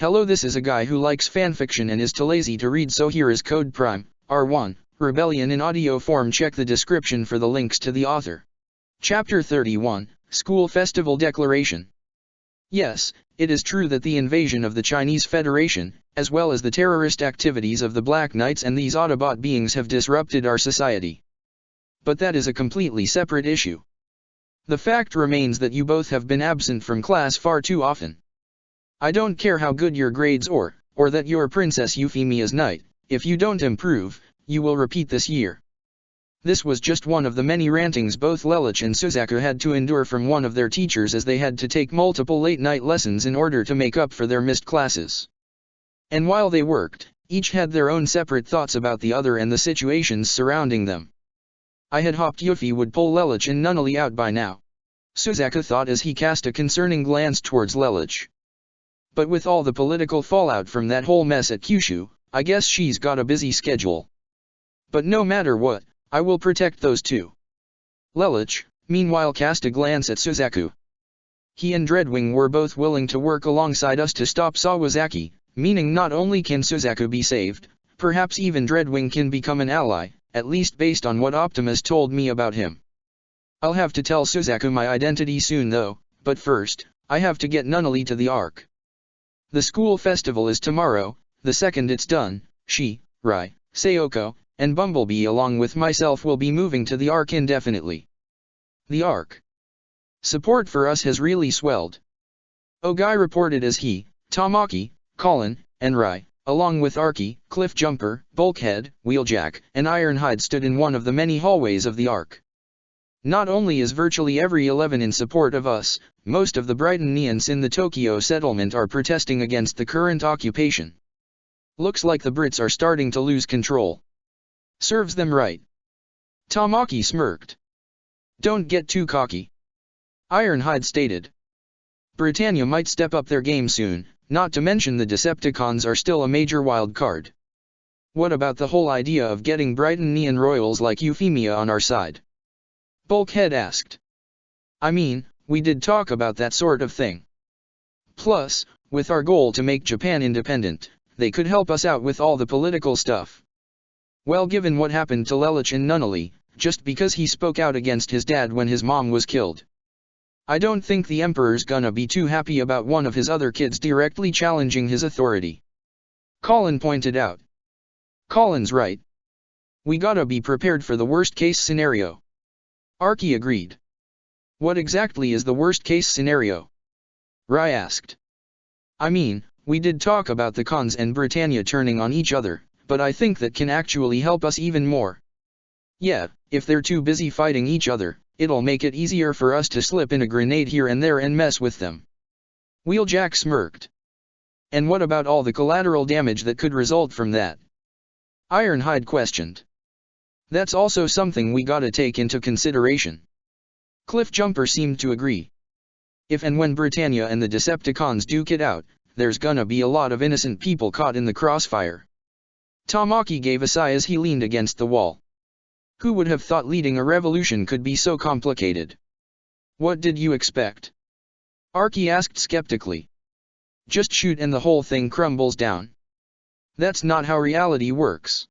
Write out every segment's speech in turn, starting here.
Hello, this is a guy who likes fanfiction and is too lazy to read, so here is Code Prime, R1, Rebellion in audio form. Check the description for the links to the author. Chapter 31, School Festival Declaration. Yes, it is true that the invasion of the Chinese Federation, as well as the terrorist activities of the Black Knights and these Autobot beings have disrupted our society. But that is a completely separate issue. The fact remains that you both have been absent from class far too often. I don't care how good your grades or that you're Princess Euphemia's knight, if you don't improve, you will repeat this year. This was just one of the many rantings both Lelouch and Suzaku had to endure from one of their teachers, as they had to take multiple late-night lessons in order to make up for their missed classes. And while they worked, each had their own separate thoughts about the other and the situations surrounding them. I had hoped Yuffie would pull Lelouch and Nunnally out by now. Suzaku thought as he cast a concerning glance towards Lelouch. But with all the political fallout from that whole mess at Kyushu, I guess she's got a busy schedule. But no matter what, I will protect those two. Lelouch, meanwhile, cast a glance at Suzaku. He and Dreadwing were both willing to work alongside us to stop Sawazaki, meaning not only can Suzaku be saved, perhaps even Dreadwing can become an ally, at least based on what Optimus told me about him. I'll have to tell Suzaku my identity soon though, but first, I have to get Nunnally to the Ark. The school festival is tomorrow. The second it's done, she, Rai, Sayoko, and Bumblebee along with myself will be moving to the Ark indefinitely. The Ark. Support for us has really swelled. Ogai reported as he, Tamaki, Colin, and Rai, along with Arky, Cliffjumper, Bulkhead, Wheeljack, and Ironhide stood in one of the many hallways of the Ark. Not only is virtually every 11 in support of us, most of the Brightonians in the Tokyo settlement are protesting against the current occupation. Looks like the Brits are starting to lose control. Serves them right. Tamaki smirked. Don't get too cocky. Ironhide stated. Britannia might step up their game soon, not to mention the Decepticons are still a major wild card. What about the whole idea of getting Brightonian royals like Euphemia on our side? Bulkhead asked. I mean, we did talk about that sort of thing. Plus, with our goal to make Japan independent, they could help us out with all the political stuff. Well, given what happened to Lelouch and Nunnally, just because he spoke out against his dad when his mom was killed, I don't think the Emperor's gonna be too happy about one of his other kids directly challenging his authority. Colin pointed out. Colin's right. We gotta be prepared for the worst-case scenario. Arky agreed. What exactly is the worst-case scenario? Rai asked. I mean, we did talk about the Khans and Britannia turning on each other, but I think that can actually help us even more. Yeah, if they're too busy fighting each other, it'll make it easier for us to slip in a grenade here and there and mess with them. Wheeljack smirked. And what about all the collateral damage that could result from that? Ironhide questioned. That's also something we gotta take into consideration. Cliffjumper seemed to agree. If and when Britannia and the Decepticons duke it out, there's gonna be a lot of innocent people caught in the crossfire. Tamaki gave a sigh as he leaned against the wall. Who would have thought leading a revolution could be so complicated? What did you expect? Arky asked skeptically. Just shoot and the whole thing crumbles down. That's not how reality works.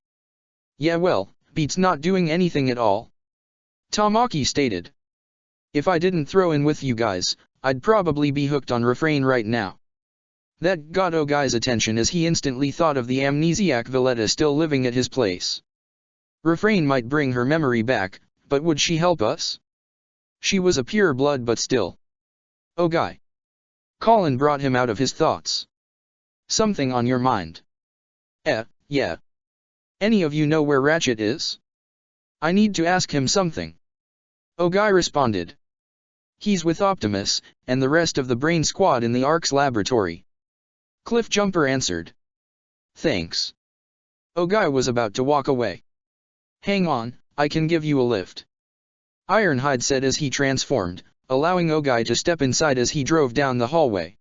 Yeah, well, beats not doing anything at all. Tamaki stated. If I didn't throw in with you guys, I'd probably be hooked on Refrain right now. That got Ogai's attention as he instantly thought of the amnesiac Valletta still living at his place. Refrain might bring her memory back, but would she help us? She was a pure blood, but still. Ogai. Colin brought him out of his thoughts. Something on your mind? Yeah. Any of you know where Ratchet is? I need to ask him something. Ogai responded. He's with Optimus, and the rest of the Brain Squad in the Ark's laboratory. Cliffjumper answered. Thanks. Ogai was about to walk away. Hang on, I can give you a lift. Ironhide said as he transformed, allowing Ogai to step inside as he drove down the hallway.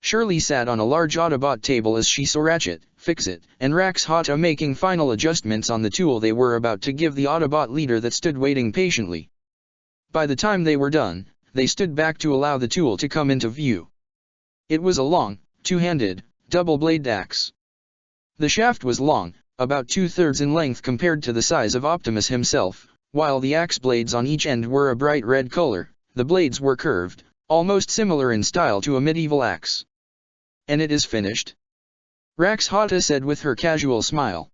Shirley sat on a large Autobot table as she saw Ratchet, Fix-It, and Rax Hata making final adjustments on the tool they were about to give the Autobot leader that stood waiting patiently. By the time they were done, they stood back to allow the tool to come into view. It was a long, two-handed, double-bladed axe. The shaft was long, about 2/3 in length compared to the size of Optimus himself, while the axe blades on each end were a bright red color. The blades were curved, almost similar in style to a medieval axe. "And it is finished?" Rax Hata said with her casual smile.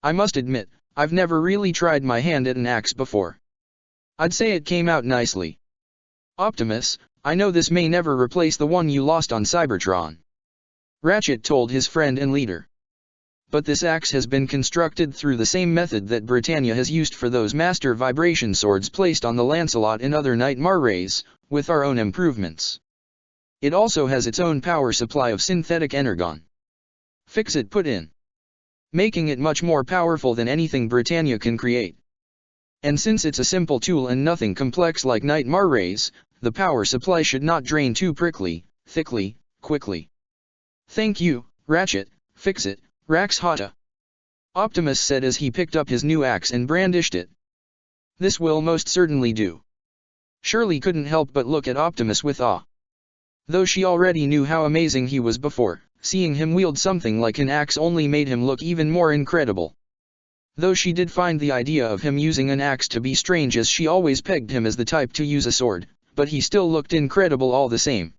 "I must admit, I've never really tried my hand at an axe before. I'd say it came out nicely. Optimus, I know this may never replace the one you lost on Cybertron," Ratchet told his friend and leader. "But this axe has been constructed through the same method that Britannia has used for those master vibration swords placed on the Lancelot and other Nightmare rays, with our own improvements. It also has its own power supply of synthetic energon," Fix-It put in, "making it much more powerful than anything Britannia can create. And since it's a simple tool and nothing complex like Nightmare rays, the power supply should not drain too thickly, quickly." "Thank you, Ratchet, Fix-It, Rax Hata," Optimus said as he picked up his new axe and brandished it. "This will most certainly do." Shirley couldn't help but look at Optimus with awe. Though she already knew how amazing he was before, seeing him wield something like an axe only made him look even more incredible. Though she did find the idea of him using an axe to be strange, as she always pegged him as the type to use a sword, but he still looked incredible all the same.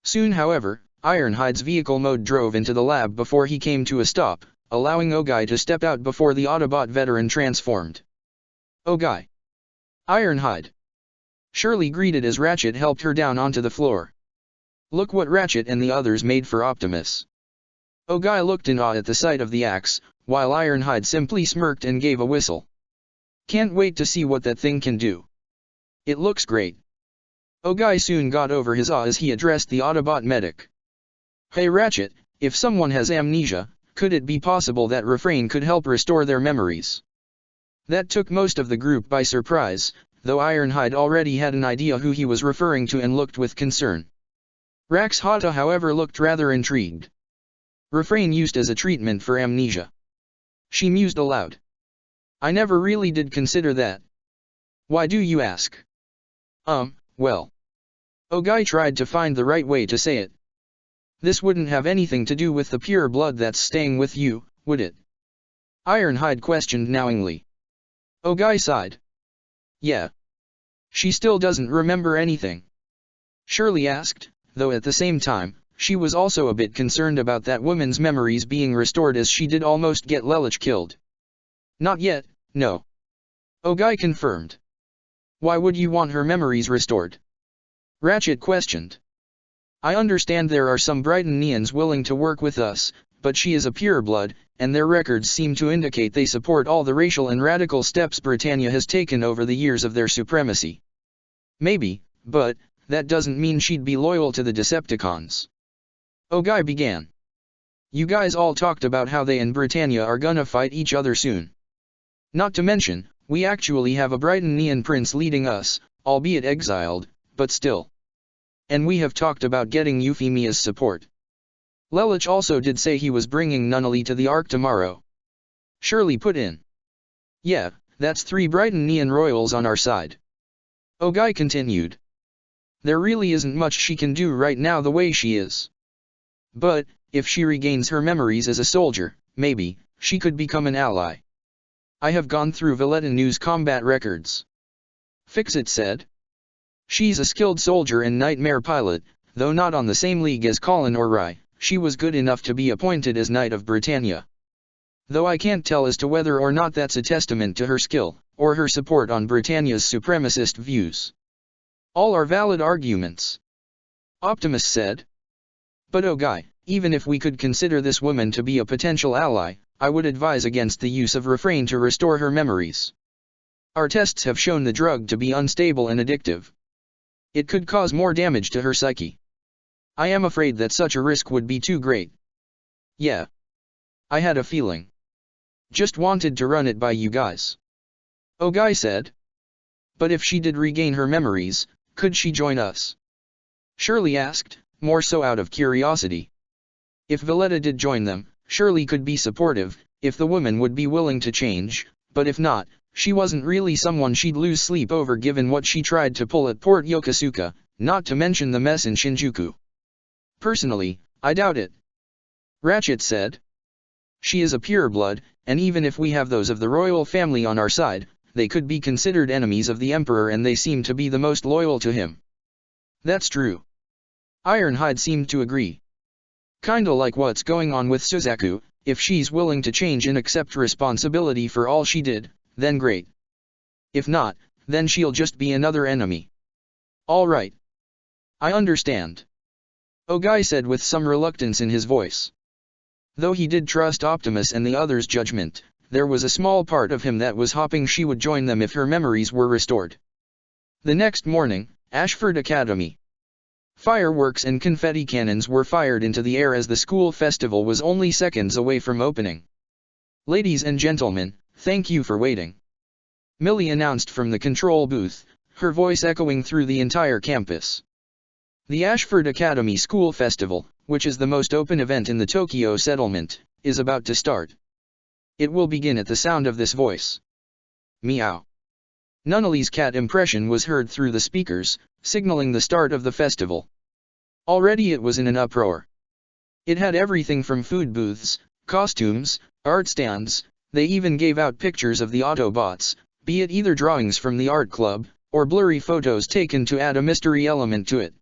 Soon, however, Ironhide's vehicle mode drove into the lab before he came to a stop, allowing Ogai to step out before the Autobot veteran transformed. "Ogai." "Ironhide." Shirley greeted as Ratchet helped her down onto the floor. "Look what Ratchet and the others made for Optimus." Ogai looked in awe at the sight of the axe, while Ironhide simply smirked and gave a whistle. "Can't wait to see what that thing can do. It looks great." Ogai soon got over his awe as he addressed the Autobot medic. "Hey Ratchet, if someone has amnesia, could it be possible that Refrain could help restore their memories?" That took most of the group by surprise, though Ironhide already had an idea who he was referring to and looked with concern. Rax Hata, however, looked rather intrigued. "Refrain used as a treatment for amnesia?" She mused aloud. "I never really did consider that." "Why do you ask?" Well. Ogai tried to find the right way to say it. "This wouldn't have anything to do with the pure blood that's staying with you, would it?" Ironhide questioned knowingly. Ogai sighed. "Yeah. She still doesn't remember anything?" Shirley asked, though at the same time, she was also a bit concerned about that woman's memories being restored, as she did almost get Lelich killed. "Not yet, no." Ogai confirmed. "Why would you want her memories restored?" Ratchet questioned. "I understand there are some Britannians willing to work with us, but she is a pureblood, and their records seem to indicate they support all the racial and radical steps Britannia has taken over the years of their supremacy." "Maybe, but that doesn't mean she'd be loyal to the Decepticons." Ogai began. "You guys all talked about how they and Britannia are gonna fight each other soon. Not to mention, we actually have a Britannian prince leading us, albeit exiled, but still. And we have talked about getting Euphemia's support. Lelich also did say he was bringing Nunnally to the Ark tomorrow." Shirley put in. "Yeah, that's 3 Britannian royals on our side." Ogai continued. "There really isn't much she can do right now the way she is. But, if she regains her memories as a soldier, maybe, she could become an ally. I have gone through Valletta News combat records," Fix-It said. "She's a skilled soldier and Nightmare pilot, though not on the same league as Colin or Rai. She was good enough to be appointed as Knight of Britannia. Though I can't tell as to whether or not that's a testament to her skill, or her support on Britannia's supremacist views. All are valid arguments," Optimus said. "But Ogai, even if we could consider this woman to be a potential ally, I would advise against the use of Refrain to restore her memories. Our tests have shown the drug to be unstable and addictive. It could cause more damage to her psyche. I am afraid that such a risk would be too great." "Yeah. I had a feeling. Just wanted to run it by you guys," Ogai said. "But if she did regain her memories, could she join us?" Shirley asked, more so out of curiosity. If Valletta did join them, Shirley could be supportive, if the woman would be willing to change, but if not, she wasn't really someone she'd lose sleep over given what she tried to pull at Port Yokosuka, not to mention the mess in Shinjuku. "Personally, I doubt it. Ratchet said. She is a pureblood, and even if we have those of the royal family on our side, they could be considered enemies of the Emperor, and they seem to be the most loyal to him. That's true. Ironhide seemed to agree. Kinda like what's going on with Suzaku. If she's willing to change and accept responsibility for all she did, then great. If not, then she'll just be another enemy. All right. I understand. Ogai said with some reluctance in his voice. Though he did trust Optimus and the others' judgment, there was a small part of him that was hoping she would join them if her memories were restored. The next morning, Ashford Academy. Fireworks and confetti cannons were fired into the air as the school festival was only seconds away from opening. Ladies and gentlemen, thank you for waiting. Millie announced from the control booth, her voice echoing through the entire campus. The Ashford Academy School Festival, which is the most open event in the Tokyo settlement, is about to start. It will begin at the sound of this voice. Meow. Nunnally's cat impression was heard through the speakers, signaling the start of the festival. Already it was in an uproar. It had everything from food booths, costumes, art stands. They even gave out pictures of the Autobots, be it either drawings from the art club, or blurry photos taken to add a mystery element to it.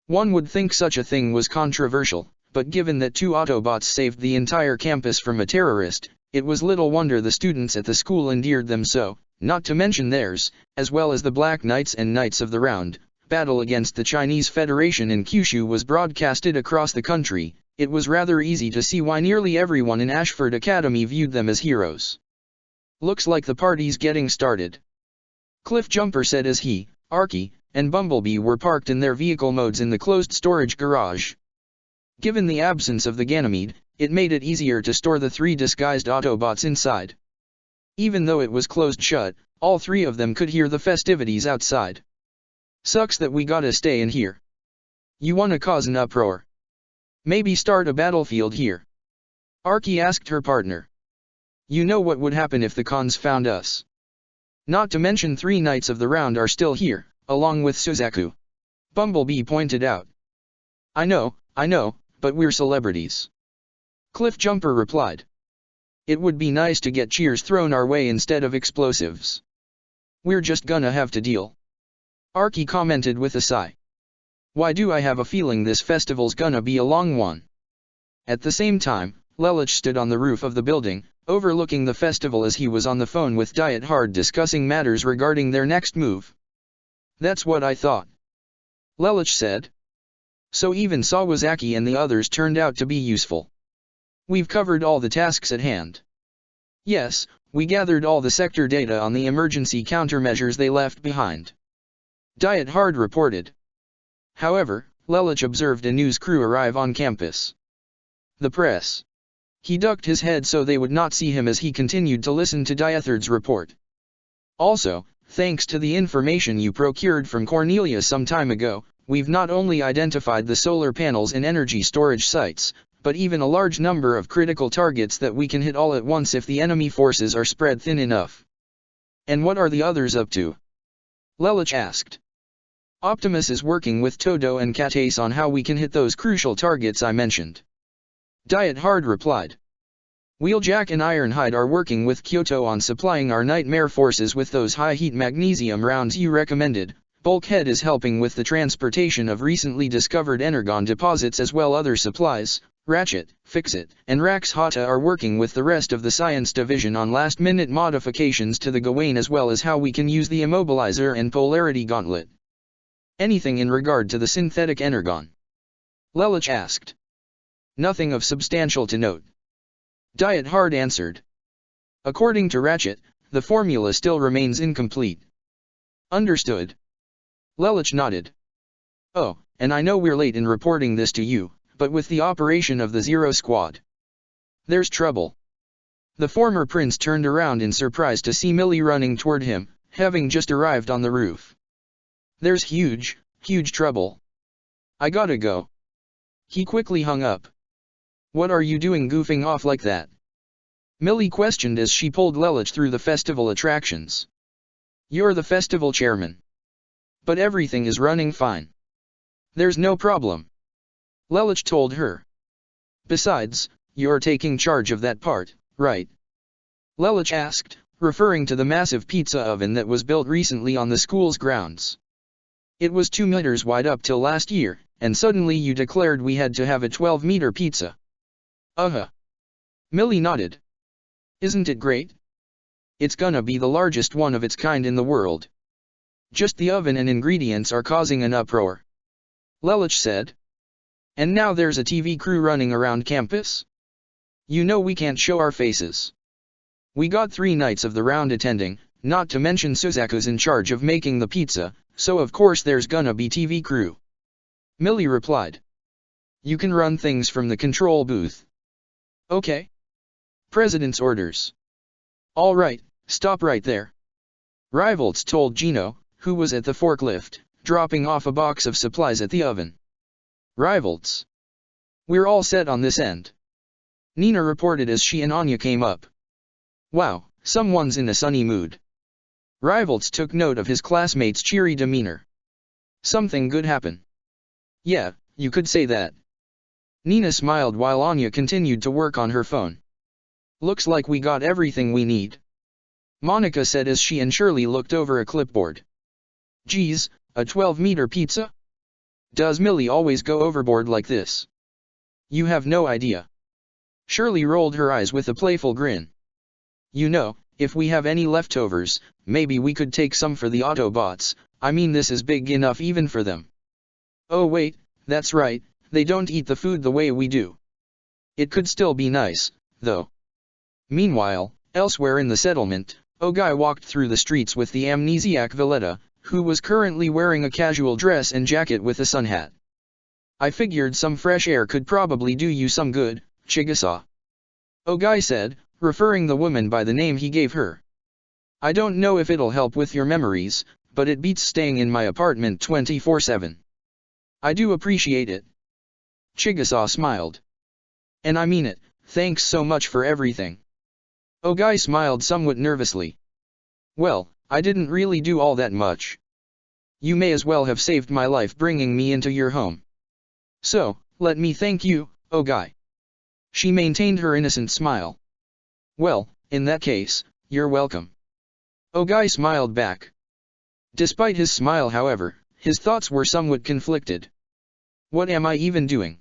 One would think such a thing was controversial, but given that 2 Autobots saved the entire campus from a terrorist, it was little wonder the students at the school endeared them so, not to mention theirs, as well as the Black Knights and Knights of the Round. Battle against the Chinese Federation in Kyushu was broadcasted across the country. It was rather easy to see why nearly everyone in Ashford Academy viewed them as heroes. Looks like the party's getting started. Cliffjumper said as he, Archie, and Bumblebee were parked in their vehicle modes in the closed storage garage. Given the absence of the Ganymede, it made it easier to store the 3 disguised Autobots inside. Even though it was closed shut, all 3 of them could hear the festivities outside. Sucks that we gotta stay in here. You wanna cause an uproar? Maybe start a battlefield here? Archie asked her partner. You know what would happen if the cons found us. Not to mention 3 Knights of the Round are still here, along with Suzaku. Bumblebee pointed out. I know, but we're celebrities. Cliffjumper replied. It would be nice to get cheers thrown our way instead of explosives. We're just gonna have to deal. Archie commented with a sigh. Why do I have a feeling this festival's gonna be a long one? At the same time, Lelich stood on the roof of the building, overlooking the festival as he was on the phone with Diet Hard discussing matters regarding their next move. That's what I thought. Lelich said. So even Sawazaki and the others turned out to be useful. We've covered all the tasks at hand. Yes, we gathered all the sector data on the emergency countermeasures they left behind. Diet Hard reported. However, Lelich observed a news crew arrive on campus. The press. He ducked his head so they would not see him as he continued to listen to Diethard's report. Also, thanks to the information you procured from Cornelia some time ago, we've not only identified the solar panels and energy storage sites, but even a large number of critical targets that we can hit all at once if the enemy forces are spread thin enough. And what are the others up to? Lelich asked. Optimus is working with Todo and Catace on how we can hit those crucial targets I mentioned. Diet Hard replied. Wheeljack and Ironhide are working with Kyoto on supplying our nightmare forces with those high-heat magnesium rounds you recommended. Bulkhead is helping with the transportation of recently discovered energon deposits as well other supplies. Ratchet, Fixit, and Rax Hata are working with the rest of the Science Division on last-minute modifications to the Gawain as well as how we can use the Immobilizer and Polarity Gauntlet. Anything in regard to the synthetic energon? Lelich asked. Nothing of substantial to note. Diet Hard answered. According to Ratchet, the formula still remains incomplete. Understood. Lelich nodded. Oh, and I know we're late in reporting this to you, but with the operation of the Zero Squad, there's trouble. The former prince turned around in surprise to see Millie running toward him, having just arrived on the roof. There's huge trouble. I gotta go. He quickly hung up. What are you doing goofing off like that? Millie questioned as she pulled Lelich through the festival attractions. You're the festival chairman. But everything is running fine. There's no problem. Lelich told her. Besides, you're taking charge of that part, right? Lelich asked, referring to the massive pizza oven that was built recently on the school's grounds. It was 2 meters wide up till last year, and suddenly you declared we had to have a 12-meter pizza. Uh-huh. Millie nodded. Isn't it great? It's gonna be the largest one of its kind in the world. Just the oven and ingredients are causing an uproar. Lelich said. And now there's a TV crew running around campus? You know we can't show our faces. We got 3 nights of the round attending, not to mention Suzaku's in charge of making the pizza, so of course there's gonna be TV crew. Millie replied. You can run things from the control booth. Okay. President's orders. All right, stop right there. Rivalds told Gino, who was at the forklift, dropping off a box of supplies at the oven. Rivalds. We're all set on this end. Nina reported as she and Anya came up. Wow, someone's in a sunny mood. Rivalds took note of his classmate's cheery demeanor. Something good happen. Yeah, you could say that. Nina smiled while Anya continued to work on her phone. Looks like we got everything we need. Monica said as she and Shirley looked over a clipboard. Geez, a 12-meter pizza? Does Millie always go overboard like this? You have no idea. Shirley rolled her eyes with a playful grin. You know, if we have any leftovers, maybe we could take some for the Autobots. I mean, this is big enough even for them. Oh wait, that's right, they don't eat the food the way we do. It could still be nice, though. Meanwhile, elsewhere in the settlement, Ogai walked through the streets with the amnesiac Valletta, who was currently wearing a casual dress and jacket with a sun hat. I figured some fresh air could probably do you some good, Chigusa. Ogai said, referring the woman by the name he gave her. I don't know if it'll help with your memories, but it beats staying in my apartment 24/7. I do appreciate it. Chigusa smiled. And I mean it, thanks so much for everything. Ogai smiled somewhat nervously. Well, I didn't really do all that much. You may as well have saved my life bringing me into your home. So, let me thank you, Ogai. She maintained her innocent smile. Well, in that case, you're welcome. Ogai smiled back. Despite his smile, however, his thoughts were somewhat conflicted. What am I even doing?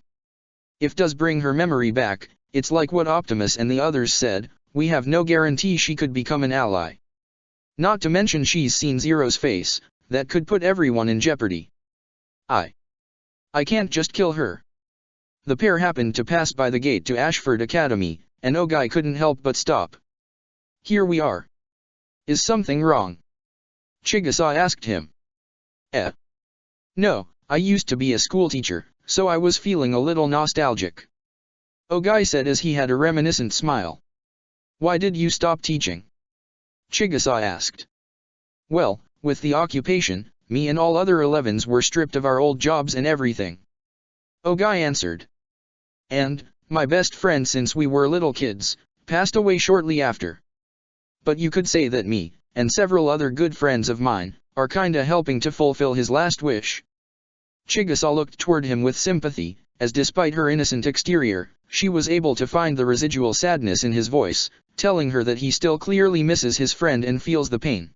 If does bring her memory back, it's like what Optimus and the others said, we have no guarantee she could become an ally. Not to mention she's seen Zero's face, that could put everyone in jeopardy. I can't just kill her. The pair happened to pass by the gate to Ashford Academy, and Ogai couldn't help but stop. Here we are. Is something wrong? Chigusa asked him. No, I used to be a schoolteacher, so I was feeling a little nostalgic. Ogai said as he had a reminiscent smile. Why did you stop teaching? Chigusa asked. Well, with the occupation, me and all other 11s were stripped of our old jobs and everything. Ogai answered. And, my best friend since we were little kids, passed away shortly after. But you could say that me, and several other good friends of mine, are kinda helping to fulfill his last wish. Chigusa looked toward him with sympathy, as despite her innocent exterior, she was able to find the residual sadness in his voice, telling her that he still clearly misses his friend and feels the pain.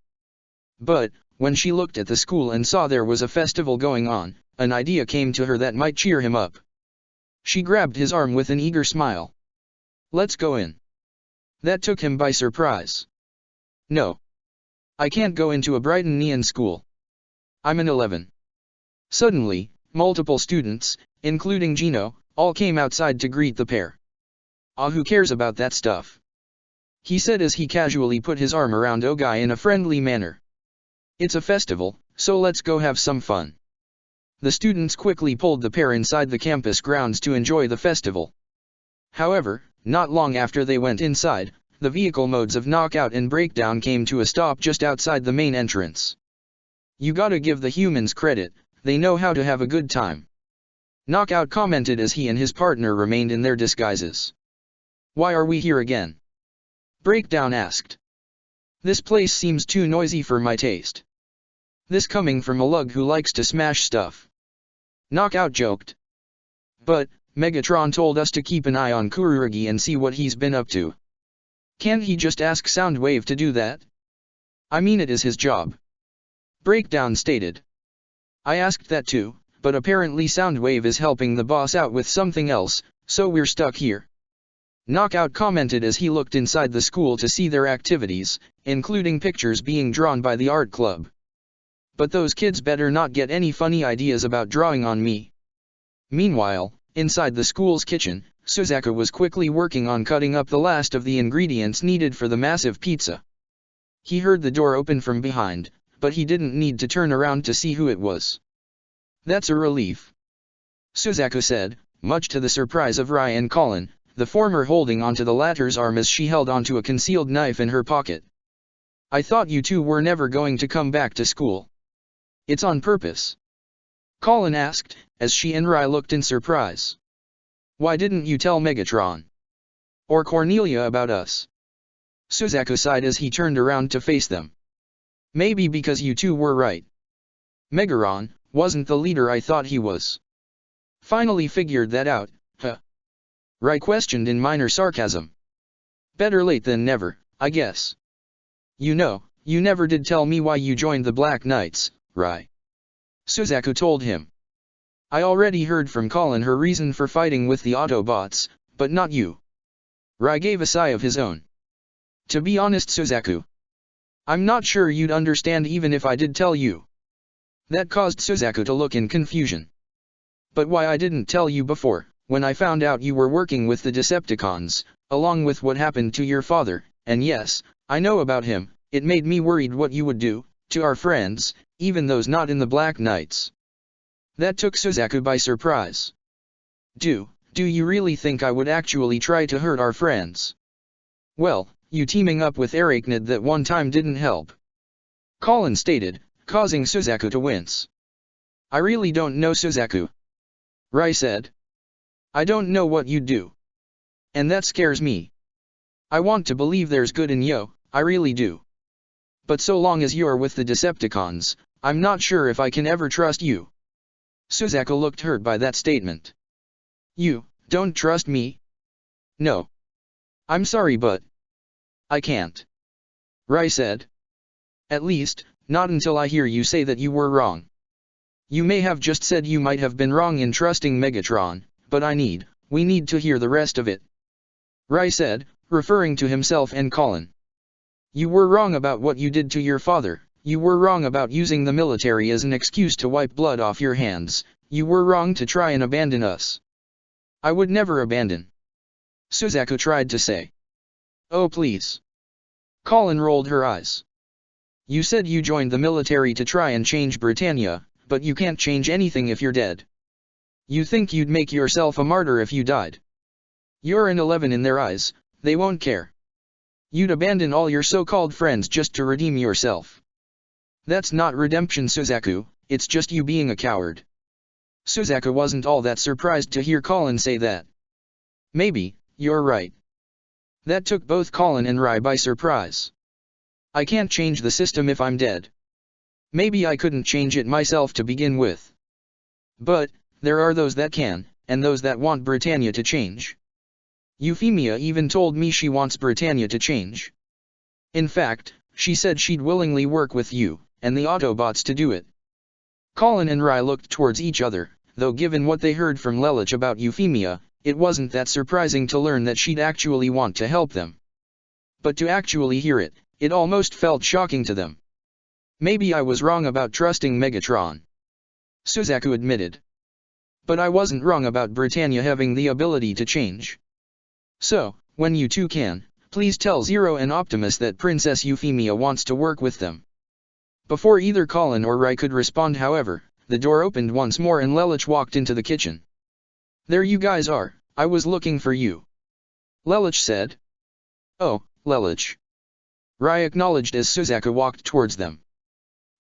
But, when she looked at the school and saw there was a festival going on, an idea came to her that might cheer him up. She grabbed his arm with an eager smile. Let's go in. That took him by surprise. No. I can't go into a Brightonian school. I'm an 11. Suddenly, multiple students, including Gino, all came outside to greet the pair. Who cares about that stuff? He said as he casually put his arm around Ogai in a friendly manner. It's a festival, so let's go have some fun. The students quickly pulled the pair inside the campus grounds to enjoy the festival. However, not long after they went inside, the vehicle modes of Knockout and Breakdown came to a stop just outside the main entrance. You gotta give the humans credit, they know how to have a good time. Knockout commented as he and his partner remained in their disguises. Why are we here again? Breakdown asked. This place seems too noisy for my taste. This coming from a lug who likes to smash stuff. Knockout joked. But, Megatron told us to keep an eye on Kurugi and see what he's been up to. Can't he just ask Soundwave to do that? I mean, it is his job. Breakdown stated. I asked that too, but apparently Soundwave is helping the boss out with something else, so we're stuck here. Knockout commented as he looked inside the school to see their activities, including pictures being drawn by the art club. But those kids better not get any funny ideas about drawing on me. Meanwhile, inside the school's kitchen, Suzaku was quickly working on cutting up the last of the ingredients needed for the massive pizza. He heard the door open from behind, but he didn't need to turn around to see who it was. That's a relief, Suzaku said, much to the surprise of Rai and Colin, the former holding onto the latter's arm as she held onto a concealed knife in her pocket. I thought you two were never going to come back to school. It's on purpose, Colin asked, as she and Rai looked in surprise. Why didn't you tell Megatron or Cornelia about us? Suzaku sighed as he turned around to face them. Maybe because you two were right. Megaron wasn't the leader I thought he was. Finally figured that out, huh? Rai questioned in minor sarcasm. Better late than never, I guess. You know, you never did tell me why you joined the Black Knights, Rai. Suzaku told him. I already heard from Colin her reason for fighting with the Autobots, but not you. Rai gave a sigh of his own. To be honest, Suzaku, I'm not sure you'd understand even if I did tell you. That caused Suzaku to look in confusion. But why I didn't tell you before, when I found out you were working with the Decepticons, along with what happened to your father, and yes, I know about him, it made me worried what you would do to our friends, even those not in the Black Knights. That took Suzaku by surprise. Do you really think I would actually try to hurt our friends? Well, you teaming up with Arachnid that one time didn't help, Colin stated, causing Suzaku to wince. I really don't know, Suzaku, Rai said. I don't know what you'd do. And that scares me. I want to believe there's good in you, I really do. But so long as you're with the Decepticons, I'm not sure if I can ever trust you. Suzaku looked hurt by that statement. You don't trust me? No. I'm sorry, but I can't, Rai said. At least, not until I hear you say that you were wrong. You may have just said you might have been wrong in trusting Megatron, but we need to hear the rest of it, Rai said, referring to himself and Colin. You were wrong about what you did to your father, you were wrong about using the military as an excuse to wipe blood off your hands, you were wrong to try and abandon us. I would never abandon, Suzaku tried to say. Oh please. Colin rolled her eyes. You said you joined the military to try and change Britannia, but you can't change anything if you're dead. You think you'd make yourself a martyr if you died. You're an 11 in their eyes, they won't care. You'd abandon all your so-called friends just to redeem yourself. That's not redemption, Suzaku, it's just you being a coward. Suzaku wasn't all that surprised to hear Colin say that. Maybe, you're right. That took both Colin and Rai by surprise. I can't change the system if I'm dead. Maybe I couldn't change it myself to begin with. But there are those that can, and those that want Britannia to change. Euphemia even told me she wants Britannia to change. In fact, she said she'd willingly work with you and the Autobots to do it. Colin and Rai looked towards each other, though given what they heard from Lelich about Euphemia, it wasn't that surprising to learn that she'd actually want to help them. But to actually hear it, it almost felt shocking to them. Maybe I was wrong about trusting Megatron, Suzaku admitted. But I wasn't wrong about Britannia having the ability to change. So, when you two can, please tell Zero and Optimus that Princess Euphemia wants to work with them. Before either Colin or Rai could respond, however, the door opened once more and Lelich walked into the kitchen. There you guys are, I was looking for you, Lelich said. Oh, Lelich, Rai acknowledged as Suzaku walked towards them.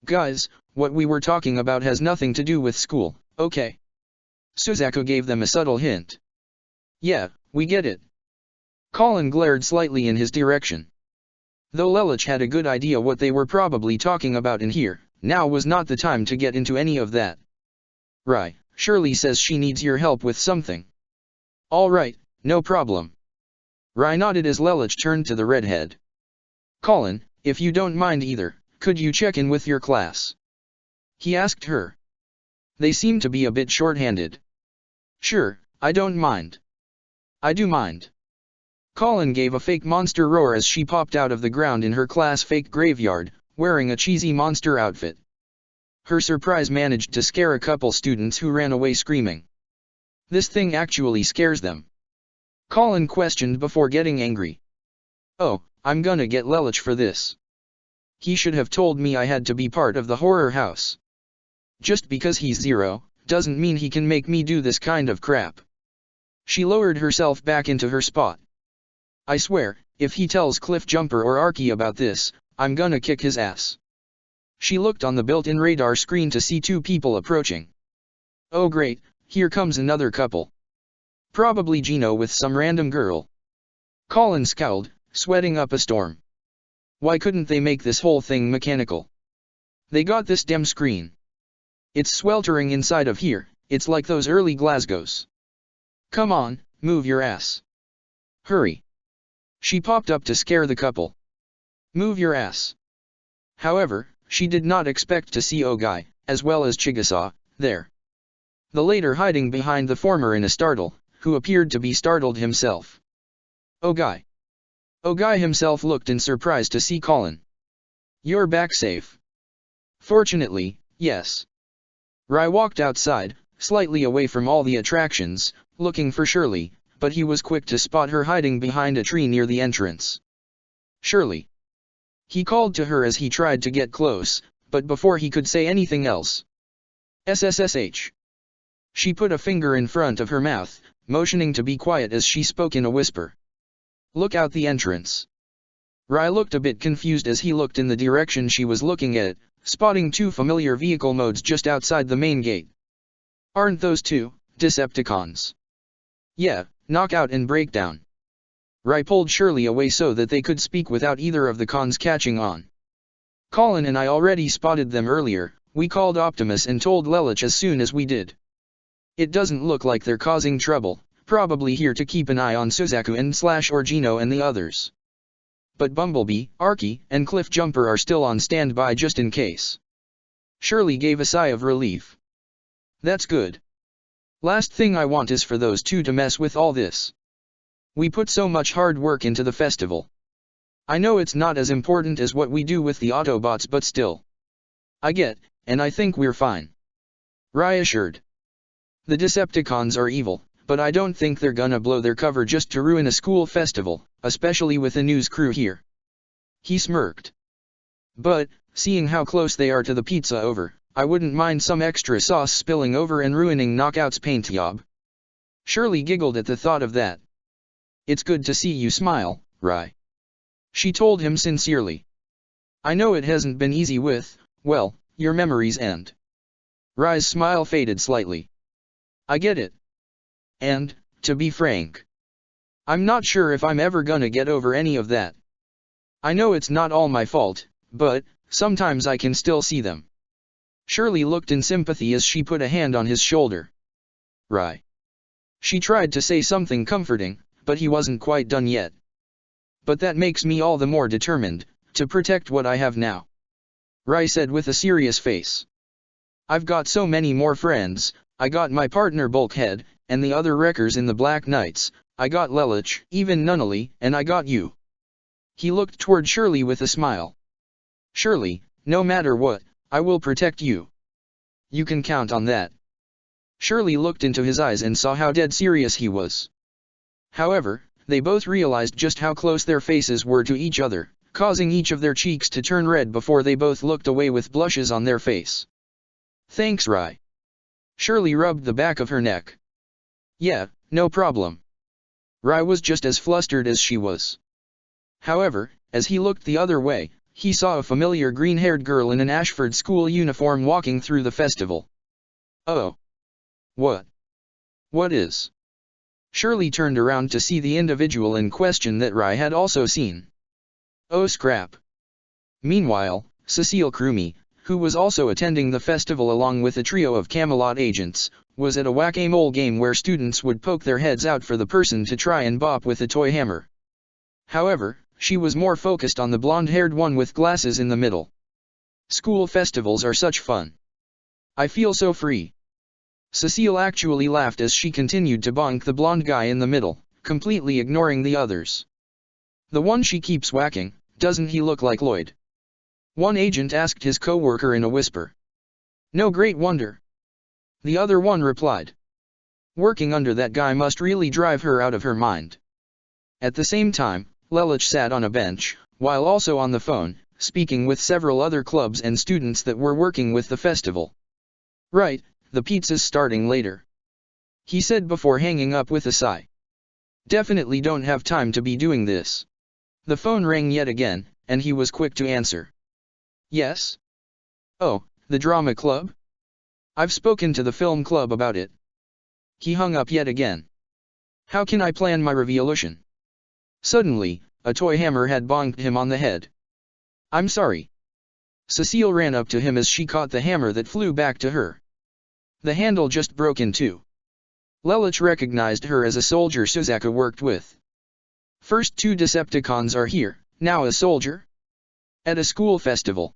Guys, what we were talking about has nothing to do with school, okay? Suzaku gave them a subtle hint. Yeah, we get it. Colin glared slightly in his direction. Though Lelich had a good idea what they were probably talking about in here, now was not the time to get into any of that. Rai, Shirley says she needs your help with something. All right, no problem. Rai nodded as Lelich turned to the redhead. Colin, if you don't mind either, could you check in with your class? He asked her. They seemed to be a bit short-handed. Sure, I don't mind. I do mind. Colin gave a fake monster roar as she popped out of the ground in her class fake graveyard, wearing a cheesy monster outfit. Her surprise managed to scare a couple students who ran away screaming. This thing actually scares them. Colin questioned before getting angry. Oh, I'm gonna get Lelich for this. He should have told me I had to be part of the horror house. Just because he's zero, doesn't mean he can make me do this kind of crap. She lowered herself back into her spot. I swear, if he tells Cliffjumper or Arky about this, I'm gonna kick his ass. She looked on the built-in radar screen to see two people approaching. Oh great, here comes another couple. Probably Gino with some random girl. Colin scowled, sweating up a storm. Why couldn't they make this whole thing mechanical? They got this damn screen. It's sweltering inside of here, it's like those early Glasgows. Come on, move your ass. Hurry. She popped up to scare the couple. Move your ass. However, she did not expect to see Ogai, as well as Chigusa, there. The latter hiding behind the former in a startle, who appeared to be startled himself. Ogai. Ogai himself looked in surprise to see Colin. You're back safe. Fortunately, yes. Rai walked outside, slightly away from all the attractions, looking for Shirley, but he was quick to spot her hiding behind a tree near the entrance. Shirley. He called to her as he tried to get close, but before he could say anything else. SSSH. She put a finger in front of her mouth, motioning to be quiet as she spoke in a whisper. Look out the entrance. Rai looked a bit confused as he looked in the direction she was looking at, spotting two familiar vehicle modes just outside the main gate. Aren't those two Decepticons? Yeah, Knockout and Breakdown. Rai pulled Shirley away so that they could speak without either of the cons catching on. Colin and I already spotted them earlier, we called Optimus and told Lelich as soon as we did. It doesn't look like they're causing trouble, probably here to keep an eye on Suzaku and or Gino and the others. But Bumblebee, Arky, and Cliffjumper are still on standby just in case. Shirley gave a sigh of relief. That's good. Last thing I want is for those two to mess with all this. We put so much hard work into the festival. I know it's not as important as what we do with the Autobots, but still. I get, and I think we're fine. Rai assured. The Decepticons are evil, but I don't think they're gonna blow their cover just to ruin a school festival, especially with a news crew here. He smirked. But, seeing how close they are to the pizza over, I wouldn't mind some extra sauce spilling over and ruining Knockout's paint job. Shirley giggled at the thought of that. It's good to see you smile, Rai. She told him sincerely. I know it hasn't been easy with, well, your memories and. Rai's smile faded slightly. I get it. And, to be frank, I'm not sure if I'm ever gonna get over any of that. I know it's not all my fault, but, sometimes I can still see them. Shirley looked in sympathy as she put a hand on his shoulder. Rai. She tried to say something comforting, but he wasn't quite done yet. But that makes me all the more determined, to protect what I have now. Rai said with a serious face. I've got so many more friends, I got my partner Bulkhead, and the other wreckers in the Black Knights, I got Lelich, even Nunnally, and I got you. He looked toward Shirley with a smile. Shirley, no matter what, I will protect you. You can count on that. Shirley looked into his eyes and saw how dead serious he was. However, they both realized just how close their faces were to each other, causing each of their cheeks to turn red before they both looked away with blushes on their face. Thanks, Rai. Shirley rubbed the back of her neck. Yeah, no problem. Rai was just as flustered as she was. However, as he looked the other way, he saw a familiar green-haired girl in an Ashford school uniform walking through the festival. Oh. What? What is? Shirley turned around to see the individual in question that Rai had also seen. Oh scrap. Meanwhile, Cecile Crumey, who was also attending the festival along with a trio of Camelot agents, was at a whack-a-mole game where students would poke their heads out for the person to try and bop with a toy hammer. However, she was more focused on the blonde-haired one with glasses in the middle. School festivals are such fun. I feel so free. Cecile actually laughed as she continued to bonk the blonde guy in the middle, completely ignoring the others. The one she keeps whacking, doesn't he look like Lloyd? One agent asked his co-worker in a whisper. No great wonder. The other one replied. Working under that guy must really drive her out of her mind. At the same time, Lelich sat on a bench, while also on the phone, speaking with several other clubs and students that were working with the festival. Right, the pizza's starting later. He said before hanging up with a sigh. Definitely don't have time to be doing this. The phone rang yet again, and he was quick to answer. Yes? Oh, the drama club? I've spoken to the film club about it. He hung up yet again. How can I plan my revolution? Suddenly, a toy hammer had bonked him on the head. I'm sorry. Cecile ran up to him as she caught the hammer that flew back to her. The handle just broke in two. Lelich recognized her as a soldier Suzaku worked with. First two Decepticons are here, now a soldier? At a school festival.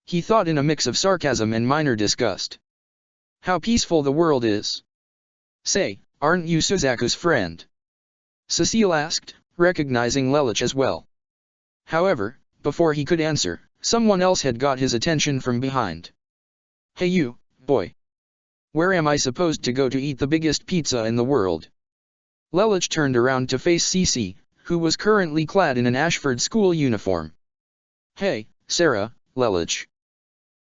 He thought in a mix of sarcasm and minor disgust. How peaceful the world is. Say, aren't you Suzaku's friend? Cecile asked, recognizing Lelich as well. However, before he could answer, someone else had got his attention from behind. Hey you, boy. Where am I supposed to go to eat the biggest pizza in the world? Lelich turned around to face Cece, who was currently clad in an Ashford school uniform. Hey, Sarah, Lelich.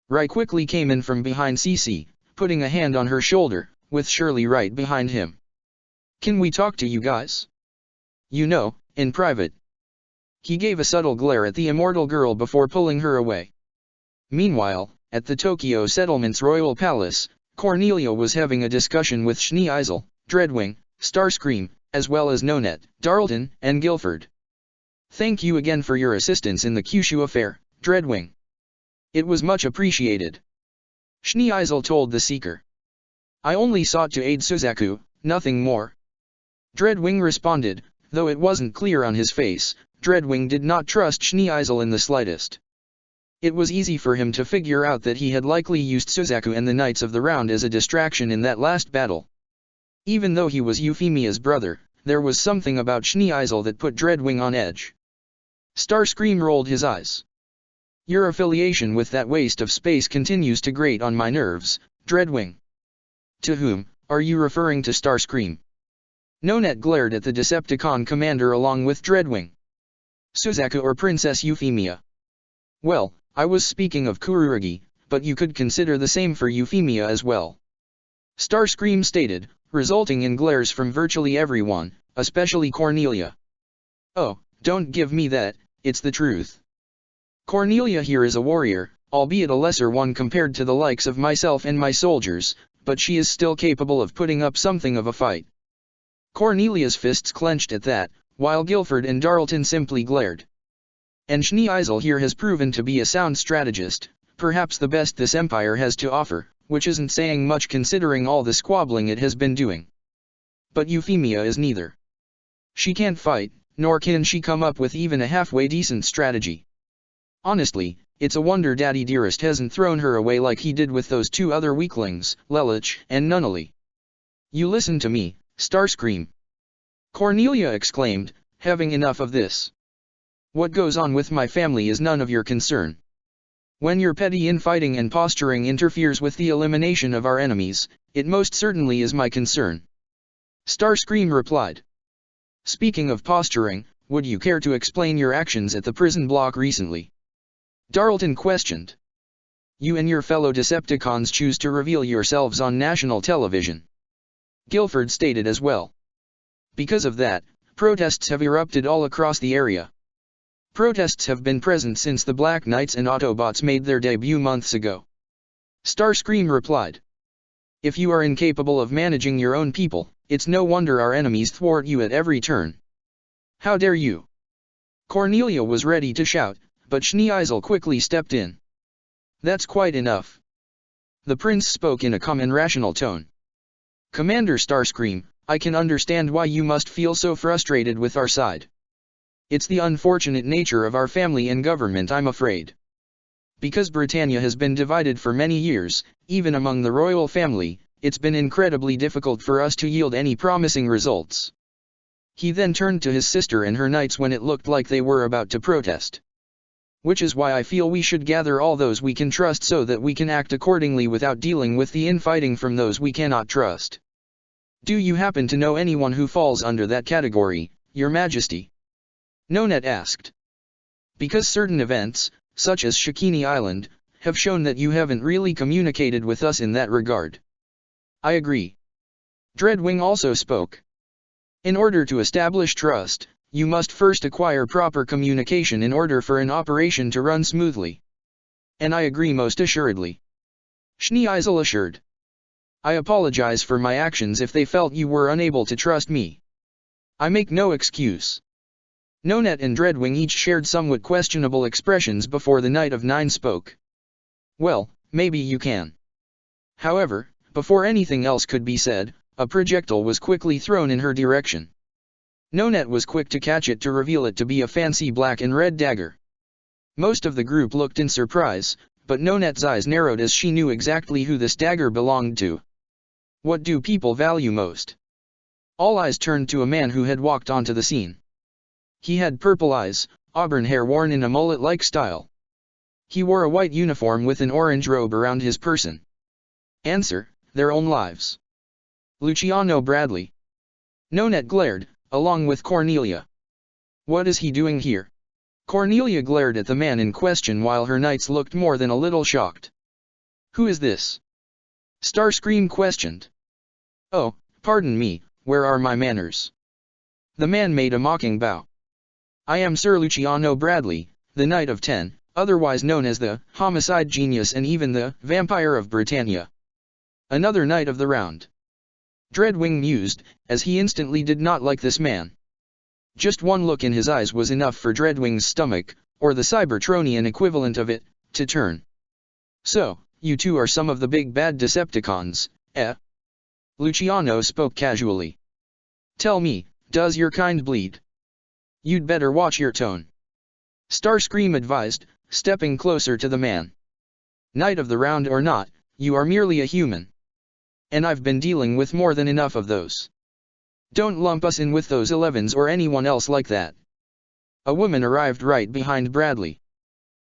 Rai quickly came in from behind Cece, putting a hand on her shoulder, with Shirley right behind him. Can we talk to you guys? You know, in private. He gave a subtle glare at the immortal girl before pulling her away. Meanwhile, at the Tokyo Settlement's Royal Palace, Cornelia was having a discussion with Schnee-Eisel, Dreadwing, Starscream, as well as Nonet, Darlton, and Guilford. Thank you again for your assistance in the Kyushu affair, Dreadwing. It was much appreciated. Schnee-Eisel told the Seeker. I only sought to aid Suzaku, nothing more. Dreadwing responded, though it wasn't clear on his face. Dreadwing did not trust Schnee-Eisel in the slightest. It was easy for him to figure out that he had likely used Suzaku and the Knights of the Round as a distraction in that last battle. Even though he was Euphemia's brother, there was something about Schnee-Eisel that put Dreadwing on edge. Starscream rolled his eyes. Your affiliation with that waste of space continues to grate on my nerves, Dreadwing. To whom are you referring to, Starscream? Nonet glared at the Decepticon commander along with Dreadwing. Suzaku or Princess Euphemia? Well, I was speaking of Kururugi, but you could consider the same for Euphemia as well. Starscream stated, resulting in glares from virtually everyone, especially Cornelia. Oh, don't give me that, it's the truth. Cornelia here is a warrior, albeit a lesser one compared to the likes of myself and my soldiers, but she is still capable of putting up something of a fight. Cornelia's fists clenched at that, while Guilford and Darlton simply glared. And Schnee-Eisel here has proven to be a sound strategist, perhaps the best this empire has to offer, which isn't saying much considering all the squabbling it has been doing. But Euphemia is neither. She can't fight, nor can she come up with even a halfway decent strategy. Honestly, it's a wonder Daddy Dearest hasn't thrown her away like he did with those two other weaklings, Lelich and Nunnally. You listen to me, Starscream. Cornelia exclaimed, having enough of this. What goes on with my family is none of your concern. When your petty infighting and posturing interferes with the elimination of our enemies, it most certainly is my concern. Starscream replied. Speaking of posturing, would you care to explain your actions at the prison block recently? Darlton questioned. You and your fellow Decepticons choose to reveal yourselves on national television. Guilford stated as well. Because of that, protests have erupted all across the area. Protests have been present since the Black Knights and Autobots made their debut months ago. Starscream replied. If you are incapable of managing your own people, it's no wonder our enemies thwart you at every turn. How dare you? Cornelia was ready to shout, but Schnee-Eisel quickly stepped in. That's quite enough. The prince spoke in a calm and rational tone. Commander Starscream, I can understand why you must feel so frustrated with our side. It's the unfortunate nature of our family and government, I'm afraid. Because Britannia has been divided for many years, even among the royal family, it's been incredibly difficult for us to yield any promising results. He then turned to his sister and her knights when it looked like they were about to protest. Which is why I feel we should gather all those we can trust so that we can act accordingly without dealing with the infighting from those we cannot trust. Do you happen to know anyone who falls under that category, Your Majesty? Nonet asked. Because certain events, such as Shikini Island, have shown that you haven't really communicated with us in that regard. I agree. Dreadwing also spoke. In order to establish trust, you must first acquire proper communication in order for an operation to run smoothly. And I agree most assuredly. Schneeisel assured. I apologize for my actions if they felt you were unable to trust me. I make no excuse. Nonet and Dreadwing each shared somewhat questionable expressions before the Knight of Nine spoke. Well, maybe you can. However, before anything else could be said, a projectile was quickly thrown in her direction. Nonet was quick to catch it to reveal it to be a fancy black and red dagger. Most of the group looked in surprise, but Nonet's eyes narrowed as she knew exactly who this dagger belonged to. What do people value most? All eyes turned to a man who had walked onto the scene. He had purple eyes, auburn hair worn in a mullet-like style. He wore a white uniform with an orange robe around his person. Answer, their own lives. Luciano Bradley. Nonet glared, along with Cornelia. What is he doing here? Cornelia glared at the man in question while her knights looked more than a little shocked. Who is this? Starscream questioned. Oh, pardon me, where are my manners? The man made a mocking bow. I am Sir Luciano Bradley, the Knight of Ten, otherwise known as the Homicide Genius and even the Vampire of Britannia. Another Knight of the Round. Dreadwing mused, as he instantly did not like this man. Just one look in his eyes was enough for Dreadwing's stomach, or the Cybertronian equivalent of it, to turn. So, you two are some of the big bad Decepticons, eh? Luciano spoke casually. Tell me, does your kind bleed? You'd better watch your tone. Starscream advised, stepping closer to the man. Knight of the Round or not, you are merely a human. And I've been dealing with more than enough of those. Don't lump us in with those 11s or anyone else like that. A woman arrived right behind Bradley.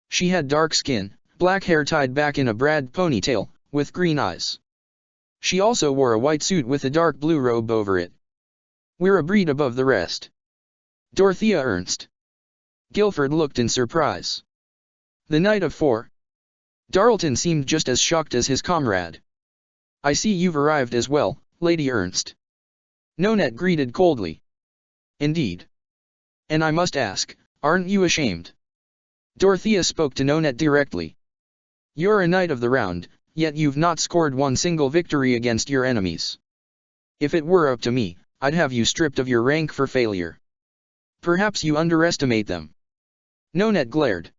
She had dark skin, black hair tied back in a Brad ponytail, with green eyes. She also wore a white suit with a dark blue robe over it. We're a breed above the rest. Dorothea Ernst. Guilford looked in surprise. The Knight of Four. Darlton seemed just as shocked as his comrade. I see you've arrived as well, Lady Ernst. Nonet greeted coldly. Indeed. And I must ask, aren't you ashamed? Dorothea spoke to Nonet directly. You're a Knight of the Round, yet you've not scored one single victory against your enemies. If it were up to me, I'd have you stripped of your rank for failure. Perhaps you underestimate them. Nonet glared.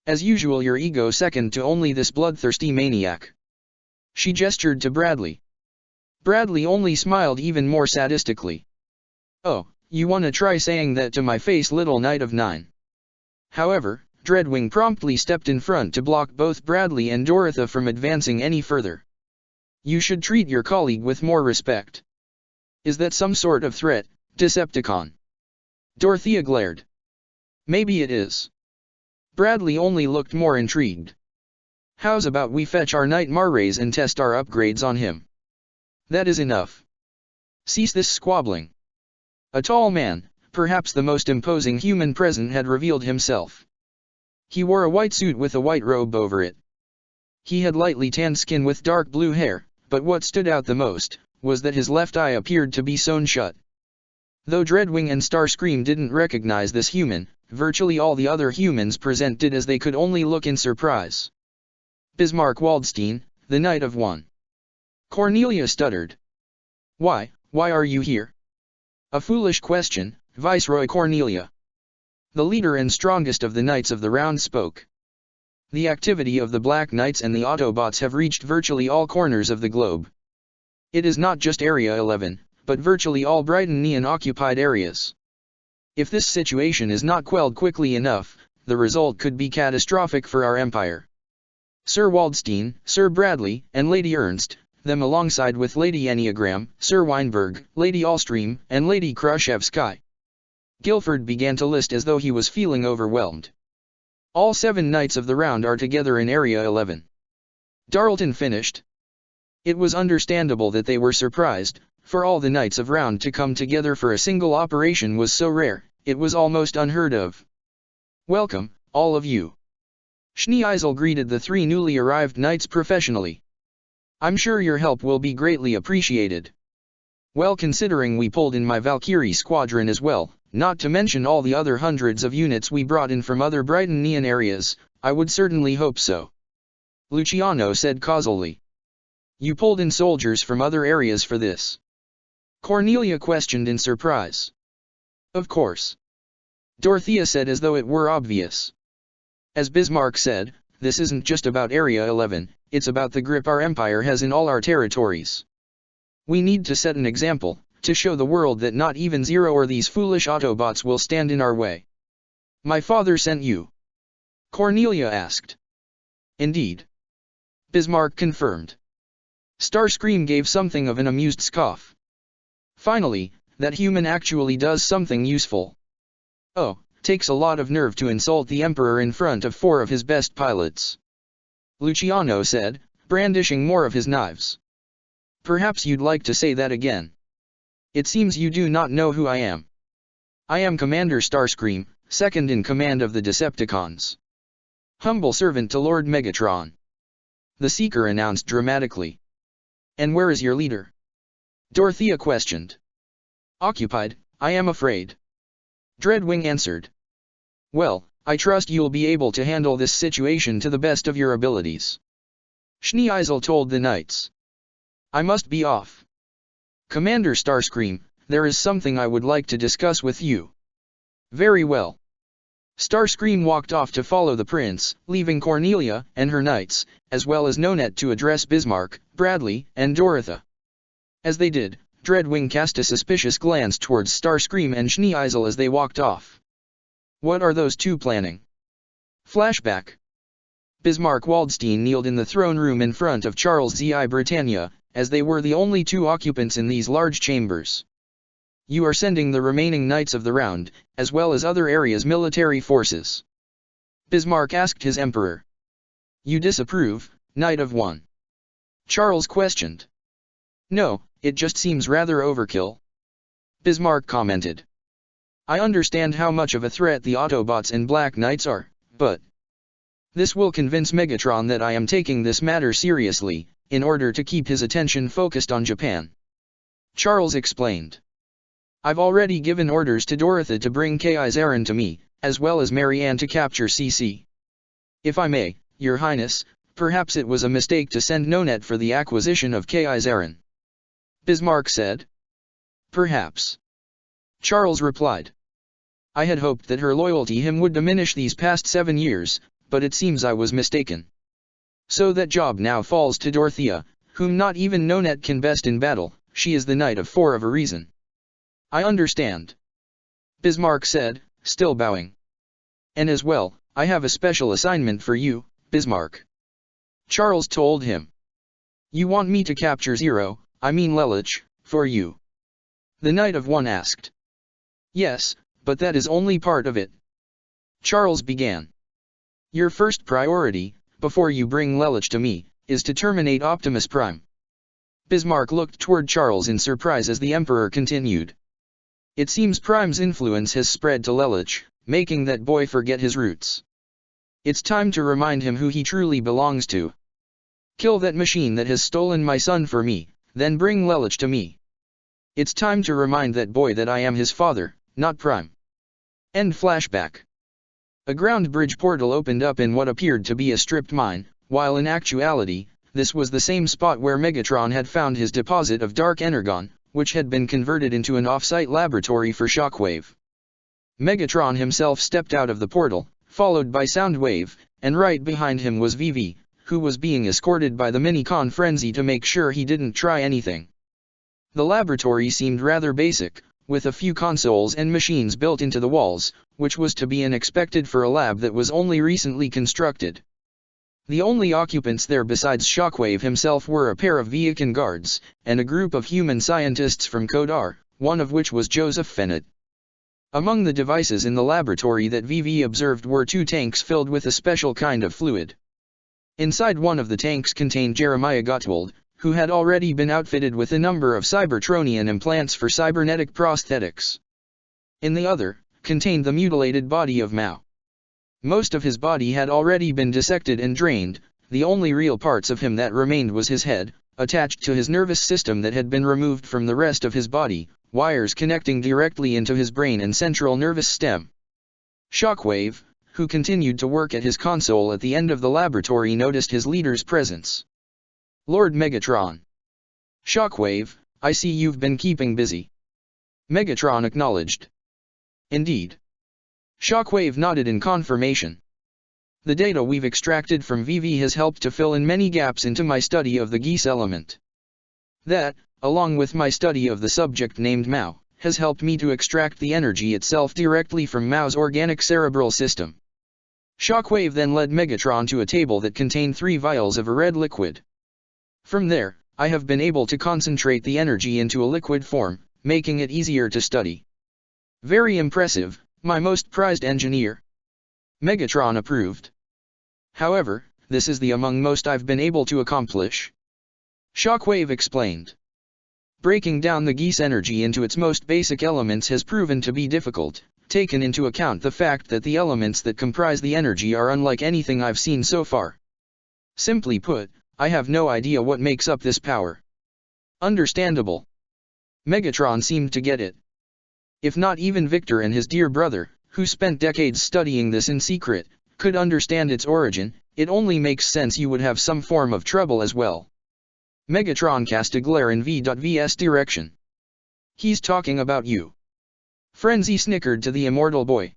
As usual, your ego second to only this bloodthirsty maniac. She gestured to Bradley. Bradley only smiled even more sadistically. Oh, you wanna try saying that to my face, little Knight of Nine? However, Dreadwing promptly stepped in front to block both Bradley and Dorothea from advancing any further. You should treat your colleague with more respect. Is that some sort of threat, Decepticon? Dorothea glared. Maybe it is. Bradley only looked more intrigued. How's about we fetch our Knight Marrays and test our upgrades on him? That is enough. Cease this squabbling. A tall man, perhaps the most imposing human present, had revealed himself. He wore a white suit with a white robe over it. He had lightly tanned skin with dark blue hair, but what stood out the most was that his left eye appeared to be sewn shut. Though Dreadwing and Starscream didn't recognize this human, virtually all the other humans present did, as they could only look in surprise. Bismarck Waldstein, the Knight of One. Cornelia stuttered. Why are you here? A foolish question, Viceroy Cornelia. The leader and strongest of the Knights of the Round spoke. The activity of the Black Knights and the Autobots have reached virtually all corners of the globe. It is not just Area 11, but virtually all Brighton occupied areas. If this situation is not quelled quickly enough, the result could be catastrophic for our empire. Sir Waldstein, Sir Bradley, and Lady Ernst, them alongside with Lady Enneagram, Sir Weinberg, Lady Alstream, and Lady Krashevsky. Guilford began to list as though he was feeling overwhelmed. All 7 knights of the round are together in Area 11. Darlton finished. It was understandable that they were surprised, for all the knights of round to come together for a single operation was so rare, it was almost unheard of. Welcome, all of you. Schneeisel greeted the 3 newly arrived knights professionally. I'm sure your help will be greatly appreciated. Well, considering we pulled in my Valkyrie squadron as well, not to mention all the other hundreds of units we brought in from other Brightonian areas, I would certainly hope so. Luciano said causally. You pulled in soldiers from other areas for this? Cornelia questioned in surprise. Of course. Dorothea said as though it were obvious. As Bismarck said, this isn't just about Area 11, it's about the grip our empire has in all our territories. We need to set an example, to show the world that not even Zero or these foolish Autobots will stand in our way. My father sent you? Cornelia asked. Indeed. Bismarck confirmed. Starscream gave something of an amused scoff. Finally, that human actually does something useful. Oh, takes a lot of nerve to insult the Emperor in front of 4 of his best pilots. Luciano said, brandishing more of his knives. Perhaps you'd like to say that again. It seems you do not know who I am. I am Commander Starscream, second in command of the Decepticons. Humble servant to Lord Megatron. The Seeker announced dramatically. And where is your leader? Dorothea questioned. Occupied, I am afraid. Dreadwing answered. Well, I trust you'll be able to handle this situation to the best of your abilities. Schneeisel told the knights. I must be off. Commander Starscream, there is something I would like to discuss with you. Very well. Starscream walked off to follow the prince, leaving Cornelia and her knights, as well as Nonet to address Bismarck, Bradley, and Dorothea. As they did, Dreadwing cast a suspicious glance towards Starscream and Schneeisel as they walked off. What are those 2 planning? Flashback. Bismarck Waldstein kneeled in the throne room in front of Charles Zi Britannia, as they were the only 2 occupants in these large chambers. You are sending the remaining knights of the round, as well as other areas' military forces. Bismarck asked his emperor. You disapprove, Knight of 1? Charles questioned. No, it just seems rather overkill. Bismarck commented. I understand how much of a threat the Autobots and Black Knights are, but this will convince Megatron that I am taking this matter seriously, in order to keep his attention focused on Japan. Charles explained. I've already given orders to Dorothea to bring Ki Zaren to me, as well as Marianne to capture CC. If I may, Your Highness, perhaps it was a mistake to send Nonet for the acquisition of Ki Zaren. Bismarck said. Perhaps. Charles replied. I had hoped that her loyalty him would diminish these past 7 years, but it seems I was mistaken. So that job now falls to Dorothea, whom not even Nonet can best in battle, she is the Knight of 4 of a reason. I understand. Bismarck said, still bowing. And as well, I have a special assignment for you, Bismarck. Charles told him. You want me to capture Zero, I mean Lelich, for you? The Knight of 1 asked. Yes, but that is only part of it. Charles began. Your first priority, before you bring Lelich to me, is to terminate Optimus Prime. Bismarck looked toward Charles in surprise as the Emperor continued. It seems Prime's influence has spread to Lelich, making that boy forget his roots. It's time to remind him who he truly belongs to. Kill that machine that has stolen my son for me, then bring Lelich to me. It's time to remind that boy that I am his father, not Prime. End flashback. A ground bridge portal opened up in what appeared to be a stripped mine, while in actuality, this was the same spot where Megatron had found his deposit of Dark Energon, which had been converted into an off-site laboratory for Shockwave. Megatron himself stepped out of the portal, followed by Soundwave, and right behind him was Vivi, who was being escorted by the Minicon Frenzy to make sure he didn't try anything. The laboratory seemed rather basic, with a few consoles and machines built into the walls, which was to be unexpected for a lab that was only recently constructed. The only occupants there besides Shockwave himself were a pair of Viacan guards, and a group of human scientists from Code R, one of which was Joseph Fennett. Among the devices in the laboratory that VV observed were 2 tanks filled with a special kind of fluid. Inside one of the tanks contained Jeremiah Gottwald, who had already been outfitted with a number of Cybertronian implants for cybernetic prosthetics. In the other, contained the mutilated body of Mao. Most of his body had already been dissected and drained, the only real parts of him that remained was his head, attached to his nervous system that had been removed from the rest of his body, wires connecting directly into his brain and central nervous stem. Shockwave, who continued to work at his console at the end of the laboratory, noticed his leader's presence. Lord Megatron. Shockwave, I see you've been keeping busy. Megatron acknowledged. Indeed. Shockwave nodded in confirmation. The data we've extracted from VV has helped to fill in many gaps into my study of the Geese element. That, along with my study of the subject named Mao, has helped me to extract the energy itself directly from Mao's organic cerebral system. Shockwave then led Megatron to a table that contained 3 vials of a red liquid. From there, I have been able to concentrate the energy into a liquid form, making it easier to study. Very impressive, my most prized engineer. Megatron approved. However, this is the among most I've been able to accomplish. Shockwave explained. Breaking down the Geese energy into its most basic elements has proven to be difficult, taken into account the fact that the elements that comprise the energy are unlike anything I've seen so far. Simply put, I have no idea what makes up this power. Understandable. Megatron seemed to get it. If not even Victor and his dear brother, who spent decades studying this in secret, could understand its origin, it only makes sense you would have some form of trouble as well. Megatron cast a glare in V.V's direction. He's talking about you. Frenzy snickered to the immortal boy.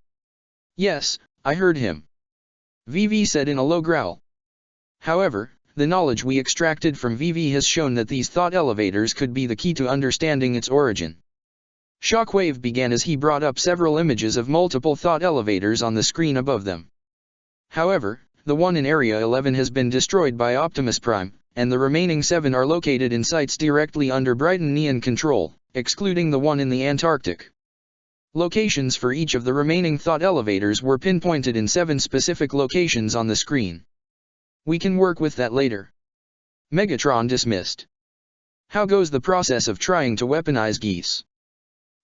Yes, I heard him. VV said in a low growl. However, the knowledge we extracted from VV has shown that these thought elevators could be the key to understanding its origin. Shockwave began as he brought up several images of multiple thought elevators on the screen above them. However, the one in Area 11 has been destroyed by Optimus Prime, and the remaining 7 are located in sites directly under Brightonian control, excluding the one in the Antarctic. Locations for each of the remaining thought elevators were pinpointed in 7 specific locations on the screen. We can work with that later. Megatron dismissed. How goes the process of trying to weaponize Geese?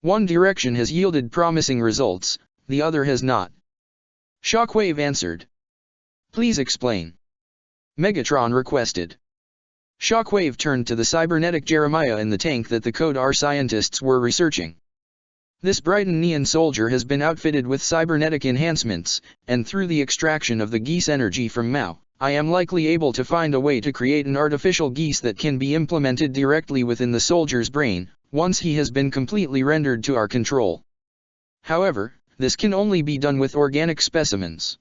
One direction has yielded promising results, the other has not. Shockwave answered. Please explain. Megatron requested. Shockwave turned to the cybernetic Jeremiah in the tank that the Code R scientists were researching. This Brightonian soldier has been outfitted with cybernetic enhancements, and through the extraction of the Geese energy from Mao, I am likely able to find a way to create an artificial Geese that can be implemented directly within the soldier's brain, once he has been completely rendered to our control. However, this can only be done with organic specimens.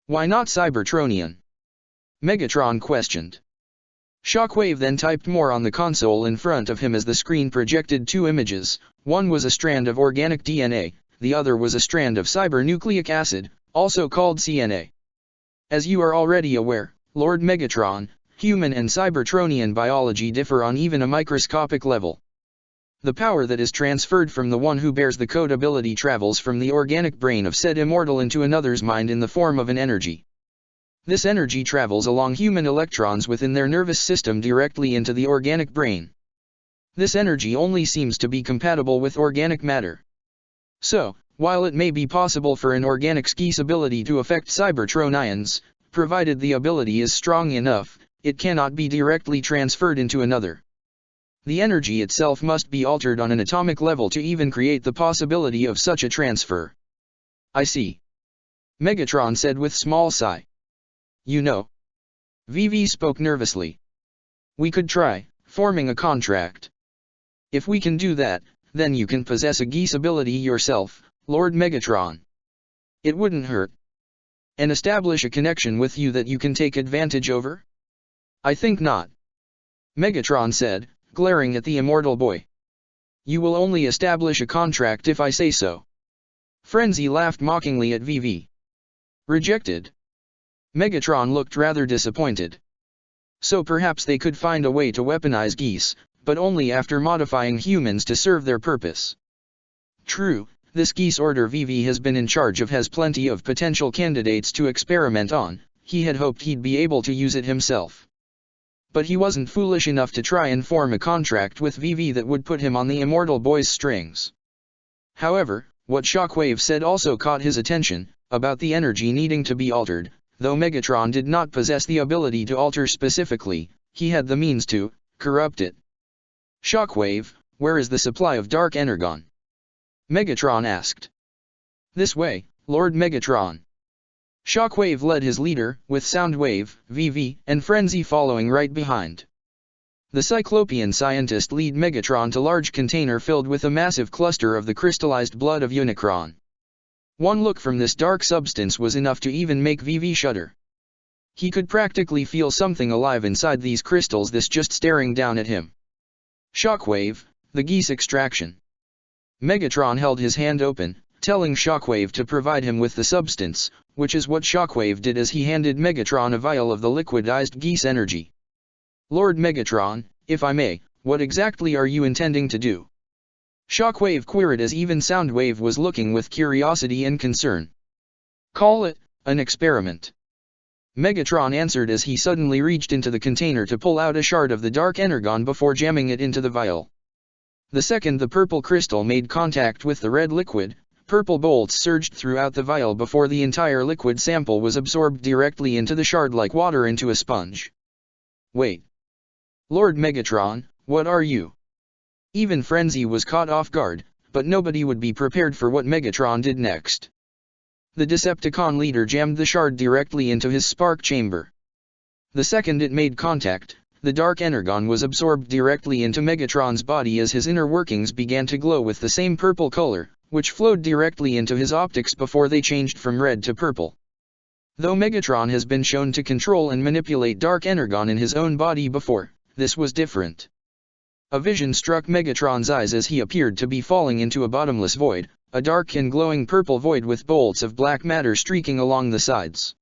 Why not Cybertronian? Megatron questioned. Shockwave then typed more on the console in front of him as the screen projected 2 images, one was a strand of organic DNA, the other was a strand of cybernucleic acid, also called CNA. As you are already aware, Lord Megatron, human and Cybertronian biology differ on even a microscopic level. The power that is transferred from the one who bears the code ability travels from the organic brain of said immortal into another's mind in the form of an energy. This energy travels along human electrons within their nervous system directly into the organic brain. This energy only seems to be compatible with organic matter. So, while it may be possible for an organic Geese ability to affect Cybertronians, provided the ability is strong enough, it cannot be directly transferred into another. The energy itself must be altered on an atomic level to even create the possibility of such a transfer. I see. Megatron said with small sigh. You know. VV spoke nervously. We could try, forming a contract. If we can do that, then you can possess a Geese ability yourself, Lord Megatron. It wouldn't hurt. And establish a connection with you that you can take advantage over? I think not. Megatron said, glaring at the immortal boy. You will only establish a contract if I say so. Frenzy laughed mockingly at VV. Rejected. Megatron looked rather disappointed. So perhaps they could find a way to weaponize geese, but only after modifying humans to serve their purpose. True, this geese order VV has been in charge of has plenty of potential candidates to experiment on. He had hoped he'd be able to use it himself. But he wasn't foolish enough to try and form a contract with VV that would put him on the immortal boy's strings. However, what Shockwave said also caught his attention, about the energy needing to be altered. Though Megatron did not possess the ability to alter specifically, he had the means to corrupt it. Shockwave, where is the supply of Dark Energon? Megatron asked. This way, Lord Megatron. Shockwave led his leader, with Soundwave, VV, and Frenzy following right behind. The Cyclopean scientist lead Megatron to large container filled with a massive cluster of the crystallized blood of Unicron. One look from this dark substance was enough to even make VV shudder. He could practically feel something alive inside these crystals this just staring down at him. Shockwave, the geese extraction. Megatron held his hand open, telling Shockwave to provide him with the substance, which is what Shockwave did as he handed Megatron a vial of the liquidized geese energy. Lord Megatron, if I may, what exactly are you intending to do? Shockwave queried as even Soundwave was looking with curiosity and concern. Call it an experiment. Megatron answered as he suddenly reached into the container to pull out a shard of the Dark Energon before jamming it into the vial. The second the purple crystal made contact with the red liquid, purple bolts surged throughout the vial before the entire liquid sample was absorbed directly into the shard like water into a sponge. Wait. Lord Megatron, what are you? Even Frenzy was caught off guard, but nobody would be prepared for what Megatron did next. The Decepticon leader jammed the shard directly into his spark chamber. The second it made contact, the Dark Energon was absorbed directly into Megatron's body as his inner workings began to glow with the same purple color, which flowed directly into his optics before they changed from red to purple. Though Megatron has been shown to control and manipulate Dark Energon in his own body before, this was different. A vision struck Megatron's eyes as he appeared to be falling into a bottomless void, a dark and glowing purple void with bolts of black matter streaking along the sides.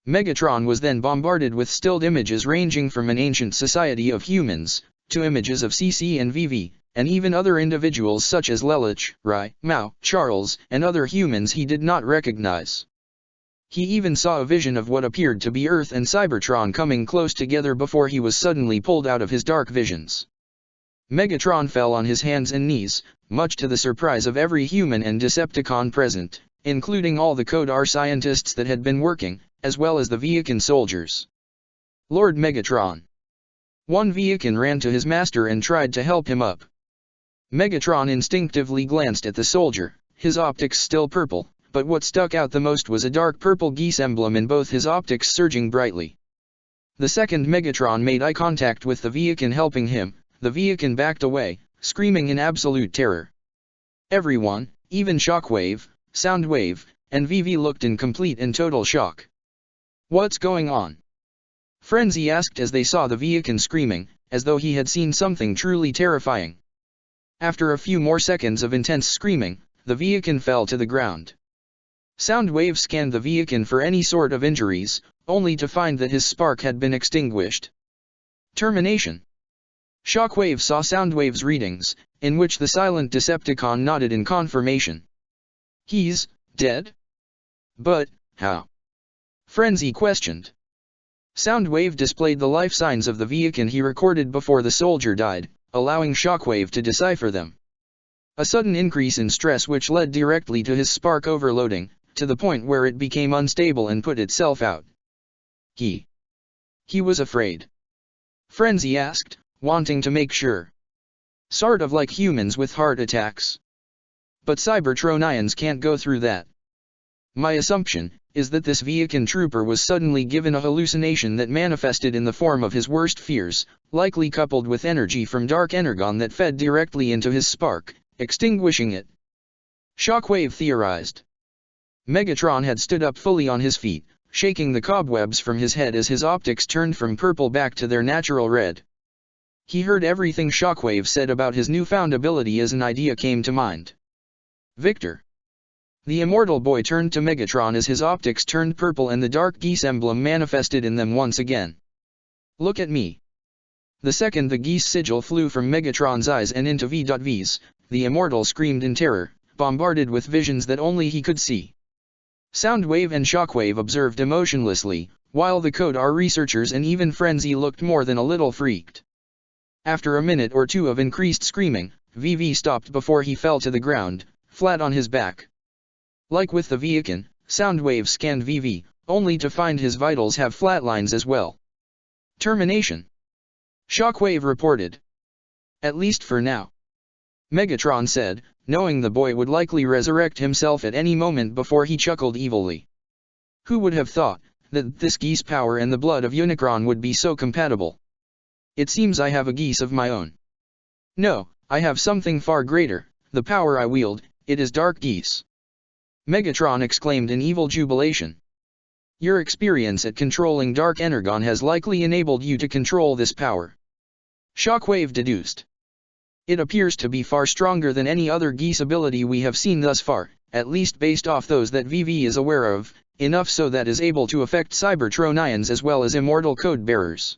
Megatron was then bombarded with stilled images ranging from an ancient society of humans, to images of CC and VV, and even other individuals such as Lelich, Rai, Mao, Charles, and other humans he did not recognize. He even saw a vision of what appeared to be Earth and Cybertron coming close together before he was suddenly pulled out of his dark visions. Megatron fell on his hands and knees, much to the surprise of every human and Decepticon present, including all the Code R scientists that had been working, as well as the Viacan soldiers. Lord Megatron. One Viacan ran to his master and tried to help him up. Megatron instinctively glanced at the soldier, his optics still purple, but what stuck out the most was a dark purple geese emblem in both his optics surging brightly. The second Megatron made eye contact with the Viacan helping him. The Viacan backed away, screaming in absolute terror. Everyone, even Shockwave, Soundwave, and VV looked in complete and total shock. What's going on? Frenzy asked as they saw the Viacan screaming, as though he had seen something truly terrifying. After a few more seconds of intense screaming, the Viacan fell to the ground. Soundwave scanned the Viacan for any sort of injuries, only to find that his spark had been extinguished. Termination. Shockwave saw Soundwave's readings, in which the silent Decepticon nodded in confirmation. He's dead? But, how? Frenzy questioned. Soundwave displayed the life signs of the Viacan he recorded before the soldier died, allowing Shockwave to decipher them. A sudden increase in stress which led directly to his spark overloading, to the point where it became unstable and put itself out. He was afraid. Frenzy asked, wanting to make sure. Sort of like humans with heart attacks. But Cybertronians can't go through that. My assumption is that this Viacan trooper was suddenly given a hallucination that manifested in the form of his worst fears, likely coupled with energy from Dark Energon that fed directly into his spark, extinguishing it. Shockwave theorized. Megatron had stood up fully on his feet, shaking the cobwebs from his head as his optics turned from purple back to their natural red. He heard everything Shockwave said about his newfound ability as an idea came to mind. Victor. The immortal boy turned to Megatron as his optics turned purple and the dark geese emblem manifested in them once again. Look at me. The second the geese sigil flew from Megatron's eyes and into V.V's, the immortal screamed in terror, bombarded with visions that only he could see. Soundwave and Shockwave observed emotionlessly, while the Code R researchers and even Frenzy looked more than a little freaked. After a minute or two of increased screaming, VV stopped before he fell to the ground, flat on his back. Like with the Viakin, Soundwave scanned VV, only to find his vitals have flatlines as well. Termination. Shockwave reported. At least for now. Megatron said, knowing the boy would likely resurrect himself at any moment before he chuckled evilly. Who would have thought that this geese power and the blood of Unicron would be so compatible? It seems I have a geese of my own. No, I have something far greater, the power I wield, it is Dark Geese. Megatron exclaimed in evil jubilation. Your experience at controlling Dark Energon has likely enabled you to control this power. Shockwave deduced. It appears to be far stronger than any other geese ability we have seen thus far, at least based off those that VV is aware of, enough so that is able to affect Cybertronians as well as immortal code bearers.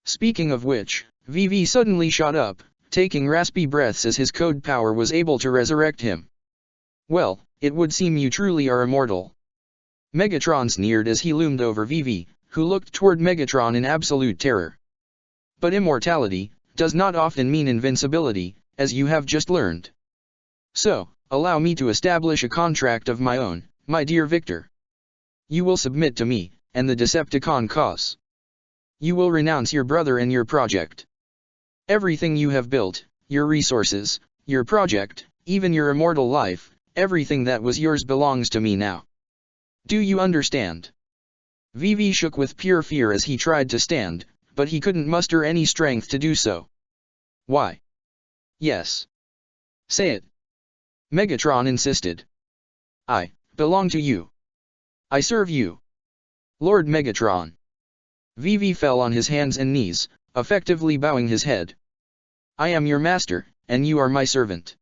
Speaking of which, VV suddenly shot up, taking raspy breaths as his code power was able to resurrect him. Well, it would seem you truly are immortal. Megatron sneered as he loomed over VV, who looked toward Megatron in absolute terror. But immortality does not often mean invincibility, as you have just learned. So, allow me to establish a contract of my own, my dear Victor. You will submit to me, and the Decepticon cause. You will renounce your brother and your project. Everything you have built, your resources, your project, even your immortal life, everything that was yours belongs to me now. Do you understand? VV shook with pure fear as he tried to stand, but he couldn't muster any strength to do so. Why? Yes. Say it. Megatron insisted. I belong to you. I serve you. Lord Megatron. VV fell on his hands and knees, effectively bowing his head. I am your master, and you are my servant.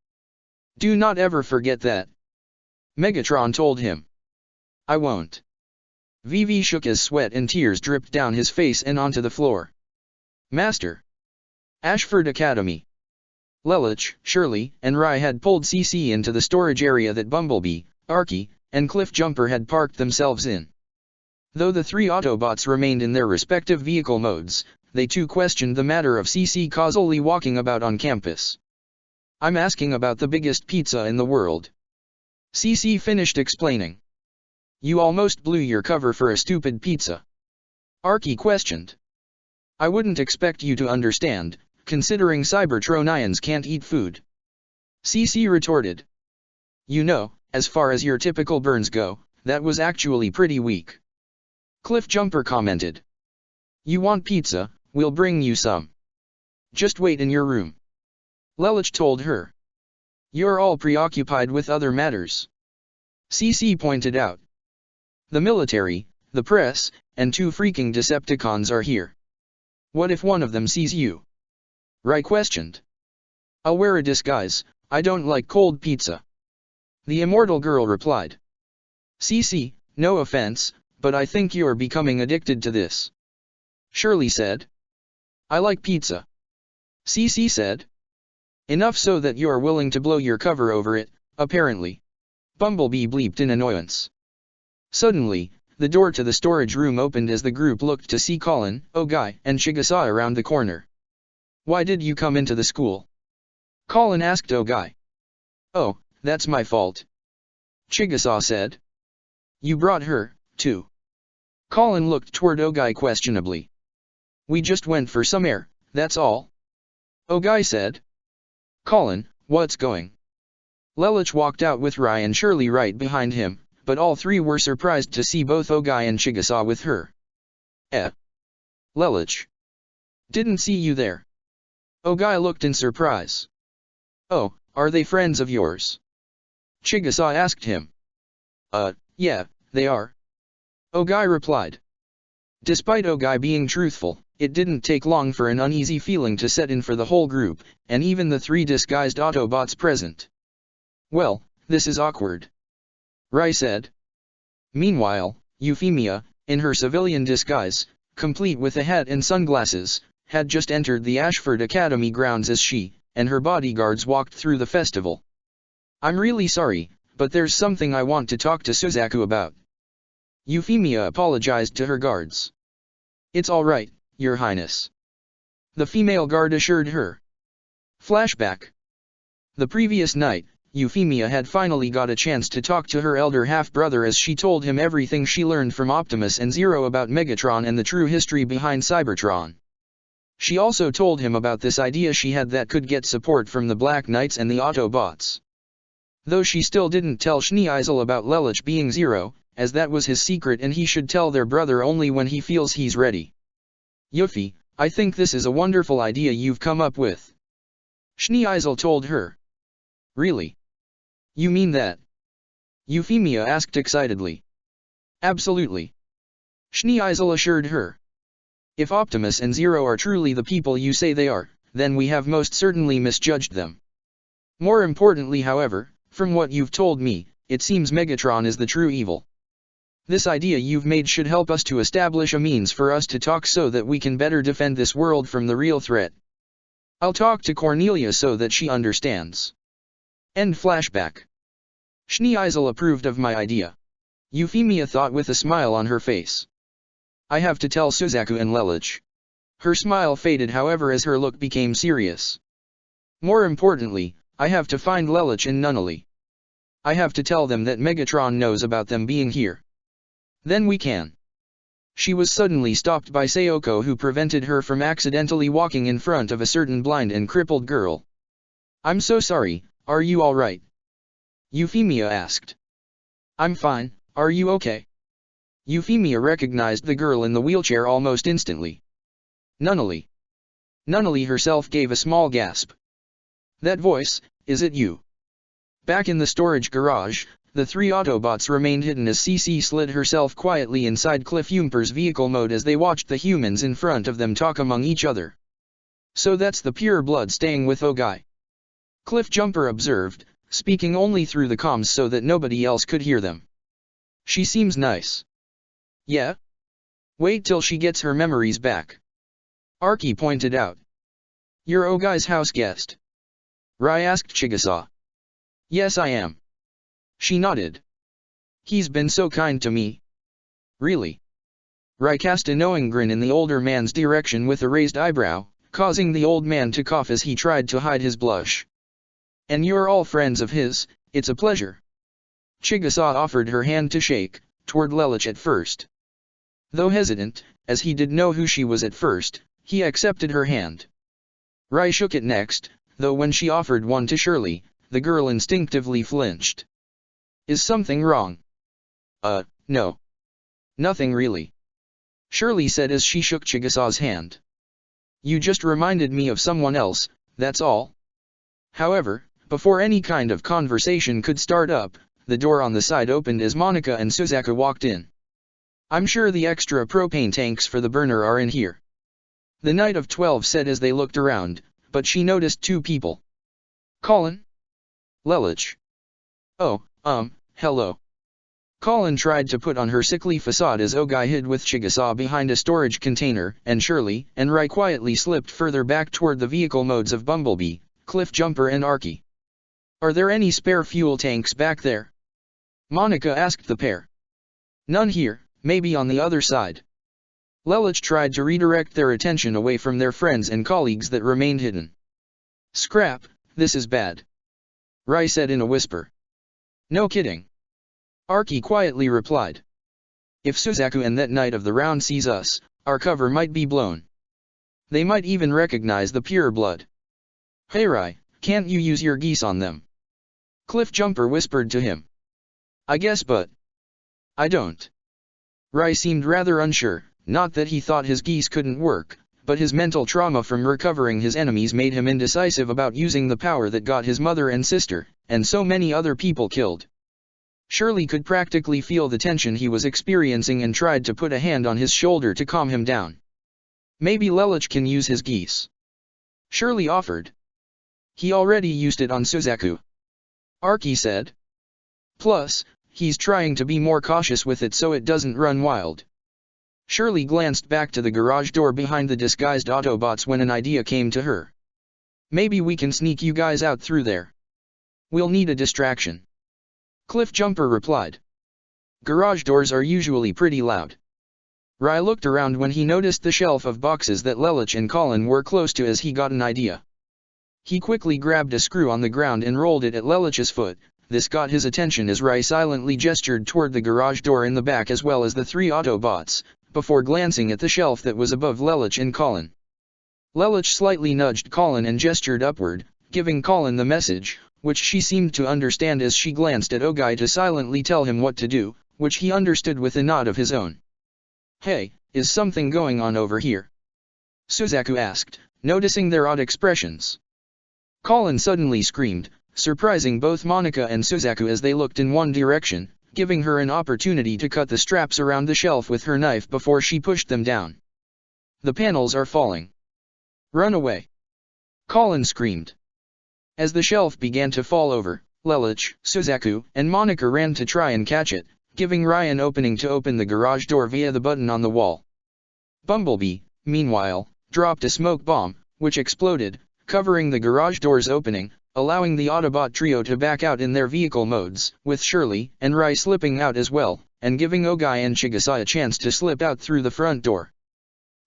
Do not ever forget that. Megatron told him. I won't. VV shook as sweat and tears dripped down his face and onto the floor. Master. Ashford Academy. Lelich, Shirley, and Rye had pulled CC into the storage area that Bumblebee, Archie, and Cliffjumper had parked themselves in. Though the three Autobots remained in their respective vehicle modes, they too questioned the matter of CC causally walking about on campus. I'm asking about the biggest pizza in the world. CC finished explaining. You almost blew your cover for a stupid pizza. Archie questioned. I wouldn't expect you to understand, considering Cybertronians can't eat food. CC retorted. You know, as far as your typical burns go, that was actually pretty weak. Cliffjumper commented. You want pizza, we'll bring you some. Just wait in your room. Lelich told her. You're all preoccupied with other matters. CC pointed out. The military, the press, and 2 freaking Decepticons are here. What if one of them sees you? Rai questioned. I'll wear a disguise, I don't like cold pizza. The immortal girl replied. CC, no offense, but I think you're becoming addicted to this. Shirley said. I like pizza. CC said. Enough so that you're willing to blow your cover over it, apparently. Bumblebee bleeped in annoyance. Suddenly, the door to the storage room opened as the group looked to see Colin, Ogai, and Chigusa around the corner. Why did you come into the school? Colin asked Ogai. Oh, that's my fault. Chigusa said. You brought her, too. Colin looked toward Ogai questionably. We just went for some air, that's all. Ogai said. Colin, what's going? Lelich walked out with Rai and Shirley right behind him, but all three were surprised to see both Ogai and Chigusa with her. Lelich. Didn't see you there. Ogai looked in surprise. Oh, are they friends of yours? Chigusa asked him. Yeah, they are. Ogai replied. Despite Ogai being truthful, it didn't take long for an uneasy feeling to set in for the whole group, and even the 3 disguised Autobots present. Well, this is awkward, Rai said. Meanwhile, Euphemia, in her civilian disguise, complete with a hat and sunglasses, had just entered the Ashford Academy grounds as she and her bodyguards walked through the festival. I'm really sorry, but there's something I want to talk to Suzaku about. Euphemia apologized to her guards. It's all right, Your Highness, the female guard assured her. Flashback. The previous night, Euphemia had finally got a chance to talk to her elder half-brother as she told him everything she learned from Optimus and Zero about Megatron and the true history behind Cybertron. She also told him about this idea she had that could get support from the Black Knights and the Autobots. Though she still didn't tell Schneeisel about Lelich being Zero, as that was his secret and he should tell their brother only when he feels he's ready. Yuffie, I think this is a wonderful idea you've come up with, Schneeisel told her. Really? You mean that? Euphemia asked excitedly. Absolutely, Schneeisel assured her. If Optimus and Zero are truly the people you say they are, then we have most certainly misjudged them. More importantly, however, from what you've told me, it seems Megatron is the true evil. This idea you've made should help us to establish a means for us to talk so that we can better defend this world from the real threat. I'll talk to Cornelia so that she understands. End flashback. Schneeisel approved of my idea, Euphemia thought with a smile on her face. I have to tell Suzaku and Lelich. Her smile faded however as her look became serious. More importantly, I have to find Lelich and Nunnally. I have to tell them that Megatron knows about them being here. Then we can. She was suddenly stopped by Sayoko, who prevented her from accidentally walking in front of a certain blind and crippled girl. I'm so sorry, are you all right? Euphemia asked. I'm fine, are you okay? Euphemia recognized the girl in the wheelchair almost instantly. Nunnally. Nunnally herself gave a small gasp. That voice, is it you? Back in the storage garage, the 3 Autobots remained hidden as CC slid herself quietly inside Cliff Jumper's vehicle mode as they watched the humans in front of them talk among each other. So that's the pure blood staying with Ogai, Cliff Jumper observed, speaking only through the comms so that nobody else could hear them. She seems nice. Yeah? Wait till she gets her memories back, Arky pointed out. You're Ogai's house guest? Rai asked Chigusa. Yes, I am. She nodded. He's been so kind to me. Really? Rai cast a knowing grin in the older man's direction with a raised eyebrow, causing the old man to cough as he tried to hide his blush. And you're all friends of his, it's a pleasure. Chigusa offered her hand to shake, toward Lelich at first. Though hesitant, as he did know who she was at first, he accepted her hand. Rai shook it next, though when she offered one to Shirley, the girl instinctively flinched. Is something wrong? No. Nothing really, Shirley said as she shook Chigusa's hand. You just reminded me of someone else, that's all. However, before any kind of conversation could start up, the door on the side opened as Monica and Suzaku walked in. I'm sure the extra propane tanks for the burner are in here, the Knight of 12 said as they looked around, but she noticed 2 people. Colin? Lelich. Oh, hello. Colin tried to put on her sickly facade as Ogai hid with Chigusa behind a storage container, and Shirley and Rai quietly slipped further back toward the vehicle modes of Bumblebee, Cliff Jumper and Arky. Are there any spare fuel tanks back there? Monica asked the pair. None here, maybe on the other side. Lelich tried to redirect their attention away from their friends and colleagues that remained hidden. Scrap, this is bad, Rai said in a whisper. No kidding, Arky quietly replied. If Suzaku and that Knight of the Round sees us, our cover might be blown. They might even recognize the pure blood. Hey Rai, can't you use your geese on them? Cliff Jumper whispered to him. I guess, but I don't. Rai seemed rather unsure, not that he thought his geese couldn't work, but his mental trauma from recovering his enemies made him indecisive about using the power that got his mother and sister, and so many other people killed. Shirley could practically feel the tension he was experiencing and tried to put a hand on his shoulder to calm him down. Maybe Lelich can use his geese, Shirley offered. He already used it on Suzaku, Archie said. Plus, he's trying to be more cautious with it so it doesn't run wild. Shirley glanced back to the garage door behind the disguised Autobots when an idea came to her. Maybe we can sneak you guys out through there. We'll need a distraction, Cliffjumper replied. Garage doors are usually pretty loud. Rai looked around when he noticed the shelf of boxes that Lelich and Colin were close to as he got an idea. He quickly grabbed a screw on the ground and rolled it at Lelich's foot. This got his attention as Rai silently gestured toward the garage door in the back as well as the three Autobots, before glancing at the shelf that was above Lelich and Colin. Lelich slightly nudged Colin and gestured upward, giving Colin the message, which she seemed to understand as she glanced at Ogai to silently tell him what to do, which he understood with a nod of his own. Hey, is something going on over here? Suzaku asked, noticing their odd expressions. Colin suddenly screamed, surprising both Monica and Suzaku as they looked in one direction, giving her an opportunity to cut the straps around the shelf with her knife before she pushed them down. The panels are falling. Run away! Colin screamed. As the shelf began to fall over, Lelich, Suzaku, and Monica ran to try and catch it, giving Rai an opening to open the garage door via the button on the wall. Bumblebee, meanwhile, dropped a smoke bomb, which exploded, covering the garage door's opening, allowing the Autobot trio to back out in their vehicle modes, with Shirley and Rai slipping out as well, and giving Ogai and Chigusa a chance to slip out through the front door.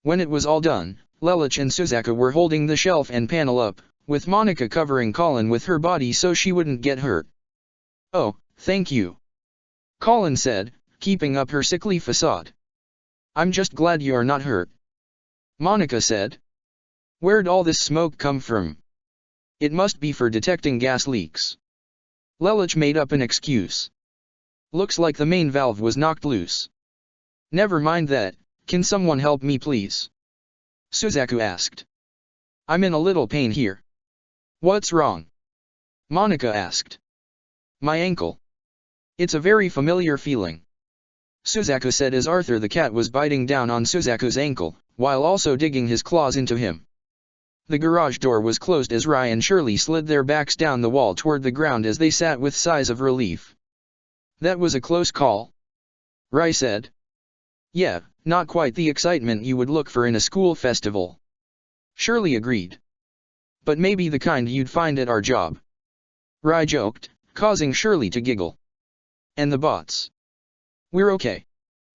When it was all done, Lelich and Suzaku were holding the shelf and panel up, with Monica covering Colin with her body so she wouldn't get hurt. Oh, thank you, Colin said, keeping up her sickly facade. I'm just glad you're not hurt, Monica said. Where'd all this smoke come from? It must be for detecting gas leaks. Lelich made up an excuse. Looks like the main valve was knocked loose. Never mind that, can someone help me please? Suzaku asked. I'm in a little pain here. What's wrong? Monica asked. My ankle. It's a very familiar feeling, Suzaku said as Arthur the cat was biting down on Suzaku's ankle, while also digging his claws into him. The garage door was closed as Rai and Shirley slid their backs down the wall toward the ground as they sat with sighs of relief. That was a close call, Rai said. Yeah, not quite the excitement you would look for in a school festival, Shirley agreed. But maybe the kind you'd find at our job, Rai joked, causing Shirley to giggle. And the bots? We're okay,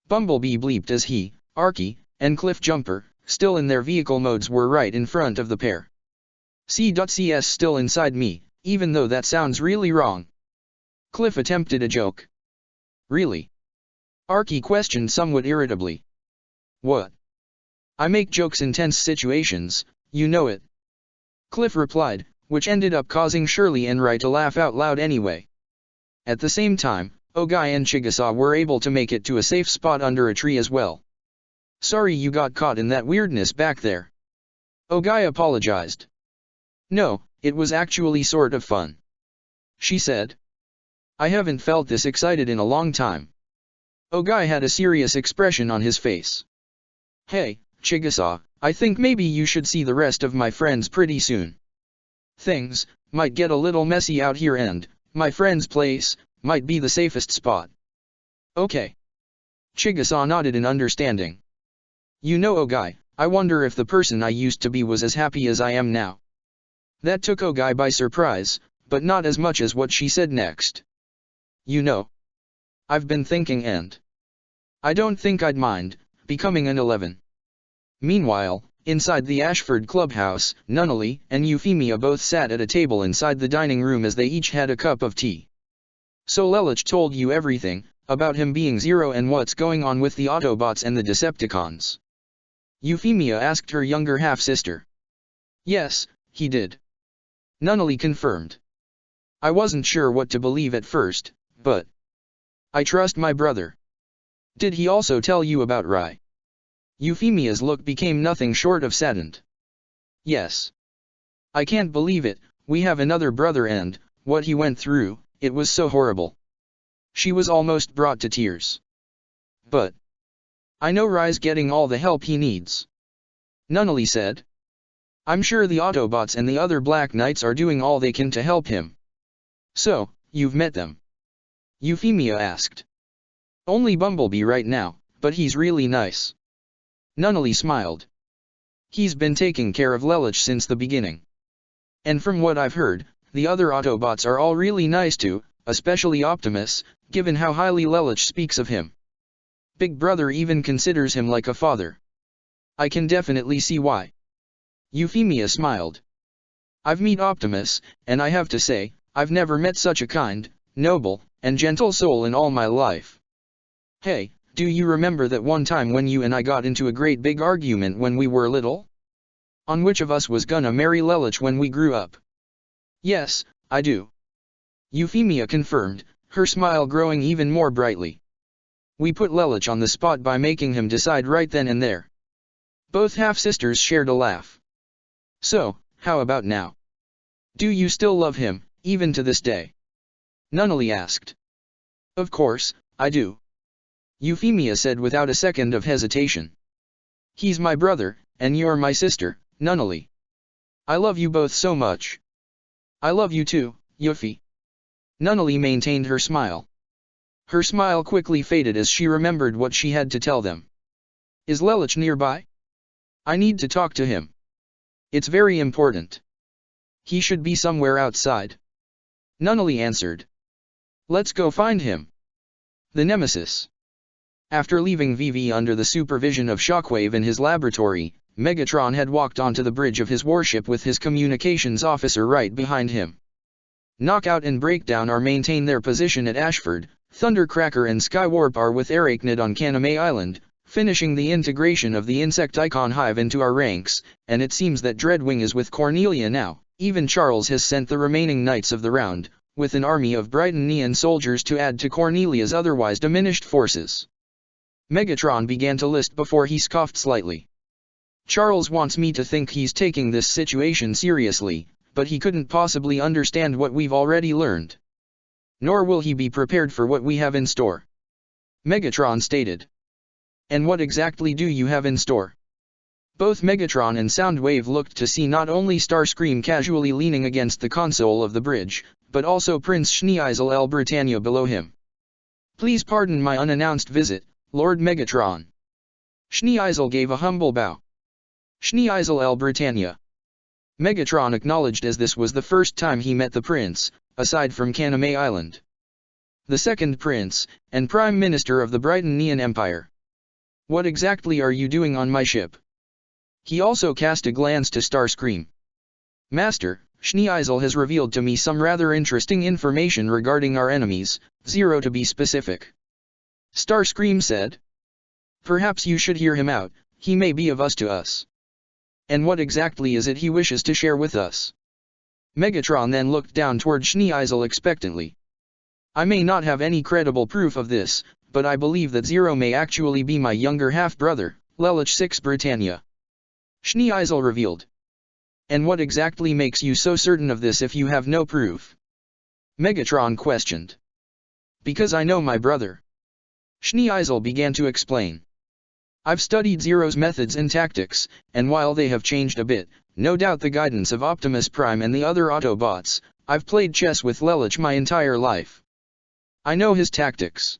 Bumblebee bleeped as he, Archie, and Cliffjumper, still in their vehicle modes, were right in front of the pair. C.CS still inside me, even though that sounds really wrong. Cliff attempted a joke. Really? Archie questioned somewhat irritably. What? I make jokes in tense situations, you know it, Cliff replied, which ended up causing Shirley and Rai to laugh out loud anyway. At the same time, Ogai and Chigusa were able to make it to a safe spot under a tree as well. Sorry you got caught in that weirdness back there, Ogai apologized. No, it was actually sort of fun, she said. I haven't felt this excited in a long time. Ogai had a serious expression on his face. Hey, Chigusa, I think maybe you should see the rest of my friends pretty soon. Things might get a little messy out here and my friend's place might be the safest spot. Okay. Chigusa nodded in understanding. You know, Ogai, I wonder if the person I used to be was as happy as I am now. That took Ogai by surprise, but not as much as what she said next. You know, I've been thinking and I don't think I'd mind becoming an 11. Meanwhile, inside the Ashford clubhouse, Nunnally and Euphemia both sat at a table inside the dining room as they each had a cup of tea. So Lelich told you everything about him being Zero and what's going on with the Autobots and the Decepticons? Euphemia asked her younger half-sister. Yes, he did, Nunnally confirmed. I wasn't sure what to believe at first, but I trust my brother. Did he also tell you about Rai? Euphemia's look became nothing short of saddened. Yes. I can't believe it, we have another brother and what he went through, it was so horrible. She was almost brought to tears. But I know Rai's getting all the help he needs. Nunnally said. I'm sure the Autobots and the other Black Knights are doing all they can to help him. So, you've met them? Euphemia asked. Only Bumblebee right now, but he's really nice. Nunnally smiled. He's been taking care of Lelouch since the beginning. And from what I've heard, the other Autobots are all really nice too, especially Optimus, given how highly Lelouch speaks of him. Big Brother even considers him like a father. I can definitely see why. Euphemia smiled. I've met Optimus, and I have to say, I've never met such a kind, noble, and gentle soul in all my life. Hey, do you remember that one time when you and I got into a great big argument when we were little? On which of us was gonna marry Lelouch when we grew up? Yes, I do. Euphemia confirmed, her smile growing even more brightly. We put Lelouch on the spot by making him decide right then and there. Both half-sisters shared a laugh. So, how about now? Do you still love him, even to this day? Nunnally asked. Of course, I do. Euphemia said without a second of hesitation. He's my brother, and you're my sister, Nunnally. I love you both so much. I love you too, Yuffie. Nunnally maintained her smile. Her smile quickly faded as she remembered what she had to tell them. Is Lelouch nearby? I need to talk to him. It's very important. He should be somewhere outside. Nunnally answered. Let's go find him. The Nemesis. After leaving Vivi under the supervision of Shockwave in his laboratory, Megatron had walked onto the bridge of his warship with his communications officer right behind him. Knockout and Breakdown are maintain their position at Ashford, Thundercracker and Skywarp are with Arachnid on Kaname Island, finishing the integration of the Insecticon hive into our ranks, and it seems that Dreadwing is with Cornelia now. Even Charles has sent the remaining Knights of the Round, with an army of Brightonian soldiers to add to Cornelia's otherwise diminished forces. Megatron began to list before he scoffed slightly. Charles wants me to think he's taking this situation seriously, but he couldn't possibly understand what we've already learned. Nor will he be prepared for what we have in store. Megatron stated. And what exactly do you have in store? Both Megatron and Soundwave looked to see not only Starscream casually leaning against the console of the bridge, but also Prince Schneeisel El Britannia below him. Please pardon my unannounced visit, Lord Megatron. Schneeisel gave a humble bow. Schneeisel El Britannia. Megatron acknowledged as this was the first time he met the prince, aside from Kaname Island. The second prince, and Prime Minister of the Brightonian Empire. What exactly are you doing on my ship? He also cast a glance to Starscream. Master, Schneeisel has revealed to me some rather interesting information regarding our enemies, Zero to be specific. Starscream said. Perhaps you should hear him out, he may be of use to us. And what exactly is it he wishes to share with us? Megatron then looked down toward Schneeisel expectantly. I may not have any credible proof of this, but I believe that Zero may actually be my younger half-brother, Lelouch 6 Britannia. Schneeisel revealed. And what exactly makes you so certain of this if you have no proof? Megatron questioned. Because I know my brother. Schneeisel began to explain. I've studied Zero's methods and tactics, and while they have changed a bit, no doubt the guidance of Optimus Prime and the other Autobots, I've played chess with Lelouch my entire life. I know his tactics.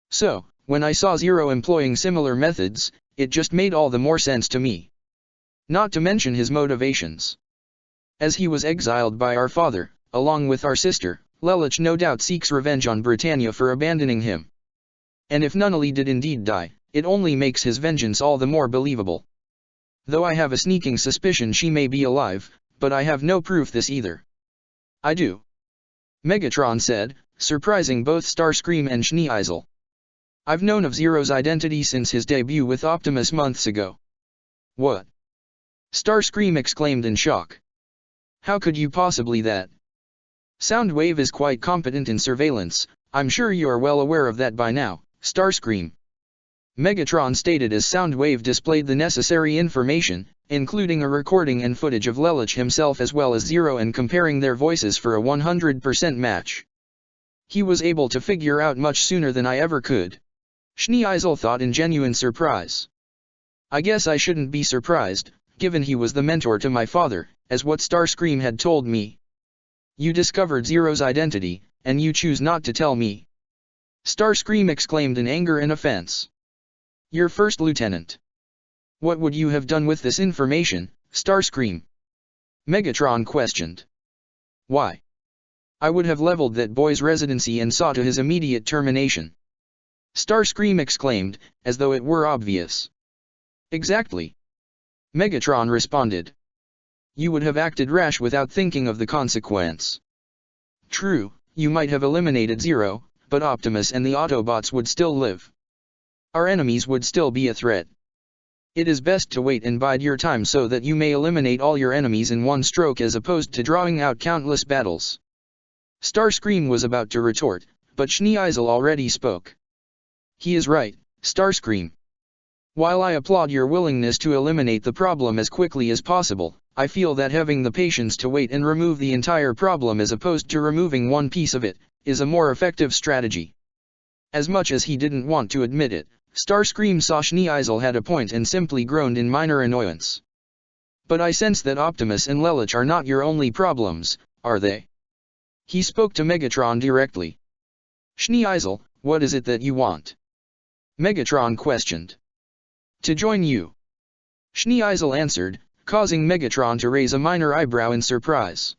So, when I saw Zero employing similar methods, it just made all the more sense to me. Not to mention his motivations. As he was exiled by our father, along with our sister, Lelouch no doubt seeks revenge on Britannia for abandoning him. And if Nunnally did indeed die, it only makes his vengeance all the more believable. Though I have a sneaking suspicion she may be alive, but I have no proof this either. I do. Megatron said, surprising both Starscream and Schneeisel. I've known of Zero's identity since his debut with Optimus months ago. What? Starscream exclaimed in shock. How could you possibly that? Soundwave is quite competent in surveillance, I'm sure you are well aware of that by now, Starscream. Megatron stated as Soundwave displayed the necessary information, including a recording and footage of Lelouch himself as well as Zero and comparing their voices for a 100% match. He was able to figure out much sooner than I ever could. Schneeisel thought in genuine surprise. I guess I shouldn't be surprised, given he was the mentor to my father, as what Starscream had told me. You discovered Zero's identity, and you choose not to tell me. Starscream exclaimed in anger and offense. Your first lieutenant. What would you have done with this information, Starscream? Megatron questioned. Why? I would have leveled that boy's residency and saw to his immediate termination. Starscream exclaimed, as though it were obvious. Exactly. Megatron responded. You would have acted rash without thinking of the consequence. True, you might have eliminated Zero, but Optimus and the Autobots would still live. Our enemies would still be a threat. It is best to wait and bide your time so that you may eliminate all your enemies in one stroke as opposed to drawing out countless battles. Starscream was about to retort, but Schneeisel already spoke. He is right, Starscream. While I applaud your willingness to eliminate the problem as quickly as possible, I feel that having the patience to wait and remove the entire problem as opposed to removing one piece of it, is a more effective strategy. As much as he didn't want to admit it, Starscream saw Schneeisel had a point and simply groaned in minor annoyance. But I sense that Optimus and Lelich are not your only problems, are they? He spoke to Megatron directly. Schneeisel, what is it that you want? Megatron questioned. To join you. Schneeisel answered, causing Megatron to raise a minor eyebrow in surprise.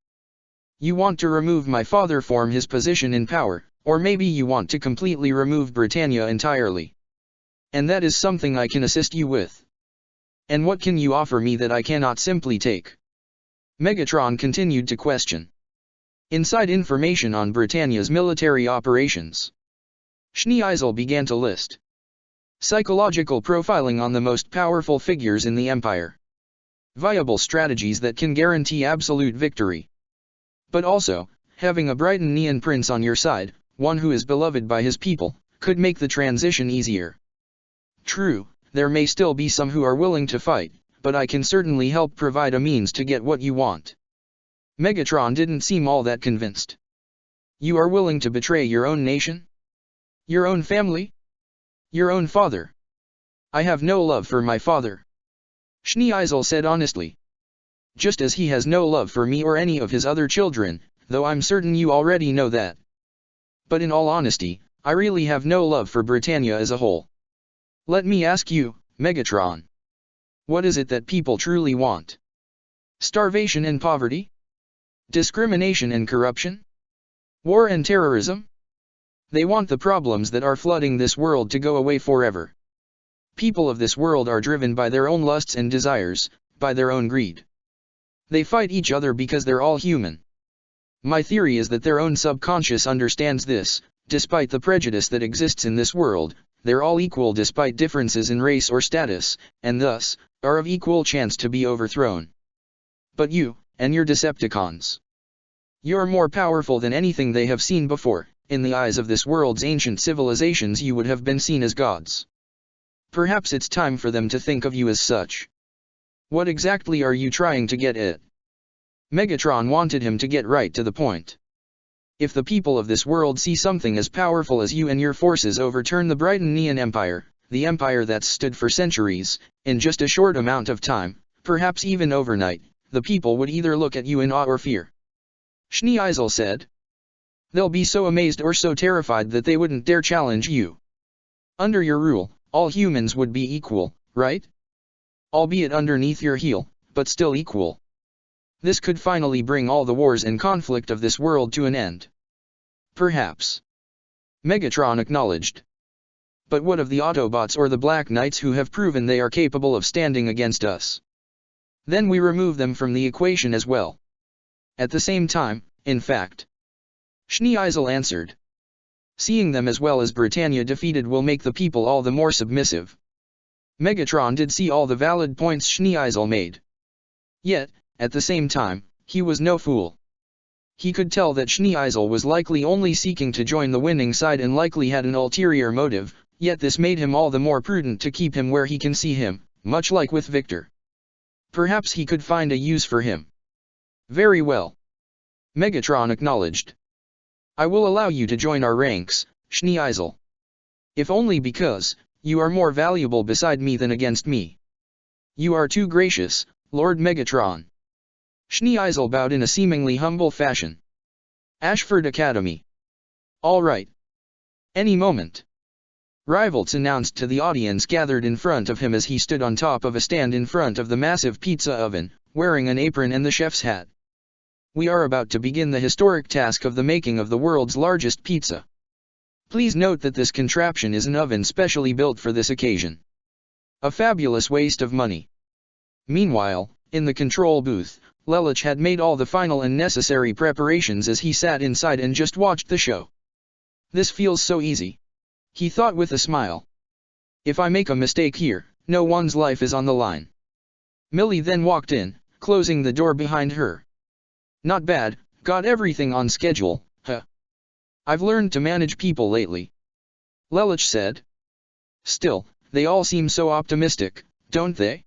You want to remove my father from his position in power, or maybe you want to completely remove Britannia entirely. And that is something I can assist you with. And what can you offer me that I cannot simply take? Megatron continued to question. Inside information on Britannia's military operations. Schneeisel began to list. Psychological profiling on the most powerful figures in the Empire. Viable strategies that can guarantee absolute victory. But also, having a Britannian prince on your side, one who is beloved by his people, could make the transition easier. True, there may still be some who are willing to fight, but I can certainly help provide a means to get what you want. Megatron didn't seem all that convinced. You are willing to betray your own nation? Your own family? Your own father? I have no love for my father. Schneeisel said honestly. Just as he has no love for me or any of his other children, though I'm certain you already know that. But in all honesty, I really have no love for Britannia as a whole. Let me ask you, Megatron. What is it that people truly want? Starvation and poverty? Discrimination and corruption? War and terrorism? They want the problems that are flooding this world to go away forever. People of this world are driven by their own lusts and desires, by their own greed. They fight each other because they're all human. My theory is that their own subconscious understands this, despite the prejudice that exists in this world, they're all equal despite differences in race or status, and thus, are of equal chance to be overthrown. But you, and your Decepticons. You're more powerful than anything they have seen before. In the eyes of this world's ancient civilizations you would have been seen as gods. Perhaps it's time for them to think of you as such. What exactly are you trying to get at? Megatron wanted him to get right to the point. If the people of this world see something as powerful as you and your forces overturn the Britannian Empire, the empire that's stood for centuries, in just a short amount of time, perhaps even overnight, the people would either look at you in awe or fear. Schneeisel said. They'll be so amazed or so terrified that they wouldn't dare challenge you. Under your rule, all humans would be equal, right? Albeit underneath your heel, but still equal. This could finally bring all the wars and conflict of this world to an end. Perhaps. Megatron acknowledged. But what of the Autobots or the Black Knights who have proven they are capable of standing against us? Then we remove them from the equation as well. At the same time, in fact. Schneeisel answered. Seeing them as well as Britannia defeated will make the people all the more submissive. Megatron did see all the valid points Schneeisel made. Yet, at the same time, he was no fool. He could tell that Schneeisel was likely only seeking to join the winning side and likely had an ulterior motive, yet this made him all the more prudent to keep him where he can see him, much like with Victor. Perhaps he could find a use for him. Very well. Megatron acknowledged. I will allow you to join our ranks, Schneeisel. If only because, you are more valuable beside me than against me. You are too gracious, Lord Megatron. Schneeisel bowed in a seemingly humble fashion. Ashford Academy. All right. Any moment. Rivalts announced to the audience gathered in front of him as he stood on top of a stand in front of the massive pizza oven, wearing an apron and the chef's hat. We are about to begin the historic task of the making of the world's largest pizza. Please note that this contraption is an oven specially built for this occasion. A fabulous waste of money. Meanwhile, in the control booth, Lelich had made all the final and necessary preparations as he sat inside and just watched the show. This feels so easy, he thought with a smile. If I make a mistake here, no one's life is on the line. Millie then walked in, closing the door behind her. Not bad, got everything on schedule, huh? I've learned to manage people lately, Lelich said. Still, they all seem so optimistic, don't they?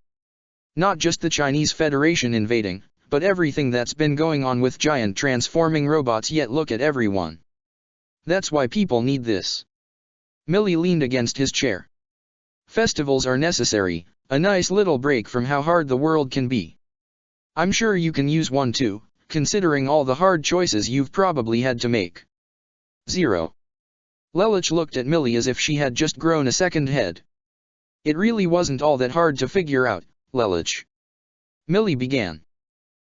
Not just the Chinese Federation invading, but everything that's been going on with giant transforming robots. Yet look at everyone. That's why people need this. Millie leaned against his chair. Festivals are necessary, a nice little break from how hard the world can be. I'm sure you can use one too, considering all the hard choices you've probably had to make. 0. Lelich looked at Millie as if she had just grown a second head. It really wasn't all that hard to figure out, Lelich. Millie began.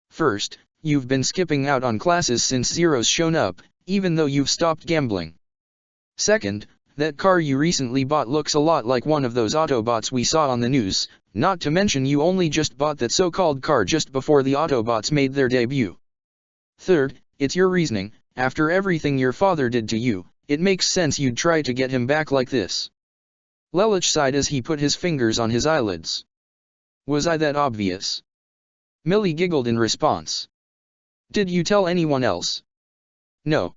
First, you've been skipping out on classes since Zero's shown up, even though you've stopped gambling. Second, that car you recently bought looks a lot like one of those Autobots we saw on the news, not to mention you only just bought that so-called car just before the Autobots made their debut. Third, it's your reasoning, after everything your father did to you, it makes sense you'd try to get him back like this. Lelich sighed as he put his fingers on his eyelids. Was I that obvious? Millie giggled in response. Did you tell anyone else? No.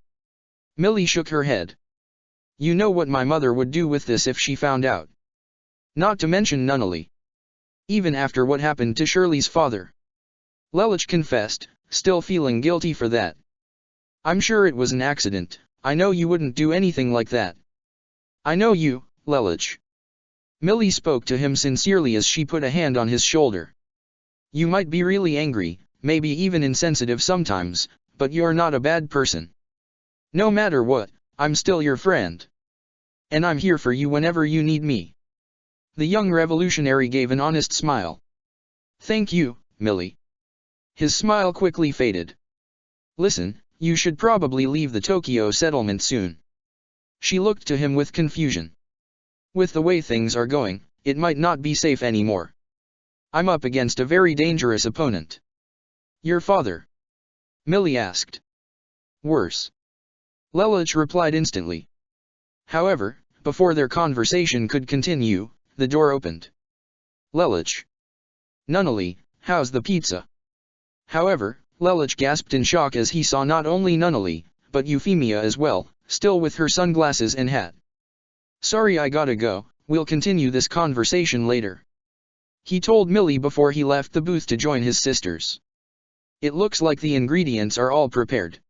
Millie shook her head. You know what my mother would do with this if she found out. Not to mention Nunnally. Even after what happened to Shirley's father. Lelich confessed, still feeling guilty for that. I'm sure it was an accident, I know you wouldn't do anything like that. I know you, Lelich. Millie spoke to him sincerely as she put a hand on his shoulder. You might be really angry, maybe even insensitive sometimes, but you're not a bad person. No matter what, I'm still your friend. And I'm here for you whenever you need me. The young revolutionary gave an honest smile. Thank you, Millie. His smile quickly faded. Listen, you should probably leave the Tokyo settlement soon. She looked to him with confusion. With the way things are going, it might not be safe anymore. I'm up against a very dangerous opponent. Your father? Millie asked. Worse. Lelich replied instantly. However, before their conversation could continue, the door opened. Lelich. Nunnally, how's the pizza? However, Lelich gasped in shock as he saw not only Nunnally, but Euphemia as well, still with her sunglasses and hat. Sorry, I gotta go, we'll continue this conversation later. He told Millie before he left the booth to join his sisters. It looks like the ingredients are all prepared.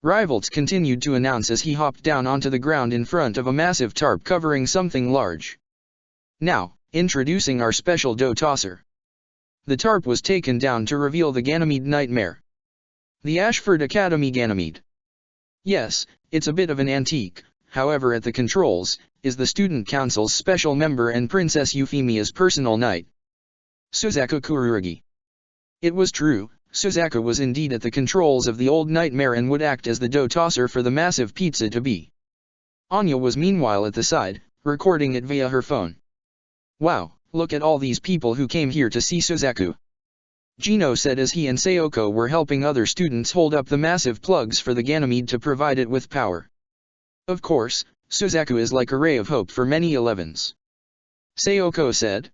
Rivalts continued to announce as he hopped down onto the ground in front of a massive tarp covering something large. Now, introducing our special dough tosser. The tarp was taken down to reveal the Ganymede Nightmare. The Ashford Academy Ganymede. Yes, it's a bit of an antique, however at the controls, is the Student Council's special member and Princess Euphemia's personal knight. Suzaku Kurugi. It was true. Suzaku was indeed at the controls of the old nightmare and would act as the dough tosser for the massive pizza to be. Anya was meanwhile at the side, recording it via her phone. Wow, look at all these people who came here to see Suzaku. Gino said as he and Sayoko were helping other students hold up the massive plugs for the Ganymede to provide it with power. Of course, Suzaku is like a ray of hope for many 11s. Sayoko said.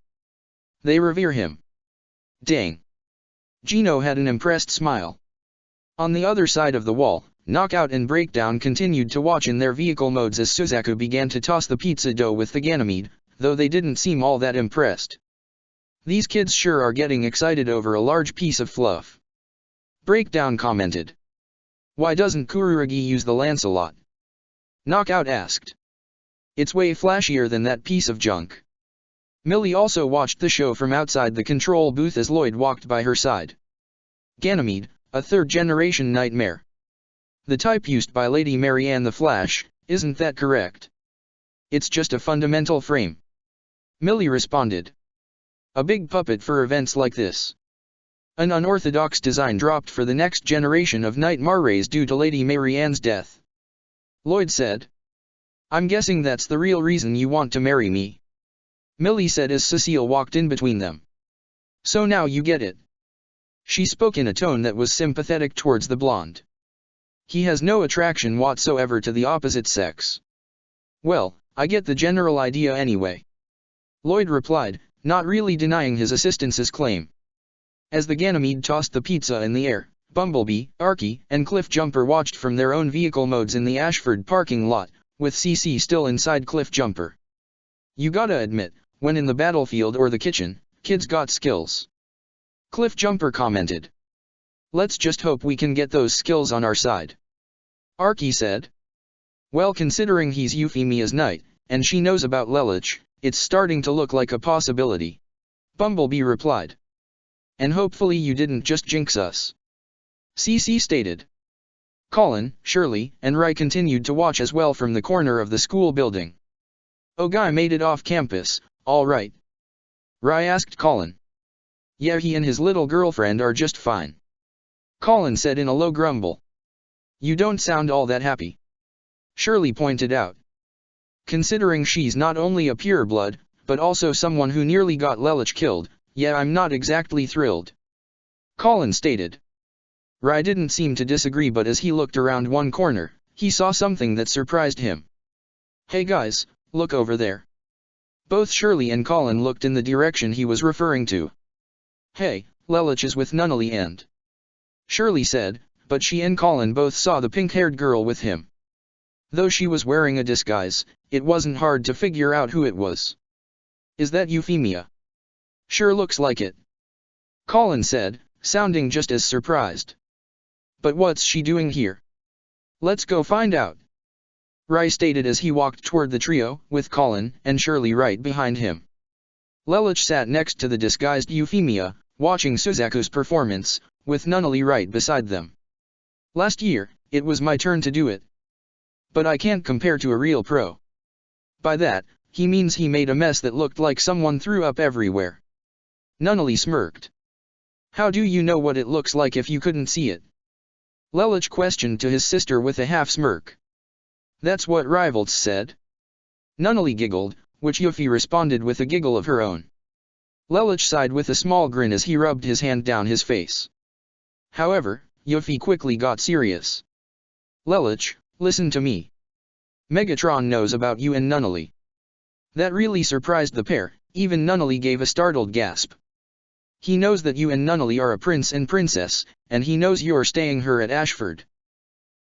They revere him. Dang. Gino had an impressed smile. On the other side of the wall, Knockout and Breakdown continued to watch in their vehicle modes as Suzaku began to toss the pizza dough with the Ganymede, though they didn't seem all that impressed. These kids sure are getting excited over a large piece of fluff. Breakdown commented. Why doesn't Kururagi use the Lancelot? Knockout asked. It's way flashier than that piece of junk. Millie also watched the show from outside the control booth as Lloyd walked by her side. Ganymede, a third-generation nightmare. The type used by Lady Marianne the Flash, isn't that correct? It's just a fundamental frame. Millie responded. A big puppet for events like this. An unorthodox design dropped for the next generation of Nightmares due to Lady Marianne's death. Lloyd said. I'm guessing that's the real reason you want to marry me. Millie said as Cecile walked in between them. So now you get it. She spoke in a tone that was sympathetic towards the blonde. He has no attraction whatsoever to the opposite sex. Well, I get the general idea anyway. Lloyd replied, not really denying his assistant's claim. As the Ganymede tossed the pizza in the air, Bumblebee, Archie, and Cliffjumper watched from their own vehicle modes in the Ashford parking lot, with CC still inside Cliffjumper. You gotta admit, when in the battlefield or the kitchen, kids got skills. Cliffjumper commented. Let's just hope we can get those skills on our side. Archie said. Well, considering he's Euphemia's knight, and she knows about Lelich, it's starting to look like a possibility. Bumblebee replied. And hopefully you didn't just jinx us. CC stated. Colin, Shirley, and Rai continued to watch as well from the corner of the school building. Oh, guy made it off campus, all right. Rai asked Colin. Yeah, he and his little girlfriend are just fine. Colin said in a low grumble. You don't sound all that happy. Shirley pointed out. Considering she's not only a pureblood, but also someone who nearly got Lelich killed, yeah, I'm not exactly thrilled. Colin stated. Rai didn't seem to disagree, but as he looked around one corner, he saw something that surprised him. Hey guys, look over there. Both Shirley and Colin looked in the direction he was referring to. Hey, Lelich is with Nunnally and... Shirley said, but she and Colin both saw the pink-haired girl with him. Though she was wearing a disguise, it wasn't hard to figure out who it was. Is that Euphemia? Sure looks like it. Colin said, sounding just as surprised. But what's she doing here? Let's go find out. Rai stated as he walked toward the trio, with Colin and Shirley right behind him. Lelich sat next to the disguised Euphemia, watching Suzaku's performance, with Nunnally right beside them. Last year, it was my turn to do it. But I can't compare to a real pro. By that, he means he made a mess that looked like someone threw up everywhere. Nunnally smirked. How do you know what it looks like if you couldn't see it? Lelich questioned to his sister with a half-smirk. That's what Rivals said. Nunnally giggled, which Yuffie responded with a giggle of her own. Lelich sighed with a small grin as he rubbed his hand down his face. However, Yuffie quickly got serious. Lelich, listen to me. Megatron knows about you and Nunnally. That really surprised the pair, even Nunnally gave a startled gasp. He knows that you and Nunnally are a prince and princess, and he knows you're staying her at Ashford.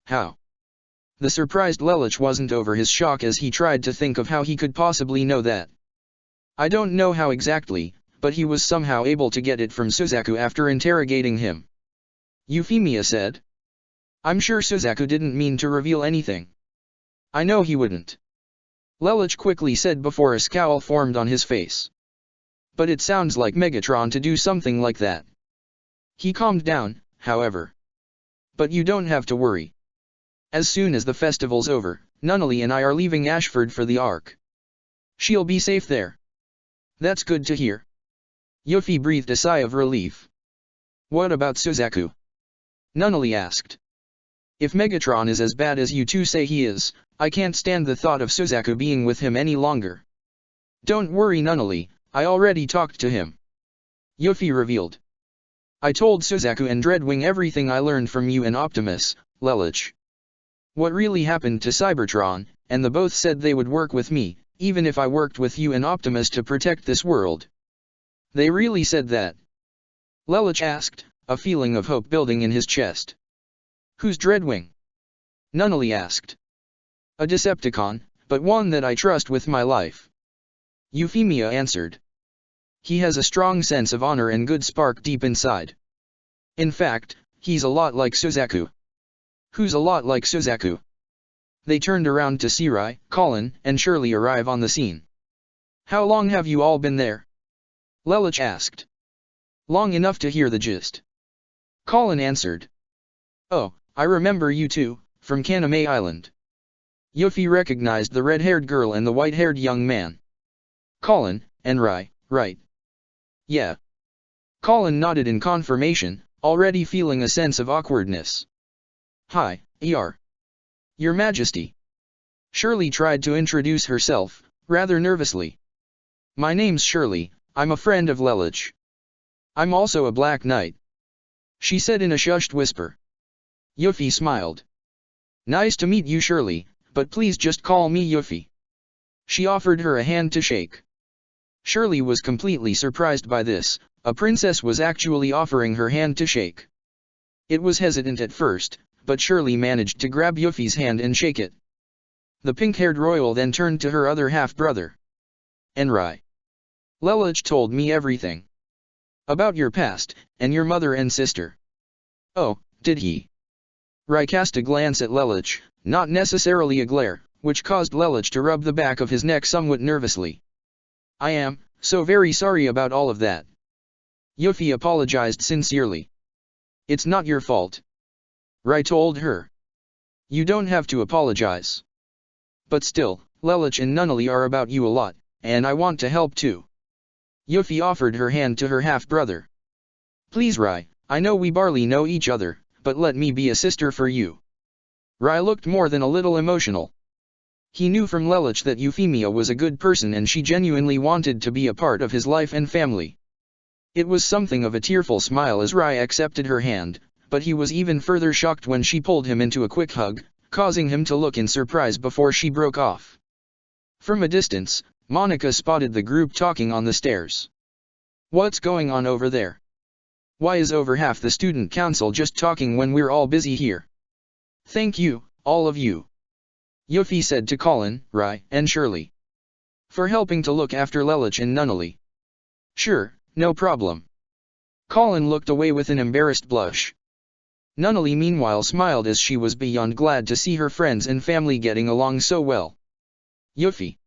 How? The surprised Lelich wasn't over his shock as he tried to think of how he could possibly know that. I don't know how exactly, but he was somehow able to get it from Suzaku after interrogating him. Euphemia said. I'm sure Suzaku didn't mean to reveal anything. I know he wouldn't. Lelich quickly said before a scowl formed on his face. But it sounds like Megatron to do something like that. He calmed down, however. But you don't have to worry. As soon as the festival's over, Nunnally and I are leaving Ashford for the Ark. She'll be safe there. That's good to hear. Yuffie breathed a sigh of relief. What about Suzaku? Nunnally asked. If Megatron is as bad as you two say he is, I can't stand the thought of Suzaku being with him any longer. Don't worry, Nunnally, I already talked to him. Yuffie revealed. I told Suzaku and Dreadwing everything I learned from you and Optimus, Lelich. What really happened to Cybertron, and the both said they would work with me, even if I worked with you and Optimus to protect this world. They really said that? Lelich asked, a feeling of hope building in his chest. Who's Dreadwing? Nunnally asked. A Decepticon, but one that I trust with my life. Euphemia answered. He has a strong sense of honor and good spark deep inside. In fact, he's a lot like Suzaku. who's a lot like Suzaku. They turned around to see Rai, Colin, and Shirley arrive on the scene. How long have you all been there? Lelich asked. Long enough to hear the gist. Colin answered. Oh, I remember you two, from Kaname Island. Yuffie recognized the red-haired girl and the white-haired young man. Colin, and Rai, right? Yeah. Colin nodded in confirmation, already feeling a sense of awkwardness. Hi, Your Majesty. Shirley tried to introduce herself, rather nervously. My name's Shirley, I'm a friend of Lelich. I'm also a Black Knight. She said in a shushed whisper. Yuffie smiled. Nice to meet you, Shirley, but please just call me Yuffie. She offered her a hand to shake. Shirley was completely surprised by this, a princess was actually offering her hand to shake. It was hesitant at first, but Shirley managed to grab Yuffie's hand and shake it. The pink-haired royal then turned to her other half-brother. Enrai. Lelich told me everything. About your past, and your mother and sister. Oh, did he? Rai cast a glance at Lelich, not necessarily a glare, which caused Lelich to rub the back of his neck somewhat nervously. I am so very sorry about all of that. Yuffie apologized sincerely. It's not your fault. Rai told her. You don't have to apologize. But still, Lelich and Nunnally are about you a lot, and I want to help too. Yuffie offered her hand to her half-brother. Please Rai, I know we barely know each other, but let me be a sister for you. Rai looked more than a little emotional. He knew from Lelich that Euphemia was a good person and she genuinely wanted to be a part of his life and family. It was something of a tearful smile as Rai accepted her hand, but he was even further shocked when she pulled him into a quick hug, causing him to look in surprise before she broke off. From a distance, Monica spotted the group talking on the stairs. What's going on over there? Why is over half the student council just talking when we're all busy here? Thank you, all of you. Yuffie said to Colin, Rai, and Shirley. For helping to look after Lelich and Nunnally. Sure, no problem. Colin looked away with an embarrassed blush. Nunnally meanwhile smiled as she was beyond glad to see her friends and family getting along so well. Yuffie.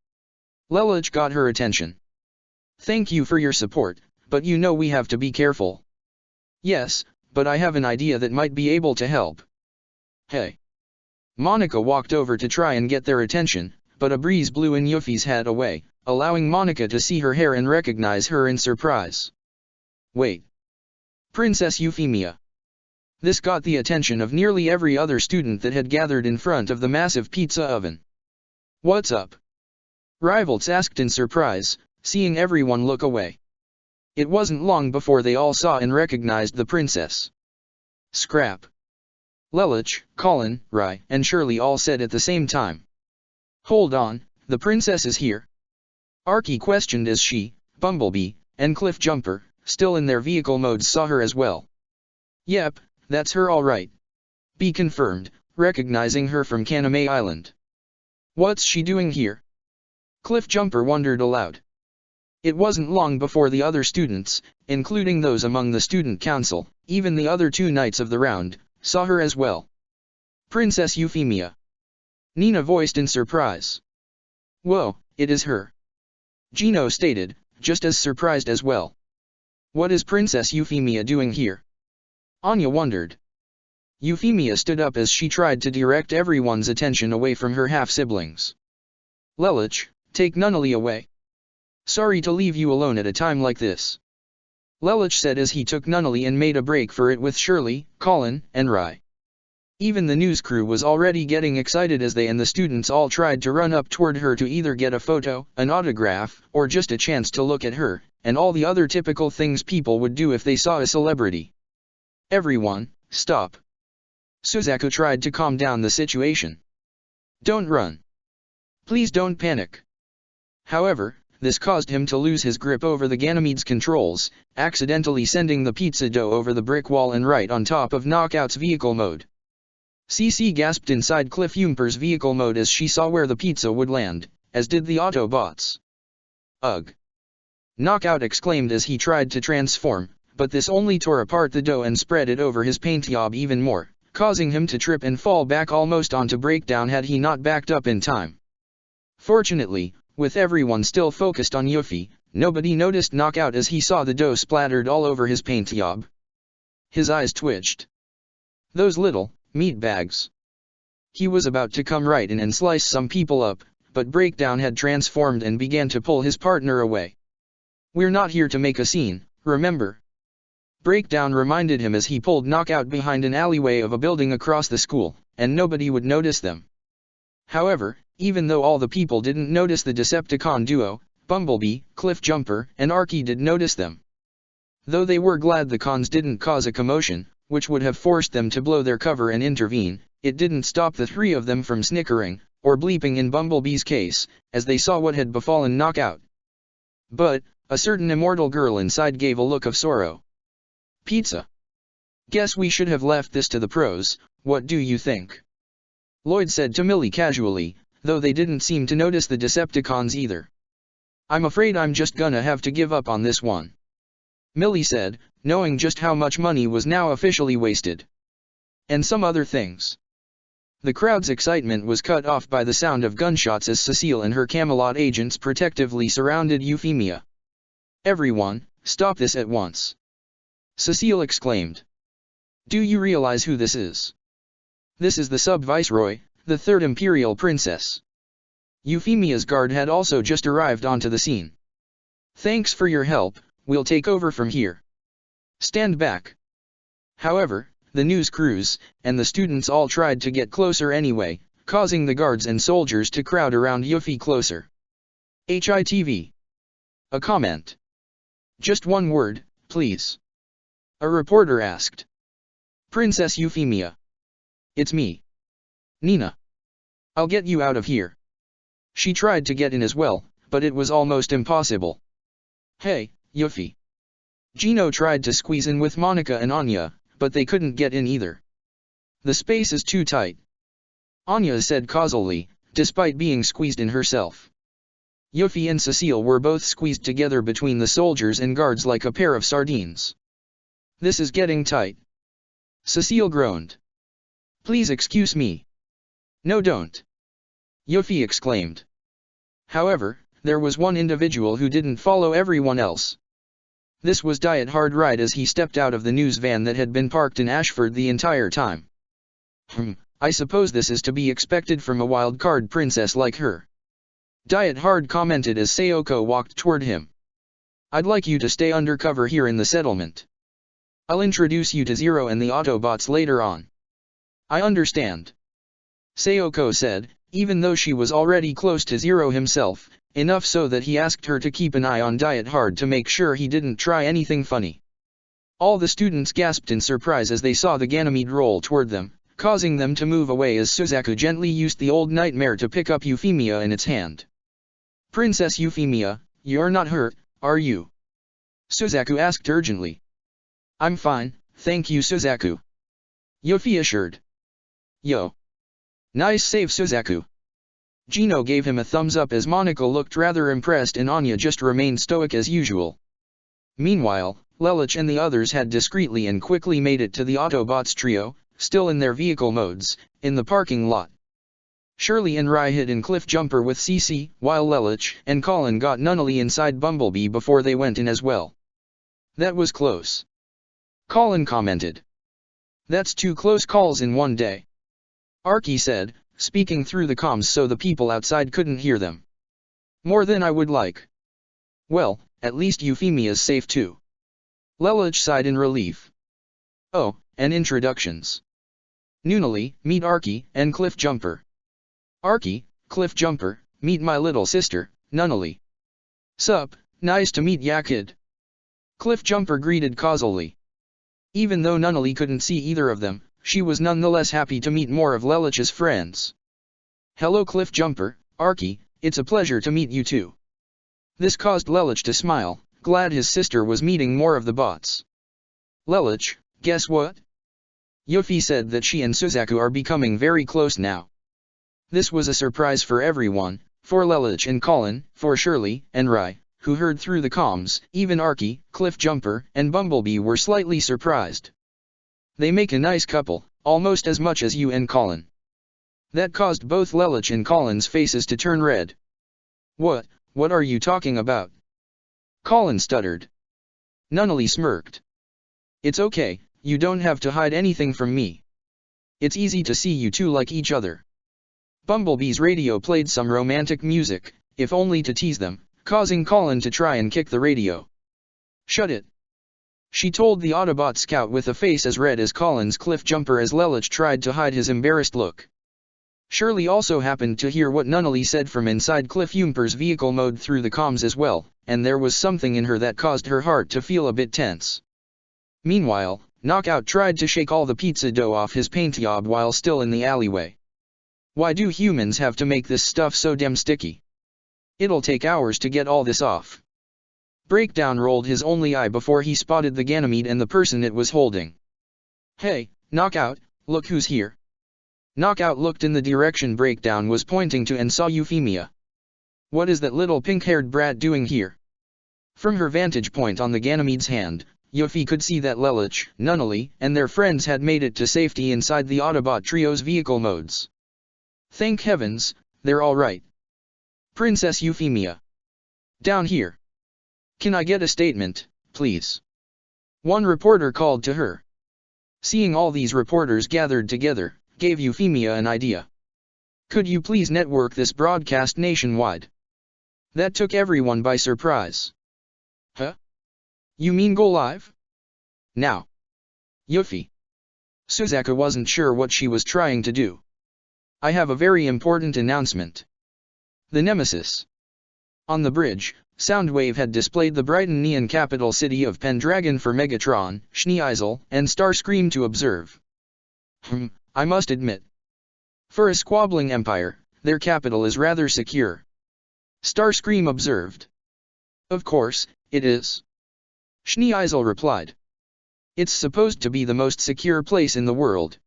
Lelich got her attention. Thank you for your support, but you know we have to be careful. Yes, but I have an idea that might be able to help. Hey. Monica walked over to try and get their attention, but a breeze blew in Yuffie's head away, allowing Monica to see her hair and recognize her in surprise. Wait. Princess Euphemia. This got the attention of nearly every other student that had gathered in front of the massive pizza oven. What's up? Rivals asked in surprise, seeing everyone look away. It wasn't long before they all saw and recognized the princess. Scrap. Lelich, Colin, Rai, and Shirley all said at the same time. Hold on, the princess is here? Archie questioned as she, Bumblebee, and Cliffjumper, still in their vehicle modes, saw her as well. Yep, that's her all right. B confirmed, recognizing her from Kaname Island. What's she doing here? Cliffjumper wondered aloud. It wasn't long before the other students, including those among the student council, even the other two knights of the round, saw her as well. Princess Euphemia. Nina voiced in surprise. Whoa, it is her. Gino stated, just as surprised as well. What is Princess Euphemia doing here? Anya wondered. Euphemia stood up as she tried to direct everyone's attention away from her half-siblings. Lelich, take Nunnally away. Sorry to leave you alone at a time like this. Lelich said as he took Nunnally and made a break for it with Shirley, Colin, and Rai. Even the news crew was already getting excited as they and the students all tried to run up toward her to either get a photo, an autograph, or just a chance to look at her, and all the other typical things people would do if they saw a celebrity. Everyone, stop. Suzaku tried to calm down the situation. Don't run. Please don't panic. However, this caused him to lose his grip over the Ganymede's controls, accidentally sending the pizza dough over the brick wall and right on top of Knockout's vehicle mode. CC gasped inside Cliffjumper's vehicle mode as she saw where the pizza would land, as did the Autobots. Ugh! Knockout exclaimed as he tried to transform, but this only tore apart the dough and spread it over his paint job even more, causing him to trip and fall back almost onto Breakdown had he not backed up in time. Fortunately, with everyone still focused on Yuffie, nobody noticed Knockout as he saw the dough splattered all over his paint job. His eyes twitched. Those little meat bags. He was about to come right in and slice some people up, but Breakdown had transformed and began to pull his partner away. "We're not here to make a scene, remember?" Breakdown reminded him as he pulled Knockout behind an alleyway of a building across the school, and nobody would notice them. However, even though all the people didn't notice the Decepticon duo, Bumblebee, Cliffjumper, and Archie did notice them. Though they were glad the cons didn't cause a commotion, which would have forced them to blow their cover and intervene, it didn't stop the three of them from snickering, or bleeping in Bumblebee's case, as they saw what had befallen Knockout. But, a certain immortal girl inside gave a look of sorrow. "Pizza. Guess we should have left this to the pros, what do you think?" Lloyd said to Millie casually, though they didn't seem to notice the Decepticons either. "I'm afraid I'm just gonna have to give up on this one," Millie said, knowing just how much money was now officially wasted. And some other things. The crowd's excitement was cut off by the sound of gunshots as Cecile and her Camelot agents protectively surrounded Euphemia. "Everyone, stop this at once!" Cecile exclaimed. "Do you realize who this is? This is the Sub-Viceroy, the third Imperial Princess." Euphemia's guard had also just arrived onto the scene. "Thanks for your help, we'll take over from here. Stand back." However, the news crews, and the students all tried to get closer anyway, causing the guards and soldiers to crowd around Yuffie closer. "HITV. A comment. Just one word, please," a reporter asked. "Princess Euphemia. It's me. Nina. I'll get you out of here." She tried to get in as well, but it was almost impossible. "Hey, Yuffie." Gino tried to squeeze in with Monica and Anya, but they couldn't get in either. "The space is too tight," Anya said causally, despite being squeezed in herself. Yuffie and Cecile were both squeezed together between the soldiers and guards like a pair of sardines. "This is getting tight," Cecile groaned. "Please excuse me." "No, don't," Yuffie exclaimed. However, there was one individual who didn't follow everyone else. This was Diet Hard Right as he stepped out of the news van that had been parked in Ashford the entire time. I suppose this is to be expected from a wild card princess like her," Diet Hard commented as Sayoko walked toward him. "I'd like you to stay undercover here in the settlement. I'll introduce you to Zero and the Autobots later on." "I understand," Sayoko said, even though she was already close to Zero himself, enough so that he asked her to keep an eye on Diet Hard to make sure he didn't try anything funny. All the students gasped in surprise as they saw the Ganymede roll toward them, causing them to move away as Suzaku gently used the old nightmare to pick up Euphemia in its hand. "Princess Euphemia, you're not hurt, are you?" Suzaku asked urgently. "I'm fine, thank you Suzaku," Yuffie assured. "Yo. Nice save Suzaku." Gino gave him a thumbs up as Monica looked rather impressed and Anya just remained stoic as usual. Meanwhile, Lelich and the others had discreetly and quickly made it to the Autobots trio, still in their vehicle modes, in the parking lot. Shirley and Rai hid in Cliffjumper with Cece, while Lelich and Colin got Nunnally inside Bumblebee before they went in as well. "That was close," Colin commented. "That's 2 close calls in one day," Archie said, speaking through the comms so the people outside couldn't hear them. "More than I would like." "Well, at least Euphemia's safe too." Lelich sighed in relief. "Oh, and introductions. Nunnally, meet Archie and Cliffjumper. Archie, Cliffjumper, meet my little sister, Nunnally." "Sup, nice to meet ya kid." Cliffjumper greeted causally. Even though Nunnally couldn't see either of them, she was nonetheless happy to meet more of Lelich's friends. "Hello Cliffjumper, Archie, it's a pleasure to meet you too." This caused Lelich to smile, glad his sister was meeting more of the bots. "Lelich, guess what?" Yuffie said that she and Suzaku are becoming very close now. This was a surprise for everyone, for Lelich and Colin, for Shirley and Rai, who heard through the comms. Even Archie, Cliffjumper, and Bumblebee were slightly surprised. "They make a nice couple," almost as much as you and Colin. That caused both Lelich and Colin's faces to turn red. What are you talking about? Colin stuttered. Nunnally smirked. It's okay, you don't have to hide anything from me. It's easy to see you two like each other. Bumblebee's radio played some romantic music, if only to tease them, causing Colin to try and kick the radio. Shut it, she told the Autobot scout with a face as red as Colin's cliff jumper as Lelich tried to hide his embarrassed look. Shirley also happened to hear what Nunnally said from inside Cliff Jumper's vehicle mode through the comms as well, and there was something in her that caused her heart to feel a bit tense. Meanwhile, Knockout tried to shake all the pizza dough off his paint job while still in the alleyway. Why do humans have to make this stuff so damn sticky? It'll take hours to get all this off. Breakdown rolled his only eye before he spotted the Ganymede and the person it was holding. Hey, Knockout, look who's here. Knockout looked in the direction Breakdown was pointing to and saw Euphemia. What is that little pink-haired brat doing here? From her vantage point on the Ganymede's hand, Euphy could see that Lelich, Nunnally, and their friends had made it to safety inside the Autobot trio's vehicle modes. Thank heavens, they're all right. Princess Euphemia. Down here. Can I get a statement, please? One reporter called to her. Seeing all these reporters gathered together, gave Euphemia an idea. Could you please network this broadcast nationwide? That took everyone by surprise. Huh? You mean go live? Now. Euphy. Suzaka wasn't sure what she was trying to do. I have a very important announcement. The Nemesis. On the bridge, Soundwave had displayed the Brighton neon capital city of Pendragon for Megatron, Schneeisel, and Starscream to observe. I must admit. For a squabbling empire, their capital is rather secure. Starscream observed. Of course, it is. Schneeisel replied. It's supposed to be the most secure place in the world.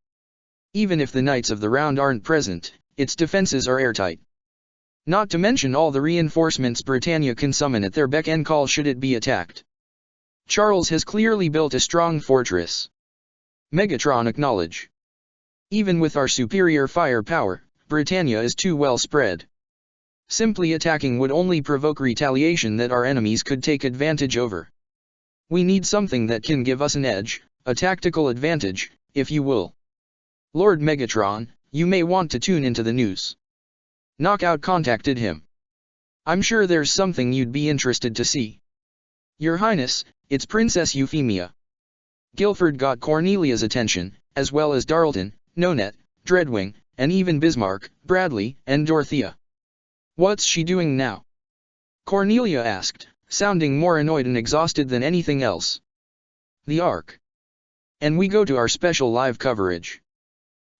Even if the Knights of the Round aren't present, its defenses are airtight. Not to mention all the reinforcements Britannia can summon at their beck and call should it be attacked. Charles has clearly built a strong fortress. Megatron acknowledged. Even with our superior firepower, Britannia is too well spread. Simply attacking would only provoke retaliation that our enemies could take advantage over. We need something that can give us an edge, a tactical advantage, if you will. Lord Megatron, you may want to tune into the news. Knockout contacted him. I'm sure there's something you'd be interested to see. Your Highness, it's Princess Euphemia. Guilford got Cornelia's attention, as well as Darlton, Nonet, Dreadwing, and even Bismarck, Bradley, and Dorothea. What's she doing now? Cornelia asked, sounding more annoyed and exhausted than anything else. The Ark. And we go to our special live coverage.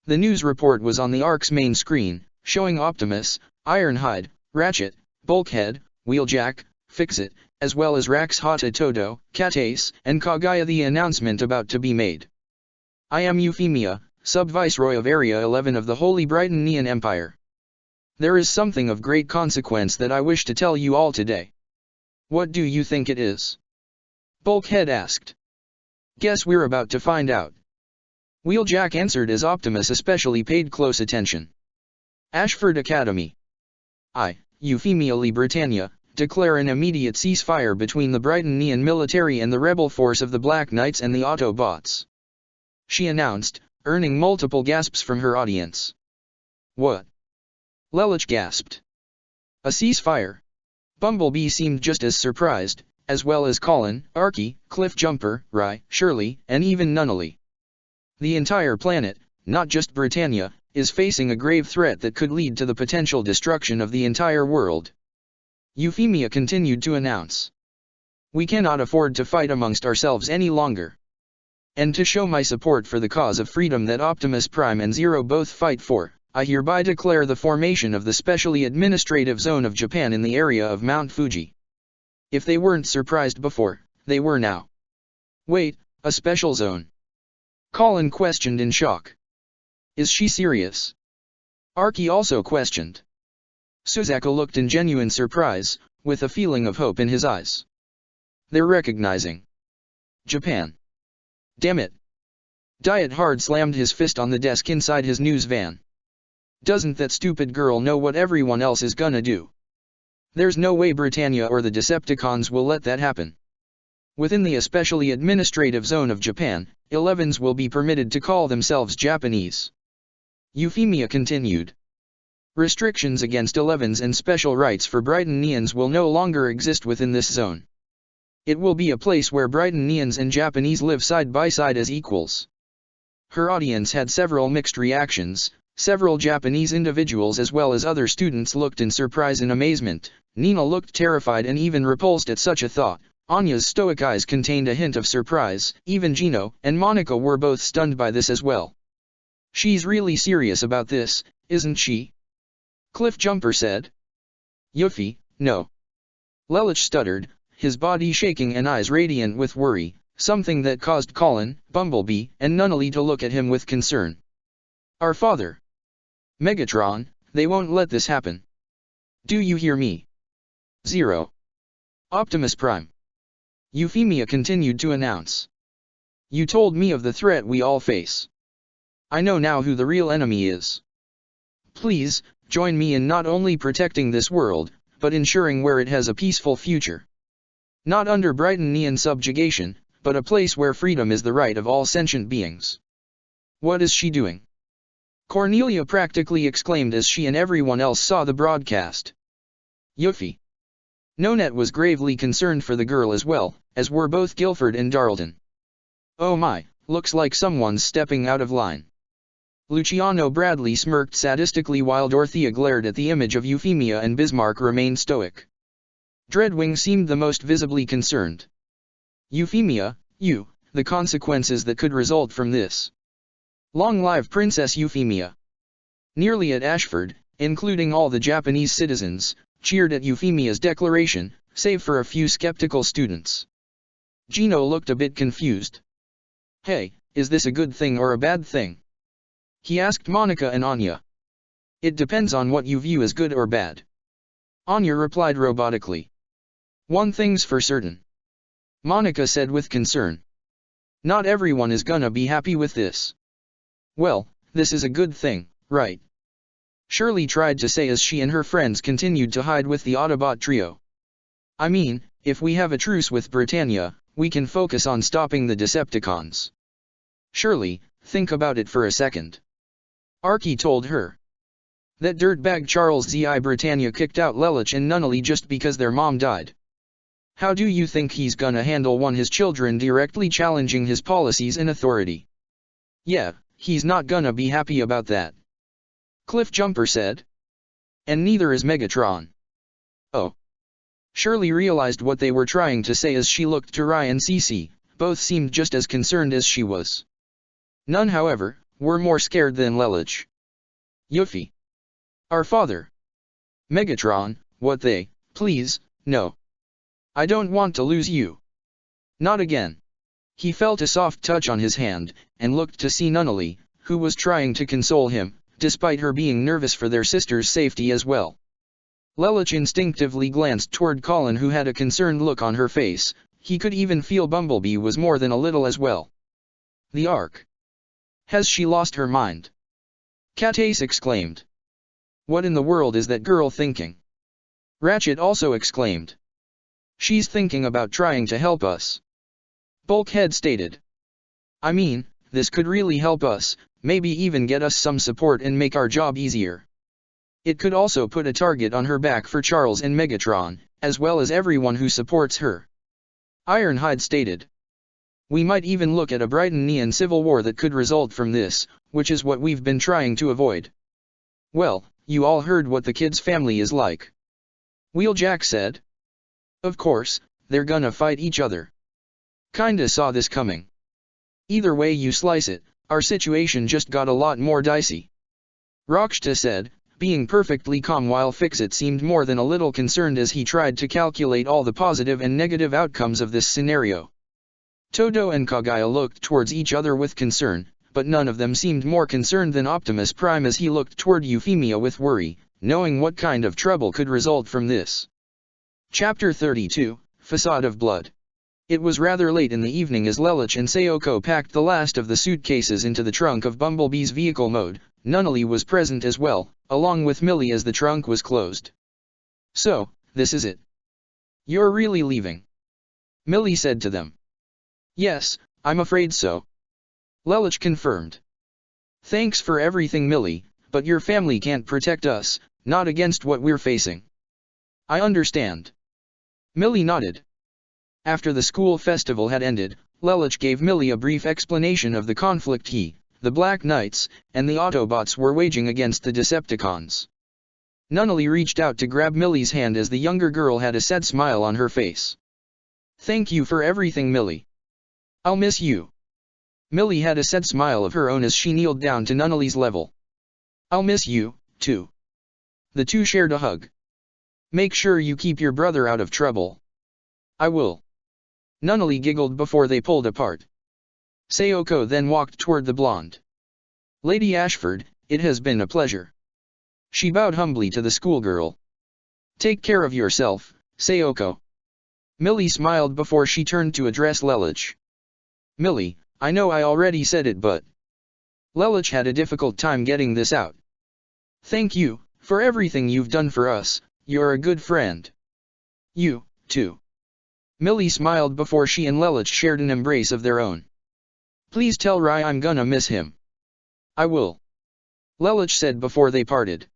The news report was on the Ark's main screen, showing Optimus, Ironhide, Ratchet, Bulkhead, Wheeljack, Fixit, as well as Rax Hata Todo, Catace, and Kagaya. The announcement about to be made. I am Euphemia, Sub-Viceroy of Area 11 of the Holy Brighton Neon Empire. There is something of great consequence that I wish to tell you all today. What do you think it is? Bulkhead asked. Guess we're about to find out. Wheeljack answered as Optimus especially paid close attention. Ashford Academy. I, Euphemia Lee Britannia, declare an immediate ceasefire between the Brighton Neon military and the rebel force of the Black Knights and the Autobots. She announced, earning multiple gasps from her audience. What? Lelich gasped. A ceasefire? Bumblebee seemed just as surprised, as well as Colin, Arky, Cliff Jumper, Rye, Shirley, and even Nunnally. The entire planet, not just Britannia, is facing a grave threat that could lead to the potential destruction of the entire world. Euphemia continued to announce. We cannot afford to fight amongst ourselves any longer. And to show my support for the cause of freedom that Optimus Prime and Zero both fight for, I hereby declare the formation of the Specially Administrative Zone of Japan in the area of Mount Fuji. If they weren't surprised before, they were now. Wait, a special zone? Colin questioned in shock. Is she serious? Arky also questioned. Suzaka looked in genuine surprise, with a feeling of hope in his eyes. They're recognizing Japan. Damn it. Diet Hard slammed his fist on the desk inside his news van. Doesn't that stupid girl know what everyone else is gonna do? There's no way Britannia or the Decepticons will let that happen. Within the especially administrative zone of Japan, 11s will be permitted to call themselves Japanese. Euphemia continued. Restrictions against 11s and special rights for Britannians will no longer exist within this zone. It will be a place where Britannians and Japanese live side by side as equals. Her audience had several mixed reactions. Several Japanese individuals as well as other students looked in surprise and amazement. Nina looked terrified and even repulsed at such a thought. Anya's stoic eyes contained a hint of surprise. Even Gino and Monica were both stunned by this as well. She's really serious about this, isn't she? Cliffjumper said. Yuffie, no. Lelouch stuttered, his body shaking and eyes radiant with worry, something that caused Colin, Bumblebee, and Nunnally to look at him with concern. Our father. Megatron, they won't let this happen. Do you hear me? 0. Optimus Prime. Euphemia continued to announce. You told me of the threat we all face. I know now who the real enemy is. Please, join me in not only protecting this world, but ensuring where it has a peaceful future. Not under Britannian subjugation, but a place where freedom is the right of all sentient beings. What is she doing? Cornelia practically exclaimed as she and everyone else saw the broadcast. Yuffie. Nonette was gravely concerned for the girl as well, as were both Guilford and Darlton. Oh my, looks like someone's stepping out of line. Luciano Bradley smirked sadistically while Dorothea glared at the image of Euphemia and Bismarck remained stoic. Dreadwing seemed the most visibly concerned. Euphemia, the consequences that could result from this. Long live Princess Euphemia. Nearly at Ashford, including all the Japanese citizens, cheered at Euphemia's declaration, save for a few skeptical students. Gino looked a bit confused. Hey, is this a good thing or a bad thing? He asked Monica and Anya. It depends on what you view as good or bad. Anya replied robotically. One thing's for certain. Monica said with concern. Not everyone is gonna be happy with this. Well, this is a good thing, right? Shirley tried to say as she and her friends continued to hide with the Autobot trio. I mean, if we have a truce with Britannia, we can focus on stopping the Decepticons. Shirley, think about it for a second. Archie told her. That dirtbag Charles Z.I. Britannia kicked out Lelouch and Nunnally just because their mom died. How do you think he's gonna handle his children directly challenging his policies and authority? Yeah, he's not gonna be happy about that. Cliffjumper said. And neither is Megatron. Oh. Shirley realized what they were trying to say as she looked to Rai and Cece, both seemed just as concerned as she was. None, however, were more scared than Lelouch. Yuffie. Our father. Megatron, what they, please, no. I don't want to lose you. Not again. He felt a soft touch on his hand, and looked to see Nunnally, who was trying to console him, despite her being nervous for their sister's safety as well. Lelouch instinctively glanced toward Colin, who had a concerned look on her face. He could even feel Bumblebee was more than a little as well. The Ark. Has she lost her mind? Catace exclaimed. What in the world is that girl thinking? Ratchet also exclaimed. She's thinking about trying to help us. Bulkhead stated. I mean, this could really help us, maybe even get us some support and make our job easier. It could also put a target on her back for Charles and Megatron, as well as everyone who supports her. Ironhide stated. We might even look at a Britannian civil war that could result from this, which is what we've been trying to avoid. Well, you all heard what the kid's family is like. Wheeljack said. Of course, they're gonna fight each other. Kinda saw this coming. Either way you slice it, our situation just got a lot more dicey. Rakshta said, being perfectly calm while Fixit seemed more than a little concerned as he tried to calculate all the positive and negative outcomes of this scenario. Todo and Kagaya looked towards each other with concern, but none of them seemed more concerned than Optimus Prime as he looked toward Euphemia with worry, knowing what kind of trouble could result from this. Chapter 32, Facade of Blood. It was rather late in the evening as Lelouch and Sayoko packed the last of the suitcases into the trunk of Bumblebee's vehicle mode. Nunnally was present as well, along with Millie as the trunk was closed. "So, this is it. You're really leaving?" Millie said to them. "Yes, I'm afraid so," Lelouch confirmed. "Thanks for everything, Millie, but your family can't protect us, not against what we're facing." "I understand." Millie nodded. After the school festival had ended, Lelouch gave Millie a brief explanation of the conflict he, the Black Knights, and the Autobots were waging against the Decepticons. Nunnally reached out to grab Millie's hand as the younger girl had a sad smile on her face. "Thank you for everything, Millie. I'll miss you." Millie had a sad smile of her own as she kneeled down to Nunnally's level. "I'll miss you, too." The two shared a hug. "Make sure you keep your brother out of trouble." "I will." Nunnally giggled before they pulled apart. Sayoko then walked toward the blonde. "Lady Ashford, it has been a pleasure." She bowed humbly to the schoolgirl. "Take care of yourself, Sayoko." Millie smiled before she turned to address Lelouch. "Millie, I know I already said it, but..." Lelouch had a difficult time getting this out. "Thank you, for everything you've done for us, you're a good friend." "You, too." Millie smiled before she and Lelouch shared an embrace of their own. "Please tell Rai I'm gonna miss him." "I will," Lelouch said before they parted.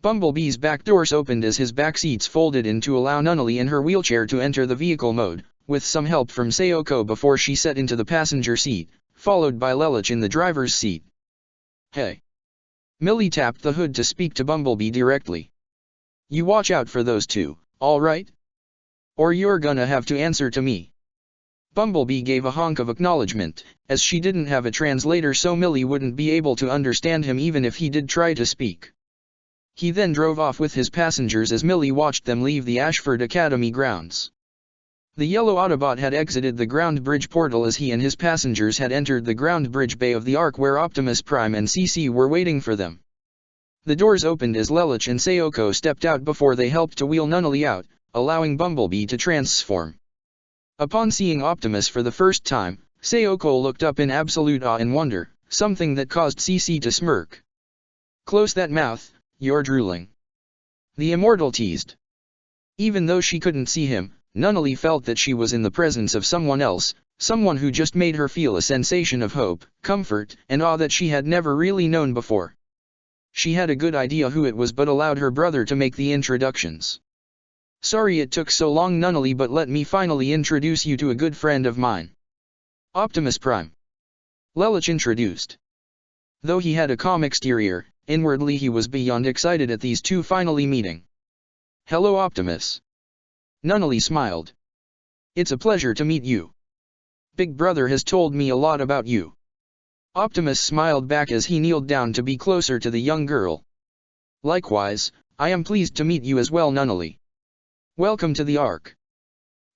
Bumblebee's back doors opened as his back seats folded in to allow Nunnally in her wheelchair to enter the vehicle mode, with some help from Sayoko before she sat into the passenger seat, followed by Lelouch in the driver's seat. "Hey." Millie tapped the hood to speak to Bumblebee directly. "You watch out for those two, all right? Or you're gonna have to answer to me." Bumblebee gave a honk of acknowledgement, as she didn't have a translator so Millie wouldn't be able to understand him even if he did try to speak. He then drove off with his passengers as Millie watched them leave the Ashford Academy grounds. The yellow Autobot had exited the ground bridge portal as he and his passengers had entered the ground bridge bay of the Ark where Optimus Prime and CC were waiting for them. The doors opened as Lelouch and Sayoko stepped out before they helped to wheel Nunnally out, allowing Bumblebee to transform. Upon seeing Optimus for the first time, Sayoko looked up in absolute awe and wonder, something that caused CC to smirk. "Close that mouth, you're drooling," the immortal teased. Even though she couldn't see him, Nunnally felt that she was in the presence of someone else, someone who just made her feel a sensation of hope, comfort, and awe that she had never really known before. She had a good idea who it was but allowed her brother to make the introductions. "Sorry it took so long, Nunnally, but let me finally introduce you to a good friend of mine. Optimus Prime," Lelouch introduced. Though he had a calm exterior, inwardly he was beyond excited at these two finally meeting. "Hello, Optimus." Nunnally smiled. "It's a pleasure to meet you. Big Brother has told me a lot about you." Optimus smiled back as he kneeled down to be closer to the young girl. "Likewise, I am pleased to meet you as well, Nunnally. Welcome to the Ark.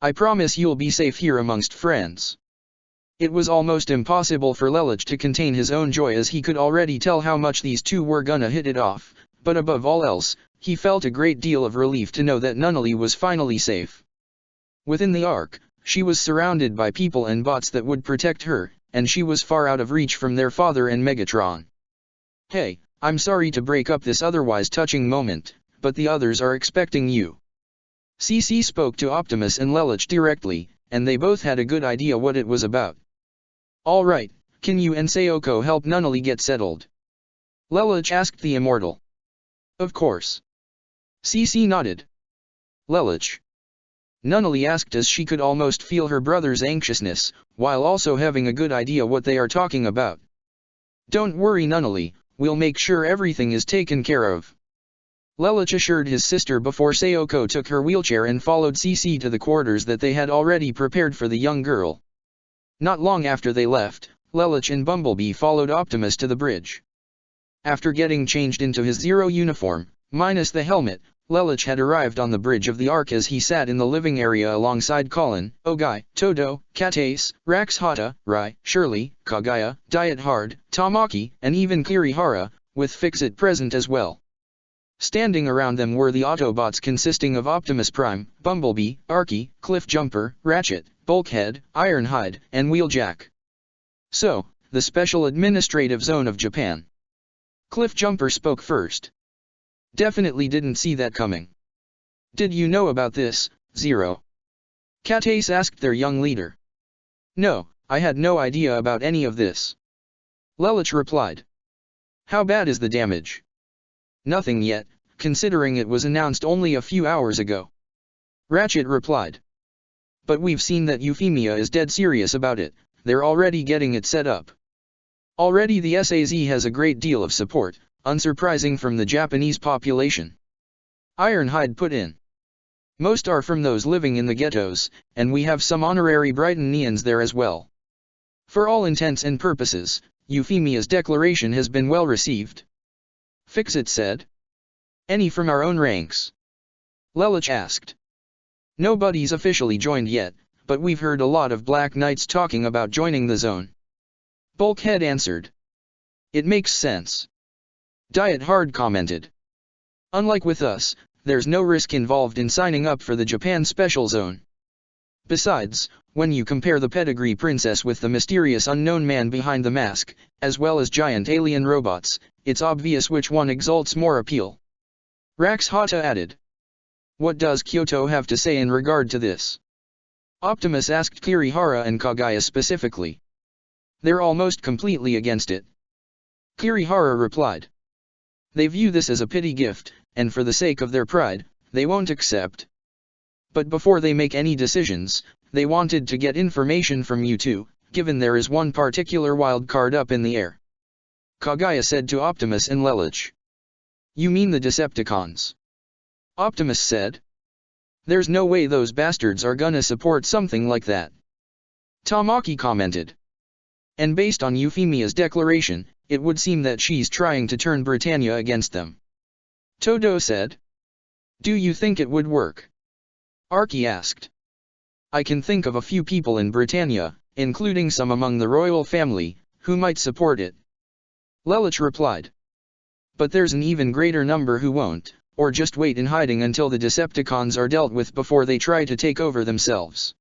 I promise you'll be safe here amongst friends." It was almost impossible for Lelouch to contain his own joy as he could already tell how much these two were gonna hit it off, but above all else, he felt a great deal of relief to know that Nunnally was finally safe. Within the Ark, she was surrounded by people and bots that would protect her, and she was far out of reach from their father and Megatron. "Hey, I'm sorry to break up this otherwise touching moment, but the others are expecting you." CC spoke to Optimus and Lelouch directly, and they both had a good idea what it was about. "All right, can you and Sayoko help Nunnally get settled?" Lelouch asked the immortal. "Of course." CC nodded. "Lelouch?" Nunnally asked as she could almost feel her brother's anxiousness, while also having a good idea what they are talking about. "Don't worry, Nunnally, we'll make sure everything is taken care of," Lelouch assured his sister before Sayoko took her wheelchair and followed CC to the quarters that they had already prepared for the young girl. Not long after they left, Lelouch and Bumblebee followed Optimus to the bridge. After getting changed into his Zero uniform, minus the helmet, Lelouch had arrived on the bridge of the Ark as he sat in the living area alongside Colin, Ogai, Todo, Katace, Rax Hata, Rai, Shirley, Kagaya, Diet Hard, Tamaki, and even Kirihara, with Fix-It present as well. Standing around them were the Autobots consisting of Optimus Prime, Bumblebee, Archie, Cliffjumper, Ratchet, Bulkhead, Ironhide, and Wheeljack. So, the Special Administrative Zone of Japan. Cliffjumper spoke first. Definitely didn't see that coming. Did you know about this, Zero? Catace asked their young leader. No, I had no idea about any of this. Lelich replied. How bad is the damage? Nothing yet, considering it was announced only a few hours ago. Ratchet replied. But we've seen that Euphemia is dead serious about it, they're already getting it set up. Already the SAZ has a great deal of support, unsurprising from the Japanese population. Ironhide put in. Most are from those living in the ghettos, and we have some honorary Brightonians there as well. For all intents and purposes, Euphemia's declaration has been well received. Fixit said. Any from our own ranks? Lelich asked. Nobody's officially joined yet, but we've heard a lot of Black Knights talking about joining the zone. Bulkhead answered. It makes sense. Diet Hard commented. Unlike with us, there's no risk involved in signing up for the Japan Special Zone. Besides, when you compare the pedigree princess with the mysterious unknown man behind the mask, as well as giant alien robots, it's obvious which one exalts more appeal. Rax Hata added. What does Kyoto have to say in regard to this? Optimus asked Kirihara and Kagaya specifically. They're almost completely against it. Kirihara replied. They view this as a pity gift, and for the sake of their pride, they won't accept. But before they make any decisions, they wanted to get information from you two, given there is one particular wild card up in the air. Kagaya said to Optimus and Lelich. You mean the Decepticons? Optimus said. There's no way those bastards are gonna support something like that. Tamaki commented. And based on Euphemia's declaration, it would seem that she's trying to turn Britannia against them. Todo said. Do you think it would work? Archie asked. I can think of a few people in Britannia, including some among the royal family, who might support it. Lelich replied. But there's an even greater number who won't, or just wait in hiding until the Decepticons are dealt with before they try to take over themselves.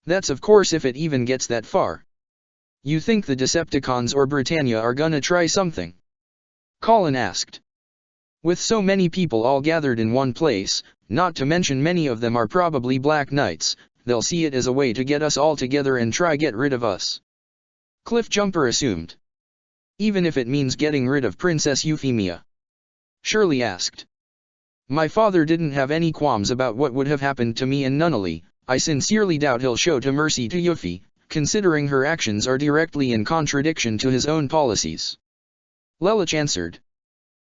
That's of course if it even gets that far. You think the Decepticons or Britannia are gonna try something? Colin asked. With so many people all gathered in one place, not to mention many of them are probably Black Knights, they'll see it as a way to get us all together and try get rid of us. Cliffjumper assumed. Even if it means getting rid of Princess Euphemia? Shirley asked. My father didn't have any qualms about what would have happened to me and Nunnally. I sincerely doubt he'll show mercy to Yuffie, considering her actions are directly in contradiction to his own policies. Lelich answered.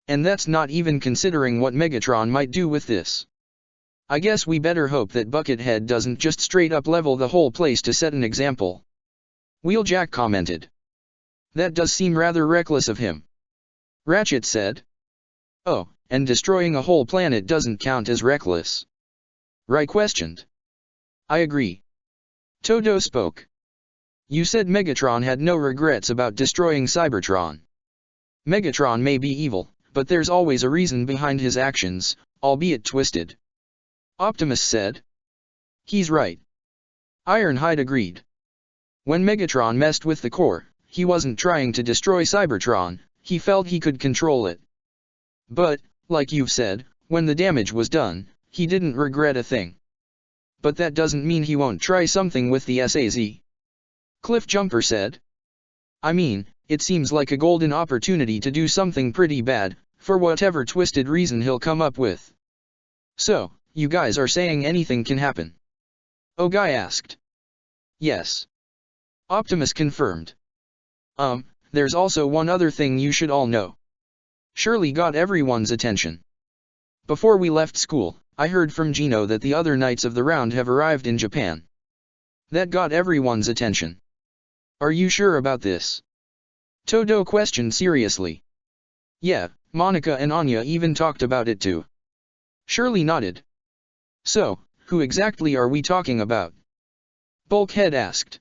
And that's not even considering what Megatron might do with this. I guess we better hope that Buckethead doesn't just straight up level the whole place to set an example. Wheeljack commented. That does seem rather reckless of him. Ratchet said. Oh, and destroying a whole planet doesn't count as reckless. Rai questioned. I agree. Todo spoke. You said Megatron had no regrets about destroying Cybertron. Megatron may be evil, but there's always a reason behind his actions, albeit twisted. Optimus said. He's right. Ironhide agreed. When Megatron messed with the core, he wasn't trying to destroy Cybertron, he felt he could control it. But, like you've said, when the damage was done, he didn't regret a thing. But that doesn't mean he won't try something with the SAZ. Cliffjumper said. I mean, it seems like a golden opportunity to do something pretty bad, for whatever twisted reason he'll come up with. So, you guys are saying anything can happen? Ogai asked. Yes. Optimus confirmed. There's also one other thing you should all know. Shirley got everyone's attention. Before we left school, I heard from Gino that the other Knights of the Round have arrived in Japan. That got everyone's attention. Are you sure about this? Todo questioned seriously. Yeah, Monica and Anya even talked about it too. Shirley nodded. So, who exactly are we talking about? Bulkhead asked.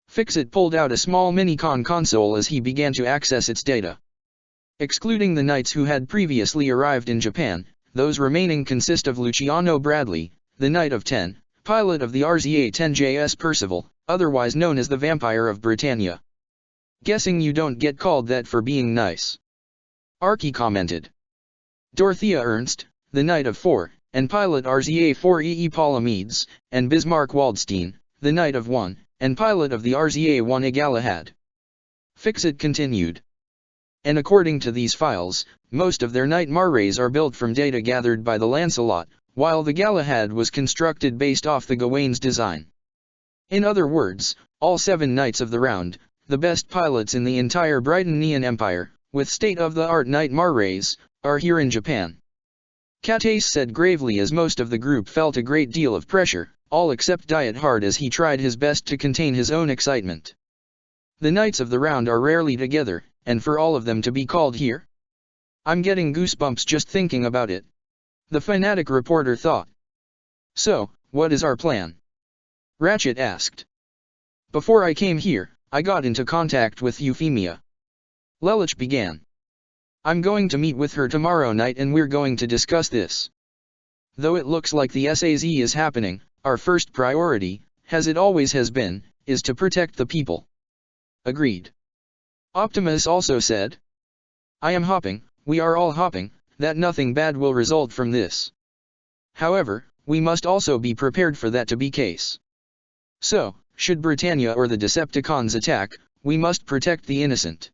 Fixit pulled out a small Minicon console as he began to access its data. Excluding the knights who had previously arrived in Japan, those remaining consist of Luciano Bradley, the Knight of 10, pilot of the RZA-10JS Percival, otherwise known as the Vampire of Britannia. Guessing you don't get called that for being nice. Archie commented. Dorothea Ernst, the Knight of 4, and pilot RZA-4EE Palamedes, and Bismarck Waldstein, the Knight of 1, and pilot of the RZA-1 Galahad. Fixit continued. And according to these files, most of their Knight Marrays are built from data gathered by the Lancelot, while the Galahad was constructed based off the Gawain's design. In other words, all 7 Knights of the Round, the best pilots in the entire Britannian Empire, with state-of-the-art Knight Marrays, are here in Japan. Katace said gravely as most of the group felt a great deal of pressure, all except Diet Hard as he tried his best to contain his own excitement. The Knights of the Round are rarely together, and for all of them to be called here? I'm getting goosebumps just thinking about it. The fanatic reporter thought. So, what is our plan? Ratchet asked. Before I came here, I got into contact with Euphemia. Lelich began. I'm going to meet with her tomorrow night and we're going to discuss this. Though it looks like the SAZ is happening, our first priority, as it always has been, is to protect the people. Agreed. Optimus also said. I am hoping, we are all hoping, that nothing bad will result from this. However, we must also be prepared for that to be case. So, should Britannia or the Decepticons attack, we must protect the innocent.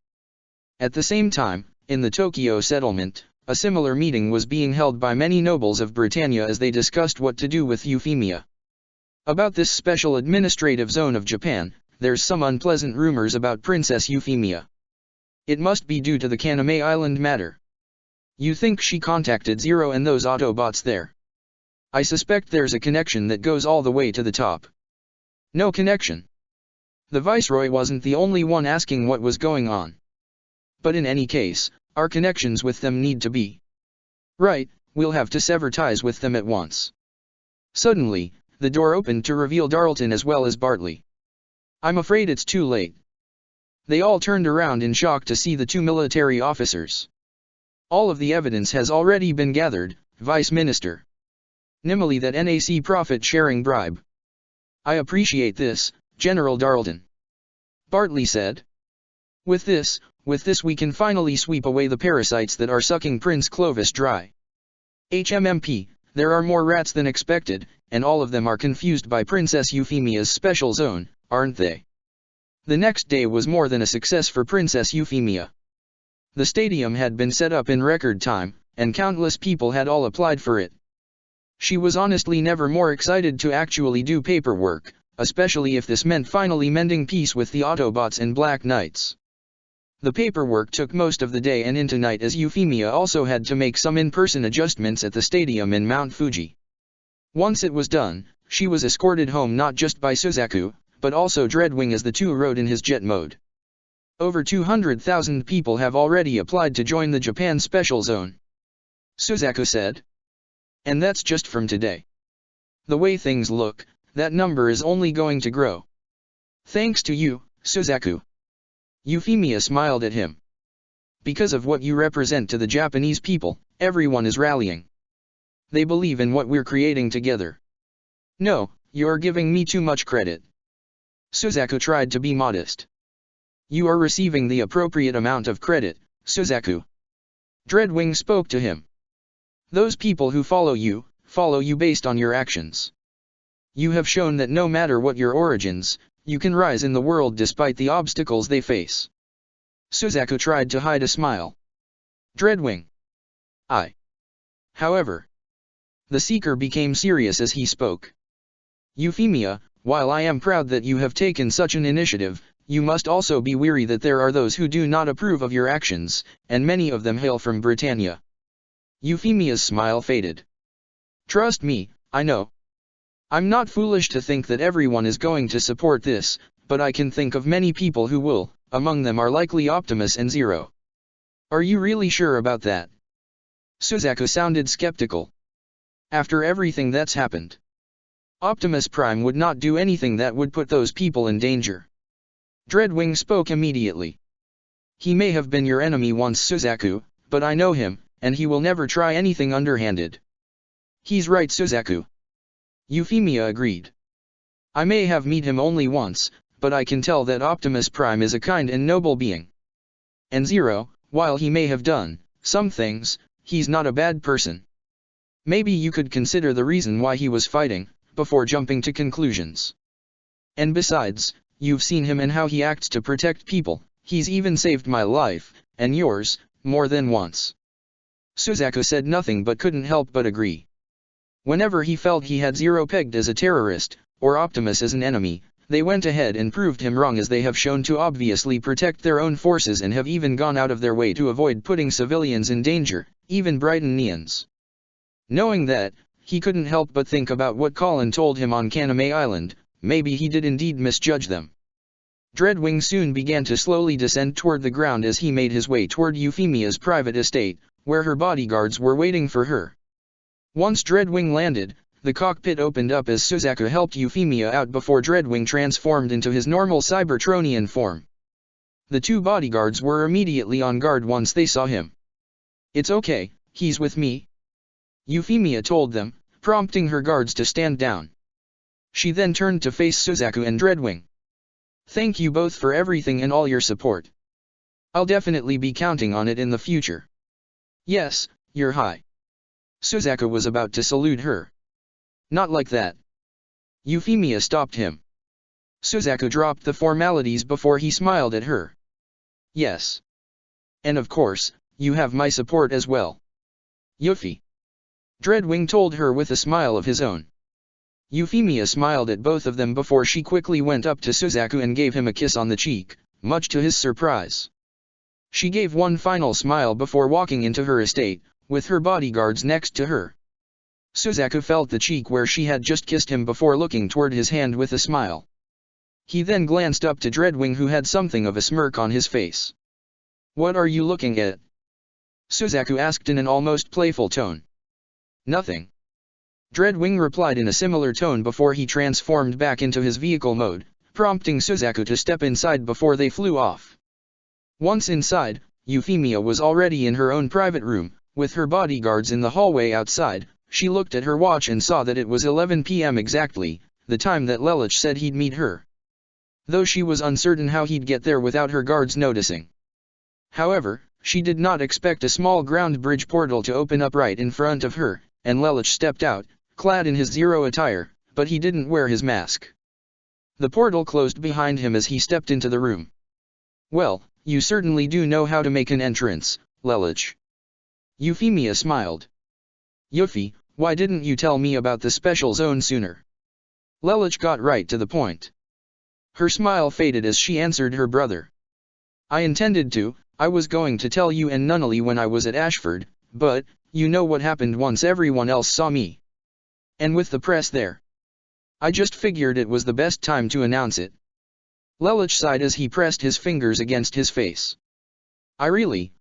At the same time, in the Tokyo settlement, a similar meeting was being held by many nobles of Britannia as they discussed what to do with Euphemia. About this special administrative zone of Japan, there's some unpleasant rumors about Princess Euphemia. It must be due to the Kaname Island matter. You think she contacted Zero and those Autobots there? I suspect there's a connection that goes all the way to the top. No connection. The Viceroy wasn't the only one asking what was going on. But in any case, our connections with them need to be right. We'll have to sever ties with them at once. Suddenly, the door opened to reveal Darlton as well as Bartley. I'm afraid it's too late. They all turned around in shock to see the 2 military officers. All of the evidence has already been gathered, Vice Minister. Namely that NAC profit-sharing bribe. I appreciate this, General Darlton. Bartley said. With this we can finally sweep away the parasites that are sucking Prince Clovis dry. HMMP, there are more rats than expected, and all of them are confused by Princess Euphemia's special zone, aren't they? The next day was more than a success for Princess Euphemia. The stadium had been set up in record time, and countless people had all applied for it. She was honestly never more excited to actually do paperwork, especially if this meant finally mending peace with the Autobots and Black Knights. The paperwork took most of the day and into night as Euphemia also had to make some in-person adjustments at the stadium in Mount Fuji. Once it was done, she was escorted home not just by Suzaku, but also Dreadwing as the two rode in his jet mode. Over 200,000 people have already applied to join the Japan Special Zone. Suzaku said. And that's just from today. The way things look, that number is only going to grow. Thanks to you, Suzaku. Euphemia smiled at him. Because of what you represent to the Japanese people, everyone is rallying. They believe in what we're creating together. No, you're giving me too much credit. Suzaku tried to be modest. You are receiving the appropriate amount of credit, Suzaku. Dreadwing spoke to him. Those people who follow you based on your actions. You have shown that no matter what your origins, you can rise in the world despite the obstacles they face. Suzaku tried to hide a smile. Dreadwing. However. The Seeker became serious as he spoke. Euphemia, while I am proud that you have taken such an initiative, you must also be weary that there are those who do not approve of your actions, and many of them hail from Britannia. Euphemia's smile faded. Trust me, I know. I'm not foolish to think that everyone is going to support this, but I can think of many people who will, among them are likely Optimus and Zero. Are you really sure about that? Suzaku sounded skeptical. After everything that's happened, Optimus Prime would not do anything that would put those people in danger. Dreadwing spoke immediately. He may have been your enemy once, Suzaku, but I know him, and he will never try anything underhanded. He's right, Suzaku. Euphemia agreed. I may have met him only once, but I can tell that Optimus Prime is a kind and noble being. And Zero, while he may have done some things, he's not a bad person. Maybe you could consider the reason why he was fighting, before jumping to conclusions. And besides, you've seen him and how he acts to protect people. He's even saved my life, and yours, more than once. Suzaku said nothing but couldn't help but agree. Whenever he felt he had Zero pegged as a terrorist, or Optimus as an enemy, they went ahead and proved him wrong, as they have shown to obviously protect their own forces and have even gone out of their way to avoid putting civilians in danger, even Brightonians. Knowing that, he couldn't help but think about what Colin told him on Kaname Island. Maybe he did indeed misjudge them. Dreadwing soon began to slowly descend toward the ground as he made his way toward Euphemia's private estate, where her bodyguards were waiting for her. Once Dreadwing landed, the cockpit opened up as Suzaku helped Euphemia out before Dreadwing transformed into his normal Cybertronian form. The two bodyguards were immediately on guard once they saw him. It's okay, he's with me, Euphemia told them, prompting her guards to stand down. She then turned to face Suzaku and Dreadwing. Thank you both for everything and all your support. I'll definitely be counting on it in the future. Yes, Your High. Suzaku was about to salute her. Not like that. Euphemia stopped him. Suzaku dropped the formalities before he smiled at her. Yes. And of course, you have my support as well. Yuffie. Dreadwing told her with a smile of his own. Euphemia smiled at both of them before she quickly went up to Suzaku and gave him a kiss on the cheek, much to his surprise. She gave one final smile before walking into her estate, with her bodyguards next to her. Suzaku felt the cheek where she had just kissed him before looking toward his hand with a smile. He then glanced up to Dreadwing, who had something of a smirk on his face. What are you looking at? Suzaku asked in an almost playful tone. Nothing. Dreadwing replied in a similar tone before he transformed back into his vehicle mode, prompting Suzaku to step inside before they flew off. Once inside, Euphemia was already in her own private room, with her bodyguards in the hallway outside. She looked at her watch and saw that it was 11 p.m. exactly, the time that Lelich said he'd meet her. Though she was uncertain how he'd get there without her guards noticing. However, she did not expect a small ground bridge portal to open up right in front of her, and Lelich stepped out, clad in his Zero attire, but he didn't wear his mask. The portal closed behind him as he stepped into the room. Well, you certainly do know how to make an entrance, Lelich. Euphemia smiled. Yuffie, why didn't you tell me about the special zone sooner? Lelich got right to the point. Her smile faded as she answered her brother. I intended to, I was going to tell you and Nunnally when I was at Ashford, but, you know what happened once everyone else saw me. And with the press there. I just figured it was the best time to announce it. Lelich sighed as he pressed his fingers against his face. I really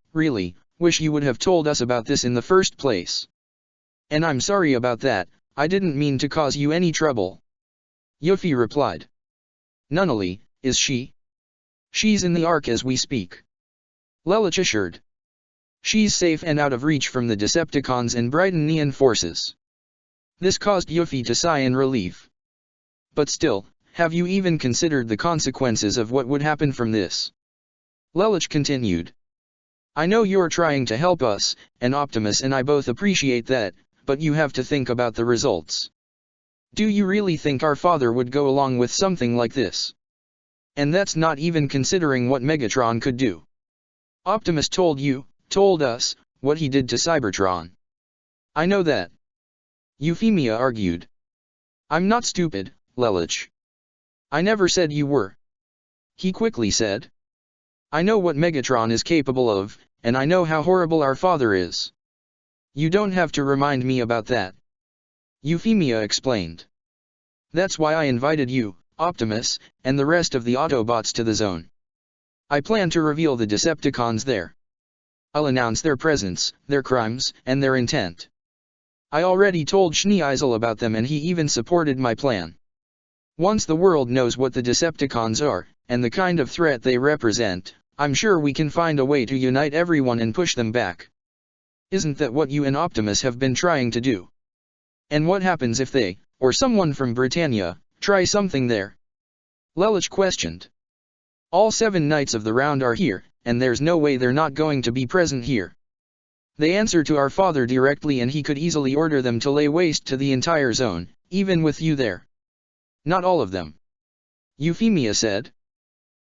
wish you would have told us about this in the first place. And I'm sorry about that, I didn't mean to cause you any trouble. Yuffie replied. Nunnally, is she? She's in the Ark as we speak. Lelich assured. She's safe and out of reach from the Decepticons and Brightonian forces. This caused Yuffie to sigh in relief. But still, have you even considered the consequences of what would happen from this? Lelich continued. I know you're trying to help us, and Optimus and I both appreciate that, but you have to think about the results. Do you really think our father would go along with something like this? And that's not even considering what Megatron could do. Optimus told us, what he did to Cybertron. I know that. Euphemia argued. I'm not stupid, Lelich. I never said you were. He quickly said. I know what Megatron is capable of, and I know how horrible our father is. You don't have to remind me about that. Euphemia explained. That's why I invited you, Optimus, and the rest of the Autobots to the zone. I plan to reveal the Decepticons there. I'll announce their presence, their crimes, and their intent. I already told Schneeisel about them and he even supported my plan. Once the world knows what the Decepticons are, and the kind of threat they represent, I'm sure we can find a way to unite everyone and push them back. Isn't that what you and Optimus have been trying to do? And what happens if they, or someone from Britannia, try something there? Lelich questioned. All 7 knights of the round are here, and there's no way they're not going to be present here. They answer to our father directly, and he could easily order them to lay waste to the entire zone, even with you there. Not all of them. Euphemia said.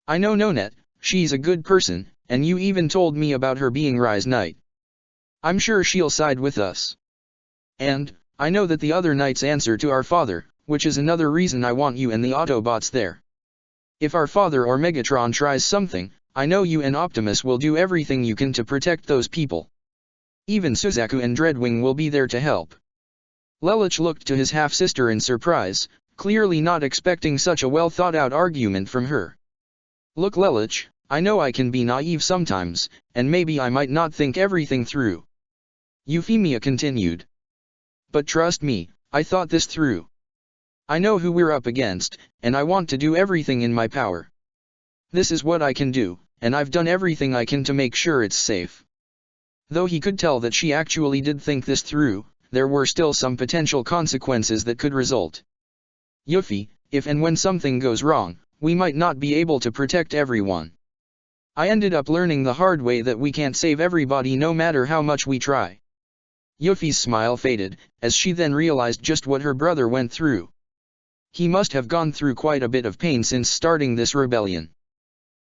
I know Nonet, she's a good person, and you even told me about her being Rise Knight. I'm sure she'll side with us. And, I know that the other knights answer to our father, which is another reason I want you and the Autobots there. If our father or Megatron tries something, I know you and Optimus will do everything you can to protect those people. Even Suzaku and Dreadwing will be there to help. Lelich looked to his half-sister in surprise, clearly not expecting such a well-thought-out argument from her. Look Lelich, I know I can be naive sometimes, and maybe I might not think everything through. Euphemia continued. But trust me, I thought this through. I know who we're up against, and I want to do everything in my power. This is what I can do, and I've done everything I can to make sure it's safe. Though he could tell that she actually did think this through, there were still some potential consequences that could result. Yuffie, if and when something goes wrong, we might not be able to protect everyone. I ended up learning the hard way that we can't save everybody no matter how much we try. Yuffie's smile faded, as she then realized just what her brother went through. He must have gone through quite a bit of pain since starting this rebellion.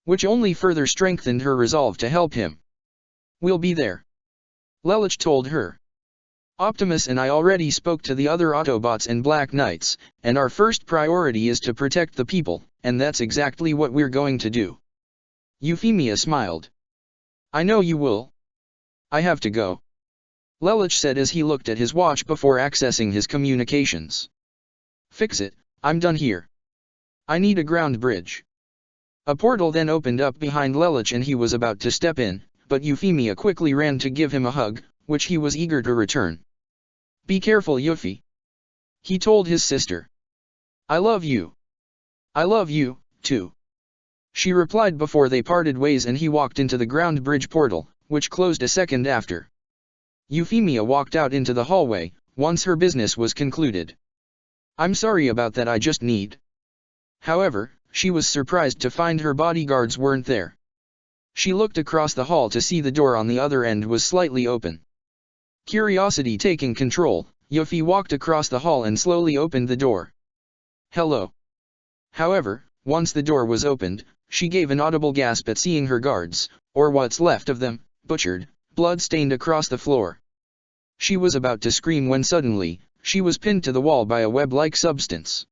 Which only further strengthened her resolve to help him. We'll be there. Lelich told her. Optimus and I already spoke to the other Autobots and Black Knights, and our first priority is to protect the people, and that's exactly what we're going to do. Euphemia smiled. I know you will. I have to go. Lelich said as he looked at his watch before accessing his communications. Fix it, I'm done here. I need a ground bridge. A portal then opened up behind Lelich and he was about to step in, but Euphemia quickly ran to give him a hug, which he was eager to return. Be careful Yuffie. He told his sister. I love you. I love you, too. She replied before they parted ways and he walked into the ground bridge portal, which closed a second after. Euphemia walked out into the hallway, once her business was concluded. I'm sorry about that, I just need. However, she was surprised to find her bodyguards weren't there. She looked across the hall to see the door on the other end was slightly open. Curiosity taking control, Yuffie walked across the hall and slowly opened the door. Hello. However, once the door was opened, she gave an audible gasp at seeing her guards, or what's left of them, butchered, blood-stained across the floor. She was about to scream when suddenly, she was pinned to the wall by a web-like substance.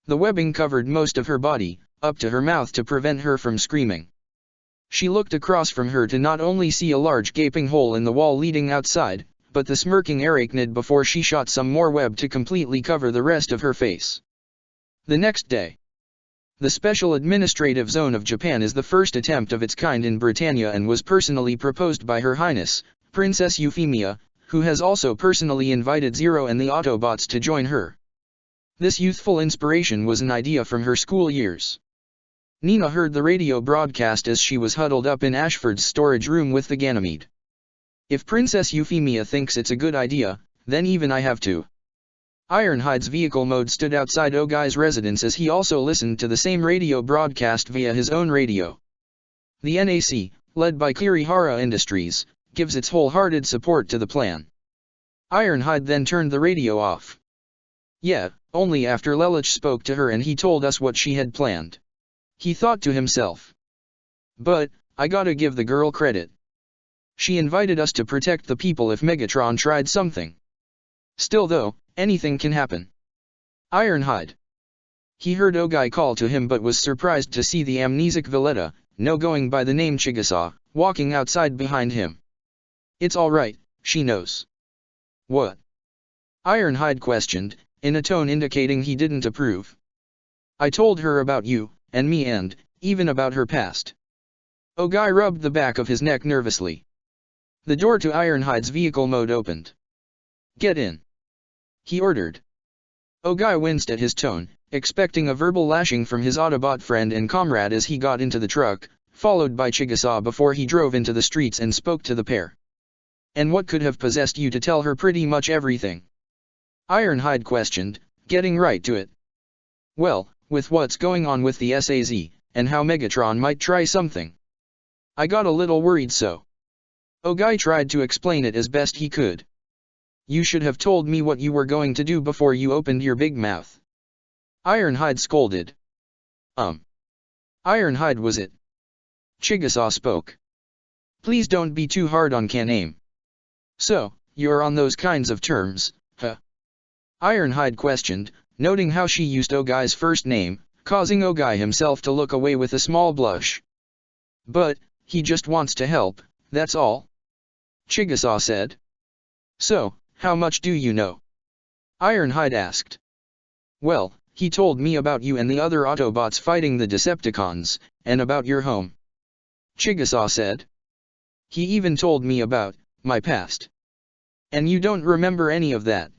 The webbing covered most of her body, up to her mouth to prevent her from screaming. She looked across from her to not only see a large gaping hole in the wall leading outside, but the smirking arachnid before she shot some more web to completely cover the rest of her face. The next day. The Special Administrative Zone of Japan is the first attempt of its kind in Britannia and was personally proposed by Her Highness, Princess Euphemia, who has also personally invited Zero and the Autobots to join her. This youthful inspiration was an idea from her school years. Nina heard the radio broadcast as she was huddled up in Ashford's storage room with the Ganymede. If Princess Euphemia thinks it's a good idea, then even I have to. Ironhide's vehicle mode stood outside Ogai's residence as he also listened to the same radio broadcast via his own radio. The NAC, led by Kirihara Industries, gives its wholehearted support to the plan. Ironhide then turned the radio off. Yeah, only after Lelich spoke to her and he told us what she had planned. He thought to himself. But, I gotta give the girl credit. She invited us to protect the people if Megatron tried something. Still though, anything can happen. Ironhide. He heard Ogai call to him but was surprised to see the amnesic Valletta, no going by the name Chigusa, walking outside behind him. It's alright, she knows. What? Ironhide questioned, in a tone indicating he didn't approve. I told her about you, and me and, even about her past. Ogai rubbed the back of his neck nervously. The door to Ironhide's vehicle mode opened. Get in. He ordered. Ogai winced at his tone, expecting a verbal lashing from his Autobot friend and comrade as he got into the truck, followed by Chigusa before he drove into the streets and spoke to the pair. And what could have possessed you to tell her pretty much everything? Ironhide questioned, getting right to it. Well, with what's going on with the SAZ, and how Megatron might try something. I got a little worried so. Ogai tried to explain it as best he could. You should have told me what you were going to do before you opened your big mouth. Ironhide scolded. Ironhide was it? Chigusa spoke. Please don't be too hard on Kan-Aim. So, you're on those kinds of terms, huh? Ironhide questioned, noting how she used Ogai's first name, causing Ogai himself to look away with a small blush. But, he just wants to help, that's all. Chigusa said. So, how much do you know? Ironhide asked. Well, he told me about you and the other Autobots fighting the Decepticons, and about your home. Chigusa said. He even told me about my past. And you don't remember any of that?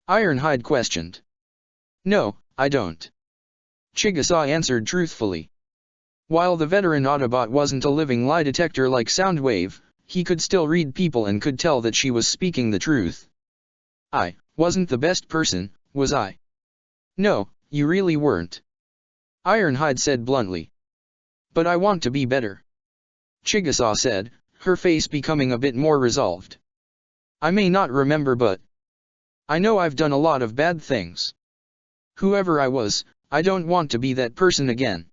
Ironhide questioned. No, I don't. Chigusa answered truthfully. While the veteran Autobot wasn't a living lie detector like Soundwave, he could still read people and could tell that she was speaking the truth. I wasn't the best person, was I? No, you really weren't. Ironhide said bluntly. But I want to be better. Chigusa said, her face becoming a bit more resolved. I may not remember, but I know I've done a lot of bad things. Whoever I was, I don't want to be that person again.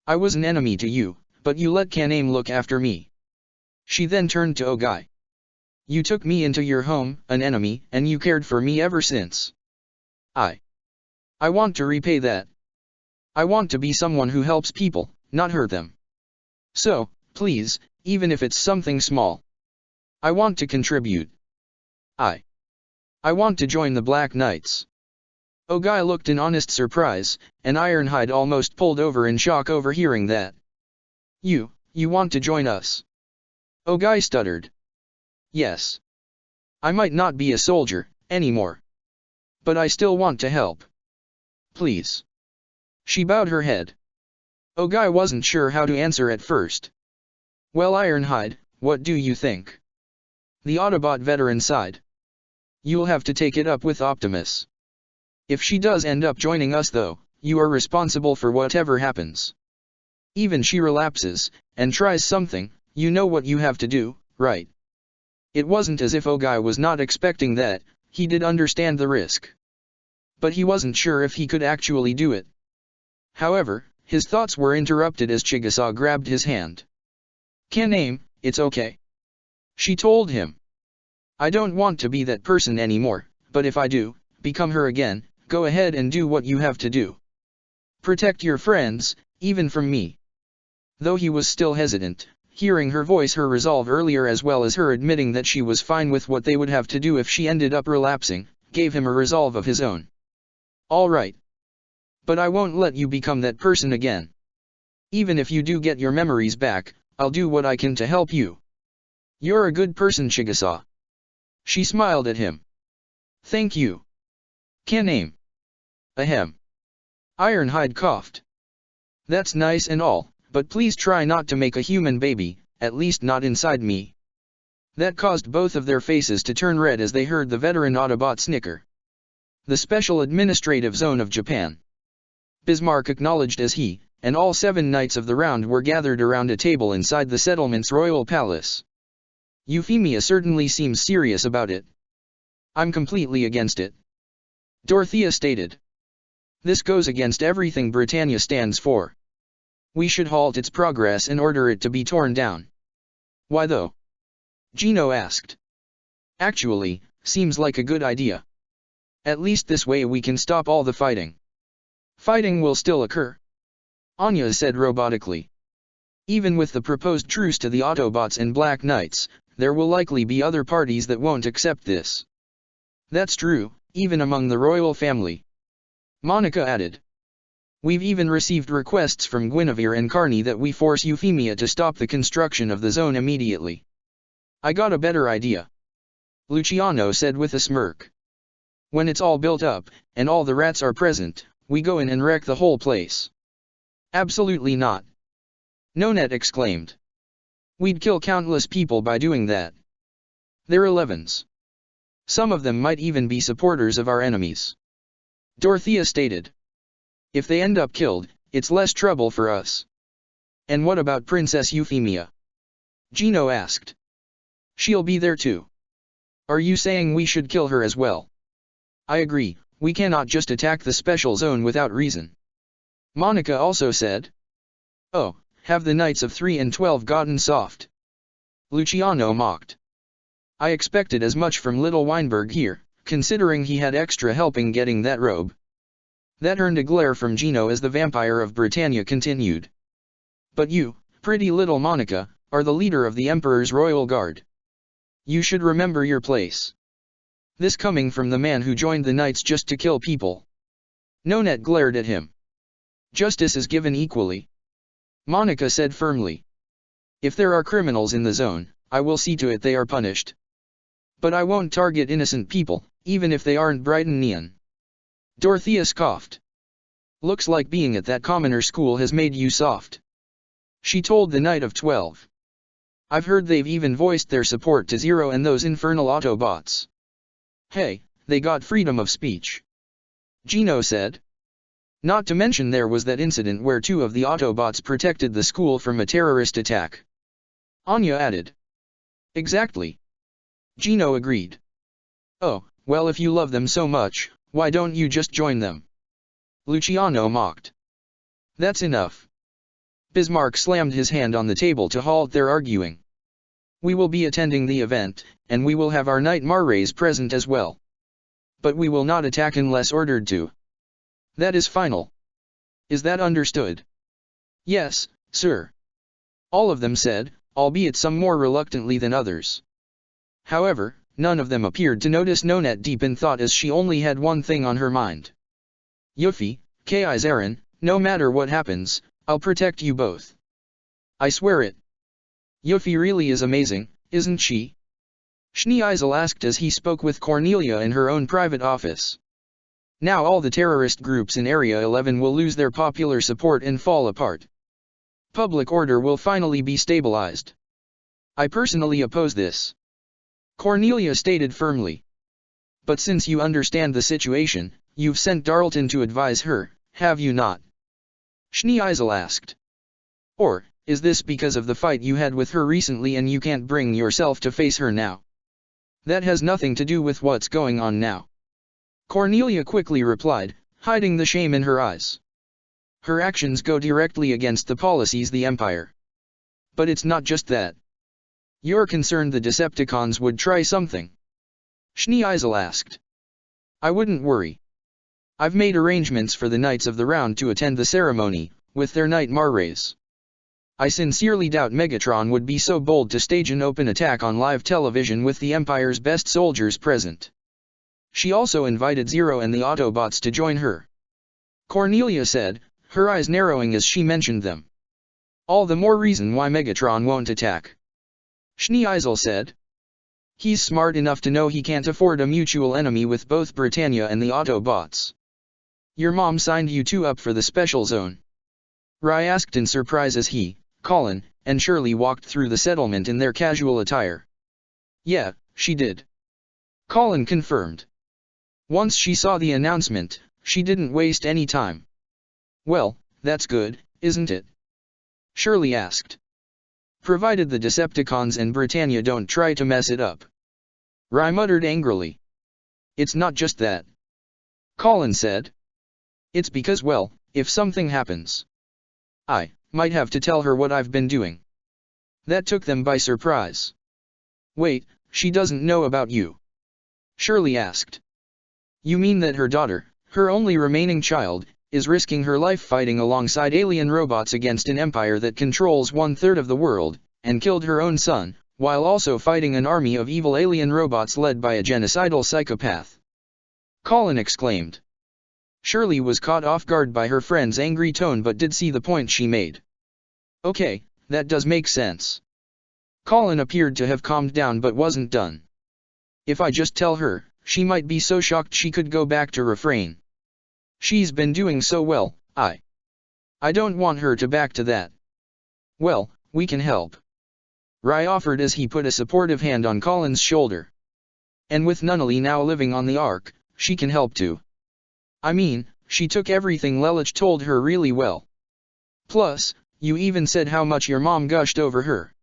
I was an enemy to you, but you let Kan-Aim look after me. She then turned to Ogai. You took me into your home, an enemy, and you cared for me ever since. I want to repay that. I want to be someone who helps people, not hurt them. So, please, even if it's something small. I want to contribute. I want to join the Black Knights. Ogai looked in honest surprise, and Ironhide almost pulled over in shock over hearing that. You want to join us? Ogai stuttered. Yes. I might not be a soldier, anymore. But I still want to help. Please. She bowed her head. Ogai wasn't sure how to answer at first. Well, Ironhide, what do you think? The Autobot veteran sighed. You'll have to take it up with Optimus. If she does end up joining us though, you are responsible for whatever happens. Even she relapses, and tries something, you know what you have to do, right? It wasn't as if Ogai was not expecting that, he did understand the risk. But he wasn't sure if he could actually do it. However, his thoughts were interrupted as Chigusa grabbed his hand. Kan-Aim, it's okay. She told him. I don't want to be that person anymore, but if I do, become her again, go ahead and do what you have to do. Protect your friends, even from me. Though he was still hesitant, hearing her voice, her resolve earlier, as well as her admitting that she was fine with what they would have to do if she ended up relapsing, gave him a resolve of his own. All right. But I won't let you become that person again. Even if you do get your memories back, I'll do what I can to help you. You're a good person, Chigusa. She smiled at him. Thank you. Kan-Aim. Ahem. Ironhide coughed. That's nice and all, but please try not to make a human baby, at least not inside me. That caused both of their faces to turn red as they heard the veteran Autobot snicker. The Special Administrative Zone of Japan. Bismarck acknowledged as he, and all 7 knights of the round were gathered around a table inside the settlement's royal palace. Euphemia certainly seems serious about it. I'm completely against it. Dorothea stated. This goes against everything Britannia stands for. We should halt its progress and order it to be torn down. Why though? Gino asked. Actually, seems like a good idea. At least this way we can stop all the fighting. Fighting will still occur. Anya said robotically. Even with the proposed truce to the Autobots and Black Knights, there will likely be other parties that won't accept this. That's true, even among the royal family. Monica added. We've even received requests from Guinevere and Carney that we force Euphemia to stop the construction of the zone immediately. I got a better idea. Luciano said with a smirk. When it's all built up, and all the rats are present, we go in and wreck the whole place. Absolutely not. Nonet exclaimed. We'd kill countless people by doing that. They're 11s. Some of them might even be supporters of our enemies. Dorothea stated. If they end up killed, it's less trouble for us. And what about Princess Euphemia? Gino asked. She'll be there too. Are you saying we should kill her as well? I agree, we cannot just attack the special zone without reason. Monica also said. Oh, have the Knights of 3 and 12 gotten soft? Luciano mocked. I expected as much from little Weinberg here, considering he had extra helping getting that robe. That earned a glare from Gino as the Vampire of Britannia continued. But you, pretty little Monica, are the leader of the Emperor's Royal Guard. You should remember your place. This coming from the man who joined the Knights just to kill people. Nonet glared at him. Justice is given equally. Monica said firmly. If there are criminals in the zone, I will see to it they are punished. But I won't target innocent people, even if they aren't Brighton Neon. Dorothea scoffed. Looks like being at that commoner school has made you soft. She told the Knight of 12. I've heard they've even voiced their support to Zero and those infernal Autobots. Hey, they got freedom of speech. Gino said. Not to mention there was that incident where 2 of the Autobots protected the school from a terrorist attack. Anya added. Exactly. Gino agreed. Oh, well if you love them so much, why don't you just join them? Luciano mocked. That's enough. Bismarck slammed his hand on the table to halt their arguing. We will be attending the event, and we will have our Knight Marrays present as well. But we will not attack unless ordered to. That is final. Is that understood? Yes, sir. All of them said, albeit some more reluctantly than others. However, none of them appeared to notice Nonet deep in thought as she only had one thing on her mind. Yuffie, Kaiserin, no matter what happens, I'll protect you both. I swear it. Yuffie really is amazing, isn't she? Schneeisel asked as he spoke with Cornelia in her own private office. Now all the terrorist groups in Area 11 will lose their popular support and fall apart. Public order will finally be stabilized. I personally oppose this. Cornelia stated firmly. But since you understand the situation, you've sent Darlton to advise her, have you not? Schneeisel asked. Or, is this because of the fight you had with her recently and you can't bring yourself to face her now? That has nothing to do with what's going on now. Cornelia quickly replied, hiding the shame in her eyes. Her actions go directly against the policies of the Empire. But it's not just that. You're concerned the Decepticons would try something? Schneeisel asked. I wouldn't worry. I've made arrangements for the Knights of the Round to attend the ceremony, with their Knight Marrays. I sincerely doubt Megatron would be so bold to stage an open attack on live television with the Empire's best soldiers present. She also invited Zero and the Autobots to join her. Cornelia said, her eyes narrowing as she mentioned them. All the more reason why Megatron won't attack. Schneeisel said. He's smart enough to know he can't afford a mutual enemy with both Britannia and the Autobots. Your mom signed you 2 up for the special zone? Rye asked in surprise as he, Colin, and Shirley walked through the settlement in their casual attire. Yeah, she did. Colin confirmed. Once she saw the announcement, she didn't waste any time. Well, that's good, isn't it? Shirley asked. Provided the Decepticons and Britannia don't try to mess it up. Rye muttered angrily. It's not just that. Colin said. It's because, well, if something happens, I might have to tell her what I've been doing. That took them by surprise. Wait, she doesn't know about you? Shirley asked. You mean that her daughter, her only remaining child, is risking her life fighting alongside alien robots against an empire that controls 1/3 of the world, and killed her own son, while also fighting an army of evil alien robots led by a genocidal psychopath? Colin exclaimed. Shirley was caught off guard by her friend's angry tone but did see the point she made. Okay, that does make sense. Colin appeared to have calmed down but wasn't done. If I just tell her, she might be so shocked she could go back to refrain. She's been doing so well, I don't want her to back to that. Well, we can help. Rai offered as he put a supportive hand on Colin's shoulder. And with Nunnally now living on the Ark, she can help too. I mean, she took everything Lelich told her really well. Plus, you even said how much your mom gushed over her.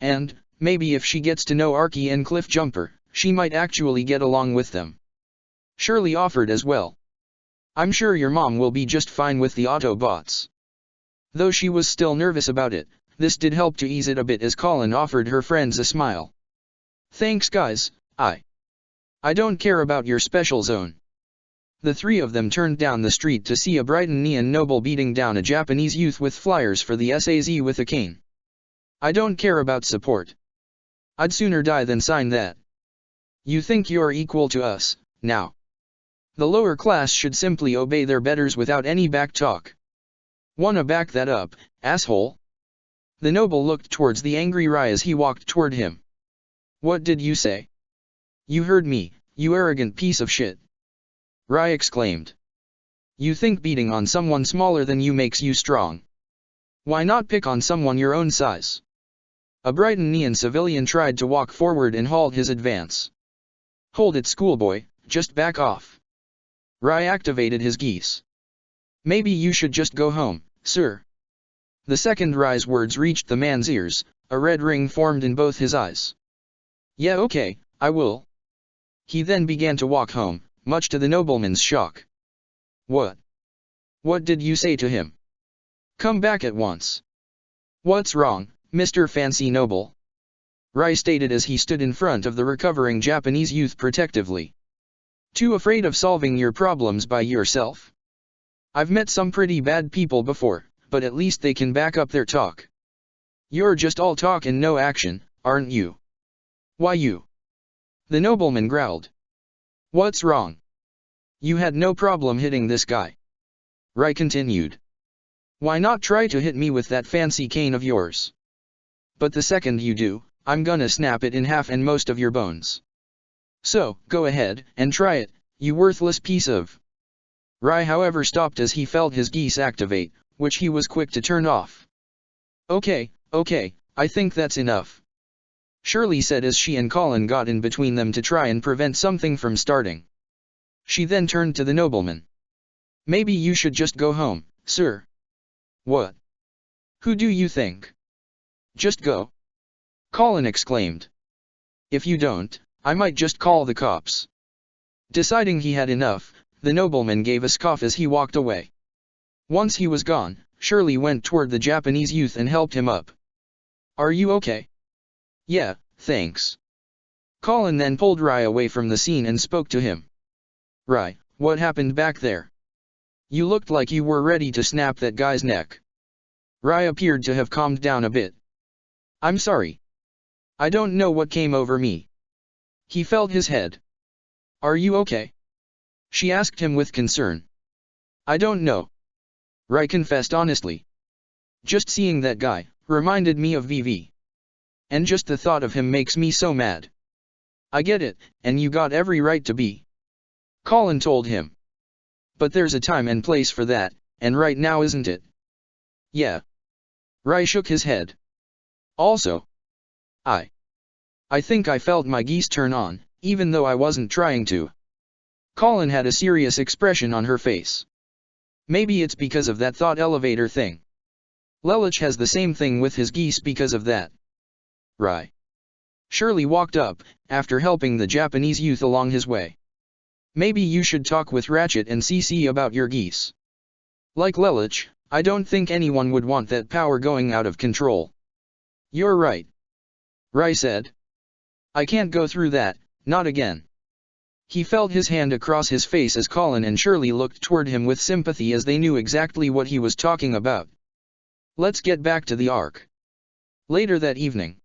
And, maybe if she gets to know Arky and Cliffjumper, she might actually get along with them. Shirley offered as well. I'm sure your mom will be just fine with the Autobots. Though she was still nervous about it, this did help to ease it a bit as Colin offered her friends a smile. Thanks guys, I don't care about your special zone. The three of them turned down the street to see a Brighton neon noble beating down a Japanese youth with flyers for the SAZ with a cane. I don't care about support. I'd sooner die than sign that. You think you're equal to us, now. The lower class should simply obey their betters without any back talk. Wanna back that up, asshole? The noble looked towards the angry Rai as he walked toward him. What did you say? You heard me, you arrogant piece of shit. Rai exclaimed. You think beating on someone smaller than you makes you strong? Why not pick on someone your own size? A Brighton neon civilian tried to walk forward and halt his advance. Hold it, schoolboy, just back off. Rai activated his geese. Maybe you should just go home, sir. The second Rai's words reached the man's ears, a red ring formed in both his eyes. Yeah, okay, I will. He then began to walk home, much to the nobleman's shock. What? What did you say to him? Come back at once. What's wrong, Mr. Fancy Noble? Rai stated as he stood in front of the recovering Japanese youth protectively. Too afraid of solving your problems by yourself? I've met some pretty bad people before, but at least they can back up their talk. You're just all talk and no action, aren't you? Why you? The nobleman growled. What's wrong? You had no problem hitting this guy. Rai continued. Why not try to hit me with that fancy cane of yours? But the second you do, I'm gonna snap it in half and most of your bones. So, go ahead, and try it, you worthless piece of... Rai however stopped as he felt his geese activate, which he was quick to turn off. Okay, I think that's enough. Shirley said as she and Colin got in between them to try and prevent something from starting. She then turned to the nobleman. Maybe you should just go home, sir. What? Who do you think? Just go. Colin exclaimed. If you don't, I might just call the cops. Deciding he had enough, the nobleman gave a scoff as he walked away. Once he was gone, Shirley went toward the Japanese youth and helped him up. Are you okay? Yeah, thanks. Colin then pulled Rai away from the scene and spoke to him. Rai, what happened back there? You looked like you were ready to snap that guy's neck. Rai appeared to have calmed down a bit. I'm sorry. I don't know what came over me. He felt his head. Are you okay? She asked him with concern. I don't know. Rai confessed honestly. Just seeing that guy reminded me of VV. And just the thought of him makes me so mad. I get it, and you got every right to be. Colin told him. But there's a time and place for that, and right now isn't it? Yeah. Rai shook his head. Also, I think I felt my geese turn on, even though I wasn't trying to. Colin had a serious expression on her face. Maybe it's because of that thought elevator thing. Lelich has the same thing with his geese because of that. Rai. Shirley walked up, after helping the Japanese youth along his way. Maybe you should talk with Ratchet and CC about your geese. Like Lelich, I don't think anyone would want that power going out of control. You're right. Rai said. I can't go through that, not again. He felt his hand across his face as Colin and Shirley looked toward him with sympathy as they knew exactly what he was talking about. Let's get back to the Ark. Later that evening,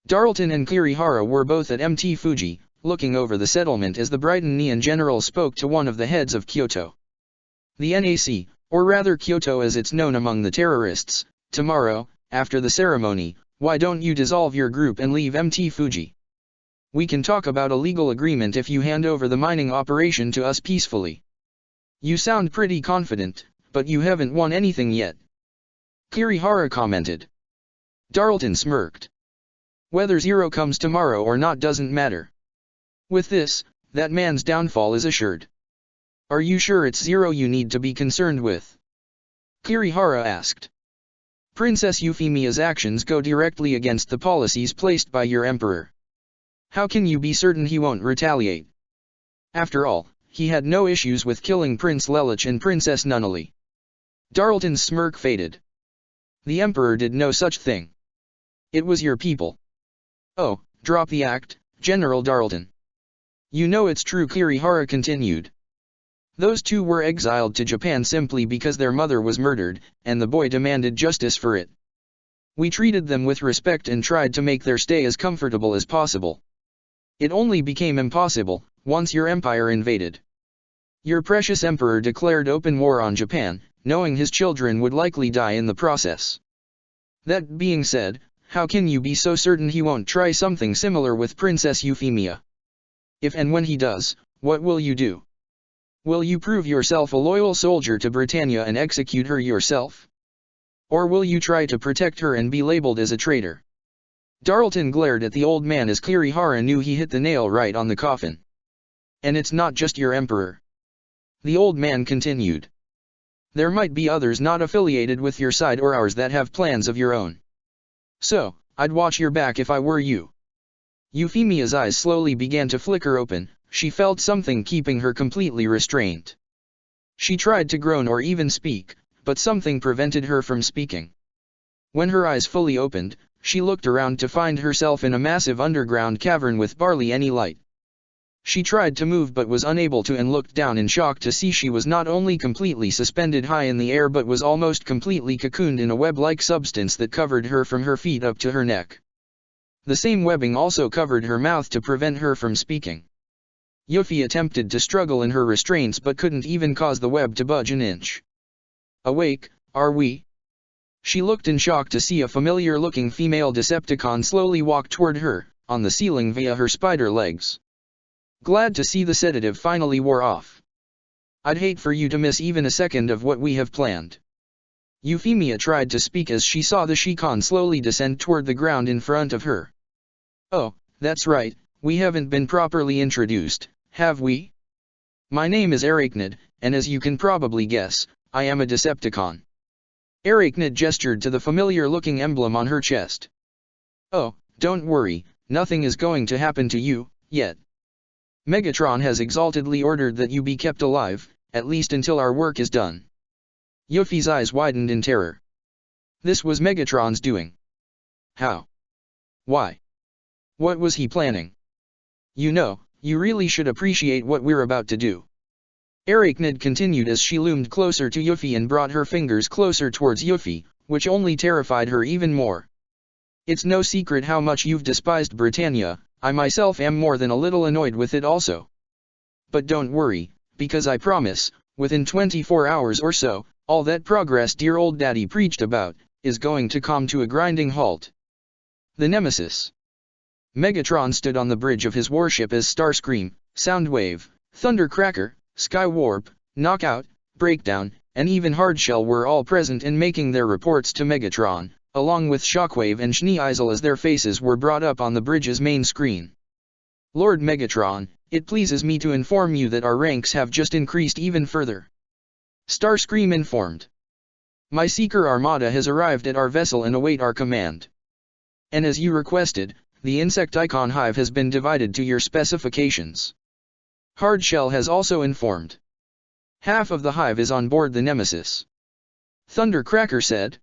Darlton and Kirihara were both at Mt. Fuji, looking over the settlement as the Brighton Neon general spoke to one of the heads of Kyoto. The NAC, or rather Kyoto as it's known among the terrorists, tomorrow, after the ceremony, why don't you dissolve your group and leave Mt. Fuji? We can talk about a legal agreement if you hand over the mining operation to us peacefully. You sound pretty confident, but you haven't won anything yet. Kirihara commented. Darlton smirked. Whether Zero comes tomorrow or not doesn't matter. With this, that man's downfall is assured. Are you sure it's Zero you need to be concerned with? Kirihara asked. Princess Euphemia's actions go directly against the policies placed by your emperor. How can you be certain he won't retaliate? After all, he had no issues with killing Prince Lelich and Princess Nunnally. Darlton's smirk faded. The emperor did no such thing. It was your people. Oh, drop the act, General Darlton. You know it's true, Kirihara continued. Those two were exiled to Japan simply because their mother was murdered, and the boy demanded justice for it. We treated them with respect and tried to make their stay as comfortable as possible. It only became impossible once your empire invaded. Your precious emperor declared open war on Japan, knowing his children would likely die in the process. That being said, how can you be so certain he won't try something similar with Princess Euphemia? If and when he does, what will you do? Will you prove yourself a loyal soldier to Britannia and execute her yourself? Or will you try to protect her and be labeled as a traitor? Darlton glared at the old man as Kirihara knew he hit the nail right on the coffin. And it's not just your emperor. The old man continued. There might be others not affiliated with your side or ours that have plans of your own. So, I'd watch your back if I were you. Euphemia's eyes slowly began to flicker open. She felt something keeping her completely restrained. She tried to groan or even speak, but something prevented her from speaking. When her eyes fully opened, she looked around to find herself in a massive underground cavern with barely any light. She tried to move but was unable to and looked down in shock to see she was not only completely suspended high in the air but was almost completely cocooned in a web-like substance that covered her from her feet up to her neck. The same webbing also covered her mouth to prevent her from speaking. Yuffie attempted to struggle in her restraints but couldn't even cause the web to budge an inch. Awake, are we? She looked in shock to see a familiar-looking female Decepticon slowly walk toward her, on the ceiling via her spider legs. Glad to see the sedative finally wore off. I'd hate for you to miss even a second of what we have planned. Euphemia tried to speak as she saw the Shikon slowly descend toward the ground in front of her. Oh, that's right, we haven't been properly introduced, have we? My name is Arachnid, and as you can probably guess, I am a Decepticon. Arachnid gestured to the familiar-looking emblem on her chest. Oh, don't worry, nothing is going to happen to you, yet. Megatron has exaltedly ordered that you be kept alive, at least until our work is done. Yuffie's eyes widened in terror. This was Megatron's doing. How? Why? What was he planning? You know, you really should appreciate what we're about to do. Arachnid continued as she loomed closer to Yuffie and brought her fingers closer towards Yuffie, which only terrified her even more. It's no secret how much you've despised Britannia, I myself am more than a little annoyed with it also. But don't worry, because I promise, within 24 hours or so, all that progress dear old daddy preached about, is going to come to a grinding halt. The Nemesis. Megatron stood on the bridge of his warship as Starscream, Soundwave, Thundercracker, Skywarp, Knockout, Breakdown, and even Hardshell were all present and making their reports to Megatron, along with Shockwave and Schnee-Eisel as their faces were brought up on the bridge's main screen. Lord Megatron, it pleases me to inform you that our ranks have just increased even further. Starscream informed. My Seeker Armada has arrived at our vessel and await our command. And as you requested, the Insecticon hive has been divided to your specifications. Hardshell has also informed. Half of the hive is on board the Nemesis. Thundercracker said.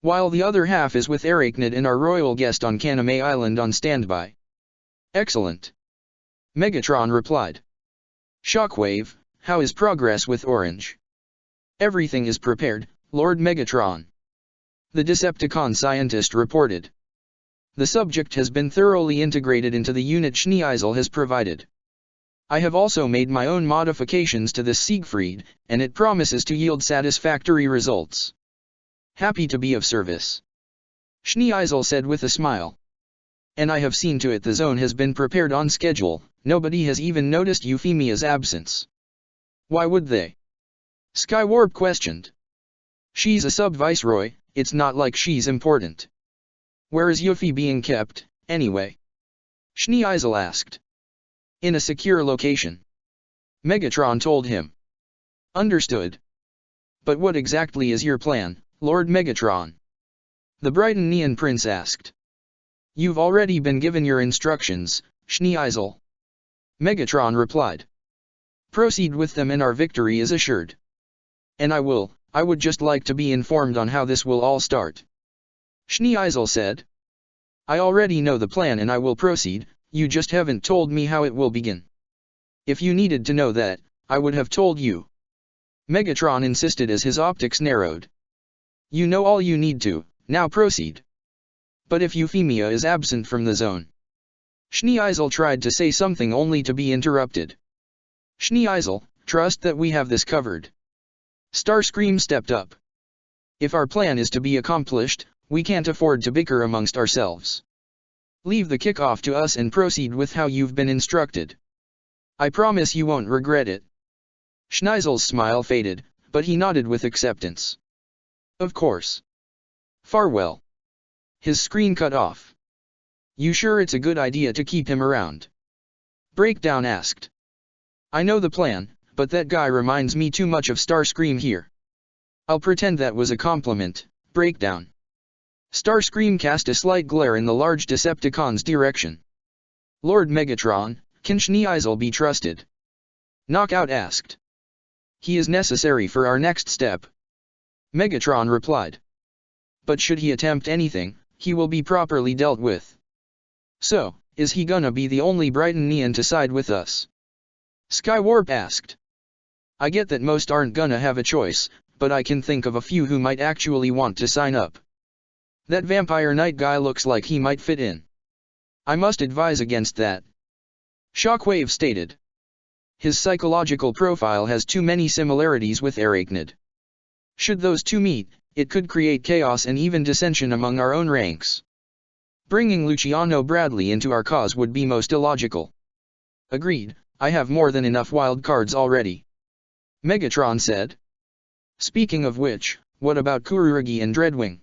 While the other half is with Arachnid and our royal guest on Kaname Island on standby. Excellent. Megatron replied. Shockwave, how is progress with Orange? Everything is prepared, Lord Megatron. The Decepticon scientist reported. The subject has been thoroughly integrated into the unit Schnee-Eisel has provided. I have also made my own modifications to this Siegfried, and it promises to yield satisfactory results. Happy to be of service. Schnee-Eisel said with a smile. And I have seen to it the zone has been prepared on schedule, nobody has even noticed Euphemia's absence. Why would they? Skywarp questioned. She's a sub-viceroy, it's not like she's important. Where is Yuffie being kept, anyway? Schneeisel asked. In a secure location. Megatron told him. Understood. But what exactly is your plan, Lord Megatron? The Brighton Prince asked. You've already been given your instructions, Schneeisel. Megatron replied. Proceed with them and our victory is assured. And I would just like to be informed on how this will all start. Schneeisel said. I already know the plan and I will proceed, you just haven't told me how it will begin. If you needed to know that, I would have told you. Megatron insisted as his optics narrowed. You know all you need to, now proceed. But if Euphemia is absent from the zone. Schneeisel tried to say something only to be interrupted. Schneeisel, trust that we have this covered. Starscream stepped up. If our plan is to be accomplished, we can't afford to bicker amongst ourselves. Leave the kickoff to us and proceed with how you've been instructed. I promise you won't regret it. Schneeisel's smile faded, but he nodded with acceptance. Of course. Farewell. His screen cut off. You sure it's a good idea to keep him around? Breakdown asked. I know the plan, but that guy reminds me too much of Starscream here. I'll pretend that was a compliment, Breakdown. Starscream cast a slight glare in the large Decepticon's direction. Lord Megatron, can Schneeisel be trusted? Knockout asked. He is necessary for our next step. Megatron replied. But should he attempt anything, he will be properly dealt with. So, is he gonna be the only Brightonian to side with us? Skywarp asked. I get that most aren't gonna have a choice, but I can think of a few who might actually want to sign up. That Vampire Knight guy looks like he might fit in. I must advise against that. Shockwave stated. His psychological profile has too many similarities with Arachnid. Should those two meet, it could create chaos and even dissension among our own ranks. Bringing Luciano Bradley into our cause would be most illogical. Agreed, I have more than enough wild cards already. Megatron said. Speaking of which, what about Kurugi and Dreadwing?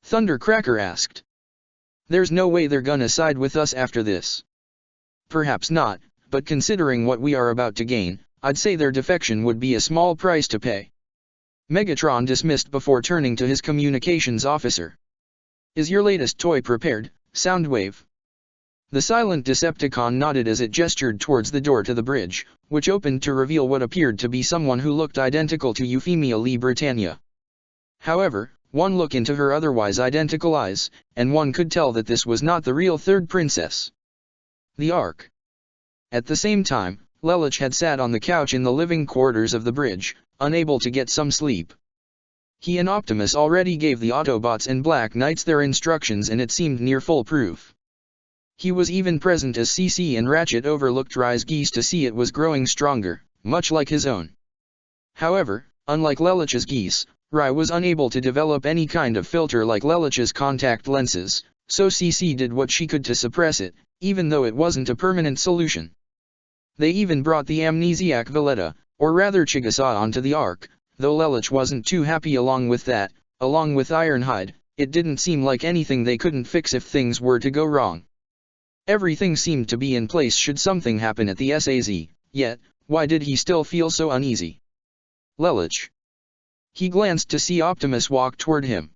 Thundercracker asked. There's no way they're gonna side with us after this. Perhaps not, but considering what we are about to gain, I'd say their defection would be a small price to pay. Megatron dismissed before turning to his communications officer. Is your latest toy prepared, Soundwave? The silent Decepticon nodded as it gestured towards the door to the bridge, which opened to reveal what appeared to be someone who looked identical to Euphemia Lee Britannia. However, one look into her otherwise identical eyes, and one could tell that this was not the real third princess. The Ark. At the same time, Lelich had sat on the couch in the living quarters of the bridge, unable to get some sleep. He and Optimus already gave the Autobots and Black Knights their instructions and it seemed near foolproof. He was even present as CC and Ratchet overlooked Rai's geese to see it was growing stronger, much like his own. However, unlike Lelich's geese, Rai was unable to develop any kind of filter like Lelich's contact lenses, so CC did what she could to suppress it, even though it wasn't a permanent solution. They even brought the amnesiac Valletta, or rather Chigusa, onto the Ark, though Lelich wasn't too happy along with that. Along with Ironhide, it didn't seem like anything they couldn't fix if things were to go wrong. Everything seemed to be in place should something happen at the SAZ, yet, why did he still feel so uneasy? Lelich. He glanced to see Optimus walk toward him.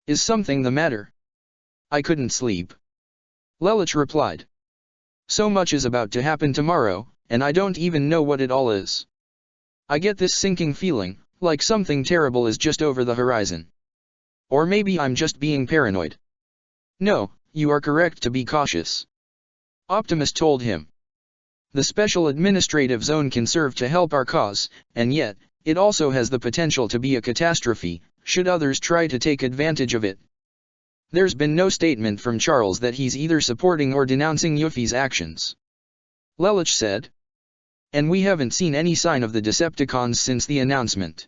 Is something the matter? I couldn't sleep. Lelich replied. So much is about to happen tomorrow, and I don't even know what it all is. I get this sinking feeling, like something terrible is just over the horizon. Or maybe I'm just being paranoid. No, you are correct to be cautious. Optimus told him. The Special Administrative Zone can serve to help our cause, and yet, it also has the potential to be a catastrophe, should others try to take advantage of it. There's been no statement from Charles that he's either supporting or denouncing Yuffie's actions. Lelich said. And we haven't seen any sign of the Decepticons since the announcement.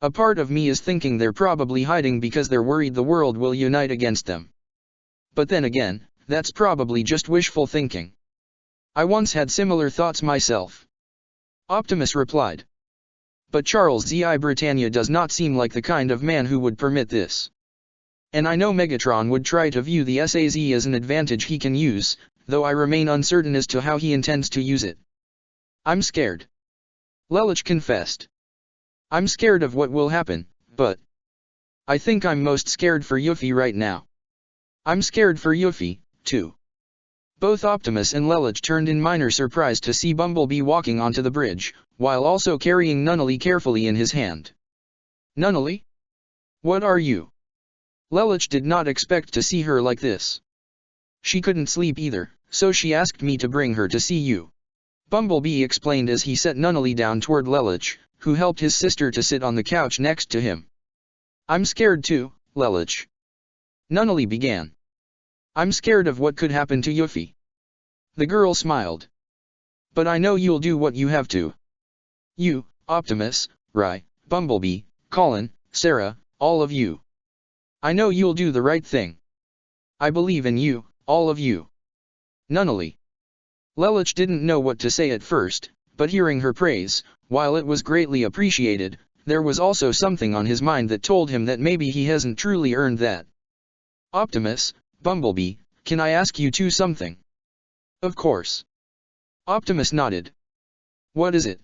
A part of me is thinking they're probably hiding because they're worried the world will unite against them. But then again, that's probably just wishful thinking. I once had similar thoughts myself. Optimus replied. But Charles Z.I. Britannia does not seem like the kind of man who would permit this. And I know Megatron would try to view the SAZ as an advantage he can use, though I remain uncertain as to how he intends to use it. I'm scared. Lelouch confessed. I'm scared of what will happen, but I think I'm most scared for Yuffie right now. I'm scared for Yuffie, too. Both Optimus and Lelouch turned in minor surprise to see Bumblebee walking onto the bridge, while also carrying Nunnally carefully in his hand. Nunnally? What are you? Lelouch did not expect to see her like this. She couldn't sleep either, so she asked me to bring her to see you. Bumblebee explained as he set Nunnally down toward Lelouch, who helped his sister to sit on the couch next to him. I'm scared too, Lelouch. Nunnally began. I'm scared of what could happen to Yuffie. The girl smiled. But I know you'll do what you have to. You, Optimus, Rai, Bumblebee, Colin, Sarah, all of you. I know you'll do the right thing. I believe in you, all of you. Nunnally. Lelouch didn't know what to say at first, but hearing her praise, while it was greatly appreciated, there was also something on his mind that told him that maybe he hasn't truly earned that. Optimus, Bumblebee, can I ask you two something? Of course. Optimus nodded. What is it?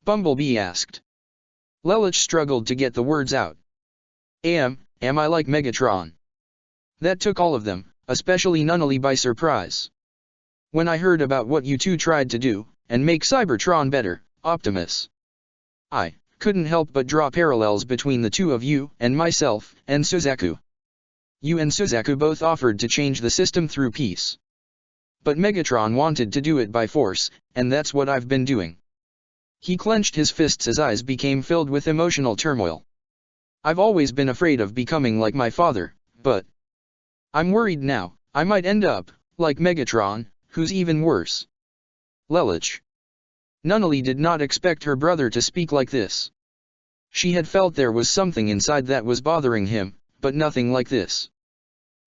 Bumblebee asked. Lelouch struggled to get the words out. Am I like Megatron? That took all of them, especially Nunnally, by surprise. When I heard about what you two tried to do, and make Cybertron better, Optimus, I couldn't help but draw parallels between the two of you and myself and Suzaku. You and Suzaku both offered to change the system through peace. But Megatron wanted to do it by force, and that's what I've been doing. He clenched his fists as eyes became filled with emotional turmoil. I've always been afraid of becoming like my father, but I'm worried now, I might end up like Megatron, who's even worse. Lelouch. Nunnally did not expect her brother to speak like this. She had felt there was something inside that was bothering him, but nothing like this.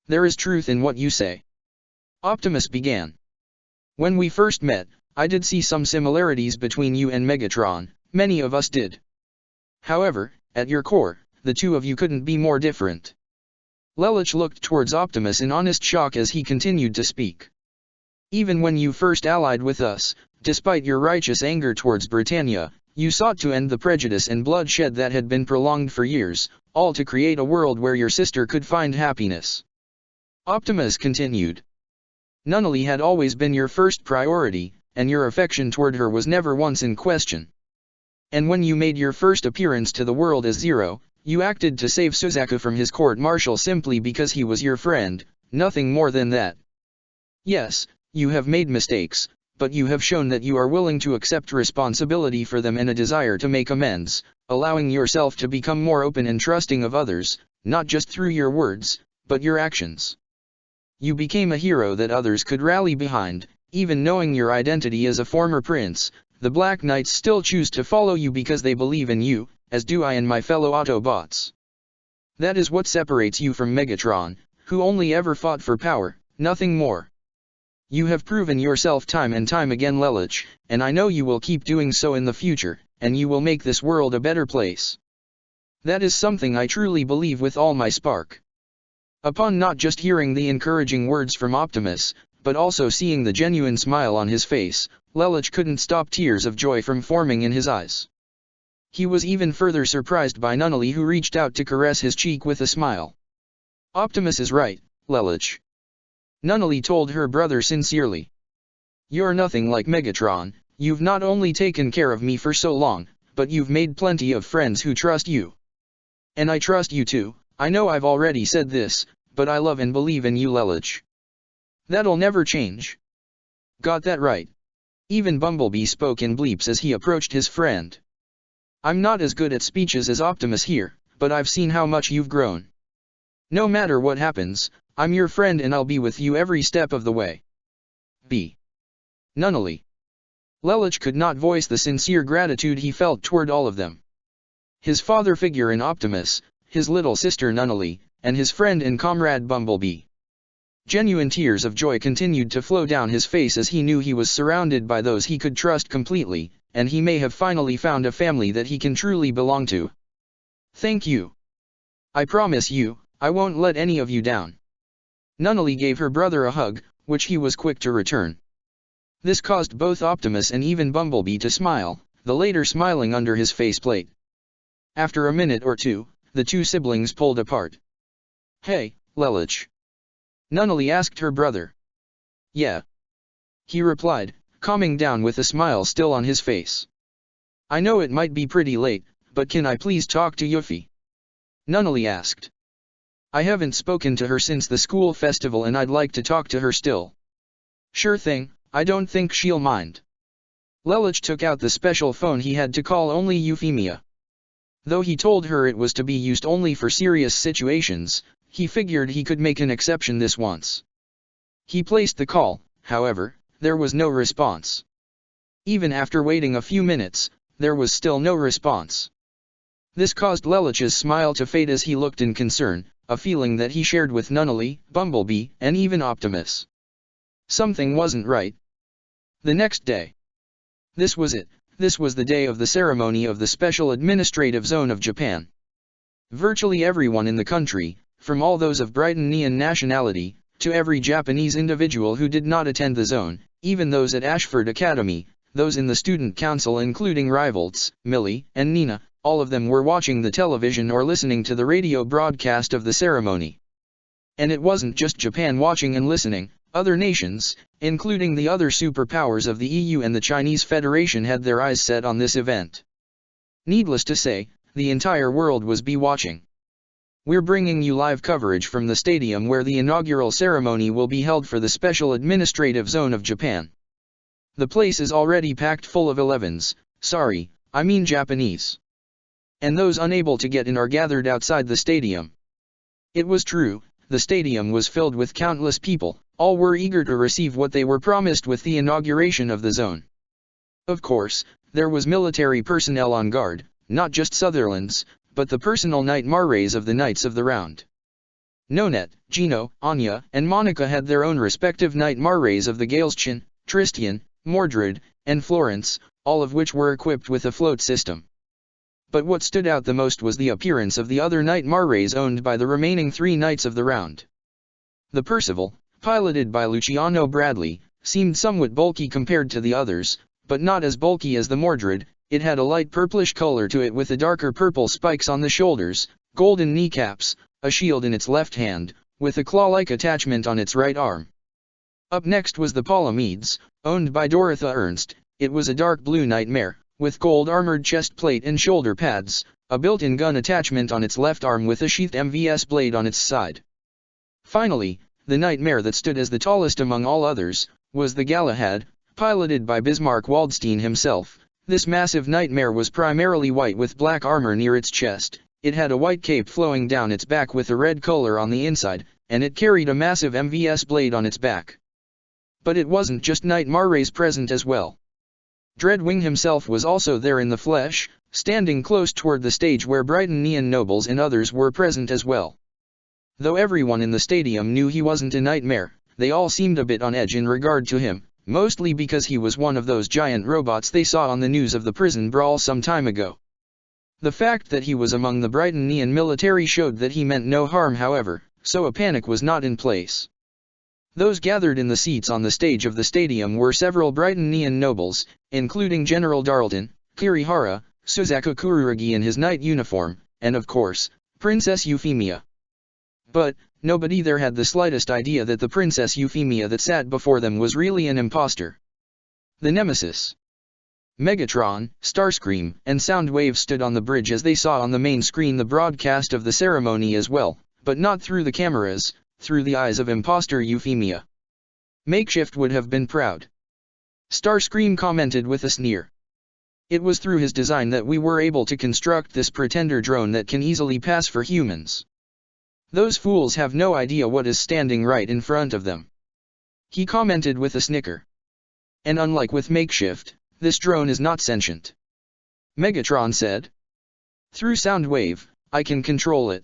There is truth in what you say. Optimus began. When we first met, I did see some similarities between you and Megatron, many of us did. However, at your core, the two of you couldn't be more different. Lelouch looked towards Optimus in honest shock as he continued to speak. Even when you first allied with us, despite your righteous anger towards Britannia, you sought to end the prejudice and bloodshed that had been prolonged for years, all to create a world where your sister could find happiness. Optimus continued. Nunnally had always been your first priority, and your affection toward her was never once in question. And when you made your first appearance to the world as Zero, you acted to save Suzaku from his court-martial simply because he was your friend, nothing more than that. Yes, you have made mistakes, but you have shown that you are willing to accept responsibility for them and a desire to make amends, allowing yourself to become more open and trusting of others, not just through your words, but your actions. You became a hero that others could rally behind, even knowing your identity as a former prince. The Black Knights still choose to follow you because they believe in you, as do I and my fellow Autobots. That is what separates you from Megatron, who only ever fought for power, nothing more. You have proven yourself time and time again, Lelouch, and I know you will keep doing so in the future, and you will make this world a better place. That is something I truly believe with all my spark. Upon not just hearing the encouraging words from Optimus, but also seeing the genuine smile on his face, Lelouch couldn't stop tears of joy from forming in his eyes. He was even further surprised by Nunnally, who reached out to caress his cheek with a smile. Optimus is right, Lelouch. Nunnally told her brother sincerely. You're nothing like Megatron. You've not only taken care of me for so long, but you've made plenty of friends who trust you. And I trust you too. I know I've already said this, but I love and believe in you, Lelouch. That'll never change. Got that right. Even Bumblebee spoke in bleeps as he approached his friend. I'm not as good at speeches as Optimus here, but I've seen how much you've grown. No matter what happens, I'm your friend and I'll be with you every step of the way. B. Nunnally. Lelouch could not voice the sincere gratitude he felt toward all of them. His father figure in Optimus, his little sister Nunnally, and his friend and comrade Bumblebee. Genuine tears of joy continued to flow down his face as he knew he was surrounded by those he could trust completely, and he may have finally found a family that he can truly belong to. Thank you. I promise you, I won't let any of you down. Nunnally gave her brother a hug, which he was quick to return. This caused both Optimus and even Bumblebee to smile, the latter smiling under his faceplate. After a minute or two, the two siblings pulled apart. "Hey, Lelich?" Nunnally asked her brother. "Yeah," he replied, calming down with a smile still on his face. "I know it might be pretty late, but can I please talk to Yuffie?" Nunnally asked. "I haven't spoken to her since the school festival and I'd like to talk to her still." "Sure thing, I don't think she'll mind." Lelich took out the special phone he had to call only Euphemia. Though he told her it was to be used only for serious situations, he figured he could make an exception this once. He placed the call, however, there was no response. Even after waiting a few minutes, there was still no response. This caused Lelich's smile to fade as he looked in concern, a feeling that he shared with Nunnally, Bumblebee, and even Optimus. Something wasn't right. The next day. This was it. This was the day of the ceremony of the Special Administrative Zone of Japan. Virtually everyone in the country, from all those of Brightonian nationality, to every Japanese individual who did not attend the zone, even those at Ashford Academy, those in the student council including Rivalds, Millie, and Nina, all of them were watching the television or listening to the radio broadcast of the ceremony. And it wasn't just Japan watching and listening, other nations, including the other superpowers of the EU and the Chinese Federation, had their eyes set on this event. Needless to say, the entire world was watching. We're bringing you live coverage from the stadium where the inaugural ceremony will be held for the Special Administrative Zone of Japan. The place is already packed full of 11s, I mean Japanese. And those unable to get in are gathered outside the stadium. It was true, the stadium was filled with countless people, all were eager to receive what they were promised with the inauguration of the zone. Of course, there was military personnel on guard, not just Sutherland's, but the personal Knight Marrays of the Knights of the Round. Nonette, Gino, Anya, and Monica had their own respective Knight Marrays of the Galeschin, Tristian, Mordred, and Florence, all of which were equipped with a float system. But what stood out the most was the appearance of the other Knight Marrays owned by the remaining 3 Knights of the Round. The Percival, piloted by Luciano Bradley, seemed somewhat bulky compared to the others, but not as bulky as the Mordred. It had a light purplish color to it with the darker purple spikes on the shoulders, golden kneecaps, a shield in its left hand, with a claw-like attachment on its right arm. Up next was the Palamedes, owned by Dorotha Ernst. It was a dark blue nightmare, with gold armored chest plate and shoulder pads, a built-in gun attachment on its left arm with a sheathed MVS blade on its side. Finally, the nightmare that stood as the tallest among all others, was the Galahad, piloted by Bismarck Waldstein himself. This massive nightmare was primarily white with black armor near its chest, it had a white cape flowing down its back with a red collar on the inside, and it carried a massive MVS blade on its back. But it wasn't just Knight Marrays present as well. Dreadwing himself was also there in the flesh, standing close toward the stage where Brightonian nobles and others were present as well. Though everyone in the stadium knew he wasn't a nightmare, they all seemed a bit on edge in regard to him, mostly because he was one of those giant robots they saw on the news of the prison brawl some time ago. The fact that he was among the Brightonian military showed that he meant no harm, however, so a panic was not in place. Those gathered in the seats on the stage of the stadium were several Brightonian nobles, including General Darlton, Kirihara, Suzaku Kurugi in his knight uniform, and of course, Princess Euphemia. But, nobody there had the slightest idea that the Princess Euphemia that sat before them was really an imposter. The Nemesis. Megatron, Starscream, and Soundwave stood on the bridge as they saw on the main screen the broadcast of the ceremony as well, but not through the cameras, through the eyes of imposter Euphemia. Makeshift would have been proud. Starscream commented with a sneer. It was through his design that we were able to construct this pretender drone that can easily pass for humans. Those fools have no idea what is standing right in front of them. He commented with a snicker. And unlike with Makeshift, this drone is not sentient. Megatron said. Through Soundwave, I can control it.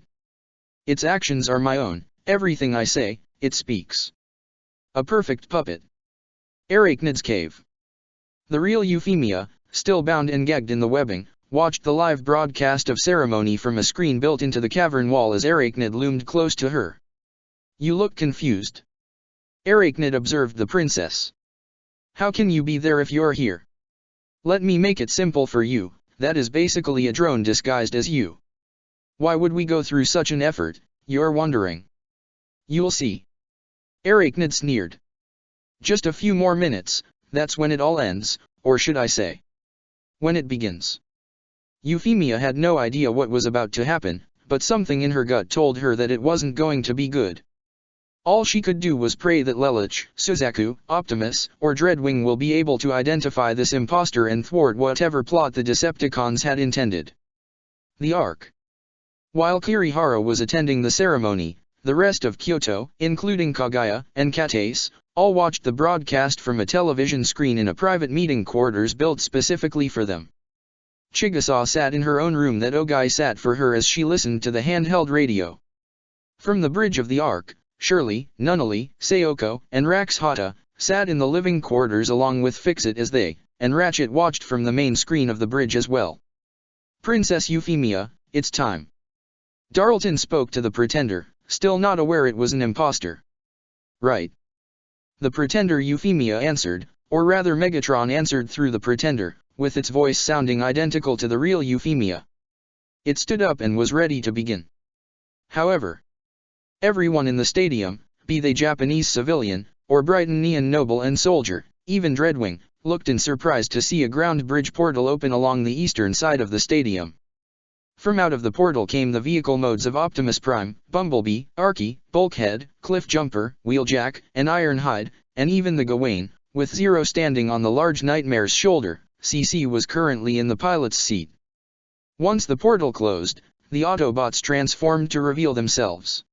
Its actions are my own, everything I say, it speaks. A perfect puppet. Arachnid's cave. The real Euphemia, still bound and gagged in the webbing, watched the live broadcast of ceremony from a screen built into the cavern wall as Arachnid loomed close to her. "You look confused." Arachnid observed the princess. "How can you be there if you're here? Let me make it simple for you, that is basically a drone disguised as you. Why would we go through such an effort, you're wondering? You'll see." Arachnid sneered. "Just a few more minutes, that's when it all ends, or should I say, when it begins." Euphemia had no idea what was about to happen, but something in her gut told her that it wasn't going to be good. All she could do was pray that Lelouch, Suzaku, Optimus, or Dreadwing will be able to identify this imposter and thwart whatever plot the Decepticons had intended. The Ark. While Kirihara was attending the ceremony, the rest of Kyoto, including Kaguya and Katase, all watched the broadcast from a television screen in a private meeting quarters built specifically for them. Chigusa sat in her own room that Ogai sat for her as she listened to the handheld radio. From the bridge of the Ark, Shirley, Nunnally, Sayoko, and Rax Hata sat in the living quarters along with Fixit as they, and Ratchet watched from the main screen of the bridge as well. "Princess Euphemia, it's time." Darlton spoke to the pretender, still not aware it was an imposter. "Right." The pretender Euphemia answered, or rather Megatron answered through the pretender, with its voice sounding identical to the real Euphemia. It stood up and was ready to begin. However, everyone in the stadium, be they Japanese civilian, or Brightonnian noble and soldier, even Dreadwing, looked in surprise to see a ground bridge portal open along the eastern side of the stadium. From out of the portal came the vehicle modes of Optimus Prime, Bumblebee, Archie, Bulkhead, Cliffjumper, Wheeljack, and Ironhide, and even the Gawain, with Zero standing on the large Nightmare's shoulder. CC was currently in the pilot's seat. Once the portal closed, the Autobots transformed to reveal themselves.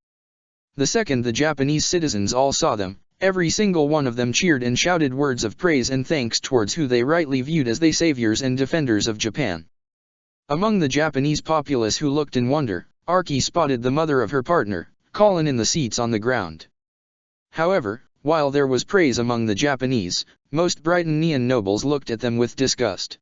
The second the Japanese citizens all saw them, every single one of them cheered and shouted words of praise and thanks towards who they rightly viewed as the saviors and defenders of Japan. Among the Japanese populace who looked in wonder, Archie spotted the mother of her partner, Colin, in the seats on the ground. However, while there was praise among the Japanese, most Brightonian nobles looked at them with disgust.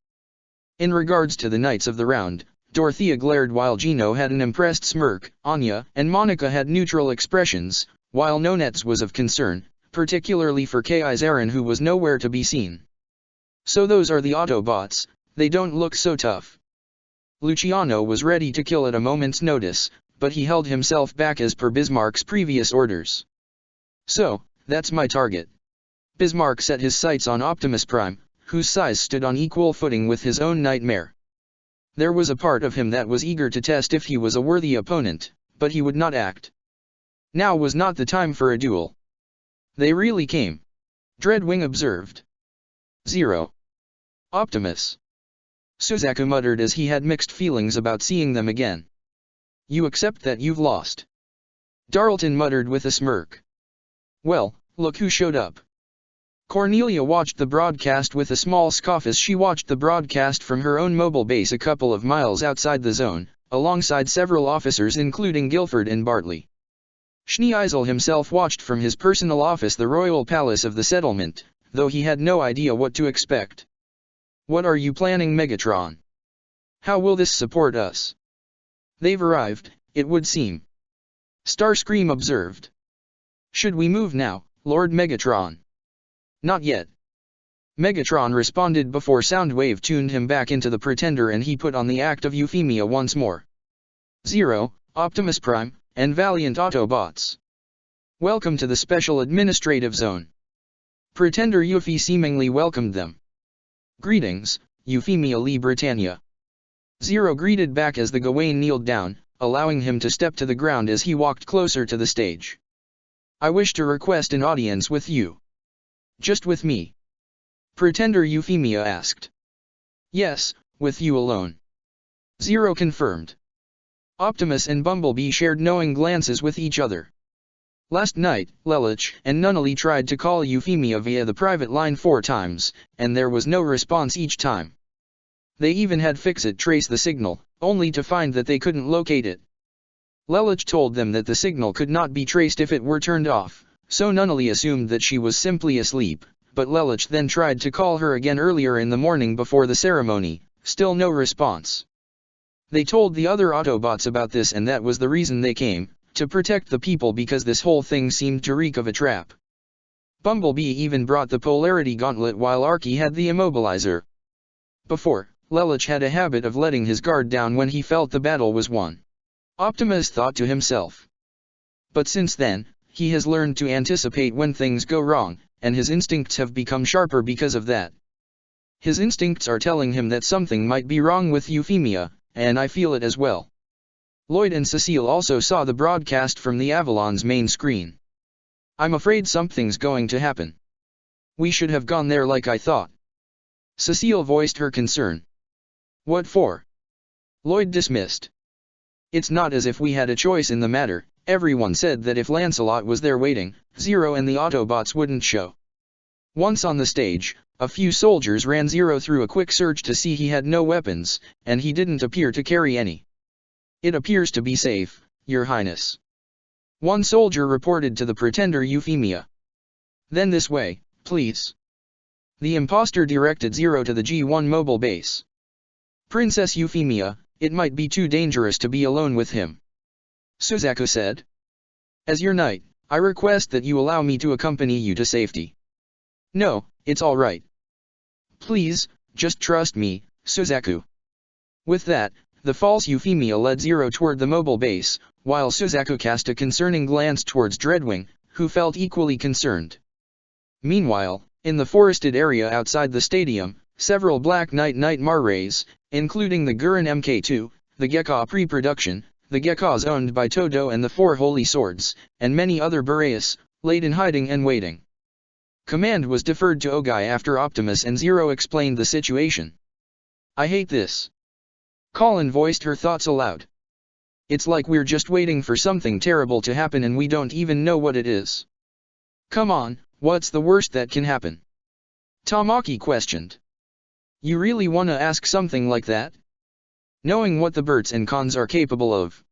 In regards to the Knights of the Round, Dorothea glared while Gino had an impressed smirk, Anya and Monica had neutral expressions, while Nonetz was of concern, particularly for K.I.'s Aaron, who was nowhere to be seen. "So those are the Autobots, they don't look so tough." Luciano was ready to kill at a moment's notice, but he held himself back as per Bismarck's previous orders. "So, that's my target." Bismarck set his sights on Optimus Prime, whose size stood on equal footing with his own Nightmare. There was a part of him that was eager to test if he was a worthy opponent, but he would not act. Now was not the time for a duel. "They really came," Dreadwing observed. "Zero. Optimus." Suzaku muttered as he had mixed feelings about seeing them again. "You accept that you've lost?" Darlton muttered with a smirk. "Well, look who showed up." Cornelia watched the broadcast with a small scoff as she watched the broadcast from her own mobile base a couple of miles outside the zone, alongside several officers including Guilford and Bartley. Schneeisel himself watched from his personal office the royal palace of the settlement, though he had no idea what to expect. "What are you planning, Megatron? How will this support us?" "They've arrived, it would seem," Starscream observed. "Should we move now, Lord Megatron?" "Not yet." Megatron responded before Soundwave tuned him back into the Pretender and he put on the act of Euphemia once more. "Zero, Optimus Prime, and Valiant Autobots. Welcome to the Special Administrative Zone." Pretender Euphy seemingly welcomed them. "Greetings, Euphemia Lee Britannia." Zero greeted back as the Gawain kneeled down, allowing him to step to the ground as he walked closer to the stage. "I wish to request an audience with you." "Just with me?" Pretender Euphemia asked. "Yes, with you alone." Zero confirmed. Optimus and Bumblebee shared knowing glances with each other. Last night, Lelouch and Nunnally tried to call Euphemia via the private line 4 times, and there was no response each time. They even had Fixit trace the signal, only to find that they couldn't locate it. Lelouch told them that the signal could not be traced if it were turned off, so Nunnally assumed that she was simply asleep, but Lelouch then tried to call her again earlier in the morning before the ceremony, Still no response. They told the other Autobots about this, and that was the reason they came, to protect the people, because this whole thing seemed to reek of a trap. Bumblebee even brought the Polarity Gauntlet while Arky had the Immobilizer. Before, Lelich had a habit of letting his guard down when he felt the battle was won. Optimus thought to himself. But since then, he has learned to anticipate when things go wrong, and his instincts have become sharper because of that. His instincts are telling him that something might be wrong with Euphemia, and I feel it as well. Lloyd and Cecile also saw the broadcast from the Avalon's main screen. I'm afraid something's going to happen. We should have gone there like I thought. Cecile voiced her concern. What for? Lloyd dismissed. It's not as if we had a choice in the matter. Everyone said that if Lancelot was there waiting, Zero and the Autobots wouldn't show. Once on the stage, a few soldiers ran Zero through a quick search to see he had no weapons, and he didn't appear to carry any. It appears to be safe, Your Highness. One soldier reported to the pretender Euphemia. Then this way, please. The imposter directed Zero to the G1 mobile base. Princess Euphemia, it might be too dangerous to be alone with him. Suzaku said. As your knight, I request that you allow me to accompany you to safety. No, it's all right. Please, just trust me, Suzaku. With that, the false Euphemia led Zero toward the mobile base, while Suzaku cast a concerning glance towards Dreadwing, who felt equally concerned. Meanwhile, in the forested area outside the stadium, several Black Knight Nightmare rays, including the Gurren Mk2, the Gekka pre-production, the Gekkas owned by Todo and the Four Holy Swords, and many other Boreas, laid in hiding and waiting. Command was deferred to Ogai after Optimus and Zero explained the situation. I hate this. Colin voiced her thoughts aloud. It's like we're just waiting for something terrible to happen and we don't even know what it is. Come on, what's the worst that can happen? Tamaki questioned. You really want to ask something like that? Knowing what the Berts and Cons are capable of.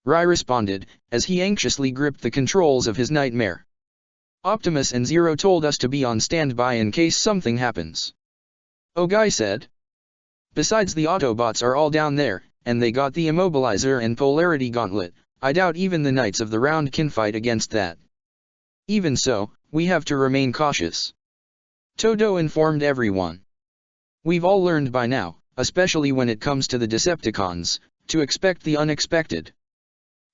Rai responded, as he anxiously gripped the controls of his nightmare. Optimus and Zero told us to be on standby in case something happens. Ogai said. Besides, the Autobots are all down there, and they got the Immobilizer and Polarity Gauntlet. I doubt even the Knights of the Round can fight against that. Even so, we have to remain cautious. Todo informed everyone. We've all learned by now, especially when it comes to the Decepticons, to expect the unexpected.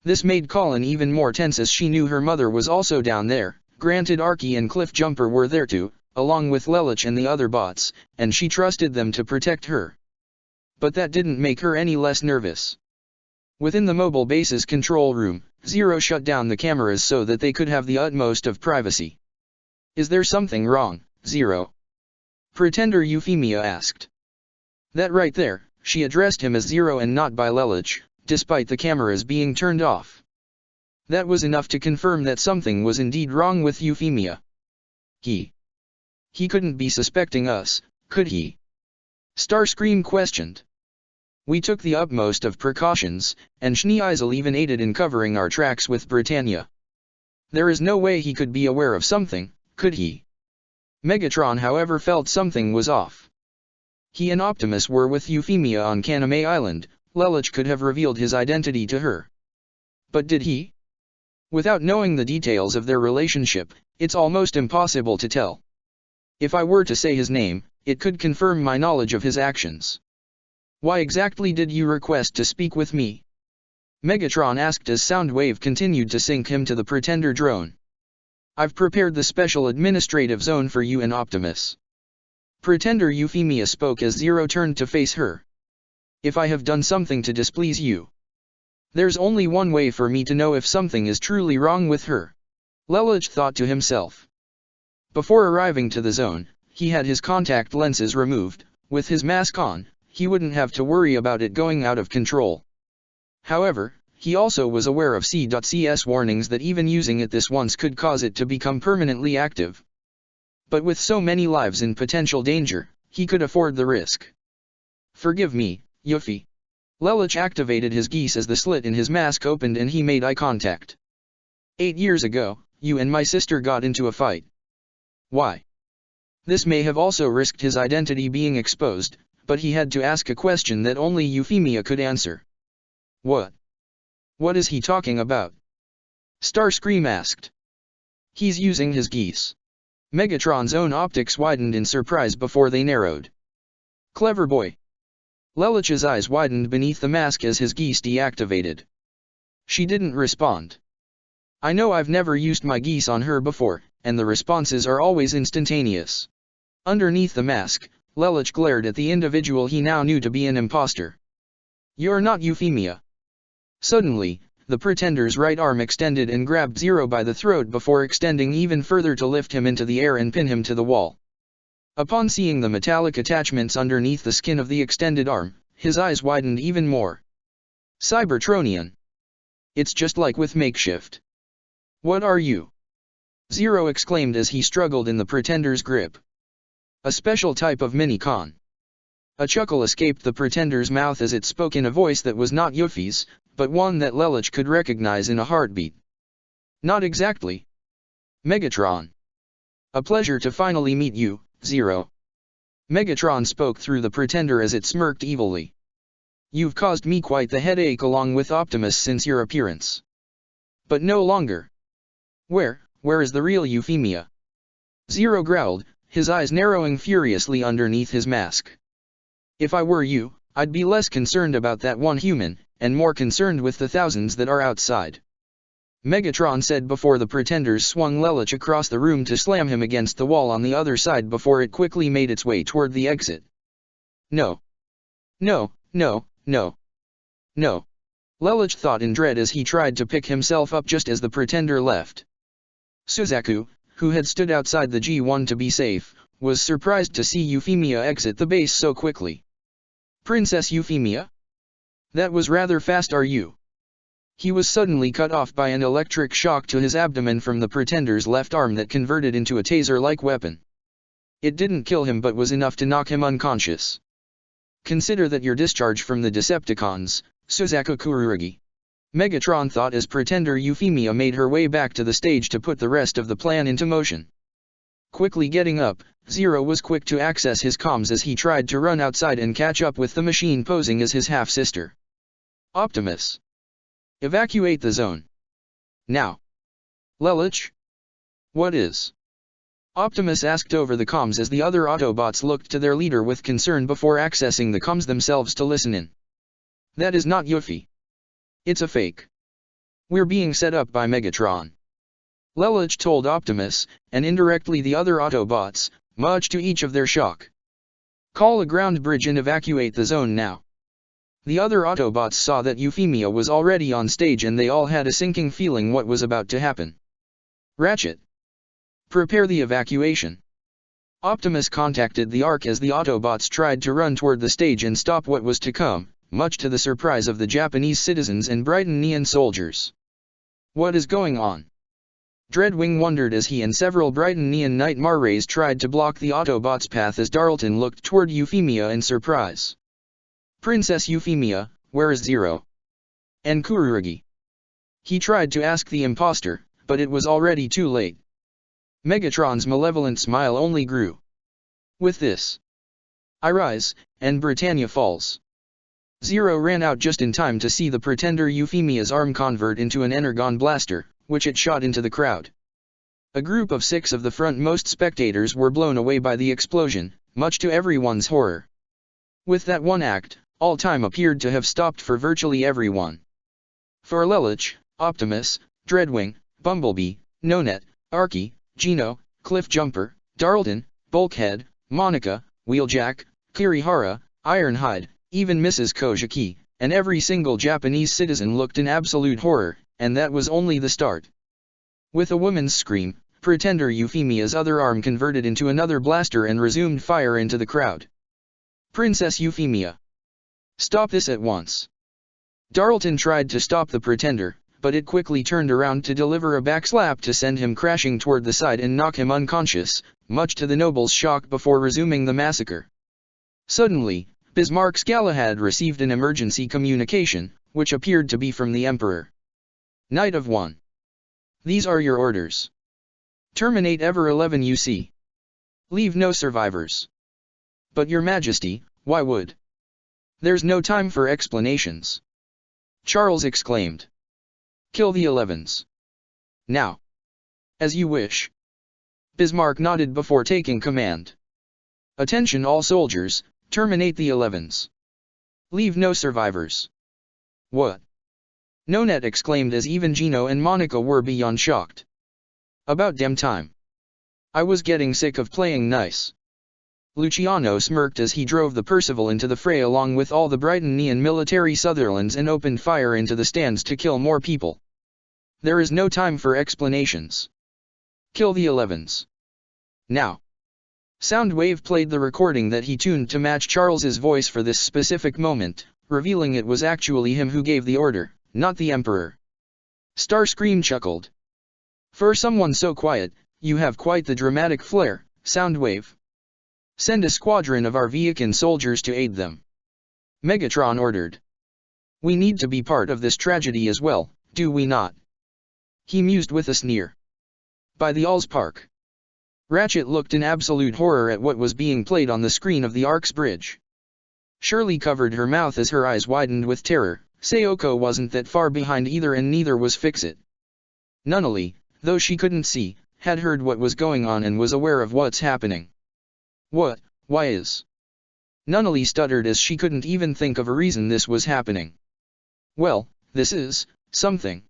This made Colin even more tense as she knew her mother was also down there. Granted, Arky and Cliffjumper were there too, along with Lelich and the other bots, and she trusted them to protect her. But that didn't make her any less nervous. Within the mobile base's control room, Zero shut down the cameras so that they could have the utmost of privacy. Is there something wrong, Zero? Pretender Euphemia asked. That right there, she addressed him as Zero and not by Lelich, despite the cameras being turned off. That was enough to confirm that something was indeed wrong with Euphemia. He couldn't be suspecting us, could he? Starscream questioned. We took the utmost of precautions, and Schneeisel even aided in covering our tracks with Britannia. There is no way he could be aware of something, could he? Megatron, however, felt something was off. He and Optimus were with Euphemia on Kaname Island. Lelich could have revealed his identity to her. But did he? Without knowing the details of their relationship, it's almost impossible to tell. If I were to say his name, it could confirm my knowledge of his actions. Why exactly did you request to speak with me? Megatron asked as Soundwave continued to sync him to the Pretender drone. I've prepared the special administrative zone for you and Optimus. Pretender Euphemia spoke as Zero turned to face her. If I have done something to displease you, there's only one way for me to know if something is truly wrong with her. Lelich thought to himself. Before arriving to the zone, he had his contact lenses removed. With his mask on, he wouldn't have to worry about it going out of control. However, he also was aware of C.CS warnings that even using it this once could cause it to become permanently active. But with so many lives in potential danger, he could afford the risk. Forgive me, Yuffie. Lelich activated his geese as the slit in his mask opened and he made eye contact. 8 years ago, you and my sister got into a fight. Why? This may have also risked his identity being exposed, but he had to ask a question that only Euphemia could answer. What? What is he talking about? Starscream asked. He's using his geese. Megatron's own optics widened in surprise before they narrowed. Clever boy. Lelich's eyes widened beneath the mask as his geese deactivated. She didn't respond. I know I've never used my geese on her before, and the responses are always instantaneous. Underneath the mask, Lelich glared at the individual he now knew to be an imposter. You're not Euphemia. Suddenly, the pretender's right arm extended and grabbed Zero by the throat before extending even further to lift him into the air and pin him to the wall. Upon seeing the metallic attachments underneath the skin of the extended arm, his eyes widened even more. Cybertronian. It's just like with makeshift. What are you? Zero exclaimed as he struggled in the pretender's grip. A special type of mini-con. A chuckle escaped the pretender's mouth as it spoke in a voice that was not Yuffie's, but one that Lelich could recognize in a heartbeat. Not exactly. Megatron. A pleasure to finally meet you, Zero. Megatron spoke through the pretender as it smirked evilly. You've caused me quite the headache along with Optimus since your appearance. But no longer. Where is the real Euphemia? Zero growled, his eyes narrowing furiously underneath his mask. If I were you, I'd be less concerned about that one human, and more concerned with the thousands that are outside. Megatron said before the pretenders swung Lelich across the room to slam him against the wall on the other side before it quickly made its way toward the exit. No. No, no, no. No. Lelich thought in dread as he tried to pick himself up just as the pretender left. Suzaku, who had stood outside the G1 to be safe, was surprised to see Euphemia exit the base so quickly. Princess Euphemia? That was rather fast, are you? He was suddenly cut off by an electric shock to his abdomen from the pretender's left arm that converted into a taser-like weapon. It didn't kill him but was enough to knock him unconscious. Consider that your discharge from the Decepticons, Suzaku Kururugi. Megatron thought as pretender Euphemia made her way back to the stage to put the rest of the plan into motion. Quickly getting up, Zero was quick to access his comms as he tried to run outside and catch up with the machine posing as his half-sister. Optimus. Evacuate the zone. Now. Lelich? What is? Optimus asked over the comms as the other Autobots looked to their leader with concern before accessing the comms themselves to listen in. That is not Yuffie. It's a fake. We're being set up by Megatron. Lelich told Optimus, and indirectly the other Autobots, much to each of their shock. Call a ground bridge and evacuate the zone now. The other Autobots saw that Euphemia was already on stage and they all had a sinking feeling what was about to happen. Ratchet. Prepare the evacuation. Optimus contacted the Ark as the Autobots tried to run toward the stage and stop what was to come, much to the surprise of the Japanese citizens and Brighton Neon soldiers. What is going on? Dreadwing wondered as he and several Brighton Neon Nightmare Rays tried to block the Autobots' path as Darlton looked toward Euphemia in surprise. Princess Euphemia, where is Zero? And Kururugi? He tried to ask the imposter, but it was already too late. Megatron's malevolent smile only grew. With this, I rise, and Britannia falls. Zero ran out just in time to see the pretender Euphemia's arm convert into an energon blaster, which it shot into the crowd. A group of 6 of the frontmost spectators were blown away by the explosion, much to everyone's horror. With that one act, all time appeared to have stopped for virtually everyone. For Lelich, Optimus, Dreadwing, Bumblebee, Nonet, Arky, Gino, Cliffjumper, Darlton, Bulkhead, Monica, Wheeljack, Kirihara, Ironhide, even Mrs. Kojaki, and every single Japanese citizen looked in absolute horror, and that was only the start. With a woman's scream, pretender Euphemia's other arm converted into another blaster and resumed fire into the crowd. Princess Euphemia. Stop this at once. Darlton tried to stop the pretender, but it quickly turned around to deliver a backslap to send him crashing toward the side and knock him unconscious, much to the noble's shock before resuming the massacre. Suddenly, Bismarck's Galahad received an emergency communication, which appeared to be from the Emperor. Knight of One. These are your orders. Terminate Ever 11 UC. Leave no survivors. But your Majesty, Why would? There's no time for explanations. Charles exclaimed. Kill the 11s. Now. As you wish. Bismarck nodded before taking command. Attention all soldiers, terminate the 11s. Leave no survivors. What? Nonette exclaimed as even Gino and Monica were beyond shocked. About damn time. I was getting sick of playing nice. Luciano smirked as he drove the Percival into the fray along with all the Brighton-Nean military Sutherlands and opened fire into the stands to kill more people. There is no time for explanations. Kill the 11s. Now. Soundwave played the recording that he tuned to match Charles's voice for this specific moment, revealing it was actually him who gave the order, not the Emperor. Starscream chuckled. For someone so quiet, you have quite the dramatic flair, Soundwave. Send a squadron of our Viacan soldiers to aid them. Megatron ordered. We need to be part of this tragedy as well, do we not? He mused with a sneer. By the Allspark. Ratchet looked in absolute horror at what was being played on the screen of the Ark's bridge. Shirley covered her mouth as her eyes widened with terror. Sayoko wasn't that far behind either and neither was Fixit. Nunnally, though she couldn't see, had heard what was going on and was aware of what's happening. What, why is? Nunnally stuttered as she couldn't even think of a reason this was happening. Well, this is something.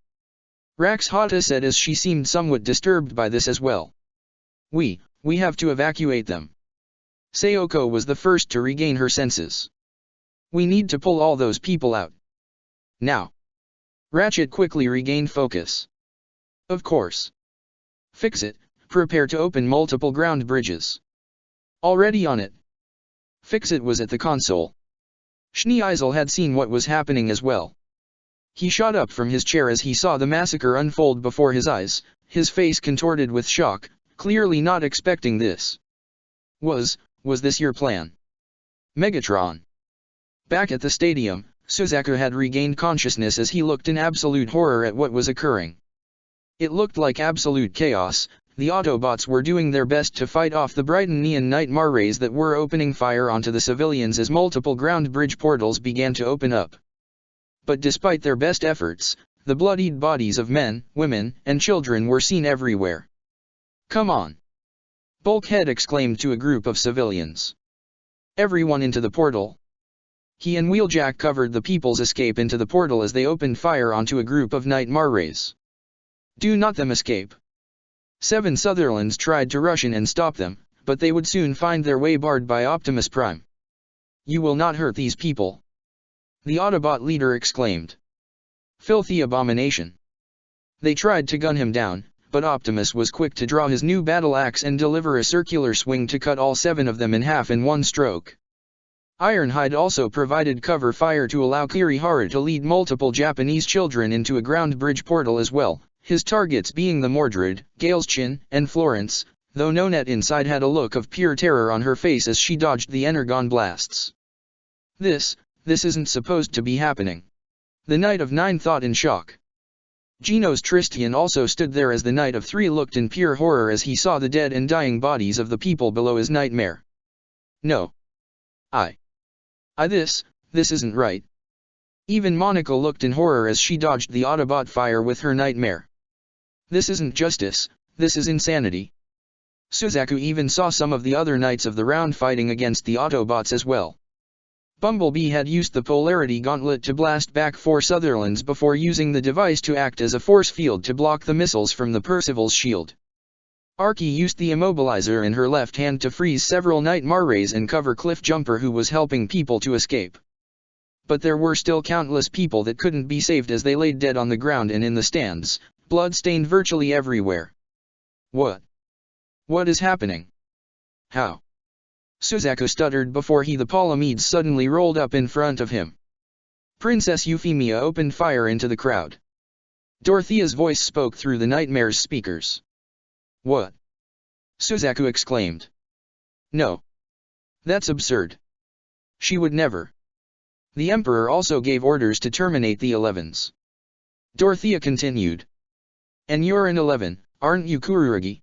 Rax Hata said as she seemed somewhat disturbed by this as well. We have to evacuate them. Sayoko was the first to regain her senses. We need to pull all those people out. Now. Ratchet quickly regained focus. Of course. Fixit, prepare to open multiple ground bridges. Already on it. Fixit was at the console. Schneeisel had seen what was happening as well. He shot up from his chair as he saw the massacre unfold before his eyes, his face contorted with shock, clearly not expecting this. Was this your plan? Megatron. Back at the stadium, Suzaku had regained consciousness as he looked in absolute horror at what was occurring. It looked like absolute chaos. The Autobots were doing their best to fight off the Brighton-Nean nightmare rays that were opening fire onto the civilians as multiple ground bridge portals began to open up. But despite their best efforts, the bloodied bodies of men, women, and children were seen everywhere. Come on! Bulkhead exclaimed to a group of civilians. Everyone into the portal. He and Wheeljack covered the people's escape into the portal as they opened fire onto a group of nightmare rays. Do not them escape. 7 Sutherlands tried to rush in and stop them, but they would soon find their way barred by Optimus Prime. You will not hurt these people. The Autobot leader exclaimed. Filthy abomination. They tried to gun him down, but Optimus was quick to draw his new battle axe and deliver a circular swing to cut all 7 of them in half in one stroke. Ironhide also provided cover fire to allow Kirihara to lead multiple Japanese children into a ground bridge portal as well, his targets being the Mordred, Galeschin, and Florence, though Nonette inside had a look of pure terror on her face as she dodged the energon blasts. This isn't supposed to be happening. The Knight of 9 thought in shock. Genos Tristian also stood there as the Knight of 3 looked in pure horror as he saw the dead and dying bodies of the people below his nightmare. No. This isn't right. Even Monica looked in horror as she dodged the Autobot fire with her nightmare. This isn't justice, this is insanity. Suzaku even saw some of the other Knights of the Round fighting against the Autobots as well. Bumblebee had used the Polarity Gauntlet to blast back 4 Sutherlands before using the device to act as a force field to block the missiles from the Percival's shield. Arky used the immobilizer in her left hand to freeze several nightmare rays and cover Cliffjumper, who was helping people to escape. But there were still countless people that couldn't be saved as they laid dead on the ground and in the stands, blood stained virtually everywhere. What is happening? How? Suzaku stuttered before the Palamedes suddenly rolled up in front of him. Princess Euphemia opened fire into the crowd. Dorothea's voice spoke through the nightmare's speakers. What? Suzaku exclaimed. No. That's absurd. She would never. The Emperor also gave orders to terminate the 11s. Dorothea continued. And you're an 11, aren't you, Kurugi?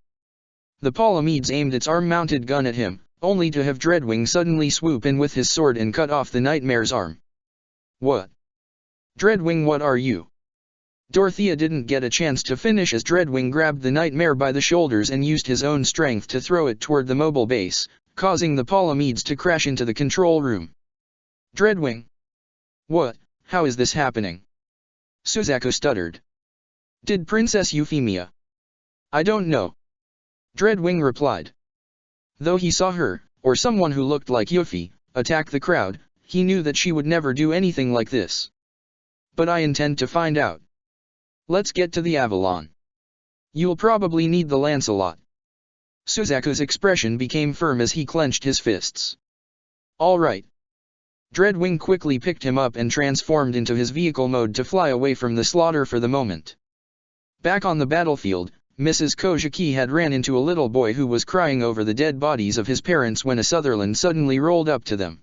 The Palamedes aimed its arm-mounted gun at him, only to have Dreadwing suddenly swoop in with his sword and cut off the nightmare's arm. What? Dreadwing, what are you? Dorothea didn't get a chance to finish as Dreadwing grabbed the nightmare by the shoulders and used his own strength to throw it toward the mobile base, causing the Palamedes to crash into the control room. Dreadwing? What? How is this happening? Suzaku stuttered. Did Princess Euphemia? I don't know. Dreadwing replied. Though he saw her, or someone who looked like Yuffie, attack the crowd, he knew that she would never do anything like this. But I intend to find out. Let's get to the Avalon. You'll probably need the Lancelot. Suzaku's expression became firm as he clenched his fists. All right. Dreadwing quickly picked him up and transformed into his vehicle mode to fly away from the slaughter for the moment. Back on the battlefield, Mrs. Kojiki had ran into a little boy who was crying over the dead bodies of his parents when a Sutherland suddenly rolled up to them.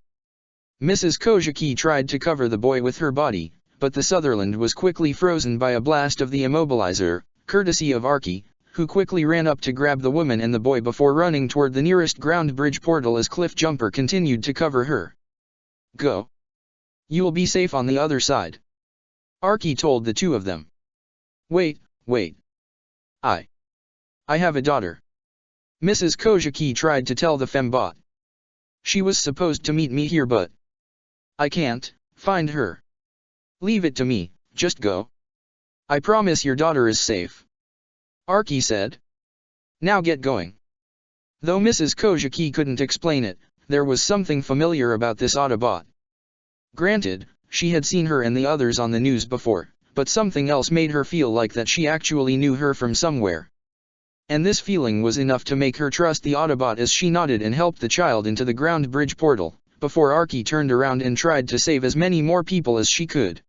Mrs. Kojiki tried to cover the boy with her body, but the Sutherland was quickly frozen by a blast of the immobilizer, courtesy of Archie, who quickly ran up to grab the woman and the boy before running toward the nearest ground bridge portal as Cliffjumper continued to cover her. Go. You'll be safe on the other side. Archie told the two of them. Wait. I have a daughter. Mrs. Kojiki tried to tell the fembot. She was supposed to meet me here, but I can't find her. Leave it to me, just go. I promise your daughter is safe. Archie said. Now get going. Though Mrs. Kojiki couldn't explain it, there was something familiar about this Autobot. Granted, she had seen her and the others on the news before, but something else made her feel like that she actually knew her from somewhere. And this feeling was enough to make her trust the Autobot as she nodded and helped the child into the ground bridge portal, before Archie turned around and tried to save as many more people as she could.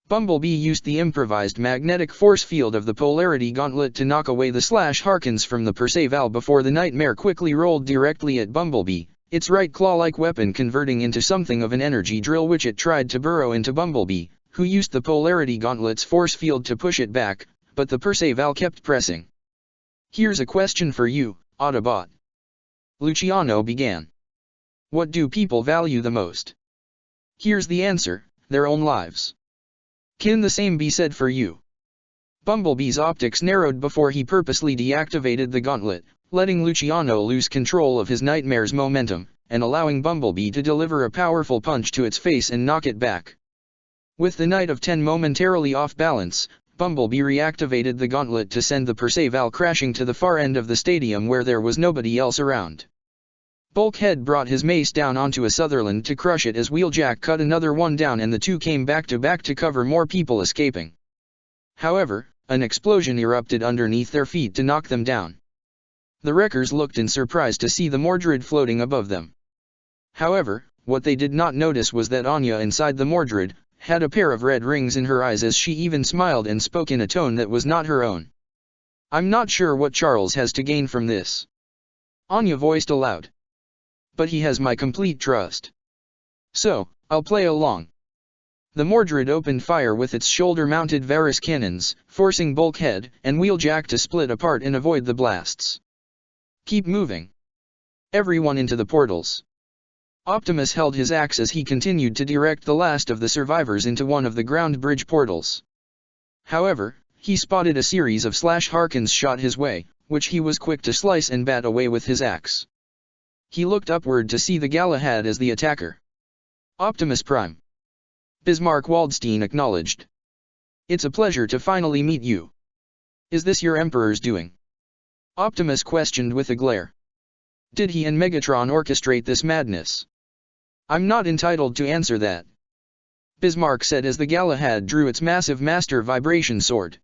Bumblebee used the improvised magnetic force field of the Polarity Gauntlet to knock away the Harkins from the Perceval before the Nightmare quickly rolled directly at Bumblebee, its right claw-like weapon converting into something of an energy drill which it tried to burrow into Bumblebee, who used the Polarity Gauntlet's force field to push it back, but the Perceval kept pressing. Here's a question for you, Autobot. Luciano began. What do people value the most? Here's the answer, their own lives. Can the same be said for you? Bumblebee's optics narrowed before he purposely deactivated the gauntlet, letting Luciano lose control of his nightmare's momentum, and allowing Bumblebee to deliver a powerful punch to its face and knock it back. With the Knight of 10 momentarily off balance, Bumblebee reactivated the gauntlet to send the Perceval crashing to the far end of the stadium where there was nobody else around. Bulkhead brought his mace down onto a Sutherland to crush it as Wheeljack cut another one down and the two came back to cover more people escaping. However, an explosion erupted underneath their feet to knock them down. The wreckers looked in surprise to see the Mordred floating above them. However, what they did not notice was that Anya inside the Mordred had a pair of red rings in her eyes as she even smiled and spoke in a tone that was not her own. I'm not sure what Charles has to gain from this. Anya voiced aloud. But he has my complete trust. So, I'll play along. The Mordred opened fire with its shoulder-mounted Varus cannons, forcing Bulkhead and Wheeljack to split apart and avoid the blasts. Keep moving. Everyone into the portals. Optimus held his axe as he continued to direct the last of the survivors into one of the ground bridge portals. However, he spotted a series of Harkins shot his way, which he was quick to slice and bat away with his axe. He looked upward to see the Galahad as the attacker. Optimus Prime. Bismarck Waldstein acknowledged. It's a pleasure to finally meet you. Is this your Emperor's doing? Optimus questioned with a glare. Did he and Megatron orchestrate this madness? I'm not entitled to answer that. Bismarck said as the Galahad drew its massive master vibration sword.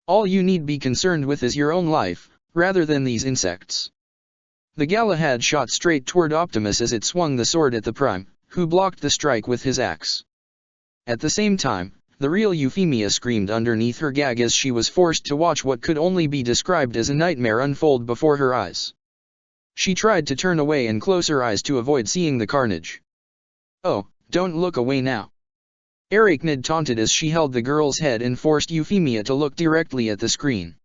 All you need be concerned with is your own life, rather than these insects. The Galahad shot straight toward Optimus as it swung the sword at the Prime, who blocked the strike with his axe. At the same time, the real Euphemia screamed underneath her gag as she was forced to watch what could only be described as a nightmare unfold before her eyes. She tried to turn away and close her eyes to avoid seeing the carnage. Oh, don't look away now. Arachnid taunted as she held the girl's head and forced Euphemia to look directly at the screen.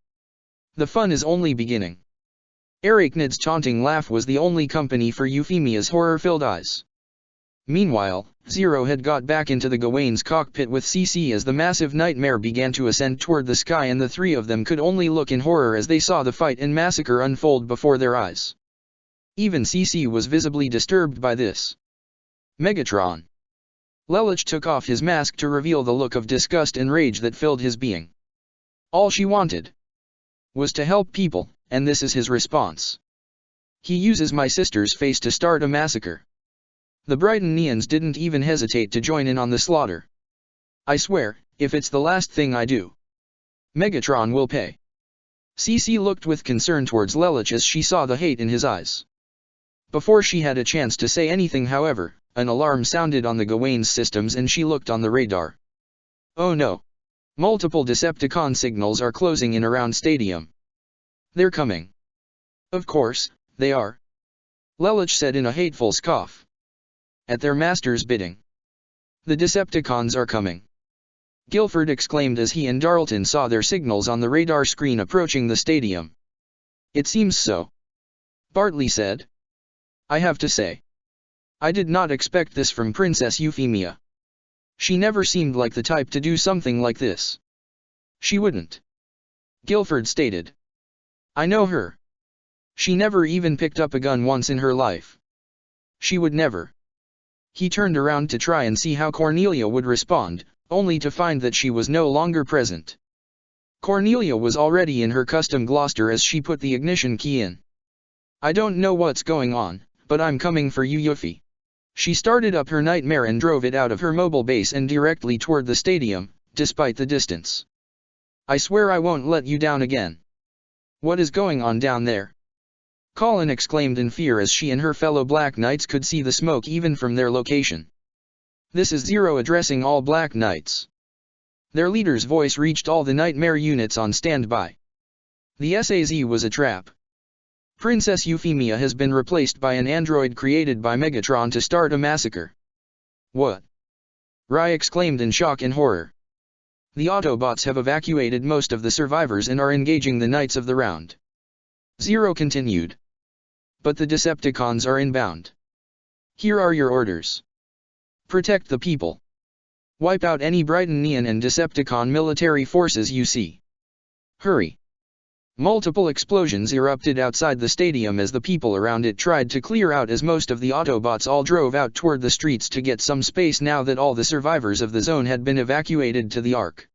The fun is only beginning. Arachnid's taunting laugh was the only company for Euphemia's horror-filled eyes. Meanwhile, Zero had got back into the Gawaine's cockpit with CC as the massive nightmare began to ascend toward the sky, and the three of them could only look in horror as they saw the fight and massacre unfold before their eyes. Even CC was visibly disturbed by this. Megatron. Lelouch took off his mask to reveal the look of disgust and rage that filled his being. All she wanted was to help people, and this is his response. He uses my sister's face to start a massacre. The Brighton-Neons didn't even hesitate to join in on the slaughter. I swear, if it's the last thing I do, Megatron will pay. CC looked with concern towards Lelouch as she saw the hate in his eyes. Before she had a chance to say anything, however, an alarm sounded on the Gawaine's systems and she looked on the radar. Oh no! Multiple Decepticon signals are closing in around Stadium. They're coming. Of course, they are. Lelouch said in a hateful scoff. At their master's bidding. The Decepticons are coming. Guilford exclaimed as he and Darlton saw their signals on the radar screen approaching the stadium. It seems so. Bartley said. I have to say, I did not expect this from Princess Euphemia. She never seemed like the type to do something like this. She wouldn't. Guilford stated. I know her. She never even picked up a gun once in her life. She would never. He turned around to try and see how Cornelia would respond, only to find that she was no longer present. Cornelia was already in her custom Gloucester as she put the ignition key in. I don't know what's going on, but I'm coming for you, Yuffie. She started up her nightmare and drove it out of her mobile base and directly toward the stadium, despite the distance. I swear I won't let you down again. What is going on down there? Colin exclaimed in fear as she and her fellow Black Knights could see the smoke even from their location. This is Zero addressing all Black Knights. Their leader's voice reached all the Nightmare units on standby. The SAZ was a trap. Princess Euphemia has been replaced by an android created by Megatron to start a massacre. What? Rai exclaimed in shock and horror. The Autobots have evacuated most of the survivors and are engaging the Knights of the Round. Zero continued. But the Decepticons are inbound. Here are your orders. Protect the people. Wipe out any Brighton-Neon and Decepticon military forces you see. Hurry. Multiple explosions erupted outside the stadium as the people around it tried to clear out, as most of the Autobots all drove out toward the streets to get some space now that all the survivors of the zone had been evacuated to the Ark.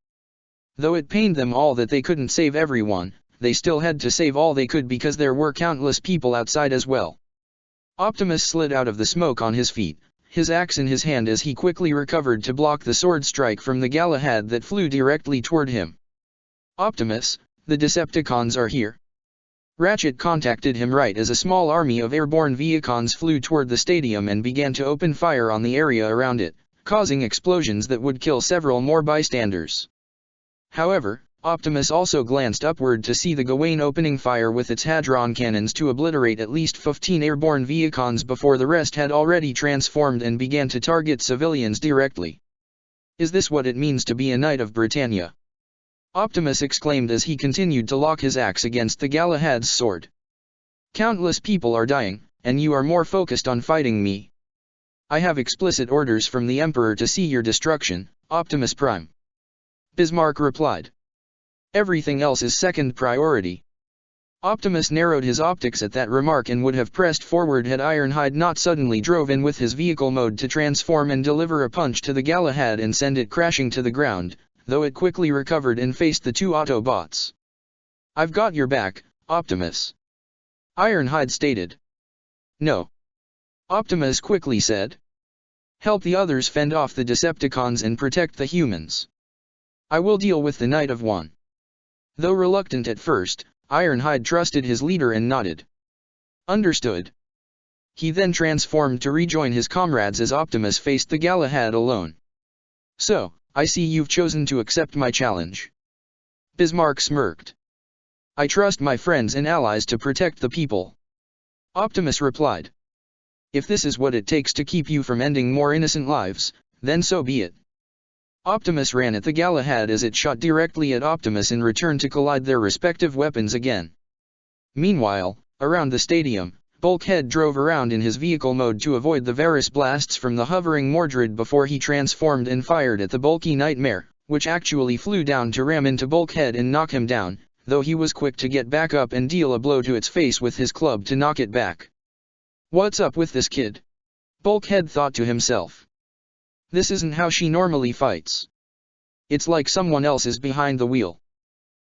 Though it pained them all that they couldn't save everyone, they still had to save all they could because there were countless people outside as well. Optimus slid out of the smoke on his feet, his axe in his hand as he quickly recovered to block the sword strike from the Galahad that flew directly toward him. Optimus, the Decepticons are here. Ratchet contacted him right as a small army of airborne Vehicons flew toward the stadium and began to open fire on the area around it, causing explosions that would kill several more bystanders. However, Optimus also glanced upward to see the Gawain opening fire with its Hadron cannons to obliterate at least 15 airborne Vehicons before the rest had already transformed and began to target civilians directly. Is this what it means to be a Knight of Britannia? Optimus exclaimed as he continued to lock his axe against the Galahad's sword. Countless people are dying, and you are more focused on fighting me. I have explicit orders from the Emperor to see your destruction, Optimus Prime. Bismarck replied. Everything else is second priority. Optimus narrowed his optics at that remark and would have pressed forward had Ironhide not suddenly drove in with his vehicle mode to transform and deliver a punch to the Galahad and send it crashing to the ground, though it quickly recovered and faced the two Autobots. I've got your back, Optimus. Ironhide stated. No. Optimus quickly said. Help the others fend off the Decepticons and protect the humans. I will deal with the Knight of One. Though reluctant at first, Ironhide trusted his leader and nodded. Understood. He then transformed to rejoin his comrades as Optimus faced the Galahad alone. So, I see you've chosen to accept my challenge. Bismarck smirked. I trust my friends and allies to protect the people. Optimus replied. If this is what it takes to keep you from ending more innocent lives, then so be it. Optimus ran at the Galahad as it shot directly at Optimus in return to collide their respective weapons again. Meanwhile, Around the stadium, Bulkhead drove around in his vehicle mode to avoid the Varus blasts from the hovering Mordred before he transformed and fired at the bulky Nightmare, which actually flew down to ram into Bulkhead and knock him down, though he was quick to get back up and deal a blow to its face with his club to knock it back. What's up with this kid? Bulkhead thought to himself. This isn't how she normally fights. It's like someone else is behind the wheel.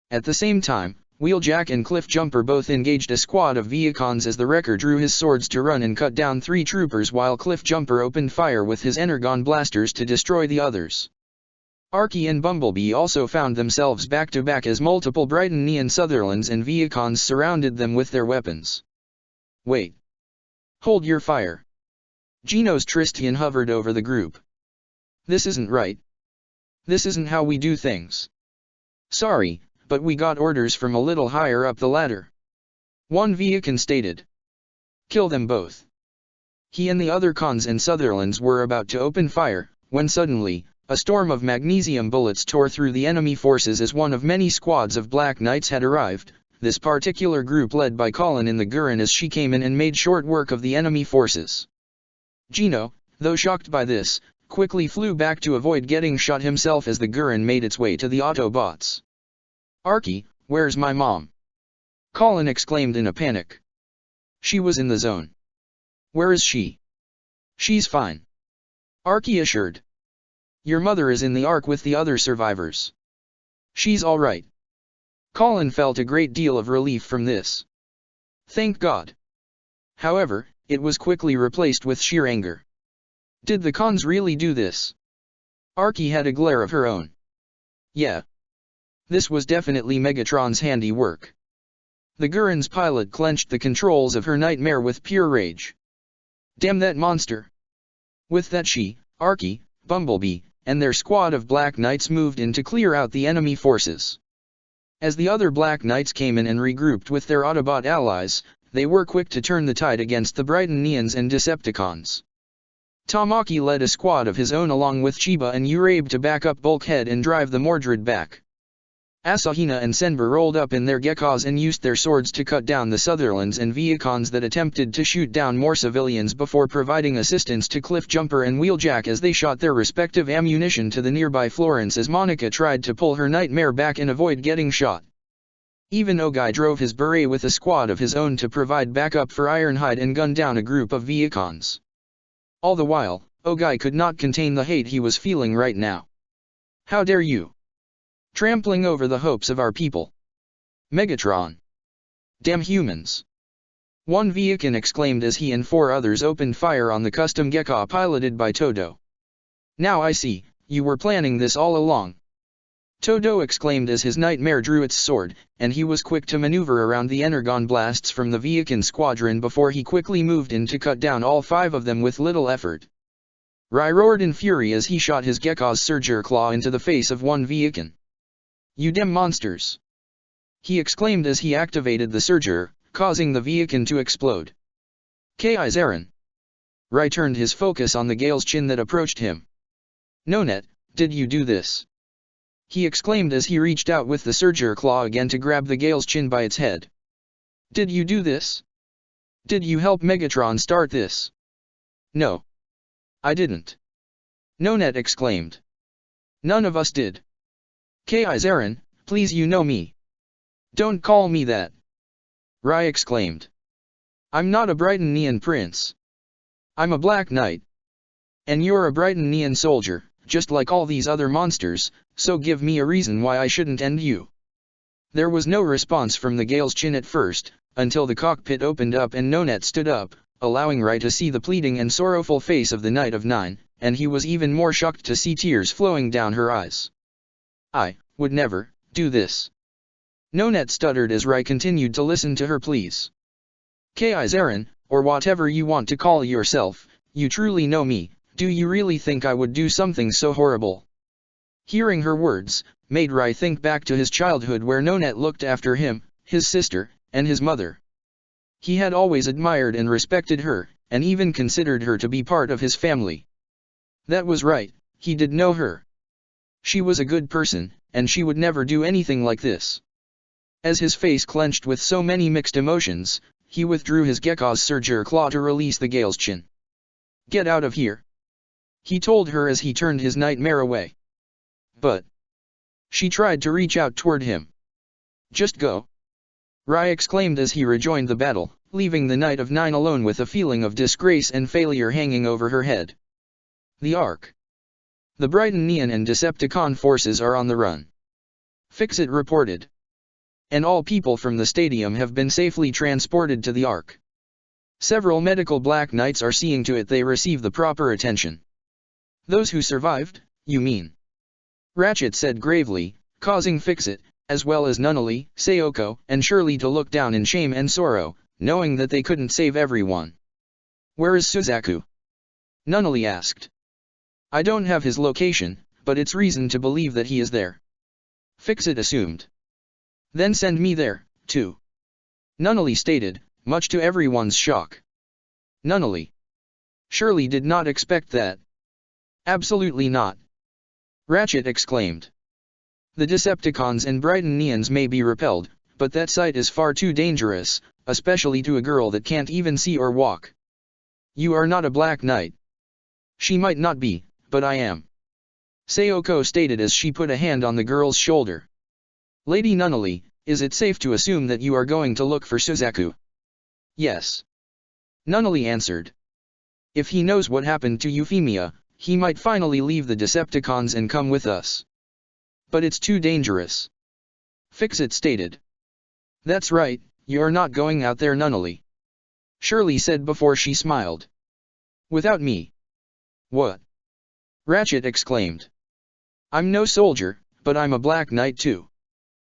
At the same time, Wheeljack and Cliffjumper both engaged a squad of Viacons as the Wrecker drew his swords to run and cut down 3 troopers while Cliffjumper opened fire with his Energon blasters to destroy the others. Archie and Bumblebee also found themselves back-to-back as multiple Brightonian Sutherlands and Viacons surrounded them with their weapons. Wait. Hold your fire. Genos Tristian hovered over the group. This isn't right. This isn't how we do things. Sorry, but we got orders from a little higher up the ladder. One Viacon stated. Kill them both. He and the other Cons and Sutherlands were about to open fire, when suddenly, a storm of magnesium bullets tore through the enemy forces as one of many squads of Black Knights had arrived, this particular group led by Colin in the Gurren as she came in and made short work of the enemy forces. Gino, though shocked by this, quickly flew back to avoid getting shot himself as the Gurren made its way to the Autobots. Archie, where's my mom? Colin exclaimed in a panic. She was in the zone. Where is she? She's fine. Archie assured. Your mother is in the Ark with the other survivors. She's all right. Colin felt a great deal of relief from this. Thank God. However, it was quickly replaced with sheer anger. Did the Cons really do this? Archie had a glare of her own. Yeah. This was definitely Megatron's handiwork. The Gurren's pilot clenched the controls of her Nightmare with pure rage. Damn that monster! With that she, Archie, Bumblebee, and their squad of Black Knights moved in to clear out the enemy forces. As the other Black Knights came in and regrouped with their Autobot allies, they were quick to turn the tide against the Brightonians and Decepticons. Tamaki led a squad of his own along with Chiba and Urabe to back up Bulkhead and drive the Mordred back. Asahina and Senbur rolled up in their Geckos and used their swords to cut down the Sutherlands and Viacons that attempted to shoot down more civilians before providing assistance to Cliffjumper and Wheeljack as they shot their respective ammunition to the nearby Florence as Monica tried to pull her Nightmare back and avoid getting shot. Even Ogai drove his Beret with a squad of his own to provide backup for Ironhide and gun down a group of Viacons. All the while, Ogai could not contain the hate he was feeling right now. How dare you! Trampling over the hopes of our people. Megatron. Damn humans. One Viacon exclaimed as he and 4 others opened fire on the custom Gekka piloted by Todo. Now I see, you were planning this all along. Todo exclaimed as his Nightmare drew its sword, and he was quick to maneuver around the Energon blasts from the Viacon squadron before he quickly moved in to cut down all 5 of them with little effort. Rai roared in fury as he shot his Gekka's Surger Claw into the face of one Viacon. You damn monsters! He exclaimed as he activated the Surger, causing the Viacon to explode. K.I. Zarin. Rai turned his focus on the Gale's chin that approached him. Nonet, did you do this? He exclaimed as he reached out with the Surger Claw again to grab the Gale's chin by its head. Did you do this? Did you help Megatron start this? No. I didn't. Nonet exclaimed. None of us did. K.I. Zarin, please, you know me. Don't call me that. Rai exclaimed. I'm not a Brightonian prince. I'm a Black Knight. And you're a Brightonian soldier, just like all these other monsters, so give me a reason why I shouldn't end you. There was no response from the Gale's chin at first, until the cockpit opened up and Nonet stood up, allowing Rai to see the pleading and sorrowful face of the Knight of Nine, and he was even more shocked to see tears flowing down her eyes. I would never do this. Nonet stuttered as Rai continued to listen to her pleas. K.I. Zarin, or whatever you want to call yourself, you truly know me, do you really think I would do something so horrible? Hearing her words, made Rai think back to his childhood where Nonet looked after him, his sister, and his mother. He had always admired and respected her, and even considered her to be part of his family. That was right, he did know her. She was a good person, and she would never do anything like this. As his face clenched with so many mixed emotions, he withdrew his Gekko's Surger claw to release the Gale's chin. "Get out of here," he told her as he turned his nightmare away. But she tried to reach out toward him. "Just go," Rai exclaimed as he rejoined the battle, leaving the Knight of Nine alone with a feeling of disgrace and failure hanging over her head. The Ark. The Brightonian and Decepticon forces are on the run. Fixit reported. And all people from the stadium have been safely transported to the Ark. Several medical Black Knights are seeing to it they receive the proper attention. "Those who survived, you mean?" Ratchet said gravely, causing Fixit, as well as Nunnally, Sayoko, and Shirley to look down in shame and sorrow, knowing that they couldn't save everyone. "Where is Suzaku?" Nunnally asked. "I don't have his location, but it's reason to believe that he is there," Fixit assumed. "Then send me there, too," Nunnally stated, much to everyone's shock. Nunnally. Shirley did not expect that. "Absolutely not," Ratchet exclaimed. "The Decepticons and Brightonians may be repelled, but that site is far too dangerous, especially to a girl that can't even see or walk." "You are not a Black Knight." "She might not be, but I am," Sayoko stated as she put a hand on the girl's shoulder. "Lady Nunnally, is it safe to assume that you are going to look for Suzaku?" "Yes," Nunnally answered. "If he knows what happened to Euphemia, he might finally leave the Decepticons and come with us." "But it's too dangerous," Fixit stated. "That's right, you're not going out there, Nunnally," Shirley said before she smiled. "Without me." "What?" Ratchet exclaimed. "I'm no soldier, but I'm a Black Knight too,"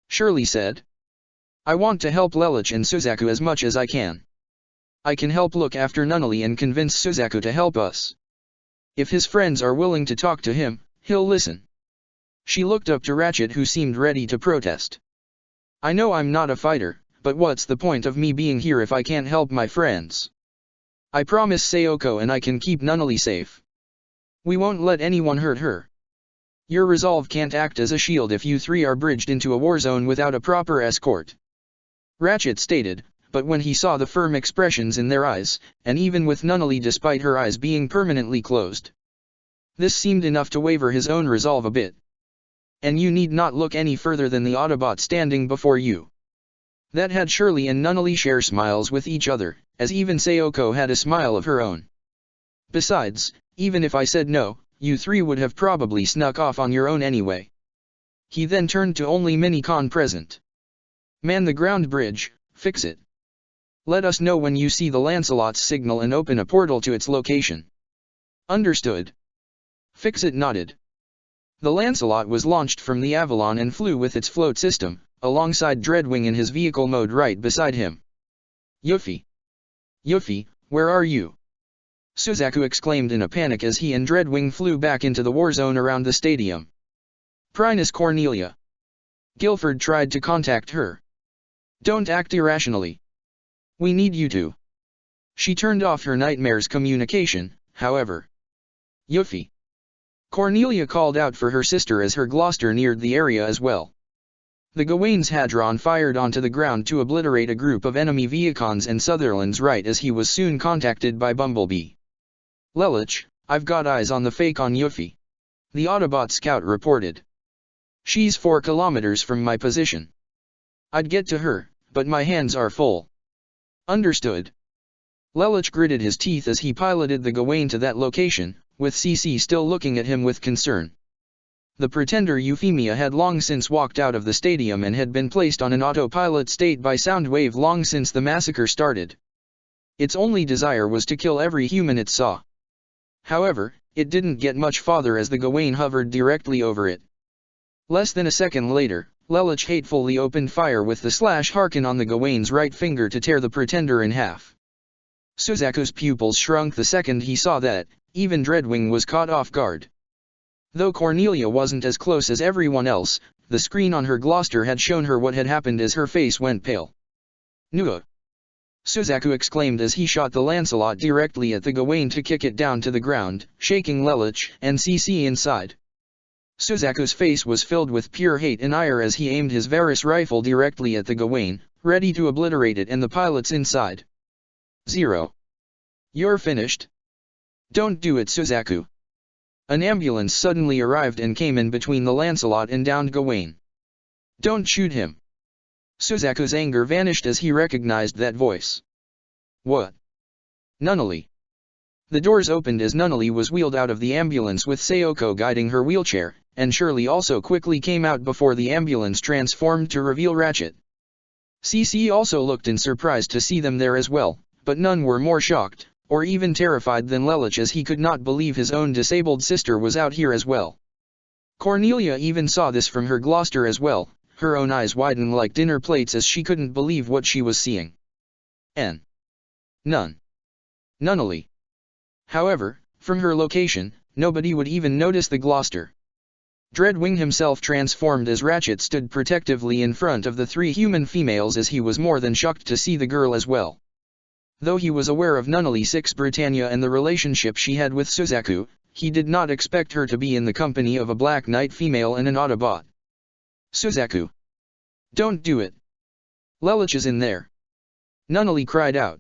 Shirley said. "I want to help Lelich and Suzaku as much as I can. I can help look after Nunnally and convince Suzaku to help us. If his friends are willing to talk to him, he'll listen." She looked up to Ratchet, who seemed ready to protest. "I know I'm not a fighter, but what's the point of me being here if I can't help my friends? I promise Sayoko and I can keep Nunnally safe. We won't let anyone hurt her. Your resolve can't act as a shield if you three are bridged into a war zone without a proper escort," Ratchet stated, but when he saw the firm expressions in their eyes, and even with Nunnally despite her eyes being permanently closed, this seemed enough to waver his own resolve a bit. "And you need not look any further than the Autobot standing before you." That had Shirley and Nunnally share smiles with each other, as even Sayoko had a smile of her own. "Besides, even if I said no, you three would have probably snuck off on your own anyway." He then turned to only Minicon present. "Man the ground bridge, Fixit. Let us know when you see the Lancelot's signal and open a portal to its location." "Understood." Fixit nodded. The Lancelot was launched from the Avalon and flew with its float system, alongside Dreadwing in his vehicle mode right beside him. "Yuffie! Yuffie, where are you?" Suzaku exclaimed in a panic as he and Dreadwing flew back into the war zone around the stadium. "Prinus Cornelia." Guilford tried to contact her. "Don't act irrationally. We need you to." She turned off her nightmare's communication, however. "Yuffie." Cornelia called out for her sister as her Gloster neared the area as well. The Gawaine's Hadron fired onto the ground to obliterate a group of enemy Viacons and Sutherland's right as he was soon contacted by Bumblebee. "Lelich, I've got eyes on the fake on Yuffie," the Autobot scout reported. "She's 4 kilometers from my position. I'd get to her, but my hands are full." "Understood." Lelich gritted his teeth as he piloted the Gawain to that location, with CC still looking at him with concern. The pretender Euphemia had long since walked out of the stadium and had been placed on an autopilot state by Soundwave long since the massacre started. Its only desire was to kill every human it saw. However, it didn't get much farther as the Gawain hovered directly over it. Less than a second later, Lelich hatefully opened fire with the slash Harkin on the Gawain's right finger to tear the pretender in half. Suzaku's pupils shrunk the second he saw that. Even Dreadwing was caught off guard. Though Cornelia wasn't as close as everyone else, the screen on her Gloster had shown her what had happened as her face went pale. "Nua!" Suzaku exclaimed as he shot the Lancelot directly at the Gawain to kick it down to the ground, shaking Lelich and CC inside. Suzaku's face was filled with pure hate and ire as he aimed his Varus rifle directly at the Gawain, ready to obliterate it and the pilots inside. 0. You're finished? Don't do it, Suzaku. An ambulance suddenly arrived and came in between the Lancelot and downed Gawain. Don't shoot him. Suzaku's anger vanished as he recognized that voice. What? Nunnally. The doors opened as Nunnally was wheeled out of the ambulance with Sayoko guiding her wheelchair, and Shirley also quickly came out before the ambulance transformed to reveal Ratchet. CC also looked in surprise to see them there as well, but none were more shocked, or even terrified than Lelich, as he could not believe his own disabled sister was out here as well. Cornelia even saw this from her Gloucester as well, her own eyes widened like dinner plates as she couldn't believe what she was seeing. None. Nunnally. However, from her location, nobody would even notice the Gloucester. Dreadwing himself transformed as Ratchet stood protectively in front of the three human females, as he was more than shocked to see the girl as well. Though he was aware of Nunnally Six Britannia and the relationship she had with Suzaku, he did not expect her to be in the company of a Black Knight female and an Autobot. Suzaku. Don't do it. Lelich is in there. Nunnally cried out.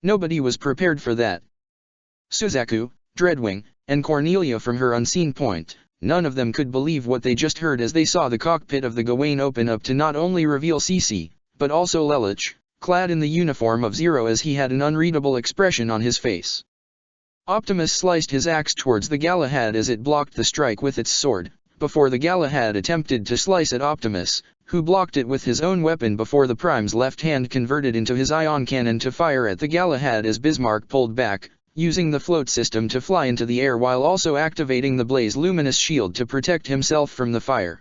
Nobody was prepared for that. Suzaku, Dreadwing, and Cornelia from her unseen point, none of them could believe what they just heard as they saw the cockpit of the Gawain open up to not only reveal CC, but also Lelich, clad in the uniform of Zero, as he had an unreadable expression on his face. Optimus sliced his axe towards the Galahad as it blocked the strike with its sword, before the Galahad attempted to slice at Optimus, who blocked it with his own weapon before the Prime's left hand converted into his ion cannon to fire at the Galahad as Bismarck pulled back, using the float system to fly into the air while also activating the Blaze Luminous Shield to protect himself from the fire.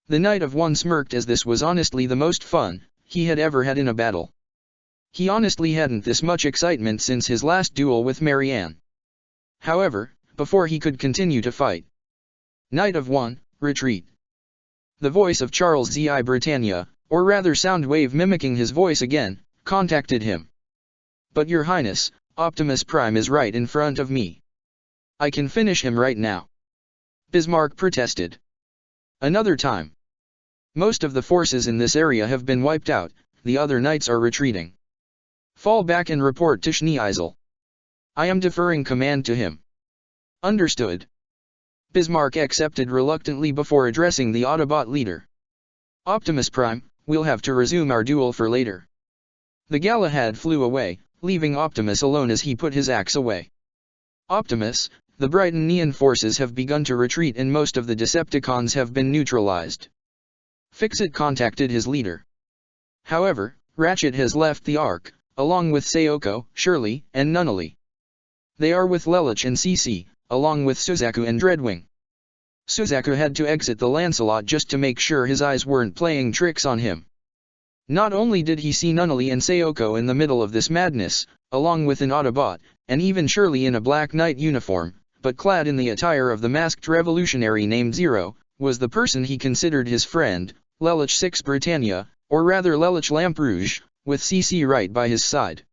The Knight of One smirked, as this was honestly the most fun he had ever had in a battle. He honestly hadn't this much excitement since his last duel with Marianne. However, before he could continue to fight, Knight of One, retreat. The voice of Charles Z.I. Britannia, or rather Soundwave mimicking his voice again, contacted him. But Your Highness, Optimus Prime is right in front of me. I can finish him right now. Bismarck protested. Another time. Most of the forces in this area have been wiped out, the other knights are retreating. Fall back and report to Schneeisel. I am deferring command to him. Understood. Bismarck accepted reluctantly before addressing the Autobot leader. Optimus Prime, we'll have to resume our duel for later. The Galahad flew away, leaving Optimus alone as he put his axe away. Optimus, the Britannian forces have begun to retreat and most of the Decepticons have been neutralized. Fixit contacted his leader. However, Ratchet has left the Ark, along with Sayoko, Shirley, and Nunnally. They are with Lelich and CC, along with Suzaku and Dreadwing. Suzaku had to exit the Lancelot just to make sure his eyes weren't playing tricks on him. Not only did he see Nunnally and Sayoko in the middle of this madness, along with an Autobot, and even Shirley in a Black Knight uniform, but clad in the attire of the masked revolutionary named Zero, was the person he considered his friend, Lelich Six Britannia, or rather Lelich Lamperouge, with CC right by his side.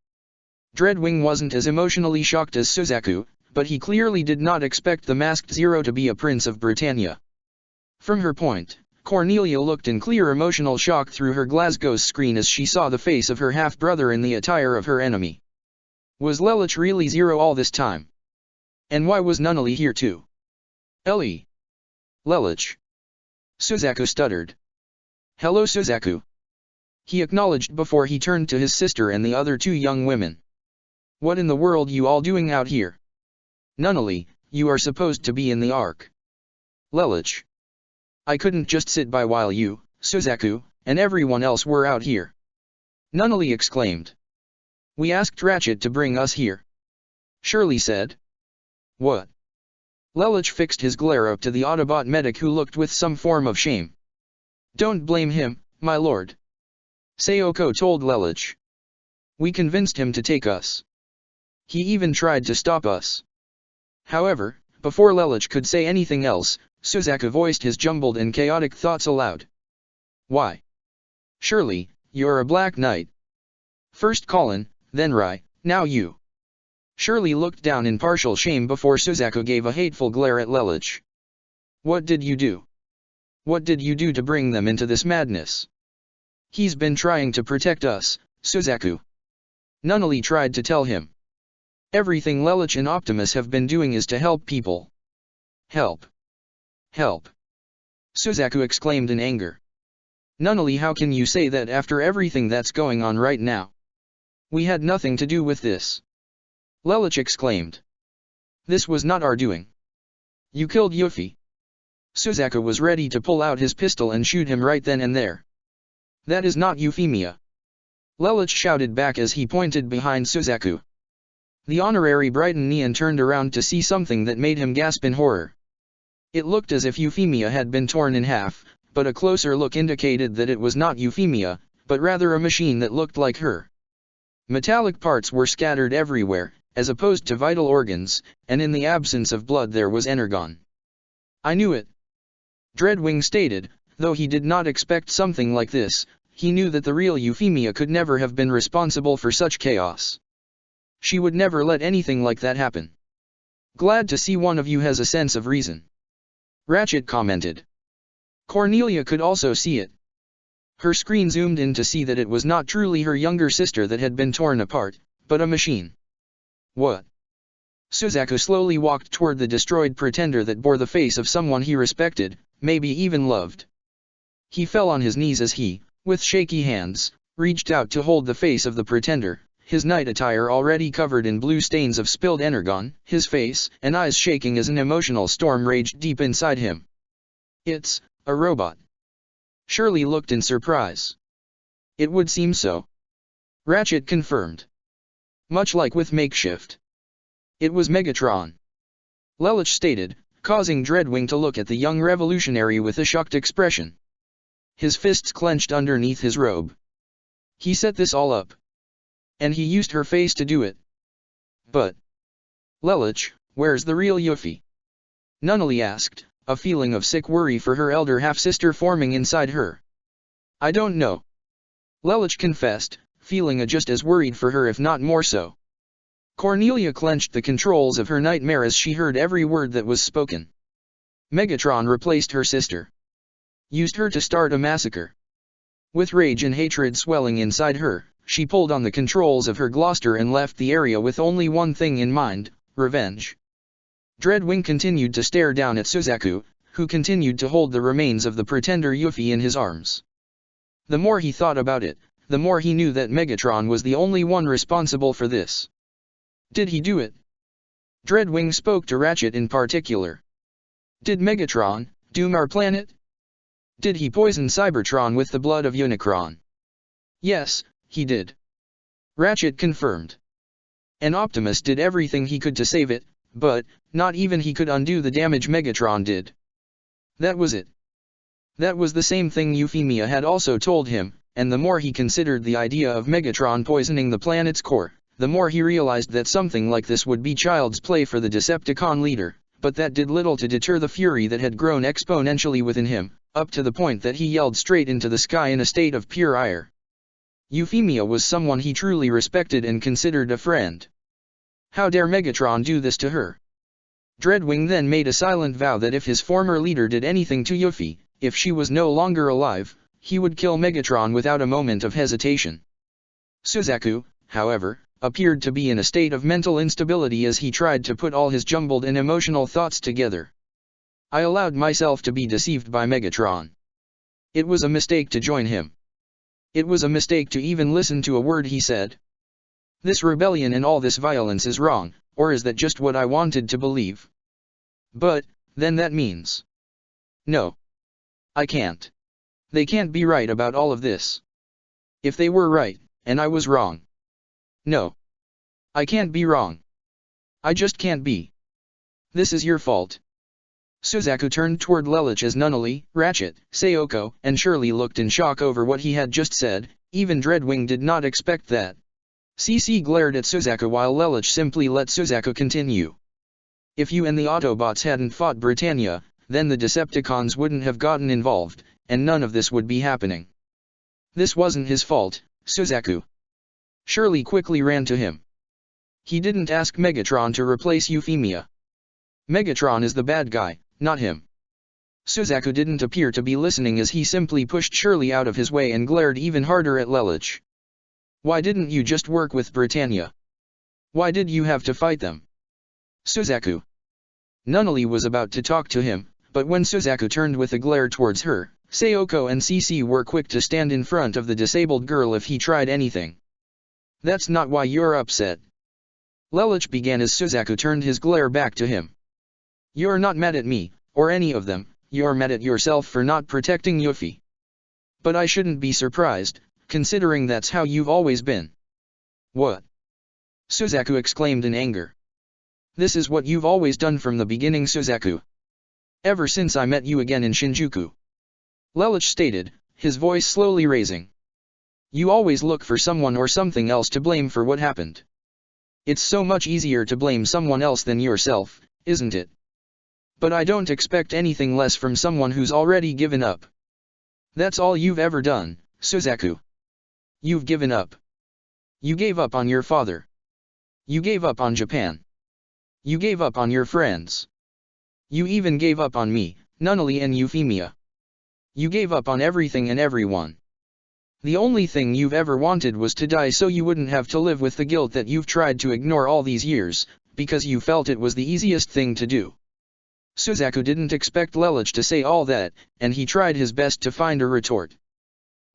Dreadwing wasn't as emotionally shocked as Suzaku, but he clearly did not expect the masked Zero to be a Prince of Britannia. From her point, Cornelia looked in clear emotional shock through her Glasgow's screen as she saw the face of her half-brother in the attire of her enemy. Was Lelich really Zero all this time? And why was Nunnally here too? Ellie. Lelich. Suzaku stuttered. Hello, Suzaku. He acknowledged before he turned to his sister and the other two young women. What in the world you all doing out here? Nunnally, you are supposed to be in the Ark. Lelich. I couldn't just sit by while you, Suzaku, and everyone else were out here. Nunnally exclaimed. We asked Ratchet to bring us here. Shirley said. What? Lelich fixed his glare up to the Autobot medic, who looked with some form of shame. Don't blame him, my lord. Sayoko told Lelich. We convinced him to take us. He even tried to stop us. However, before Lelich could say anything else, Suzaku voiced his jumbled and chaotic thoughts aloud. Why? Surely, you're a Black Knight. First Colin, then Rai, now you. Shirley looked down in partial shame before Suzaku gave a hateful glare at Lelich. What did you do? What did you do to bring them into this madness? He's been trying to protect us, Suzaku. Nunnally tried to tell him. Everything Lelouch and Optimus have been doing is to help people. Help. Help. Suzaku exclaimed in anger. Nunnally, how can you say that after everything that's going on right now? We had nothing to do with this. Lelouch exclaimed. This was not our doing. You killed Yuffie. Suzaku was ready to pull out his pistol and shoot him right then and there. That is not Euphemia. Lelouch shouted back as he pointed behind Suzaku. The honorary Brighton Neon turned around to see something that made him gasp in horror. It looked as if Euphemia had been torn in half, but a closer look indicated that it was not Euphemia, but rather a machine that looked like her. Metallic parts were scattered everywhere, as opposed to vital organs, and in the absence of blood there was energon. I knew it. Dreadwing stated, though he did not expect something like this, he knew that the real Euphemia could never have been responsible for such chaos. She would never let anything like that happen. Glad to see one of you has a sense of reason. Ratchet commented. Cornelia could also see it. Her screen zoomed in to see that it was not truly her younger sister that had been torn apart, but a machine. What? Suzaku slowly walked toward the destroyed pretender that bore the face of someone he respected, maybe even loved. He fell on his knees as he, with shaky hands, reached out to hold the face of the pretender, his night attire already covered in blue stains of spilled energon, his face and eyes shaking as an emotional storm raged deep inside him. It's a robot. Shirley looked in surprise. It would seem so. Ratchet confirmed. Much like with Makeshift. It was Megatron. Lelouch stated, causing Dreadwing to look at the young revolutionary with a shocked expression. His fists clenched underneath his robe. He set this all up. And he used her face to do it. But Lelouch, where's the real Yuffie? Nunnally asked, a feeling of sick worry for her elder half-sister forming inside her. I don't know. Lelouch confessed, feeling just as worried for her if not more so. Cornelia clenched the controls of her nightmare as she heard every word that was spoken. Megatron replaced her sister. Used her to start a massacre. With rage and hatred swelling inside her, she pulled on the controls of her Gloster and left the area with only one thing in mind, revenge. Dreadwing continued to stare down at Suzaku, who continued to hold the remains of the pretender Yuffie in his arms. The more he thought about it, the more he knew that Megatron was the only one responsible for this. Did he do it? Dreadwing spoke to Ratchet in particular. Did Megatron doom our planet? Did he poison Cybertron with the blood of Unicron? Yes, he did. Ratchet confirmed. And Optimus did everything he could to save it, but not even he could undo the damage Megatron did. That was it. That was the same thing Euphemia had also told him, and the more he considered the idea of Megatron poisoning the planet's core, the more he realized that something like this would be child's play for the Decepticon leader, but that did little to deter the fury that had grown exponentially within him, up to the point that he yelled straight into the sky in a state of pure ire. Euphemia was someone he truly respected and considered a friend. How dare Megatron do this to her? Dreadwing then made a silent vow that if his former leader did anything to Yuffie, if she was no longer alive, he would kill Megatron without a moment of hesitation. Suzaku, however, appeared to be in a state of mental instability as he tried to put all his jumbled and emotional thoughts together. I allowed myself to be deceived by Megatron. It was a mistake to join him. It was a mistake to even listen to a word he said. This rebellion and all this violence is wrong, or is that just what I wanted to believe? But, then that means... No. I can't. They can't be right about all of this. If they were right, and I was wrong. No. I can't be wrong. I just can't be. This is your fault. Suzaku turned toward Lelouch as Nunnally, Ratchet, Sayoko, and Shirley looked in shock over what he had just said. Even Dreadwing did not expect that. CC glared at Suzaku while Lelouch simply let Suzaku continue. If you and the Autobots hadn't fought Britannia, then the Decepticons wouldn't have gotten involved, and none of this would be happening. This wasn't his fault, Suzaku. Shirley quickly ran to him. He didn't ask Megatron to replace Euphemia. Megatron is the bad guy, not him. Suzaku didn't appear to be listening as he simply pushed Shirley out of his way and glared even harder at Lelich. Why didn't you just work with Britannia? Why did you have to fight them? Suzaku. Nunnally was about to talk to him, but when Suzaku turned with a glare towards her, Sayoko and CC were quick to stand in front of the disabled girl if he tried anything. That's not why you're upset. Lelich began as Suzaku turned his glare back to him. You're not mad at me, or any of them, you're mad at yourself for not protecting Yuffie. But I shouldn't be surprised, considering that's how you've always been. What? Suzaku exclaimed in anger. This is what you've always done from the beginning, Suzaku. Ever since I met you again in Shinjuku. Lelich stated, his voice slowly raising. You always look for someone or something else to blame for what happened. It's so much easier to blame someone else than yourself, isn't it? But I don't expect anything less from someone who's already given up. That's all you've ever done, Suzaku. You've given up. You gave up on your father. You gave up on Japan. You gave up on your friends. You even gave up on me, Nunnally and Euphemia. You gave up on everything and everyone. The only thing you've ever wanted was to die so you wouldn't have to live with the guilt that you've tried to ignore all these years, because you felt it was the easiest thing to do. Suzaku didn't expect Lelich to say all that, and he tried his best to find a retort.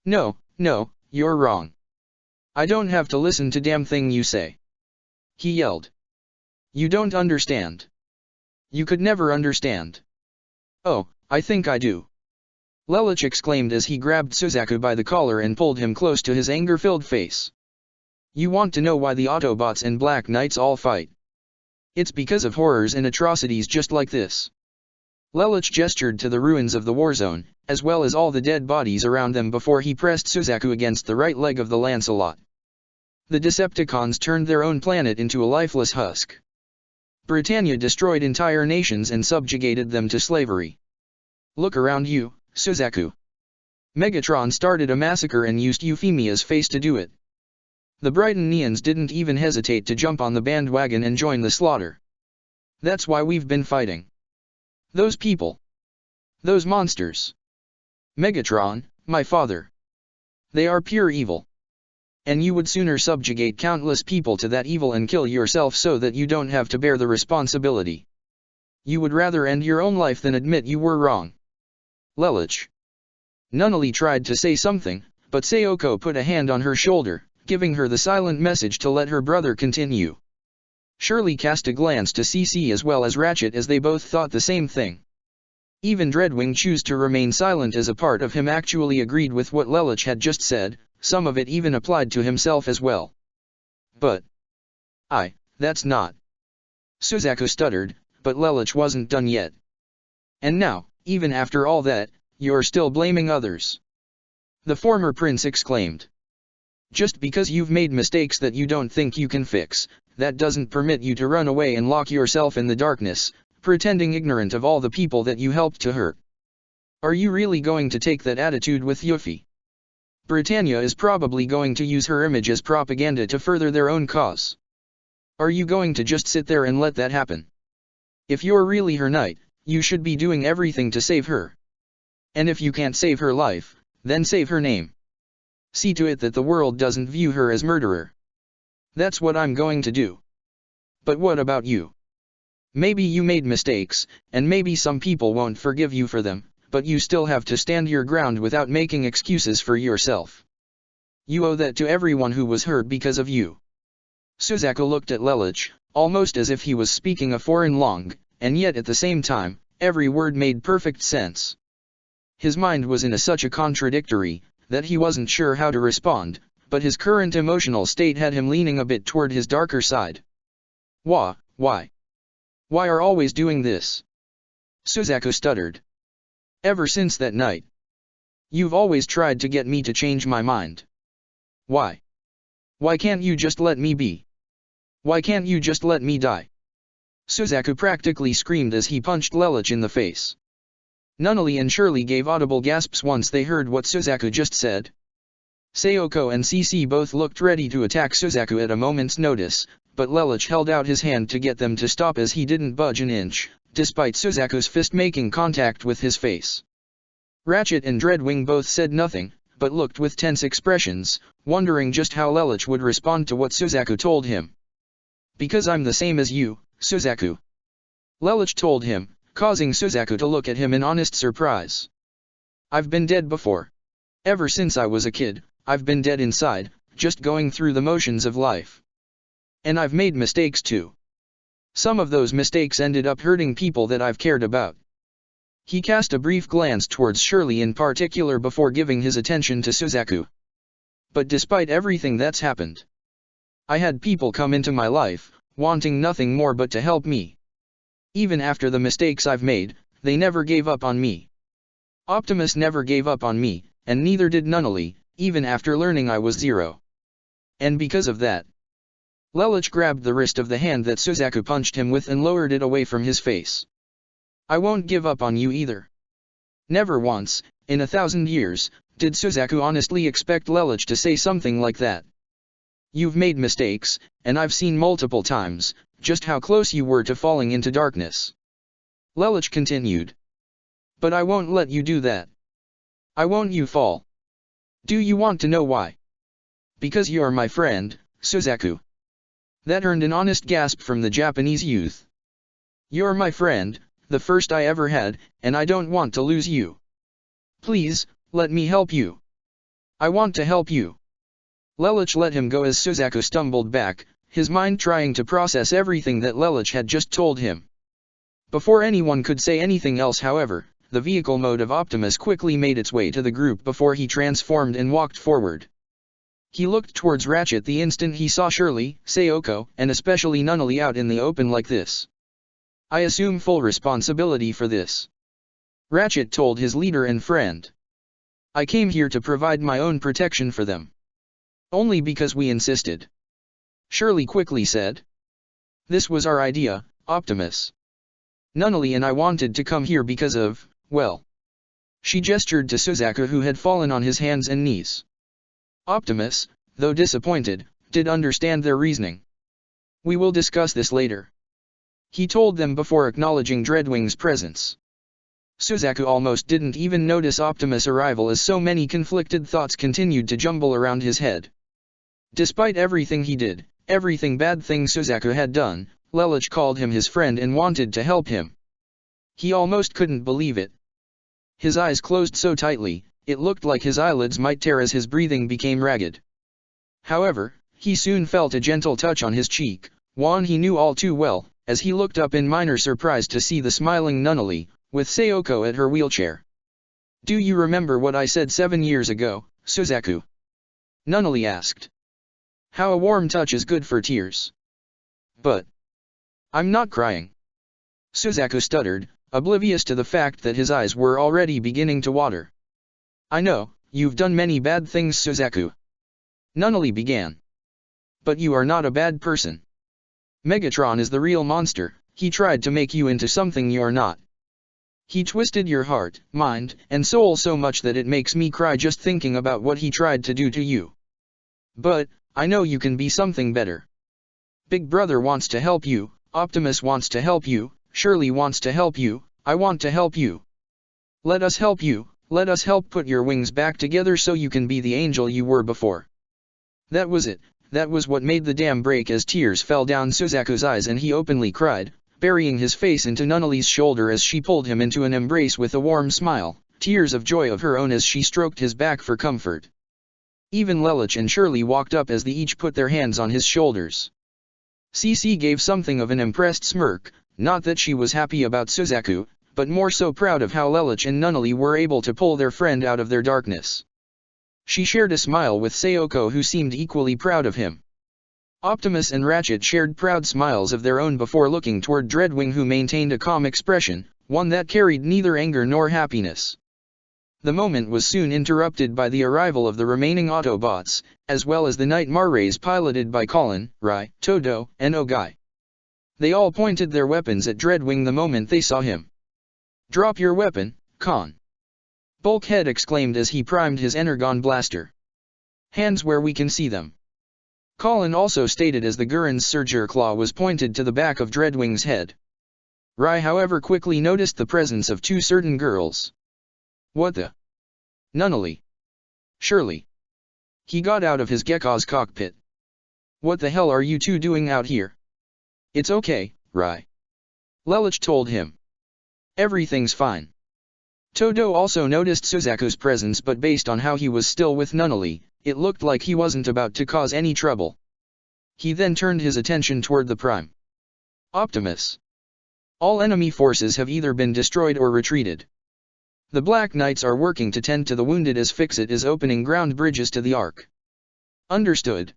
No, you're wrong. I don't have to listen to damn thing you say. He yelled. You don't understand. You could never understand. Oh, I think I do. Lelich exclaimed as he grabbed Suzaku by the collar and pulled him close to his anger-filled face. You want to know why the Autobots and Black Knights all fight? It's because of horrors and atrocities just like this. Lelich gestured to the ruins of the war zone, as well as all the dead bodies around them before he pressed Suzaku against the right leg of the Lancelot. The Decepticons turned their own planet into a lifeless husk. Britannia destroyed entire nations and subjugated them to slavery. Look around you, Suzaku. Megatron started a massacre and used Euphemia's face to do it. The Brightonians didn't even hesitate to jump on the bandwagon and join the slaughter. That's why we've been fighting. Those people. Those monsters. Megatron, my father. They are pure evil. And you would sooner subjugate countless people to that evil and kill yourself so that you don't have to bear the responsibility. You would rather end your own life than admit you were wrong. Lelich. Nunnally tried to say something, but Sayoko put a hand on her shoulder, giving her the silent message to let her brother continue. Shirley cast a glance to CC as well as Ratchet as they both thought the same thing. Even Dreadwing chose to remain silent as a part of him actually agreed with what Lelich had just said, some of it even applied to himself as well. But that's not. Suzaku stuttered, but Lelich wasn't done yet. And now, even after all that, you're still blaming others. The former prince exclaimed. Just because you've made mistakes that you don't think you can fix, that doesn't permit you to run away and lock yourself in the darkness, pretending ignorant of all the people that you helped to hurt. Are you really going to take that attitude with Yuffie? Britannia is probably going to use her image as propaganda to further their own cause. Are you going to just sit there and let that happen? If you're really her knight, you should be doing everything to save her. And if you can't save her life, then save her name. See to it that the world doesn't view her as murderer. That's what I'm going to do. But what about you? Maybe you made mistakes, and maybe some people won't forgive you for them, but you still have to stand your ground without making excuses for yourself. You owe that to everyone who was hurt because of you. Suzaku looked at Lelich, almost as if he was speaking a foreign language, and yet at the same time, every word made perfect sense. His mind was in such a contradictory, that he wasn't sure how to respond, but his current emotional state had him leaning a bit toward his darker side. Why? Why are always doing this? Suzaku stuttered. Ever since that night. You've always tried to get me to change my mind. Why? Why can't you just let me be? Why can't you just let me die? Suzaku practically screamed as he punched Lelich in the face. Nunnally and Shirley gave audible gasps once they heard what Suzaku just said. Sayoko and CC both looked ready to attack Suzaku at a moment's notice, but Lelich held out his hand to get them to stop as he didn't budge an inch, despite Suzaku's fist making contact with his face. Ratchet and Dreadwing both said nothing, but looked with tense expressions, wondering just how Lelouch would respond to what Suzaku told him. "Because I'm the same as you, Suzaku," Lelouch told him, causing Suzaku to look at him in honest surprise. "I've been dead before. Ever since I was a kid, I've been dead inside, just going through the motions of life. And I've made mistakes too. Some of those mistakes ended up hurting people that I've cared about." He cast a brief glance towards Shirley in particular before giving his attention to Suzaku. "But despite everything that's happened, I had people come into my life, wanting nothing more but to help me. Even after the mistakes I've made, they never gave up on me. Optimus never gave up on me, and neither did Nunnally, even after learning I was Zero. And because of that..." Lelouch grabbed the wrist of the hand that Suzaku punched him with and lowered it away from his face. "I won't give up on you either." Never once, in 1,000 years, did Suzaku honestly expect Lelouch to say something like that. "You've made mistakes, and I've seen multiple times, just how close you were to falling into darkness," Lelouch continued. "But I won't let you do that. I won't you fall. Do you want to know why? Because you're my friend, Suzaku." That earned an honest gasp from the Japanese youth. "You're my friend, the first I ever had, and I don't want to lose you. Please, let me help you. I want to help you." Lelouch let him go as Suzaku stumbled back, his mind trying to process everything that Lelouch had just told him. Before anyone could say anything else, however, the vehicle mode of Optimus quickly made its way to the group before he transformed and walked forward. He looked towards Ratchet the instant he saw Shirley, Sayoko, and especially Nunnally out in the open like this. "I assume full responsibility for this," Ratchet told his leader and friend. "I came here to provide my own protection for them. Only because we insisted," Shirley quickly said. "This was our idea, Optimus. Nunnally and I wanted to come here because of, well..." She gestured to Suzaku, who had fallen on his hands and knees. Optimus, though disappointed, did understand their reasoning. "We will discuss this later," he told them before acknowledging Dreadwing's presence. Suzaku almost didn't even notice Optimus' arrival as so many conflicted thoughts continued to jumble around his head. Despite everything he did, everything bad thing Suzaku had done, Lelouch called him his friend and wanted to help him. He almost couldn't believe it. His eyes closed so tightly, it looked like his eyelids might tear as his breathing became ragged. However, he soon felt a gentle touch on his cheek, one he knew all too well, as he looked up in minor surprise to see the smiling Nunnally, with Sayoko at her wheelchair. "Do you remember what I said 7 years ago, Suzaku?" Nunnally asked. "How a warm touch is good for tears. But I'm not crying," Suzaku stuttered, oblivious to the fact that his eyes were already beginning to water. "I know, you've done many bad things, Suzaku," Nunnally began. "But you are not a bad person. Megatron is the real monster. He tried to make you into something you're not. He twisted your heart, mind, and soul so much that it makes me cry just thinking about what he tried to do to you. But I know you can be something better. Big Brother wants to help you, Optimus wants to help you, Shirley wants to help you, I want to help you. Let us help you. Let us help put your wings back together so you can be the angel you were before." That was it. That was what made the dam break as tears fell down Suzaku's eyes and he openly cried, burying his face into Nunnally's shoulder as she pulled him into an embrace with a warm smile, tears of joy of her own as she stroked his back for comfort. Even Lelouch and Shirley walked up as they each put their hands on his shoulders. Cece gave something of an impressed smirk, not that she was happy about Suzaku, but more so proud of how Lelouch and Nunnally were able to pull their friend out of their darkness. She shared a smile with Sayoko, who seemed equally proud of him. Optimus and Ratchet shared proud smiles of their own before looking toward Dreadwing, who maintained a calm expression, one that carried neither anger nor happiness. The moment was soon interrupted by the arrival of the remaining Autobots, as well as the Night Marrays piloted by Colin, Rai, Todo, and Ogai. They all pointed their weapons at Dreadwing the moment they saw him. "Drop your weapon, Khan!" Bulkhead exclaimed as he primed his Energon blaster. "Hands where we can see them!" Colin also stated as the Gurren's Surger Claw was pointed to the back of Dreadwing's head. Rai however quickly noticed the presence of two certain girls. What the? Nunnally. Surely. He got out of his Gekko's cockpit. What the hell are you two doing out here? It's okay, Rai. Lelouch told him. Everything's fine. Todo also noticed Suzaku's presence, but based on how he was still with Nunnally, it looked like he wasn't about to cause any trouble. He then turned his attention toward the Prime. Optimus. All enemy forces have either been destroyed or retreated. The Black Knights are working to tend to the wounded as Fixit is opening ground bridges to the Ark. Understood.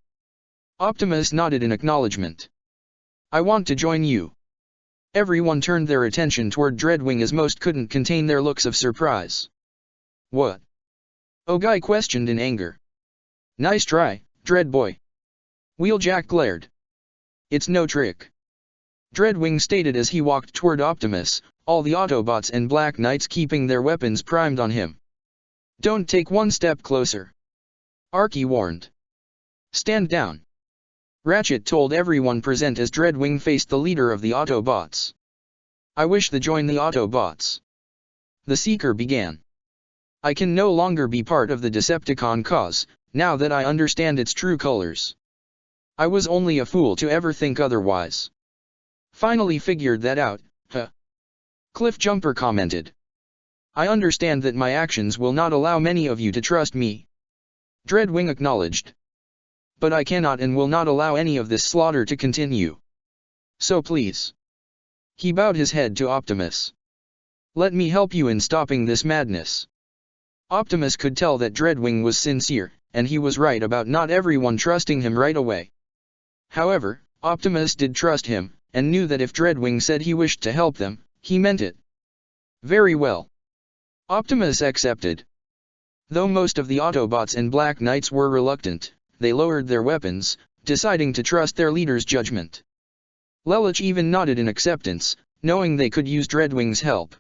Optimus nodded in acknowledgement. I want to join you. Everyone turned their attention toward Dreadwing as most couldn't contain their looks of surprise. What? Ogai questioned in anger. Nice try, Dreadboy. Wheeljack glared. It's no trick. Dreadwing stated as he walked toward Optimus, all the Autobots and Black Knights keeping their weapons primed on him. Don't take one step closer. Arky warned. Stand down. Ratchet told everyone present as Dreadwing faced the leader of the Autobots. I wish to join the Autobots. The Seeker began. I can no longer be part of the Decepticon cause, now that I understand its true colors. I was only a fool to ever think otherwise. Finally figured that out, huh? Cliffjumper commented. I understand that my actions will not allow many of you to trust me. Dreadwing acknowledged. But I cannot and will not allow any of this slaughter to continue. So please. He bowed his head to Optimus. Let me help you in stopping this madness. Optimus could tell that Dreadwing was sincere, and he was right about not everyone trusting him right away. However, Optimus did trust him, and knew that if Dreadwing said he wished to help them, he meant it. Very well. Optimus accepted. Though most of the Autobots and Black Knights were reluctant, they lowered their weapons, deciding to trust their leader's judgment. Lelouch even nodded in acceptance, knowing they could use Dreadwing's help.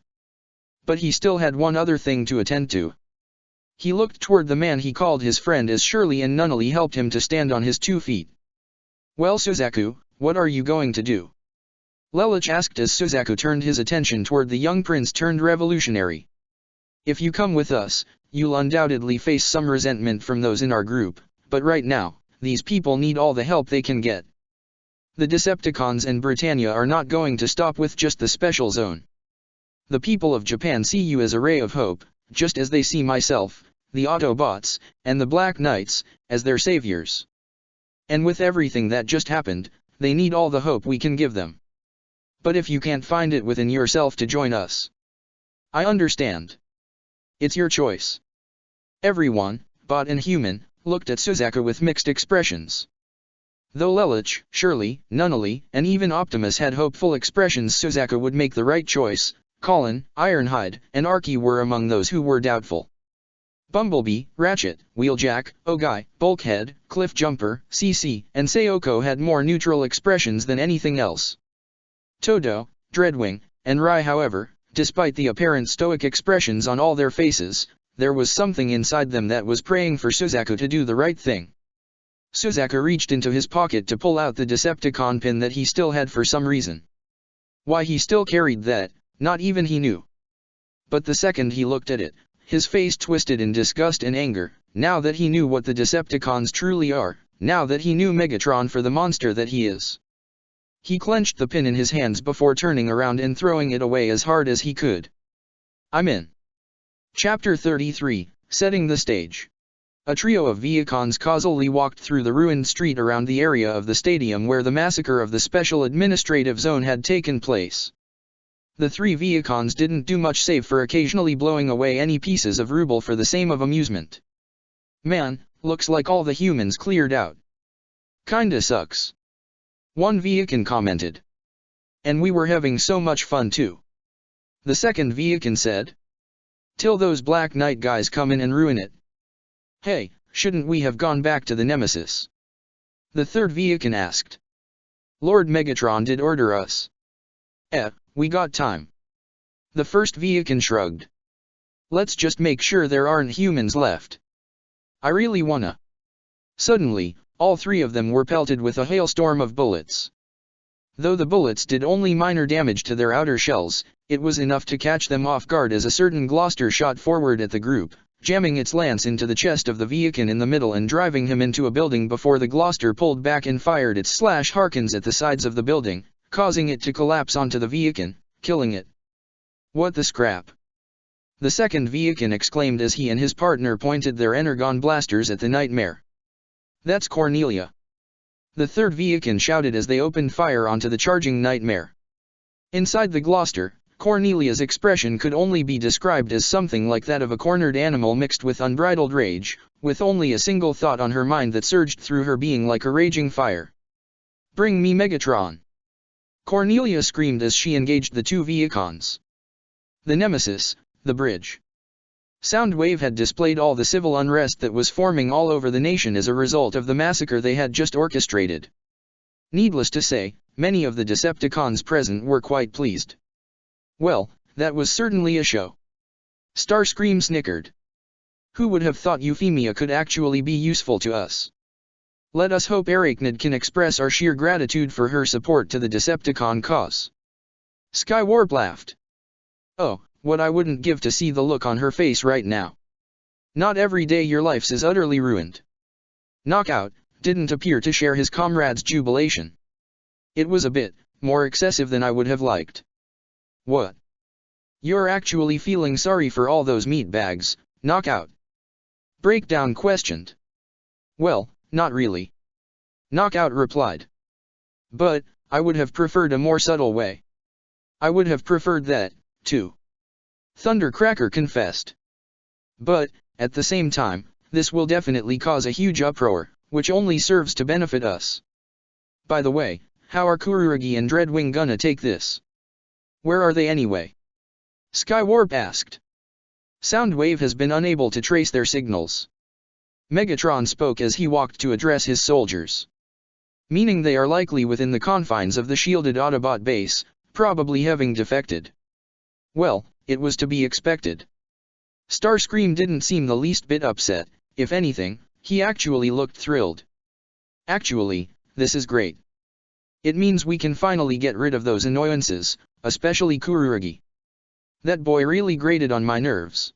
But he still had one other thing to attend to. He looked toward the man he called his friend as Shirley and Nunnally helped him to stand on his 2 feet. Well, Suzaku, what are you going to do? Lelouch asked as Suzaku turned his attention toward the young prince turned revolutionary. If you come with us, you'll undoubtedly face some resentment from those in our group, but right now, these people need all the help they can get. The Decepticons and Britannia are not going to stop with just the special zone. The people of Japan see you as a ray of hope, just as they see myself, the Autobots, and the Black Knights, as their saviors. And with everything that just happened, they need all the hope we can give them. But if you can't find it within yourself to join us, I understand. It's your choice. Everyone, bot and human, looked at Suzaku with mixed expressions. Though Lelouch, Shirley, Nunnally, and even Optimus had hopeful expressions Suzaku would make the right choice, Colin, Ironhide, and Arky were among those who were doubtful. Bumblebee, Ratchet, Wheeljack, Ogai, Bulkhead, Cliffjumper, CC, and Sayoko had more neutral expressions than anything else. Todo, Dreadwing, and Rai however, despite the apparent stoic expressions on all their faces, there was something inside them that was praying for Suzaku to do the right thing. Suzaku reached into his pocket to pull out the Decepticon pin that he still had for some reason. Why he still carried that, not even he knew. But the second he looked at it, his face twisted in disgust and anger, now that he knew what the Decepticons truly are, now that he knew Megatron for the monster that he is. He clenched the pin in his hands before turning around and throwing it away as hard as he could. I'm in. Chapter 33, Setting the Stage. A trio of Viacons causally walked through the ruined street around the area of the stadium where the massacre of the Special Administrative Zone had taken place. The 3 Viacons didn't do much save for occasionally blowing away any pieces of ruble for the same of amusement. Man, looks like all the humans cleared out. Kinda sucks. One Viacon commented. And we were having so much fun too. The second Viacon said. Till those Black Knight guys come in and ruin it. Hey, shouldn't we have gone back to the Nemesis? The third Viacon asked. Lord Megatron did order us. We got time. The first Viacon shrugged. Let's just make sure there aren't humans left. I really wanna. Suddenly, all 3 of them were pelted with a hailstorm of bullets. Though the bullets did only minor damage to their outer shells, it was enough to catch them off guard as a certain Gloucester shot forward at the group, jamming its lance into the chest of the Viakin in the middle and driving him into a building before the Gloucester pulled back and fired its Harkins at the sides of the building, causing it to collapse onto the Viakin, killing it. "What the scrap!" the second Viakin exclaimed as he and his partner pointed their energon blasters at the Nightmare. "That's Cornelia!" the third Viakin shouted as they opened fire onto the charging Nightmare. Inside the Gloucester, Cornelia's expression could only be described as something like that of a cornered animal mixed with unbridled rage, with only a single thought on her mind that surged through her being like a raging fire. "Bring me Megatron!" Cornelia screamed as she engaged the two Viacons. The Nemesis, the bridge. Soundwave had displayed all the civil unrest that was forming all over the nation as a result of the massacre they had just orchestrated. Needless to say, many of the Decepticons present were quite pleased. "Well, that was certainly a show." Starscream snickered. "Who would have thought Euphemia could actually be useful to us? Let us hope Arachnid can express our sheer gratitude for her support to the Decepticon cause." Skywarp laughed. "Oh, what I wouldn't give to see the look on her face right now. Not every day your life's is utterly ruined." Knockout didn't appear to share his comrade's jubilation. "It was a bit more excessive than I would have liked." "What? You're actually feeling sorry for all those meatbags, Knockout?" Breakdown questioned. "Well, not really," Knockout replied. "But I would have preferred a more subtle way. I would have preferred that, too," Thundercracker confessed. "But, at the same time, this will definitely cause a huge uproar, which only serves to benefit us. By the way, how are Kurugi and Dreadwing gonna take this? Where are they anyway?" Skywarp asked. "Soundwave has been unable to trace their signals." Megatron spoke as he walked to address his soldiers. "Meaning they are likely within the confines of the shielded Autobot base, probably having defected." Well, it was to be expected. Starscream didn't seem the least bit upset. If anything, he actually looked thrilled. "Actually, this is great. It means we can finally get rid of those annoyances, especially Kurugi. That boy really grated on my nerves."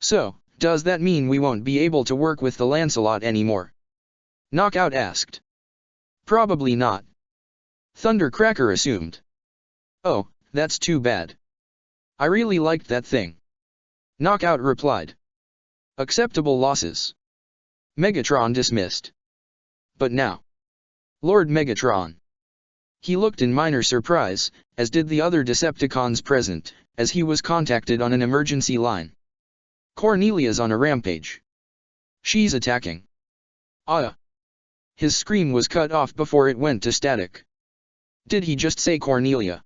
"So, does that mean we won't be able to work with the Lancelot anymore?" Knockout asked. "Probably not," Thundercracker assumed. "Oh, that's too bad. I really liked that thing," Knockout replied. "Acceptable losses." Megatron dismissed. "But now, Lord Megatron." He looked in minor surprise, as did the other Decepticons present, as he was contacted on an emergency line. "Cornelia's on a rampage. She's attacking." "Ah!" His scream was cut off before it went to static. "Did he just say Cornelia?"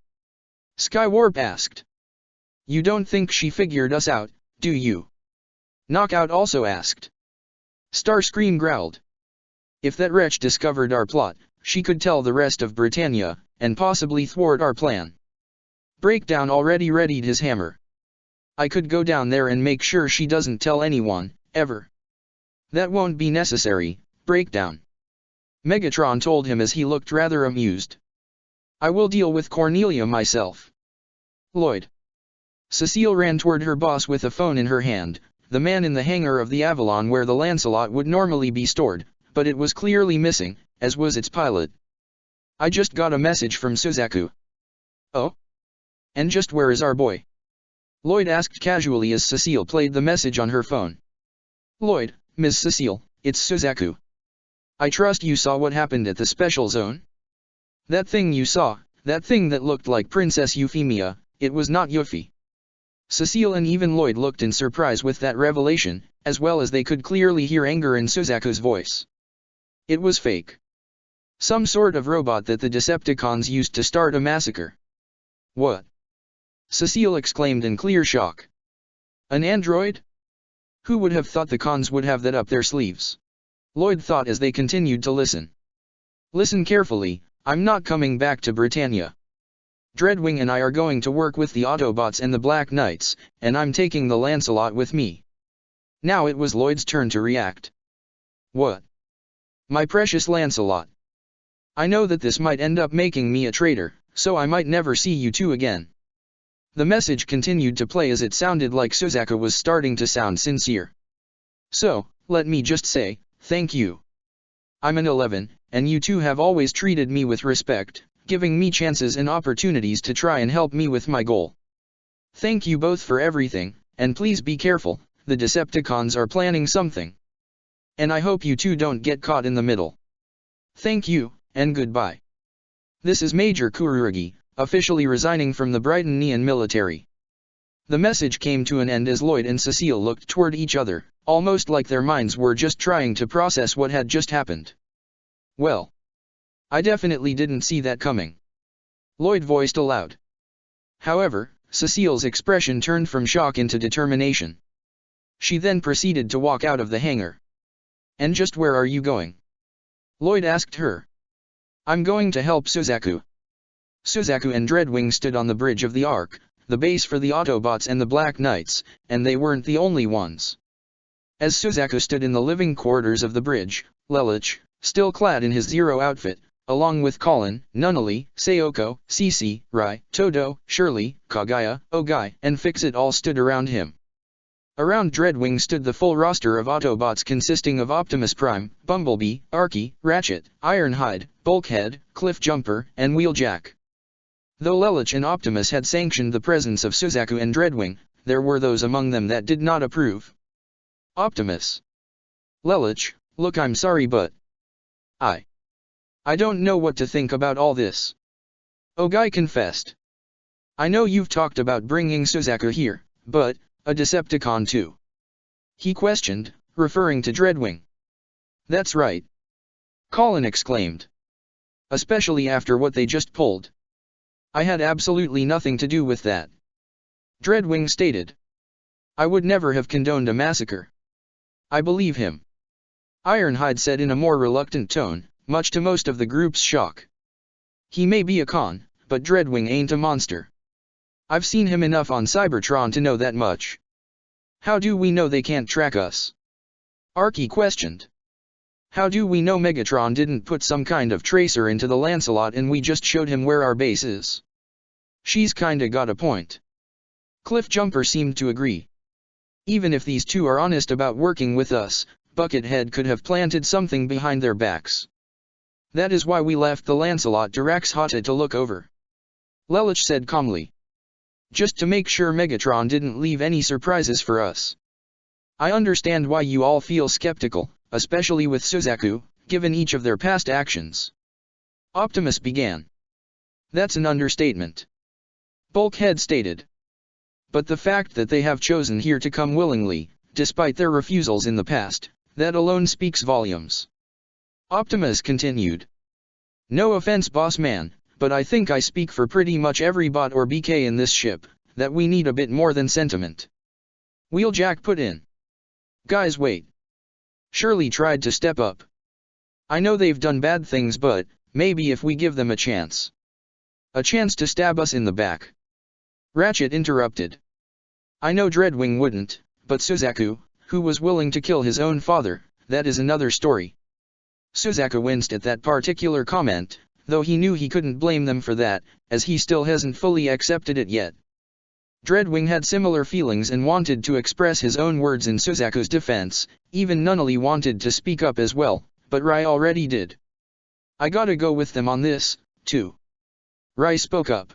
Skywarp asked. "You don't think she figured us out, do you?" Knockout also asked. Starscream growled. "If that wretch discovered our plot, she could tell the rest of Britannia, and possibly thwart our plan." Breakdown already readied his hammer. "I could go down there and make sure she doesn't tell anyone, ever." "That won't be necessary, Breakdown," Megatron told him as he looked rather amused. "I will deal with Cornelia myself." "Lloyd." Cecile ran toward her boss with a phone in her hand, the man in the hangar of the Avalon where the Lancelot would normally be stored, but it was clearly missing, as was its pilot. "I just got a message from Suzaku." "Oh? And just where is our boy?" Lloyd asked casually as Cecile played the message on her phone. "Lloyd, Miss Cecile, it's Suzaku. I trust you saw what happened at the Special Zone? That thing you saw, that thing that looked like Princess Euphemia, it was not Yuffie." Cecile and even Lloyd looked in surprise with that revelation, as well as they could clearly hear anger in Suzaku's voice. It was fake. Some sort of robot that the Decepticons used to start a massacre. "What?" Cecile exclaimed in clear shock. "An android? Who would have thought the cons would have that up their sleeves?" Lloyd thought as they continued to listen. "Listen carefully, I'm not coming back to Britannia. Dreadwing and I are going to work with the Autobots and the Black Knights, and I'm taking the Lancelot with me." Now it was Lloyd's turn to react. "What? My precious Lancelot. I know that this might end up making me a traitor, so I might never see you two again. The message continued to play as it sounded like Suzaku was starting to sound sincere. So, let me just say, thank you. I'm an 11, and you two have always treated me with respect, giving me chances and opportunities to try and help me with my goal. Thank you both for everything, and please be careful, the Decepticons are planning something. And I hope you two don't get caught in the middle. Thank you, and goodbye. This is Major Kurugi, officially resigning from the Brighton Neon military. The message came to an end as Lloyd and Cecile looked toward each other, almost like their minds were just trying to process what had just happened. Well, I definitely didn't see that coming. Lloyd voiced aloud. However, Cecile's expression turned from shock into determination. She then proceeded to walk out of the hangar. And just where are you going? Lloyd asked her. I'm going to help Suzaku. Suzaku and Dreadwing stood on the bridge of the Ark, the base for the Autobots and the Black Knights, and they weren't the only ones. As Suzaku stood in the living quarters of the bridge, Lelich, still clad in his Zero outfit, along with Colin, Nunnally, Sayoko, Cece, Rai, Todo, Shirley, Kagaya, Ogai, and Fixit all stood around him. Around Dreadwing stood the full roster of Autobots consisting of Optimus Prime, Bumblebee, Arky, Ratchet, Ironhide, Bulkhead, Cliffjumper, and Wheeljack. Though Lelich and Optimus had sanctioned the presence of Suzaku and Dreadwing, there were those among them that did not approve. Optimus. Lelich, look, I'm sorry, but I don't know what to think about all this. Ogai confessed. I know you've talked about bringing Suzaku here, but a Decepticon too? He questioned, referring to Dreadwing. That's right. Colin exclaimed. Especially after what they just pulled. I had absolutely nothing to do with that. Dreadwing stated. I would never have condoned a massacre. I believe him. Ironhide said in a more reluctant tone, much to most of the group's shock. He may be a con, but Dreadwing ain't a monster. I've seen him enough on Cybertron to know that much. How do we know they can't track us? Arky questioned. How do we know Megatron didn't put some kind of tracer into the Lancelot and we just showed him where our base is? She's kinda got a point. Cliffjumper seemed to agree. Even if these two are honest about working with us, Buckethead could have planted something behind their backs. That is why we left the Lancelot to Raxhata to look over. Lelich said calmly. Just to make sure Megatron didn't leave any surprises for us. I understand why you all feel skeptical, especially with Suzaku, given each of their past actions. Optimus began. That's an understatement. Bulkhead stated. But the fact that they have chosen here to come willingly, despite their refusals in the past, that alone speaks volumes. Optimus continued. No offense, boss man, but I think I speak for pretty much every bot or BK in this ship, that we need a bit more than sentiment. Wheeljack put in. Guys, wait. Shirley tried to step up. I know they've done bad things, but maybe if we give them a chance. A chance to stab us in the back. Ratchet interrupted. I know Dreadwing wouldn't, but Suzaku, who was willing to kill his own father, that is another story. Suzaku winced at that particular comment, though he knew he couldn't blame them for that, as he still hasn't fully accepted it yet. Dreadwing had similar feelings and wanted to express his own words in Suzaku's defense, even Nunnally wanted to speak up as well, but Rai already did. I gotta go with them on this, too. Rai spoke up.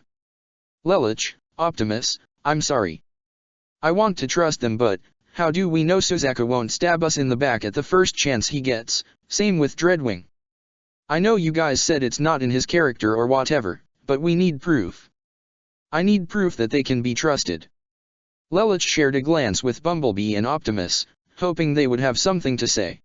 Lelich, Optimus, I'm sorry. I want to trust them, but how do we know Suzaku won't stab us in the back at the first chance he gets? Same with Dreadwing. I know you guys said it's not in his character or whatever, but we need proof. I need proof that they can be trusted. Lelich shared a glance with Bumblebee and Optimus, hoping they would have something to say.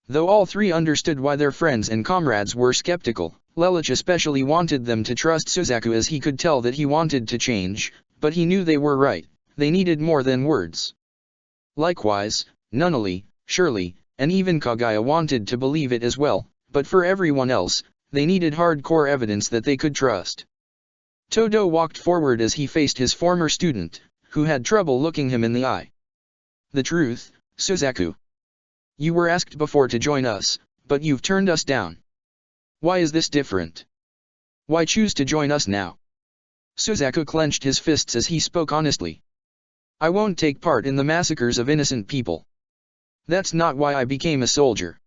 Though all three understood why their friends and comrades were skeptical, Lelich especially wanted them to trust Suzaku, as he could tell that he wanted to change, but he knew they were right, they needed more than words. Likewise, Nunnally, Shirley, and even Kagaya wanted to believe it as well, but for everyone else, they needed hardcore evidence that they could trust. Todo walked forward as he faced his former student, who had trouble looking him in the eye. The truth, Suzaku. You were asked before to join us, but you've turned us down. Why is this different? Why choose to join us now? Suzaku clenched his fists as he spoke honestly. I won't take part in the massacres of innocent people. That's not why I became a soldier.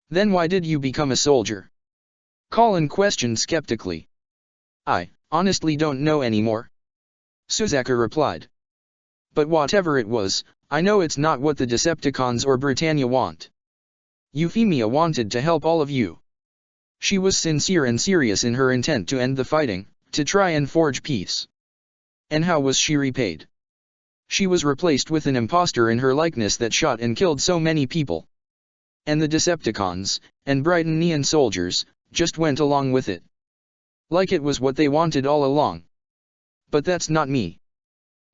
Then why did you become a soldier? Colin questioned skeptically. I honestly don't know anymore. Suzaku replied. But whatever it was, I know it's not what the Decepticons or Britannia want. Euphemia wanted to help all of you. She was sincere and serious in her intent to end the fighting, to try and forge peace. And how was she repaid? She was replaced with an imposter in her likeness that shot and killed so many people. And the Decepticons, and Britannian soldiers, just went along with it. Like it was what they wanted all along. But that's not me.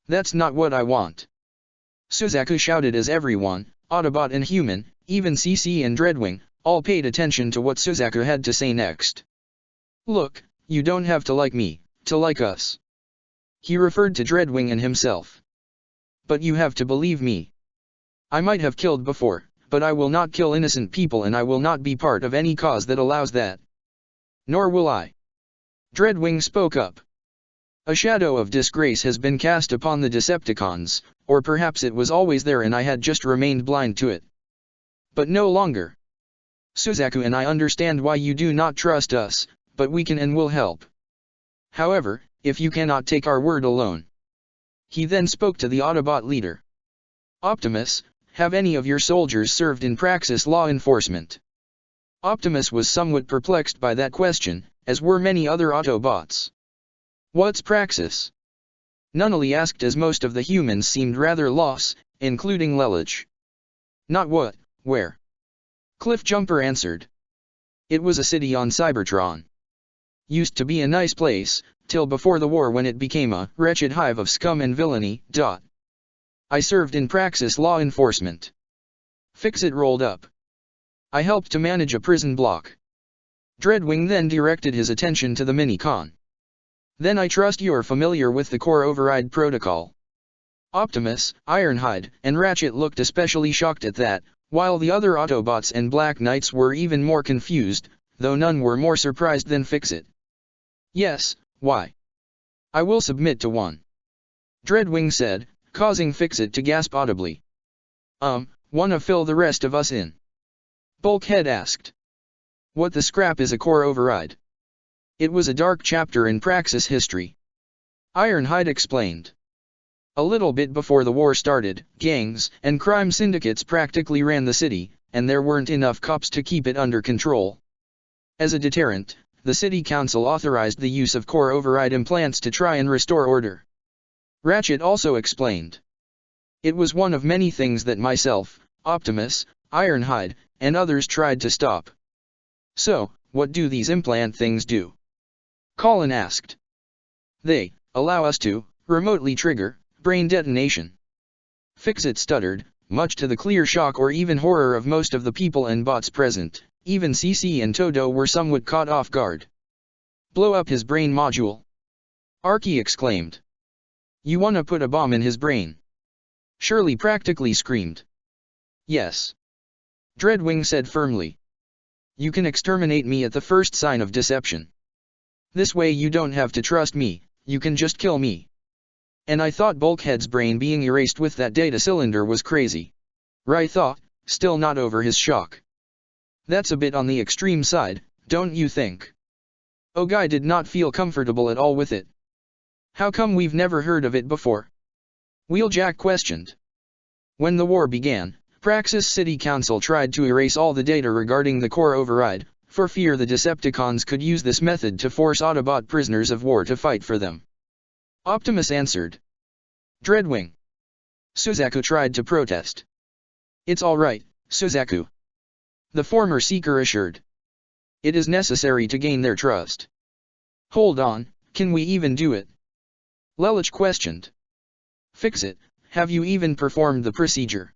That's not what I want. Suzaku shouted as everyone, Autobot and human, even CC and Dreadwing, all paid attention to what Suzaku had to say next. Look, you don't have to like me, to like us. He referred to Dreadwing and himself. But you have to believe me. I might have killed before, but I will not kill innocent people and I will not be part of any cause that allows that. Nor will I. Dreadwing spoke up. A shadow of disgrace has been cast upon the Decepticons, or perhaps it was always there and I had just remained blind to it. But no longer. Suzaku and I understand why you do not trust us, but we can and will help. However, if you cannot take our word alone. He then spoke to the Autobot leader. Optimus, have any of your soldiers served in Praxis law enforcement? Optimus was somewhat perplexed by that question, as were many other Autobots. What's Praxis? Nunnally asked as most of the humans seemed rather lost, including Lelich. Not what, where? Cliffjumper answered. It was a city on Cybertron. Used to be a nice place, till before the war when it became a wretched hive of scum and villainy. I served in Praxis law enforcement. Fix-It rolled up. I helped to manage a prison block. Dreadwing then directed his attention to the Minicon. Then I trust you're familiar with the core override protocol. Optimus, Ironhide, and Ratchet looked especially shocked at that, while the other Autobots and Black Knights were even more confused, though none were more surprised than Fix-It. Yes, why? I will submit to one. Dreadwing said, causing Fix-It to gasp audibly. Wanna fill the rest of us in? Bulkhead asked. What the scrap is a core override? It was a dark chapter in Praxis history. Ironhide explained. A little bit before the war started, gangs and crime syndicates practically ran the city, and there weren't enough cops to keep it under control. As a deterrent, the city council authorized the use of core override implants to try and restore order. Ratchet also explained. It was one of many things that myself, Optimus, Ironhide, and others tried to stop. So, what do these implant things do? Colin asked. They allow us to remotely trigger brain detonation. Fix-It stuttered, much to the clear shock or even horror of most of the people and bots present. Even CC and Todo were somewhat caught off guard. Blow up his brain module. Archie exclaimed. You wanna put a bomb in his brain? Shirley practically screamed. Yes. Dreadwing said firmly. You can exterminate me at the first sign of deception. This way you don't have to trust me, you can just kill me. And I thought Bulkhead's brain being erased with that data cylinder was crazy. Rai thought, still not over his shock. That's a bit on the extreme side, don't you think? Ogai did not feel comfortable at all with it. How come we've never heard of it before? Wheeljack questioned. When the war began, Praxis City Council tried to erase all the data regarding the core override, for fear the Decepticons could use this method to force Autobot prisoners of war to fight for them. Optimus answered. Dreadwing. Suzaku tried to protest. It's all right, Suzaku. The former Seeker assured. It is necessary to gain their trust. Hold on, can we even do it? Lelich questioned. Fix-It, have you even performed the procedure?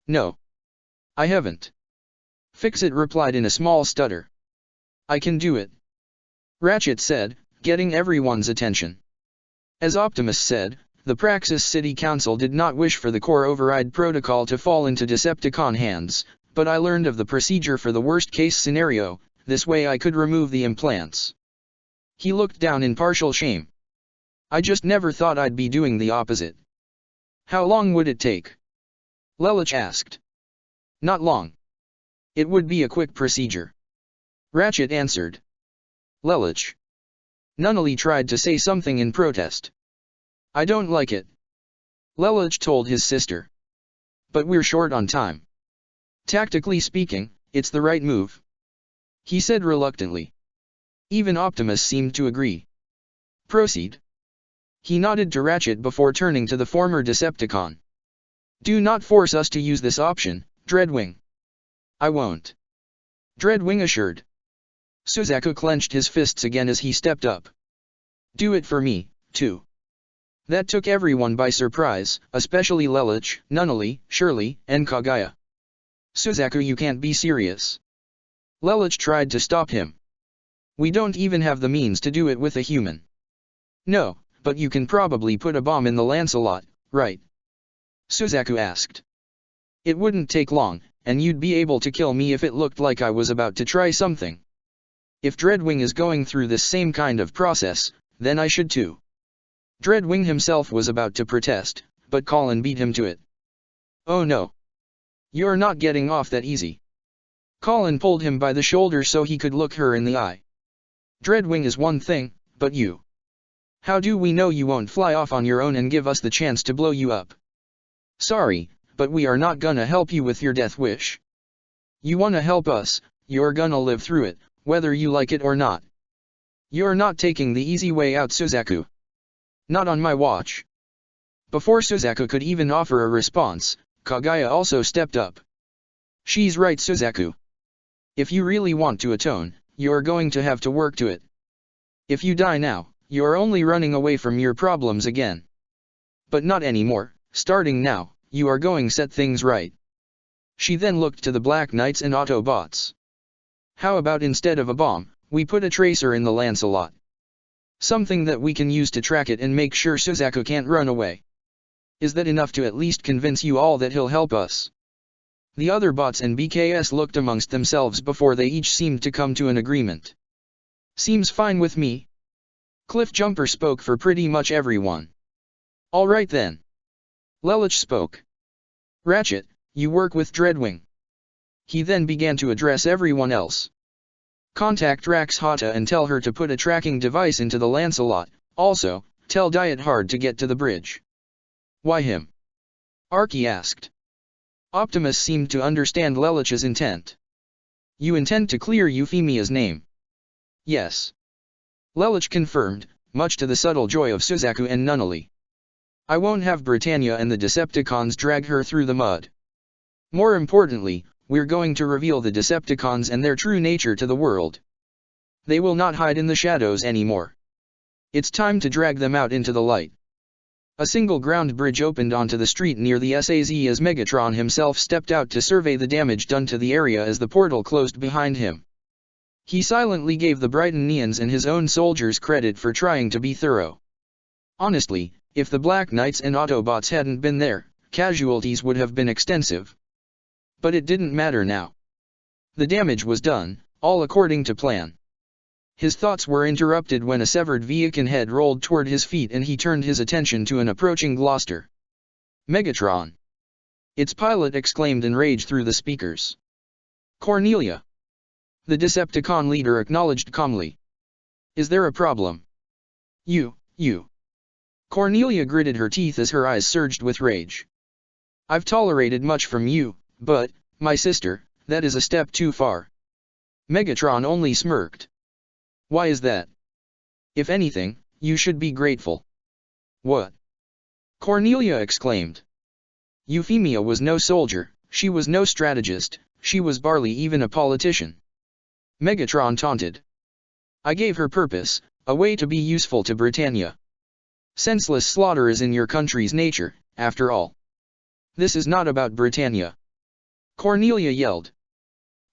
No. I haven't. Fix-It replied in a small stutter. I can do it. Ratchet said, getting everyone's attention. As Optimus said, the Praxis City Council did not wish for the core override protocol to fall into Decepticon hands, but I learned of the procedure for the worst-case scenario, this way I could remove the implants. He looked down in partial shame. I just never thought I'd be doing the opposite. How long would it take? Lelich asked. Not long. It would be a quick procedure. Ratchet answered. Lelich. Nunnally tried to say something in protest. I don't like it. Lelich told his sister. But we're short on time. Tactically speaking, it's the right move. He said reluctantly. Even Optimus seemed to agree. Proceed. He nodded to Ratchet before turning to the former Decepticon. Do not force us to use this option, Dreadwing. I won't. Dreadwing assured. Suzaku clenched his fists again as he stepped up. Do it for me, too. That took everyone by surprise, especially Lelich, Nunnally, Shirley, and Kagaya. Suzaku, you can't be serious. Lelich tried to stop him. We don't even have the means to do it with a human. No, but you can probably put a bomb in the Lancelot, right? Suzaku asked. It wouldn't take long, and you'd be able to kill me if it looked like I was about to try something. If Dreadwing is going through this same kind of process, then I should too. Dreadwing himself was about to protest, but Colin beat him to it. Oh no. You're not getting off that easy. Colin pulled him by the shoulder so he could look her in the eye. Dreadwing is one thing, but you. How do we know you won't fly off on your own and give us the chance to blow you up? Sorry, but we are not gonna help you with your death wish. You wanna help us, you're gonna live through it, whether you like it or not. You're not taking the easy way out, Suzaku. Not on my watch. Before Suzaku could even offer a response, Kagaya also stepped up. She's right, Suzaku. If you really want to atone, you're going to have to work to it. If you die now, you're only running away from your problems again. But not anymore, starting now, you are going to set things right. She then looked to the Black Knights and Autobots. How about instead of a bomb, we put a tracer in the Lancelot? Something that we can use to track it and make sure Suzaku can't run away. Is that enough to at least convince you all that he'll help us? The other bots and BKS looked amongst themselves before they each seemed to come to an agreement. Seems fine with me. Cliffjumper spoke for pretty much everyone. All right then. Lelich spoke. Ratchet, you work with Dreadwing. He then began to address everyone else. Contact Rax Hata and tell her to put a tracking device into the Lancelot, also, tell Diet Hard to get to the bridge. Why him? Arky asked. Optimus seemed to understand Lelich's intent. You intend to clear Euphemia's name? Yes. Lelich confirmed, much to the subtle joy of Suzaku and Nunnally. I won't have Britannia and the Decepticons drag her through the mud. More importantly, we're going to reveal the Decepticons and their true nature to the world. They will not hide in the shadows anymore. It's time to drag them out into the light. A single ground bridge opened onto the street near the SAZ as Megatron himself stepped out to survey the damage done to the area as the portal closed behind him. He silently gave the Brightonians and his own soldiers credit for trying to be thorough. Honestly, if the Black Knights and Autobots hadn't been there, casualties would have been extensive. But it didn't matter now. The damage was done, all according to plan. His thoughts were interrupted when a severed Viacan head rolled toward his feet and he turned his attention to an approaching Gloucester. Megatron! Its pilot exclaimed in rage through the speakers. Cornelia! The Decepticon leader acknowledged calmly. Is there a problem? You. Cornelia gritted her teeth as her eyes surged with rage. I've tolerated much from you, but, my sister, that is a step too far. Megatron only smirked. Why is that? If anything, you should be grateful. What? Cornelia exclaimed. Euphemia was no soldier, she was no strategist, she was barely even a politician. Megatron taunted. I gave her purpose, a way to be useful to Britannia. Senseless slaughter is in your country's nature, after all. This is not about Britannia. Cornelia yelled.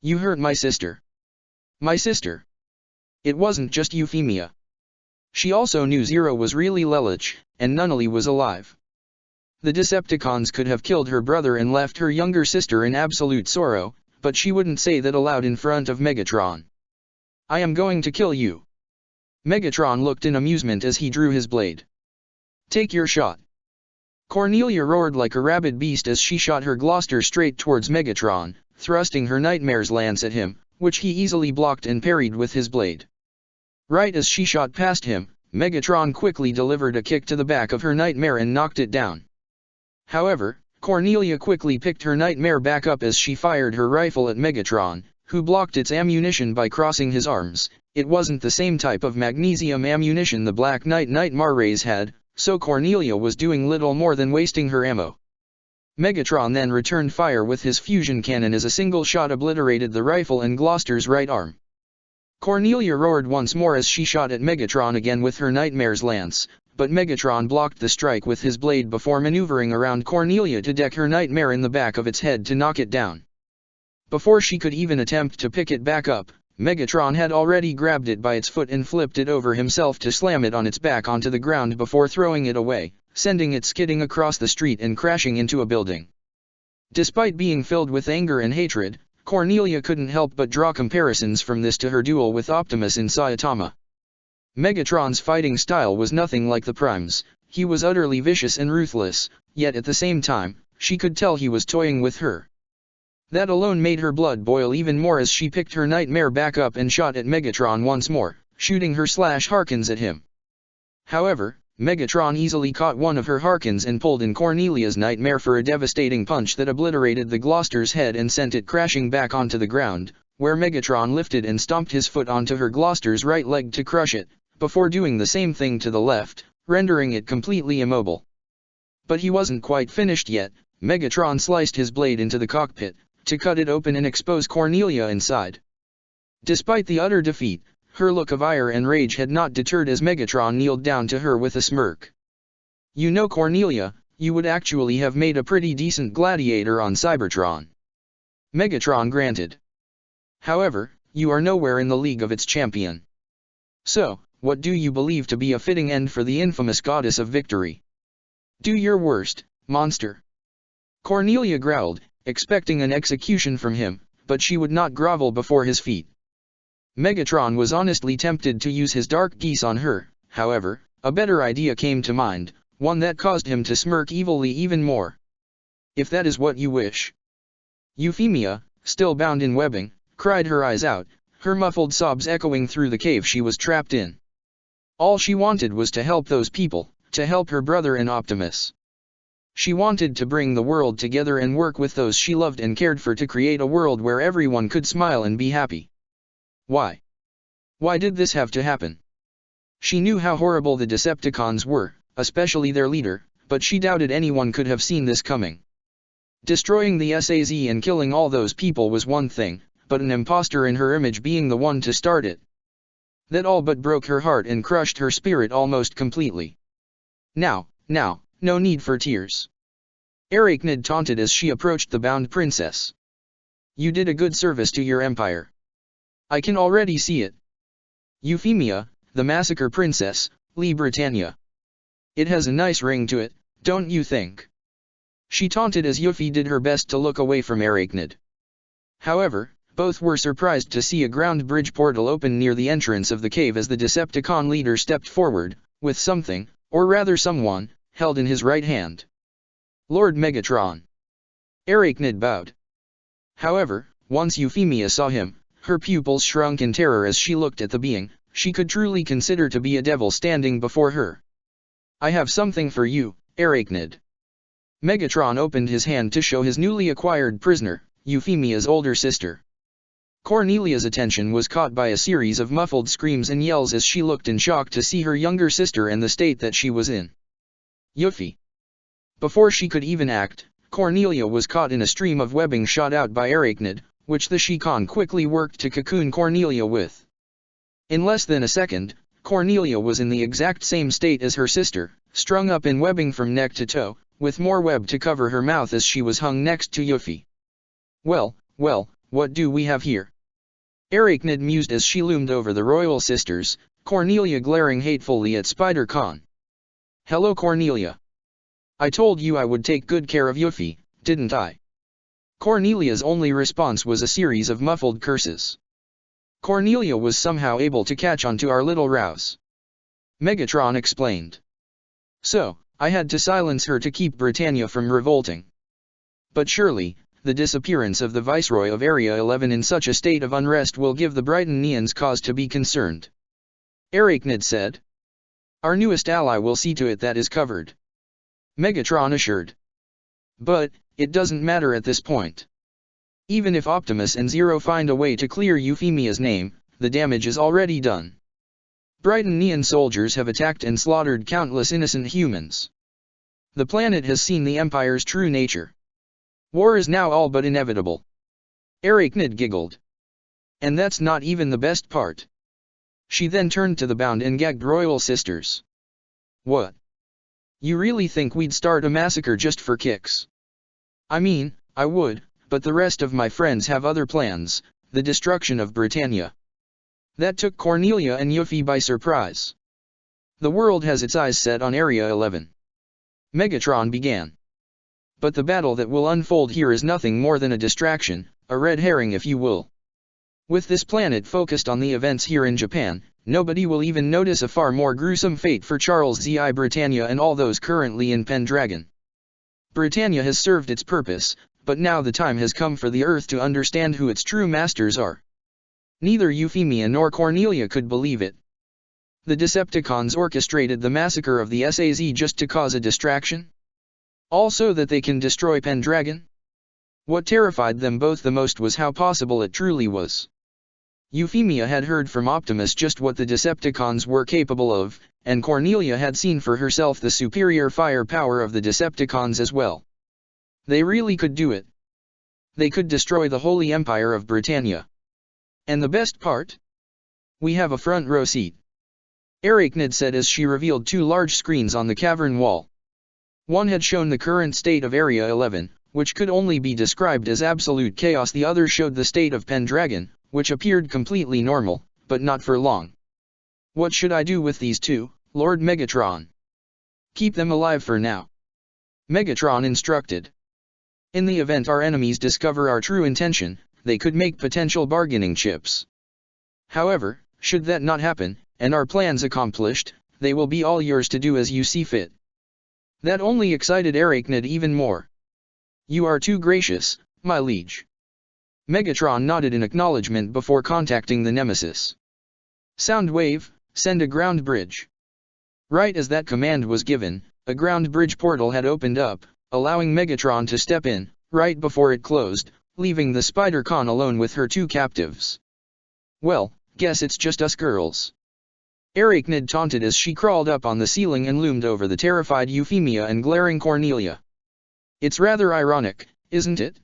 You hurt my sister. My sister. It wasn't just Euphemia. She also knew Zero was really Lelich, and Nunnally was alive. The Decepticons could have killed her brother and left her younger sister in absolute sorrow, but she wouldn't say that aloud in front of Megatron. I am going to kill you. Megatron looked in amusement as he drew his blade. Take your shot. Cornelia roared like a rabid beast as she shot her Gloster straight towards Megatron, thrusting her Nightmare's lance at him, which he easily blocked and parried with his blade. Right as she shot past him, Megatron quickly delivered a kick to the back of her Nightmare and knocked it down. However, Cornelia quickly picked her Nightmare back up as she fired her rifle at Megatron, who blocked its ammunition by crossing his arms. It wasn't the same type of magnesium ammunition the Black Knight Nightmare Rays had, so Cornelia was doing little more than wasting her ammo. Megatron then returned fire with his fusion cannon as a single shot obliterated the rifle and Gloster's right arm. Cornelia roared once more as she shot at Megatron again with her Nightmare's lance, but Megatron blocked the strike with his blade before maneuvering around Cornelia to deck her Nightmare in the back of its head to knock it down. Before she could even attempt to pick it back up, Megatron had already grabbed it by its foot and flipped it over himself to slam it on its back onto the ground before throwing it away, sending it skidding across the street and crashing into a building. Despite being filled with anger and hatred, Cornelia couldn't help but draw comparisons from this to her duel with Optimus in Saitama. Megatron's fighting style was nothing like the Prime's. He was utterly vicious and ruthless, yet at the same time, she could tell he was toying with her. That alone made her blood boil even more as she picked her Nightmare back up and shot at Megatron once more, shooting her Harkins at him. However, Megatron easily caught one of her Harkins and pulled in Cornelia's Nightmare for a devastating punch that obliterated the Gloster's head and sent it crashing back onto the ground, where Megatron lifted and stomped his foot onto her Gloster's right leg to crush it, before doing the same thing to the left, rendering it completely immobile. But he wasn't quite finished yet. Megatron sliced his blade into the cockpit, to cut it open and expose Cornelia inside. Despite the utter defeat, her look of ire and rage had not deterred as Megatron kneeled down to her with a smirk. You know, Cornelia, you would actually have made a pretty decent gladiator on Cybertron. Megatron granted. However, you are nowhere in the league of its champion. So, what do you believe to be a fitting end for the infamous goddess of victory? Do your worst, monster. Cornelia growled, expecting an execution from him, but she would not grovel before his feet. Megatron was honestly tempted to use his dark geese on her. However, a better idea came to mind, one that caused him to smirk evilly even more. If that is what you wish. Euphemia, still bound in webbing, cried her eyes out, her muffled sobs echoing through the cave she was trapped in. All she wanted was to help those people, to help her brother and Optimus. She wanted to bring the world together and work with those she loved and cared for to create a world where everyone could smile and be happy. Why? Why did this have to happen? She knew how horrible the Decepticons were, especially their leader, but she doubted anyone could have seen this coming. Destroying the SAZ and killing all those people was one thing, but an imposter in her image being the one to start it. That all but broke her heart and crushed her spirit almost completely. Now, no need for tears. Arachnid taunted as she approached the bound princess. You did a good service to your empire. I can already see it. Euphemia, the Massacre Princess, Lee Britannia. It has a nice ring to it, don't you think? She taunted as Yuffie did her best to look away from Arachnid. However, both were surprised to see a ground bridge portal open near the entrance of the cave as the Decepticon leader stepped forward, with something, or rather someone, held in his right hand. Lord Megatron. Arachnid bowed. However, once Euphemia saw him, her pupils shrunk in terror as she looked at the being she could truly consider to be a devil standing before her. I have something for you, Arachnid. Megatron opened his hand to show his newly acquired prisoner, Euphemia's older sister. Cornelia's attention was caught by a series of muffled screams and yells as she looked in shock to see her younger sister and the state that she was in. Yuffie. Before she could even act, Cornelia was caught in a stream of webbing shot out by Arachnid, which the She-Con quickly worked to cocoon Cornelia with. In less than a second, Cornelia was in the exact same state as her sister, strung up in webbing from neck to toe, with more web to cover her mouth as she was hung next to Yuffie. Well, what do we have here? Arachnid mused as she loomed over the royal sisters, Cornelia glaring hatefully at Spider-Con. Hello, Cornelia. I told you I would take good care of Yuffie, didn't I? Cornelia's only response was a series of muffled curses. Cornelia was somehow able to catch on to our little rouse. Megatron explained. So, I had to silence her to keep Britannia from revolting. But surely, the disappearance of the Viceroy of Area 11 in such a state of unrest will give the Britannians cause to be concerned. Arachnid said. Our newest ally will see to it that is covered. Megatron assured. But, it doesn't matter at this point. Even if Optimus and Zero find a way to clear Euphemia's name, the damage is already done. Britannian soldiers have attacked and slaughtered countless innocent humans. The planet has seen the Empire's true nature. War is now all but inevitable. Arachnid giggled. And that's not even the best part. She then turned to the bound and gagged royal sisters. What? You really think we'd start a massacre just for kicks? I mean, I would, but the rest of my friends have other plans, the destruction of Britannia. That took Cornelia and Yuffie by surprise. The world has its eyes set on Area 11. Megatron began. But the battle that will unfold here is nothing more than a distraction, a red herring if you will. With this planet focused on the events here in Japan, nobody will even notice a far more gruesome fate for Charles Z.I. Britannia and all those currently in Pendragon. Britannia has served its purpose, but now the time has come for the Earth to understand who its true masters are. Neither Euphemia nor Cornelia could believe it. The Decepticons orchestrated the massacre of the SAZ just to cause a distraction? Also that they can destroy Pendragon? What terrified them both the most was how possible it truly was. Euphemia had heard from Optimus just what the Decepticons were capable of, and Cornelia had seen for herself the superior firepower of the Decepticons as well. They really could do it. They could destroy the Holy Empire of Britannia. And the best part? We have a front row seat. Arachnid said as she revealed two large screens on the cavern wall. One had shown the current state of Area 11, which could only be described as absolute chaos. The other showed the state of Pendragon, which appeared completely normal, but not for long. What should I do with these two, Lord Megatron? Keep them alive for now. Megatron instructed. In the event our enemies discover our true intention, they could make potential bargaining chips. However, should that not happen, and our plans accomplished, they will be all yours to do as you see fit. That only excited Arachnid even more. You are too gracious, my liege. Megatron nodded in acknowledgement before contacting the Nemesis. Soundwave, send a ground bridge. Right as that command was given, a ground bridge portal had opened up, allowing Megatron to step in, right before it closed, leaving the Spider-Con alone with her two captives. Well, guess it's just us girls. Arachnid taunted as she crawled up on the ceiling and loomed over the terrified Euphemia and glaring Cornelia. It's rather ironic, isn't it?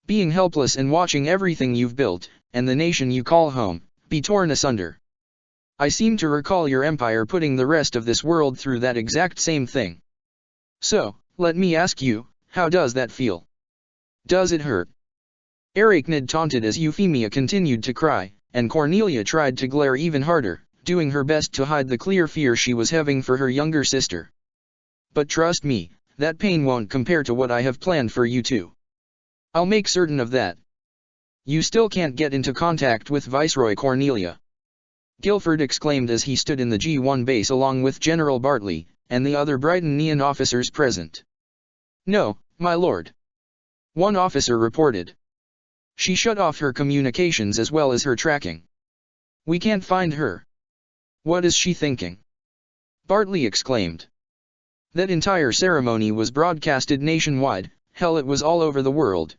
Being helpless and watching everything you've built, and the nation you call home, be torn asunder. I seem to recall your empire putting the rest of this world through that exact same thing. So, let me ask you, how does that feel? Does it hurt? Arachnid taunted as Euphemia continued to cry, and Cornelia tried to glare even harder, doing her best to hide the clear fear she was having for her younger sister. But trust me, that pain won't compare to what I have planned for you two. I'll make certain of that. You still can't get into contact with Viceroy Cornelia. Guilford exclaimed as he stood in the G1 base along with General Bartley, and the other Britannian officers present. No, my lord. One officer reported. She shut off her communications as well as her tracking. We can't find her. What is she thinking? Bartley exclaimed. That entire ceremony was broadcasted nationwide, hell, it was all over the world.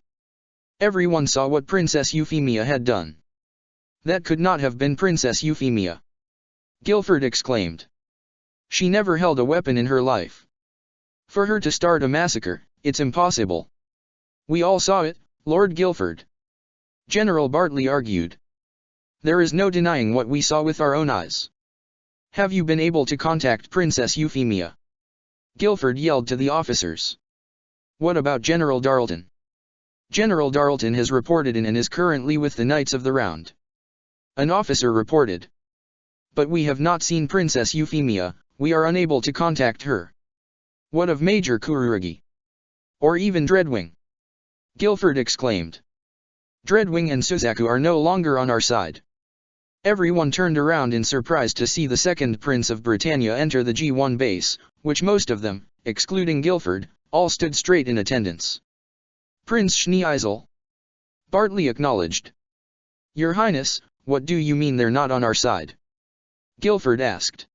Everyone saw what Princess Euphemia had done. That could not have been Princess Euphemia. Guilford exclaimed. She never held a weapon in her life. For her to start a massacre, it's impossible. We all saw it, Lord Guilford. General Bartley argued. There is no denying what we saw with our own eyes. Have you been able to contact Princess Euphemia? Guilford yelled to the officers. What about General Darlton? General Darlton has reported in and is currently with the Knights of the Round. An officer reported. But we have not seen Princess Euphemia, we are unable to contact her. What of Major Kurugi? Or even Dreadwing? Guilford exclaimed. Dreadwing and Suzaku are no longer on our side. Everyone turned around in surprise to see the second Prince of Britannia enter the G1 base, which most of them, excluding Guilford, all stood straight in attendance. "Prince Schneeisel," Bartley acknowledged. "Your Highness, what do you mean they're not on our side?" Guilford asked.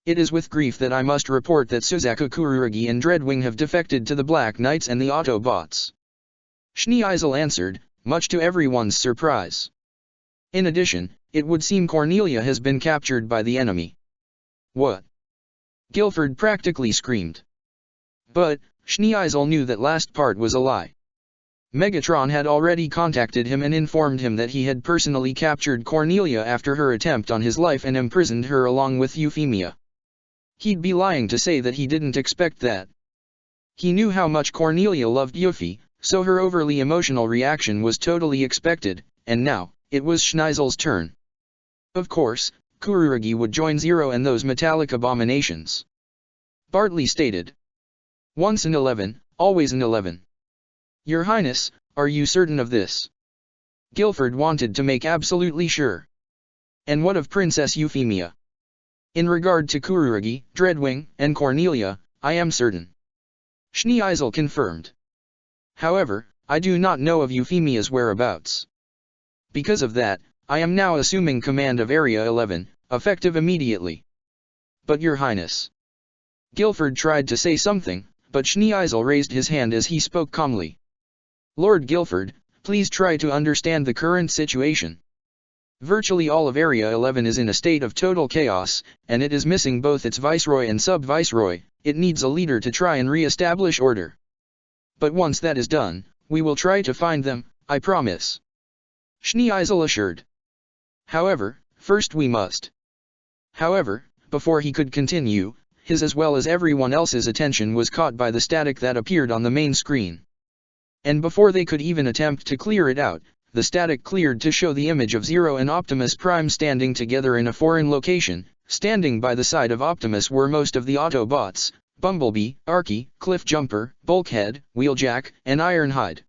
"It is with grief that I must report that Suzaku Kurugi and Dreadwing have defected to the Black Knights and the Autobots," Schneeisel answered, much to everyone's surprise. "In addition, it would seem Cornelia has been captured by the enemy." "What?" Guilford practically screamed. But Schneeisel knew that last part was a lie. Megatron had already contacted him and informed him that he had personally captured Cornelia after her attempt on his life and imprisoned her along with Euphemia. He'd be lying to say that he didn't expect that. He knew how much Cornelia loved Yuffie, so her overly emotional reaction was totally expected, and now, it was Schneeisel's turn. Of course, Kurugi would join Zero and those metallic abominations. Bartley stated. "Once in 11, always in 11. Your Highness, are you certain of this?" Guilford wanted to make absolutely sure. "And what of Princess Euphemia?" "In regard to Kurugi, Dreadwing, and Cornelia, I am certain," Schneeisel confirmed. "However, I do not know of Euphemia's whereabouts. Because of that, I am now assuming command of Area 11, effective immediately." "But Your Highness..." Guilford tried to say something, but Schneeisel raised his hand as he spoke calmly. "Lord Guilford, please try to understand the current situation. Virtually all of Area 11 is in a state of total chaos, and it is missing both its viceroy and sub-viceroy. It needs a leader to try and re-establish order. But once that is done, we will try to find them, I promise," Schneeisel assured. "However, first we must..." However, before he could continue, his as well as everyone else's attention was caught by the static that appeared on the main screen. And before they could even attempt to clear it out, the static cleared to show the image of Zero and Optimus Prime standing together in a foreign location. Standing by the side of Optimus were most of the Autobots: Bumblebee, Archie, Cliffjumper, Bulkhead, Wheeljack, and Ironhide.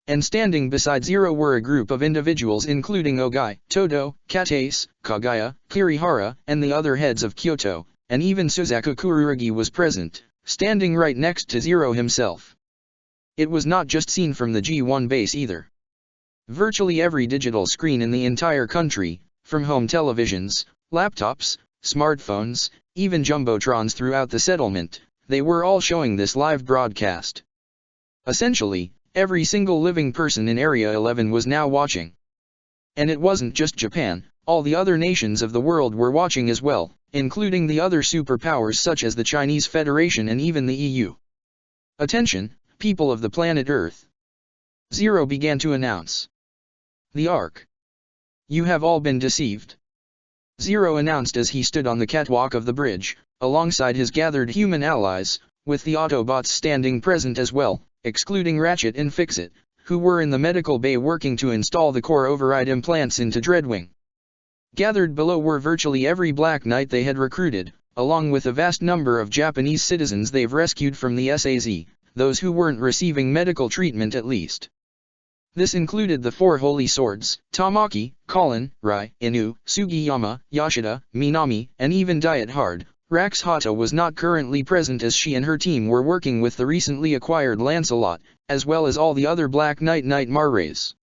And standing beside Zero were a group of individuals including Ogai, Todo, Katace, Kagaya, Kirihara, and the other heads of Kyoto, and even Suzaku Kurugi was present, standing right next to Zero himself. It was not just seen from the G1 base either. Virtually every digital screen in the entire country, from home televisions, laptops, smartphones, even jumbotrons throughout the settlement, they were all showing this live broadcast. Essentially, every single living person in Area 11 was now watching. And it wasn't just Japan, all the other nations of the world were watching as well, including the other superpowers such as the Chinese Federation and even the EU. "Attention, people of the planet Earth," Zero began to announce. "The Ark. You have all been deceived," Zero announced as he stood on the catwalk of the bridge, alongside his gathered human allies, with the Autobots standing present as well, excluding Ratchet and Fixit, who were in the medical bay working to install the core override implants into Dreadwing. Gathered below were virtually every Black Knight they had recruited, along with a vast number of Japanese citizens they've rescued from the SAZ, those who weren't receiving medical treatment at least. This included the four Holy Swords, Tamaki, Colin, Rai, Inu, Sugiyama, Yoshida, Minami, and even Diet Hard. Rax Hata was not currently present as she and her team were working with the recently acquired Lancelot, as well as all the other Black Knight Nightmares.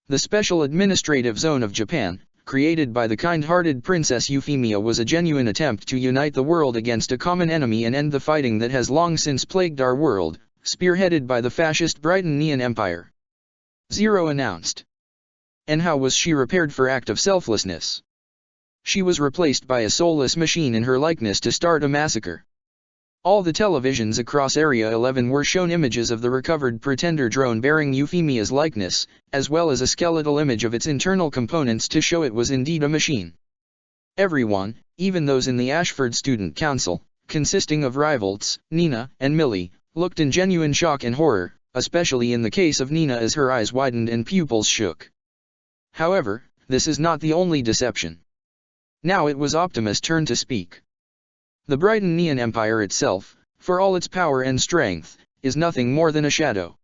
The Special Administrative Zone of Japan, created by the kind-hearted Princess Euphemia, was a genuine attempt to unite the world against a common enemy and end the fighting that has long since plagued our world, spearheaded by the fascist Britannian Empire. Zero announced. And how was she repaired for act of selflessness? She was replaced by a soulless machine in her likeness to start a massacre. All the televisions across Area 11 were shown images of the recovered Pretender drone bearing Euphemia's likeness, as well as a skeletal image of its internal components to show it was indeed a machine. Everyone, even those in the Ashford Student Council, consisting of Rivalts, Nina, and Millie, looked in genuine shock and horror, especially in the case of Nina as her eyes widened and pupils shook. However, this is not the only deception. Now it was Optimus' turn to speak. The Britannian Empire itself, for all its power and strength, is nothing more than a shadow.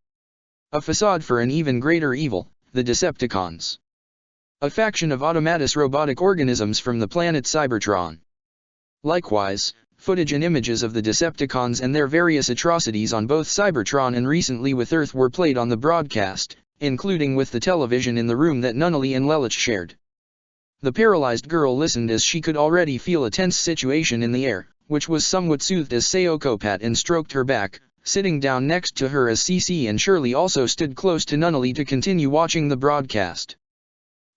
A facade for an even greater evil, the Decepticons. a faction of Automatus robotic organisms from the planet Cybertron. Likewise, footage and images of the Decepticons and their various atrocities on both Cybertron and recently with Earth were played on the broadcast, including with the television in the room that Nunnally and Lelich shared. The paralyzed girl listened as she could already feel a tense situation in the air, which was somewhat soothed as Sayoko pat and stroked her back, sitting down next to her as Cece and Shirley also stood close to Nunnally to continue watching the broadcast.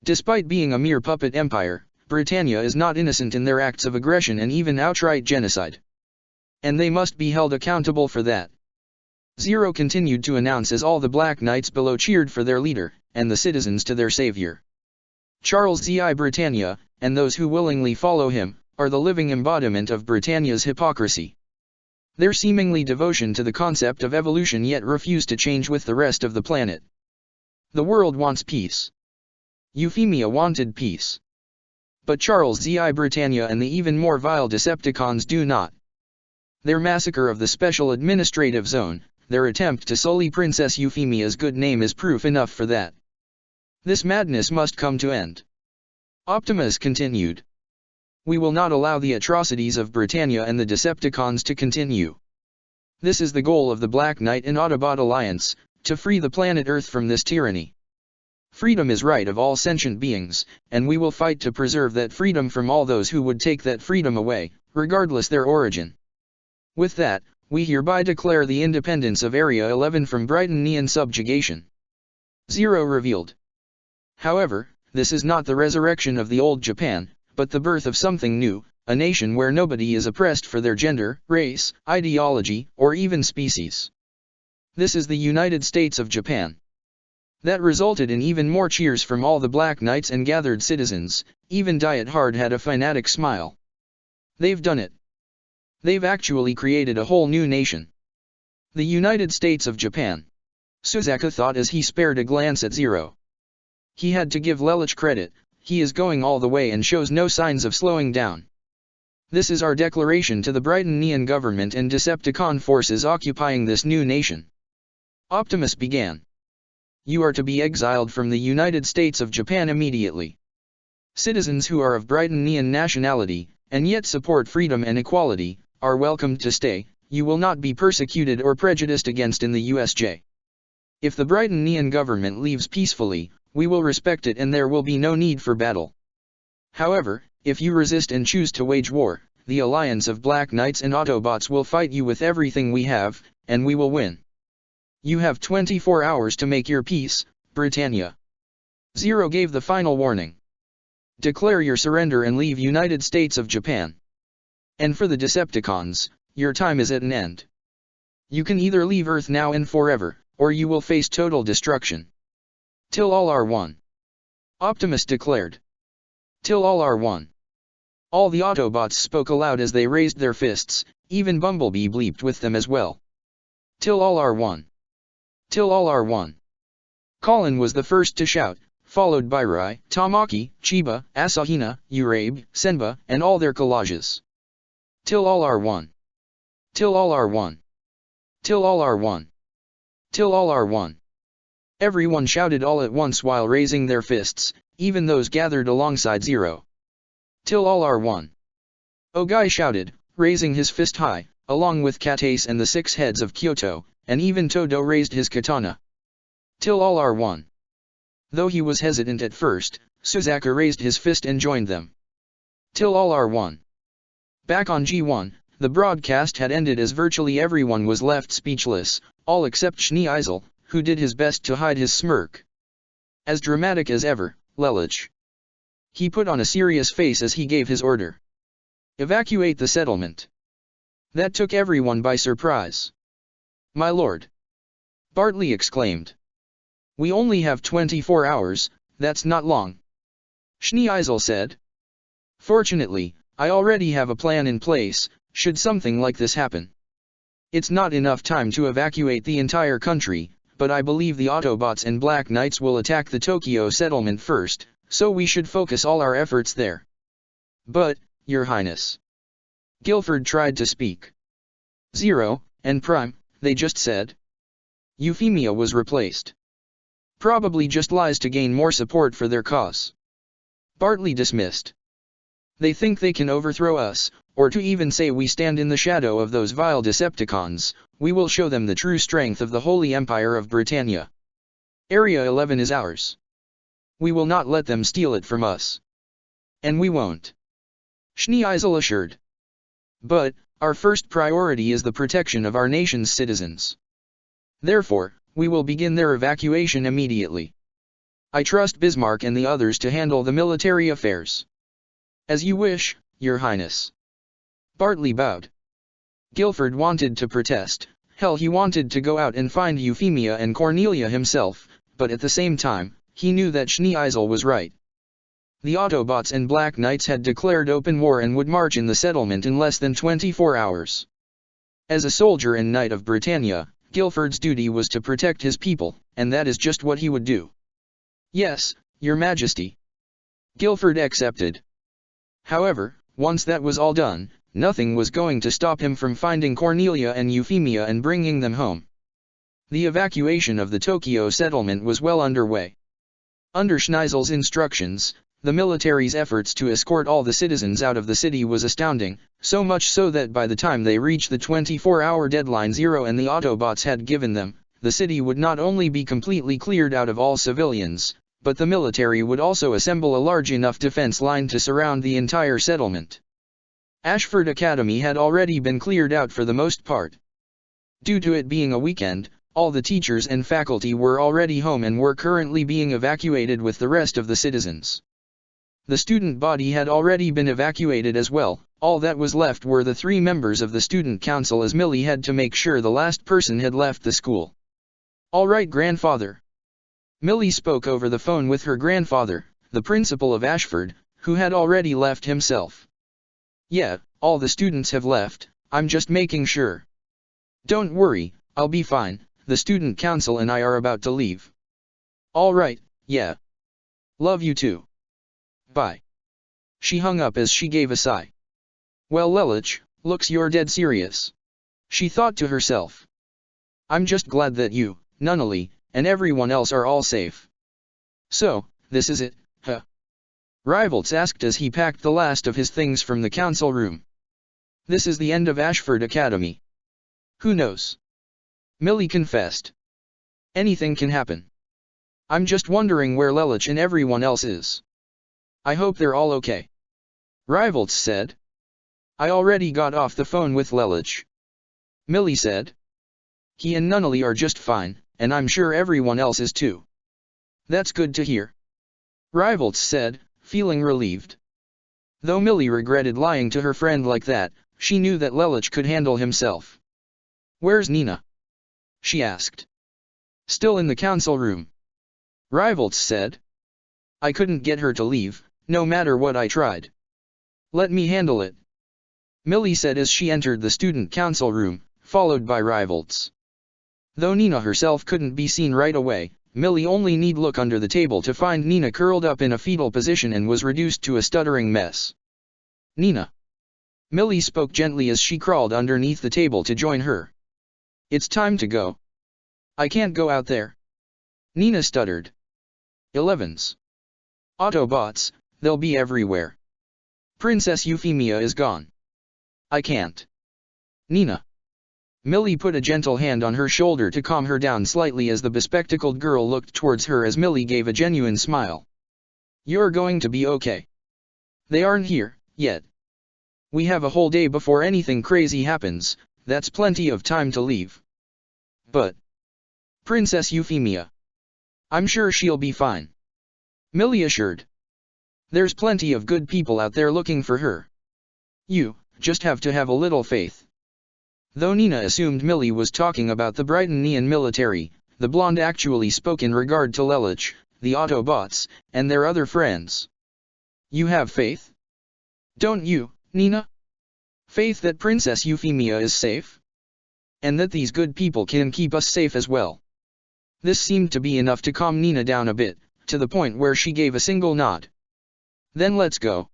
Despite being a mere puppet empire, Britannia is not innocent in their acts of aggression and even outright genocide. And they must be held accountable for that. Zero continued to announce as all the Black Knights below cheered for their leader, and the citizens to their savior. Charles Z.I. Britannia, and those who willingly follow him, are the living embodiment of Britannia's hypocrisy. Their seemingly devotion to the concept of evolution yet refuse to change with the rest of the planet. The world wants peace. Euphemia wanted peace. But Charles Z.I. Britannia and the even more vile Decepticons do not. Their massacre of the Special Administrative Zone, their attempt to sully Princess Euphemia's good name is proof enough for that. This madness must come to end. Optimus continued. We will not allow the atrocities of Britannia and the Decepticons to continue. This is the goal of the Black Knight and Autobot Alliance, to free the planet Earth from this tyranny. Freedom is right of all sentient beings, and we will fight to preserve that freedom from all those who would take that freedom away, regardless their origin. With that, we hereby declare the independence of Area 11 from Brightonian subjugation. Zero revealed. However, this is not the resurrection of the old Japan, but the birth of something new, a nation where nobody is oppressed for their gender, race, ideology, or even species. This is the United States of Japan. That resulted in even more cheers from all the Black Knights and gathered citizens. Even Diet Hard had a fanatic smile. They've done it. They've actually created a whole new nation. The United States of Japan. Suzaka thought as he spared a glance at Zero. He had to give Lelich credit, he is going all the way and shows no signs of slowing down. This is our declaration to the Brightonian government and Decepticon forces occupying this new nation. Optimus began. You are to be exiled from the United States of Japan immediately. Citizens who are of Brightonian nationality, and yet support freedom and equality, are welcomed to stay. You will not be persecuted or prejudiced against in the USJ. If the Brightonian government leaves peacefully, we will respect it and there will be no need for battle. However, if you resist and choose to wage war, the alliance of Black Knights and Autobots will fight you with everything we have, and we will win. You have 24 hours to make your peace, Britannia. Zero gave the final warning. Declare your surrender and leave United States of Japan. And for the Decepticons, your time is at an end. You can either leave Earth now and forever, or you will face total destruction. Till all are one. Optimus declared. Till all are one. All the Autobots spoke aloud as they raised their fists, even Bumblebee bleeped with them as well. Till all are one. Till all are one. Colin was the first to shout, followed by Rai, Tamaki, Chiba, Asahina, Urabe, Senba, and all their collages. Till all are one. Till all are one. Till all are one. Till all are one. Everyone shouted all at once while raising their fists, even those gathered alongside Zero. Till all are one. Ogai shouted, raising his fist high, along with Katase and the 6 heads of Kyoto, and even Todo raised his katana. Till all are one. Though he was hesitant at first, Suzaka raised his fist and joined them. Till all are one. Back on G1, the broadcast had ended as virtually everyone was left speechless, all except Schneeisel, who did his best to hide his smirk. As dramatic as ever, Lelich. He put on a serious face as he gave his order. Evacuate the settlement. That took everyone by surprise. My lord. Bartley exclaimed. We only have 24 hours, that's not long. Schneeisel said. Fortunately, I already have a plan in place, should something like this happen. It's not enough time to evacuate the entire country, but I believe the Autobots and Black Knights will attack the Tokyo settlement first, so we should focus all our efforts there. But, Your Highness. Guilford tried to speak. Zero, and Prime, they just said. Euphemia was replaced. Probably just lies to gain more support for their cause. Bartley dismissed. They think they can overthrow us, or to even say we stand in the shadow of those vile Decepticons. We will show them the true strength of the Holy Empire of Britannia. Area 11 is ours. We will not let them steal it from us. And we won't. Schneeisel assured. But, our first priority is the protection of our nation's citizens. Therefore, we will begin their evacuation immediately. I trust Bismarck and the others to handle the military affairs. As you wish, Your Highness. Bartley bowed. Guilford wanted to protest. Hell, he wanted to go out and find Euphemia and Cornelia himself, but at the same time, he knew that Schneeisel was right. The Autobots and Black Knights had declared open war and would march in the settlement in less than 24 hours. As a soldier and knight of Britannia, Guilford's duty was to protect his people, and that is just what he would do. Yes, Your Majesty. Guilford accepted. However, once that was all done, nothing was going to stop him from finding Cornelia and Euphemia and bringing them home. The evacuation of the Tokyo settlement was well underway. Under Schneeisel's instructions, the military's efforts to escort all the citizens out of the city was astounding, so much so that by the time they reached the 24-hour deadline zero and the Autobots had given them, the city would not only be completely cleared out of all civilians, but the military would also assemble a large enough defense line to surround the entire settlement. Ashford Academy had already been cleared out for the most part. Due to it being a weekend, all the teachers and faculty were already home and were currently being evacuated with the rest of the citizens. The student body had already been evacuated as well. All that was left were the 3 members of the student council, as Millie had to make sure the last person had left the school. "All right, grandfather." Millie spoke over the phone with her grandfather, the principal of Ashford, who had already left himself. "Yeah, all the students have left, I'm just making sure." "Don't worry, I'll be fine, the student council and I are about to leave." "All right, yeah. Love you too. Bye." She hung up as she gave a sigh. "Well, Lelich, looks you're dead serious," she thought to herself. "I'm just glad that you, Nunnally, and everyone else are all safe." "So, this is it, huh?" Rivalts asked as he packed the last of his things from the council room. "This is the end of Ashford Academy." "Who knows?" Millie confessed. "Anything can happen. I'm just wondering where Lelich and everyone else is. I hope they're all okay." Rivalts said. "I already got off the phone with Lelich," Millie said. "He and Nunnally are just fine, and I'm sure everyone else is too." "That's good to hear," Rivalts said, feeling relieved. Though Millie regretted lying to her friend like that, she knew that Lelich could handle himself. "Where's Nina?" she asked. "Still in the council room," Rivalts said. "I couldn't get her to leave, no matter what I tried." "Let me handle it," Millie said as she entered the student council room, followed by Rivalts. Though Nina herself couldn't be seen right away, Millie only need look under the table to find Nina curled up in a fetal position and was reduced to a stuttering mess. "Nina." Millie spoke gently as she crawled underneath the table to join her. "It's time to go." "I can't go out there," Nina stuttered. "Elevens. Autobots, they'll be everywhere. Princess Euphemia is gone. I can't." "Nina." Millie put a gentle hand on her shoulder to calm her down slightly as the bespectacled girl looked towards her as Millie gave a genuine smile. "You're going to be okay. They aren't here, yet. We have a whole day before anything crazy happens, that's plenty of time to leave." "But Princess Euphemia. I'm sure she'll be fine," Millie assured. "There's plenty of good people out there looking for her. You just have to have a little faith." Though Nina assumed Millie was talking about the Brightonian military, the blonde actually spoke in regard to Lelich, the Autobots, and their other friends. "You have faith? Don't you, Nina? Faith that Princess Euphemia is safe? And that these good people can keep us safe as well?" This seemed to be enough to calm Nina down a bit, to the point where she gave a single nod. "Then let's go."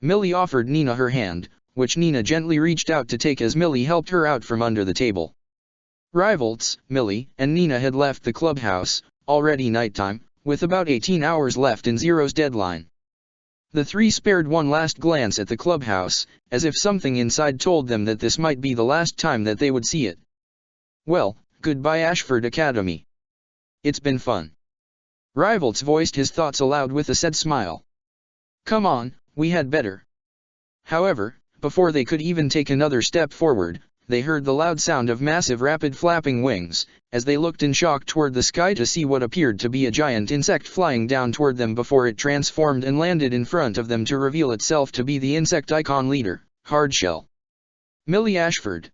Millie offered Nina her hand, which Nina gently reached out to take as Millie helped her out from under the table. Rivalts, Millie, and Nina had left the clubhouse, already nighttime, with about 18 hours left in Zero's deadline. The three spared one last glance at the clubhouse, as if something inside told them that this might be the last time that they would see it. Well, goodbye Ashford Academy. It's been fun. Rievelts voiced his thoughts aloud with a sad smile. Come on, we had better. However, before they could even take another step forward, they heard the loud sound of massive rapid flapping wings, as they looked in shock toward the sky to see what appeared to be a giant insect flying down toward them before it transformed and landed in front of them to reveal itself to be the Insecticon leader, Hardshell. Millie Ashford.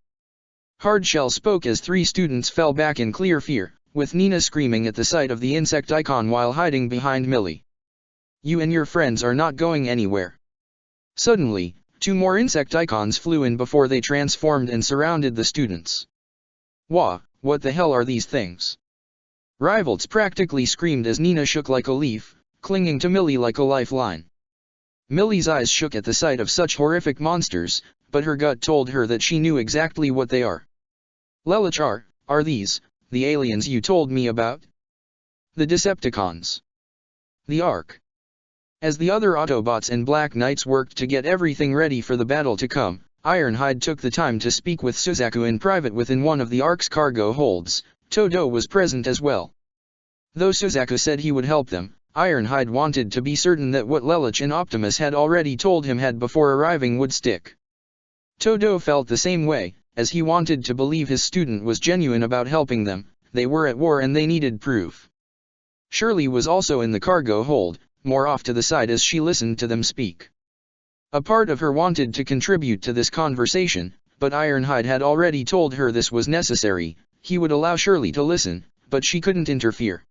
Hardshell spoke as three students fell back in clear fear, with Nina screaming at the sight of the Insecticon while hiding behind Millie. You and your friends are not going anywhere. Suddenly, two more Insecticons flew in before they transformed and surrounded the students. Wah, what the hell are these things? Rievelts practically screamed as Nina shook like a leaf, clinging to Millie like a lifeline. Millie's eyes shook at the sight of such horrific monsters, but her gut told her that she knew exactly what they are. Lelich, are these the aliens you told me about? The Decepticons. The Ark. As the other Autobots and Black Knights worked to get everything ready for the battle to come, Ironhide took the time to speak with Suzaku in private within one of the Ark's cargo holds. Todo was present as well. Though Suzaku said he would help them, Ironhide wanted to be certain that what Lelich and Optimus had already told him had before arriving would stick. Todo felt the same way, as he wanted to believe his student was genuine about helping them. They were at war and they needed proof. Shirley was also in the cargo hold, more off to the side as she listened to them speak. A part of her wanted to contribute to this conversation, but Ironhide had already told her this was necessary. He would allow Shirley to listen, but she couldn't interfere.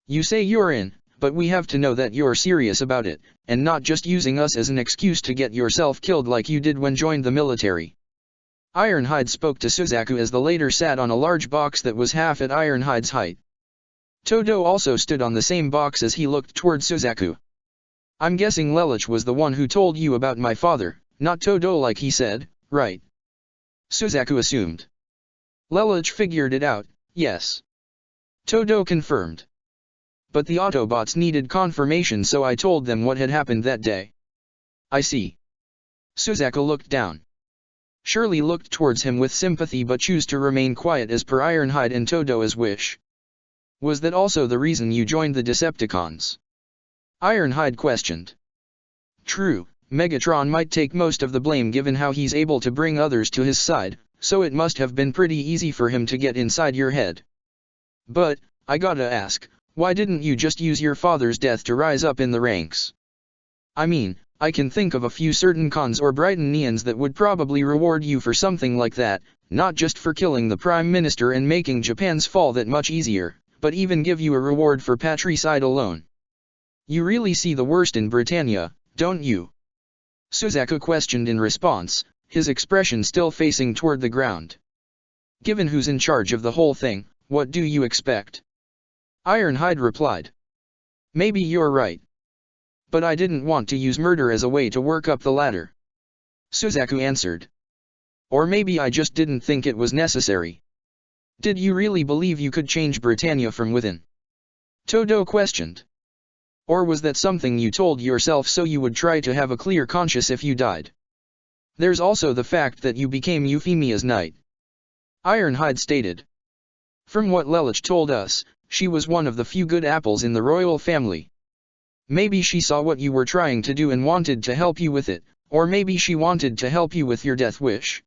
You say you're in, but we have to know that you're serious about it, and not just using us as an excuse to get yourself killed like you did when joined the military. Ironhide spoke to Suzaku as the latter sat on a large box that was half at Ironhide's height. Todo also stood on the same box as he looked toward Suzaku. I'm guessing Lelich was the one who told you about my father, not Todo like he said, right? Suzaku assumed. Lelich figured it out, yes. Todo confirmed. But the Autobots needed confirmation, so I told them what had happened that day. I see. Suzaku looked down. Shirley looked towards him with sympathy but chose to remain quiet as per Ironhide and Todo's wish. Was that also the reason you joined the Decepticons? Ironhide questioned. True, Megatron might take most of the blame given how he's able to bring others to his side, so it must have been pretty easy for him to get inside your head. But, I gotta ask, why didn't you just use your father's death to rise up in the ranks? I mean, I can think of a few certain cons or Brightonians that would probably reward you for something like that, not just for killing the Prime Minister and making Japan's fall that much easier, but even give you a reward for patricide alone. You really see the worst in Britannia, don't you? Suzaku questioned in response, his expression still facing toward the ground. Given who's in charge of the whole thing, what do you expect? Ironhide replied. Maybe you're right. But I didn't want to use murder as a way to work up the ladder. Suzaku answered. Or maybe I just didn't think it was necessary. Did you really believe you could change Britannia from within? Todo questioned. Or was that something you told yourself so you would try to have a clear conscience if you died? There's also the fact that you became Euphemia's knight. Ironhide stated. From what Lelich told us, she was one of the few good apples in the royal family. Maybe she saw what you were trying to do and wanted to help you with it, or maybe she wanted to help you with your death wish.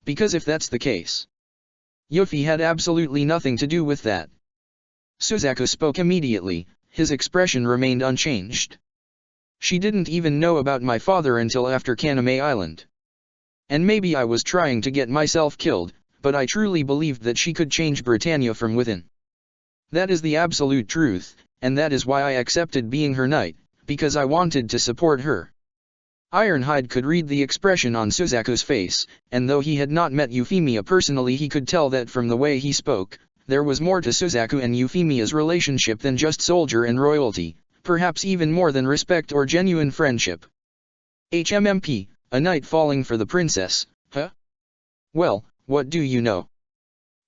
Because if that's the case, Yuffie had absolutely nothing to do with that. Suzaku spoke immediately, his expression remained unchanged. She didn't even know about my father until after Kaname Island. And maybe I was trying to get myself killed, but I truly believed that she could change Britannia from within. That is the absolute truth, and that is why I accepted being her knight, because I wanted to support her. Ironhide could read the expression on Suzaku's face, and though he had not met Euphemia personally, he could tell that from the way he spoke, there was more to Suzaku and Euphemia's relationship than just soldier and royalty, perhaps even more than respect or genuine friendship. HMMP, a knight falling for the princess, huh? Well, what do you know?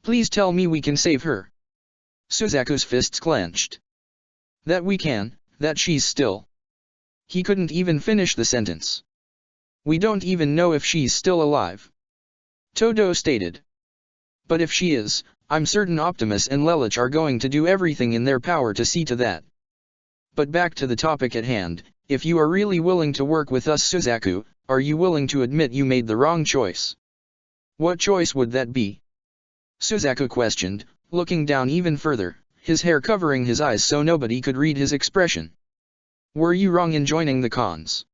Please tell me we can save her. Suzaku's fists clenched. That we can, that she's still He couldn't even finish the sentence. We don't even know if she's still alive, Todo stated. But if she is, I'm certain Optimus and Lelouch are going to do everything in their power to see to that. But back to the topic at hand, if you are really willing to work with us, Suzaku, are you willing to admit you made the wrong choice? What choice would that be? Suzaku questioned, looking down even further, his hair covering his eyes so nobody could read his expression. Were you wrong in joining the cons?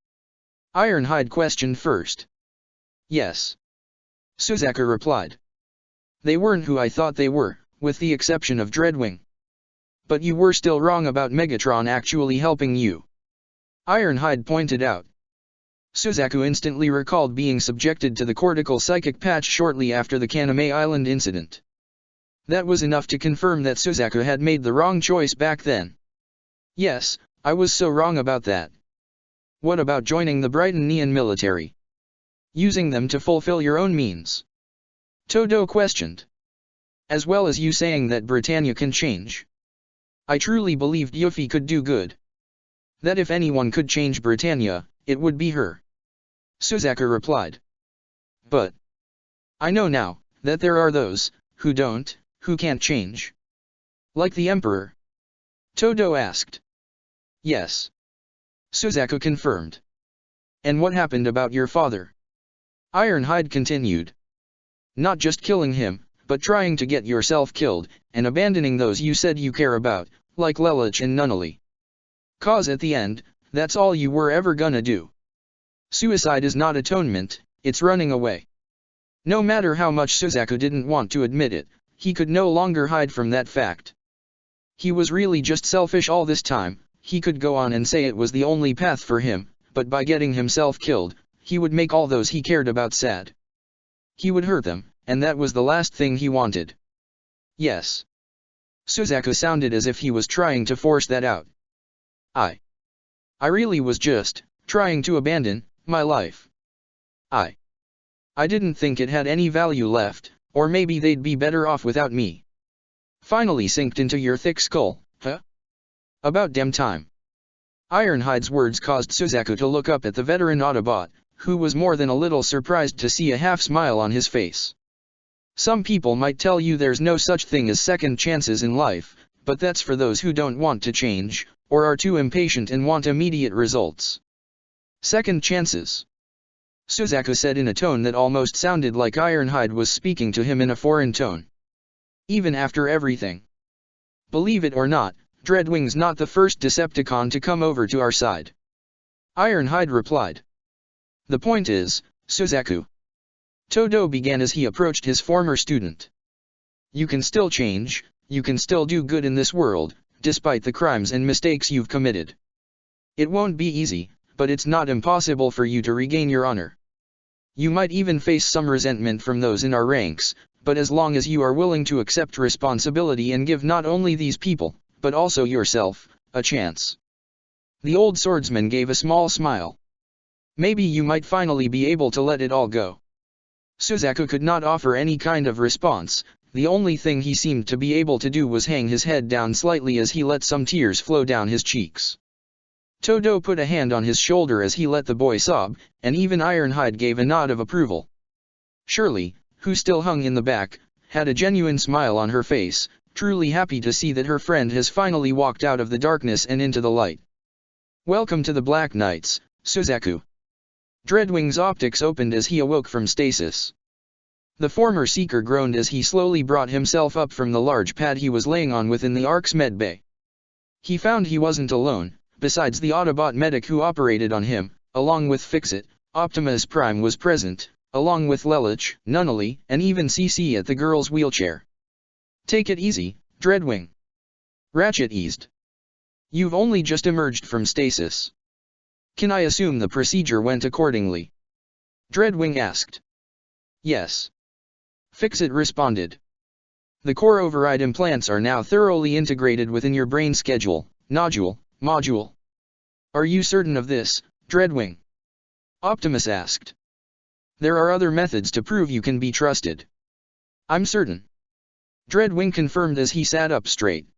Ironhide questioned first. Yes, Suzaku replied. They weren't who I thought they were, with the exception of Dreadwing. But you were still wrong about Megatron actually helping you, Ironhide pointed out. Suzaku instantly recalled being subjected to the cortical psychic patch shortly after the Kaname Island incident. That was enough to confirm that Suzaku had made the wrong choice back then. Yes, I was so wrong about that. What about joining the Brighton Neon military? Using them to fulfill your own means? Todo questioned. As well as you saying that Britannia can change. I truly believed Yuffie could do good. That if anyone could change Britannia, it would be her, Suzaku replied. But I know now that there are those who can't change. Like the Emperor? Todo asked. Yes, Suzaku confirmed. And what happened about your father? Ironhide continued. Not just killing him, but trying to get yourself killed, and abandoning those you said you care about, like Lelouch and Nunnally. 'Cause at the end, that's all you were ever gonna do. Suicide is not atonement, it's running away. No matter how much Suzaku didn't want to admit it, he could no longer hide from that fact. He was really just selfish all this time. He could go on and say it was the only path for him, but by getting himself killed, he would make all those he cared about sad. He would hurt them, and that was the last thing he wanted. Yes. Suzaku sounded as if he was trying to force that out. I really was just trying to abandon my life. I didn't think it had any value left, or maybe they'd be better off without me. Finally sinked into your thick skull, huh? About damn time. Ironhide's words caused Suzaku to look up at the veteran Autobot, who was more than a little surprised to see a half-smile on his face. Some people might tell you there's no such thing as second chances in life, but that's for those who don't want to change, or are too impatient and want immediate results. Second chances, Suzaku said in a tone that almost sounded like Ironhide was speaking to him in a foreign tone. Even after everything. Believe it or not, Dreadwing's not the first Decepticon to come over to our side, Ironhide replied. The point is, Suzaku. Todo began as he approached his former student. You can still change, you can still do good in this world, despite the crimes and mistakes you've committed. It won't be easy, but it's not impossible for you to regain your honor. You might even face some resentment from those in our ranks, but as long as you are willing to accept responsibility and give not only these people, but also yourself, a chance. The old swordsman gave a small smile. Maybe you might finally be able to let it all go. Suzaku could not offer any kind of response. The only thing he seemed to be able to do was hang his head down slightly as he let some tears flow down his cheeks. Todo put a hand on his shoulder as he let the boy sob, and even Ironhide gave a nod of approval. Shirley, who still hung in the back, had a genuine smile on her face, truly happy to see that her friend has finally walked out of the darkness and into the light. Welcome to the Black Knights, Suzaku. Dreadwing's optics opened as he awoke from stasis. The former Seeker groaned as he slowly brought himself up from the large pad he was laying on within the Ark's medbay. He found he wasn't alone. Besides the Autobot medic who operated on him, along with Fixit, Optimus Prime was present, along with Lelouch, Nunnally, and even CC at the girl's wheelchair. Take it easy, Dreadwing. Ratchet eased. You've only just emerged from stasis. Can I assume the procedure went accordingly? Dreadwing asked. Yes. Fixit responded. The core override implants are now thoroughly integrated within your brain schedule, module. Are you certain of this, Dreadwing? Optimus asked. There are other methods to prove you can be trusted. I'm certain. Dreadwing confirmed as he sat up straight.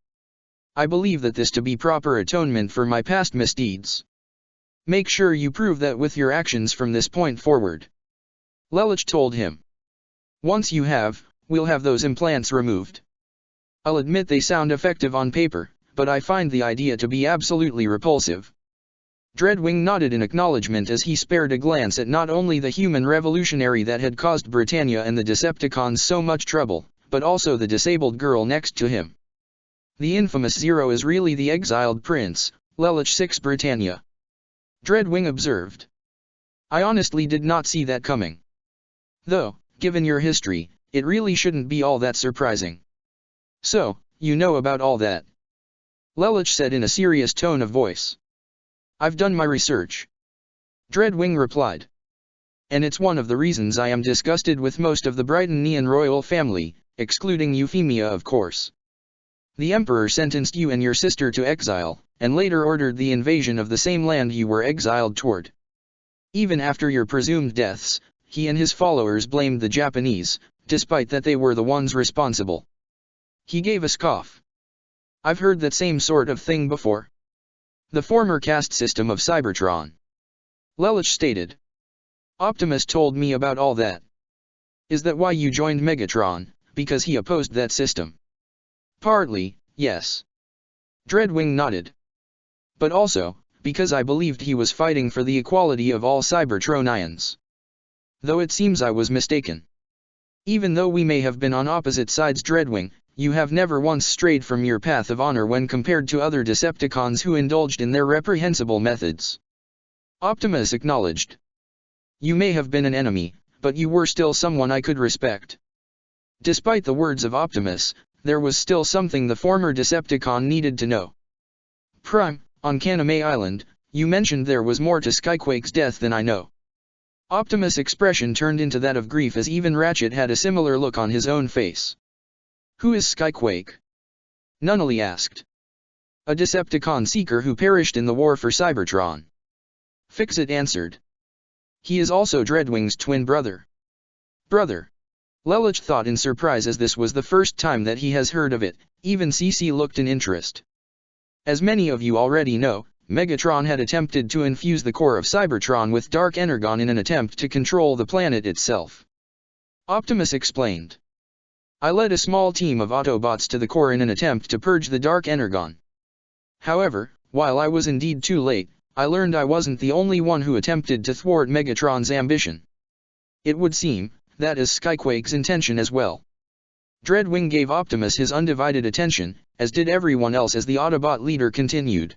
I believe that this to be proper atonement for my past misdeeds. Make sure you prove that with your actions from this point forward. Lelich told him. Once you have, we'll have those implants removed. I'll admit they sound effective on paper, but I find the idea to be absolutely repulsive. Dreadwing nodded in acknowledgement as he spared a glance at not only the human revolutionary that had caused Britannia and the Decepticons so much trouble, but also the disabled girl next to him. The infamous Zero is really the exiled prince, Lelich 6 Britannia. Dreadwing observed. I honestly did not see that coming. Though, given your history, it really shouldn't be all that surprising. So, you know about all that? Lelich said in a serious tone of voice. I've done my research. Dreadwing replied. And it's one of the reasons I am disgusted with most of the Britannian royal family, excluding Euphemia of course. The Emperor sentenced you and your sister to exile, and later ordered the invasion of the same land you were exiled toward. Even after your presumed deaths, he and his followers blamed the Japanese, despite that they were the ones responsible. He gave a scoff. I've heard that same sort of thing before. The former caste system of Cybertron. Lelich stated. Optimus told me about all that. Is that why you joined Megatron, because he opposed that system? Partly, yes. Dreadwing nodded. But also, because I believed he was fighting for the equality of all Cybertronians. Though it seems I was mistaken. Even though we may have been on opposite sides, Dreadwing, you have never once strayed from your path of honor when compared to other Decepticons who indulged in their reprehensible methods. Optimus acknowledged. You may have been an enemy, but you were still someone I could respect. Despite the words of Optimus, there was still something the former Decepticon needed to know. Prime, on Kaname Island, you mentioned there was more to Skyquake's death than I know. Optimus' expression turned into that of grief as even Ratchet had a similar look on his own face. Who is Skyquake? Nunnally asked. A Decepticon seeker who perished in the war for Cybertron. Fixit answered. He is also Dreadwing's twin brother. Brother? Lelich thought in surprise as this was the first time that he has heard of it. Even CC looked in interest. As many of you already know, Megatron had attempted to infuse the core of Cybertron with Dark Energon in an attempt to control the planet itself. Optimus explained. I led a small team of Autobots to the core in an attempt to purge the Dark Energon. However, while I was indeed too late, I learned I wasn't the only one who attempted to thwart Megatron's ambition. It would seem, that is Skyquake's intention as well. Dreadwing gave Optimus his undivided attention, as did everyone else as the Autobot leader continued.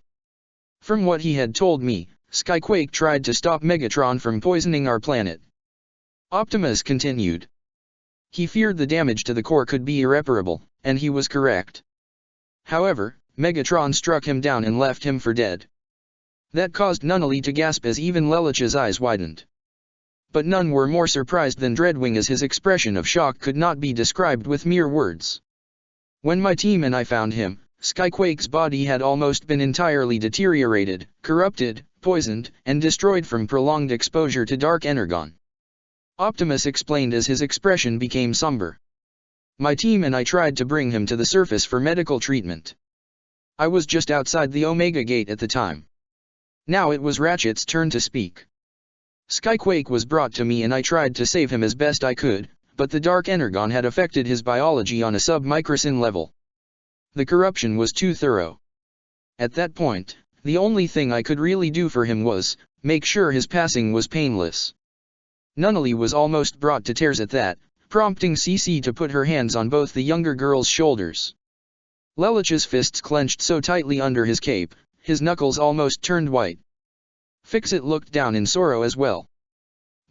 From what he had told me, Skyquake tried to stop Megatron from poisoning our planet. Optimus continued. He feared the damage to the core could be irreparable, and he was correct. However, Megatron struck him down and left him for dead. That caused Nunnally to gasp as even Lelich's eyes widened. But none were more surprised than Dreadwing as his expression of shock could not be described with mere words. When my team and I found him, Skyquake's body had almost been entirely deteriorated, corrupted, poisoned, and destroyed from prolonged exposure to Dark Energon. Optimus explained as his expression became somber. My team and I tried to bring him to the surface for medical treatment. I was just outside the Omega Gate at the time. Now it was Ratchet's turn to speak. Skyquake was brought to me and I tried to save him as best I could, but the Dark Energon had affected his biology on a sub-microcin level. The corruption was too thorough. At that point, the only thing I could really do for him was, make sure his passing was painless. Nunnally was almost brought to tears at that, prompting CC to put her hands on both the younger girl's shoulders. Lelich's fists clenched so tightly under his cape, his knuckles almost turned white. Fixit looked down in sorrow as well.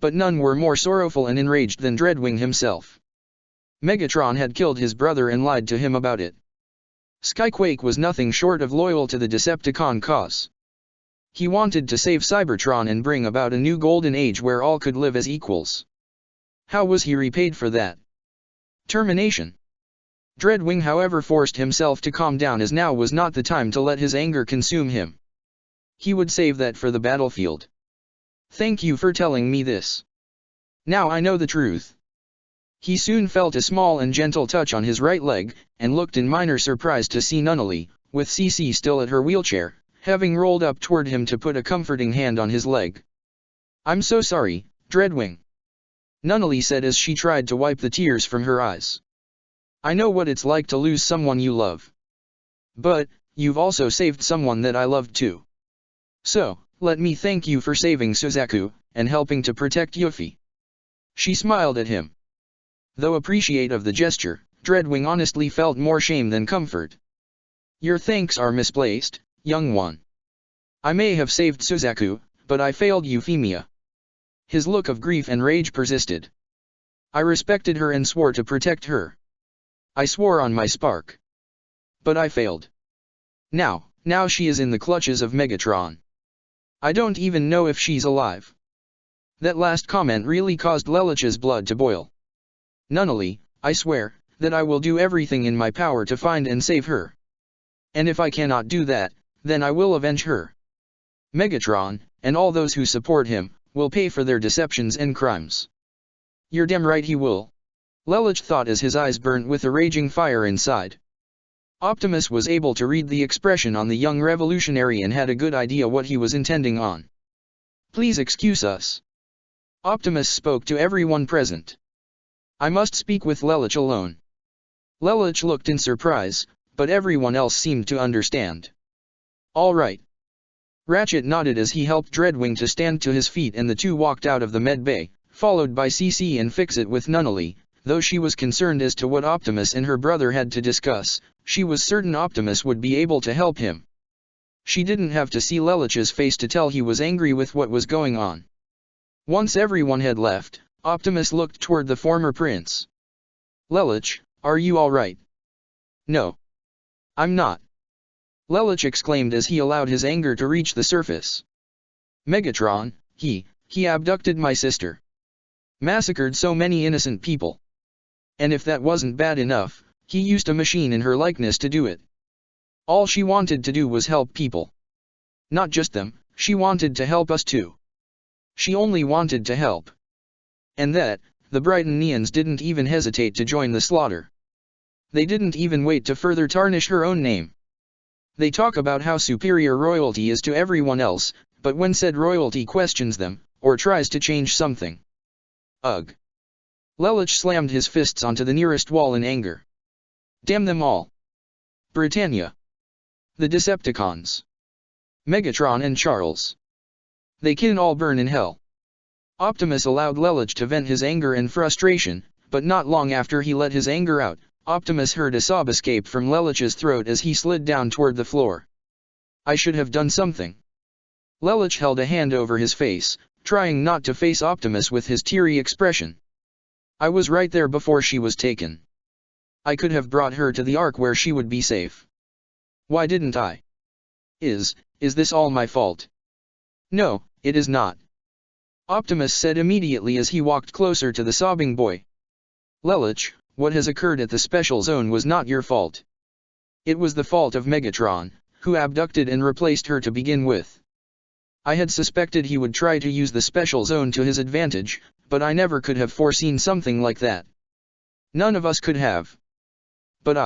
But none were more sorrowful and enraged than Dreadwing himself. Megatron had killed his brother and lied to him about it. Skyquake was nothing short of loyal to the Decepticon cause. He wanted to save Cybertron and bring about a new golden age where all could live as equals. How was he repaid for that? Termination. Dreadwing however forced himself to calm down as now was not the time to let his anger consume him. He would save that for the battlefield. Thank you for telling me this. Now I know the truth. He soon felt a small and gentle touch on his right leg, and looked in minor surprise to see Nunnally, with CC still at her wheelchair, having rolled up toward him to put a comforting hand on his leg. "I'm so sorry, Dreadwing," Nunnally said as she tried to wipe the tears from her eyes. "I know what it's like to lose someone you love. But, you've also saved someone that I loved too. So, let me thank you for saving Suzaku, and helping to protect Yuffie." She smiled at him. Though appreciative of the gesture, Dreadwing honestly felt more shame than comfort. "Your thanks are misplaced, young one. I may have saved Suzaku, but I failed Euphemia." His look of grief and rage persisted. "I respected her and swore to protect her. I swore on my spark. But I failed. Now she is in the clutches of Megatron. I don't even know if she's alive." That last comment really caused Lelich's blood to boil. "Nunnally, I swear that I will do everything in my power to find and save her. And if I cannot do that, then I will avenge her. Megatron, and all those who support him, will pay for their deceptions and crimes." "You're damn right he will," Lelich thought as his eyes burnt with a raging fire inside. Optimus was able to read the expression on the young revolutionary and had a good idea what he was intending on. "Please excuse us." Optimus spoke to everyone present. "I must speak with Lelich alone." Lelich looked in surprise, but everyone else seemed to understand. "All right." Ratchet nodded as he helped Dreadwing to stand to his feet and the two walked out of the med bay, followed by CC and Fix-It with Nunnally. Though she was concerned as to what Optimus and her brother had to discuss, she was certain Optimus would be able to help him. She didn't have to see Lelich's face to tell he was angry with what was going on. Once everyone had left, Optimus looked toward the former prince. "Lelich, are you all right?" "No. I'm not," Lelich exclaimed as he allowed his anger to reach the surface. "Megatron, he abducted my sister. Massacred so many innocent people. And if that wasn't bad enough, he used a machine in her likeness to do it. All she wanted to do was help people. Not just them, she wanted to help us too. She only wanted to help. And that, the Brightonians didn't even hesitate to join the slaughter. They didn't even wait to further tarnish her own name. They talk about how superior royalty is to everyone else, but when said royalty questions them, or tries to change something. Ugh." Lelich slammed his fists onto the nearest wall in anger. "Damn them all. Britannia. The Decepticons. Megatron and Charles. They can all burn in hell." Optimus allowed Lelich to vent his anger and frustration, but not long after he let his anger out, Optimus heard a sob escape from Lelich's throat as he slid down toward the floor. "I should have done something." Lelich held a hand over his face, trying not to face Optimus with his teary expression. "I was right there before she was taken. I could have brought her to the Ark where she would be safe. Why didn't I? Is this all my fault?" "No, it is not," Optimus said immediately as he walked closer to the sobbing boy. "Lelich, what has occurred at the Special Zone was not your fault. It was the fault of Megatron, who abducted and replaced her to begin with. I had suspected he would try to use the Special Zone to his advantage, but I never could have foreseen something like that. None of us could have. But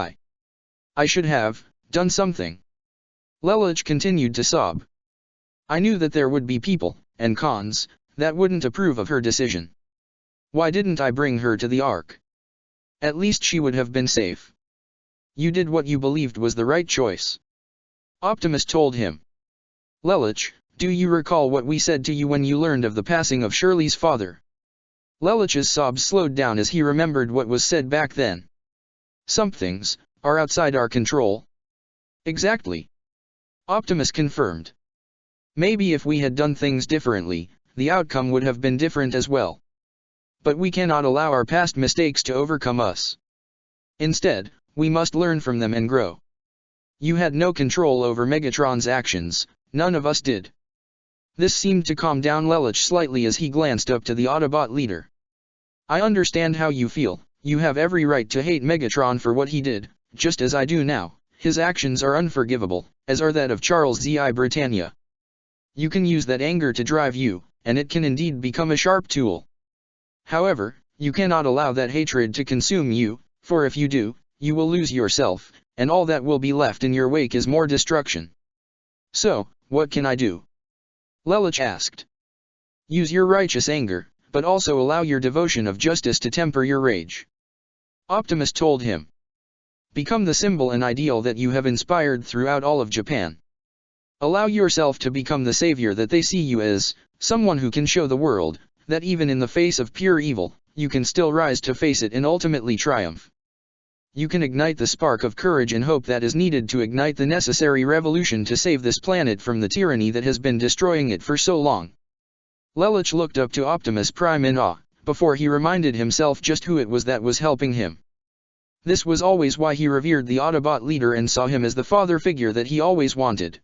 I should have done something." Lelich continued to sob. "I knew that there would be people, and cons, that wouldn't approve of her decision. Why didn't I bring her to the Ark? At least she would have been safe. You did what you believed was the right choice," Optimus told him. "Lelich, do you recall what we said to you when you learned of the passing of Shirley's father?" Lelich's sobs slowed down as he remembered what was said back then. "Some things are outside our control." "Exactly," Optimus confirmed. "Maybe if we had done things differently, the outcome would have been different as well. But we cannot allow our past mistakes to overcome us. Instead, we must learn from them and grow. You had no control over Megatron's actions, none of us did." This seemed to calm down Lelich slightly as he glanced up to the Autobot leader. "I understand how you feel. You have every right to hate Megatron for what he did, just as I do now. His actions are unforgivable, as are that of Charles Z.I. Britannia. You can use that anger to drive you, and it can indeed become a sharp tool. However, you cannot allow that hatred to consume you, for if you do, you will lose yourself, and all that will be left in your wake is more destruction." So, what can I do? Lelich asked. Use your righteous anger, but also allow your devotion of justice to temper your rage. Optimus told him. Become the symbol and ideal that you have inspired throughout all of Japan. Allow yourself to become the savior that they see you as, someone who can show the world, that even in the face of pure evil, you can still rise to face it and ultimately triumph. You can ignite the spark of courage and hope that is needed to ignite the necessary revolution to save this planet from the tyranny that has been destroying it for so long. Lelich looked up to Optimus Prime in awe, before he reminded himself just who it was that was helping him. This was always why he revered the Autobot leader and saw him as the father figure that he always wanted.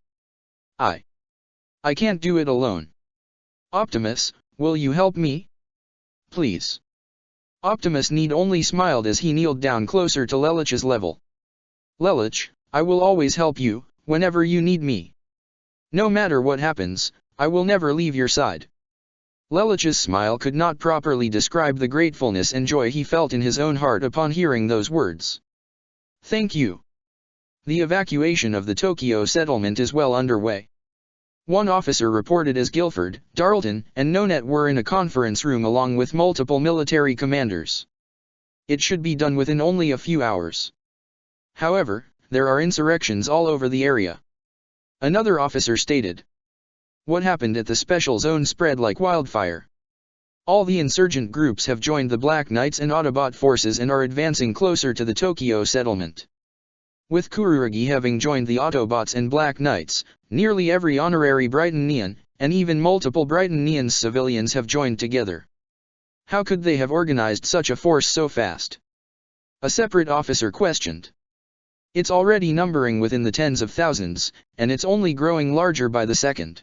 I can't do it alone. Optimus, will you help me? Please. Optimus need only smiled as he kneeled down closer to Lelich's level. Lelich, I will always help you, whenever you need me. No matter what happens, I will never leave your side. Lelich's smile could not properly describe the gratefulness and joy he felt in his own heart upon hearing those words. Thank you. The evacuation of the Tokyo settlement is well underway. One officer reported as Guilford, Darlton, and Nonet were in a conference room along with multiple military commanders. It should be done within only a few hours. However, there are insurrections all over the area. Another officer stated. What happened at the special zone spread like wildfire. All the insurgent groups have joined the Black Knights and Autobot forces and are advancing closer to the Tokyo settlement. With Kurugi having joined the Autobots and Black Knights, nearly every honorary Brightonian, and even multiple Brightonian civilians have joined together. How could they have organized such a force so fast? A separate officer questioned. It's already numbering within the tens of thousands, and it's only growing larger by the second.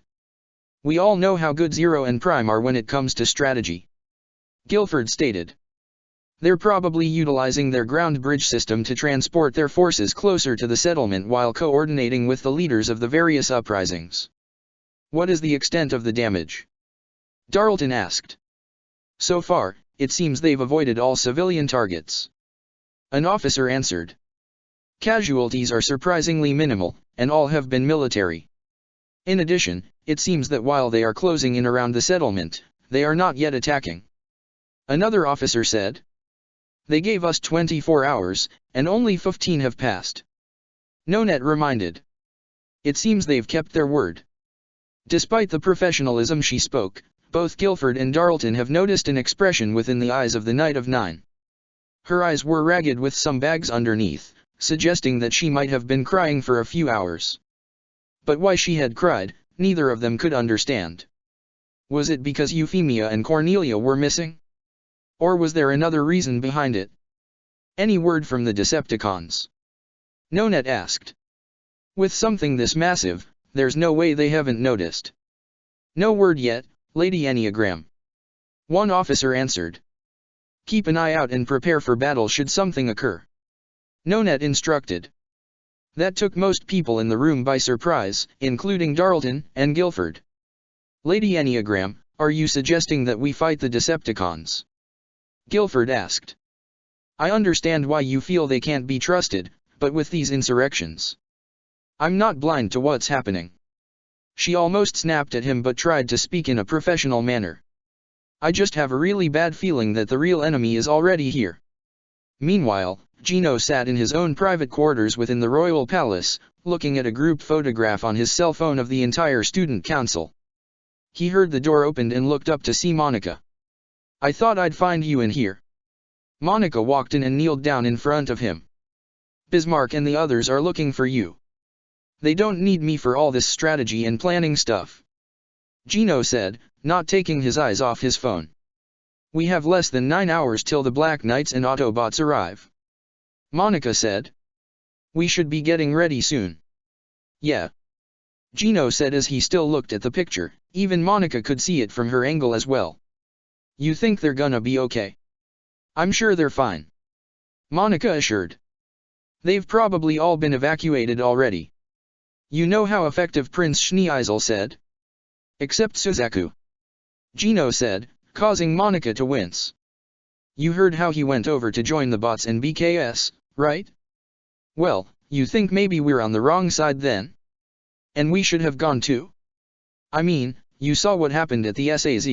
We all know how good Zero and Prime are when it comes to strategy. Guilford stated. They're probably utilizing their ground bridge system to transport their forces closer to the settlement while coordinating with the leaders of the various uprisings. What is the extent of the damage? Darlton asked. So far, it seems they've avoided all civilian targets. An officer answered. Casualties are surprisingly minimal, and all have been military. In addition, it seems that while they are closing in around the settlement, they are not yet attacking. Another officer said. They gave us 24 hours, and only 15 have passed. Nonet reminded. It seems they've kept their word. Despite the professionalism she spoke, both Guilford and Darlton have noticed an expression within the eyes of the Knight of Nine. Her eyes were ragged with some bags underneath, suggesting that she might have been crying for a few hours. But why she had cried, neither of them could understand. Was it because Euphemia and Cornelia were missing? Or was there another reason behind it? Any word from the Decepticons? Nonet asked. With something this massive, there's no way they haven't noticed. No word yet, Lady Enneagram. One officer answered. Keep an eye out and prepare for battle should something occur. Nonet instructed. That took most people in the room by surprise, including Darlton and Guilford. Lady Enneagram, are you suggesting that we fight the Decepticons? Guilford asked. I understand why you feel they can't be trusted, but with these insurrections. I'm not blind to what's happening. She almost snapped at him but tried to speak in a professional manner. I just have a really bad feeling that the real enemy is already here. Meanwhile, Gino sat in his own private quarters within the royal palace, looking at a group photograph on his cell phone of the entire student council. He heard the door opened and looked up to see Monica. I thought I'd find you in here. Monica walked in and kneeled down in front of him. Bismarck and the others are looking for you. They don't need me for all this strategy and planning stuff. Gino said, not taking his eyes off his phone. We have less than 9 hours till the Black Knights and Autobots arrive. Monica said. We should be getting ready soon. Yeah. Gino said as he still looked at the picture, even Monica could see it from her angle as well. You think they're gonna be okay? I'm sure they're fine. Monica assured. They've probably all been evacuated already. You know how effective Prince Schneeisel said? Except Suzaku. Gino said, causing Monica to wince. You heard how he went over to join the bots and BKS, right? Well, you think maybe we're on the wrong side then? And we should have gone too. I mean, you saw what happened at the SAZ.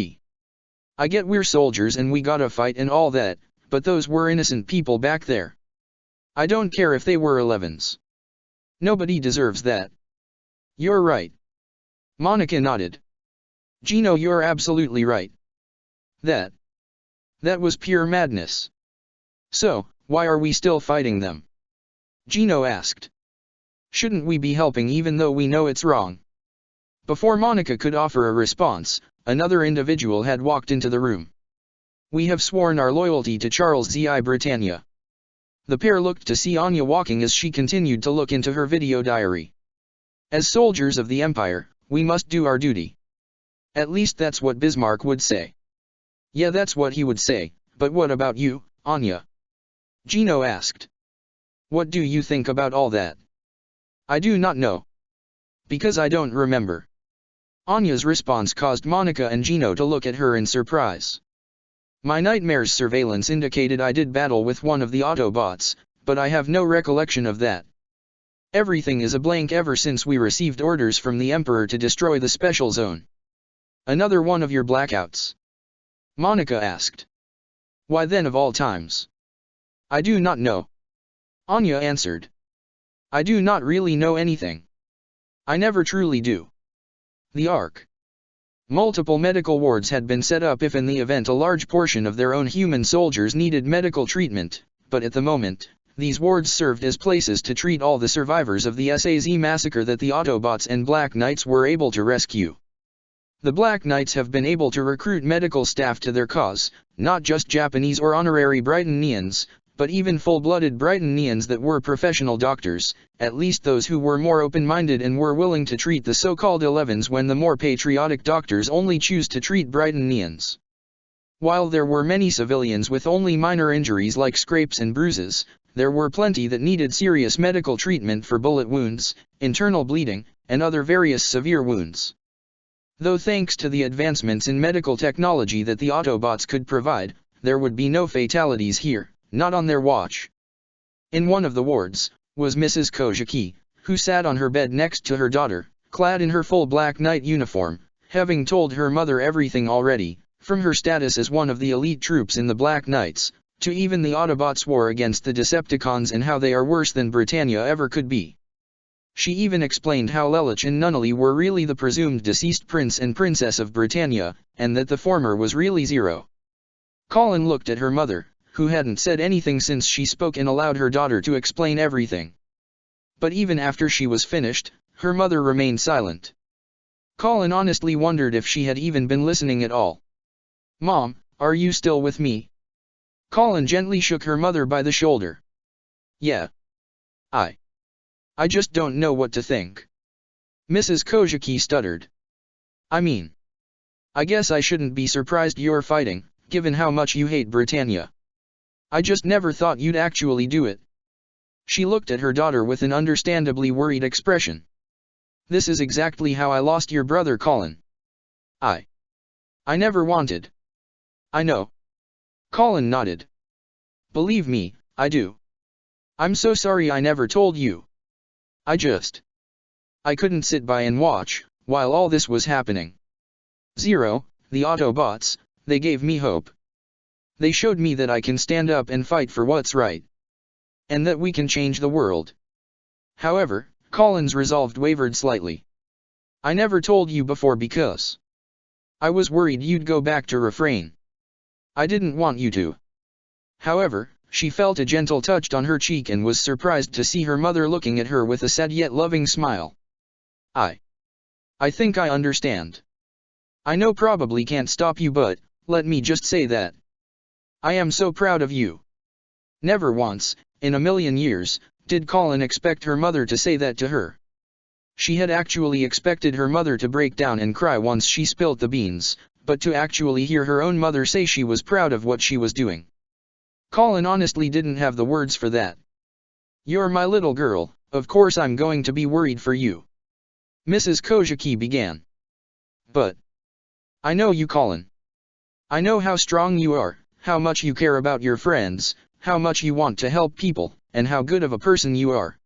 I get we're soldiers and we gotta fight and all that, but those were innocent people back there. I don't care if they were 11s. Nobody deserves that. You're right. Monica nodded. Gino, you're absolutely right. That was pure madness. So, why are we still fighting them? Gino asked. Shouldn't we be helping even though we know it's wrong? Before Monica could offer a response, another individual had walked into the room. We have sworn our loyalty to Charles Z.I. Britannia. The pair looked to see Anya walking as she continued to look into her video diary. As soldiers of the Empire, we must do our duty. At least that's what Bismarck would say. Yeah, that's what he would say, but what about you, Anya? Gino asked. What do you think about all that? I do not know. Because I don't remember. Anya's response caused Monica and Gino to look at her in surprise. My nightmare's surveillance indicated I did battle with one of the Autobots, but I have no recollection of that. Everything is a blank ever since we received orders from the Emperor to destroy the special zone. Another one of your blackouts? Monica asked. Why then of all times? I do not know. Anya answered. I do not really know anything. I never truly do. The Ark. Multiple medical wards had been set up if in the event a large portion of their own human soldiers needed medical treatment, but at the moment, these wards served as places to treat all the survivors of the SAZ massacre that the Autobots and Black Knights were able to rescue. The Black Knights have been able to recruit medical staff to their cause, not just Japanese or honorary Britannians, but even full-blooded Britannians that were professional doctors, at least those who were more open-minded and were willing to treat the so-called 11s when the more patriotic doctors only choose to treat Britannians. While there were many civilians with only minor injuries like scrapes and bruises, there were plenty that needed serious medical treatment for bullet wounds, internal bleeding, and other various severe wounds. Though thanks to the advancements in medical technology that the Autobots could provide, there would be no fatalities here. Not on their watch. In one of the wards, was Mrs. Kojiki, who sat on her bed next to her daughter, clad in her full Black Knight uniform, having told her mother everything already, from her status as one of the elite troops in the Black Knights, to even the Autobots' war against the Decepticons and how they are worse than Britannia ever could be. She even explained how Lelich and Nunnally were really the presumed deceased prince and princess of Britannia, and that the former was really Zero. Colin looked at her mother, who hadn't said anything since she spoke and allowed her daughter to explain everything. But even after she was finished, her mother remained silent. Colin honestly wondered if she had even been listening at all. Mom, are you still with me? Colin gently shook her mother by the shoulder. Yeah. I just don't know what to think. Mrs. Kojiki stuttered. I mean, I guess I shouldn't be surprised you're fighting, given how much you hate Britannia. I just never thought you'd actually do it. She looked at her daughter with an understandably worried expression. This is exactly how I lost your brother Colin. I never wanted. I know. Colin nodded. Believe me, I do. I'm so sorry I never told you. I couldn't sit by and watch, while all this was happening. Zero, the Autobots, they gave me hope. They showed me that I can stand up and fight for what's right. And that we can change the world. However, Colin's resolve wavered slightly. I never told you before because I was worried you'd go back to refrain. I didn't want you to. However, she felt a gentle touch on her cheek and was surprised to see her mother looking at her with a sad yet loving smile. I think I understand. I know probably can't stop you, but let me just say that I am so proud of you. Never once, in a million years, did Colin expect her mother to say that to her. She had actually expected her mother to break down and cry once she spilt the beans, but to actually hear her own mother say she was proud of what she was doing. Colin honestly didn't have the words for that. You're my little girl, of course I'm going to be worried for you. Mrs. Kojiki began. But I know you, Colin. I know how strong you are, how much you care about your friends, how much you want to help people, and how good of a person you are.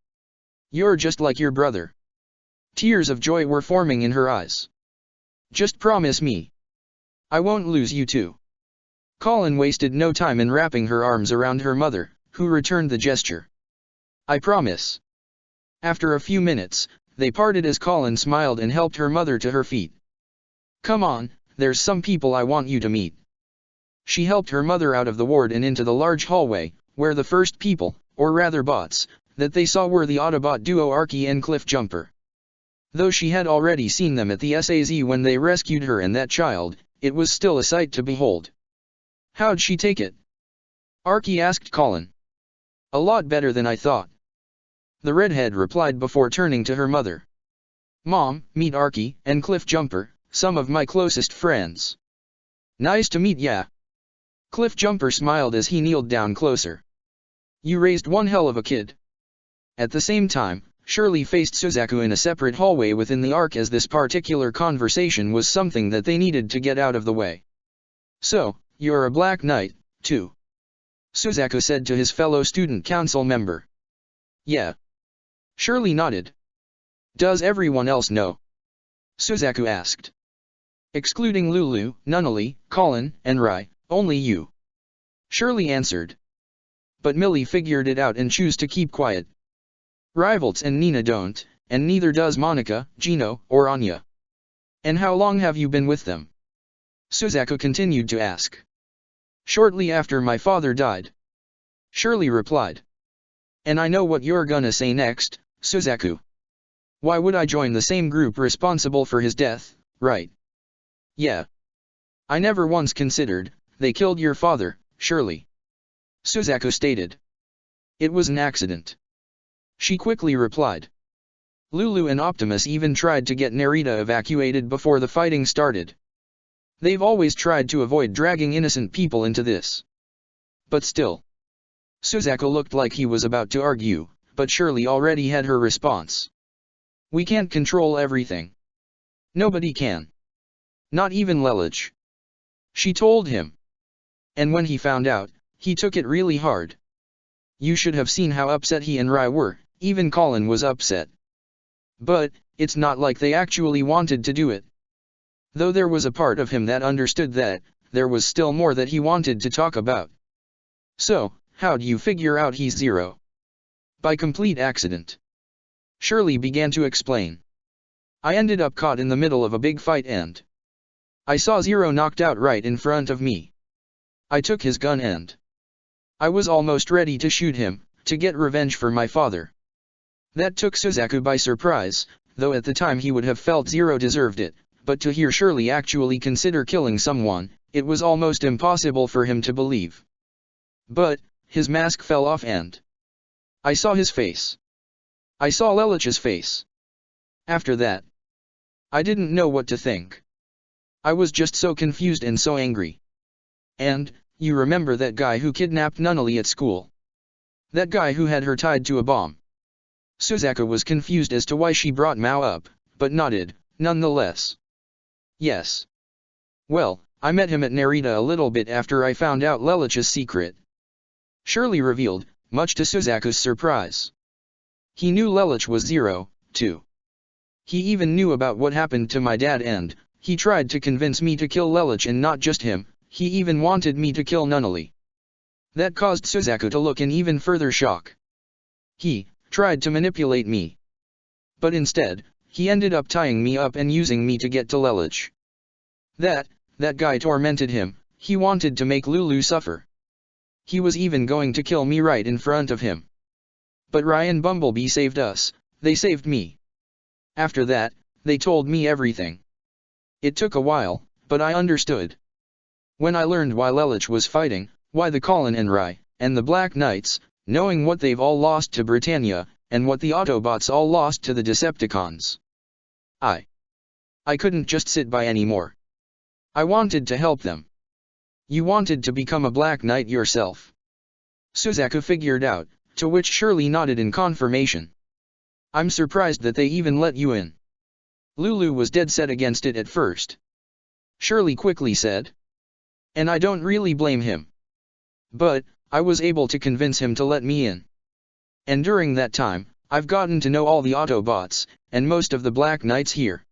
You're just like your brother. Tears of joy were forming in her eyes. Just promise me. I won't lose you too. Colin wasted no time in wrapping her arms around her mother, who returned the gesture. I promise. After a few minutes, they parted as Colin smiled and helped her mother to her feet. Come on, there's some people I want you to meet. She helped her mother out of the ward and into the large hallway, where the first people, or rather bots, that they saw were the Autobot duo Arky and Cliffjumper. Though she had already seen them at the SAZ when they rescued her and that child, it was still a sight to behold. How'd she take it? Arky asked Colin. A lot better than I thought. The redhead replied before turning to her mother. Mom, meet Arky and Cliffjumper, some of my closest friends. Nice to meet ya. Cliffjumper smiled as he kneeled down closer. You raised one hell of a kid. At the same time, Shirley faced Suzaku in a separate hallway within the Ark as this particular conversation was something that they needed to get out of the way. So, you're a Black Knight, too? Suzaku said to his fellow student council member. Yeah. Shirley nodded. Does everyone else know? Suzaku asked. Excluding Lulu, Nunnally, Colin, and Rai, only you. Shirley answered. But Millie figured it out and chose to keep quiet. Rivalts and Nina don't, and neither does Monica, Gino, or Anya. And how long have you been with them? Suzaku continued to ask. Shortly after my father died. Shirley replied. And I know what you're gonna say next, Suzaku. Why would I join the same group responsible for his death, right? Yeah. I never once considered, they killed your father, Shirley. Suzaku stated. It was an accident. She quickly replied. Lulu and Optimus even tried to get Narita evacuated before the fighting started. They've always tried to avoid dragging innocent people into this. But still. Suzaku looked like he was about to argue, but Shirley already had her response. We can't control everything. Nobody can. Not even Lelich. She told him. And when he found out, he took it really hard. You should have seen how upset he and Rai were, even Colin was upset. But, it's not like they actually wanted to do it. Though there was a part of him that understood that, there was still more that he wanted to talk about. So, how'd you figure out he's Zero? By complete accident. Shirley began to explain. I ended up caught in the middle of a big fight and I saw Zero knocked out right in front of me. I took his gun and I was almost ready to shoot him, to get revenge for my father. That took Suzaku by surprise, though at the time he would have felt Zero deserved it, but to hear Shirley actually consider killing someone, it was almost impossible for him to believe. But, his mask fell off and I saw his face. I saw Lelich's face. After that, I didn't know what to think. I was just so confused and so angry. And, you remember that guy who kidnapped Nunnally at school? That guy who had her tied to a bomb. Suzaku was confused as to why she brought Mao up, but nodded, nonetheless. Yes. Well, I met him at Narita a little bit after I found out Lelich's secret. Shirley revealed, much to Suzaku's surprise. He knew Lelich was Zero, too. He even knew about what happened to my dad and he tried to convince me to kill Lelich and not just him, he even wanted me to kill Nunnally. That caused Suzaku to look in even further shock. He tried to manipulate me. But instead, he ended up tying me up and using me to get to Lelich. That guy tormented him, he wanted to make Lulu suffer. He was even going to kill me right in front of him. But Ryan Bumblebee saved us, they saved me. After that, they told me everything. It took a while, but I understood. When I learned why Lelich was fighting, why the Colin and Rai, and the Black Knights, knowing what they've all lost to Britannia, and what the Autobots all lost to the Decepticons. I couldn't just sit by anymore. I wanted to help them. You wanted to become a Black Knight yourself. Suzaku figured out, to which Shirley nodded in confirmation. I'm surprised that they even let you in. Lulu was dead set against it at first. Shirley quickly said. And I don't really blame him. But, I was able to convince him to let me in. And during that time, I've gotten to know all the Autobots, and most of the Black Knights here.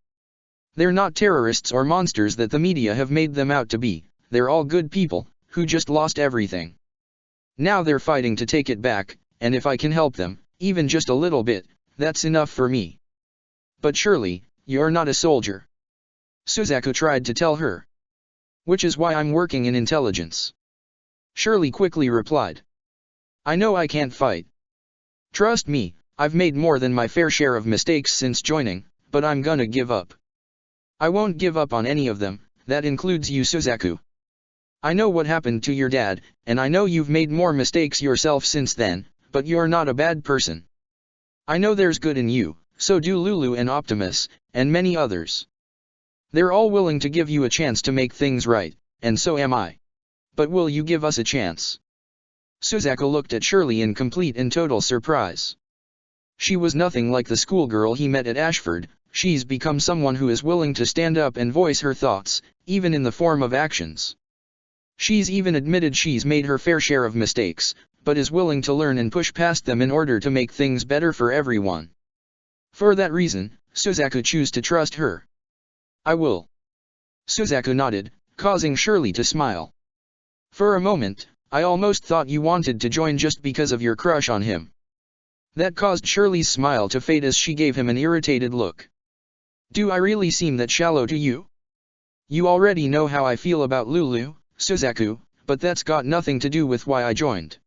They're not terrorists or monsters that the media have made them out to be, they're all good people, who just lost everything. Now they're fighting to take it back, and if I can help them, even just a little bit, that's enough for me. But surely, you're not a soldier. Suzaku tried to tell her. Which is why I'm working in intelligence. Shirley quickly replied. I know I can't fight. Trust me, I've made more than my fair share of mistakes since joining, but I'm gonna give up. I won't give up on any of them, that includes you, Suzaku. I know what happened to your dad, and I know you've made more mistakes yourself since then, but you're not a bad person. I know there's good in you, so do Lulu and Optimus, and many others. They're all willing to give you a chance to make things right, and so am I. But will you give us a chance? Suzaku looked at Shirley in complete and total surprise. She was nothing like the schoolgirl he met at Ashford. She's become someone who is willing to stand up and voice her thoughts, even in the form of actions. She's even admitted she's made her fair share of mistakes, but is willing to learn and push past them in order to make things better for everyone. For that reason, Suzaku chooses to trust her. I will. Suzaku nodded, causing Shirley to smile. For a moment, I almost thought you wanted to join just because of your crush on him. That caused Shirley's smile to fade as she gave him an irritated look. Do I really seem that shallow to you? You already know how I feel about Lulu, Suzaku, but that's got nothing to do with why I joined.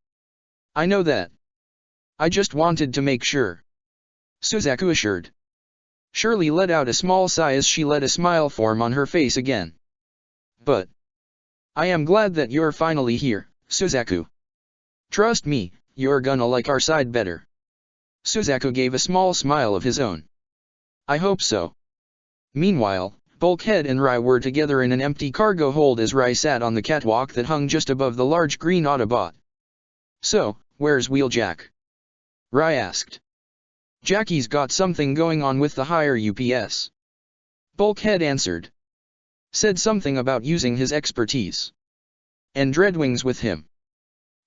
I know that. I just wanted to make sure. Suzaku assured. Shirley let out a small sigh as she let a smile form on her face again. But I am glad that you're finally here, Suzaku. Trust me, you're gonna like our side better. Suzaku gave a small smile of his own. I hope so. Meanwhile, Bulkhead and Rai were together in an empty cargo hold as Rai sat on the catwalk that hung just above the large green Autobot. So, where's Wheeljack? Rai asked. Jackie's got something going on with the higher UPS. Bulkhead answered. Said something about using his expertise. And Dreadwing's with him.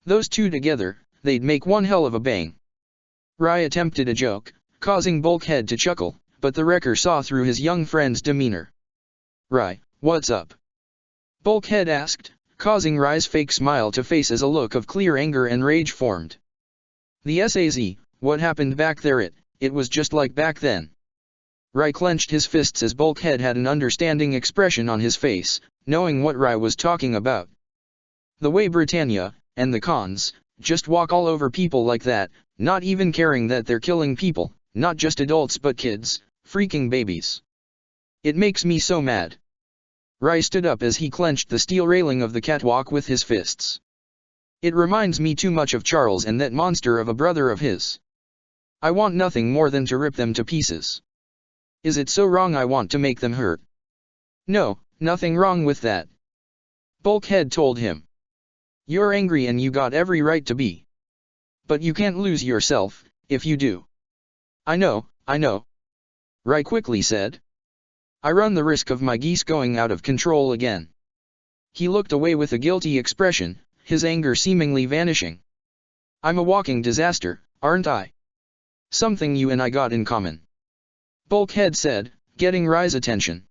Those two together, they'd make one hell of a bang. Rai attempted a joke, causing Bulkhead to chuckle, but the wrecker saw through his young friend's demeanor. Rai, what's up? Bulkhead asked, causing Rai's fake smile to face as a look of clear anger and rage formed. The SAZ, what happened back there it was just like back then. Rai clenched his fists as Bulkhead had an understanding expression on his face, knowing what Rai was talking about. The way Britannia, and the cons, just walk all over people like that, not even caring that they're killing people, not just adults but kids, freaking babies. It makes me so mad. Rai stood up as he clenched the steel railing of the catwalk with his fists. It reminds me too much of Charles and that monster of a brother of his. I want nothing more than to rip them to pieces. Is it so wrong I want to make them hurt? No, nothing wrong with that. Bulkhead told him. You're angry and you got every right to be. But you can't lose yourself, if you do. I know. Rai quickly said. I run the risk of my geese going out of control again. He looked away with a guilty expression, his anger seemingly vanishing. I'm a walking disaster, aren't I? Something you and I got in common. Bulkhead said, getting Rai's attention.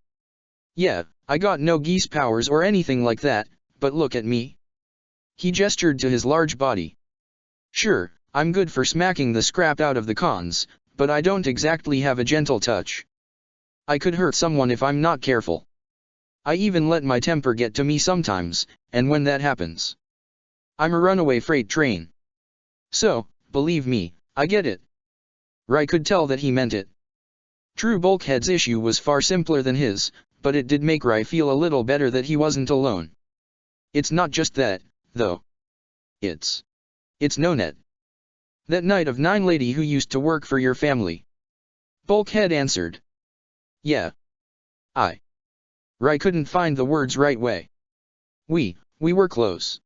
Yeah, I got no geese powers or anything like that, but look at me. He gestured to his large body. Sure, I'm good for smacking the scrap out of the cons, but I don't exactly have a gentle touch. I could hurt someone if I'm not careful. I even let my temper get to me sometimes, and when that happens, I'm a runaway freight train. So, believe me, I get it. Rai could tell that he meant it. True, Bulkhead's issue was far simpler than his, but it did make Rai feel a little better that he wasn't alone. It's not just that, though. It's Nonet. That Knight of Nine lady who used to work for your family. Bulkhead answered. Yeah. Rai couldn't find the words right way. We were close.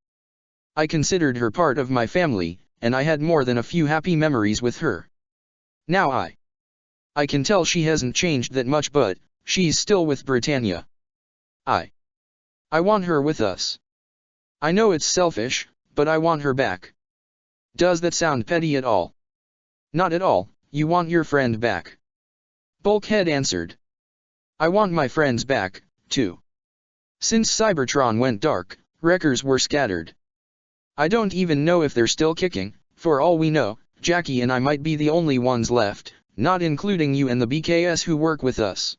I considered her part of my family, and I had more than a few happy memories with her. Now I can tell she hasn't changed that much, but she's still with Britannia. I want her with us. I know it's selfish, but I want her back. Does that sound petty at all? Not at all, you want your friend back. Bulkhead answered. I want my friends back, too. Since Cybertron went dark, wreckers were scattered. I don't even know if they're still kicking. For all we know, Jackie and I might be the only ones left, not including you and the BKS who work with us.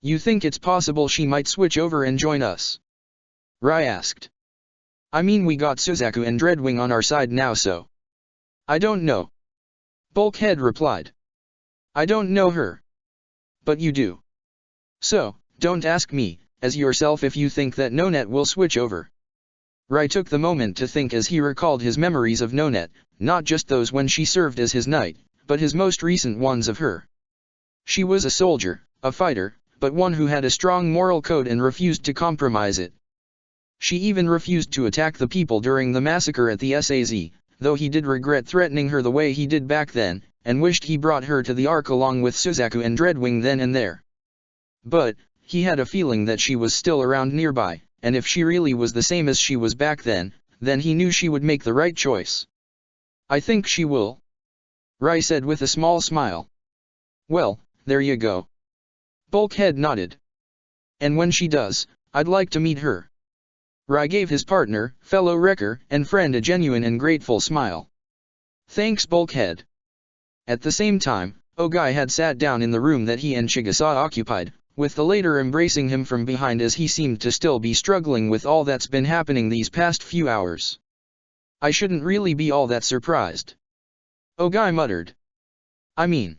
You think it's possible she might switch over and join us? Rai asked. I mean, we got Suzaku and Dreadwing on our side now, so. I don't know. Bulkhead replied. I don't know her. But you do. So, don't ask me, as yourself, if you think that Nonet will switch over. Rai took the moment to think as he recalled his memories of Nonet, not just those when she served as his knight, but his most recent ones of her. She was a soldier, a fighter, but one who had a strong moral code and refused to compromise it. She even refused to attack the people during the massacre at the SAZ, though he did regret threatening her the way he did back then, and wished he brought her to the Ark along with Suzaku and Dreadwing then and there. But, he had a feeling that she was still around nearby, and if she really was the same as she was back then he knew she would make the right choice. I think she will. Rai said with a small smile. Well, there you go. Bulkhead nodded. And when she does, I'd like to meet her. Rai gave his partner, fellow wrecker, and friend a genuine and grateful smile. Thanks, Bulkhead. At the same time, Ogai had sat down in the room that he and Chigusa occupied, with the latter embracing him from behind as he seemed to still be struggling with all that's been happening these past few hours. I shouldn't really be all that surprised. Ogai muttered. I mean,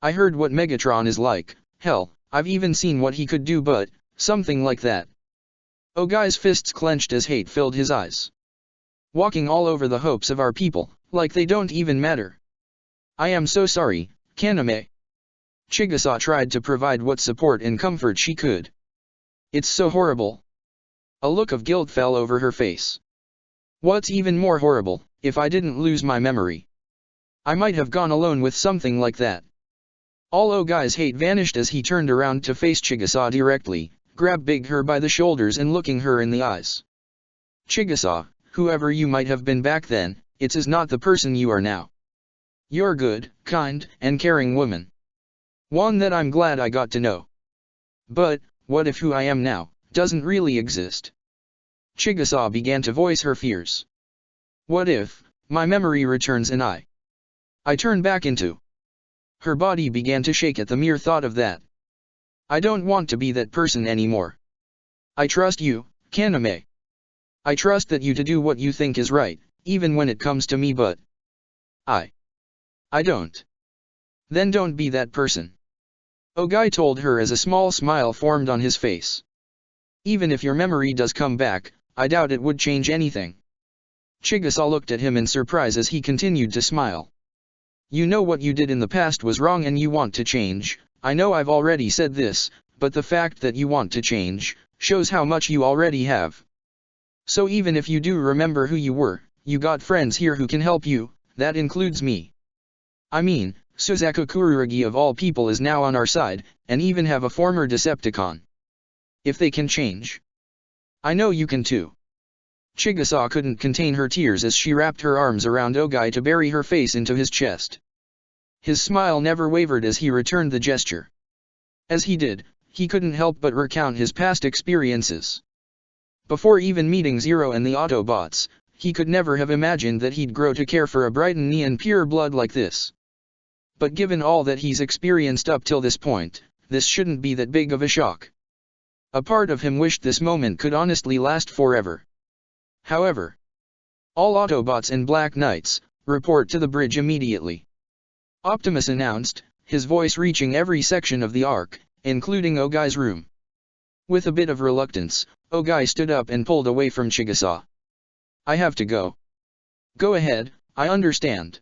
I heard what Megatron is like, hell, I've even seen what he could do, but something like that. Ogai's fists clenched as hate filled his eyes. Walking all over the hopes of our people, like they don't even matter. I am so sorry, Kaname. Chigusa tried to provide what support and comfort she could. It's so horrible. A look of guilt fell over her face. What's even more horrible, if I didn't lose my memory? I might have gone alone with something like that. All Ogai's hate vanished as he turned around to face Chigusa directly, grabbing her by the shoulders and looking her in the eyes. Chigusa, whoever you might have been back then, is not the person you are now. You're good, kind, and caring woman. One that I'm glad I got to know. But, what if who I am now doesn't really exist? Chigusa began to voice her fears. What if my memory returns and I turn back into... Her body began to shake at the mere thought of that. I don't want to be that person anymore. I trust you, Kaname. I trust that you to do what you think is right, even when it comes to me, but I don't. Then don't be that person. Ogai told her as a small smile formed on his face. Even if your memory does come back, I doubt it would change anything. Chigusa looked at him in surprise as he continued to smile. You know what you did in the past was wrong and you want to change. I know I've already said this, but the fact that you want to change shows how much you already have. So even if you do remember who you were, you got friends here who can help you, that includes me. I mean, Suzaku Kurugi of all people is now on our side, and even have a former Decepticon. If they can change, I know you can too. Chigusa couldn't contain her tears as she wrapped her arms around Ogai to bury her face into his chest. His smile never wavered as he returned the gesture. As he did, he couldn't help but recount his past experiences. Before even meeting Zero and the Autobots, he could never have imagined that he'd grow to care for a Brighton and pure blood like this. But given all that he's experienced up till this point, this shouldn't be that big of a shock. A part of him wished this moment could honestly last forever. However, all Autobots and Black Knights, report to the bridge immediately. Optimus announced, his voice reaching every section of the Ark, including Ogai's room. With a bit of reluctance, Ogai stood up and pulled away from Chigusa. I have to go. Go ahead, I understand.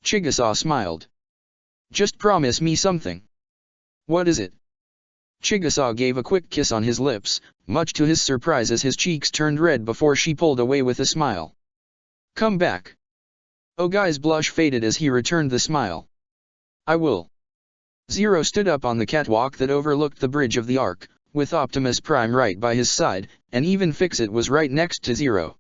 Chigusa smiled. Just promise me something. What is it? Chigusa gave a quick kiss on his lips, much to his surprise as his cheeks turned red before she pulled away with a smile. Come back. Ogai's blush faded as he returned the smile. I will. Zero stood up on the catwalk that overlooked the bridge of the Ark, with Optimus Prime right by his side, and even Fix-It was right next to Zero.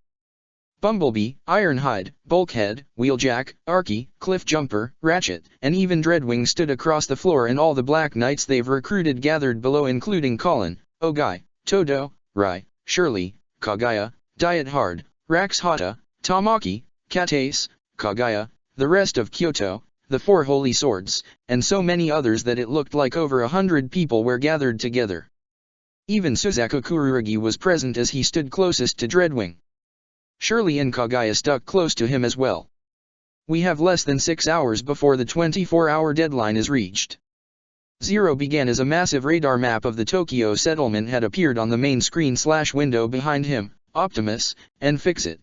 Bumblebee, Ironhide, Bulkhead, Wheeljack, Arky, Cliffjumper, Ratchet, and even Dreadwing stood across the floor, and all the Black Knights they've recruited gathered below, including Colin, Ogai, Todo, Rai, Shirley, Kaguya, Diet Hard, Rax Hata, Tamaki, Katace, Kaguya, the rest of Kyoto, the Four Holy Swords, and so many others that it looked like over 100 people were gathered together. Even Suzaku Kurugi was present as he stood closest to Dreadwing. Shirley and Kaguya stuck close to him as well. We have less than 6 hours before the 24-hour deadline is reached. Zero began as a massive radar map of the Tokyo settlement had appeared on the main screen/window behind him, Optimus, and Fix-It.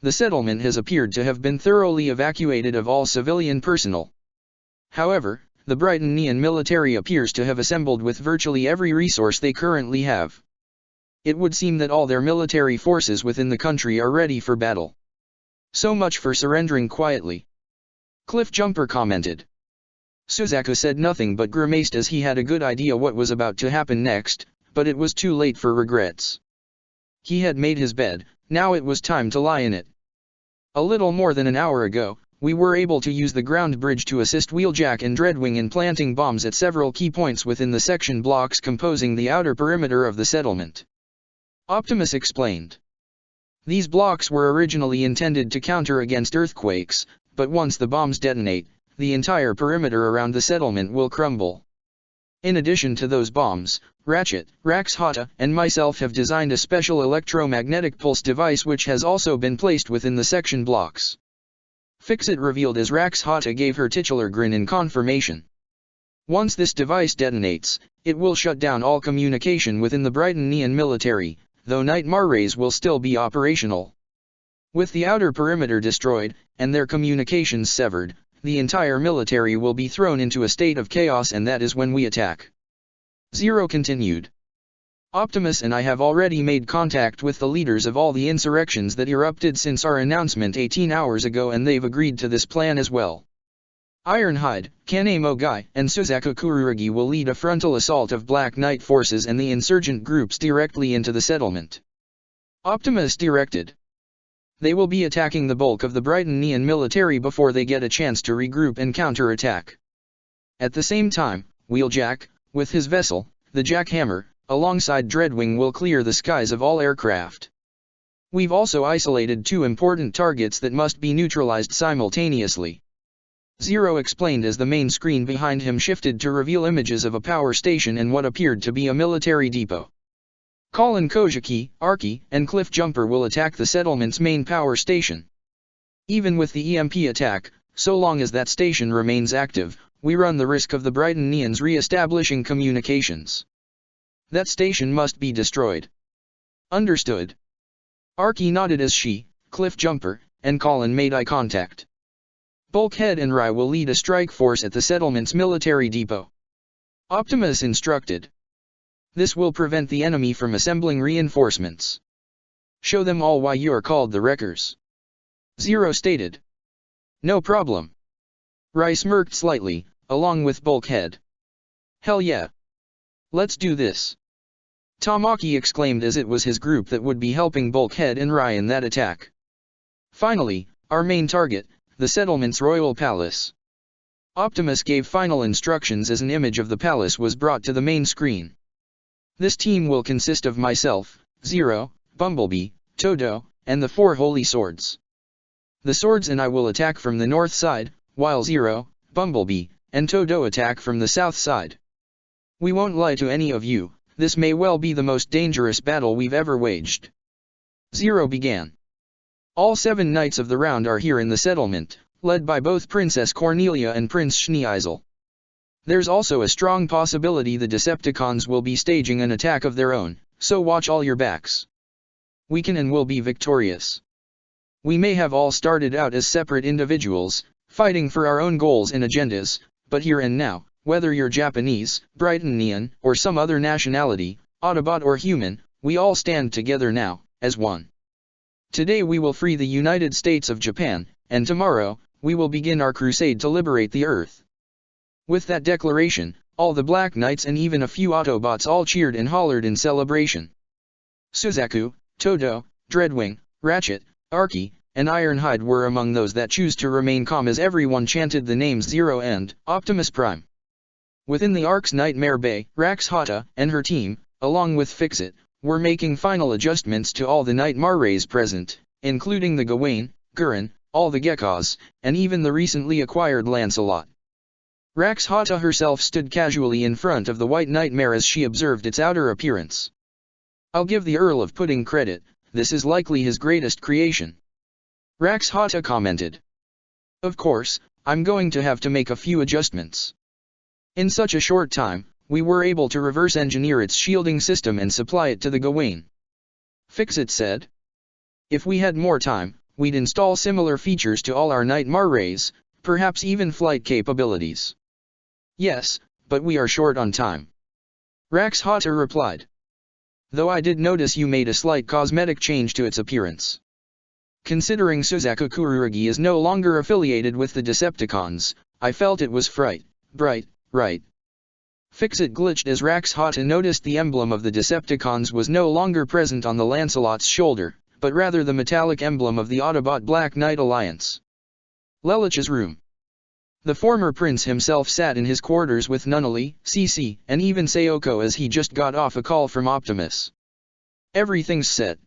The settlement has appeared to have been thoroughly evacuated of all civilian personnel. However, the Brightonian military appears to have assembled with virtually every resource they currently have. It would seem that all their military forces within the country are ready for battle. So much for surrendering quietly. Cliffjumper commented. Suzaku said nothing but grimaced as he had a good idea what was about to happen next, but it was too late for regrets. He had made his bed, now it was time to lie in it. A little more than an hour ago, we were able to use the ground bridge to assist Wheeljack and Dreadwing in planting bombs at several key points within the section blocks composing the outer perimeter of the settlement. Optimus explained. These blocks were originally intended to counter against earthquakes, but once the bombs detonate, the entire perimeter around the settlement will crumble. In addition to those bombs, Ratchet, Rax Hata, and myself have designed a special electromagnetic pulse device which has also been placed within the section blocks. Fix-It revealed as Rax Hata gave her titular grin in confirmation. Once this device detonates, it will shut down all communication within the Brightonian military, though Nightmare rays will still be operational. With the outer perimeter destroyed, and their communications severed, the entire military will be thrown into a state of chaos, and that is when we attack. Zero continued. Optimus and I have already made contact with the leaders of all the insurrections that erupted since our announcement 18 hours ago, and they've agreed to this plan as well. Ironhide, Kaname Ogai, and Suzaku Kurugi will lead a frontal assault of Black Knight forces and the insurgent groups directly into the settlement. Optimus directed. They will be attacking the bulk of the Brightonian military before they get a chance to regroup and counterattack. At the same time, Wheeljack, with his vessel, the Jackhammer, alongside Dreadwing will clear the skies of all aircraft. We've also isolated 2 important targets that must be neutralized simultaneously. Zero explained as the main screen behind him shifted to reveal images of a power station and what appeared to be a military depot. Colin Kojiki, Arky, and Cliffjumper will attack the settlement's main power station. Even with the EMP attack, so long as that station remains active, we run the risk of the Brightonians re-establishing communications. That station must be destroyed. Understood. Arky nodded as she, Cliffjumper, and Colin made eye contact. Bulkhead and Rai will lead a strike force at the settlement's military depot. Optimus instructed. This will prevent the enemy from assembling reinforcements. Show them all why you are called the Wreckers. Zero stated. No problem. Rai smirked slightly, along with Bulkhead. Hell yeah. Let's do this. Tamaki exclaimed as it was his group that would be helping Bulkhead and Rai in that attack. Finally, our main target, the settlement's royal palace. Optimus gave final instructions as an image of the palace was brought to the main screen. This team will consist of myself, Zero, Bumblebee, Todo, and the 4 Holy Swords. The Swords and I will attack from the north side, while Zero, Bumblebee, and Todo attack from the south side. We won't lie to any of you, this may well be the most dangerous battle we've ever waged. Zero began. All 7 knights of the round are here in the settlement, led by both Princess Cornelia and Prince Schneeisel. There's also a strong possibility the Decepticons will be staging an attack of their own, so watch all your backs. We can and will be victorious. We may have all started out as separate individuals, fighting for our own goals and agendas, but here and now, whether you're Japanese, Brightonian, or some other nationality, Autobot or human, we all stand together now, as one. Today we will free the United States of Japan, and tomorrow, we will begin our crusade to liberate the Earth. With that declaration, all the Black Knights and even a few Autobots all cheered and hollered in celebration. Suzaku, Todo, Dreadwing, Ratchet, Archie and Ironhide were among those that choose to remain calm as everyone chanted the names Zero and Optimus Prime. Within the Ark's Nightmare Bay, Rax Hata and her team, along with Fixit, were making final adjustments to all the Nightmare Rays present, including the Gawain, Gurren, all the Geckos, and even the recently acquired Lancelot. Rax Hata herself stood casually in front of the White Nightmare as she observed its outer appearance. "I'll give the Earl of Pudding credit, this is likely his greatest creation," Rax Hata commented. "Of course, I'm going to have to make a few adjustments. In such a short time, we were able to reverse engineer its shielding system and supply it to the Gawain," Fixit said. "If we had more time, we'd install similar features to all our Nightmare Rays, perhaps even flight capabilities." "Yes, but we are short on time," Rax Hata replied. "Though I did notice you made a slight cosmetic change to its appearance. Considering Suzaku Kurugi is no longer affiliated with the Decepticons, I felt it was bright, right?" Fixit glitched as Rax Hata noticed the emblem of the Decepticons was no longer present on the Lancelot's shoulder, but rather the metallic emblem of the Autobot Black Knight Alliance. Lelich's room. The former prince himself sat in his quarters with Nunnally, CC, and even Sayoko as he just got off a call from Optimus. "Everything's set.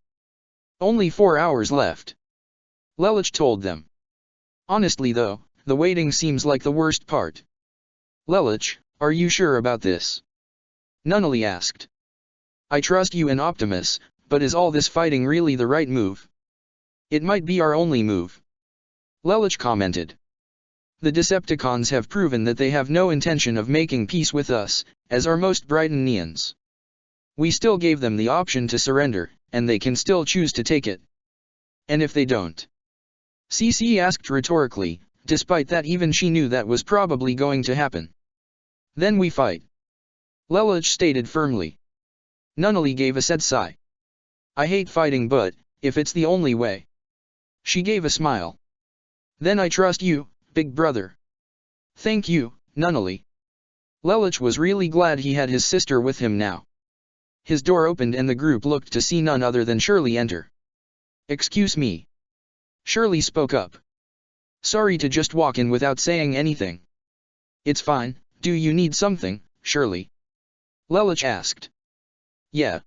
Only 4 hours left," Lelich told them. "Honestly though, the waiting seems like the worst part." "Lelich, are you sure about this?" Nunnally asked. "I trust you and Optimus, but is all this fighting really the right move?" "It might be our only move," Lelich commented. "The Decepticons have proven that they have no intention of making peace with us, as are most Brightonnians. We still gave them the option to surrender, and they can still choose to take it." "And if they don't?" CC asked rhetorically, despite that even she knew that was probably going to happen. "Then we fight," Lelich stated firmly. Nunnally gave a sad sigh. "I hate fighting, but if it's the only way." She gave a smile. "Then I trust you, big brother." "Thank you, Nunnally." Lelich was really glad he had his sister with him now. His door opened and the group looked to see none other than Shirley enter. "Excuse me." Shirley spoke up. "Sorry to just walk in without saying anything." "It's fine, do you need something, Shirley?" Lelich asked. "Yeah.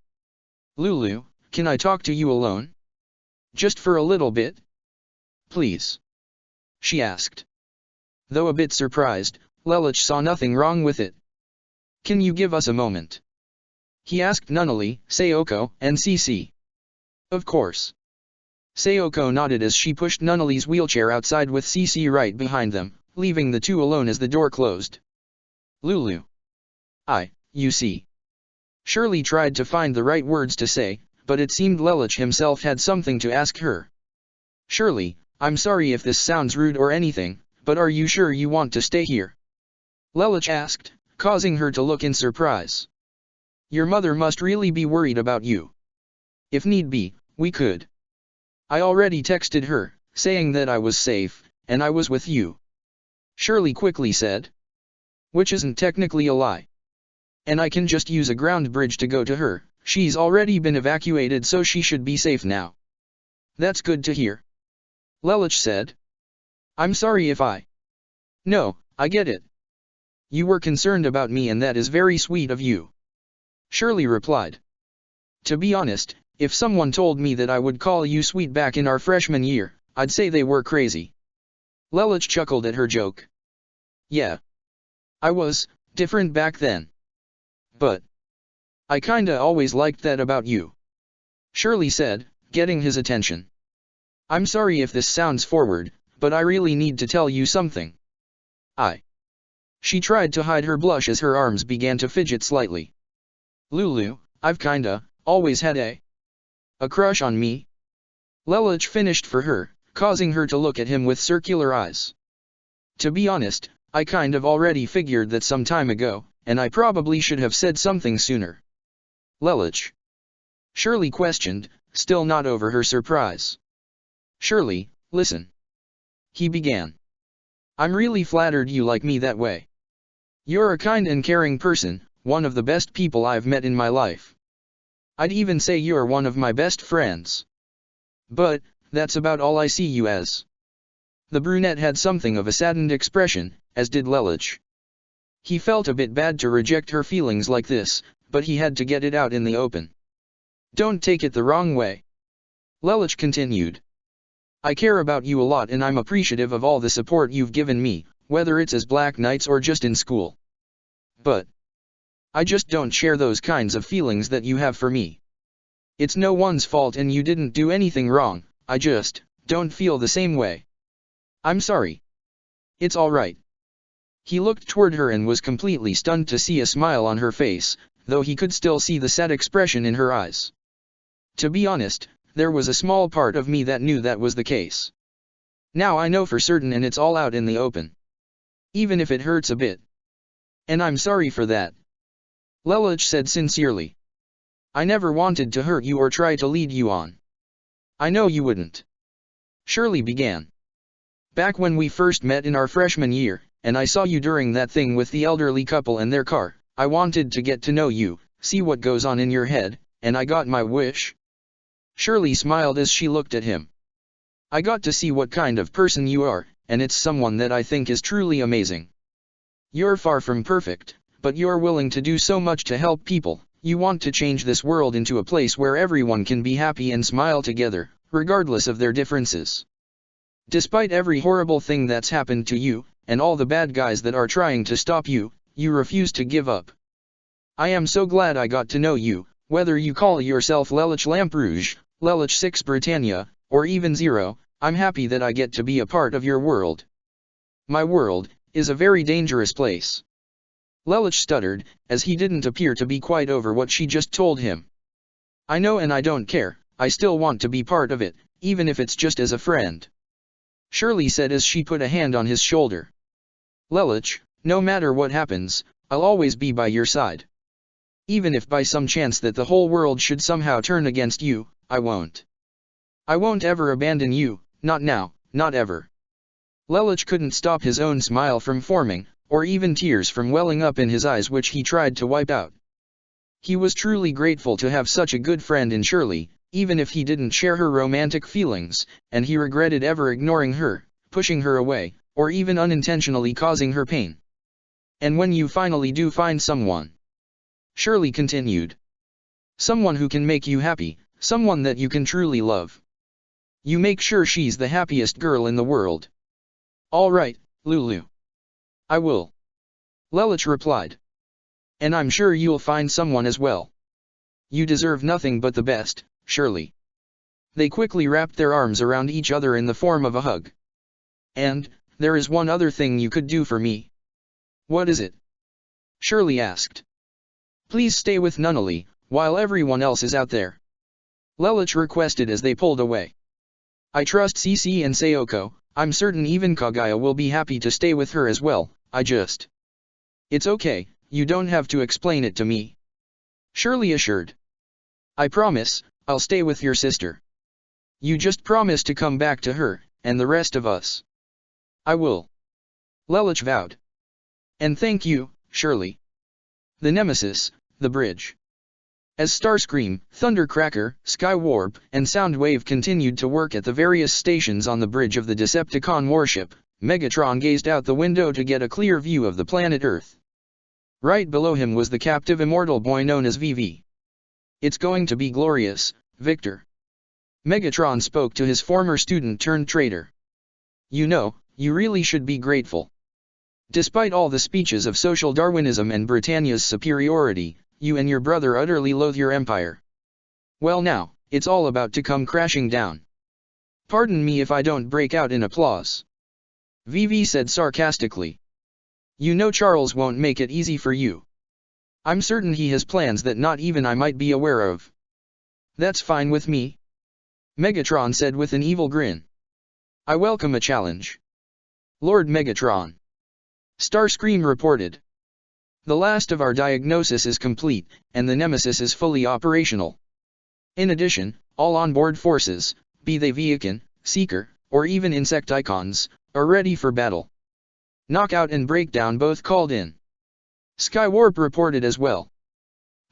Lulu, can I talk to you alone? Just for a little bit? Please?" she asked. Though a bit surprised, Lelich saw nothing wrong with it. "Can you give us a moment?" he asked Nunnally, Sayoko, and CC. "Of course." Sayoko nodded as she pushed Nunnally's wheelchair outside with CC right behind them, leaving the two alone as the door closed. "Lulu. You see." Shirley tried to find the right words to say, but it seemed Lelich himself had something to ask her. "Shirley, I'm sorry if this sounds rude or anything, but are you sure you want to stay here?" Lelich asked, causing her to look in surprise. "Your mother must really be worried about you. If need be, we could. I already texted her, saying that I was safe, and I was with you," Shirley quickly said. "Which isn't technically a lie. And I can just use a ground bridge to go to her, she's already been evacuated so she should be safe now." "That's good to hear," Lelich said. "I'm sorry if I..." "No, I get it. You were concerned about me and that is very sweet of you," Shirley replied. "To be honest, if someone told me that I would call you sweet back in our freshman year, I'd say they were crazy." Lelich chuckled at her joke. "Yeah. I was different back then. But I kinda always liked that about you," Shirley said, getting his attention. "I'm sorry if this sounds forward, but I really need to tell you something. She tried to hide her blush as her arms began to fidget slightly. "Lulu, I've kinda always had a crush on me." Lelich finished for her, causing her to look at him with circular eyes. "To be honest, I kind of already figured that some time ago, and I probably should have said something sooner." "Lelich?" Shirley questioned, still not over her surprise. "Shirley, listen," he began. "I'm really flattered you like me that way. You're a kind and caring person, one of the best people I've met in my life. I'd even say you're one of my best friends. But, that's about all I see you as." The brunette had something of a saddened expression, as did Lelich. He felt a bit bad to reject her feelings like this, but he had to get it out in the open. "Don't take it the wrong way," Lelich continued. "I care about you a lot and I'm appreciative of all the support you've given me, whether it's as Black Knights or just in school. But I just don't share those kinds of feelings that you have for me. It's no one's fault and you didn't do anything wrong, I just don't feel the same way. I'm sorry. It's all right." He looked toward her and was completely stunned to see a smile on her face, though he could still see the sad expression in her eyes. To be honest, there was a small part of me that knew that was the case. Now I know for certain and it's all out in the open. Even if it hurts a bit. And I'm sorry for that," Lelich said sincerely. "I never wanted to hurt you or try to lead you on." "I know you wouldn't," Shirley began. "Back when we first met in our freshman year, and I saw you during that thing with the elderly couple and their car, I wanted to get to know you, see what goes on in your head, and I got my wish." Shirley smiled as she looked at him. "I got to see what kind of person you are, and it's someone that I think is truly amazing. You're far from perfect, but you're willing to do so much to help people. You want to change this world into a place where everyone can be happy and smile together, regardless of their differences. Despite every horrible thing that's happened to you, and all the bad guys that are trying to stop you, you refuse to give up. I am so glad I got to know you, whether you call yourself Lelich Lamperouge, Lelich 6 Britannia, or even Zero, I'm happy that I get to be a part of your world. My world is a very dangerous place." Lelich stuttered, as he didn't appear to be quite over what she just told him. "I know and I don't care, I still want to be part of it, even if it's just as a friend," Shirley said as she put a hand on his shoulder. "Lelich, no matter what happens, I'll always be by your side. Even if by some chance that the whole world should somehow turn against you, I won't. I won't ever abandon you, not now, not ever." Lelich couldn't stop his own smile from forming, or even tears from welling up in his eyes which he tried to wipe out. He was truly grateful to have such a good friend in Shirley, even if he didn't share her romantic feelings, and he regretted ever ignoring her, pushing her away, or even unintentionally causing her pain. "And when you finally do find someone," Shirley continued, "someone who can make you happy, someone that you can truly love, you make sure she's the happiest girl in the world." "All right, Lulu. I will," Lelich replied. "And I'm sure you'll find someone as well. You deserve nothing but the best, Shirley." They quickly wrapped their arms around each other in the form of a hug. "And, there is one other thing you could do for me." "What is it?" Shirley asked. "Please stay with Nunnally, while everyone else is out there," Lelich requested as they pulled away. "I trust Cece and Sayoko, I'm certain even Kaguya will be happy to stay with her as well, I just..." "It's okay, you don't have to explain it to me," Shirley assured. "I promise, I'll stay with your sister. You just promise to come back to her, and the rest of us." "I will," Lelich vowed. "And thank you, Shirley." The Nemesis, the bridge. As Starscream, Thundercracker, Skywarp, and Soundwave continued to work at the various stations on the bridge of the Decepticon warship, Megatron gazed out the window to get a clear view of the planet Earth. Right below him was the captive immortal boy known as VV. "It's going to be glorious, Victor." Megatron spoke to his former student-turned-traitor. "You know, you really should be grateful. Despite all the speeches of social Darwinism and Britannia's superiority, you and your brother utterly loathe your empire. Well now, it's all about to come crashing down. Pardon me if I don't break out in applause," VV said sarcastically. "You know Charles won't make it easy for you. I'm certain he has plans that not even I might be aware of." "That's fine with me," Megatron said with an evil grin. "I welcome a challenge." "Lord Megatron," Starscream reported. "The last of our diagnosis is complete, and the Nemesis is fully operational. In addition, all onboard forces, be they Viacan, Seeker, or even Insecticons, are ready for battle. Knockout and Breakdown both called in." Skywarp reported as well.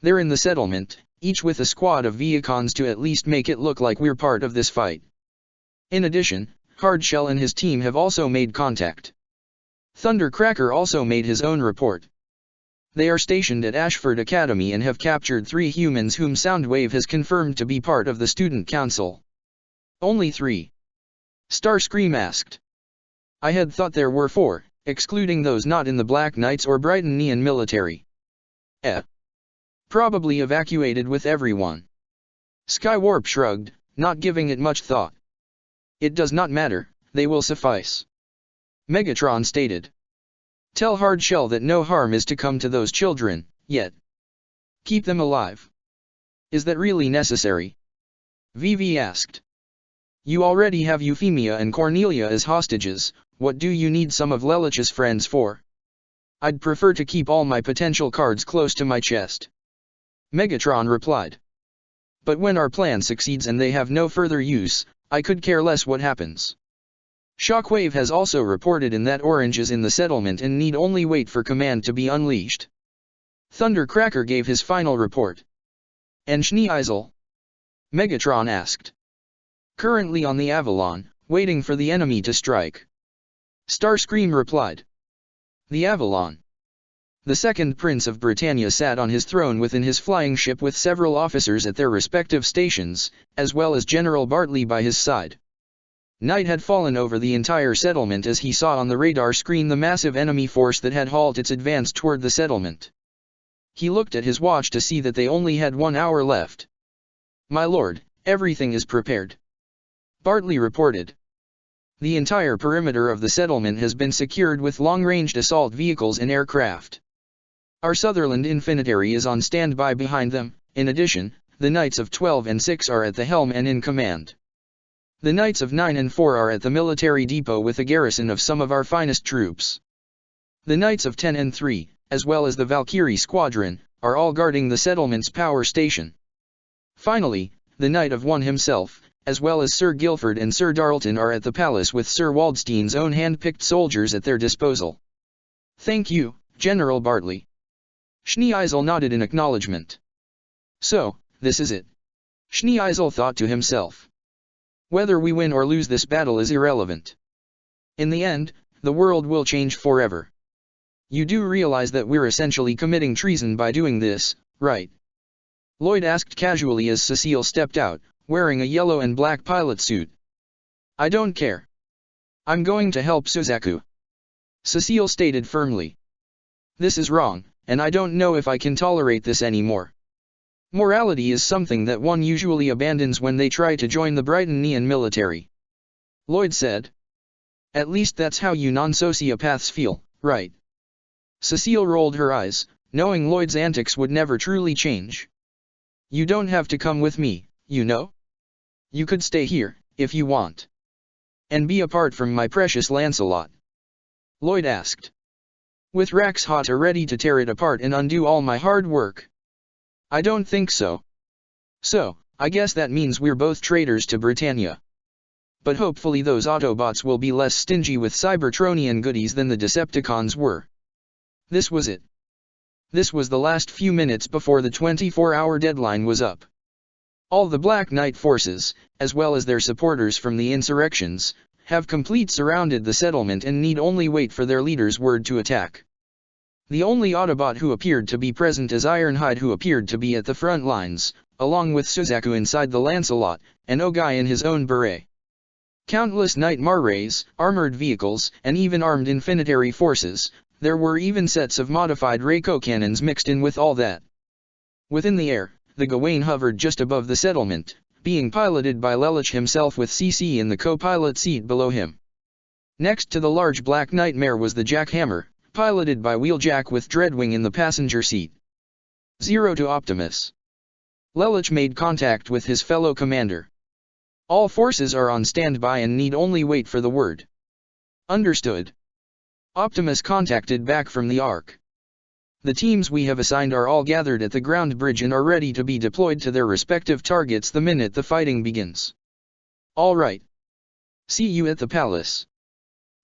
"They're in the settlement, each with a squad of Viacons to at least make it look like we're part of this fight." In addition, Hardshell and his team have also made contact. Thundercracker also made his own report. They are stationed at Ashford Academy and have captured 3 humans whom Soundwave has confirmed to be part of the student council. Only 3? Starscream asked. I had thought there were 4, excluding those not in the Black Knights or Brightonian military. Probably evacuated with everyone. Skywarp shrugged, not giving it much thought. It does not matter, they will suffice. Megatron stated. Tell Hardshell that no harm is to come to those children, yet. Keep them alive. Is that really necessary? Vivi asked. You already have Euphemia and Cornelia as hostages, what do you need some of Lelich's friends for? I'd prefer to keep all my potential cards close to my chest. Megatron replied. But when our plan succeeds and they have no further use, I could care less what happens. Shockwave has also reported in that Orange is in the settlement and need only wait for command to be unleashed. Thundercracker gave his final report. And Schneeisel? Megatron asked. Currently on the Avalon, waiting for the enemy to strike. Starscream replied. The Avalon. The second Prince of Britannia sat on his throne within his flying ship with several officers at their respective stations, as well as General Bartley by his side. Night had fallen over the entire settlement as he saw on the radar screen the massive enemy force that had halted its advance toward the settlement. He looked at his watch to see that they only had 1 hour left. My lord, everything is prepared. Bartley reported. The entire perimeter of the settlement has been secured with long-ranged assault vehicles and aircraft. Our Sutherland Infinitary is on standby behind them. In addition, the Knights of 12 and 6 are at the helm and in command. The Knights of 9 and 4 are at the military depot with a garrison of some of our finest troops. The Knights of 10 and 3, as well as the Valkyrie Squadron, are all guarding the settlement's power station. Finally, the Knight of 1 himself, as well as Sir Guilford and Sir Darlton are at the palace with Sir Waldstein's own hand-picked soldiers at their disposal. Thank you, General Bartley. Schneeisel nodded in acknowledgement. So, this is it. Schneeisel thought to himself. Whether we win or lose this battle is irrelevant. In the end, the world will change forever. You do realize that we're essentially committing treason by doing this, right? Lloyd asked casually as Cecile stepped out, wearing a yellow and black pilot suit. I don't care. I'm going to help Suzaku. Cecile stated firmly. This is wrong, and I don't know if I can tolerate this anymore. Morality is something that one usually abandons when they try to join the Brightonian military. Lloyd said. At least that's how you non-sociopaths feel, right? Cecile rolled her eyes, knowing Lloyd's antics would never truly change. You don't have to come with me, you know? You could stay here, if you want. And be apart from my precious Lancelot. Lloyd asked. With Raxhata ready to tear it apart and undo all my hard work. I don't think so. So, I guess that means we're both traitors to Britannia. But hopefully those Autobots will be less stingy with Cybertronian goodies than the Decepticons were. This was it. This was the last few minutes before the 24-hour deadline was up. All the Black Knight forces, as well as their supporters from the insurrections, have complete surrounded the settlement and need only wait for their leader's word to attack. The only Autobot who appeared to be present is Ironhide, who appeared to be at the front lines, along with Suzaku inside the Lancelot, and Ogai in his own beret. Countless Knight Marrays, armored vehicles, and even armed Infinitary forces. There were even sets of modified Reiko cannons mixed in with all that. Within the air, the Gawain hovered just above the settlement, being piloted by Lelich himself with CC in the co-pilot seat below him. Next to the large Black Nightmare was the Jackhammer, piloted by Wheeljack with Dreadwing in the passenger seat. 0 to Optimus. Lelich made contact with his fellow commander. All forces are on standby and need only wait for the word. Understood. Optimus contacted back from the Ark. The teams we have assigned are all gathered at the ground bridge and are ready to be deployed to their respective targets the minute the fighting begins. All right. See you at the palace.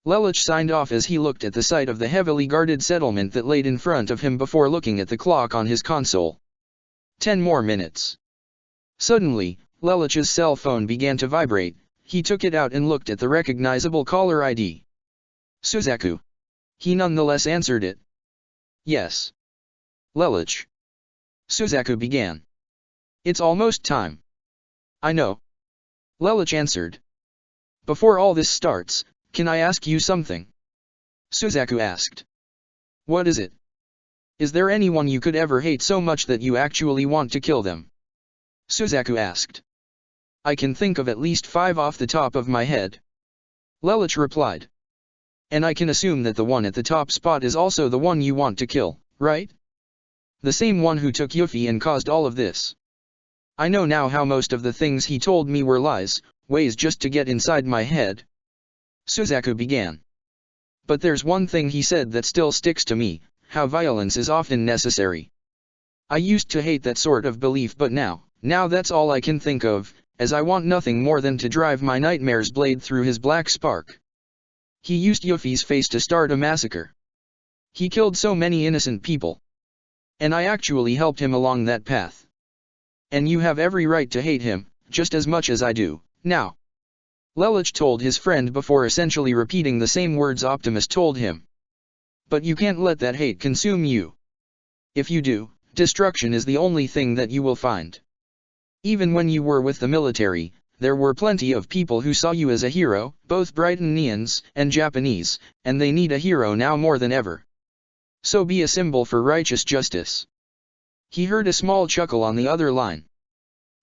Lelich signed off as he looked at the site of the heavily guarded settlement that laid in front of him before looking at the clock on his console. 10 more minutes. Suddenly, Lelich's cell phone began to vibrate. He took it out and looked at the recognizable caller ID. Suzaku. He nonetheless answered it. Yes. Lelich. Suzaku began. It's almost time. I know. Lelich answered. Before all this starts, can I ask you something? Suzaku asked. What is it? Is there anyone you could ever hate so much that you actually want to kill them? Suzaku asked. I can think of at least 5 off the top of my head. Lelich replied. And I can assume that the one at the top spot is also the one you want to kill, right? The same one who took Yuffie and caused all of this. I know now how most of the things he told me were lies, ways just to get inside my head. Suzaku began. But there's one thing he said that still sticks to me, how violence is often necessary. I used to hate that sort of belief, but now that's all I can think of, as I want nothing more than to drive my nightmare's blade through his black spark. He used Yuffie's face to start a massacre. He killed so many innocent people. And I actually helped him along that path. And you have every right to hate him, just as much as I do, now. Lelich told his friend before essentially repeating the same words Optimus told him. But you can't let that hate consume you. If you do, destruction is the only thing that you will find. Even when you were with the military, there were plenty of people who saw you as a hero, both Britannians and Japanese, and they need a hero now more than ever. So be a symbol for righteous justice. He heard a small chuckle on the other line.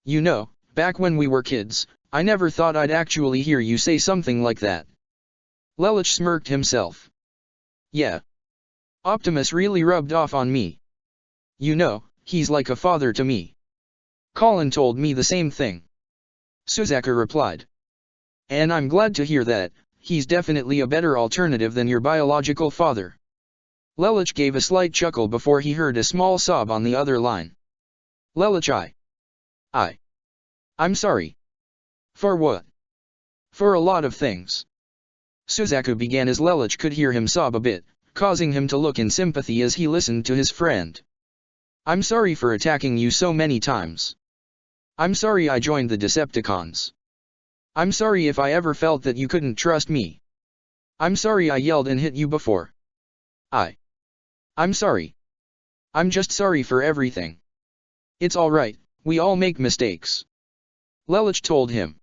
You know, back when we were kids, I never thought I'd actually hear you say something like that. Lelich smirked himself. Yeah. Optimus really rubbed off on me. You know, he's like a father to me. Colin told me the same thing. Suzaku replied. And I'm glad to hear that. He's definitely a better alternative than your biological father. Lelich gave a slight chuckle before he heard a small sob on the other line. Lelich, I'm sorry. For what? For a lot of things. Suzaku began as Lelich could hear him sob a bit, causing him to look in sympathy as he listened to his friend. I'm sorry for attacking you so many times. I'm sorry I joined the Decepticons. I'm sorry if I ever felt that you couldn't trust me. I'm sorry I yelled and hit you before. I'm sorry. I'm just sorry for everything. It's alright, we all make mistakes. Lelich told him.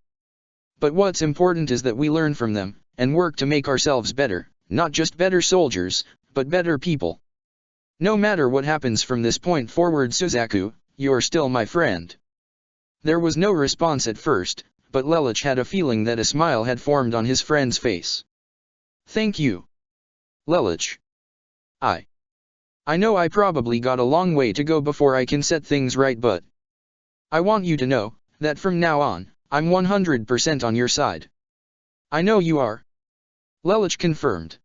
But what's important is that we learn from them, and work to make ourselves better, not just better soldiers, but better people. No matter what happens from this point forward, Suzaku, you're still my friend. There was no response at first, but Lelich had a feeling that a smile had formed on his friend's face. Thank you. Lelich. I know I probably got a long way to go before I can set things right, but I want you to know that from now on, I'm 100% on your side. I know you are. Lelich confirmed.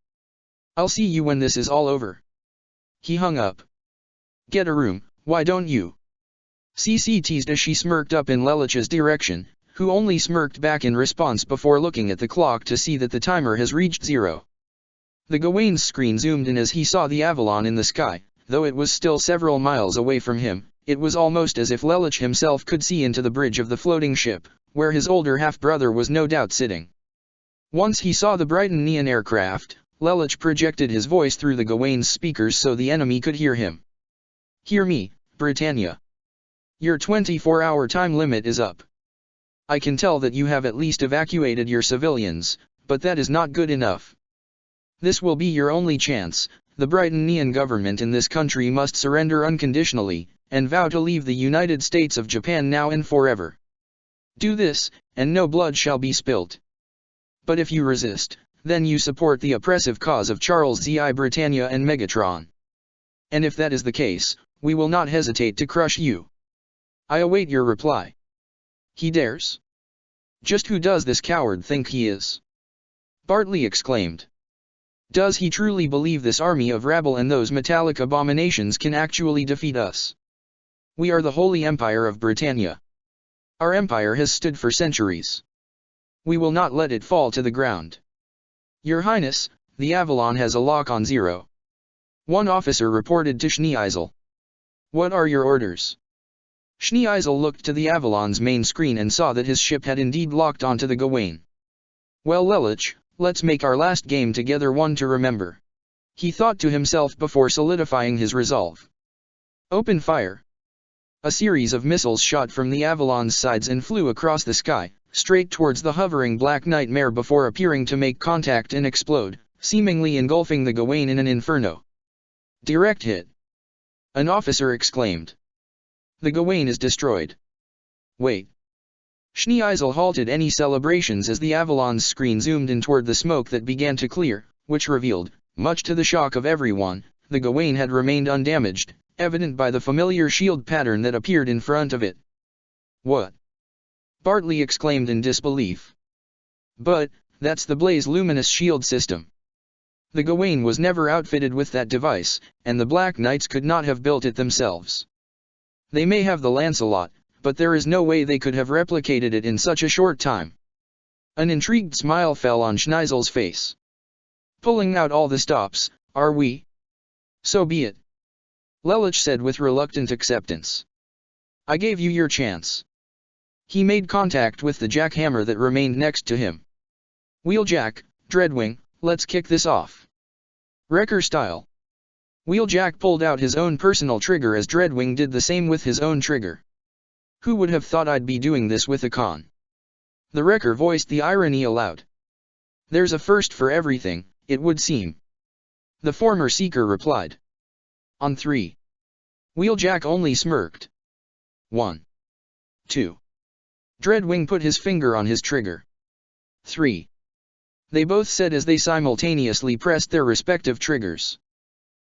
I'll see you when this is all over. He hung up. Get a room, why don't you? Cece teased as she smirked up in Lelich's direction, who only smirked back in response before looking at the clock to see that the timer has reached 0. The Gawaine's screen zoomed in as he saw the Avalon in the sky, though it was still several miles away from him. It was almost as if Lelich himself could see into the bridge of the floating ship, where his older half-brother was no doubt sitting. Once he saw the Britannian aircraft, Lelich projected his voice through the Gawaine's speakers so the enemy could hear him. Hear me, Britannia. Your 24-hour time limit is up. I can tell that you have at least evacuated your civilians, but that is not good enough. This will be your only chance. The Britannian government in this country must surrender unconditionally, and vow to leave the United States of Japan now and forever. Do this, and no blood shall be spilt. But if you resist, then you support the oppressive cause of Charles Z.I. Britannia and Megatron. And if that is the case, we will not hesitate to crush you. I await your reply. He dares? Just who does this coward think he is? Bartley exclaimed. Does he truly believe this army of rabble and those metallic abominations can actually defeat us? We are the Holy Empire of Britannia. Our empire has stood for centuries. We will not let it fall to the ground. Your Highness, the Avalon has a lock on 0. One officer reported to Schneeisel. What are your orders? Schneeisel looked to the Avalon's main screen and saw that his ship had indeed locked onto the Gawain. Well Lelich, let's make our last game together one to remember. He thought to himself before solidifying his resolve. Open fire. A series of missiles shot from the Avalon's sides and flew across the sky, straight towards the hovering Black Nightmare before appearing to make contact and explode, seemingly engulfing the Gawain in an inferno. Direct hit. An officer exclaimed. The Gawain is destroyed. Wait. Schneeisel halted any celebrations as the Avalon's screen zoomed in toward the smoke that began to clear, which revealed, much to the shock of everyone, the Gawain had remained undamaged, evident by the familiar shield pattern that appeared in front of it. What? Bartley exclaimed in disbelief. But, that's the Blaze Luminous Shield system. The Gawain was never outfitted with that device, and the Black Knights could not have built it themselves. They may have the Lancelot, but there is no way they could have replicated it in such a short time. An intrigued smile fell on Schneeisel's face. Pulling out all the stops, are we? So be it. Lelich said with reluctant acceptance. I gave you your chance. He made contact with the jackhammer that remained next to him. Wheeljack, Dreadwing, let's kick this off. Wrecker style. Wheeljack pulled out his own personal trigger as Dreadwing did the same with his own trigger. Who would have thought I'd be doing this with a con? The Wrecker voiced the irony aloud. There's a first for everything, it would seem. The former Seeker replied. On 3. Wheeljack only smirked. 1. 2. Dreadwing put his finger on his trigger. 3. They both said as they simultaneously pressed their respective triggers.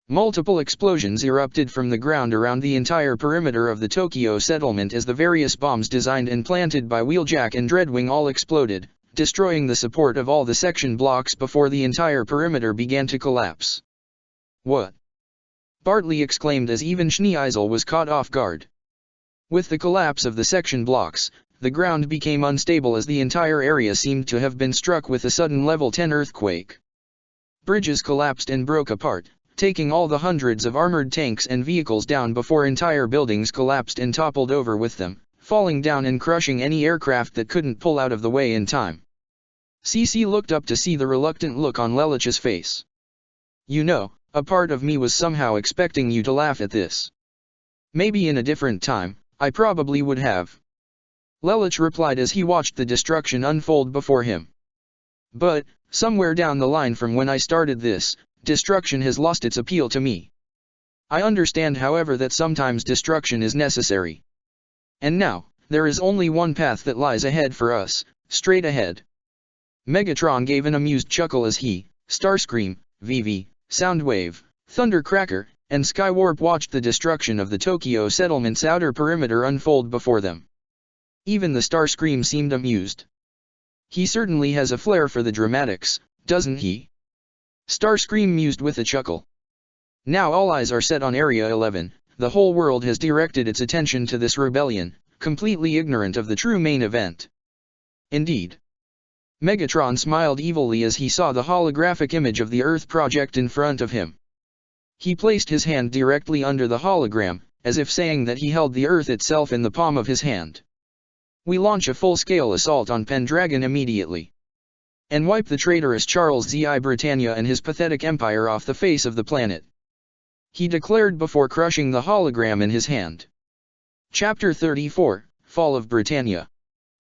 Multiple explosions erupted from the ground around the entire perimeter of the Tokyo settlement as the various bombs designed and planted by Wheeljack and Dreadwing all exploded, destroying the support of all the section blocks before the entire perimeter began to collapse. What? Bartley exclaimed as even Schneeisel was caught off guard. With the collapse of the section blocks, the ground became unstable as the entire area seemed to have been struck with a sudden level 10 earthquake. Bridges collapsed and broke apart, taking all the hundreds of armored tanks and vehicles down before entire buildings collapsed and toppled over with them, falling down and crushing any aircraft that couldn't pull out of the way in time. CC looked up to see the reluctant look on Lelich's face. You know, a part of me was somehow expecting you to laugh at this. Maybe in a different time, I probably would have. Lelich replied as he watched the destruction unfold before him. But, somewhere down the line from when I started this, destruction has lost its appeal to me. I understand however that sometimes destruction is necessary. And now, there is only one path that lies ahead for us, straight ahead. Megatron gave an amused chuckle as he, Starscream, Vivi, Soundwave, Thundercracker, and Skywarp watched the destruction of the Tokyo settlement's outer perimeter unfold before them. Even the Starscream seemed amused. He certainly has a flair for the dramatics, doesn't he? Starscream mused with a chuckle. Now all eyes are set on Area 11, the whole world has directed its attention to this rebellion, completely ignorant of the true main event. Indeed. Megatron smiled evilly as he saw the holographic image of the Earth project in front of him. He placed his hand directly under the hologram, as if saying that he held the Earth itself in the palm of his hand. We launch a full-scale assault on Pendragon immediately. And wipe the traitorous Charles Z.I. Britannia and his pathetic empire off the face of the planet. He declared before crushing the hologram in his hand. Chapter 34, Fall of Britannia.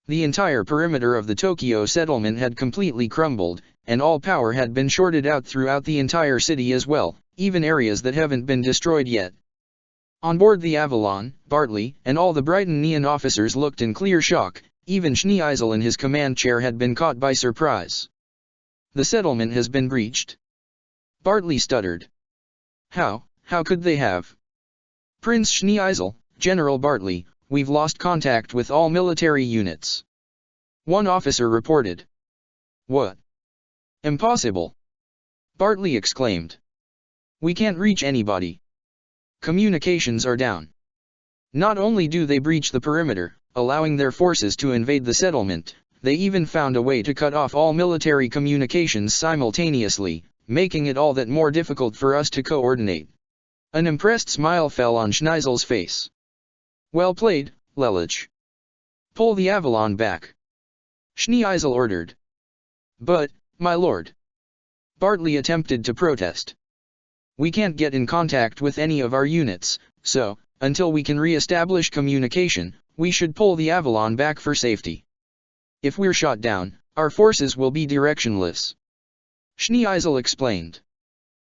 The entire perimeter of the Tokyo settlement had completely crumbled, and all power had been shorted out throughout the entire city as well, even areas that haven't been destroyed yet. On board the Avalon, Bartley and all the Britannian officers looked in clear shock. Even Schneeisel in his command chair had been caught by surprise. The settlement has been breached. Bartley stuttered. How could they have? Prince Schneeisel, General Bartley, we've lost contact with all military units. One officer reported. What? Impossible! Bartley exclaimed. We can't reach anybody. Communications are down. Not only do they breach the perimeter, allowing their forces to invade the settlement, they even found a way to cut off all military communications simultaneously, making it all that more difficult for us to coordinate. An impressed smile fell on Schneeisel's face. Well played, Lelich. Pull the Avalon back. Schneeisel ordered. But, my lord. Bartley attempted to protest. We can't get in contact with any of our units, so, until we can re-establish communication, we should pull the Avalon back for safety. If we're shot down, our forces will be directionless. Schneeisel explained.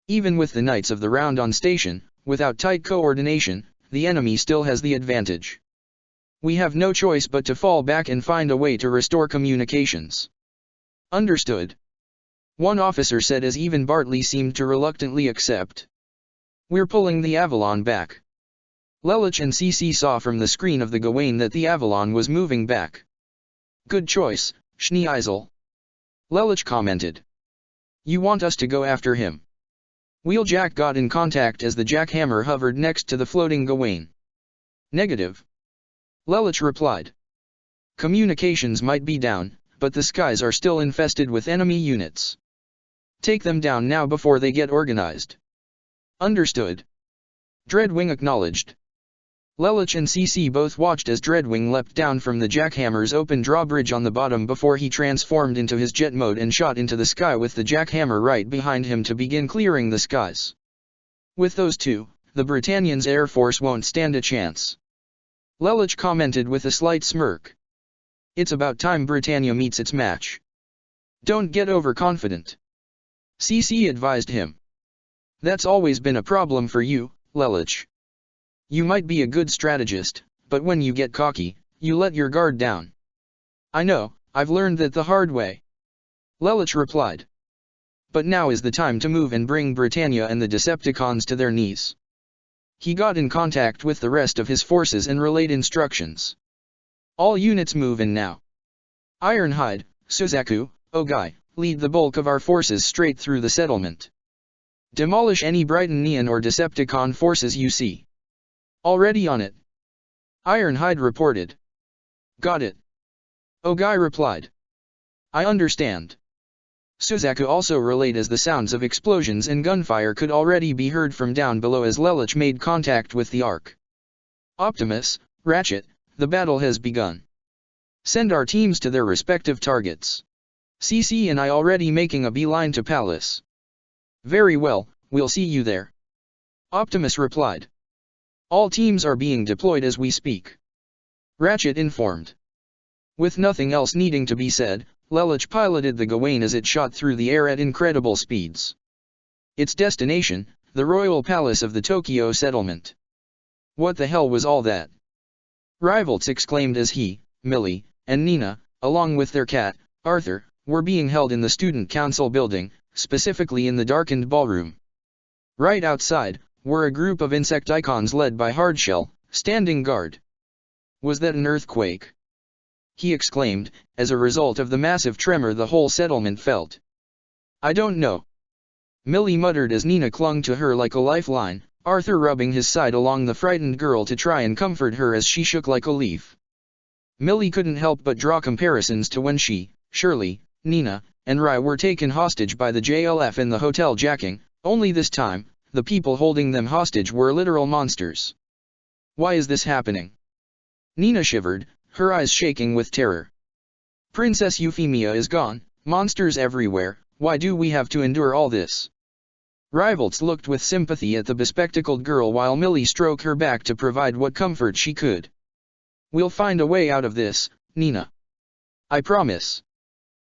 Even with the Knights of the Round on station, without tight coordination, the enemy still has the advantage. We have no choice but to fall back and find a way to restore communications. Understood. One officer said as even Bartley seemed to reluctantly accept. We're pulling the Avalon back. Lelich and CC saw from the screen of the Gawain that the Avalon was moving back. Good choice, Schneeisel. Lelich commented. You want us to go after him? Wheeljack got in contact as the jackhammer hovered next to the floating Gawain. Negative. Lelich replied. Communications might be down, but the skies are still infested with enemy units. Take them down now before they get organized. Understood. Dreadwing acknowledged. Lelich and CC both watched as Dreadwing leapt down from the jackhammer's open drawbridge on the bottom before he transformed into his jet mode and shot into the sky with the jackhammer right behind him to begin clearing the skies. With those two, the Britannians' air force won't stand a chance. Lelich commented with a slight smirk. It's about time Britannia meets its match. Don't get overconfident. CC advised him. That's always been a problem for you, Lelich. You might be a good strategist, but when you get cocky, you let your guard down. I know, I've learned that the hard way. Lelich replied. But now is the time to move and bring Britannia and the Decepticons to their knees. He got in contact with the rest of his forces and relayed instructions. All units move in now. Ironhide, Suzaku, Ogai, lead the bulk of our forces straight through the settlement. Demolish any Britannian or Decepticon forces you see. Already on it. Ironhide reported. Got it. Ogai replied. I understand. Suzaku also relayed as the sounds of explosions and gunfire could already be heard from down below as Lelich made contact with the Ark. Optimus, Ratchet, the battle has begun. Send our teams to their respective targets. CC and I already making a beeline to Palace. Very well, we'll see you there. Optimus replied. All teams are being deployed as we speak. Ratchet informed. With nothing else needing to be said, Lelich piloted the Gawain as it shot through the air at incredible speeds. Its destination, the royal palace of the Tokyo settlement. What the hell was all that? Rivalts exclaimed as he, Millie, and Nina, along with their cat, Arthur, were being held in the student council building, specifically in the darkened ballroom. Right outside, were a group of Insecticons led by Hardshell, standing guard. Was that an earthquake? He exclaimed, as a result of the massive tremor the whole settlement felt. I don't know. Millie muttered as Nina clung to her like a lifeline, Arthur rubbing his side along the frightened girl to try and comfort her as she shook like a leaf. Millie couldn't help but draw comparisons to when she, Shirley, Nina, and Rai were taken hostage by the JLF in the hotel jacking, only this time, the people holding them hostage were literal monsters. Why is this happening? Nina shivered, her eyes shaking with terror. Princess Euphemia is gone, monsters everywhere, why do we have to endure all this? Rivalts looked with sympathy at the bespectacled girl while Millie stroked her back to provide what comfort she could. We'll find a way out of this, Nina. I promise.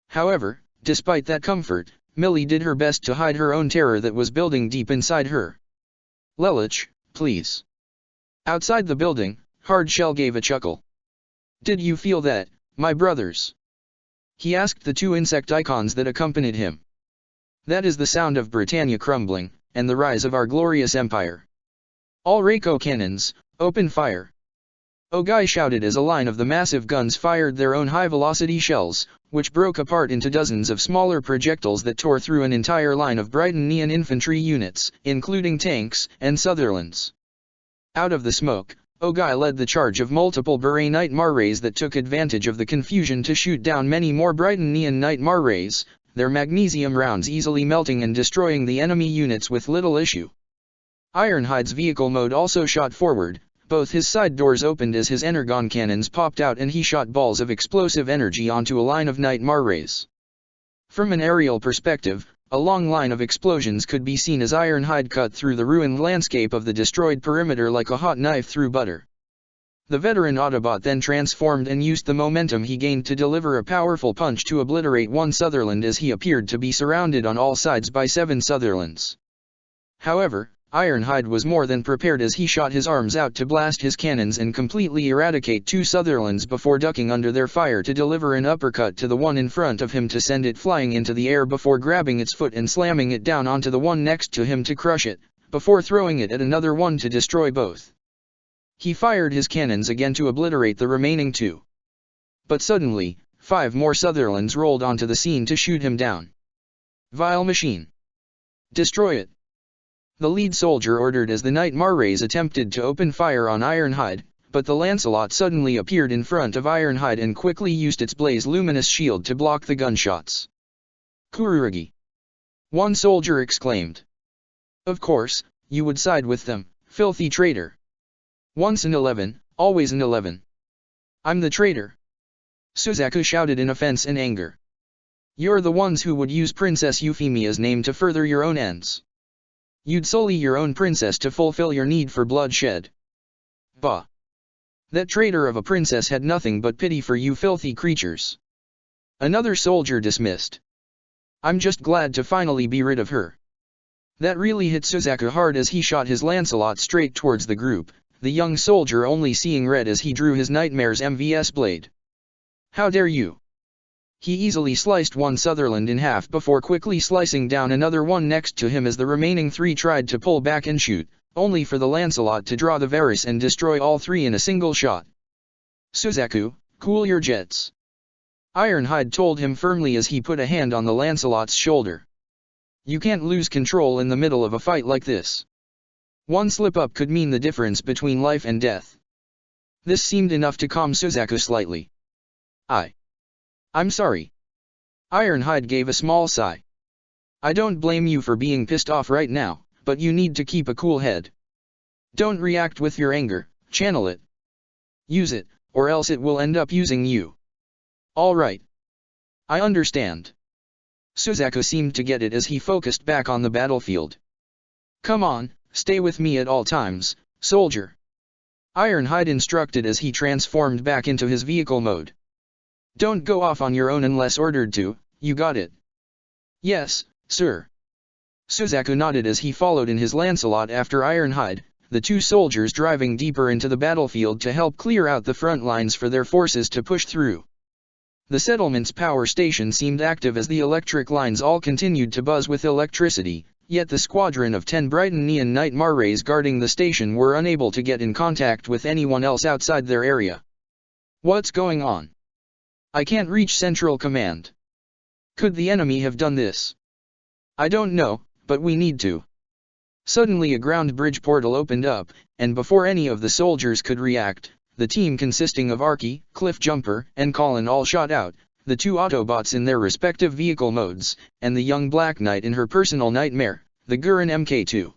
However, despite that comfort, Millie did her best to hide her own terror that was building deep inside her. Lelich, please. Outside the building, Hardshell gave a chuckle. Did you feel that, my brothers? He asked the two Insecticons that accompanied him. That is the sound of Britannia crumbling, and the rise of our glorious empire. All Reiko cannons, open fire. Ogai shouted as a line of the massive guns fired their own high-velocity shells, which broke apart into dozens of smaller projectiles that tore through an entire line of Britannian infantry units, including tanks and Sutherlands. Out of the smoke, Ogai led the charge of multiple Beret Night Marrays that took advantage of the confusion to shoot down many more Britannian Night Marrays, their magnesium rounds easily melting and destroying the enemy units with little issue. Ironhide's vehicle mode also shot forward. Both his side doors opened as his energon cannons popped out and he shot balls of explosive energy onto a line of Night Marrays. From an aerial perspective, a long line of explosions could be seen as Ironhide cut through the ruined landscape of the destroyed perimeter like a hot knife through butter. The veteran Autobot then transformed and used the momentum he gained to deliver a powerful punch to obliterate one Sutherland as he appeared to be surrounded on all sides by 7 Sutherlands. However, Ironhide was more than prepared as he shot his arms out to blast his cannons and completely eradicate 2 Sutherlands before ducking under their fire to deliver an uppercut to the one in front of him to send it flying into the air before grabbing its foot and slamming it down onto the one next to him to crush it, before throwing it at another one to destroy both. He fired his cannons again to obliterate the remaining 2. But suddenly, 5 more Sutherlands rolled onto the scene to shoot him down. Vile machine! Destroy it! The lead soldier ordered as the Nightmare Rays attempted to open fire on Ironhide, but the Lancelot suddenly appeared in front of Ironhide and quickly used its blaze-luminous shield to block the gunshots. Kururagi! One soldier exclaimed. Of course, you would side with them, filthy traitor. Once an 11, always an 11. I'm the traitor. Suzaku shouted in offense and anger. You're the ones who would use Princess Euphemia's name to further your own ends. You'd sully your own princess to fulfill your need for bloodshed. Bah! That traitor of a princess had nothing but pity for you filthy creatures. Another soldier dismissed. I'm just glad to finally be rid of her. That really hit Suzaku hard as he shot his Lancelot straight towards the group, the young soldier only seeing red as he drew his Nightmare's MVS blade. How dare you! He easily sliced one Sutherland in half before quickly slicing down another one next to him as the remaining 3 tried to pull back and shoot, only for the Lancelot to draw the Varus and destroy all 3 in a single shot. Suzaku, cool your jets. Ironhide told him firmly as he put a hand on the Lancelot's shoulder. You can't lose control in the middle of a fight like this. One slip-up could mean the difference between life and death. This seemed enough to calm Suzaku slightly. I'm sorry. Ironhide gave a small sigh. I don't blame you for being pissed off right now, but you need to keep a cool head. Don't react with your anger, channel it. Use it, or else it will end up using you. All right. I understand. Suzaku seemed to get it as he focused back on the battlefield. Come on, stay with me at all times, soldier. Ironhide instructed as he transformed back into his vehicle mode. Don't go off on your own unless ordered to, you got it? Yes, sir. Suzaku nodded as he followed in his Lancelot after Ironhide, the 2 soldiers driving deeper into the battlefield to help clear out the front lines for their forces to push through. The settlement's power station seemed active as the electric lines all continued to buzz with electricity, yet the squadron of 10 Brighton Neon Nightmare Rays guarding the station were unable to get in contact with anyone else outside their area. What's going on? I can't reach Central Command. Could the enemy have done this? I don't know, but we need to. Suddenly a ground bridge portal opened up, and before any of the soldiers could react, the team consisting of Arky, Cliffjumper, and Colin all shot out, the 2 Autobots in their respective vehicle modes, and the young Black Knight in her personal nightmare, the Gurren MK2.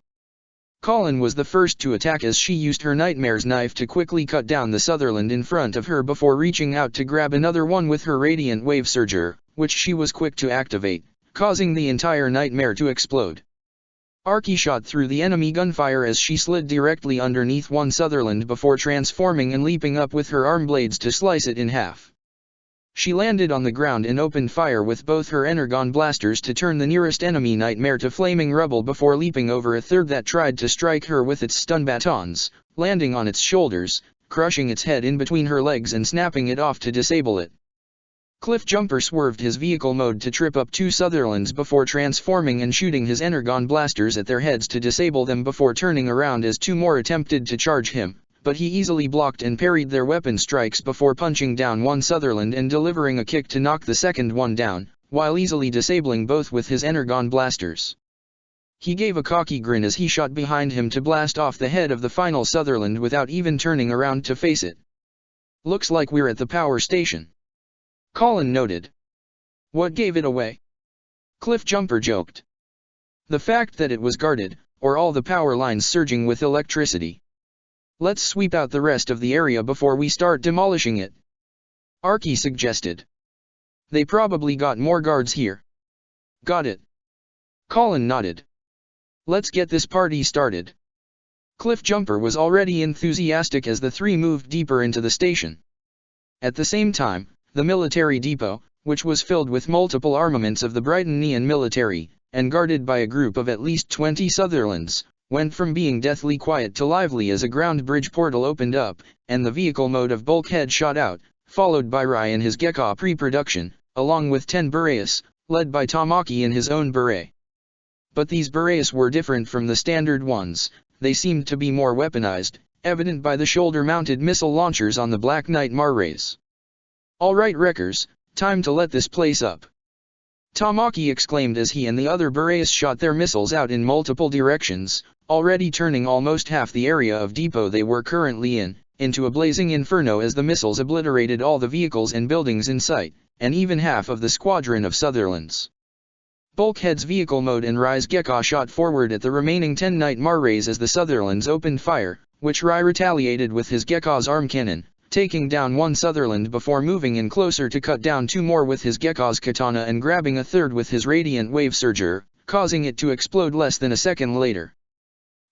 Colin was the first to attack as she used her Nightmare's knife to quickly cut down the Sutherland in front of her before reaching out to grab another one with her Radiant Wave Surger, which she was quick to activate, causing the entire Nightmare to explode. Arky shot through the enemy gunfire as she slid directly underneath one Sutherland before transforming and leaping up with her arm blades to slice it in half. She landed on the ground and opened fire with both her Energon blasters to turn the nearest enemy Nightmare to flaming rubble before leaping over a third that tried to strike her with its stun batons, landing on its shoulders, crushing its head in between her legs and snapping it off to disable it. Cliffjumper swerved his vehicle mode to trip up 2 Sutherlands before transforming and shooting his Energon blasters at their heads to disable them before turning around as 2 more attempted to charge him, but he easily blocked and parried their weapon strikes before punching down one Sutherland and delivering a kick to knock the second one down, while easily disabling both with his Energon blasters. He gave a cocky grin as he shot behind him to blast off the head of the final Sutherland without even turning around to face it. Looks like we're at the power station. Colin noted. What gave it away? Cliffjumper joked. The fact that it was guarded, or all the power lines surging with electricity. Let's sweep out the rest of the area before we start demolishing it. Arky suggested. They probably got more guards here. Got it. Colin nodded. Let's get this party started. Cliffjumper was already enthusiastic as the three moved deeper into the station. At the same time, the military depot, which was filled with multiple armaments of the Brightonian military, and guarded by a group of at least 20 Sutherlands, went from being deathly quiet to lively as a ground bridge portal opened up, and the vehicle mode of Bulkhead shot out, followed by Rai in his Gecko pre-production, along with 10 Boreas, led by Tamaki in his own Beret. But these Boreas were different from the standard ones. They seemed to be more weaponized, evident by the shoulder-mounted missile launchers on the Black Knight Marrays. "Alright wreckers, time to let this place up," Tamaki exclaimed as he and the other Boreas shot their missiles out in multiple directions, already turning almost half the area of depot they were currently in, into a blazing inferno as the missiles obliterated all the vehicles and buildings in sight, and even half of the squadron of Sutherlands. Bulkhead's vehicle mode and Rai's Gecko shot forward at the remaining 10 Knight Marrays as the Sutherlands opened fire, which Rai retaliated with his Gecko's arm cannon, taking down one Sutherland before moving in closer to cut down 2 more with his Gecko's katana and grabbing a third with his Radiant Wave Surger, causing it to explode less than a second later.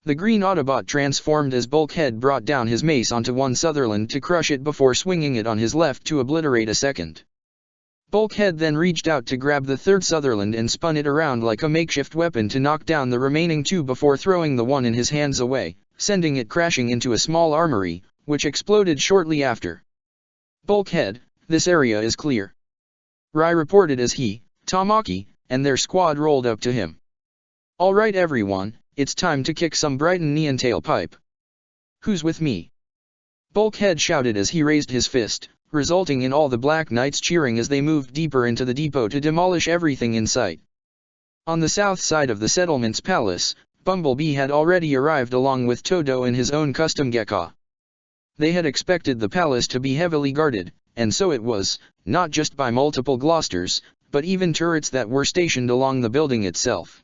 The green Autobot transformed as Bulkhead brought down his mace onto one Sutherland to crush it before swinging it on his left to obliterate a second. Bulkhead then reached out to grab the third Sutherland and spun it around like a makeshift weapon to knock down the remaining 2 before throwing the one in his hands away, sending it crashing into a small armory, which exploded shortly after. "Bulkhead, this area is clear," Rai reported as he, Tamaki, and their squad rolled up to him. "Alright everyone, it's time to kick some Brightonian tailpipe. Who's with me?" Bulkhead shouted as he raised his fist, resulting in all the Black Knights cheering as they moved deeper into the depot to demolish everything in sight. On the south side of the settlement's palace, Bumblebee had already arrived along with Todo in his own custom Gecko. They had expected the palace to be heavily guarded, and so it was, not just by multiple Gloucesters, but even turrets that were stationed along the building itself.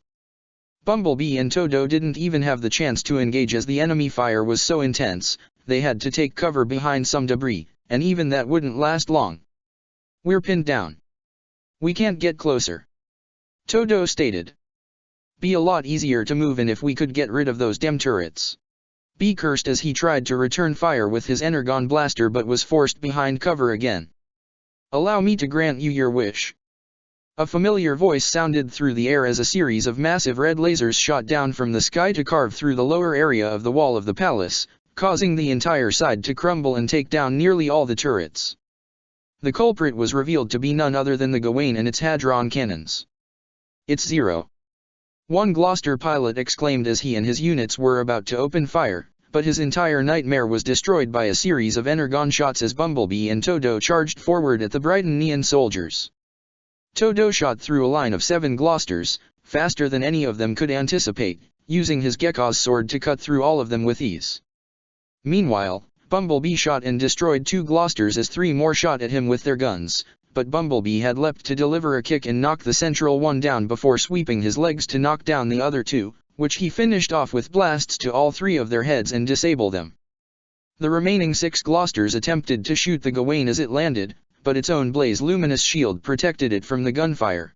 Bumblebee and Todo didn't even have the chance to engage as the enemy fire was so intense. They had to take cover behind some debris, and even that wouldn't last long. "We're pinned down. We can't get closer," Todo stated. "Be a lot easier to move in if we could get rid of those damn turrets." B cursed as he tried to return fire with his Energon blaster but was forced behind cover again. "Allow me to grant you your wish." A familiar voice sounded through the air as a series of massive red lasers shot down from the sky to carve through the lower area of the wall of the palace, causing the entire side to crumble and take down nearly all the turrets. The culprit was revealed to be none other than the Gawain and its Hadron cannons. "It's Zero," one Gloucester pilot exclaimed as he and his units were about to open fire, but his entire nightmare was destroyed by a series of Energon shots as Bumblebee and Todo charged forward at the Brightonian soldiers. Todo shot through a line of 7 Gloucesters, faster than any of them could anticipate, using his Gecko's sword to cut through all of them with ease. Meanwhile, Bumblebee shot and destroyed 2 Gloucesters as 3 more shot at him with their guns, but Bumblebee had leapt to deliver a kick and knock the central one down before sweeping his legs to knock down the other 2, which he finished off with blasts to all 3 of their heads and disable them. The remaining 6 Gloucesters attempted to shoot the Gawain as it landed, but its own blaze-luminous shield protected it from the gunfire.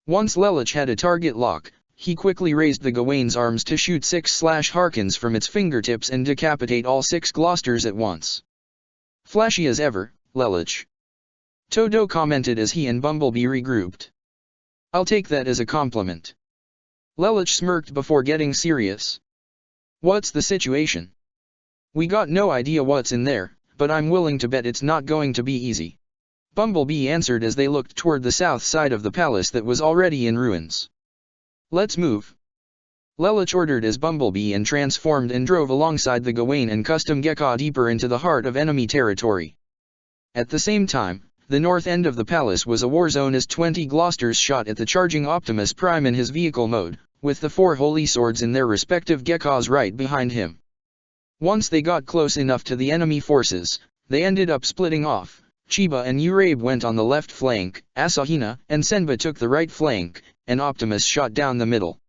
Once Lelich had a target lock, he quickly raised the Gawain's arms to shoot 6 Harkins from its fingertips and decapitate all 6 Gloucesters at once. "Flashy as ever, Lelich," Todo commented as he and Bumblebee regrouped. "I'll take that as a compliment." Lelich smirked before getting serious. "What's the situation?" "We got no idea what's in there, but I'm willing to bet it's not going to be easy," Bumblebee answered as they looked toward the south side of the palace that was already in ruins. "Let's move," Lelich ordered as Bumblebee and transformed and drove alongside the Gawain and custom Gecko deeper into the heart of enemy territory. At the same time, the north end of the palace was a war zone as 20 Gloucesters shot at the charging Optimus Prime in his vehicle mode, with the 4 holy swords in their respective Geckos right behind him. Once they got close enough to the enemy forces, they ended up splitting off. Chiba and Urabe went on the left flank, Asahina and Senba took the right flank, and Optimus shot down the middle.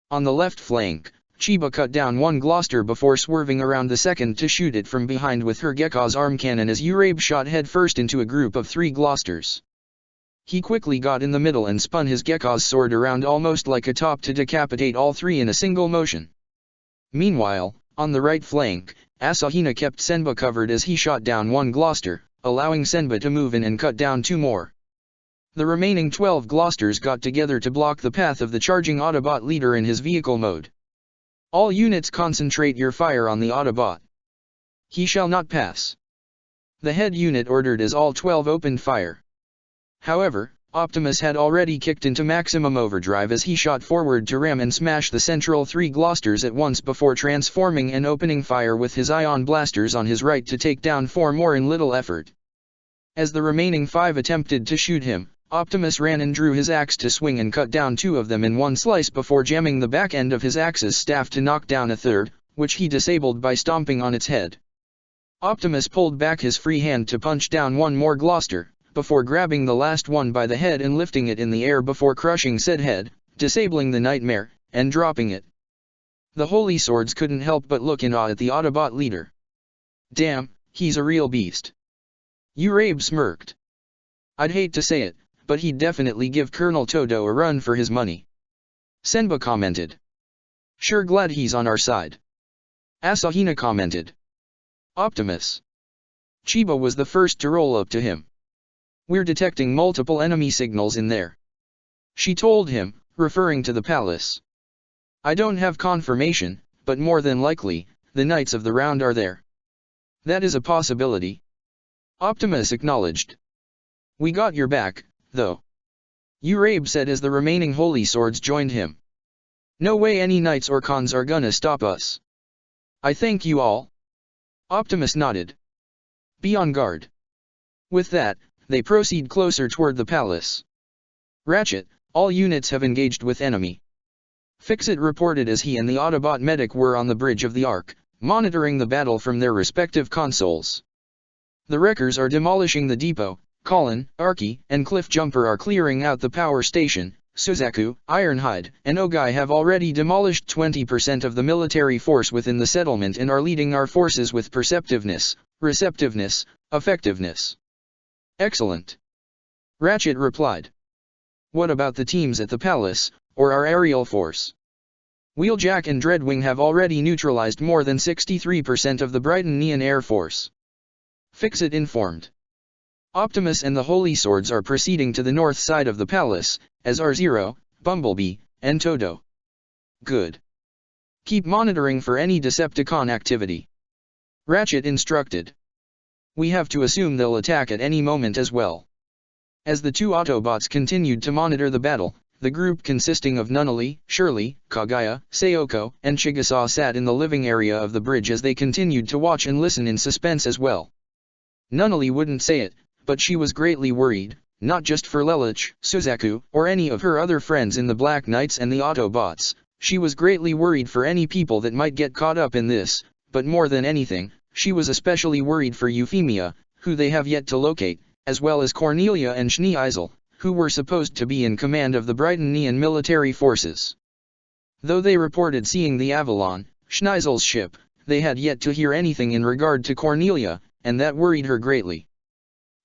On the left flank, Chiba cut down 1 Gloucester before swerving around the second to shoot it from behind with her Gecko's arm cannon as Urabe shot headfirst into a group of 3 Gloucesters. He quickly got in the middle and spun his Gekko's sword around almost like a top to decapitate all three in a single motion. Meanwhile, on the right flank, Asahina kept Senba covered as he shot down one Gloucester, allowing Senba to move in and cut down two more. The remaining 12 Gloucesters got together to block the path of the charging Autobot leader in his vehicle mode. All units concentrate your fire on the Autobot. He shall not pass. The head unit ordered as all 12 opened fire. However, Optimus had already kicked into maximum overdrive as he shot forward to ram and smash the central 3 Gloucesters at once before transforming and opening fire with his ion blasters on his right to take down 4 more in little effort. As the remaining 5 attempted to shoot him, Optimus ran and drew his axe to swing and cut down 2 of them in one slice before jamming the back end of his axe's staff to knock down a third, which he disabled by stomping on its head. Optimus pulled back his free hand to punch down 1 more Gloucester, before grabbing the last one by the head and lifting it in the air before crushing said head, disabling the Nightmare, and dropping it. The Holy Swords couldn't help but look in awe at the Autobot leader. Damn, he's a real beast. Urabe smirked. I'd hate to say it, but he'd definitely give Colonel Todo a run for his money. Senba commented. Sure glad he's on our side. Asahina commented. Optimus. Chiba was the first to roll up to him. We're detecting multiple enemy signals in there. She told him, referring to the palace. I don't have confirmation, but more than likely, the Knights of the Round are there. That is a possibility. Optimus acknowledged. We got your back, though. Urabe said as the remaining Holy Swords joined him. No way any Knights or Khans are gonna stop us. I thank you all. Optimus nodded. Be on guard. With that, they proceed closer toward the palace. Ratchet, all units have engaged with enemy. Fixit reported as he and the Autobot medic were on the bridge of the Ark, monitoring the battle from their respective consoles. The Wreckers are demolishing the depot, Colin, Arky, and Cliffjumper are clearing out the power station, Suzaku, Ironhide, and Ogai have already demolished 20% of the military force within the settlement and are leading our forces with perceptiveness, receptiveness, effectiveness. Excellent. Ratchet replied. What about the teams at the palace, or our aerial force? Wheeljack and Dreadwing have already neutralized more than 63% of the Brighton Neon Air Force. Fixit informed. Optimus and the Holy Swords are proceeding to the north side of the palace, as are Zero, Bumblebee, and Todo. Good. Keep monitoring for any Decepticon activity. Ratchet instructed. We have to assume they'll attack at any moment as well. As the 2 Autobots continued to monitor the battle, the group consisting of Nunnally, Shirley, Kagaya, Sayoko, and Chigusa sat in the living area of the bridge as they continued to watch and listen in suspense as well. Nunnally wouldn't say it, but she was greatly worried, not just for Lelich, Suzaku, or any of her other friends in the Black Knights and the Autobots. She was greatly worried for any people that might get caught up in this, but more than anything, she was especially worried for Euphemia, who they have yet to locate, as well as Cornelia and Schneeisel, who were supposed to be in command of the Brighton Neon military forces. Though they reported seeing the Avalon, Schneeisel's ship, they had yet to hear anything in regard to Cornelia, and that worried her greatly.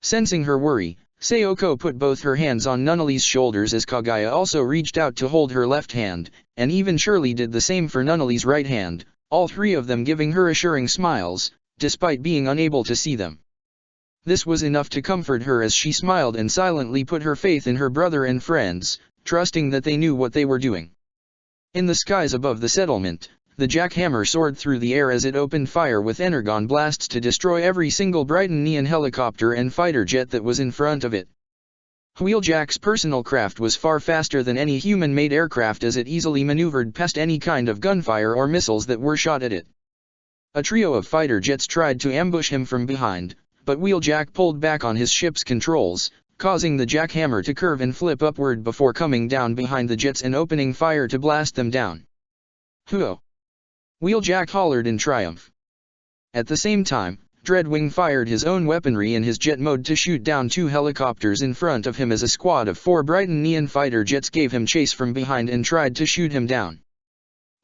Sensing her worry, Sayoko put both her hands on Nunnally's shoulders as Kagaya also reached out to hold her left hand, and even Shirley did the same for Nunnally's right hand, all 3 of them giving her assuring smiles, despite being unable to see them. This was enough to comfort her as she smiled and silently put her faith in her brother and friends, trusting that they knew what they were doing. In the skies above the settlement, the jackhammer soared through the air as it opened fire with energon blasts to destroy every single Brighton Neon helicopter and fighter jet that was in front of it. Wheeljack's personal craft was far faster than any human-made aircraft as it easily maneuvered past any kind of gunfire or missiles that were shot at it. A trio of fighter jets tried to ambush him from behind, but Wheeljack pulled back on his ship's controls, causing the jackhammer to curve and flip upward before coming down behind the jets and opening fire to blast them down. Hoo! Wheeljack hollered in triumph. At the same time, Dreadwing fired his own weaponry in his jet mode to shoot down 2 helicopters in front of him as a squad of 4 Brighton Neon fighter jets gave him chase from behind and tried to shoot him down.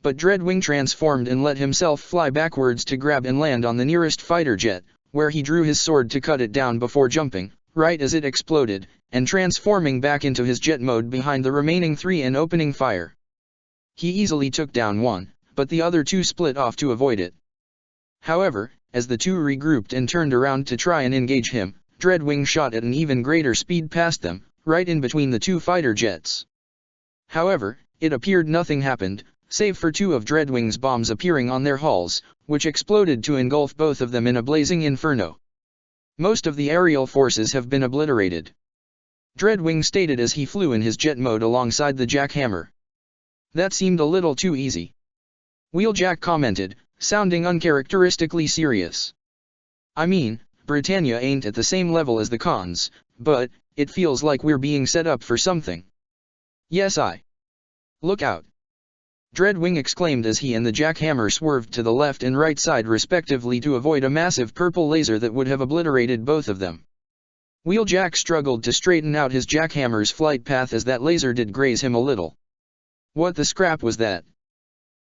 But Dreadwing transformed and let himself fly backwards to grab and land on the nearest fighter jet, where he drew his sword to cut it down before jumping, right as it exploded, and transforming back into his jet mode behind the remaining 3 and opening fire. He easily took down one, but the other 2 split off to avoid it. However, as the 2 regrouped and turned around to try and engage him, Dreadwing shot at an even greater speed past them, right in between the 2 fighter jets. However, it appeared nothing happened, save for 2 of Dreadwing's bombs appearing on their hulls, which exploded to engulf both of them in a blazing inferno. Most of the aerial forces have been obliterated, Dreadwing stated as he flew in his jet mode alongside the jackhammer. That seemed a little too easy, Wheeljack commented, sounding uncharacteristically serious. I mean, Britannia ain't at the same level as the cons, but it feels like we're being set up for something. Yes, Look out! Dreadwing exclaimed as he and the jackhammer swerved to the left and right side respectively to avoid a massive purple laser that would have obliterated both of them. Wheeljack struggled to straighten out his jackhammer's flight path as that laser did graze him a little. What the scrap was that?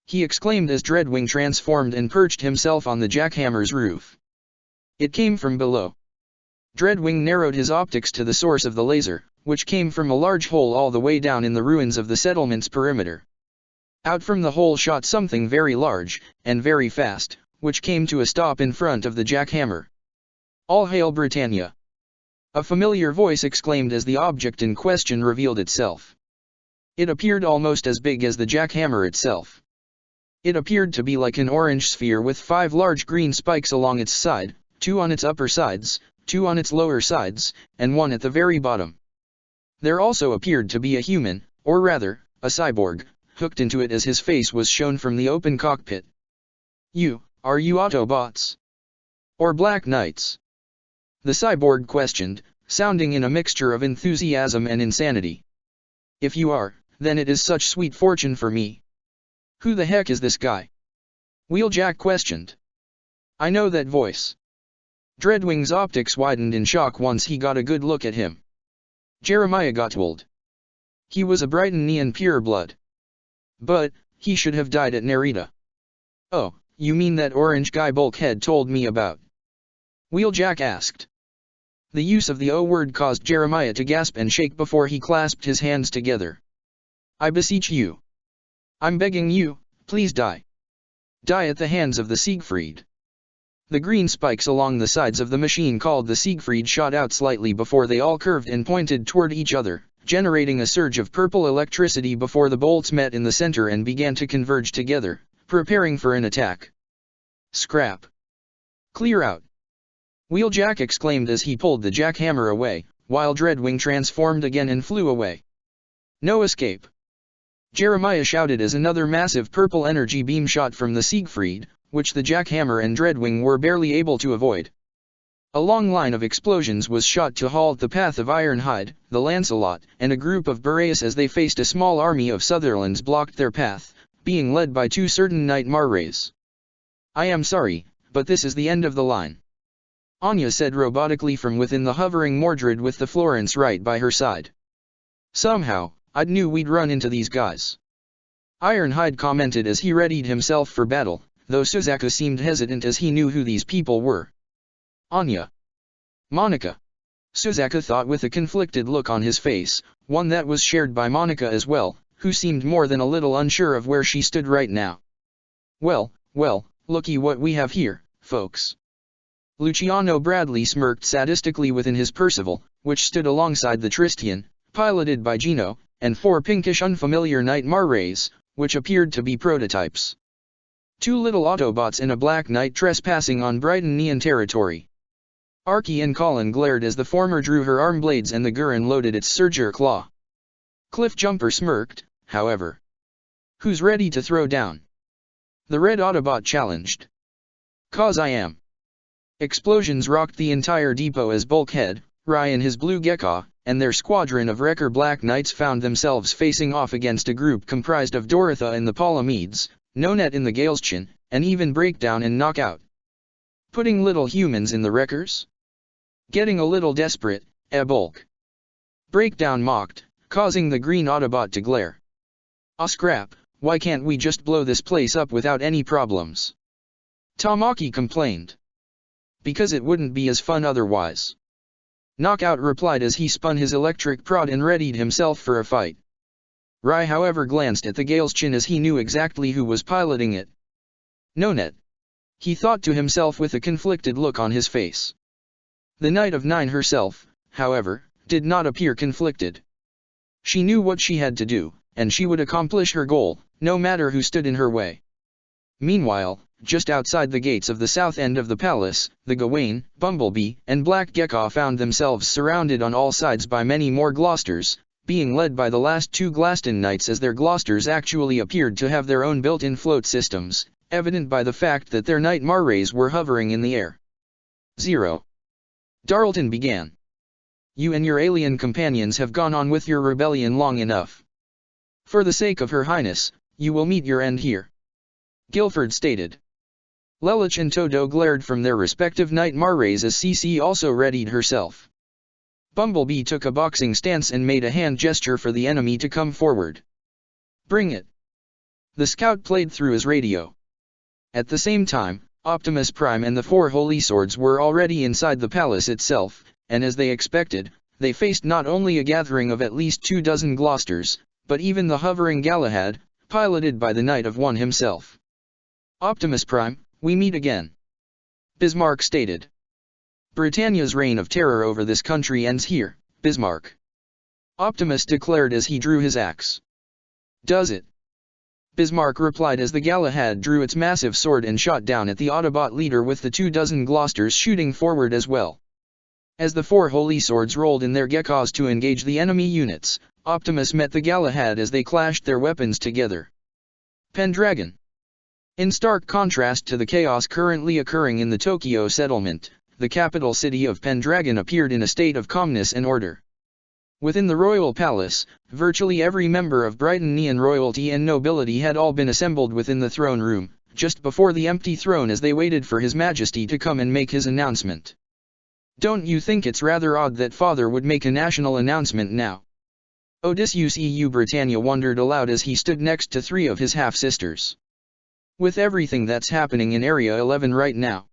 He exclaimed as Dreadwing transformed and perched himself on the jackhammer's roof. It came from below. Dreadwing narrowed his optics to the source of the laser, which came from a large hole all the way down in the ruins of the settlement's perimeter. Out from the hole shot something very large, and very fast, which came to a stop in front of the jackhammer. All hail Britannia! A familiar voice exclaimed as the object in question revealed itself. It appeared almost as big as the jackhammer itself. It appeared to be like an orange sphere with 5 large green spikes along its side, 2 on its upper sides, 2 on its lower sides, and 1 at the very bottom. There also appeared to be a human, or rather, a cyborg, hooked into it as his face was shown from the open cockpit. Are you Autobots? Or Black Knights? The cyborg questioned, sounding in a mixture of enthusiasm and insanity. If you are, then it is such sweet fortune for me. Who the heck is this guy? Wheeljack questioned. I know that voice. Dreadwing's optics widened in shock once he got a good look at him. Jeremiah Gottwald. He was a Britannian pureblood. But he should have died at Narita. Oh, you mean that orange guy Bulkhead told me about? Wheeljack asked. The use of the O word caused Jeremiah to gasp and shake before he clasped his hands together. I beseech you. I'm begging you, please die. Die at the hands of the Siegfried. The green spikes along the sides of the machine called the Siegfried shot out slightly before they all curved and pointed toward each other, generating a surge of purple electricity before the bolts met in the center and began to converge together, preparing for an attack. Scrap. Clear out! Wheeljack exclaimed as he pulled the jackhammer away, while Dreadwing transformed again and flew away. No escape! Jeremiah shouted as another massive purple energy beam shot from the Siegfried, which the jackhammer and Dreadwing were barely able to avoid. A long line of explosions was shot to halt the path of Ironhide, the Lancelot, and a group of Boreas as they faced a small army of Sutherlands blocked their path, being led by 2 certain Knight Marrays. I am sorry, but this is the end of the line. Anya said robotically from within the hovering Mordred with the Florence right by her side. Somehow, I knew we'd run into these guys. Ironhide commented as he readied himself for battle, though Suzaku seemed hesitant as he knew who these people were. Anya. Monica. Suzaku thought with a conflicted look on his face, one that was shared by Monica as well, who seemed more than a little unsure of where she stood right now. Well, looky what we have here, folks. Luciano Bradley smirked sadistically within his Percival, which stood alongside the Tristian, piloted by Gino, and 4 pinkish unfamiliar Knight Marrays, which appeared to be prototypes. 2 little Autobots and a Black Knight trespassing on Britannian territory. Archie and Colin glared as the former drew her arm blades and the Gurren loaded its Surger claw. Cliffjumper smirked, however. Who's ready to throw down? The red Autobot challenged. 'Cause I am. Explosions rocked the entire depot as Bulkhead, Rai and his blue Gekka, and their squadron of Wrecker Black Knights found themselves facing off against a group comprised of Dorotha and the Palamedes, Nonet in the Galestchen, and even Breakdown and Knockout. Putting little humans in the wreckers? Getting a little desperate, Bulk. Breakdown mocked, causing the green Autobot to glare. Ah scrap, why can't we just blow this place up without any problems? Tamaki complained. Because it wouldn't be as fun otherwise. Knockout replied as he spun his electric prod and readied himself for a fight. Rai however glanced at the Gale's chin as he knew exactly who was piloting it. No net. He thought to himself with a conflicted look on his face. The Knight of Nine herself, however, did not appear conflicted. She knew what she had to do, and she would accomplish her goal, no matter who stood in her way. Meanwhile, just outside the gates of the south end of the palace, the Gawain, Bumblebee, and Black Gecko found themselves surrounded on all sides by many more Gloucesters, being led by the last two Glaston Knights, as their Gloucesters actually appeared to have their own built-in float systems, evident by the fact that their Knight Marrays were hovering in the air. 0. Darlton began. You and your alien companions have gone on with your rebellion long enough. For the sake of Her Highness, you will meet your end here. Guilford stated. Lelich and Toto glared from their respective Knight Marrays as Cece also readied herself. Bumblebee took a boxing stance and made a hand gesture for the enemy to come forward. Bring it. The scout played through his radio. At the same time, Optimus Prime and the four Holy Swords were already inside the palace itself, and as they expected, they faced not only a gathering of at least 24 Gloucesters, but even the hovering Galahad, piloted by the Knight of One himself. Optimus Prime, we meet again. Bismarck stated. Britannia's reign of terror over this country ends here, Bismarck. Optimus declared as he drew his axe. Does it? Bismarck replied as the Galahad drew its massive sword and shot down at the Autobot leader, with the 24 Gloucesters shooting forward as well. As the four Holy Swords rolled in their Geckos to engage the enemy units, Optimus met the Galahad as they clashed their weapons together. Pendragon. In stark contrast to the chaos currently occurring in the Tokyo settlement, the capital city of Pendragon appeared in a state of calmness and order. Within the royal palace, virtually every member of Brightonian royalty and nobility had all been assembled within the throne room, just before the empty throne, as they waited for His Majesty to come and make his announcement. Don't you think it's rather odd that Father would make a national announcement now? Odysseus EU Britannia wondered aloud as he stood next to three of his half-sisters. With everything that's happening in Area 11 right now,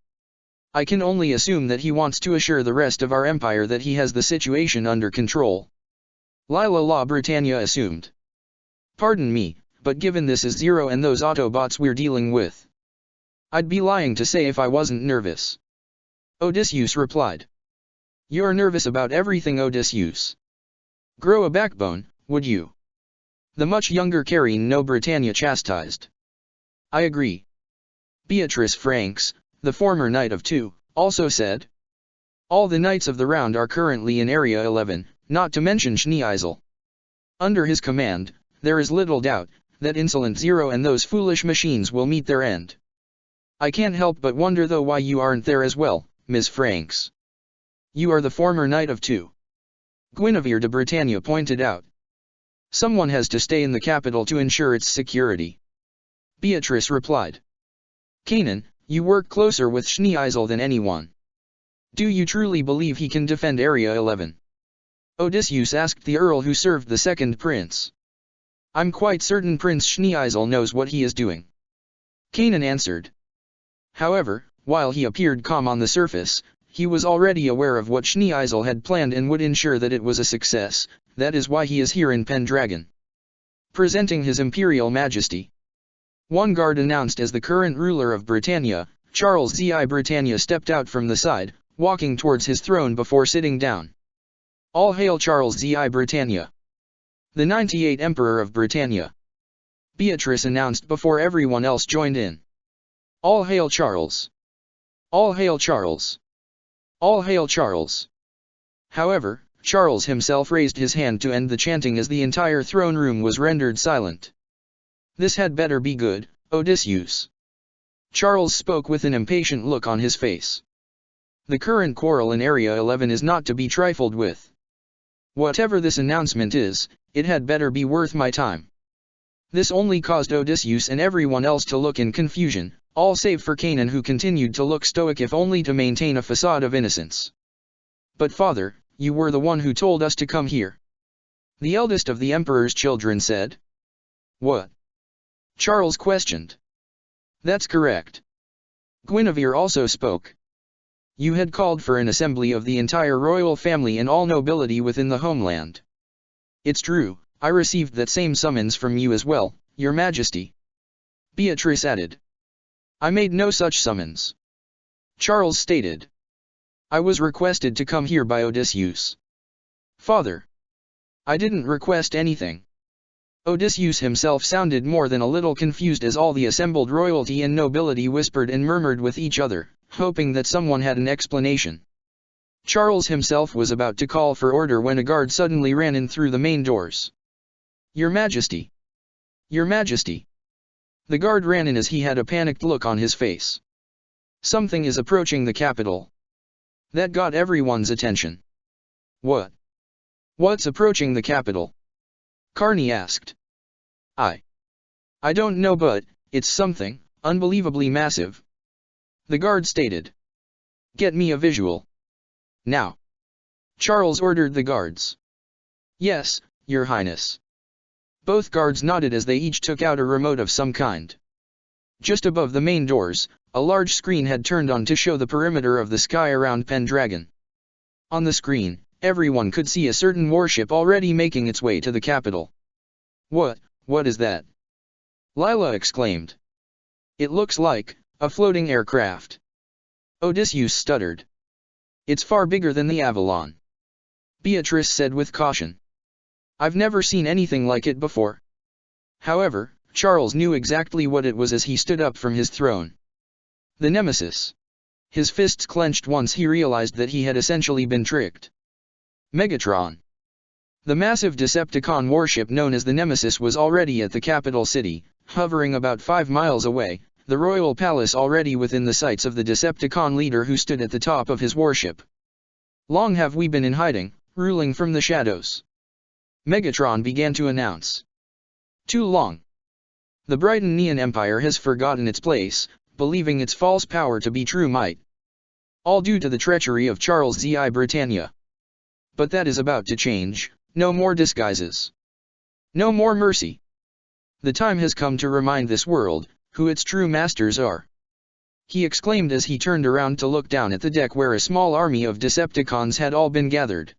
I can only assume that he wants to assure the rest of our empire that he has the situation under control. Lila La Britannia assumed. Pardon me, but given this is Zero and those Autobots we're dealing with, I'd be lying to say if I wasn't nervous. Odysseus replied. You're nervous about everything, Odysseus. Grow a backbone, would you? The much younger Karine No Britannia chastised. I agree. Beatrice Franks, the former Knight of Two, also said. All the Knights of the Round are currently in Area 11, not to mention Schneeisel. Under his command, there is little doubt that Insolent Zero and those foolish machines will meet their end. I can't help but wonder though why you aren't there as well, Ms. Franks. You are the former Knight of Two. Guinevere de Britannia pointed out. Someone has to stay in the capital to ensure its security. Beatrice replied. Kanan, you work closer with Schneeisel than anyone. Do you truly believe he can defend Area 11? Odysseus asked the Earl who served the second prince. I'm quite certain Prince Schneeisel knows what he is doing. Kanan answered. However, while he appeared calm on the surface, he was already aware of what Schneeisel had planned and would ensure that it was a success. That is why he is here in Pendragon. Presenting His Imperial Majesty. One guard announced as the current ruler of Britannia, Charles Zi Britannia, stepped out from the side, walking towards his throne before sitting down. All hail Charles Zi Britannia, the 98th Emperor of Britannia. Beatrice announced before everyone else joined in. All hail Charles! All hail Charles! All hail Charles! However, Charles himself raised his hand to end the chanting as the entire throne room was rendered silent. This had better be good, Odysseus. Charles spoke with an impatient look on his face. The current quarrel in Area 11 is not to be trifled with. Whatever this announcement is, it had better be worth my time. This only caused Odysseus and everyone else to look in confusion, all save for Kanan, who continued to look stoic if only to maintain a facade of innocence. But father, you were the one who told us to come here. The eldest of the Emperor's children said. What? Charles questioned. That's correct. Guinevere also spoke. You had called for an assembly of the entire royal family and all nobility within the homeland. It's true, I received that same summons from you as well, Your Majesty. Beatrice added. I made no such summons. Charles stated. I was requested to come here by Odysseus. Father. I didn't request anything. Odysseus himself sounded more than a little confused as all the assembled royalty and nobility whispered and murmured with each other, hoping that someone had an explanation. Charles himself was about to call for order when a guard suddenly ran in through the main doors. Your Majesty! Your Majesty! The guard ran in as he had a panicked look on his face. Something is approaching the capital. That got everyone's attention. What? What's approaching the capital? Carney asked. I don't know, but it's something unbelievably massive. The guard stated. Get me a visual. Now. Charles ordered the guards. Yes, Your Highness. Both guards nodded as they each took out a remote of some kind. Just above the main doors, a large screen had turned on to show the perimeter of the sky around Pendragon. On the screen, everyone could see a certain warship already making its way to the capital. What is that? Lila exclaimed. It looks like a floating aircraft. Odysseus stuttered. It's far bigger than the Avalon. Beatrice said with caution. I've never seen anything like it before. However, Charles knew exactly what it was as he stood up from his throne. The Nemesis. His fists clenched once he realized that he had essentially been tricked. Megatron. The massive Decepticon warship known as the Nemesis was already at the capital city, hovering about 5 miles away, the royal palace already within the sights of the Decepticon leader who stood at the top of his warship. Long have we been in hiding, ruling from the shadows. Megatron began to announce. Too long. The Britannian Empire has forgotten its place, believing its false power to be true might. All due to the treachery of Charles Z.I. Britannia. But that is about to change, no more disguises. No more mercy. The time has come to remind this world, who its true masters are. He exclaimed as he turned around to look down at the deck where a small army of Decepticons had all been gathered.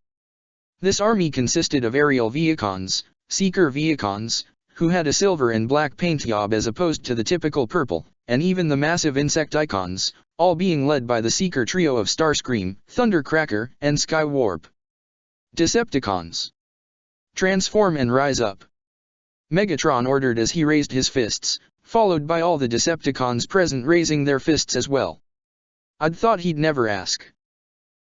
This army consisted of aerial Vehicons, Seeker Vehicons, who had a silver and black paint job as opposed to the typical purple, and even the massive Insecticons, all being led by the Seeker trio of Starscream, Thundercracker, and Skywarp. Decepticons. Transform and rise up. Megatron ordered as he raised his fists, followed by all the Decepticons present raising their fists as well. I'd thought he'd never ask.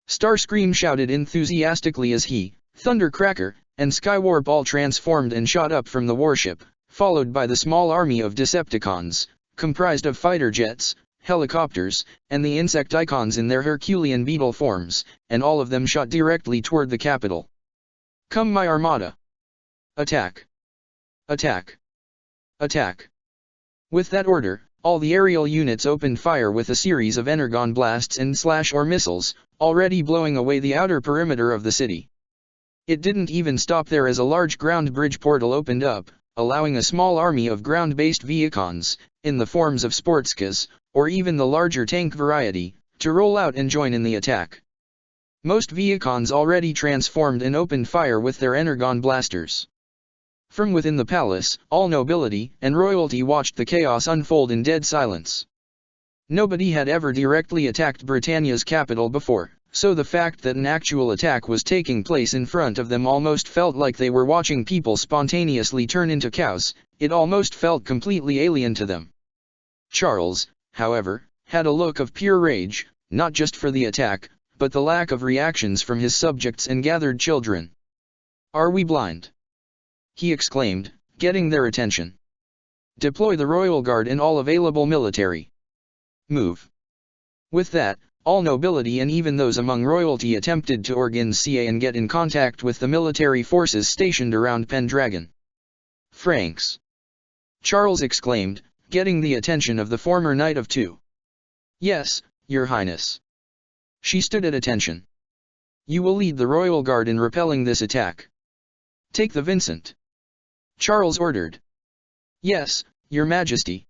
Starscream shouted enthusiastically as he, Thundercracker, and Skywarp all transformed and shot up from the warship, followed by the small army of Decepticons, comprised of fighter jets, helicopters, and the Insecticons in their Herculean beetle forms, and all of them shot directly toward the capital. Come my armada! Attack! Attack! Attack! With that order, all the aerial units opened fire with a series of energon blasts and slash-or missiles, already blowing away the outer perimeter of the city. It didn't even stop there as a large ground bridge portal opened up, allowing a small army of ground-based Vehicons, in the forms of Sportskas, or even the larger tank variety, to roll out and join in the attack. Most Vehicons already transformed and opened fire with their energon blasters. From within the palace, all nobility and royalty watched the chaos unfold in dead silence. Nobody had ever directly attacked Britannia's capital before, so the fact that an actual attack was taking place in front of them almost felt like they were watching people spontaneously turn into cows. It almost felt completely alien to them. Charles, however, had a look of pure rage, not just for the attack, but the lack of reactions from his subjects and gathered children. Are we blind? He exclaimed, getting their attention. Deploy the Royal Guard and all available military. Move. With that, all nobility and even those among royalty attempted to organize and get in contact with the military forces stationed around Pendragon. Franks! Charles exclaimed, getting the attention of the former Knight of Two. Yes, Your Highness. She stood at attention. You will lead the Royal Guard in repelling this attack. Take the Vincent. Charles ordered. Yes, Your Majesty.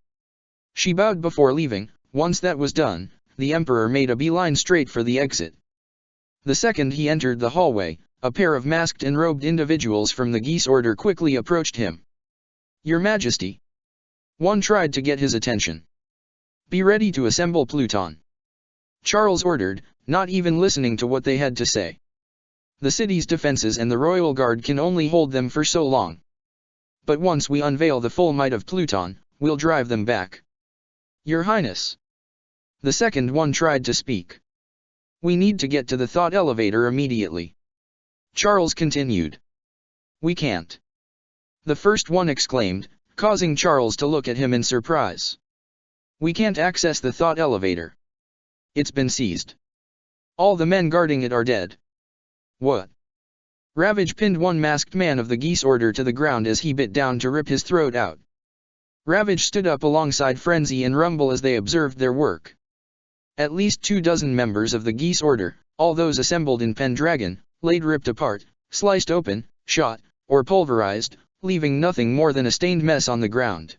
She bowed before leaving. Once that was done, the Emperor made a beeline straight for the exit. The second he entered the hallway, a pair of masked and robed individuals from the Geese Order quickly approached him. "Your Majesty." One tried to get his attention. "Be ready to assemble Pluton," Charles ordered, not even listening to what they had to say. "The city's defenses and the Royal Guard can only hold them for so long. But once we unveil the full might of Pluton, we'll drive them back." "Your Highness." The second one tried to speak. "We need to get to the thought elevator immediately," Charles continued. "We can't," the first one exclaimed, causing Charles to look at him in surprise. "We can't access the thought elevator. It's been seized. All the men guarding it are dead." "What?" Ravage pinned one masked man of the Geese Order to the ground as he bit down to rip his throat out. Ravage stood up alongside Frenzy and Rumble as they observed their work. At least 24 members of the Geese Order, all those assembled in Pendragon, laid ripped apart, sliced open, shot, or pulverized, leaving nothing more than a stained mess on the ground.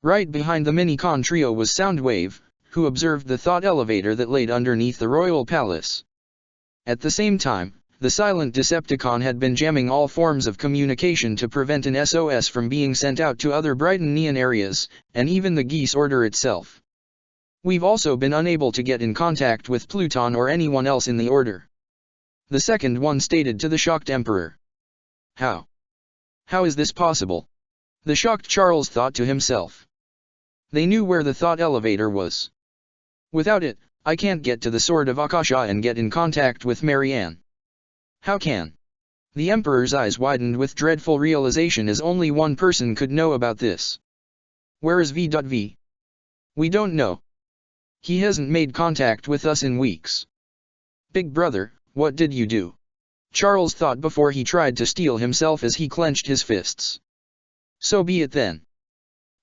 Right behind the Minicon trio was Soundwave, who observed the thought elevator that laid underneath the royal palace. At the same time, the silent Decepticon had been jamming all forms of communication to prevent an SOS from being sent out to other Brighton Neon areas, and even the Geese Order itself. "We've also been unable to get in contact with Pluton or anyone else in the Order," the second one stated to the shocked Emperor. How is this possible?" the shocked Charles thought to himself. They knew where the thought elevator was. "Without it, I can't get to the Sword of Akasha and get in contact with Marianne." "How can?" The Emperor's eyes widened with dreadful realization as only one person could know about this. "Where is V.V? "We don't know. He hasn't made contact with us in weeks." "Big brother, what did you do?" Charles thought before he tried to steel himself as he clenched his fists. "So be it then.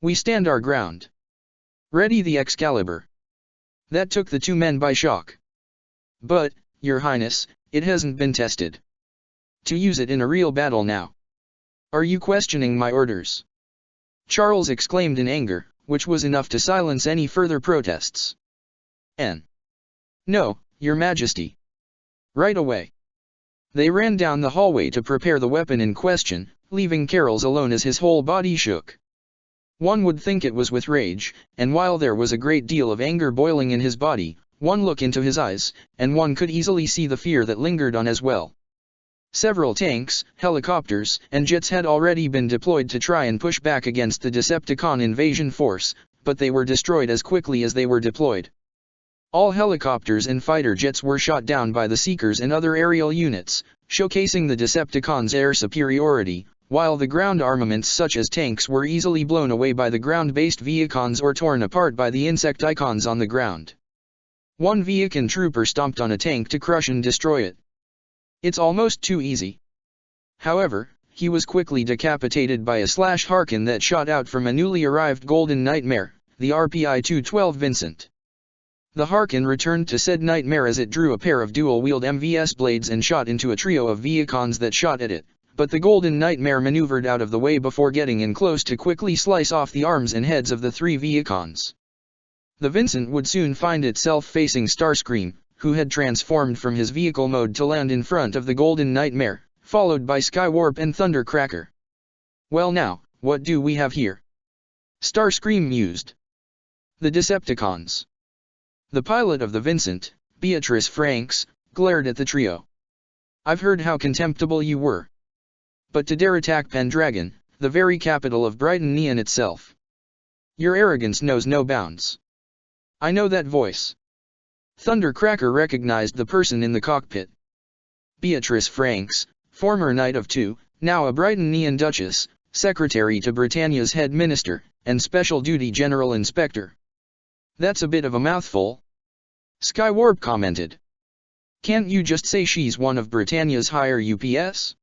We stand our ground. Ready the Excalibur." That took the two men by shock. "But, Your Highness, it hasn't been tested to use it in a real battle now. Are you questioning my orders?" Charles exclaimed in anger, which was enough to silence any further protests. "No, Your Majesty." "Right away." They ran down the hallway to prepare the weapon in question, leaving Carols alone as his whole body shook. One would think it was with rage, and while there was a great deal of anger boiling in his body, one look into his eyes, and one could easily see the fear that lingered on as well. Several tanks, helicopters, and jets had already been deployed to try and push back against the Decepticon invasion force, but they were destroyed as quickly as they were deployed. All helicopters and fighter jets were shot down by the Seekers and other aerial units, showcasing the Decepticons' air superiority, while the ground armaments such as tanks were easily blown away by the ground-based Vehicons or torn apart by the Insecticons on the ground. One Vehicon trooper stomped on a tank to crush and destroy it. It's almost too easy. However, he was quickly decapitated by a slash Harkin that shot out from a newly arrived Golden Nightmare, the RPI-212 Vincent. The Harkin returned to said nightmare as it drew a pair of dual-wield MVS blades and shot into a trio of Vehicons that shot at it, but the Golden Nightmare maneuvered out of the way before getting in close to quickly slice off the arms and heads of the three Vehicons. The Vincent would soon find itself facing Starscream, who had transformed from his vehicle mode to land in front of the Golden Nightmare, followed by Skywarp and Thundercracker. "Well now, what do we have here?" Starscream mused. "The Decepticons." The pilot of the Vincent, Beatrice Franks, glared at the trio. "I've heard how contemptible you were. But to dare attack Pendragon, the very capital of Brighton Neon itself. Your arrogance knows no bounds." "I know that voice." Thundercracker recognized the person in the cockpit. Beatrice Franks, former Knight of Two, now a Brighton Neon Duchess, secretary to Britannia's head minister, and special duty general inspector. "That's a bit of a mouthful," Skywarp commented. "Can't you just say she's one of Britannia's higher UPS?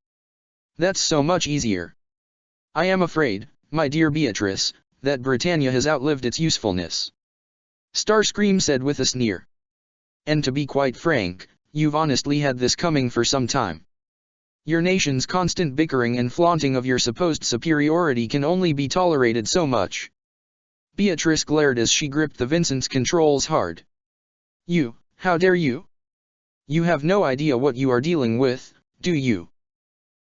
That's so much easier." "I am afraid, my dear Beatrice, that Britannia has outlived its usefulness," Starscream said with a sneer. "And to be quite frank, you've honestly had this coming for some time. Your nation's constant bickering and flaunting of your supposed superiority can only be tolerated so much." Beatrice glared as she gripped the Vincent's controls hard. How dare you? You have no idea what you are dealing with, do you?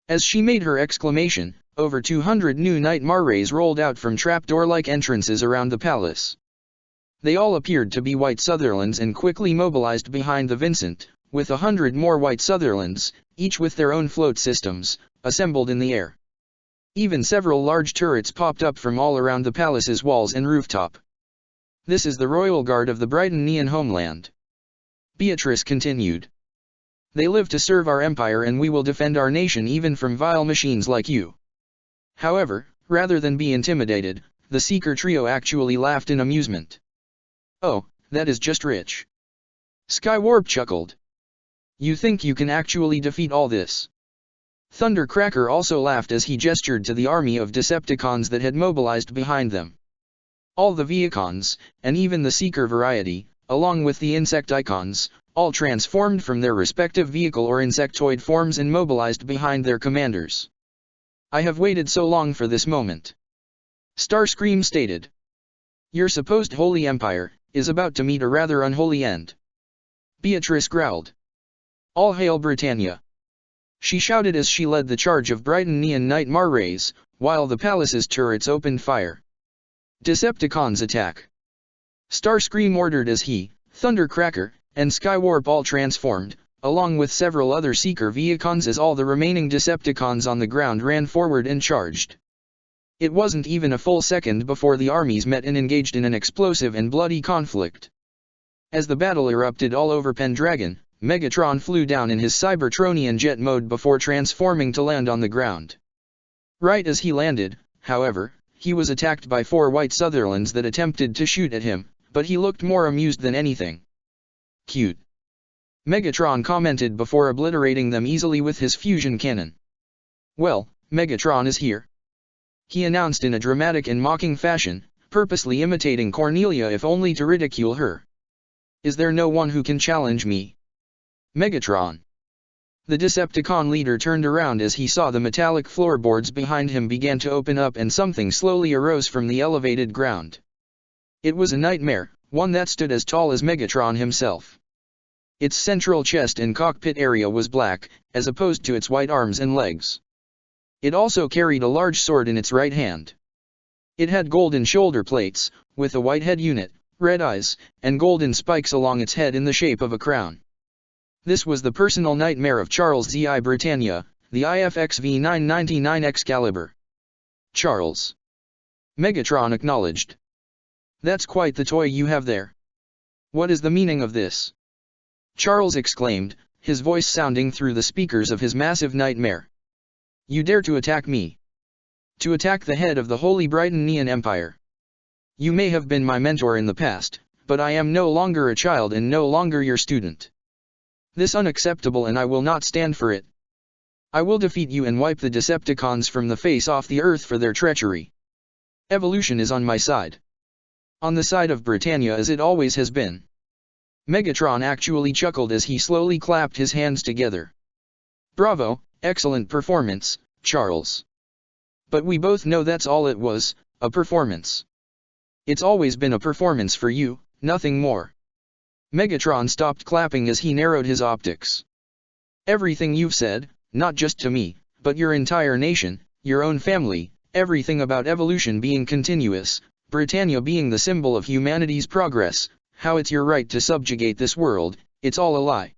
As she made her exclamation, over 200 new Nightmare Rays rolled out from trapdoor-like entrances around the palace. They all appeared to be White Sutherlands and quickly mobilized behind the Vincent, with 100 more White Sutherlands, each with their own float systems, assembled in the air. Even several large turrets popped up from all around the palace's walls and rooftop. This is the Royal Guard of the Brytonian homeland. Beatrice continued. They live to serve our empire and we will defend our nation even from vile machines like you. However, rather than be intimidated, the Seeker trio actually laughed in amusement. Oh, that is just rich. Skywarp chuckled. You think you can actually defeat all this? Thundercracker also laughed as he gestured to the army of Decepticons that had mobilized behind them. All the Viacons, and even the Seeker variety, along with the Insecticons, all transformed from their respective vehicle or insectoid forms and mobilized behind their commanders. I have waited so long for this moment. Starscream stated. Your supposed holy empire is about to meet a rather unholy end. Beatrice growled. All hail Britannia! She shouted as she led the charge of Brytonian Nightmare Rays, while the palace's turrets opened fire. Decepticons attack! Starscream ordered as he, Thundercracker, and Skywarp all transformed, along with several other Seeker Viacons as all the remaining Decepticons on the ground ran forward and charged. It wasn't even a full second before the armies met and engaged in an explosive and bloody conflict. As the battle erupted all over Pendragon, Megatron flew down in his Cybertronian jet mode before transforming to land on the ground. Right as he landed, however, he was attacked by 4 White Sutherlands that attempted to shoot at him, but he looked more amused than anything. Cute. Megatron commented before obliterating them easily with his fusion cannon. Well, Megatron is here. He announced in a dramatic and mocking fashion, purposely imitating Cornelia if only to ridicule her. Is there no one who can challenge me? Megatron. The Decepticon leader turned around as he saw the metallic floorboards behind him began to open up and something slowly arose from the elevated ground. It was a nightmare, one that stood as tall as Megatron himself. Its central chest and cockpit area was black, as opposed to its white arms and legs. It also carried a large sword in its right hand. It had golden shoulder plates, with a white head unit, red eyes, and golden spikes along its head in the shape of a crown. This was the personal nightmare of Charles Z.I. Britannia, the IFX V999 Excalibur. Charles. Megatron acknowledged. That's quite the toy you have there. What is the meaning of this? Charles exclaimed, his voice sounding through the speakers of his massive nightmare. You dare to attack me? To attack the head of the Holy Brytonian Empire. You may have been my mentor in the past, but I am no longer a child and no longer your student. This unacceptable and I will not stand for it. I will defeat you and wipe the Decepticons from the face off the earth for their treachery. Evolution is on my side. On the side of Britannia as it always has been. Megatron actually chuckled as he slowly clapped his hands together. Bravo, excellent performance, Charles. But we both know that's all it was, a performance. It's always been a performance for you, nothing more. Megatron stopped clapping as he narrowed his optics. Everything you've said, not just to me, but your entire nation, your own family, everything about evolution being continuous, Britannia being the symbol of humanity's progress, how it's your right to subjugate this world, it's all a lie.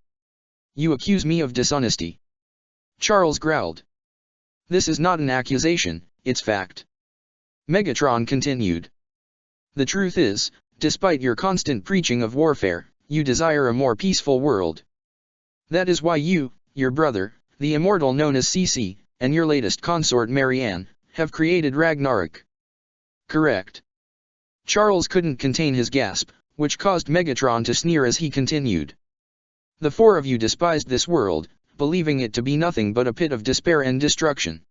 You accuse me of dishonesty. Charles growled. This is not an accusation, it's fact. Megatron continued. The truth is, despite your constant preaching of warfare, you desire a more peaceful world. That is why you, your brother, the immortal known as CC, and your latest consort Marianne, have created Ragnarok. Correct. Charles couldn't contain his gasp, which caused Megatron to sneer as he continued. The 4 of you despised this world, believing it to be nothing but a pit of despair and destruction.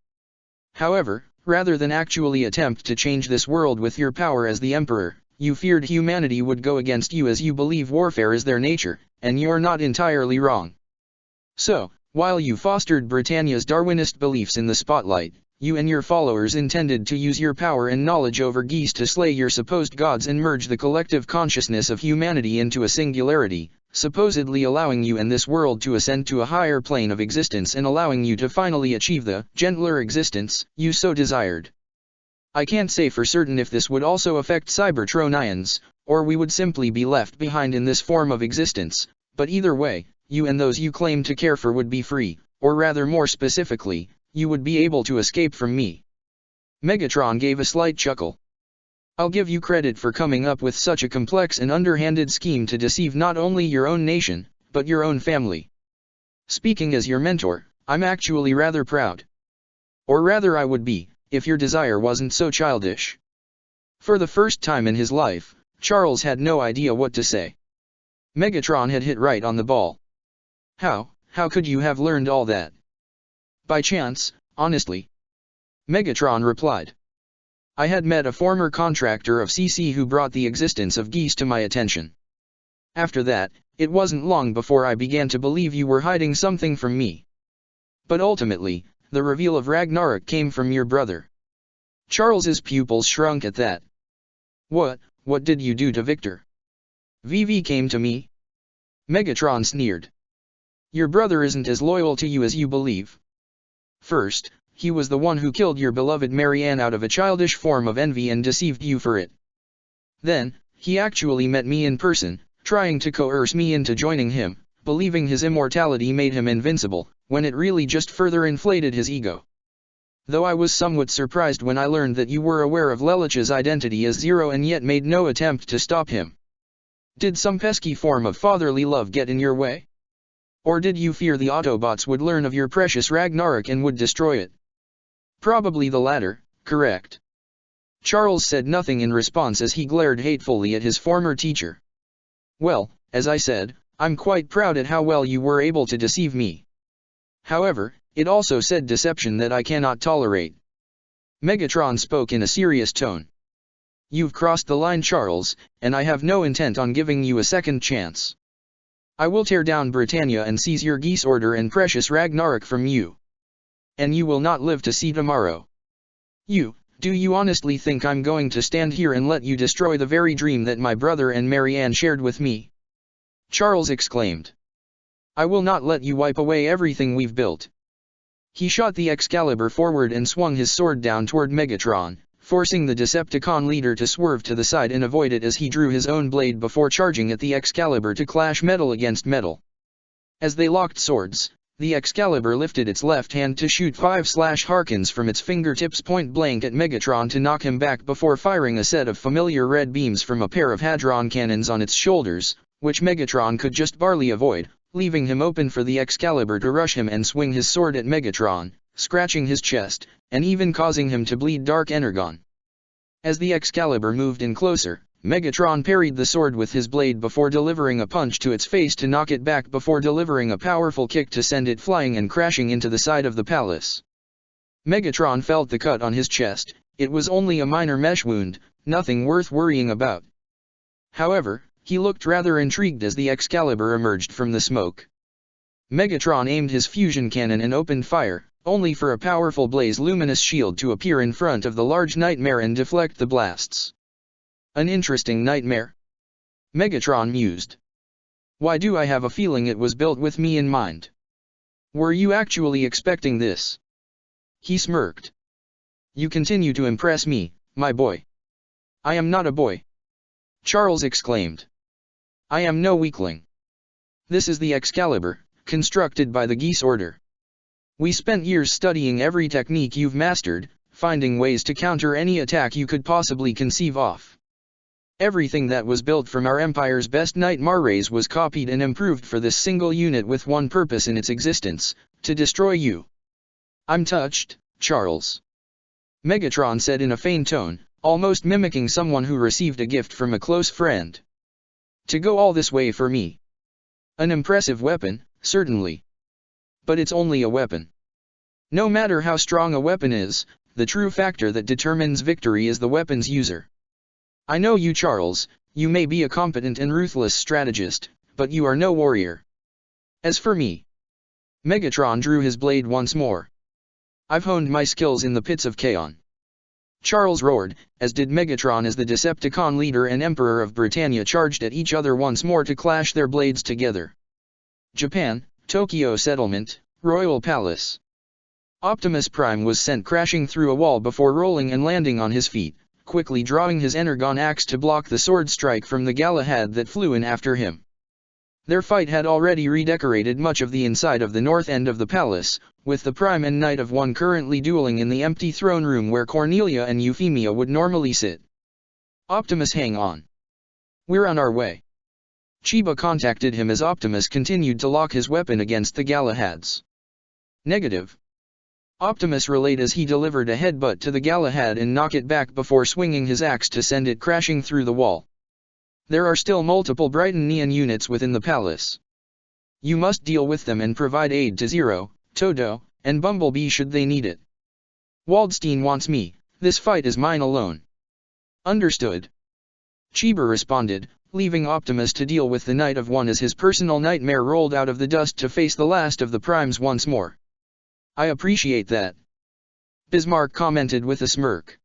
However, rather than actually attempt to change this world with your power as the Emperor, you feared humanity would go against you as you believe warfare is their nature, and you're not entirely wrong. So, while you fostered Britannia's Darwinist beliefs in the spotlight, you and your followers intended to use your power and knowledge over geese to slay your supposed gods and merge the collective consciousness of humanity into a singularity, supposedly allowing you and this world to ascend to a higher plane of existence and allowing you to finally achieve the gentler existence you so desired. I can't say for certain if this would also affect Cybertronians, or we would simply be left behind in this form of existence, but either way, you and those you claim to care for would be free, or rather more specifically, you would be able to escape from me. Megatron gave a slight chuckle. I'll give you credit for coming up with such a complex and underhanded scheme to deceive not only your own nation, but your own family. Speaking as your mentor, I'm actually rather proud. Or rather I would be, if your desire wasn't so childish. For the first time in his life, Charles had no idea what to say. Megatron had hit right on the ball. How could you have learned all that? By chance, honestly. Megatron replied. I had met a former contractor of CC who brought the existence of geese to my attention. After that, it wasn't long before I began to believe you were hiding something from me. But ultimately, the reveal of Ragnarok came from your brother. Charles's pupils shrunk at that. What did you do to Victor? VV came to me. Megatron sneered. Your brother isn't as loyal to you as you believe. First, he was the one who killed your beloved Marianne out of a childish form of envy and deceived you for it. Then, he actually met me in person, trying to coerce me into joining him, believing his immortality made him invincible, when it really just further inflated his ego. Though I was somewhat surprised when I learned that you were aware of Lelich's identity as Zero and yet made no attempt to stop him. Did some pesky form of fatherly love get in your way? Or did you fear the Autobots would learn of your precious Ragnarok and would destroy it? Probably the latter, correct? Charles said nothing in response as he glared hatefully at his former teacher. Well, as I said, I'm quite proud at how well you were able to deceive me. However, it also said deception that I cannot tolerate. Megatron spoke in a serious tone. You've crossed the line, Charles, and I have no intent on giving you a second chance. I will tear down Britannia and seize your Geese Order and precious Ragnarok from you. And you will not live to see tomorrow. Do you honestly think I'm going to stand here and let you destroy the very dream that my brother and Marianne shared with me? Charles exclaimed. I will not let you wipe away everything we've built. He shot the Excalibur forward and swung his sword down toward Megatron, forcing the Decepticon leader to swerve to the side and avoid it as he drew his own blade before charging at the Excalibur to clash metal against metal. As they locked swords, the Excalibur lifted its left hand to shoot 5 Harkins from its fingertips point blank at Megatron to knock him back before firing a set of familiar red beams from a pair of Hadron cannons on its shoulders, which Megatron could just barely avoid, leaving him open for the Excalibur to rush him and swing his sword at Megatron, scratching his chest, and even causing him to bleed dark energon. As the Excalibur moved in closer, Megatron parried the sword with his blade before delivering a punch to its face to knock it back before delivering a powerful kick to send it flying and crashing into the side of the palace. Megatron felt the cut on his chest. It was only a minor mesh wound, nothing worth worrying about. However, he looked rather intrigued as the Excalibur emerged from the smoke. Megatron aimed his fusion cannon and opened fire, only for a powerful blaze-luminous shield to appear in front of the large nightmare and deflect the blasts. An interesting nightmare? Megatron mused. Why do I have a feeling it was built with me in mind? Were you actually expecting this? He smirked. You continue to impress me, my boy. I am not a boy. Charles exclaimed. I am no weakling. This is the Excalibur, constructed by the Geese Order. We spent years studying every technique you've mastered, finding ways to counter any attack you could possibly conceive of. Everything that was built from our Empire's best Nightmare rays was copied and improved for this single unit with one purpose in its existence, to destroy you. I'm touched, Charles. Megatron said in a faint tone, almost mimicking someone who received a gift from a close friend. To go all this way for me. An impressive weapon, certainly. But it's only a weapon. No matter how strong a weapon is, the true factor that determines victory is the weapon's user. I know you, Charles, you may be a competent and ruthless strategist, but you are no warrior. As for me, Megatron drew his blade once more. I've honed my skills in the pits of Kaon. Charles roared, as did Megatron as the Decepticon leader and Emperor of Britannia charged at each other once more to clash their blades together. Japan, Tokyo Settlement, Royal Palace. Optimus Prime was sent crashing through a wall before rolling and landing on his feet, quickly drawing his Energon axe to block the sword strike from the Galahad that flew in after him. Their fight had already redecorated much of the inside of the north end of the palace, with the Prime and Knight of One currently dueling in the empty throne room where Cornelia and Euphemia would normally sit. Optimus, hang on. We're on our way. Chiba contacted him as Optimus continued to lock his weapon against the Galahads. Negative. Optimus relayed as he delivered a headbutt to the Galahad and knocked it back before swinging his axe to send it crashing through the wall. There are still multiple Brighton Neon units within the palace. You must deal with them and provide aid to Zero, Todo, and Bumblebee should they need it. Waldstein wants me, this fight is mine alone. Understood. Chiba responded, leaving Optimus to deal with the Knight of One as his personal nightmare rolled out of the dust to face the last of the Primes once more. I appreciate that. Bismarck commented with a smirk.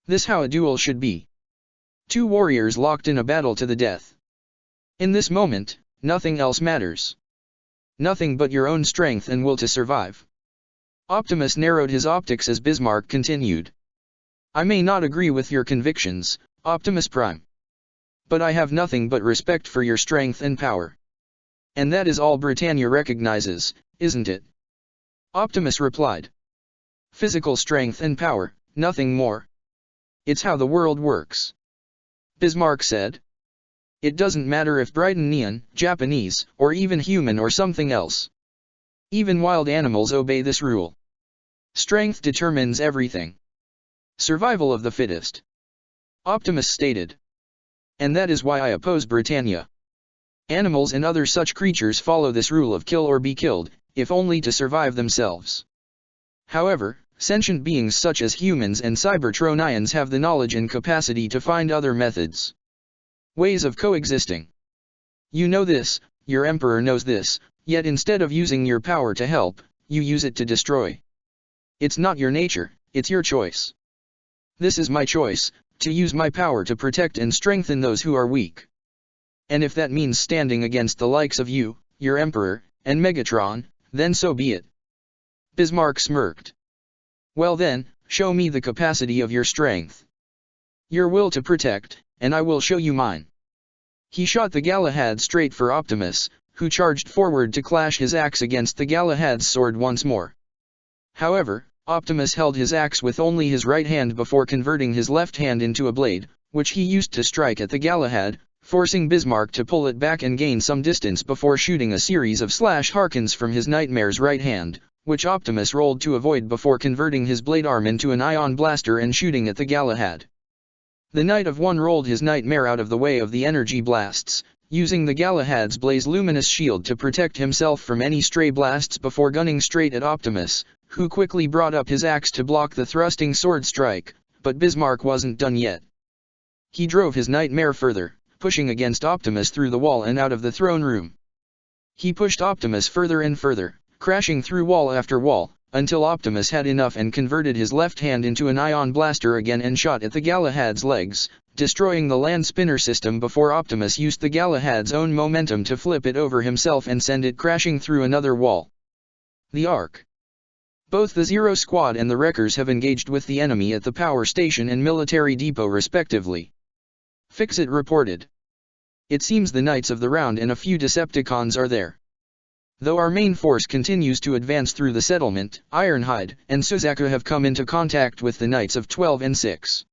This how a duel should be. Two warriors locked in a battle to the death. In this moment, nothing else matters. Nothing but your own strength and will to survive. Optimus narrowed his optics as Bismarck continued. I may not agree with your convictions, Optimus Prime. But I have nothing but respect for your strength and power. And that is all Britannia recognizes, isn't it? Optimus replied. Physical strength and power, nothing more. It's how the world works. Bismarck said. It doesn't matter if Brighton Neon, Japanese, or even human or something else. Even wild animals obey this rule. Strength determines everything. Survival of the fittest. Optimus stated. And that is why I oppose Britannia. Animals and other such creatures follow this rule of kill or be killed, if only to survive themselves. However, sentient beings such as humans and Cybertronians have the knowledge and capacity to find other methods. Ways of coexisting. You know this, your Emperor knows this, yet instead of using your power to help, you use it to destroy. It's not your nature, it's your choice. This is my choice, to use my power to protect and strengthen those who are weak. And if that means standing against the likes of you, your Emperor, and Megatron, then so be it. Bismarck smirked. Well then, show me the capacity of your strength. Your will to protect, and I will show you mine. He shot the Galahad straight for Optimus, who charged forward to clash his axe against the Galahad's sword once more. However, Optimus held his axe with only his right hand before converting his left hand into a blade, which he used to strike at the Galahad, forcing Bismarck to pull it back and gain some distance before shooting a series of slash harkins from his nightmare's right hand, which Optimus rolled to avoid before converting his blade arm into an ion blaster and shooting at the Galahad. The Knight of One rolled his nightmare out of the way of the energy blasts, using the Galahad's blaze luminous shield to protect himself from any stray blasts before gunning straight at Optimus, who quickly brought up his axe to block the thrusting sword strike, but Bismarck wasn't done yet. He drove his nightmare further, pushing against Optimus through the wall and out of the throne room. He pushed Optimus further and further, crashing through wall after wall, until Optimus had enough and converted his left hand into an ion blaster again and shot at the Galahad's legs, destroying the land spinner system before Optimus used the Galahad's own momentum to flip it over himself and send it crashing through another wall. The Ark. Both the Zero Squad and the Wreckers have engaged with the enemy at the power station and military depot respectively. Fixit reported. It seems the Knights of the Round and a few Decepticons are there. Though our main force continues to advance through the settlement, Ironhide and Suzaku have come into contact with the Knights of 12 and 6.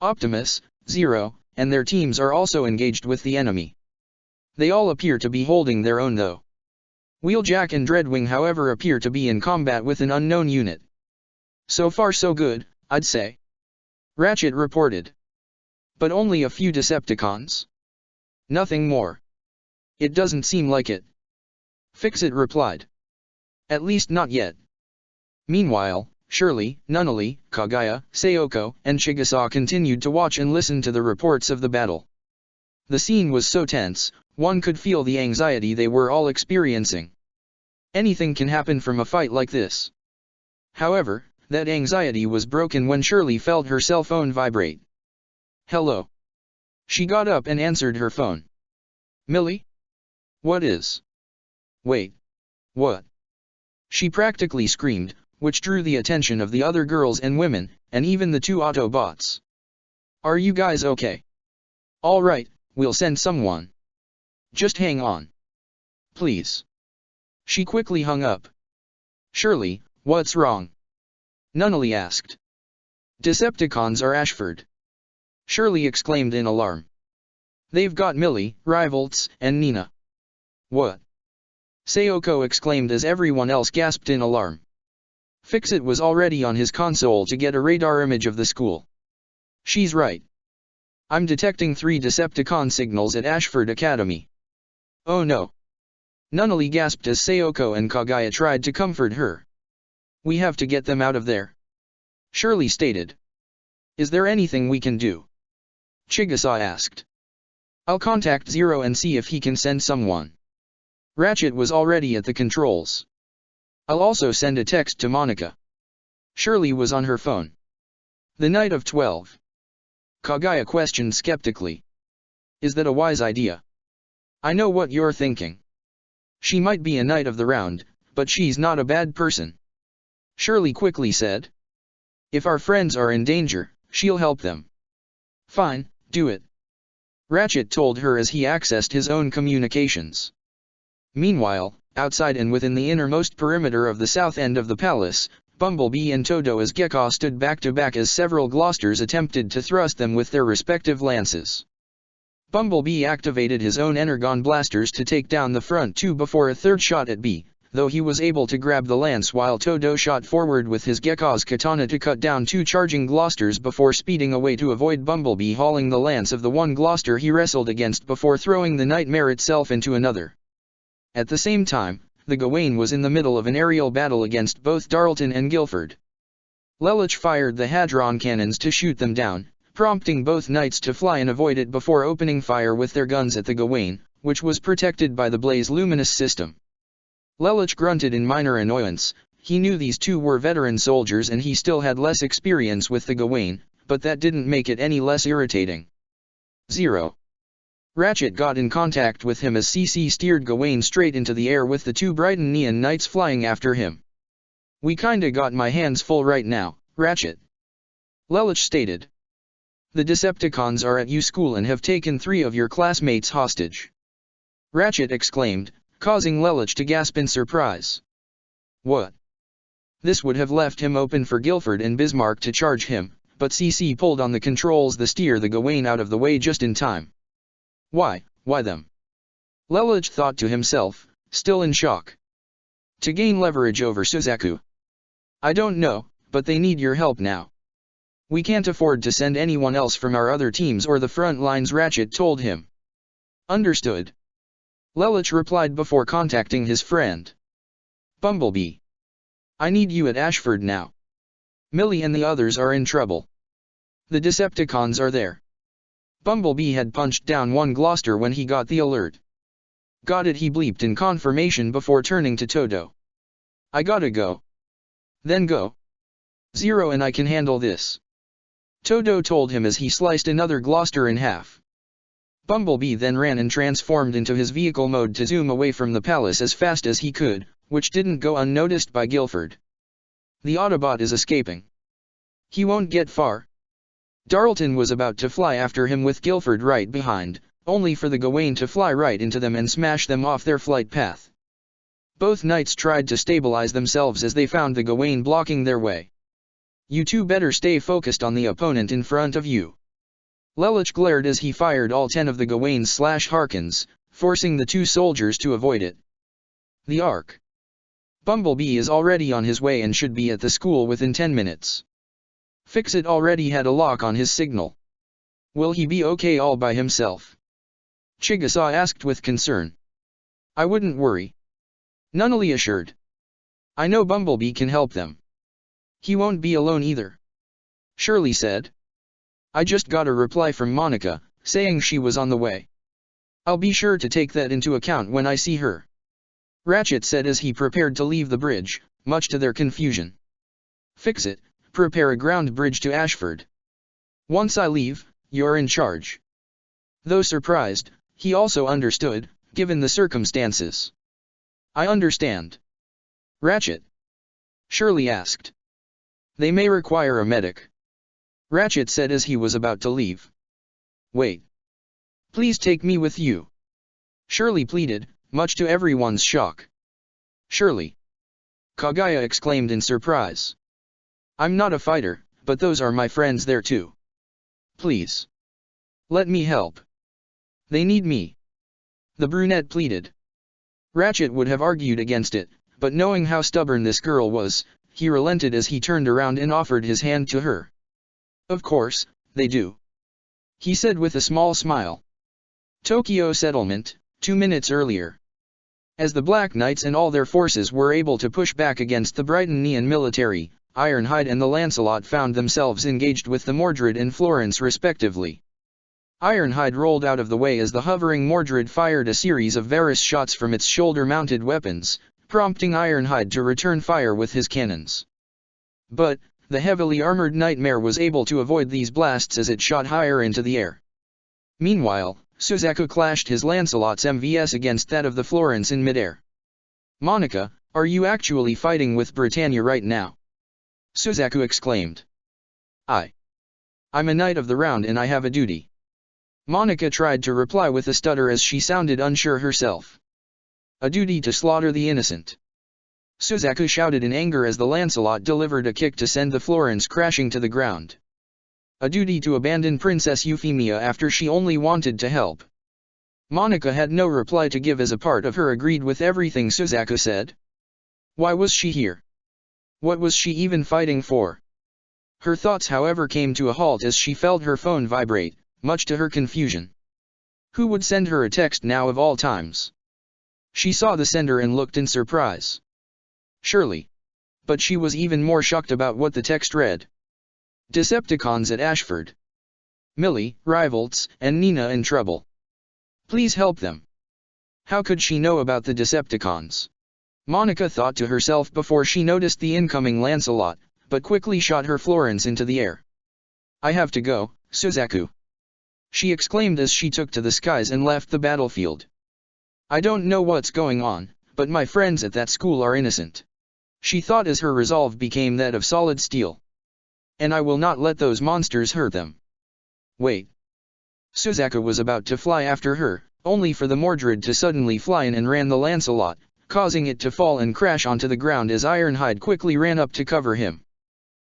Optimus, Zero, and their teams are also engaged with the enemy. They all appear to be holding their own though. Wheeljack and Dreadwing however appear to be in combat with an unknown unit. So far so good, I'd say. Ratchet reported. But only a few Decepticons. Nothing more. It doesn't seem like it. Fixit replied. At least not yet. Meanwhile, Shirley, Nunnally, Kagaya, Sayoko, and Chigusa continued to watch and listen to the reports of the battle. The scene was so tense, one could feel the anxiety they were all experiencing. Anything can happen from a fight like this. However, That anxiety was broken when Shirley felt her cell phone vibrate. Hello. She got up and answered her phone. Millie? What is? Wait. What? She practically screamed, which drew the attention of the other girls and women, and even the two Autobots. Are you guys okay? All right, we'll send someone. Just hang on. Please. She quickly hung up. Shirley, what's wrong? Nunnally asked. Decepticons are Ashford. Shirley exclaimed in alarm. They've got Millie, Rivalts, and Nina. What? Sayoko exclaimed as everyone else gasped in alarm. Fixit was already on his console to get a radar image of the school. She's right. I'm detecting 3 Decepticon signals at Ashford Academy. Oh no. Nunnally gasped as Sayoko and Kagaya tried to comfort her. We have to get them out of there. Shirley stated. Is there anything we can do? Chigusa asked. I'll contact Zero and see if he can send someone. Ratchet was already at the controls. I'll also send a text to Monica. Shirley was on her phone. The night of 12. Kagaya questioned skeptically. Is that a wise idea? I know what you're thinking. She might be a knight of the round, but she's not a bad person. Shirley quickly said. If our friends are in danger, she'll help them. Fine, do it. Ratchet told her as he accessed his own communications. Meanwhile, outside and within the innermost perimeter of the south end of the palace, Bumblebee and Todo as Gekka stood back to back as several Glosters attempted to thrust them with their respective lances. Bumblebee activated his own Energon blasters to take down the front 2 before a third shot at B, though he was able to grab the lance while Todo shot forward with his Gekka's katana to cut down 2 charging Glosters before speeding away to avoid Bumblebee hauling the lance of the one Gloster he wrestled against before throwing the nightmare itself into another. At the same time, the Gawain was in the middle of an aerial battle against both Darlton and Guilford. Lelich fired the Hadron cannons to shoot them down, prompting both knights to fly and avoid it before opening fire with their guns at the Gawain, which was protected by the Blaze Luminous system. Lelich grunted in minor annoyance. He knew these two were veteran soldiers and he still had less experience with the Gawain, but that didn't make it any less irritating. 0. Ratchet got in contact with him as CC steered Gawain straight into the air with the 2 Brighton Neon Knights flying after him. We kinda got my hands full right now, Ratchet. Lelich stated. The Decepticons are at your school and have taken 3 of your classmates hostage. Ratchet exclaimed, causing Lelich to gasp in surprise. What? This would have left him open for Guilford and Bismarck to charge him, but CC pulled on the controls to steer the Gawain out of the way just in time. Why them? Lelich thought to himself, still in shock. To gain leverage over Suzaku. I don't know, but they need your help now. We can't afford to send anyone else from our other teams or the front lines, Ratchet told him. Understood. Lelich replied before contacting his friend. Bumblebee. I need you at Ashford now. Millie and the others are in trouble. The Decepticons are there. Bumblebee had punched down one Gloster when he got the alert. Got it, he bleeped in confirmation before turning to Todo. I gotta go. Then go. 0 and I can handle this. Todo told him as he sliced another Gloster in half. Bumblebee then ran and transformed into his vehicle mode to zoom away from the palace as fast as he could, which didn't go unnoticed by Guilford. The Autobot is escaping. He won't get far. Darlton was about to fly after him with Guilford right behind, only for the Gawain to fly right into them and smash them off their flight path. Both knights tried to stabilize themselves as they found the Gawain blocking their way. You two better stay focused on the opponent in front of you. Lelich glared as he fired all 10 of the Gawains/Harkins, forcing the 2 soldiers to avoid it. The Ark. Bumblebee is already on his way and should be at the school within 10 minutes. Fixit already had a lock on his signal. Will he be okay all by himself? Chigusa asked with concern. I wouldn't worry. Nunnally assured. I know Bumblebee can help them. He won't be alone either. Shirley said. I just got a reply from Monica, saying she was on the way. I'll be sure to take that into account when I see her. Ratchet said as he prepared to leave the bridge, much to their confusion. Fix it, prepare a ground bridge to Ashford. Once I leave, you're in charge. Though surprised, he also understood, given the circumstances. I understand. Ratchet? Shirley asked. They may require a medic. Ratchet said as he was about to leave. Wait. Please take me with you. Shirley pleaded, much to everyone's shock. Shirley? Kaguya exclaimed in surprise. I'm not a fighter, but those are my friends there too. Please. Let me help. They need me. The brunette pleaded. Ratchet would have argued against it, but knowing how stubborn this girl was, he relented as he turned around and offered his hand to her. Of course, they do. He said with a small smile. Tokyo settlement, 2 minutes earlier. As the Black Knights and all their forces were able to push back against the Brighton military, Ironhide and the Lancelot found themselves engaged with the Mordred and Florence respectively. Ironhide rolled out of the way as the hovering Mordred fired a series of Varus shots from its shoulder-mounted weapons, prompting Ironhide to return fire with his cannons. But, the heavily armored Nightmare was able to avoid these blasts as it shot higher into the air. Meanwhile, Suzaku clashed his Lancelot's MVS against that of the Florence in midair. Monica, are you actually fighting with Britannia right now? Suzaku exclaimed. I'm a knight of the round and I have a duty. Monica tried to reply with a stutter as she sounded unsure herself. A duty to slaughter the innocent. Suzaku shouted in anger as the Lancelot delivered a kick to send the Florence crashing to the ground. A duty to abandon Princess Euphemia after she only wanted to help. Monica had no reply to give as a part of her agreed with everything Suzaku said. Why was she here? What was she even fighting for? Her thoughts however came to a halt as she felt her phone vibrate, much to her confusion. Who would send her a text now of all times? She saw the sender and looked in surprise. Shirley. But she was even more shocked about what the text read. Decepticons at Ashford. Millie, Rivalts, and Nina in trouble. Please help them. How could she know about the Decepticons? Monica thought to herself before she noticed the incoming Lancelot, but quickly shot her Florence into the air. I have to go, Suzaku. She exclaimed as she took to the skies and left the battlefield. I don't know what's going on, but my friends at that school are innocent. She thought as her resolve became that of solid steel. And I will not let those monsters hurt them. Wait. Suzaku was about to fly after her, only for the Mordred to suddenly fly in and ran the Lancelot, causing it to fall and crash onto the ground as Ironhide quickly ran up to cover him.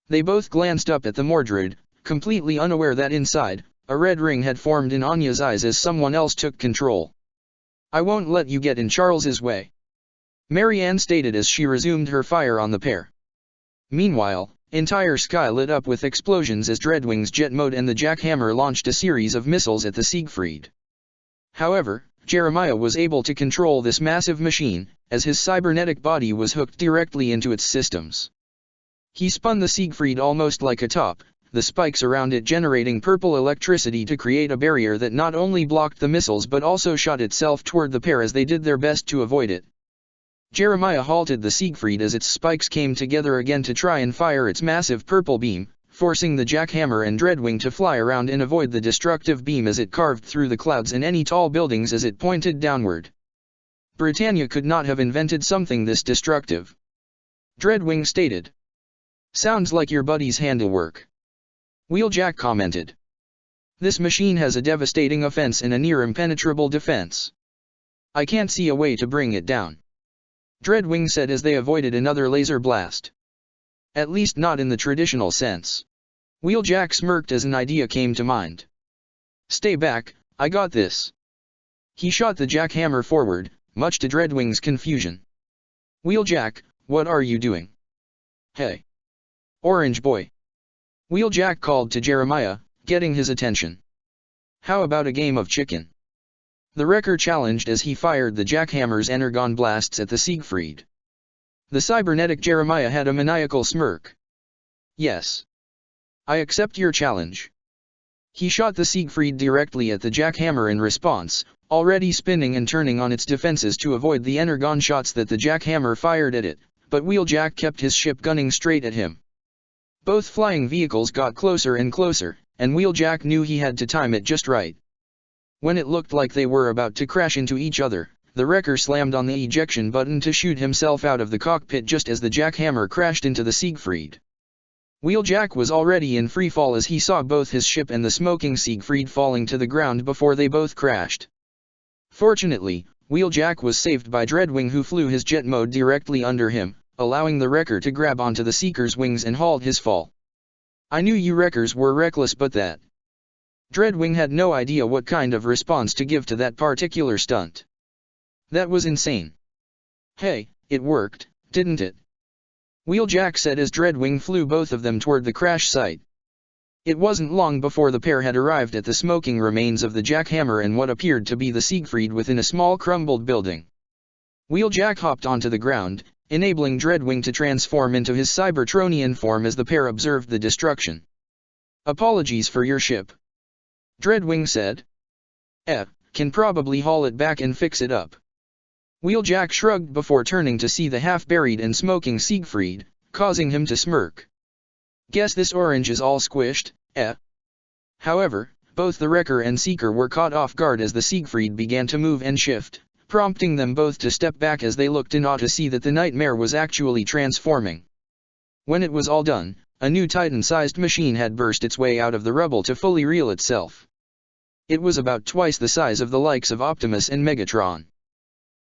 They both glanced up at the Mordred, completely unaware that inside, a red ring had formed in Anya's eyes as someone else took control. I won't let you get in Charles's way. Marianne stated as she resumed her fire on the pair. Meanwhile, entire sky lit up with explosions as Dreadwing's jet mode and the jackhammer launched a series of missiles at the Siegfried. However, Jeremiah was able to control this massive machine, as his cybernetic body was hooked directly into its systems. He spun the Siegfried almost like a top, the spikes around it generating purple electricity to create a barrier that not only blocked the missiles but also shot itself toward the pair as they did their best to avoid it. Jeremiah halted the Siegfried as its spikes came together again to try and fire its massive purple beam, forcing the jackhammer and Dreadwing to fly around and avoid the destructive beam as it carved through the clouds and any tall buildings as it pointed downward. Britannia could not have invented something this destructive. Dreadwing stated. Sounds like your buddy's handiwork. Wheeljack commented. This machine has a devastating offense and a near impenetrable defense. I can't see a way to bring it down. Dreadwing said as they avoided another laser blast. At least not in the traditional sense. Wheeljack smirked as an idea came to mind. Stay back, I got this. He shot the jackhammer forward, much to Dreadwing's confusion. Wheeljack, what are you doing? Hey. Orange boy. Wheeljack called to Jeremiah, getting his attention. How about a game of chicken? The Wrecker challenged as he fired the jackhammer's energon blasts at the Siegfried. The cybernetic Jeremiah had a maniacal smirk. Yes. I accept your challenge. He shot the Siegfried directly at the jackhammer in response, already spinning and turning on its defenses to avoid the energon shots that the jackhammer fired at it, but Wheeljack kept his ship gunning straight at him. Both flying vehicles got closer and closer, and Wheeljack knew he had to time it just right. When it looked like they were about to crash into each other, the wrecker slammed on the ejection button to shoot himself out of the cockpit just as the jackhammer crashed into the Siegfried. Wheeljack was already in free fall as he saw both his ship and the smoking Siegfried falling to the ground before they both crashed. Fortunately, Wheeljack was saved by Dreadwing, who flew his jet mode directly under him, allowing the wrecker to grab onto the Seeker's wings and halt his fall. "I knew you wreckers were reckless, but that..." Dreadwing had no idea what kind of response to give to that particular stunt. "That was insane." "Hey, it worked, didn't it?" Wheeljack said as Dreadwing flew both of them toward the crash site. It wasn't long before the pair had arrived at the smoking remains of the jackhammer and what appeared to be the Siegfried within a small crumbled building. Wheeljack hopped onto the ground, enabling Dreadwing to transform into his Cybertronian form as the pair observed the destruction. "Apologies for your ship," Dreadwing said. Can probably haul it back and fix it up." Wheeljack shrugged before turning to see the half-buried and smoking Siegfried, causing him to smirk. "Guess this orange is all squished, eh?" However, both the wrecker and Seeker were caught off guard as the Siegfried began to move and shift, prompting them both to step back as they looked in awe to see that the Nightmare was actually transforming. When it was all done, a new Titan-sized machine had burst its way out of the rubble to fully reel itself. It was about twice the size of the likes of Optimus and Megatron.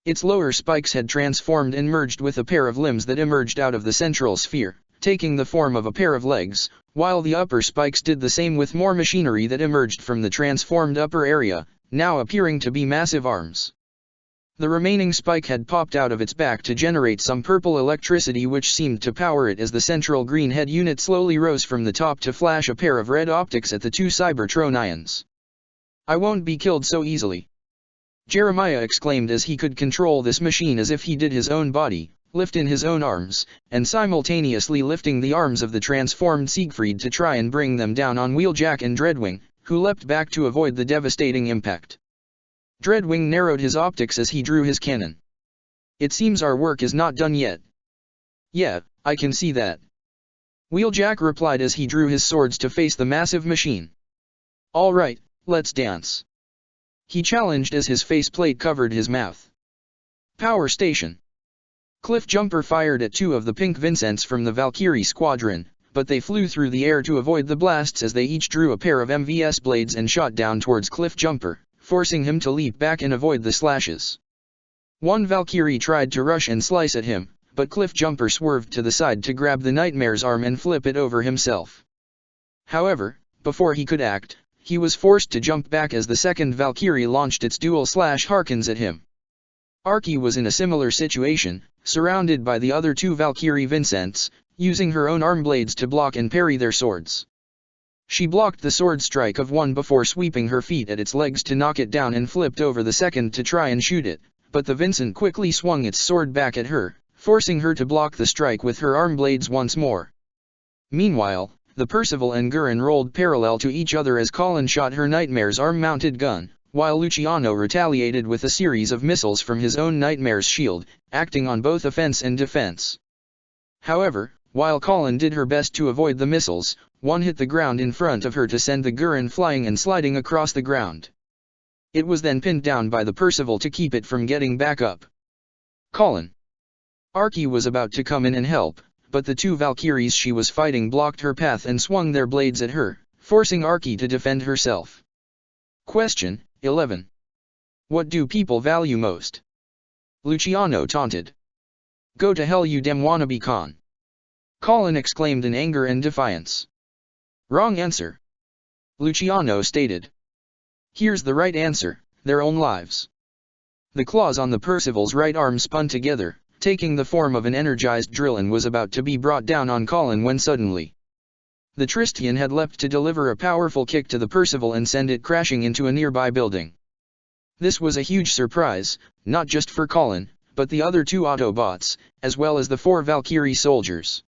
Its lower spikes had transformed and merged with a pair of limbs that emerged out of the central sphere, taking the form of a pair of legs, while the upper spikes did the same with more machinery that emerged from the transformed upper area, now appearing to be massive arms. The remaining spike had popped out of its back to generate some purple electricity which seemed to power it as the central green head unit slowly rose from the top to flash a pair of red optics at the two Cybertronians. "I won't be killed so easily," Jeremiah exclaimed as he could control this machine as if he did his own body, lift in his own arms, and simultaneously lifting the arms of the transformed Siegfried to try and bring them down on Wheeljack and Dreadwing, who leapt back to avoid the devastating impact. Dreadwing narrowed his optics as he drew his cannon. "It seems our work is not done yet." "Yeah, I can see that," Wheeljack replied as he drew his swords to face the massive machine. "All right, let's dance," he challenged as his faceplate covered his mouth. Power Station. Cliffjumper fired at two of the pink Vincents from the Valkyrie squadron, but they flew through the air to avoid the blasts as they each drew a pair of MVS blades and shot down towards Cliffjumper, forcing him to leap back and avoid the slashes. One Valkyrie tried to rush and slice at him, but Cliffjumper swerved to the side to grab the Nightmare's arm and flip it over himself. However, before he could act, he was forced to jump back as the second Valkyrie launched its dual Harkins at him. Arky was in a similar situation, surrounded by the other two Valkyrie Vincents, using her own arm blades to block and parry their swords. She blocked the sword strike of one before sweeping her feet at its legs to knock it down and flipped over the second to try and shoot it, but the Vincent quickly swung its sword back at her, forcing her to block the strike with her arm blades once more. Meanwhile, the Percival and Gurren rolled parallel to each other as Colin shot her Nightmare's arm-mounted gun, while Luciano retaliated with a series of missiles from his own Nightmare's shield, acting on both offense and defense. However, while Colin did her best to avoid the missiles, one hit the ground in front of her to send the Gurren flying and sliding across the ground. It was then pinned down by the Percival to keep it from getting back up. Colin. Arky was about to come in and help, but the two Valkyries she was fighting blocked her path and swung their blades at her, forcing Arky to defend herself. Question 11. What do people value most? Luciano taunted. Go to hell, you damn wannabe con! Colin exclaimed in anger and defiance. Wrong answer, Luciano stated. Here's the right answer, their own lives. The claws on the Percival's right arm spun together, taking the form of an energized drill, and was about to be brought down on Colin when suddenly the Tristian had leapt to deliver a powerful kick to the Percival and send it crashing into a nearby building. This was a huge surprise, not just for Colin, but the other two Autobots, as well as the 4 Valkyrie soldiers.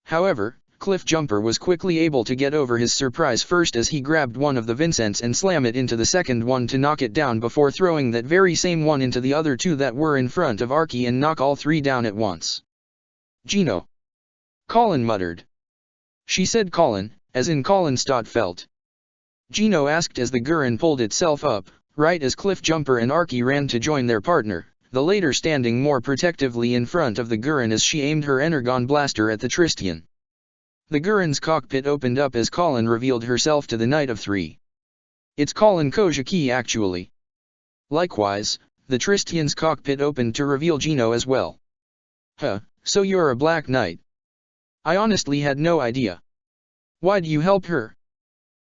However, Cliffjumper was quickly able to get over his surprise first as he grabbed one of the Vincents and slammed it into the second one to knock it down before throwing that very same one into the other two that were in front of Arky and knock all three down at once. Gino! Colin muttered. She said Colin, as in Colin Stotfelt. Gino asked as the Gurren pulled itself up, right as Cliffjumper and Archie ran to join their partner, the latter standing more protectively in front of the Gurren as she aimed her Energon blaster at the Tristian. The Gurren's cockpit opened up as Colin revealed herself to the Knight of Three. It's Colin Kojaki actually. Likewise, the Tristian's cockpit opened to reveal Gino as well. Huh, so you're a Black Knight? I honestly had no idea. Why'd you help her?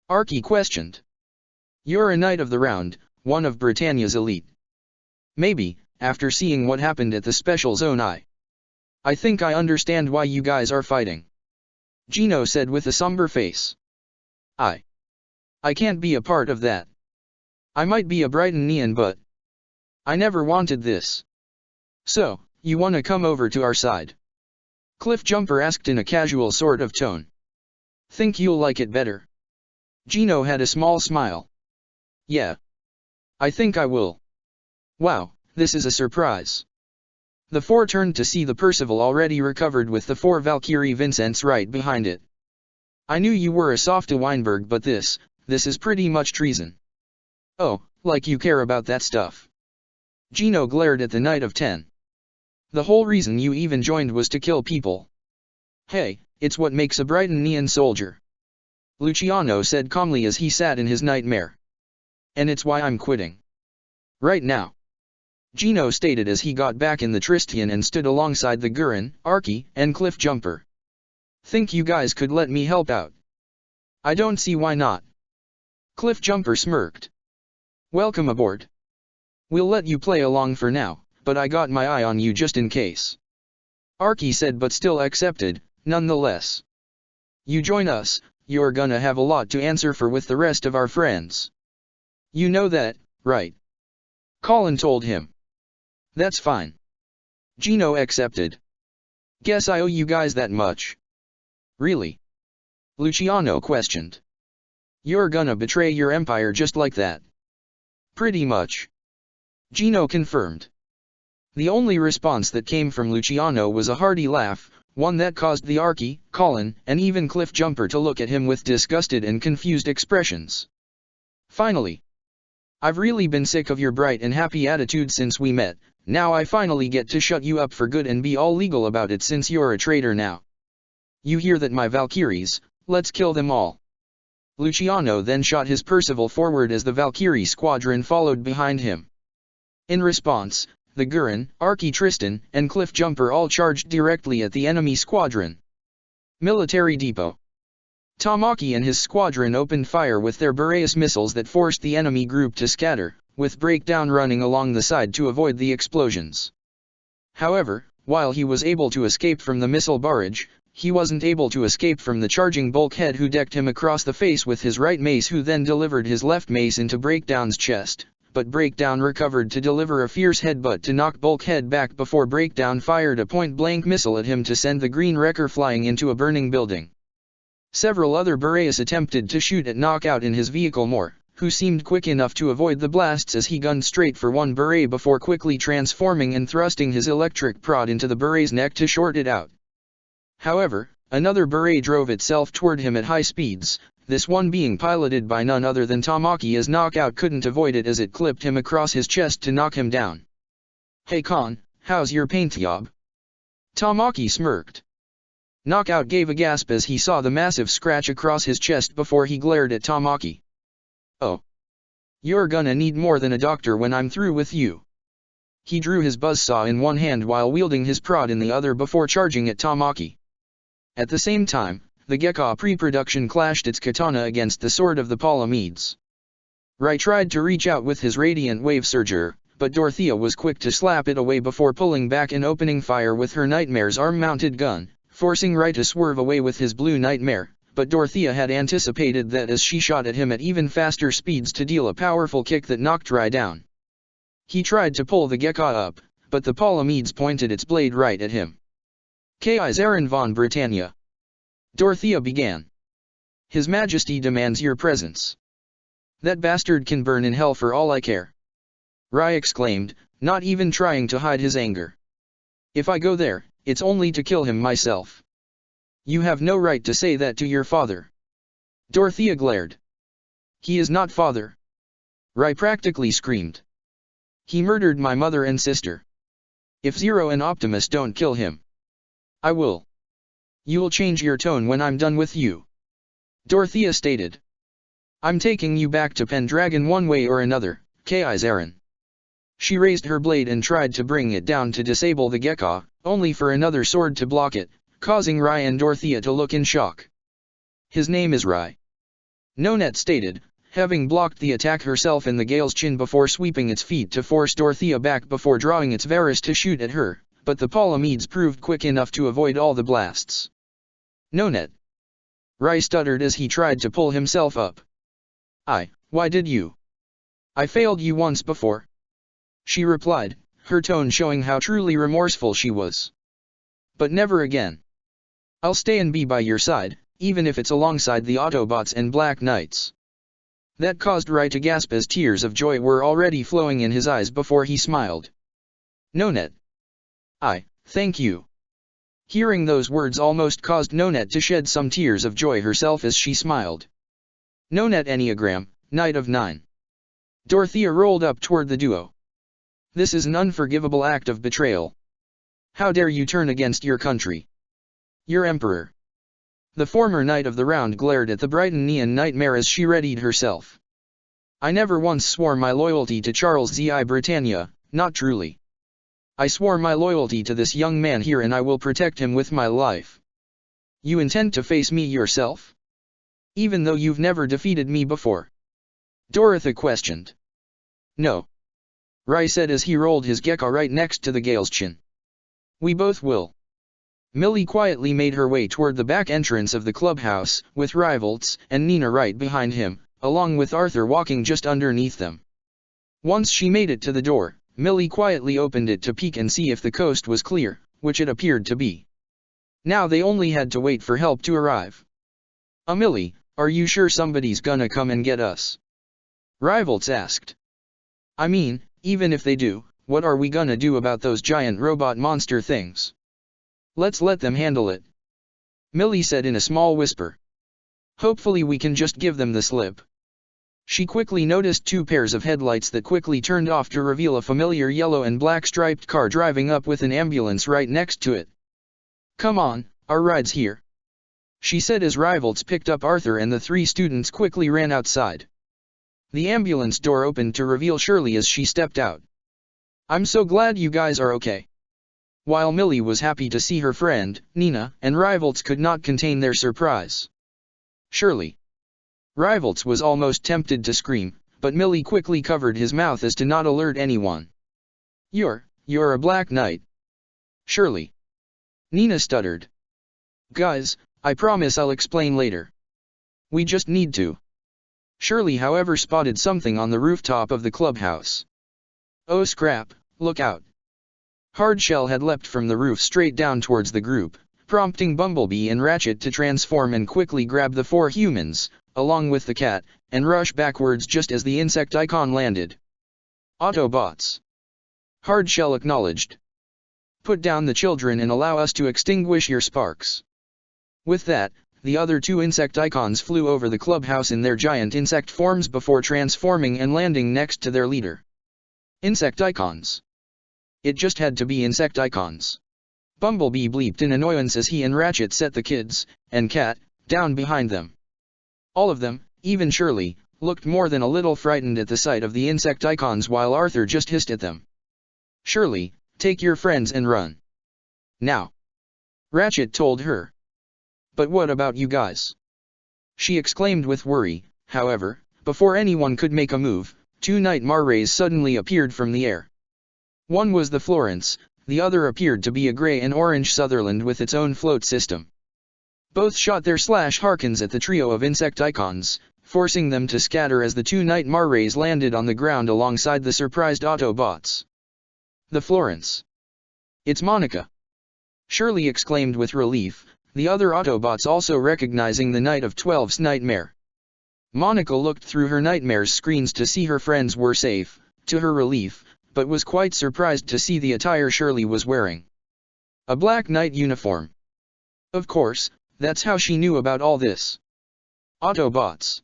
Archie questioned. You're a Knight of the Round, one of Britannia's elite. Maybe, after seeing what happened at the Special Zone I think I understand why you guys are fighting. Gino said with a somber face. I can't be a part of that. I might be a Britannian but I never wanted this. So, you wanna come over to our side? Cliffjumper asked in a casual sort of tone. Think you'll like it better? Gino had a small smile. Yeah. I think I will. Wow, this is a surprise. The four turned to see the Percival already recovered with the four Valkyrie Vincents right behind it. I knew you were a softy Weinberg but this is pretty much treason. Oh, like you care about that stuff. Gino glared at the Knight of Ten. The whole reason you even joined was to kill people. Hey, it's what makes a Britannian soldier. Luciano said calmly as he sat in his nightmare. And it's why I'm quitting. Right now. Gino stated as he got back in the Tristian and stood alongside the Gurren, Archie, and Cliffjumper. Think you guys could let me help out? I don't see why not. Cliffjumper smirked. Welcome aboard. We'll let you play along for now, but I got my eye on you just in case. Archie said but still accepted, nonetheless. You join us, you're gonna have a lot to answer for with the rest of our friends. You know that, right? Colin told him. That's fine. Gino accepted. Guess I owe you guys that much. Really? Luciano questioned. You're gonna betray your empire just like that? Pretty much. Gino confirmed. The only response that came from Luciano was a hearty laugh, one that caused the Archie, Colin, and even Cliffjumper to look at him with disgusted and confused expressions. Finally. I've really been sick of your bright and happy attitude since we met, now I finally get to shut you up for good and be all legal about it since you're a traitor now. You hear that my Valkyries, let's kill them all. Luciano then shot his Percival forward as the Valkyrie squadron followed behind him. In response, the Gurren, Archie Tristan, and Cliffjumper all charged directly at the enemy squadron. Military Depot. Tamaki and his squadron opened fire with their Boreas missiles that forced the enemy group to scatter, with Breakdown running along the side to avoid the explosions. However, while he was able to escape from the missile barrage, he wasn't able to escape from the charging Bulkhead who decked him across the face with his right mace who then delivered his left mace into Breakdown's chest, but Breakdown recovered to deliver a fierce headbutt to knock Bulkhead back before Breakdown fired a point-blank missile at him to send the Green Wrecker flying into a burning building. Several other Boreas attempted to shoot at Knockout in his vehicle more, who seemed quick enough to avoid the blasts as he gunned straight for one Beret before quickly transforming and thrusting his electric prod into the Beret's neck to short it out. However, another Beret drove itself toward him at high speeds, this one being piloted by none other than Tamaki as Knockout couldn't avoid it as it clipped him across his chest to knock him down. Hey Con, how's your paint job? Tamaki smirked. Knockout gave a gasp as he saw the massive scratch across his chest before he glared at Tamaki. Oh. You're gonna need more than a doctor when I'm through with you. He drew his buzzsaw in one hand while wielding his prod in the other before charging at Tamaki. At the same time, the Gekka pre-production clashed its katana against the sword of the Palamedes. Rai tried to reach out with his Radiant Wave Surger, but Dorothea was quick to slap it away before pulling back and opening fire with her Nightmare's arm-mounted gun, forcing Rai to swerve away with his blue Nightmare, but Dorothea had anticipated that as she shot at him at even faster speeds to deal a powerful kick that knocked Rai down. He tried to pull the Gekka up, but the Palamedes pointed its blade right at him. Kai's Aaron von Britannia. Dorothea began. His Majesty demands your presence. That bastard can burn in hell for all I care. Rai exclaimed, not even trying to hide his anger. If I go there, it's only to kill him myself. You have no right to say that to your father. Dorothea glared. He is not father. Rai practically screamed. He murdered my mother and sister. If Zero and Optimus don't kill him, I will. You'll change your tone when I'm done with you. Dorothea stated. I'm taking you back to Pendragon one way or another, Kai's Aaron. She raised her blade and tried to bring it down to disable the Gekka, only for another sword to block it, causing Rai and Dorothea to look in shock. His name is Rai. Nonet stated, having blocked the attack herself in the Gale's chin before sweeping its feet to force Dorothea back before drawing its Varus to shoot at her, but the Palamedes proved quick enough to avoid all the blasts. Nonet. Rai stuttered as he tried to pull himself up. Why did you? I failed you once before. She replied, her tone showing how truly remorseful she was. But never again. I'll stay and be by your side, even if it's alongside the Autobots and Black Knights. That caused Rai to gasp as tears of joy were already flowing in his eyes before he smiled. Nonet. Thank you. Hearing those words almost caused Nonet to shed some tears of joy herself as she smiled. Nonet Enneagram, Knight of 9. Dorothea rolled up toward the duo. This is an unforgivable act of betrayal. How dare you turn against your country? Your emperor. The former Knight of the Round glared at the Brighton Neon Nightmare as she readied herself. I never once swore my loyalty to Charles Z.I. Britannia, not truly. I swore my loyalty to this young man here and I will protect him with my life. You intend to face me yourself? Even though you've never defeated me before? Dorothea questioned. No. Rai said as he rolled his Gekka right next to the Gale's chin. We both will. Millie quietly made her way toward the back entrance of the clubhouse, with Rivalts and Nina right behind him, along with Arthur walking just underneath them. Once she made it to the door, Millie quietly opened it to peek and see if the coast was clear, which it appeared to be. Now they only had to wait for help to arrive. Millie, are you sure somebody's gonna come and get us? Rivalts asked. I mean, even if they do, what are we gonna do about those giant robot monster things? Let's let them handle it. Millie said in a small whisper. Hopefully we can just give them the slip. She quickly noticed two pairs of headlights that quickly turned off to reveal a familiar yellow and black striped car driving up with an ambulance right next to it. Come on, our ride's here. She said as Rivalts picked up Arthur and the three students quickly ran outside. The ambulance door opened to reveal Shirley as she stepped out. I'm so glad you guys are okay. While Millie was happy to see her friend, Nina and Rivalts could not contain their surprise. Shirley. Rivalts was almost tempted to scream, but Millie quickly covered his mouth as to not alert anyone. You're a Black Knight. Shirley. Nina stuttered. Guys, I promise I'll explain later. We just need to. Shirley however spotted something on the rooftop of the clubhouse. Oh scrap, look out. Hardshell had leapt from the roof straight down towards the group, prompting Bumblebee and Ratchet to transform and quickly grab the four humans, along with the cat, and rush backwards just as the Insecticon landed. Autobots. Hardshell acknowledged. Put down the children and allow us to extinguish your sparks. With that, the other two Insecticons flew over the clubhouse in their giant insect forms before transforming and landing next to their leader. Insecticons. It just had to be Insecticons. Bumblebee bleeped in annoyance as he and Ratchet set the kids, and Cat, down behind them. All of them, even Shirley, looked more than a little frightened at the sight of the Insecticons while Arthur just hissed at them. Shirley, take your friends and run. Now. Ratchet told her. But what about you guys? She exclaimed with worry. However, before anyone could make a move, two Nightmare rays suddenly appeared from the air. One was the Florence, the other appeared to be a gray and orange Sutherland with its own float system. Both shot their Harkins at the trio of Insecticons, forcing them to scatter as the two Nightmare rays landed on the ground alongside the surprised Autobots. The Florence. It's Monica. Shirley exclaimed with relief, the other Autobots also recognizing the Night of 12's nightmare. Monica looked through her nightmare's screens to see her friends were safe, to her relief, but was quite surprised to see the attire Shirley was wearing. A Black Knight uniform. Of course, That's how she knew about all this. Autobots.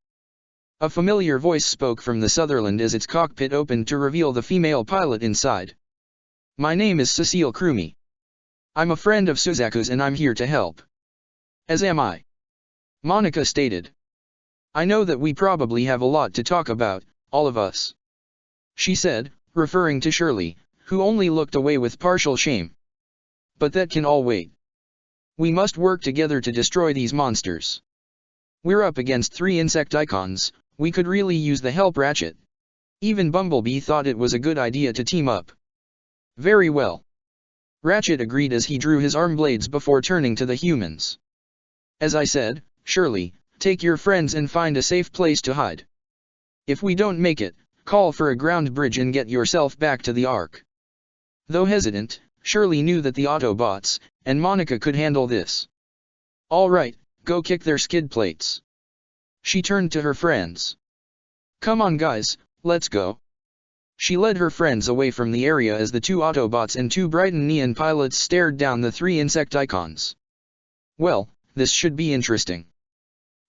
A familiar voice spoke from the Sutherland as its cockpit opened to reveal the female pilot inside. My name is Cecile Crumey. I'm a friend of Suzaku's and I'm here to help. As am I. Monica stated. I know that we probably have a lot to talk about, all of us. She said, referring to Shirley, who only looked away with partial shame. But that can all wait. We must work together to destroy these monsters. We're up against 3 Insecticons, we could really use the help. Ratchet. Even Bumblebee thought it was a good idea to team up. Very well. Ratchet agreed as he drew his arm blades before turning to the humans. As I said, Shirley, take your friends and find a safe place to hide. If we don't make it, call for a ground bridge and get yourself back to the Ark. Though hesitant, Shirley knew that the Autobots and Monica could handle this. All right, go kick their skid plates. She turned to her friends. Come on guys, let's go. She led her friends away from the area as the 2 Autobots and 2 Brighton Neon pilots stared down the 3 Insecticons. Well, this should be interesting.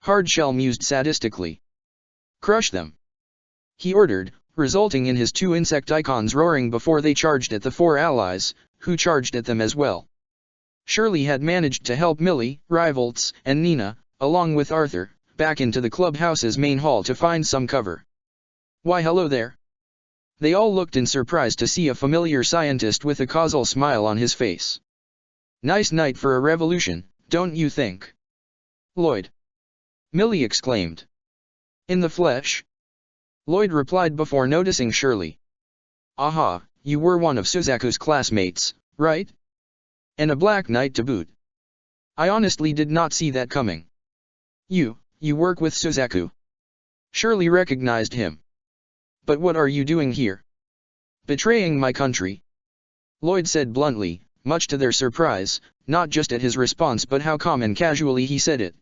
Hardshell mused sadistically. Crush them. He ordered, resulting in his 2 Insecticons roaring before they charged at the 4 allies, who charged at them as well. Shirley had managed to help Millie, Rivalts, and Nina, along with Arthur, back into the clubhouse's main hall to find some cover. Why hello there. They all looked in surprise to see a familiar scientist with a causal smile on his face. Nice night for a revolution, don't you think? Lloyd. Millie exclaimed. In the flesh? Lloyd replied before noticing Shirley. Aha, you were one of Suzaku's classmates, right? And a Black Knight to boot. I honestly did not see that coming. You work with Suzaku. Shirley recognized him. But what are you doing here? Betraying my country. Lloyd said bluntly, much to their surprise, not just at his response but how calm and casually he said it.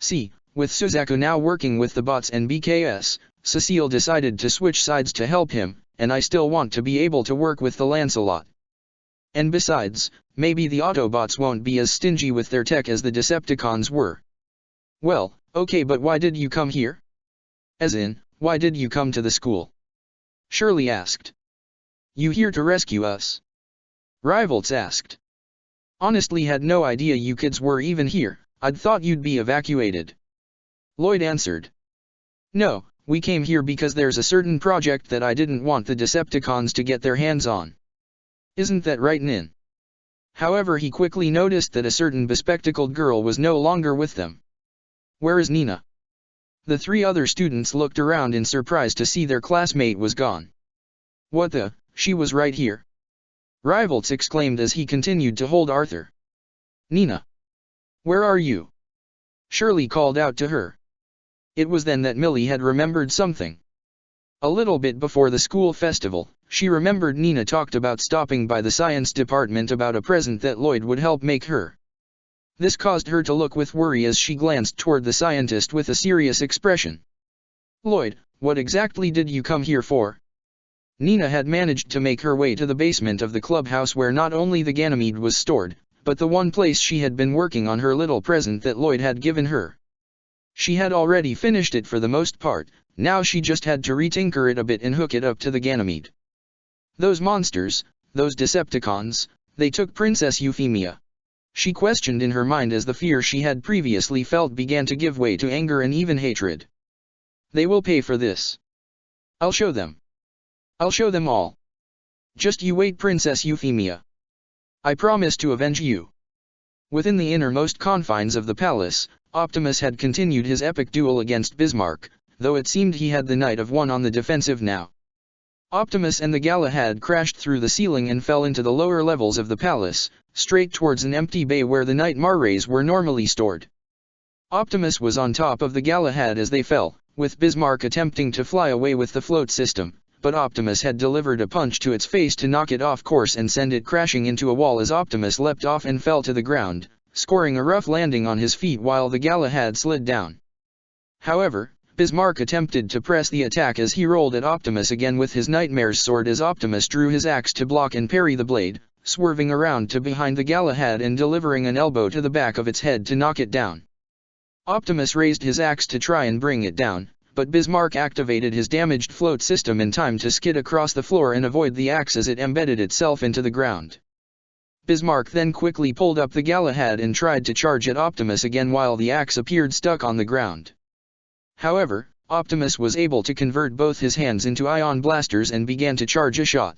See, with Suzaku now working with the bots and BKS, Cecile decided to switch sides to help him, and I still want to be able to work with the Lancelot. And besides, maybe the Autobots won't be as stingy with their tech as the Decepticons were. Well, okay, but why did you come here? As in, why did you come to the school? Shirley asked. You here to rescue us? Rivalts asked. Honestly had no idea you kids were even here, I'd thought you'd be evacuated. Lloyd answered. No, we came here because there's a certain project that I didn't want the Decepticons to get their hands on. Isn't that right, Nin? However, he quickly noticed that a certain bespectacled girl was no longer with them. Where is Nina? The 3 other students looked around in surprise to see their classmate was gone. What the, she was right here. Rivalts exclaimed as he continued to hold Arthur. Nina. Where are you? Shirley called out to her. It was then that Millie had remembered something. A little bit before the school festival, she remembered Nina talked about stopping by the science department about a present that Lloyd would help make her. This caused her to look with worry as she glanced toward the scientist with a serious expression. Lloyd, what exactly did you come here for? Nina had managed to make her way to the basement of the clubhouse where not only the Ganymede was stored, but the one place she had been working on her little present that Lloyd had given her. She had already finished it for the most part, now she just had to retinker it a bit and hook it up to the Ganymede. Those monsters, those Decepticons, they took Princess Euphemia. She questioned in her mind as the fear she had previously felt began to give way to anger and even hatred. They will pay for this. I'll show them. I'll show them all. Just you wait, Princess Euphemia. I promise to avenge you. Within the innermost confines of the palace, Optimus had continued his epic duel against Bismarck, though it seemed he had the Knight of One on the defensive now. Optimus and the Galahad crashed through the ceiling and fell into the lower levels of the palace, straight towards an empty bay where the Nightmare rays were normally stored. Optimus was on top of the Galahad as they fell, with Bismarck attempting to fly away with the float system, but Optimus had delivered a punch to its face to knock it off course and send it crashing into a wall as Optimus leapt off and fell to the ground, scoring a rough landing on his feet while the Galahad slid down. However, Bismarck attempted to press the attack as he rolled at Optimus again with his Nightmare's sword as Optimus drew his axe to block and parry the blade, swerving around to behind the Galahad and delivering an elbow to the back of its head to knock it down. Optimus raised his axe to try and bring it down, but Bismarck activated his damaged float system in time to skid across the floor and avoid the axe as it embedded itself into the ground. Bismarck then quickly pulled up the Galahad and tried to charge at Optimus again while the axe appeared stuck on the ground. However, Optimus was able to convert both his hands into ion blasters and began to charge a shot.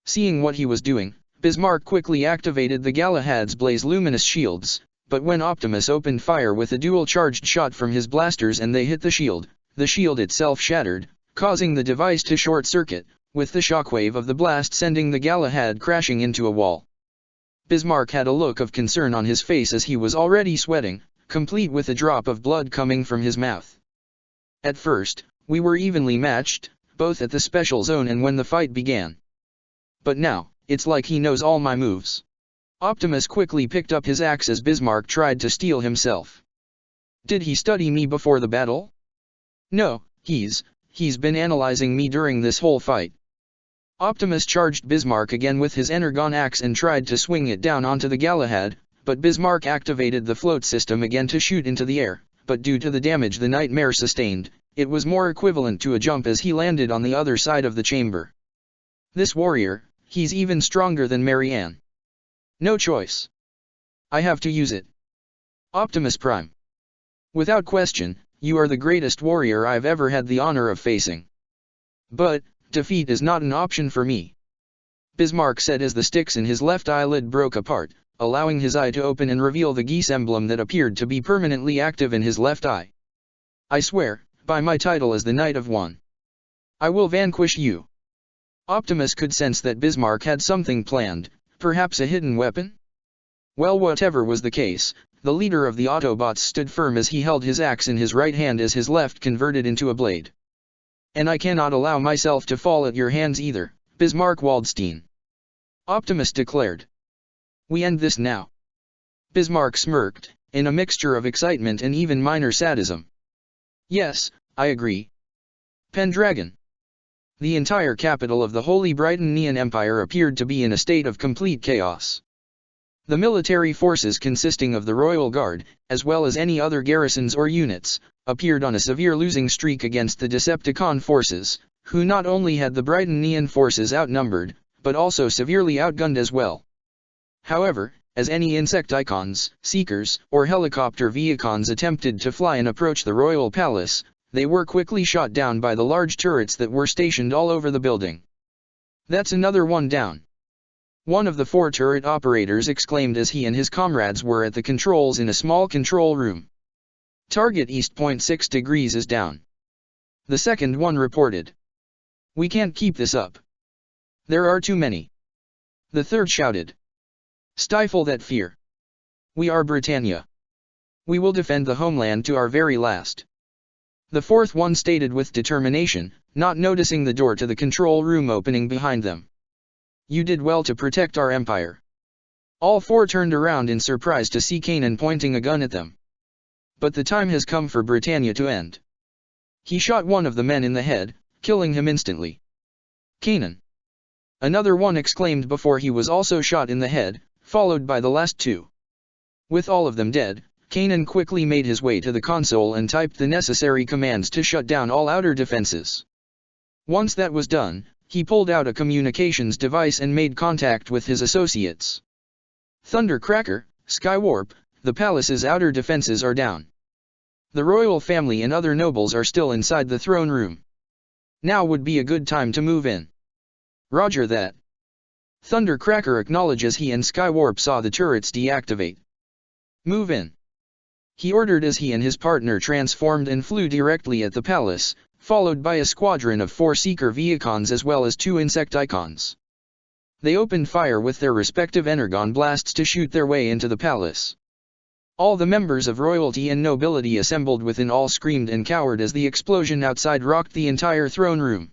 Seeing what he was doing, Bismarck quickly activated the Galahad's blaze luminous shields, but when Optimus opened fire with a dual-charged shot from his blasters and they hit the shield itself shattered, causing the device to short-circuit, with the shockwave of the blast sending the Galahad crashing into a wall. Bismarck had a look of concern on his face as he was already sweating, complete with a drop of blood coming from his mouth. At first, we were evenly matched, both at the special zone and when the fight began. But now, it's like he knows all my moves. Optimus quickly picked up his axe as Bismarck tried to steel himself. Did he study me before the battle? No, he's been analyzing me during this whole fight. Optimus charged Bismarck again with his Energon axe and tried to swing it down onto the Galahad, but Bismarck activated the float system again to shoot into the air, but due to the damage the Nightmare sustained, it was more equivalent to a jump as he landed on the other side of the chamber. This warrior, he's even stronger than Marianne. No choice. I have to use it. Optimus Prime. Without question, you are the greatest warrior I've ever had the honor of facing. But, defeat is not an option for me. Bismarck said as the sticks in his left eyelid broke apart, allowing his eye to open and reveal the geese emblem that appeared to be permanently active in his left eye. I swear, by my title as the Knight of One, I will vanquish you. Optimus could sense that Bismarck had something planned, perhaps a hidden weapon? Well, whatever was the case, the leader of the Autobots stood firm as he held his axe in his right hand as his left converted into a blade. And I cannot allow myself to fall at your hands either, Bismarck Waldstein. Optimus declared. We end this now. Bismarck smirked, in a mixture of excitement and even minor sadism. Yes, I agree. Pendragon. The entire capital of the Holy Brighton Empire appeared to be in a state of complete chaos. The military forces consisting of the Royal Guard, as well as any other garrisons or units, appeared on a severe losing streak against the Decepticon forces, who not only had the Brighton forces outnumbered, but also severely outgunned as well. However, as any Insecticons, Seekers, or helicopter Vehicons attempted to fly and approach the Royal Palace, they were quickly shot down by the large turrets that were stationed all over the building. That's another one down. One of the 4 turret operators exclaimed as he and his comrades were at the controls in a small control room. Target east 0.6 degrees is down. The second one reported. We can't keep this up. There are too many. The third shouted. Stifle that fear. We are Britannia. We will defend the homeland to our very last. The fourth one stated with determination, not noticing the door to the control room opening behind them. You did well to protect our empire. All 4 turned around in surprise to see Kanan pointing a gun at them. But the time has come for Britannia to end. He shot one of the men in the head, killing him instantly. Kanan. Another one exclaimed before he was also shot in the head, followed by the last 2. With all of them dead, Kanan quickly made his way to the console and typed the necessary commands to shut down all outer defenses. Once that was done, he pulled out a communications device and made contact with his associates. Thundercracker, Skywarp, the palace's outer defenses are down. The royal family and other nobles are still inside the throne room. Now would be a good time to move in. Roger that. Thundercracker acknowledges he and Skywarp saw the turrets deactivate. Move in. He ordered as he and his partner transformed and flew directly at the palace, followed by a squadron of 4 Seeker Vehicons as well as 2 Insecticons. They opened fire with their respective Energon blasts to shoot their way into the palace. All the members of royalty and nobility assembled within all screamed and cowered as the explosion outside rocked the entire throne room.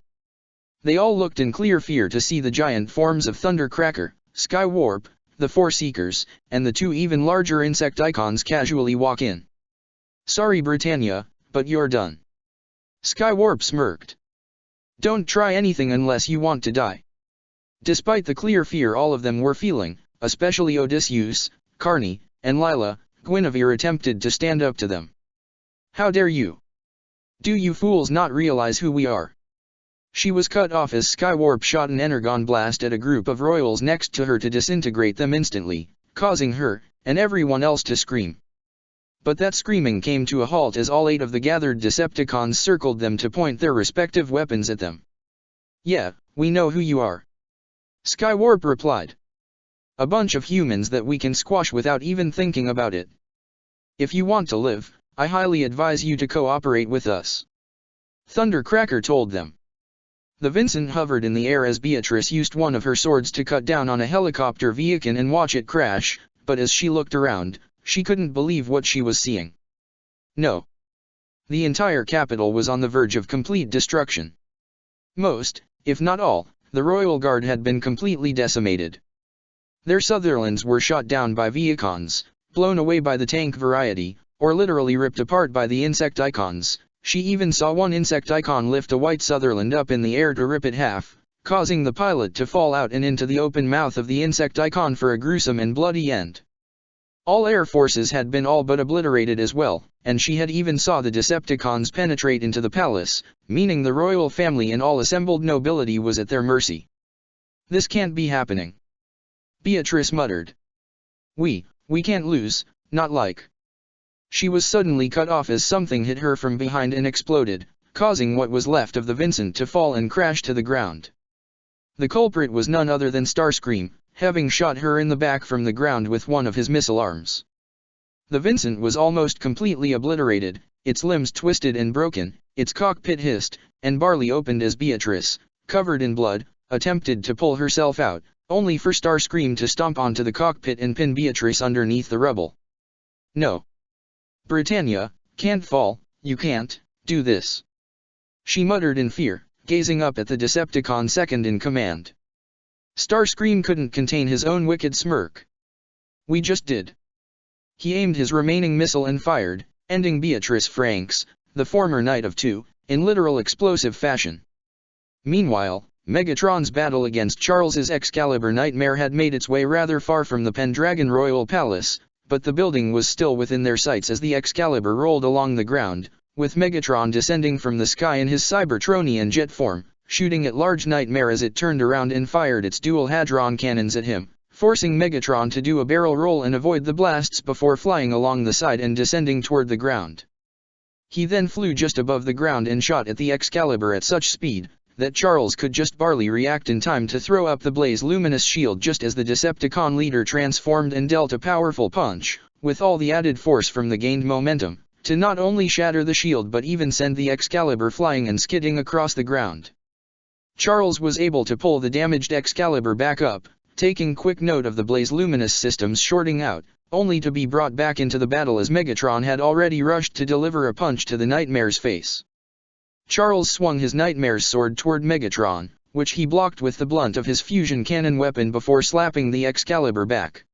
They all looked in clear fear to see the giant forms of Thundercracker, Skywarp, the 4 Seekers, and the 2 even larger Insecticons casually walk in. Sorry Britannia, but you're done. Skywarp smirked. Don't try anything unless you want to die. Despite the clear fear all of them were feeling, especially Odysseus, Carne, and Lila, Guinevere attempted to stand up to them. "How dare you? Do you fools not realize who we are?" She was cut off as Skywarp shot an energon blast at a group of royals next to her to disintegrate them instantly, causing her, and everyone else to scream. But that screaming came to a halt as all 8 of the gathered Decepticons circled them to point their respective weapons at them. "Yeah, we know who you are," Skywarp replied. "A bunch of humans that we can squash without even thinking about it. If you want to live, I highly advise you to cooperate with us," Thundercracker told them. The Vincent hovered in the air as Beatrice used one of her swords to cut down on a helicopter vehicle and watch it crash, but as she looked around, she couldn't believe what she was seeing. No. The entire capital was on the verge of complete destruction. Most, if not all, the Royal Guard had been completely decimated. Their Sutherlands were shot down by Viacons, blown away by the tank variety, or literally ripped apart by the Insecticons. She even saw one Insecticon lift a white Sutherland up in the air to rip it half, causing the pilot to fall out and into the open mouth of the Insecticon for a gruesome and bloody end. All air forces had been all but obliterated as well, and she had even saw the Decepticons penetrate into the palace, meaning the royal family and all assembled nobility was at their mercy. "This can't be happening," Beatrice muttered. We can't lose, not like." She was suddenly cut off as something hit her from behind and exploded, causing what was left of the Vincent to fall and crash to the ground. The culprit was none other than Starscream, having shot her in the back from the ground with one of his missile arms. The Vincent was almost completely obliterated, its limbs twisted and broken, its cockpit hissed, and Barley opened as Beatrice, covered in blood, attempted to pull herself out, only for Starscream to stomp onto the cockpit and pin Beatrice underneath the rubble. "No. Britannia, can't fall, you can't do this," she muttered in fear, gazing up at the Decepticon second in command. Starscream couldn't contain his own wicked smirk. "We just did." He aimed his remaining missile and fired, ending Beatrice Franks, the former Knight of Two, in literal explosive fashion. Meanwhile, Megatron's battle against Charles's Excalibur Nightmare had made its way rather far from the Pendragon Royal Palace, but the building was still within their sights as the Excalibur rolled along the ground, with Megatron descending from the sky in his Cybertronian jet form, shooting at large Nightmare as it turned around and fired its dual hadron cannons at him, forcing Megatron to do a barrel roll and avoid the blasts before flying along the side and descending toward the ground. He then flew just above the ground and shot at the Excalibur at such speed that Charles could just barely react in time to throw up the Blaze Luminous Shield just as the Decepticon leader transformed and dealt a powerful punch, with all the added force from the gained momentum, to not only shatter the shield but even send the Excalibur flying and skidding across the ground. Charles was able to pull the damaged Excalibur back up, taking quick note of the Blaze Luminous systems shorting out, only to be brought back into the battle as Megatron had already rushed to deliver a punch to the Nightmare's face. Charles swung his Nightmare's sword toward Megatron, which he blocked with the blunt of his fusion cannon weapon before slapping the Excalibur back.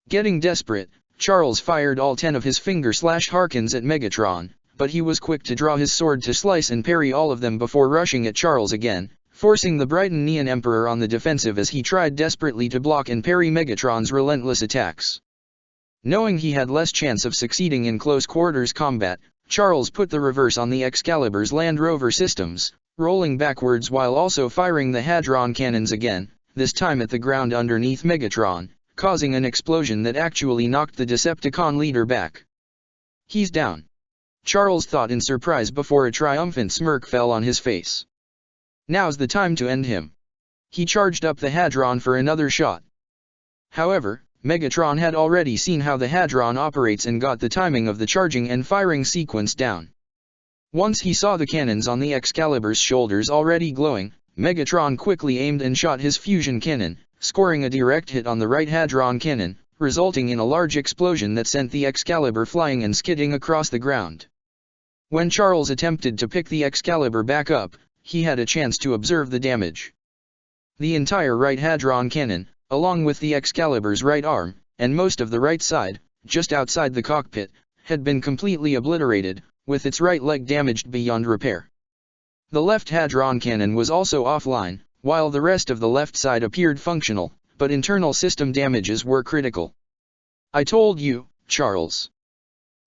Getting desperate, Charles fired all 10 of his finger-slash Harkins at Megatron, but he was quick to draw his sword to slice and parry all of them before rushing at Charles again, forcing the Brighton Neon Emperor on the defensive as he tried desperately to block and parry Megatron's relentless attacks. Knowing he had less chance of succeeding in close quarters combat, Charles put the reverse on the Excalibur's Land Rover systems, rolling backwards while also firing the Hadron cannons again, this time at the ground underneath Megatron, causing an explosion that actually knocked the Decepticon leader back. "He's down," Charles thought in surprise before a triumphant smirk fell on his face. "Now's the time to end him." He charged up the Hadron for another shot. However, Megatron had already seen how the Hadron operates and got the timing of the charging and firing sequence down. Once he saw the cannons on the Excalibur's shoulders already glowing, Megatron quickly aimed and shot his fusion cannon, scoring a direct hit on the right Hadron cannon, resulting in a large explosion that sent the Excalibur flying and skidding across the ground. When Charles attempted to pick the Excalibur back up, he had a chance to observe the damage. The entire right Hadron cannon, along with the Excalibur's right arm, and most of the right side, just outside the cockpit, had been completely obliterated, with its right leg damaged beyond repair. The left Hadron cannon was also offline, while the rest of the left side appeared functional, but internal system damages were critical. "I told you, Charles."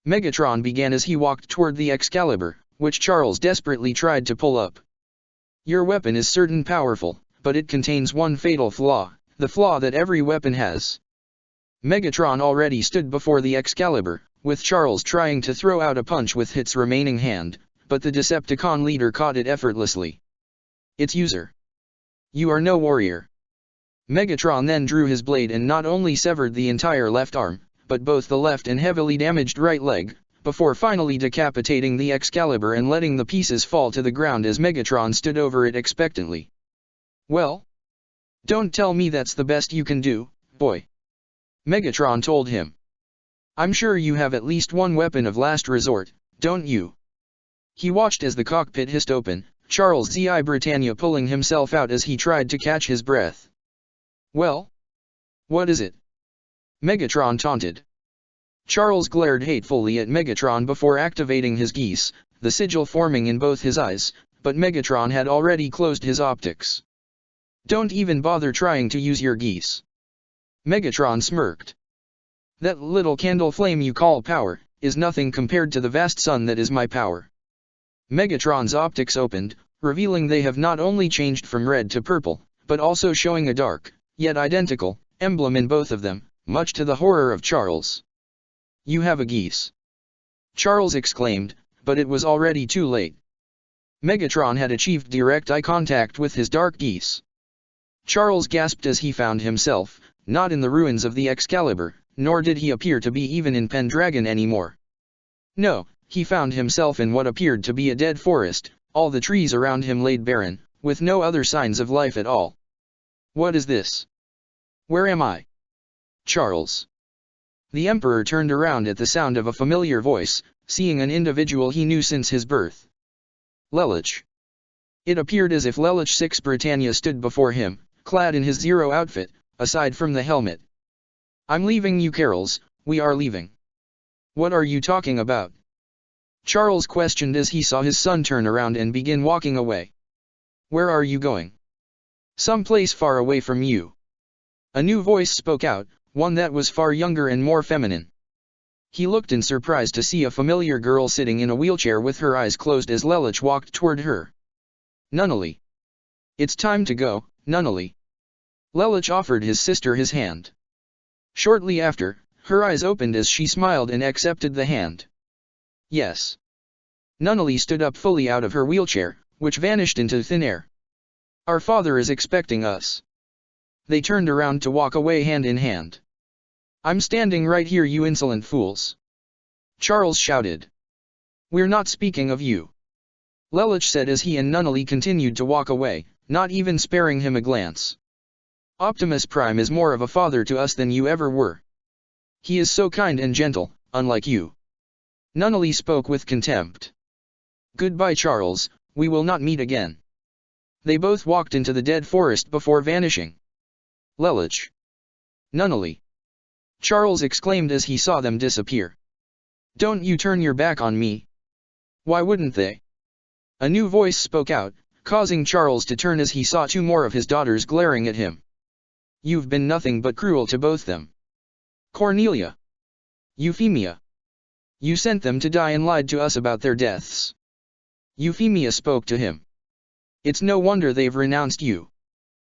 Megatron began as he walked toward the Excalibur, which Charles desperately tried to pull up. "Your weapon is certain powerful, but it contains one fatal flaw, the flaw that every weapon has." Megatron already stood before the Excalibur, with Charles trying to throw out a punch with its remaining hand, but the Decepticon leader caught it effortlessly. "It's user. You are no warrior." Megatron then drew his blade and not only severed the entire left arm, but both the left and heavily damaged right leg, before finally decapitating the Excalibur and letting the pieces fall to the ground as Megatron stood over it expectantly. "Well? Don't tell me that's the best you can do, boy," Megatron told him. "I'm sure you have at least one weapon of last resort, don't you?" He watched as the cockpit hissed open, Charles Z.I. Britannia pulling himself out as he tried to catch his breath. "Well? What is it?" Megatron taunted. Charles glared hatefully at Megatron before activating his geese, the sigil forming in both his eyes, but Megatron had already closed his optics. "Don't even bother trying to use your geese." Megatron smirked. "That little candle flame you call power, is nothing compared to the vast sun that is my power." Megatron's optics opened, revealing they have not only changed from red to purple, but also showing a dark, yet identical, emblem in both of them, much to the horror of Charles. "You have a geese!" Charles exclaimed, but it was already too late. Megatron had achieved direct eye contact with his dark geese. Charles gasped as he found himself, not in the ruins of the Excalibur, nor did he appear to be even in Pendragon anymore. No, he found himself in what appeared to be a dead forest, all the trees around him laid barren, with no other signs of life at all. "What is this? Where am I?" "Charles." The Emperor turned around at the sound of a familiar voice, seeing an individual he knew since his birth. Lelich. It appeared as if Lelich VI Britannia stood before him, clad in his Zero outfit, aside from the helmet. "I'm leaving you, Charles, we are leaving." "What are you talking about?" Charles questioned as he saw his son turn around and begin walking away. "Where are you going?" "Someplace far away from you." A new voice spoke out, one that was far younger and more feminine. He looked in surprise to see a familiar girl sitting in a wheelchair with her eyes closed as Lelich walked toward her. "Nunnally. It's time to go, Nunnally." Lelich offered his sister his hand. Shortly after, her eyes opened as she smiled and accepted the hand. "Yes." Nunnally stood up fully out of her wheelchair, which vanished into thin air. "Our father is expecting us." They turned around to walk away hand in hand. "I'm standing right here, you insolent fools!" Charles shouted. "We're not speaking of you," Lelich said as he and Nunnally continued to walk away, not even sparing him a glance. "Optimus Prime is more of a father to us than you ever were. He is so kind and gentle, unlike you." Nunnally spoke with contempt. "Goodbye, Charles, we will not meet again." They both walked into the dead forest before vanishing. "Lelich." "Nunnally." Charles exclaimed as he saw them disappear. "Don't you turn your back on me." "Why wouldn't they?" A new voice spoke out, causing Charles to turn as he saw two more of his daughters glaring at him. "You've been nothing but cruel to both them. Cornelia. Euphemia. You sent them to die and lied to us about their deaths." Euphemia spoke to him. "It's no wonder they've renounced you.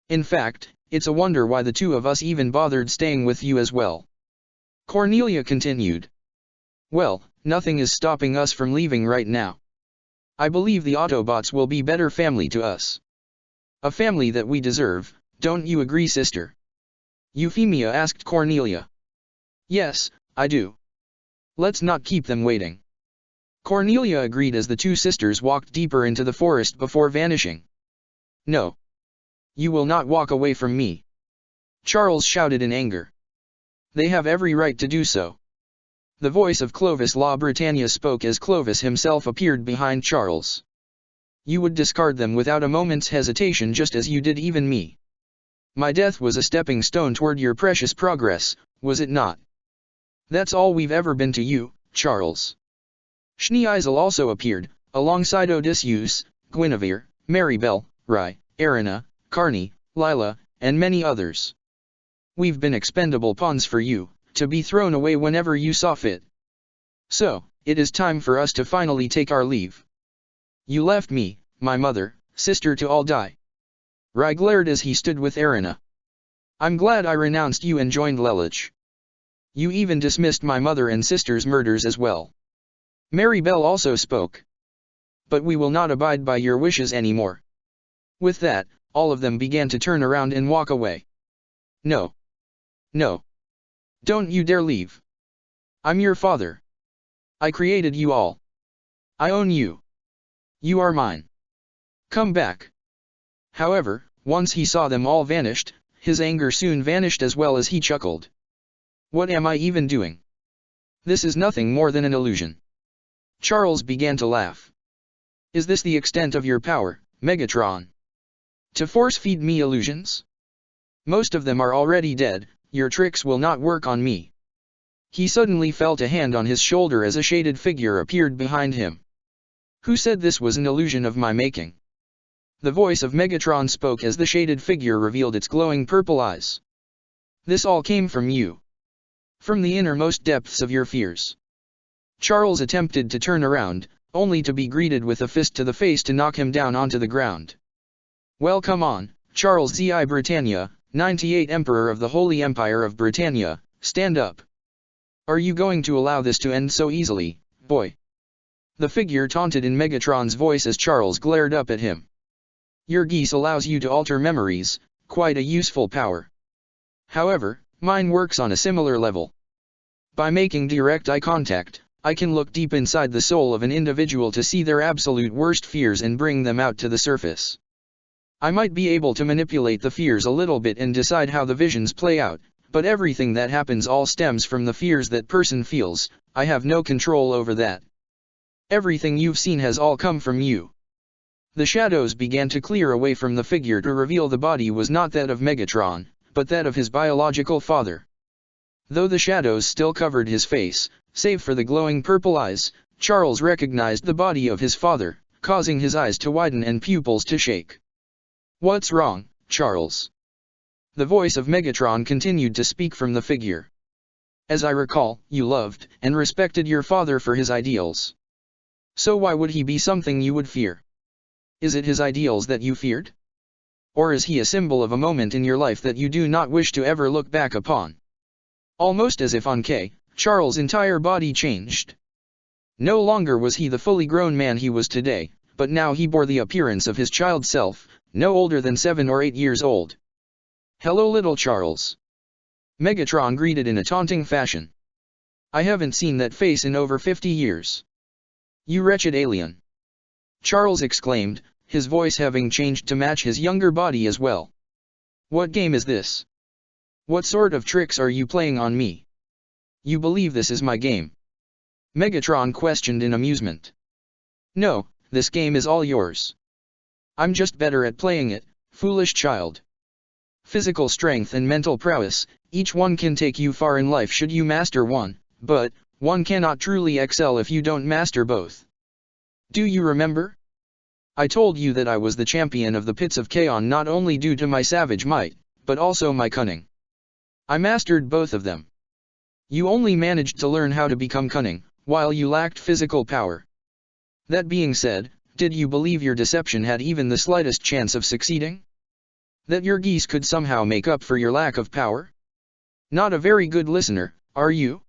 In fact, it's a wonder why the two of us even bothered staying with you as well." Cornelia continued. "Well, nothing is stopping us from leaving right now. I believe the Autobots will be better family to us. A family that we deserve, don't you agree, sister?" Euphemia asked Cornelia. "Yes, I do. Let's not keep them waiting." Cornelia agreed as the two sisters walked deeper into the forest before vanishing. "No. You will not walk away from me," Charles shouted in anger. "They have every right to do so." The voice of Clovis La Britannia spoke as Clovis himself appeared behind Charles. "You would discard them without a moment's hesitation, just as you did even me. My death was a stepping stone toward your precious progress, was it not? That's all we've ever been to you, Charles." Schneeisel also appeared, alongside Odysseus, Guinevere, Maribel, Rai, Erina, Carney, Lila, and many others. We've been expendable pawns for you, to be thrown away whenever you saw fit. So, it is time for us to finally take our leave. You left me, my mother, sister to all die. Rai glared as he stood with Erina. I'm glad I renounced you and joined Lelich. You even dismissed my mother and sister's murders as well. Maribel also spoke. But we will not abide by your wishes anymore. With that, all of them began to turn around and walk away. No. No. Don't you dare leave. I'm your father. I created you all. I own you. You are mine. Come back. However, once he saw them all vanished, his anger soon vanished as well as he chuckled. What am I even doing? This is nothing more than an illusion. Charles began to laugh. Is this the extent of your power, Megatron? To force-feed me illusions? Most of them are already dead, your tricks will not work on me. He suddenly felt a hand on his shoulder as a shaded figure appeared behind him. Who said this was an illusion of my making? The voice of Megatron spoke as the shaded figure revealed its glowing purple eyes. This all came from you. From the innermost depths of your fears. Charles attempted to turn around, only to be greeted with a fist to the face to knock him down onto the ground. Well, come on, Charles Zi Britannia, 98 Emperor of the Holy Empire of Britannia, stand up. Are you going to allow this to end so easily, boy? The figure taunted in Megatron's voice as Charles glared up at him. Your geese allows you to alter memories, quite a useful power. However, mine works on a similar level. By making direct eye contact, I can look deep inside the soul of an individual to see their absolute worst fears and bring them out to the surface. I might be able to manipulate the fears a little bit and decide how the visions play out, but everything that happens all stems from the fears that person feels. I have no control over that. Everything you've seen has all come from you. The shadows began to clear away from the figure to reveal the body was not that of Megatron, but that of his biological father. Though the shadows still covered his face, save for the glowing purple eyes, Charles recognized the body of his father, causing his eyes to widen and pupils to shake. What's wrong, Charles? The voice of Megatron continued to speak from the figure. As I recall, you loved and respected your father for his ideals. So why would he be something you would fear? Is it his ideals that you feared? Or is he a symbol of a moment in your life that you do not wish to ever look back upon? Almost as if on Charles' entire body changed. No longer was he the fully grown man he was today, but now he bore the appearance of his child self, no older than 7 or 8 years old. Hello little Charles. Megatron greeted in a taunting fashion. I haven't seen that face in over 50 years. You wretched alien. Charles exclaimed, his voice having changed to match his younger body as well. What game is this? What sort of tricks are you playing on me? You believe this is my game? Megatron questioned in amusement. No, this game is all yours. I'm just better at playing it, foolish child. Physical strength and mental prowess, each one can take you far in life should you master one, but one cannot truly excel if you don't master both. Do you remember? I told you that I was the champion of the pits of Kaon not only due to my savage might, but also my cunning. I mastered both of them. You only managed to learn how to become cunning, while you lacked physical power. That being said, did you believe your deception had even the slightest chance of succeeding? That your geese could somehow make up for your lack of power? Not a very good listener, are you?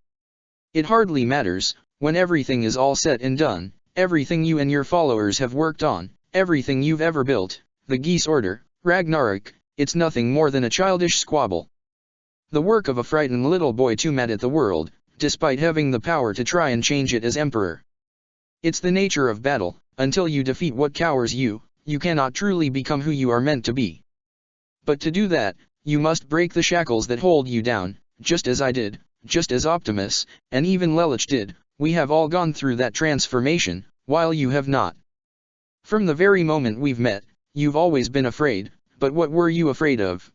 It hardly matters, when everything is all said and done, everything you and your followers have worked on, everything you've ever built, the Geese Order, Ragnarok, it's nothing more than a childish squabble. The work of a frightened little boy too mad at the world, despite having the power to try and change it as emperor. It's the nature of battle, until you defeat what cowers you, you cannot truly become who you are meant to be. But to do that, you must break the shackles that hold you down, just as I did, just as Optimus, and even Lelich did. We have all gone through that transformation, while you have not. From the very moment we've met, you've always been afraid, but what were you afraid of?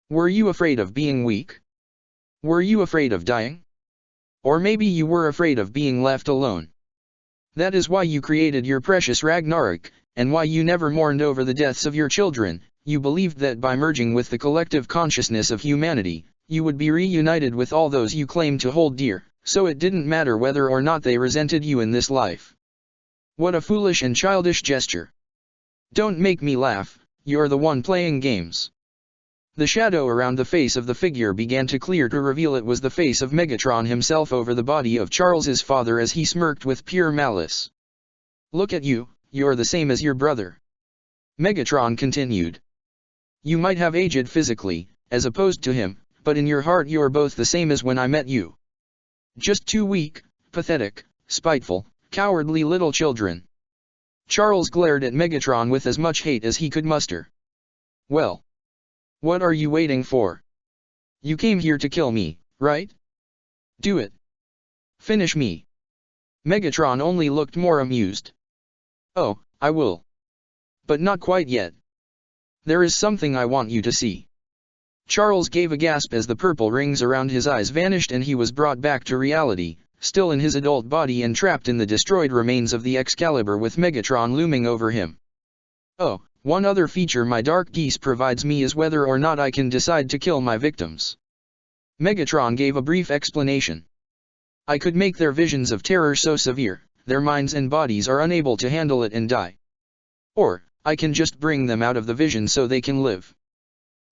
Were you afraid of being weak? Were you afraid of dying? Or maybe you were afraid of being left alone. That is why you created your precious Ragnarok, and why you never mourned over the deaths of your children. You believed that by merging with the collective consciousness of humanity, you would be reunited with all those you claimed to hold dear, so it didn't matter whether or not they resented you in this life. What a foolish and childish gesture. Don't make me laugh, you're the one playing games. The shadow around the face of the figure began to clear to reveal it was the face of Megatron himself over the body of Charles's father as he smirked with pure malice. Look at you, you're the same as your brother. Megatron continued. You might have aged physically, as opposed to him, but in your heart you're both the same as when I met you. Just two weak, pathetic, spiteful, cowardly little children. Charles glared at Megatron with as much hate as he could muster. Well, what are you waiting for? You came here to kill me, right? Do it. Finish me. Megatron only looked more amused. Oh, I will. But not quite yet. There is something I want you to see. Charles gave a gasp as the purple rings around his eyes vanished and he was brought back to reality, still in his adult body and trapped in the destroyed remains of the Excalibur with Megatron looming over him. Oh, one other feature my Dark Geese provides me is whether or not I can decide to kill my victims. Megatron gave a brief explanation. I could make their visions of terror so severe, their minds and bodies are unable to handle it and die. Or, I can just bring them out of the vision so they can live.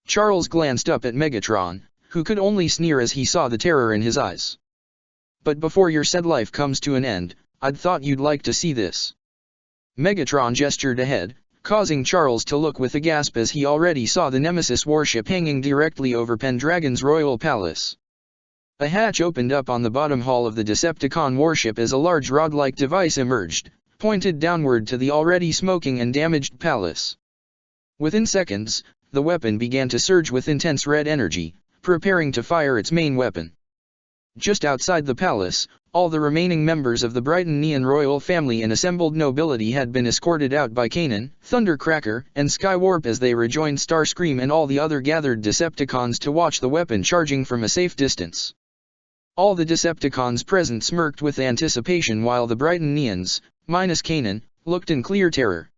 Charles glanced up at Megatron, who could only sneer as he saw the terror in his eyes. But before your said life comes to an end, I'd thought you'd like to see this. Megatron gestured ahead, causing Charles to look with a gasp as he already saw the Nemesis warship hanging directly over Pendragon's royal palace. A hatch opened up on the bottom hull of the Decepticon warship as a large rod-like device emerged, pointed downward to the already smoking and damaged palace. Within seconds, the weapon began to surge with intense red energy, preparing to fire its main weapon. Just outside the palace, all the remaining members of the Brighton Neon royal family and assembled nobility had been escorted out by Kanan, Thundercracker, and Skywarp as they rejoined Starscream and all the other gathered Decepticons to watch the weapon charging from a safe distance. All the Decepticons present smirked with anticipation while the Brighton Neons, minus Kanan, looked in clear terror.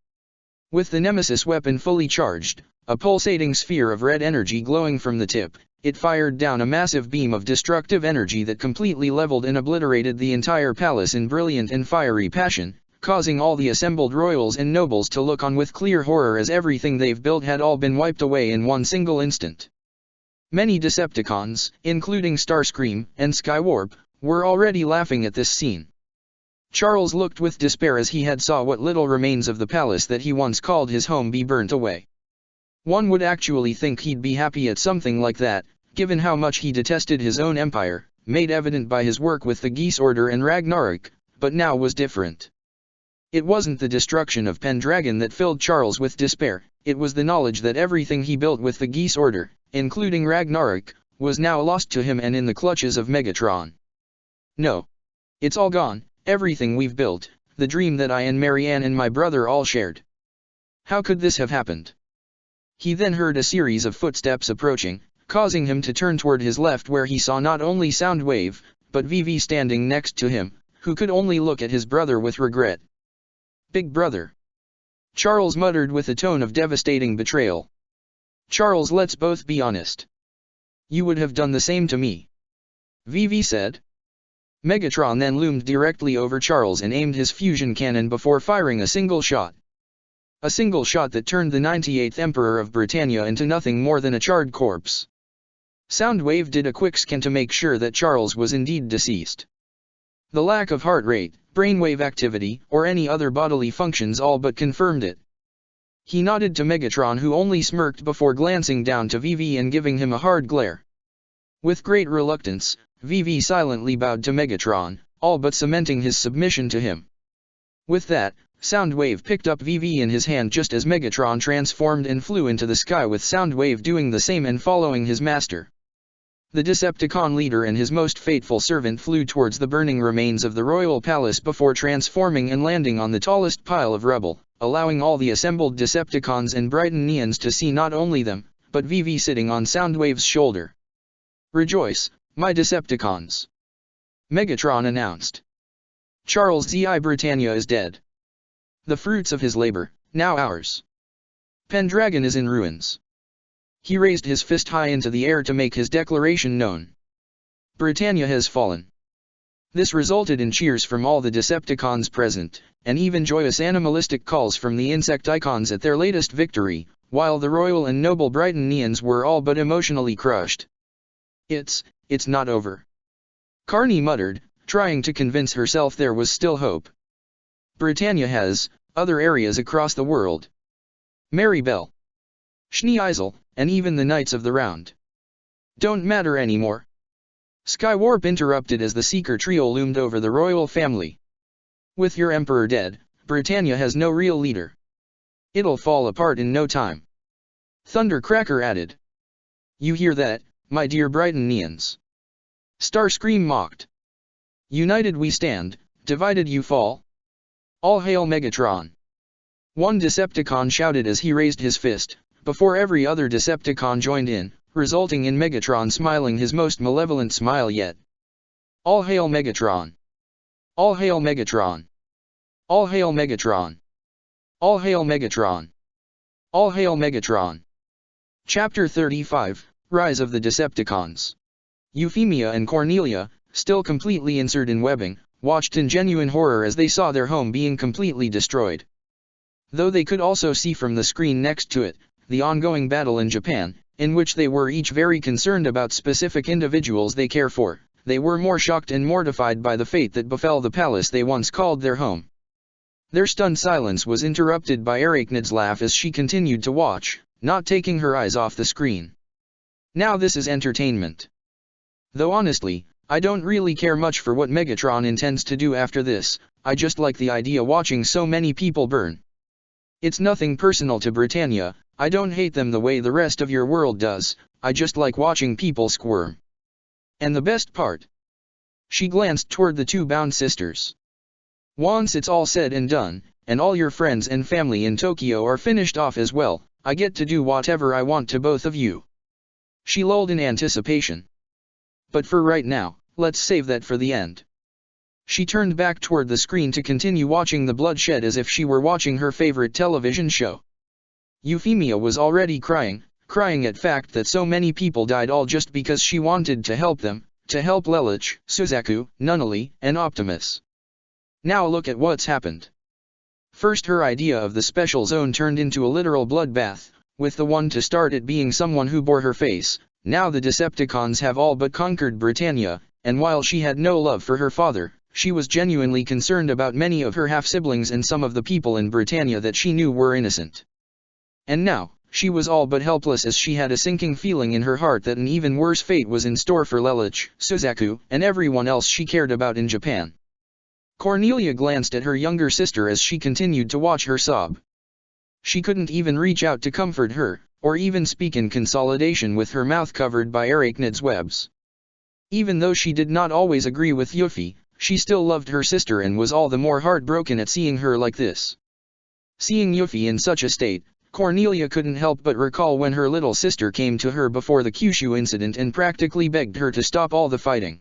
With the Nemesis weapon fully charged, a pulsating sphere of red energy glowing from the tip, it fired down a massive beam of destructive energy that completely leveled and obliterated the entire palace in brilliant and fiery passion, causing all the assembled royals and nobles to look on with clear horror as everything they've built had all been wiped away in one single instant. Many Decepticons, including Starscream and Skywarp, were already laughing at this scene. Charles looked with despair as he had saw what little remains of the palace that he once called his home be burnt away. One would actually think he'd be happy at something like that, given how much he detested his own empire, made evident by his work with the Geese Order and Ragnarok, but now was different. It wasn't the destruction of Pendragon that filled Charles with despair, it was the knowledge that everything he built with the Geese Order, including Ragnarok, was now lost to him and in the clutches of Megatron. No. It's all gone, everything we've built, the dream that I and Marianne and my brother all shared. How could this have happened? He then heard a series of footsteps approaching, causing him to turn toward his left where he saw not only Soundwave, but Vivi standing next to him, who could only look at his brother with regret. Big brother. Charles muttered with a tone of devastating betrayal. Charles, let's both be honest. You would have done the same to me. Vivi said. Megatron then loomed directly over Charles and aimed his fusion cannon before firing a single shot. A single shot that turned the 98th Emperor of Britannia into nothing more than a charred corpse. Soundwave did a quick scan to make sure that Charles was indeed deceased. The lack of heart rate, brainwave activity, or any other bodily functions all but confirmed it. He nodded to Megatron, who only smirked before glancing down to Vivi and giving him a hard glare. With great reluctance, Vivi silently bowed to Megatron, all but cementing his submission to him. With that, Soundwave picked up Vivi in his hand just as Megatron transformed and flew into the sky with Soundwave doing the same and following his master. The Decepticon leader and his most faithful servant flew towards the burning remains of the royal palace before transforming and landing on the tallest pile of rubble, allowing all the assembled Decepticons and Brighton Neons to see not only them, but Vivi sitting on Soundwave's shoulder. Rejoice, my Decepticons! Megatron announced. Charles Z.I. Britannia is dead. The fruits of his labor, now ours. Pendragon is in ruins. He raised his fist high into the air to make his declaration known. Britannia has fallen. This resulted in cheers from all the Decepticons present, and even joyous animalistic calls from the Insecticons at their latest victory, while the royal and noble Britannians were all but emotionally crushed. It's not over. Carney muttered, trying to convince herself there was still hope. Britannia has other areas across the world. Maribel, Schneeisel, and even the Knights of the Round don't matter anymore. Skywarp interrupted as the Seeker trio loomed over the royal family. With your emperor dead, Britannia has no real leader. It'll fall apart in no time. Thundercracker added. You hear that, my dear Britannians? Starscream mocked. United we stand, divided you fall. All hail Megatron. One Decepticon shouted as he raised his fist, before every other Decepticon joined in, resulting in Megatron smiling his most malevolent smile yet. All hail Megatron. All hail Megatron. All hail Megatron. All hail Megatron. All hail Megatron. Chapter 35, Rise of the Decepticons. Euphemia and Cornelia, still completely inserted in webbing, watched in genuine horror as they saw their home being completely destroyed. Though they could also see from the screen next to it, the ongoing battle in Japan, in which they were each very concerned about specific individuals they care for, they were more shocked and mortified by the fate that befell the palace they once called their home. Their stunned silence was interrupted by Arachnid's laugh as she continued to watch, not taking her eyes off the screen. Now this is entertainment. Though honestly, I don't really care much for what Megatron intends to do after this, I just like the idea watching so many people burn. It's nothing personal to Britannia, I don't hate them the way the rest of your world does, I just like watching people squirm. And the best part? She glanced toward the two bound sisters. Once it's all said and done, and all your friends and family in Tokyo are finished off as well, I get to do whatever I want to both of you. She lulled in anticipation. But for right now, let's save that for the end. She turned back toward the screen to continue watching the bloodshed as if she were watching her favorite television show. Euphemia was already crying at fact that so many people died all just because she wanted to help them, to help Lelouch, Suzaku, Nunnally, and Optimus. Now look at what's happened. First her idea of the special zone turned into a literal bloodbath, with the one to start it being someone who bore her face. Now the Decepticons have all but conquered Britannia, and while she had no love for her father, she was genuinely concerned about many of her half-siblings and some of the people in Britannia that she knew were innocent. And now, she was all but helpless as she had a sinking feeling in her heart that an even worse fate was in store for Lelouch, Suzaku, and everyone else she cared about in Japan. Cornelia glanced at her younger sister as she continued to watch her sob. She couldn't even reach out to comfort her, or even speak in consolidation with her mouth covered by Arachnid's webs. Even though she did not always agree with Yuffie, she still loved her sister and was all the more heartbroken at seeing her like this. Seeing Yuffie in such a state, Cornelia couldn't help but recall when her little sister came to her before the Kyushu incident and practically begged her to stop all the fighting.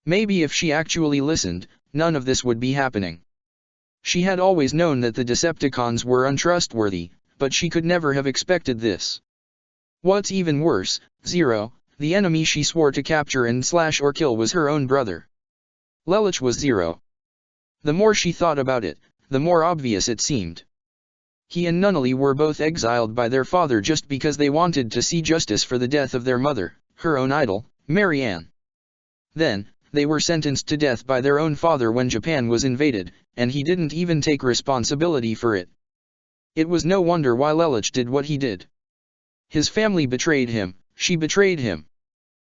Maybe if she actually listened, none of this would be happening. She had always known that the Decepticons were untrustworthy, but she could never have expected this. What's even worse, Zero, the enemy she swore to capture and slash or kill was her own brother. Lelouch was Zero. The more she thought about it, the more obvious it seemed. He and Nunnally were both exiled by their father just because they wanted to see justice for the death of their mother, her own idol, Marianne. Then, they were sentenced to death by their own father when Japan was invaded, and he didn't even take responsibility for it. It was no wonder why Lelouch did what he did. His family betrayed him, she betrayed him.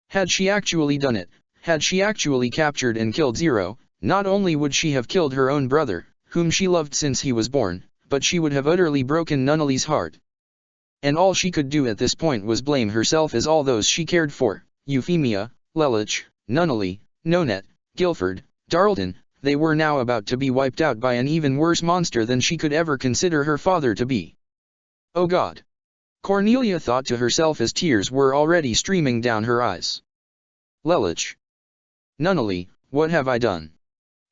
Had she actually done it, had she actually captured and killed Zero, not only would she have killed her own brother, whom she loved since he was born, but she would have utterly broken Nunnally's heart. And all she could do at this point was blame herself as all those she cared for, Euphemia, Lelouch, Nunnally, Nonet, Guilford, Darlton, they were now about to be wiped out by an even worse monster than she could ever consider her father to be. Oh God! Cornelia thought to herself as tears were already streaming down her eyes. Lelouch. Nunnally, what have I done?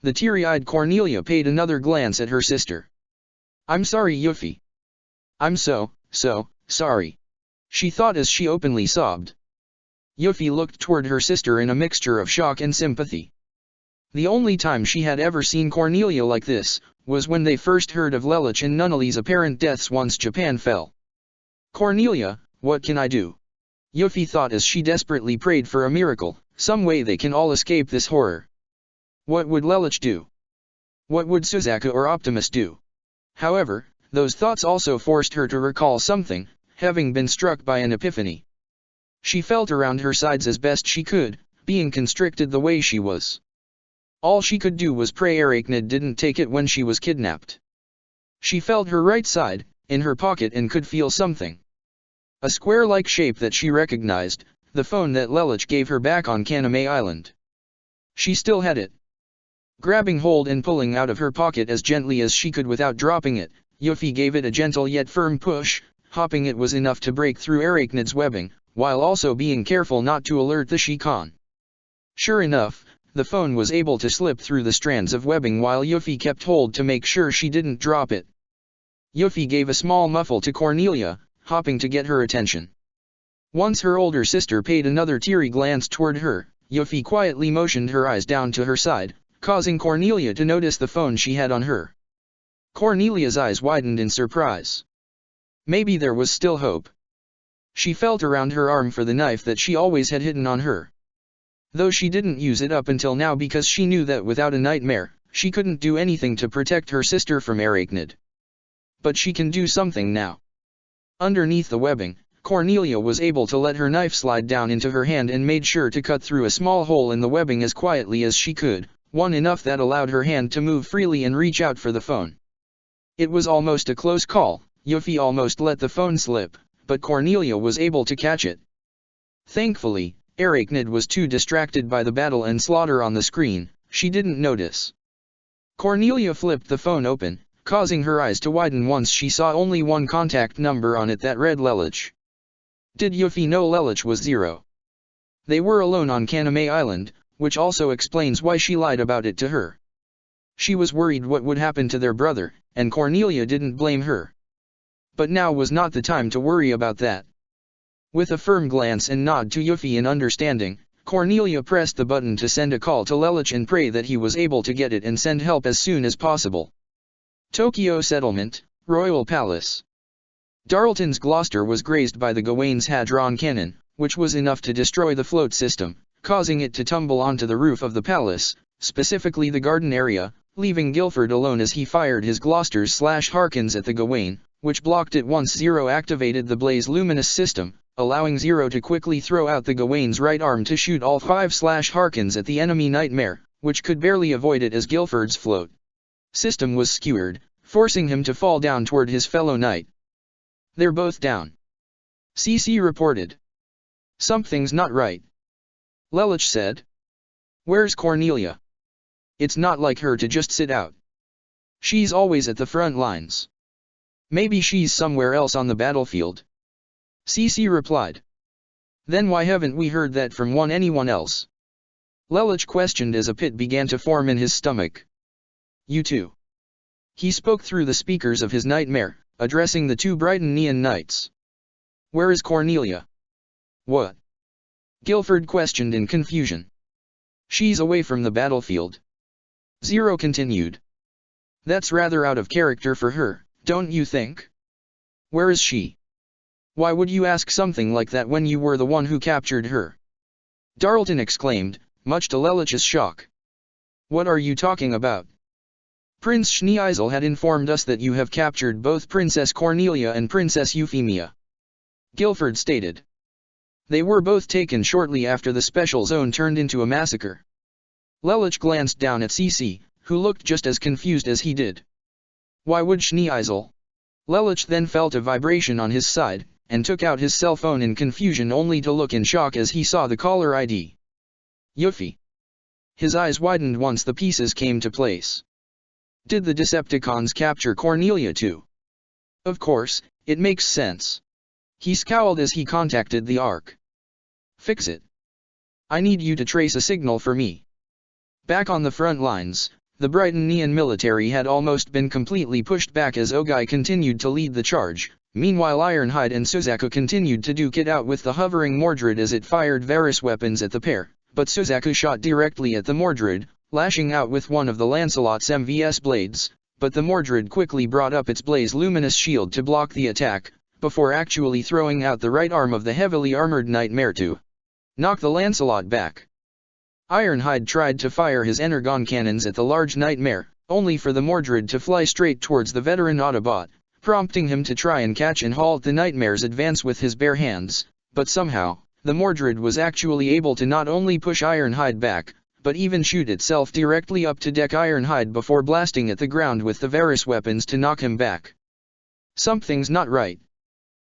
The teary-eyed Cornelia paid another glance at her sister. I'm sorry Yuffie. I'm so so sorry," she thought as she openly sobbed. Yuffie looked toward her sister in a mixture of shock and sympathy. The only time she had ever seen Cornelia like this, was when they first heard of Lelouch and Nunnally's apparent deaths once Japan fell. "Cornelia, what can I do?" Yuffie thought as she desperately prayed for a miracle, some way they can all escape this horror. What would Lelouch do? What would Suzaku or Optimus do? However, those thoughts also forced her to recall something, having been struck by an epiphany. She felt around her sides as best she could, being constricted the way she was. All she could do was pray Arachnid didn't take it when she was kidnapped. She felt her right side, in her pocket, and could feel something. A square-like shape that she recognized, the phone that Lelouch gave her back on Kaname Island. She still had it. Grabbing hold and pulling out of her pocket as gently as she could without dropping it, Yuffie gave it a gentle yet firm push. Hopping it was enough to break through Arachnid's webbing, while also being careful not to alert the Shikan. Sure enough, the phone was able to slip through the strands of webbing while Yuffie kept hold to make sure she didn't drop it. Yuffie gave a small muffle to Cornelia, hopping to get her attention. Once her older sister paid another teary glance toward her, Yuffie quietly motioned her eyes down to her side, causing Cornelia to notice the phone she had on her. Cornelia's eyes widened in surprise. Maybe there was still hope. She felt around her arm for the knife that she always had hidden on her. Though she didn't use it up until now because she knew that without a nightmare, she couldn't do anything to protect her sister from Arachnid. But she can do something now. Underneath the webbing, Cornelia was able to let her knife slide down into her hand and made sure to cut through a small hole in the webbing as quietly as she could, one enough that allowed her hand to move freely and reach out for the phone. It was almost a close call. Yuffie almost let the phone slip, but Cornelia was able to catch it. Thankfully, Arachnid was too distracted by the battle and slaughter on the screen, she didn't notice. Cornelia flipped the phone open, causing her eyes to widen once she saw only one contact number on it that read Lelouch. Did Yuffie know Lelouch was Zero? They were alone on Kaname Island, which also explains why she lied about it to her. She was worried what would happen to their brother, and Cornelia didn't blame her. But now was not the time to worry about that. With a firm glance and nod to Yuffie in understanding, Cornelia pressed the button to send a call to Lelouch and pray that he was able to get it and send help as soon as possible. Tokyo Settlement, Royal Palace. Darlton's Gloucester was grazed by the Gawaine's Hadron cannon, which was enough to destroy the float system, causing it to tumble onto the roof of the palace, specifically the garden area, leaving Guilford alone as he fired his Gloucesters/Harkins at the Gawaine, which blocked it once Zero activated the Blaze Luminous system, allowing Zero to quickly throw out the Gawaine's right arm to shoot all 5/Harkins at the enemy Nightmare, which could barely avoid it as Guilford's float system was skewered, forcing him to fall down toward his fellow knight. They're both down. CC reported. Something's not right. Lelouch said. Where's Cornelia? It's not like her to just sit out. She's always at the front lines. Maybe she's somewhere else on the battlefield. CC replied. Then why haven't we heard that from anyone else? Lelouch questioned as a pit began to form in his stomach. You too. He spoke through the speakers of his nightmare, addressing the two Brighton Neon Knights. Where is Cornelia? What? Guilford questioned in confusion. She's away from the battlefield. Zero continued. That's rather out of character for her, don't you think? Where is she? Why would you ask something like that when you were the one who captured her? Darlton exclaimed, much to Lelouch's shock. What are you talking about? Prince Schneeisel had informed us that you have captured both Princess Cornelia and Princess Euphemia. Guilford stated. They were both taken shortly after the special zone turned into a massacre. Lelouch glanced down at CC, who looked just as confused as he did. Why would Schneeisel? Lelouch then felt a vibration on his side, and took out his cell phone in confusion only to look in shock as he saw the caller ID. Yuffie. His eyes widened once the pieces came to place. Did the Decepticons capture Cornelia too? Of course, it makes sense. He scowled as he contacted the Ark. Fix it. I need you to trace a signal for me. Back on the front lines, the Brighton Neon military had almost been completely pushed back as Ogai continued to lead the charge, Meanwhile Ironhide and Suzaku continued to duke it out with the hovering Mordred as it fired various weapons at the pair, but Suzaku shot directly at the Mordred, lashing out with one of the Lancelot's MVS blades, but the Mordred quickly brought up its blaze luminous shield to block the attack, before actually throwing out the right arm of the heavily armored Nightmare to knock the Lancelot back. Ironhide tried to fire his energon cannons at the large Nightmare, only for the Mordred to fly straight towards the veteran Autobot, prompting him to try and catch and halt the Nightmare's advance with his bare hands, but somehow, the Mordred was actually able to not only push Ironhide back, but even shoot itself directly up to deck Ironhide before blasting at the ground with the various weapons to knock him back. "Something's not right,"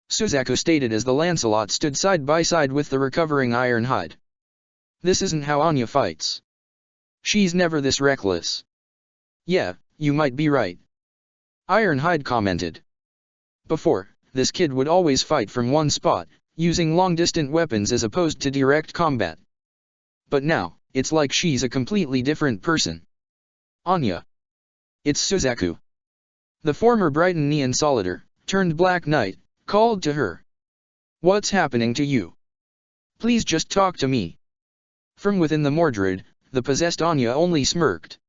Suzaku stated as the Lancelot stood side by side with the recovering Ironhide. "This isn't how Anya fights. She's never this reckless." "Yeah, you might be right," Ironhide commented. "Before, this kid would always fight from one spot, using long-distance weapons as opposed to direct combat. But now, it's like she's a completely different person." "Anya." It's Suzaku. The former Brighton Neon Solider, turned Black Knight, called to her. "What's happening to you? Please just talk to me." From within the Mordred, the possessed Anya only smirked.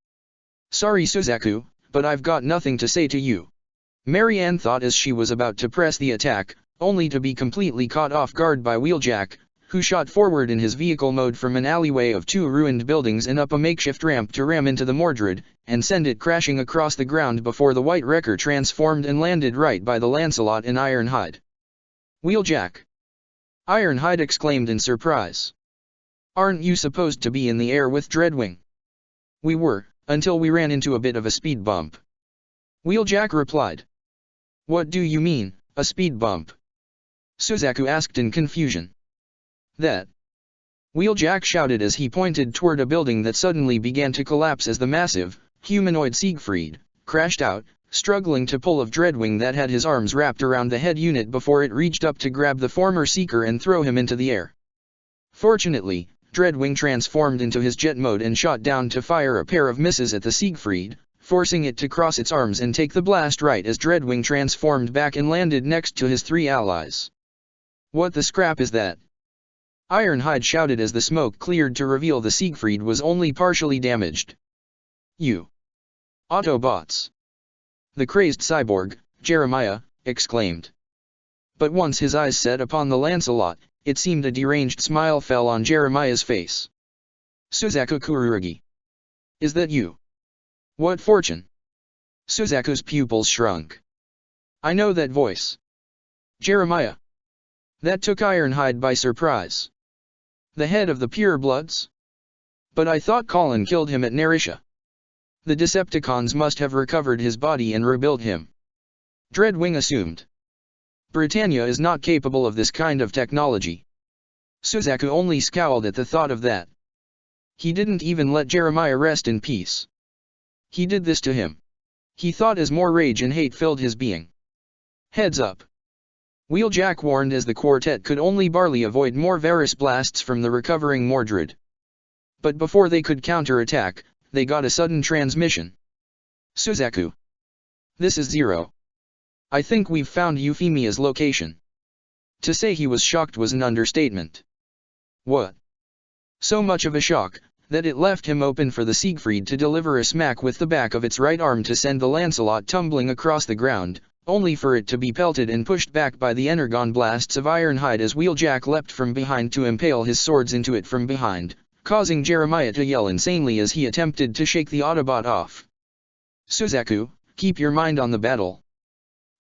"Sorry Suzaku, but I've got nothing to say to you," Marianne thought as she was about to press the attack, only to be completely caught off guard by Wheeljack, who shot forward in his vehicle mode from an alleyway of two ruined buildings and up a makeshift ramp to ram into the Mordred, and send it crashing across the ground before the White Wrecker transformed and landed right by the Lancelot and Ironhide. "Wheeljack!" Ironhide exclaimed in surprise. "Aren't you supposed to be in the air with Dreadwing?" "We were, until we ran into a bit of a speed bump," Wheeljack replied. "What do you mean, a speed bump?" Suzaku asked in confusion. "That," Wheeljack shouted as he pointed toward a building that suddenly began to collapse as the massive, humanoid Siegfried crashed out, struggling to pull of Dreadwing that had his arms wrapped around the head unit before it reached up to grab the former Seeker and throw him into the air. Fortunately, Dreadwing transformed into his jet mode and shot down to fire a pair of misses at the Siegfried, forcing it to cross its arms and take the blast right as Dreadwing transformed back and landed next to his three allies. "What the scrap is that?" Ironhide shouted as the smoke cleared to reveal the Siegfried was only partially damaged. "You Autobots!" the crazed cyborg, Jeremiah, exclaimed. But once his eyes set upon the Lancelot, it seemed a deranged smile fell on Jeremiah's face. "Suzaku Kurugi. Is that you? What fortune?" Suzaku's pupils shrunk. "I know that voice. Jeremiah." That took Ironhide by surprise. "The head of the Purebloods? But I thought Colin killed him at Narisha. The Decepticons must have recovered his body and rebuilt him," Dreadwing assumed. "Britannia is not capable of this kind of technology." Suzaku only scowled at the thought of that. He didn't even let Jeremiah rest in peace. He did this to him, he thought, as more rage and hate filled his being. "Heads up," Wheeljack warned as the quartet could only barely avoid more Varus blasts from the recovering Mordred. But before they could counter-attack, they got a sudden transmission. "Suzaku. This is Zero. I think we've found Euphemia's location." To say he was shocked was an understatement. What? So much of a shock, that it left him open for the Siegfried to deliver a smack with the back of its right arm to send the Lancelot tumbling across the ground, only for it to be pelted and pushed back by the energon blasts of Ironhide as Wheeljack leapt from behind to impale his swords into it from behind, causing Jeremiah to yell insanely as he attempted to shake the Autobot off. "Suzaku, keep your mind on the battle,"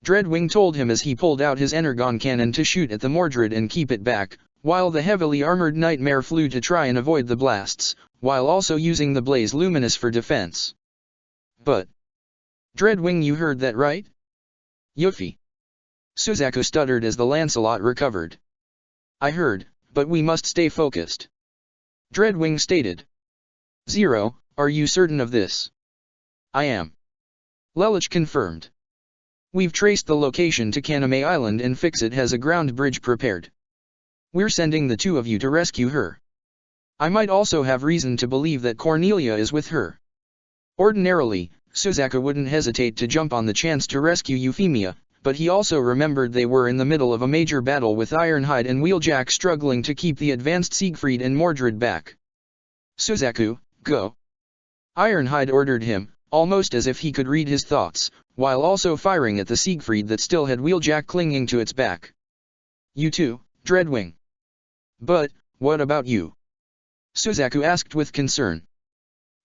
Dreadwing told him as he pulled out his energon cannon to shoot at the Mordred and keep it back, while the heavily armored Nightmare flew to try and avoid the blasts, while also using the Blaze Luminous for defense. "But Dreadwing, you heard that right?" "Yuffie," Suzaku stuttered as the Lancelot recovered. "I heard, but we must stay focused," Dreadwing stated. "Zero, are you certain of this?" "I am," Lelich confirmed. "We've traced the location to Kaname Island and Fixit has a ground bridge prepared. We're sending the two of you to rescue her. I might also have reason to believe that Cornelia is with her." Ordinarily, Suzaku wouldn't hesitate to jump on the chance to rescue Euphemia, but he also remembered they were in the middle of a major battle with Ironhide and Wheeljack struggling to keep the advanced Siegfried and Mordred back. "Suzaku, go!" Ironhide ordered him, almost as if he could read his thoughts, while also firing at the Siegfried that still had Wheeljack clinging to its back. "You too, Dreadwing." "But, what about you?" Suzaku asked with concern.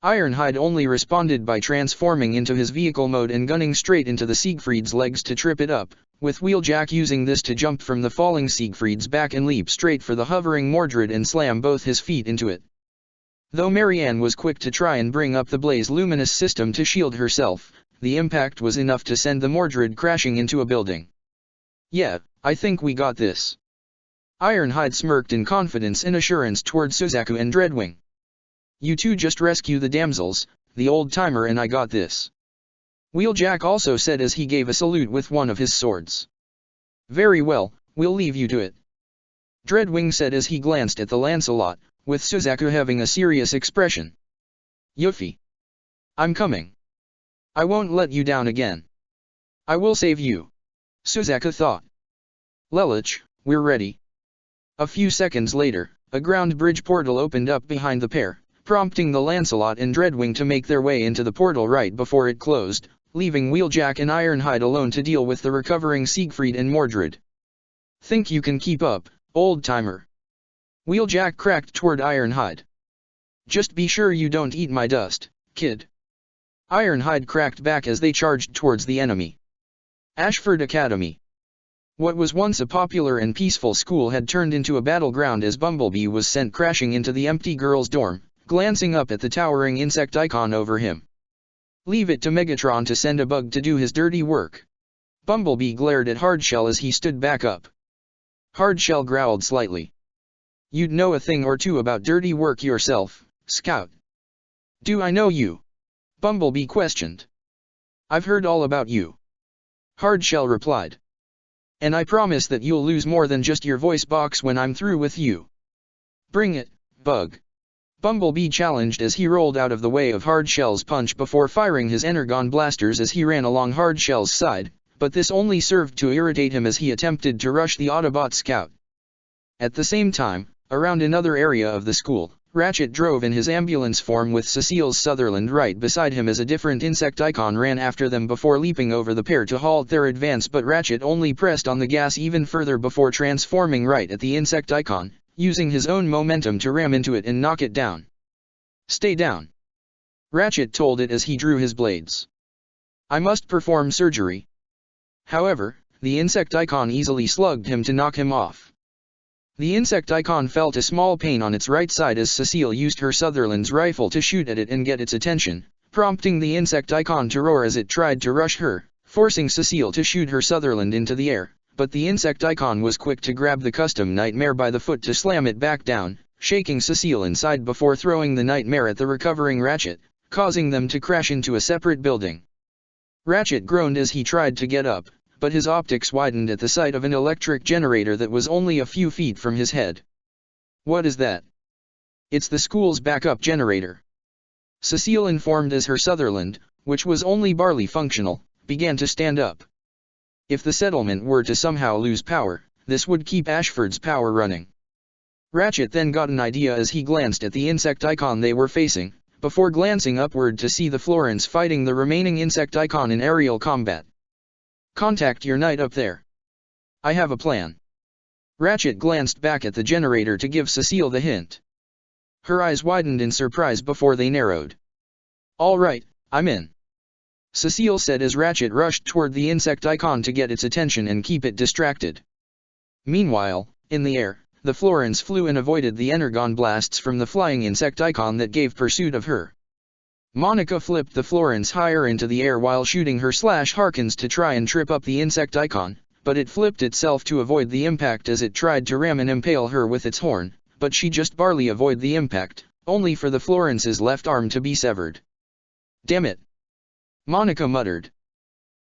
Ironhide only responded by transforming into his vehicle mode and gunning straight into the Siegfried's legs to trip it up, with Wheeljack using this to jump from the falling Siegfried's back and leap straight for the hovering Mordred and slam both his feet into it. Though Marianne was quick to try and bring up the Blaze Luminous system to shield herself, the impact was enough to send the Mordred crashing into a building. "Yeah, I think we got this." Ironhide smirked in confidence and assurance toward Suzaku and Dreadwing. "You two just rescue the damsels, the old-timer and I got this." Wheeljack also said as he gave a salute with one of his swords. "Very well, we'll leave you to it." Dreadwing said as he glanced at the Lancelot, with Suzaku having a serious expression. "Yuffie. I'm coming. I won't let you down again. I will save you," Suzaku thought. "Lelich, we're ready." A few seconds later, a ground bridge portal opened up behind the pair, prompting the Lancelot and Dreadwing to make their way into the portal right before it closed, leaving Wheeljack and Ironhide alone to deal with the recovering Siegfried and Mordred. "Think you can keep up, old-timer?" Wheeljack cracked toward Ironhide. "Just be sure you don't eat my dust, kid." Ironhide cracked back as they charged towards the enemy. Ashford Academy. What was once a popular and peaceful school had turned into a battleground as Bumblebee was sent crashing into the empty girls' dorm, glancing up at the towering insect icon over him. "Leave it to Megatron to send a bug to do his dirty work." Bumblebee glared at Hardshell as he stood back up. Hardshell growled slightly. "You'd know a thing or two about dirty work yourself, Scout." "Do I know you?" Bumblebee questioned. "I've heard all about you," Hardshell replied. "And I promise that you'll lose more than just your voice box when I'm through with you." "Bring it, Bug," Bumblebee challenged as he rolled out of the way of Hardshell's punch before firing his Energon blasters as he ran along Hardshell's side, but this only served to irritate him as he attempted to rush the Autobot Scout. At the same time, around another area of the school, Ratchet drove in his ambulance form with Cecile Sutherland right beside him as a different insect icon ran after them before leaping over the pair to halt their advance, but Ratchet only pressed on the gas even further before transforming right at the insect icon, using his own momentum to ram into it and knock it down. "Stay down," Ratchet told it as he drew his blades. "I must perform surgery." However, the insect icon easily slugged him to knock him off. The insect icon felt a small pain on its right side as Cecile used her Sutherland's rifle to shoot at it and get its attention, prompting the insect icon to roar as it tried to rush her, forcing Cecile to shoot her Sutherland into the air, but the insect icon was quick to grab the custom Nightmare by the foot to slam it back down, shaking Cecile inside before throwing the Nightmare at the recovering Ratchet, causing them to crash into a separate building. Ratchet groaned as he tried to get up, but his optics widened at the sight of an electric generator that was only a few feet from his head. "What is that?" "It's the school's backup generator," Cecile informed as her Sutherland, which was only barely functional, began to stand up. If the settlement were to somehow lose power, this would keep Ashford's power running. Ratchet then got an idea as he glanced at the insect icon they were facing, before glancing upward to see the Florence fighting the remaining insect icon in aerial combat. "Contact your knight up there. I have a plan." Ratchet glanced back at the generator to give Cecile the hint. Her eyes widened in surprise before they narrowed. "All right, I'm in," Cecile said as Ratchet rushed toward the insect icon to get its attention and keep it distracted. Meanwhile, in the air, the Florence flew and avoided the Energon blasts from the flying insect icon that gave pursuit of her. Monica flipped the Florence higher into the air while shooting her Harkins to try and trip up the insect icon, but it flipped itself to avoid the impact as it tried to ram and impale her with its horn, but she just barely avoided the impact, only for the Florence's left arm to be severed. "Damn it," Monica muttered.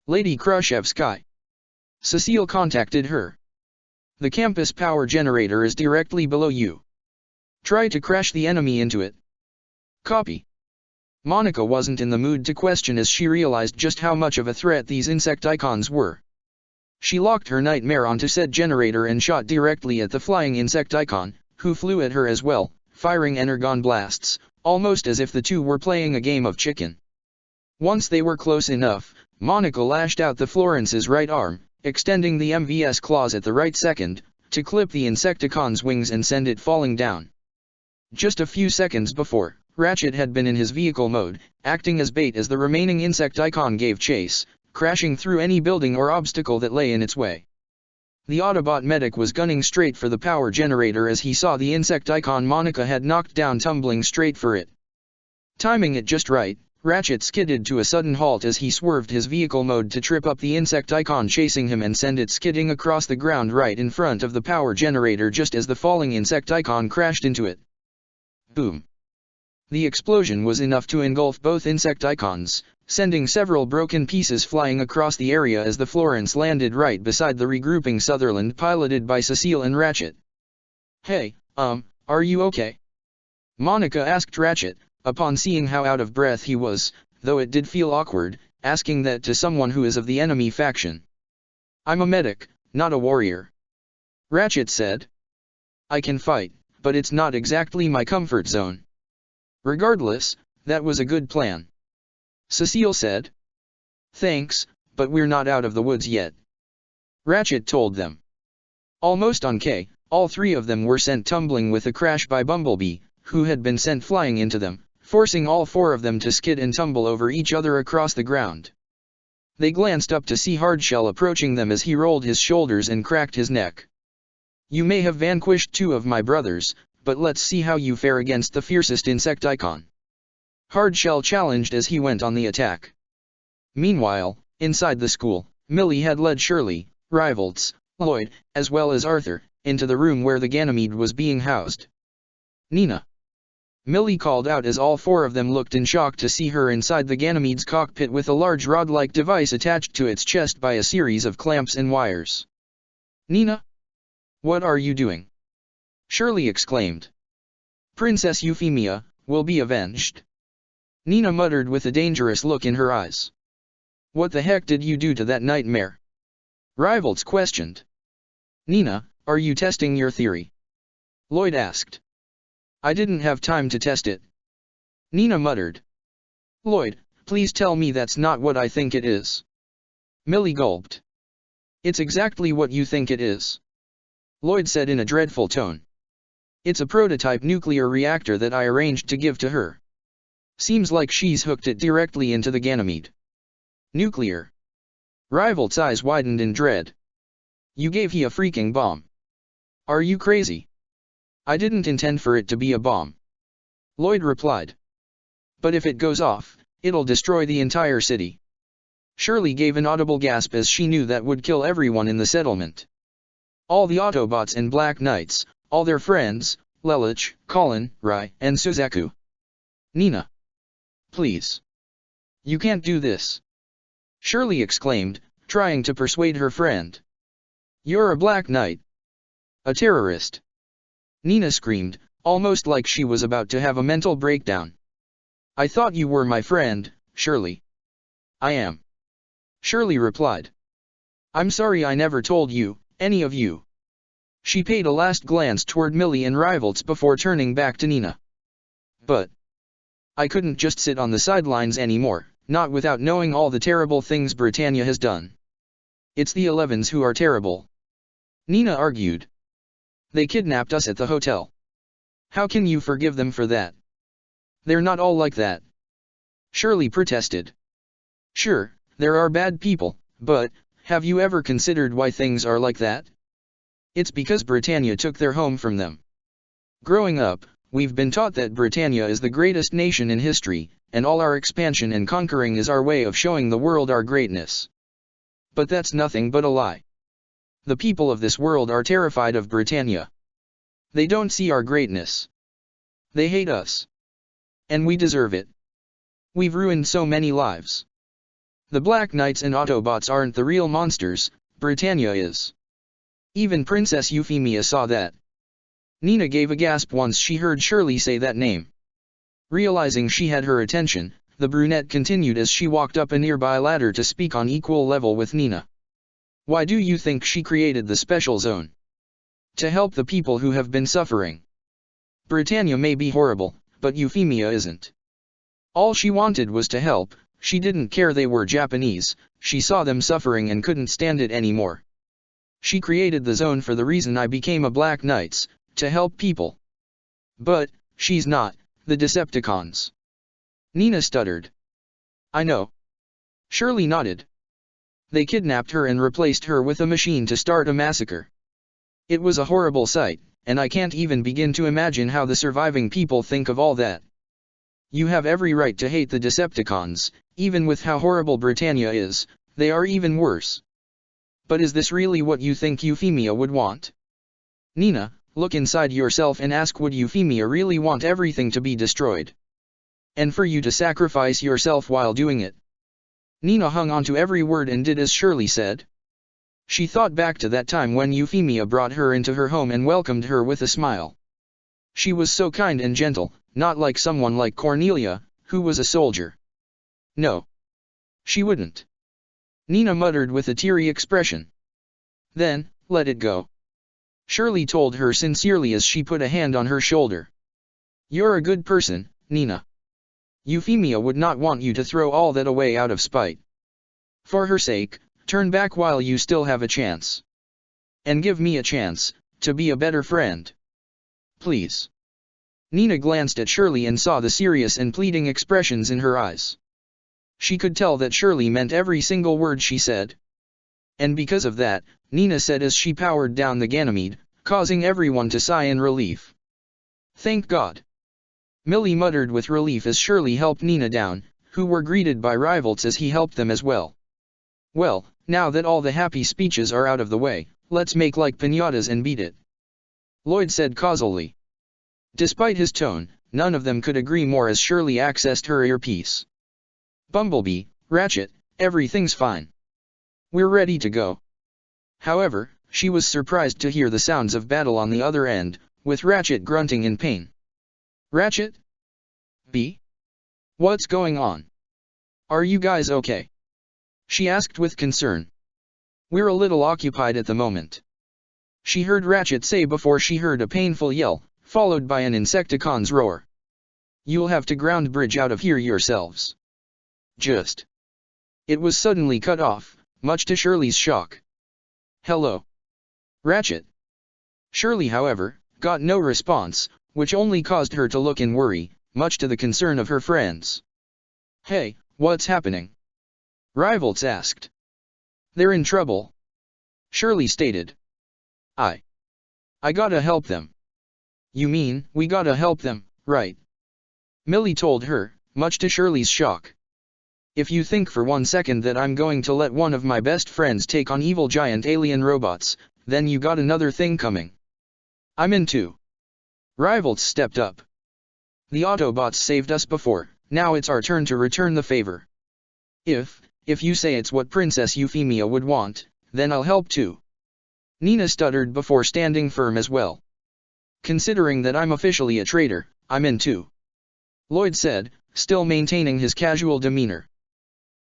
"Lady Khrushchevsky." Cecile contacted her. "The campus power generator is directly below you. Try to crash the enemy into it." "Copy." Monica wasn't in the mood to question as she realized just how much of a threat these insect icons were. She locked her nightmare onto said generator and shot directly at the flying Insecticon, who flew at her as well, firing energon blasts, almost as if the two were playing a game of chicken. Once they were close enough, Monica lashed out the Florence's right arm, extending the MVS claws at the right second, to clip the Insecticon's wings and send it falling down. Just a few seconds before, Ratchet had been in his vehicle mode, acting as bait as the remaining Insecticon gave chase, crashing through any building or obstacle that lay in its way. The Autobot medic was gunning straight for the power generator as he saw the Insecticon Monica had knocked down tumbling straight for it. Timing it just right, Ratchet skidded to a sudden halt as he swerved his vehicle mode to trip up the Insecticon chasing him and send it skidding across the ground right in front of the power generator just as the falling Insecticon crashed into it. Boom. The explosion was enough to engulf both Insecticons, sending several broken pieces flying across the area as the Florence landed right beside the regrouping Sutherland piloted by Cecile and Ratchet. "Hey, are you okay?" Monica asked Ratchet, upon seeing how out of breath he was, though it did feel awkward, asking that to someone who is of the enemy faction. "I'm a medic, not a warrior," Ratchet said. "I can fight, but it's not exactly my comfort zone." "Regardless, that was a good plan," Cecile said. "Thanks, but we're not out of the woods yet," Ratchet told them. Almost on K, all three of them were sent tumbling with a crash by Bumblebee, who had been sent flying into them, forcing all four of them to skid and tumble over each other across the ground. They glanced up to see Hardshell approaching them as he rolled his shoulders and cracked his neck. "You may have vanquished two of my brothers, but let's see how you fare against the fiercest Insecticon," Hardshell challenged as he went on the attack. Meanwhile, inside the school, Millie had led Shirley, Rivals, Lloyd, as well as Arthur, into the room where the Ganymede was being housed. "Nina," Millie called out as all four of them looked in shock to see her inside the Ganymede's cockpit with a large rod-like device attached to its chest by a series of clamps and wires. "Nina? What are you doing?" Shirley exclaimed. "Princess Euphemia will be avenged," Nina muttered with a dangerous look in her eyes. "What the heck did you do to that nightmare?" Rivals questioned. "Nina, are you testing your theory?" Lloyd asked. "I didn't have time to test it," Nina muttered. "Lloyd, please tell me that's not what I think it is." Millie gulped. "It's exactly what you think it is," Lloyd said in a dreadful tone. "It's a prototype nuclear reactor that I arranged to give to her. Seems like she's hooked it directly into the Ganymede." "Nuclear?" Rival's eyes widened in dread. "You gave he a freaking bomb. Are you crazy?" "I didn't intend for it to be a bomb," Lloyd replied. "But if it goes off, it'll destroy the entire city." Shirley gave an audible gasp as she knew that would kill everyone in the settlement. All the Autobots and Black Knights, all their friends, Lelich, Colin, Rai, and Suzaku. "Nina. Please. You can't do this," Shirley exclaimed, trying to persuade her friend. "You're a Black Knight. A terrorist," Nina screamed, almost like she was about to have a mental breakdown. "I thought you were my friend, Shirley." "I am," Shirley replied. "I'm sorry I never told you, any of you." She paid a last glance toward Millie and Rivals before turning back to Nina. "But I couldn't just sit on the sidelines anymore, not without knowing all the terrible things Britannia has done. It's the 11s who are terrible," Nina argued. "They kidnapped us at the hotel. How can you forgive them for that?" "They're not all like that," Shirley protested. "Sure, there are bad people, but have you ever considered why things are like that? It's because Britannia took their home from them. Growing up, we've been taught that Britannia is the greatest nation in history, and all our expansion and conquering is our way of showing the world our greatness. But that's nothing but a lie. The people of this world are terrified of Britannia. They don't see our greatness. They hate us. And we deserve it. We've ruined so many lives. The Black Knights and Autobots aren't the real monsters, Britannia is. Even Princess Euphemia saw that." Nina gave a gasp once she heard Shirley say that name. Realizing she had her attention, the brunette continued as she walked up a nearby ladder to speak on equal level with Nina. Why do you think she created the special zone? To help the people who have been suffering. Britannia may be horrible, but Euphemia isn't. All she wanted was to help. She didn't care they were Japanese, she saw them suffering and couldn't stand it anymore. She created the zone for the reason I became a Black Knights, to help people. But, she's not, the Decepticons. Nina stuttered. I know. Shirley nodded. They kidnapped her and replaced her with a machine to start a massacre. It was a horrible sight, and I can't even begin to imagine how the surviving people think of all that. You have every right to hate the Decepticons, even with how horrible Britannia is, they are even worse. But is this really what you think Euphemia would want? Nina, look inside yourself and ask, would Euphemia really want everything to be destroyed? And for you to sacrifice yourself while doing it? Nina hung on to every word and did as Shirley said. She thought back to that time when Euphemia brought her into her home and welcomed her with a smile. She was so kind and gentle, not like someone like Cornelia, who was a soldier. No. She wouldn't. Nina muttered with a teary expression. Then, let it go. Shirley told her sincerely as she put a hand on her shoulder. You're a good person, Nina. Euphemia would not want you to throw all that away out of spite. For her sake, turn back while you still have a chance. And give me a chance, to be a better friend. Please. Nina glanced at Shirley and saw the serious and pleading expressions in her eyes. She could tell that Shirley meant every single word she said. And because of that, Nina said as she powered down the Ganymede, causing everyone to sigh in relief. Thank God. Millie muttered with relief as Shirley helped Nina down, who were greeted by rivals as he helped them as well. Well, now that all the happy speeches are out of the way, let's make like piñatas and beat it. Lloyd said causally. Despite his tone, none of them could agree more as Shirley accessed her earpiece. Bumblebee, Ratchet, everything's fine. We're ready to go. However, she was surprised to hear the sounds of battle on the other end, with Ratchet grunting in pain. Ratchet? B? What's going on? Are you guys okay? She asked with concern. We're a little occupied at the moment. She heard Ratchet say before she heard a painful yell, followed by an Insecticon's roar. You'll have to ground bridge out of here yourselves. Just. It was suddenly cut off, much to Shirley's shock. Hello. Ratchet. Shirley, however, got no response, which only caused her to look in worry, much to the concern of her friends. Hey, what's happening? Rivals asked. They're in trouble. Shirley stated. I gotta help them. You mean, we gotta help them, right? Millie told her, much to Shirley's shock. If you think for 1 second that I'm going to let one of my best friends take on evil giant alien robots, then you got another thing coming. I'm in too. Rivals stepped up. The Autobots saved us before, now it's our turn to return the favor. If you say it's what Princess Euphemia would want, then I'll help too. Nina stuttered before standing firm as well. Considering that I'm officially a traitor, I'm in too. Lloyd said, still maintaining his casual demeanor.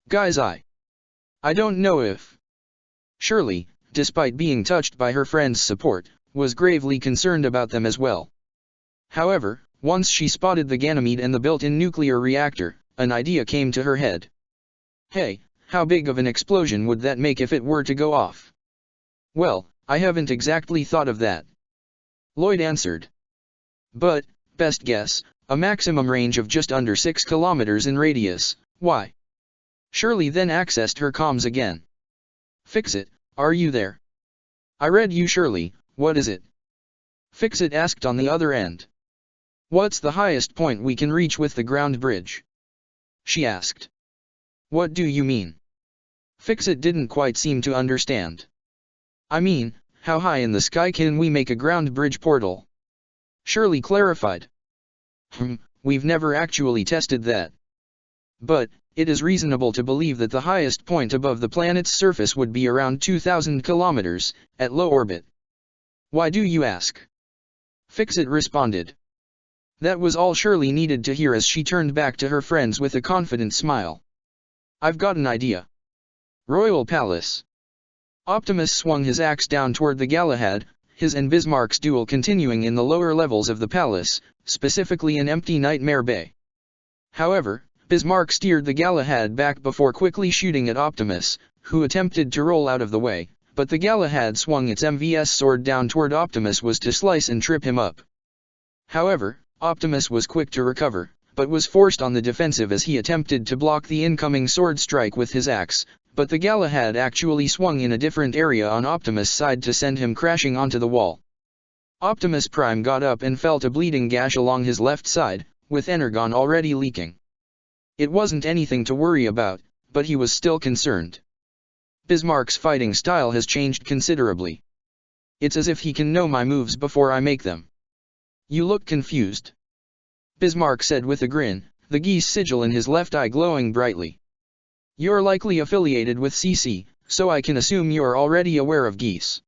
Guys, I don't know if. Shirley, despite being touched by her friend's support, was gravely concerned about them as well. However, once she spotted the Ganymede and the built-in nuclear reactor, an idea came to her head. Hey, how big of an explosion would that make if it were to go off? Well, I haven't exactly thought of that. Lloyd answered. But, best guess, a maximum range of just under 6 kilometers in radius. Why? Shirley then accessed her comms again. Fix-It, are you there? I read you, Shirley, what is it? Fix-It asked on the other end. What's the highest point we can reach with the ground bridge? She asked. What do you mean? Fix-It didn't quite seem to understand. I mean, how high in the sky can we make a ground bridge portal? Shirley clarified. We've never actually tested that. But, it is reasonable to believe that the highest point above the planet's surface would be around 2,000 kilometers, at low orbit. Why do you ask? Fix-It responded. That was all Shirley needed to hear as she turned back to her friends with a confident smile. I've got an idea. Royal Palace. Optimus swung his axe down toward the Galahad, his and Bismarck's duel continuing in the lower levels of the palace, specifically in empty Nightmare Bay. However, Bismarck steered the Galahad back before quickly shooting at Optimus, who attempted to roll out of the way, but the Galahad swung its MVS sword down toward Optimus was to slice and trip him up. However, Optimus was quick to recover, but was forced on the defensive as he attempted to block the incoming sword strike with his axe, but the Galahad actually swung in a different area on Optimus' side to send him crashing onto the wall. Optimus Prime got up and felt a bleeding gash along his left side, with Energon already leaking. It wasn't anything to worry about, but he was still concerned. Bismarck's fighting style has changed considerably. It's as if he can know my moves before I make them. You look confused, Bismarck said with a grin, the geese sigil in his left eye glowing brightly. You're likely affiliated with CC, so I can assume you're already aware of geese.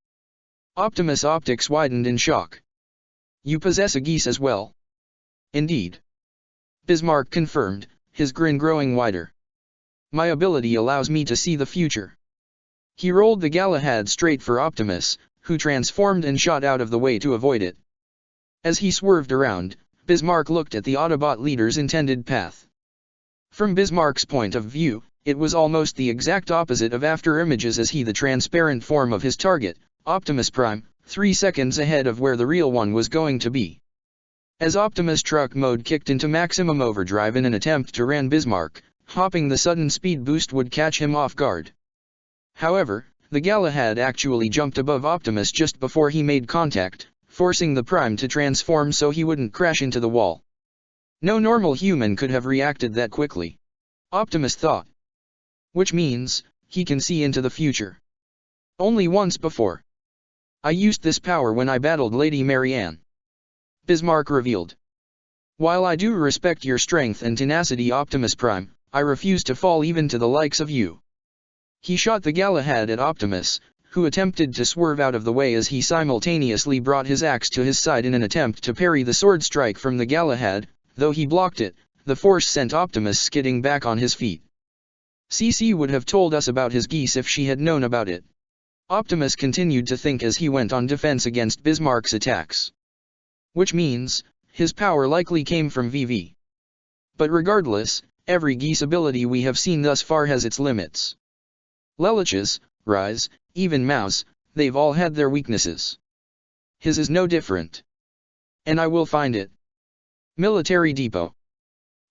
Optimus' optics widened in shock. You possess a geese as well? Indeed. Bismarck confirmed, his grin growing wider. My ability allows me to see the future. He rolled the Galahad straight for Optimus, who transformed and shot out of the way to avoid it. As he swerved around, Bismarck looked at the Autobot leader's intended path. From Bismarck's point of view, it was almost the exact opposite of after images as he the transparent form of his target, Optimus Prime, 3 seconds ahead of where the real one was going to be. As Optimus Truck mode kicked into maximum overdrive in an attempt to ram Bismarck, hopping the sudden speed boost would catch him off guard. However, the Galahad actually jumped above Optimus just before he made contact, forcing the Prime to transform so he wouldn't crash into the wall. No normal human could have reacted that quickly, Optimus thought. Which means, he can see into the future. Only once before. I used this power when I battled Lady Marianne, Bismarck revealed. While I do respect your strength and tenacity, Optimus Prime, I refuse to fall even to the likes of you. He shot the Galahad at Optimus, who attempted to swerve out of the way as he simultaneously brought his axe to his side in an attempt to parry the sword strike from the Galahad. Though he blocked it, the force sent Optimus skidding back on his feet. CC would have told us about his geese if she had known about it. Optimus continued to think as he went on defense against Bismarck's attacks. Which means, his power likely came from VV. But regardless, every geese ability we have seen thus far has its limits. Lelich's, Rise, even Mouse, they've all had their weaknesses. His is no different. And I will find it. Military Depot.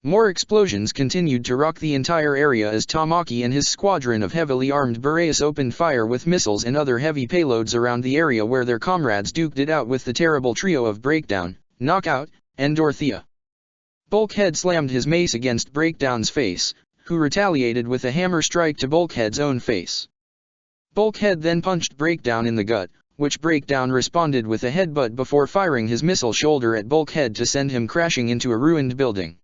More explosions continued to rock the entire area as Tamaki and his squadron of heavily armed Boreas opened fire with missiles and other heavy payloads around the area where their comrades duked it out with the terrible trio of Breakdown, Knockout, and Dorothea. Bulkhead slammed his mace against Breakdown's face, who retaliated with a hammer strike to Bulkhead's own face. Bulkhead then punched Breakdown in the gut, which Breakdown responded with a headbutt before firing his missile shoulder at Bulkhead to send him crashing into a ruined building.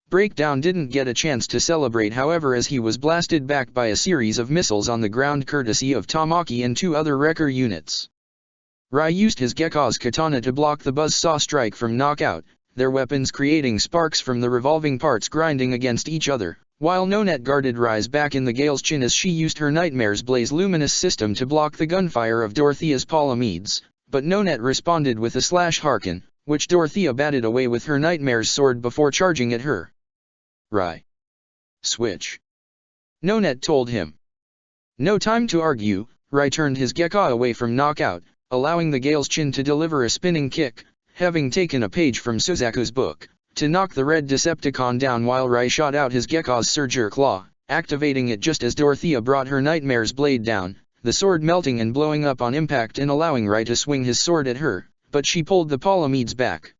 Breakdown didn't get a chance to celebrate, however, as he was blasted back by a series of missiles on the ground courtesy of Tamaki and 2 other Wrecker units. Rai used his Gekko's katana to block the buzzsaw strike from Knockout, their weapons creating sparks from the revolving parts grinding against each other, while Nonet guarded Rai's back in the Gale's chin as she used her Nightmare's Blaze Luminous system to block the gunfire of Dorothea's Palamedes, but Nonet responded with a slash Harkin, which Dorothea batted away with her Nightmare's sword before charging at her. Rai. Switch. Nonet told him. No time to argue, Rai turned his Gekko away from Knockout, allowing the Gale's chin to deliver a spinning kick, having taken a page from Suzaku's book, to knock the red Decepticon down while Rai shot out his Gekko's Surger Claw, activating it just as Dorothea brought her Nightmare's blade down, the sword melting and blowing up on impact and allowing Rai to swing his sword at her, but she pulled the Palamedes back.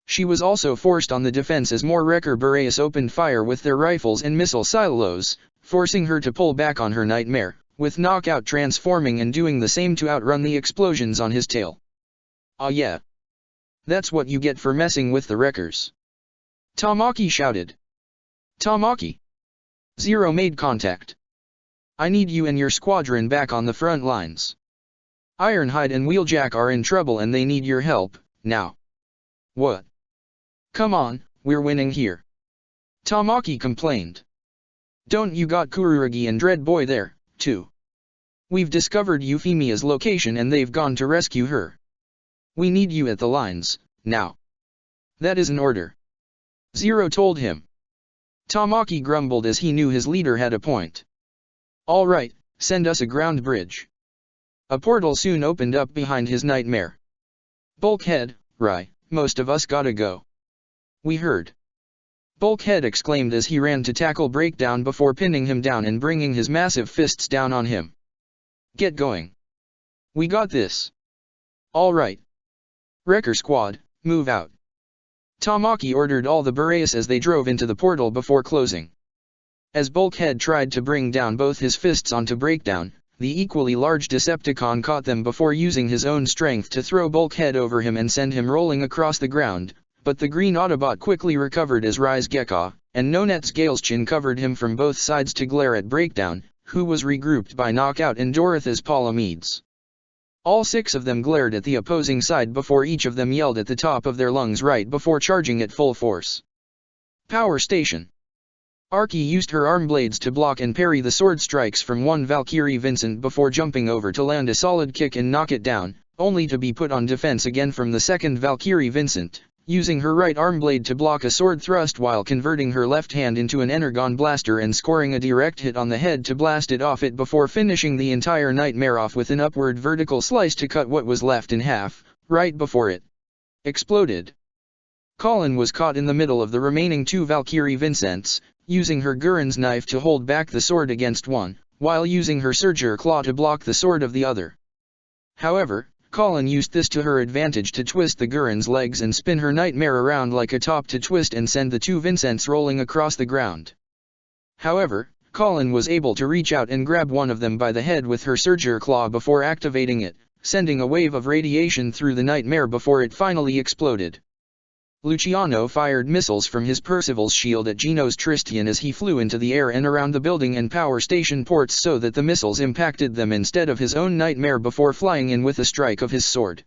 She was also forced on the defense as more Wrecker Boreas opened fire with their rifles and missile silos, forcing her to pull back on her Nightmare, with Knockout transforming and doing the same to outrun the explosions on his tail. Ah yeah. That's what you get for messing with the Wreckers. Tamaki shouted. Tamaki. Zero made contact. I need you and your squadron back on the front lines. Ironhide and Wheeljack are in trouble and they need your help, now. What? Come on, we're winning here. Tamaki complained. Don't you got Kururagi and Dread Boy there, too? We've discovered Euphemia's location and they've gone to rescue her. We need you at the lines, now. That is an order. Zero told him. Tamaki grumbled as he knew his leader had a point. All right, send us a ground bridge. A portal soon opened up behind his nightmare. Bulkhead, right, most of us gotta go. We heard. Bulkhead exclaimed as he ran to tackle Breakdown before pinning him down and bringing his massive fists down on him. Get going. We got this. All right. Wrecker Squad, move out. Tamaki ordered all the Boreas as they drove into the portal before closing. As Bulkhead tried to bring down both his fists onto Breakdown, the equally large Decepticon caught them before using his own strength to throw Bulkhead over him and send him rolling across the ground, but the green Autobot quickly recovered as Rise Gekka, and Nonet's Galeschin covered him from both sides to glare at Breakdown, who was regrouped by Knockout and Dorothy's Palamedes. All six of them glared at the opposing side before each of them yelled at the top of their lungs right before charging at full force. Power Station. Archie used her arm blades to block and parry the sword strikes from one Valkyrie Vincent before jumping over to land a solid kick and knock it down, only to be put on defense again from the second Valkyrie Vincent, using her right arm blade to block a sword thrust while converting her left hand into an Energon blaster and scoring a direct hit on the head to blast it off it before finishing the entire nightmare off with an upward vertical slice to cut what was left in half, right before it exploded. Colin was caught in the middle of the remaining two Valkyrie Vincents, using her Gurren's knife to hold back the sword against one, while using her Surger Claw to block the sword of the other. However, Colin used this to her advantage to twist the Gurren's legs and spin her nightmare around like a top to twist and send the two Vincents rolling across the ground. However, Colin was able to reach out and grab one of them by the head with her Surger Claw before activating it, sending a wave of radiation through the nightmare before it finally exploded. Luciano fired missiles from his Percival's shield at Gino's Tristian as he flew into the air and around the building and power station ports so that the missiles impacted them instead of his own nightmare before flying in with a strike of his sword.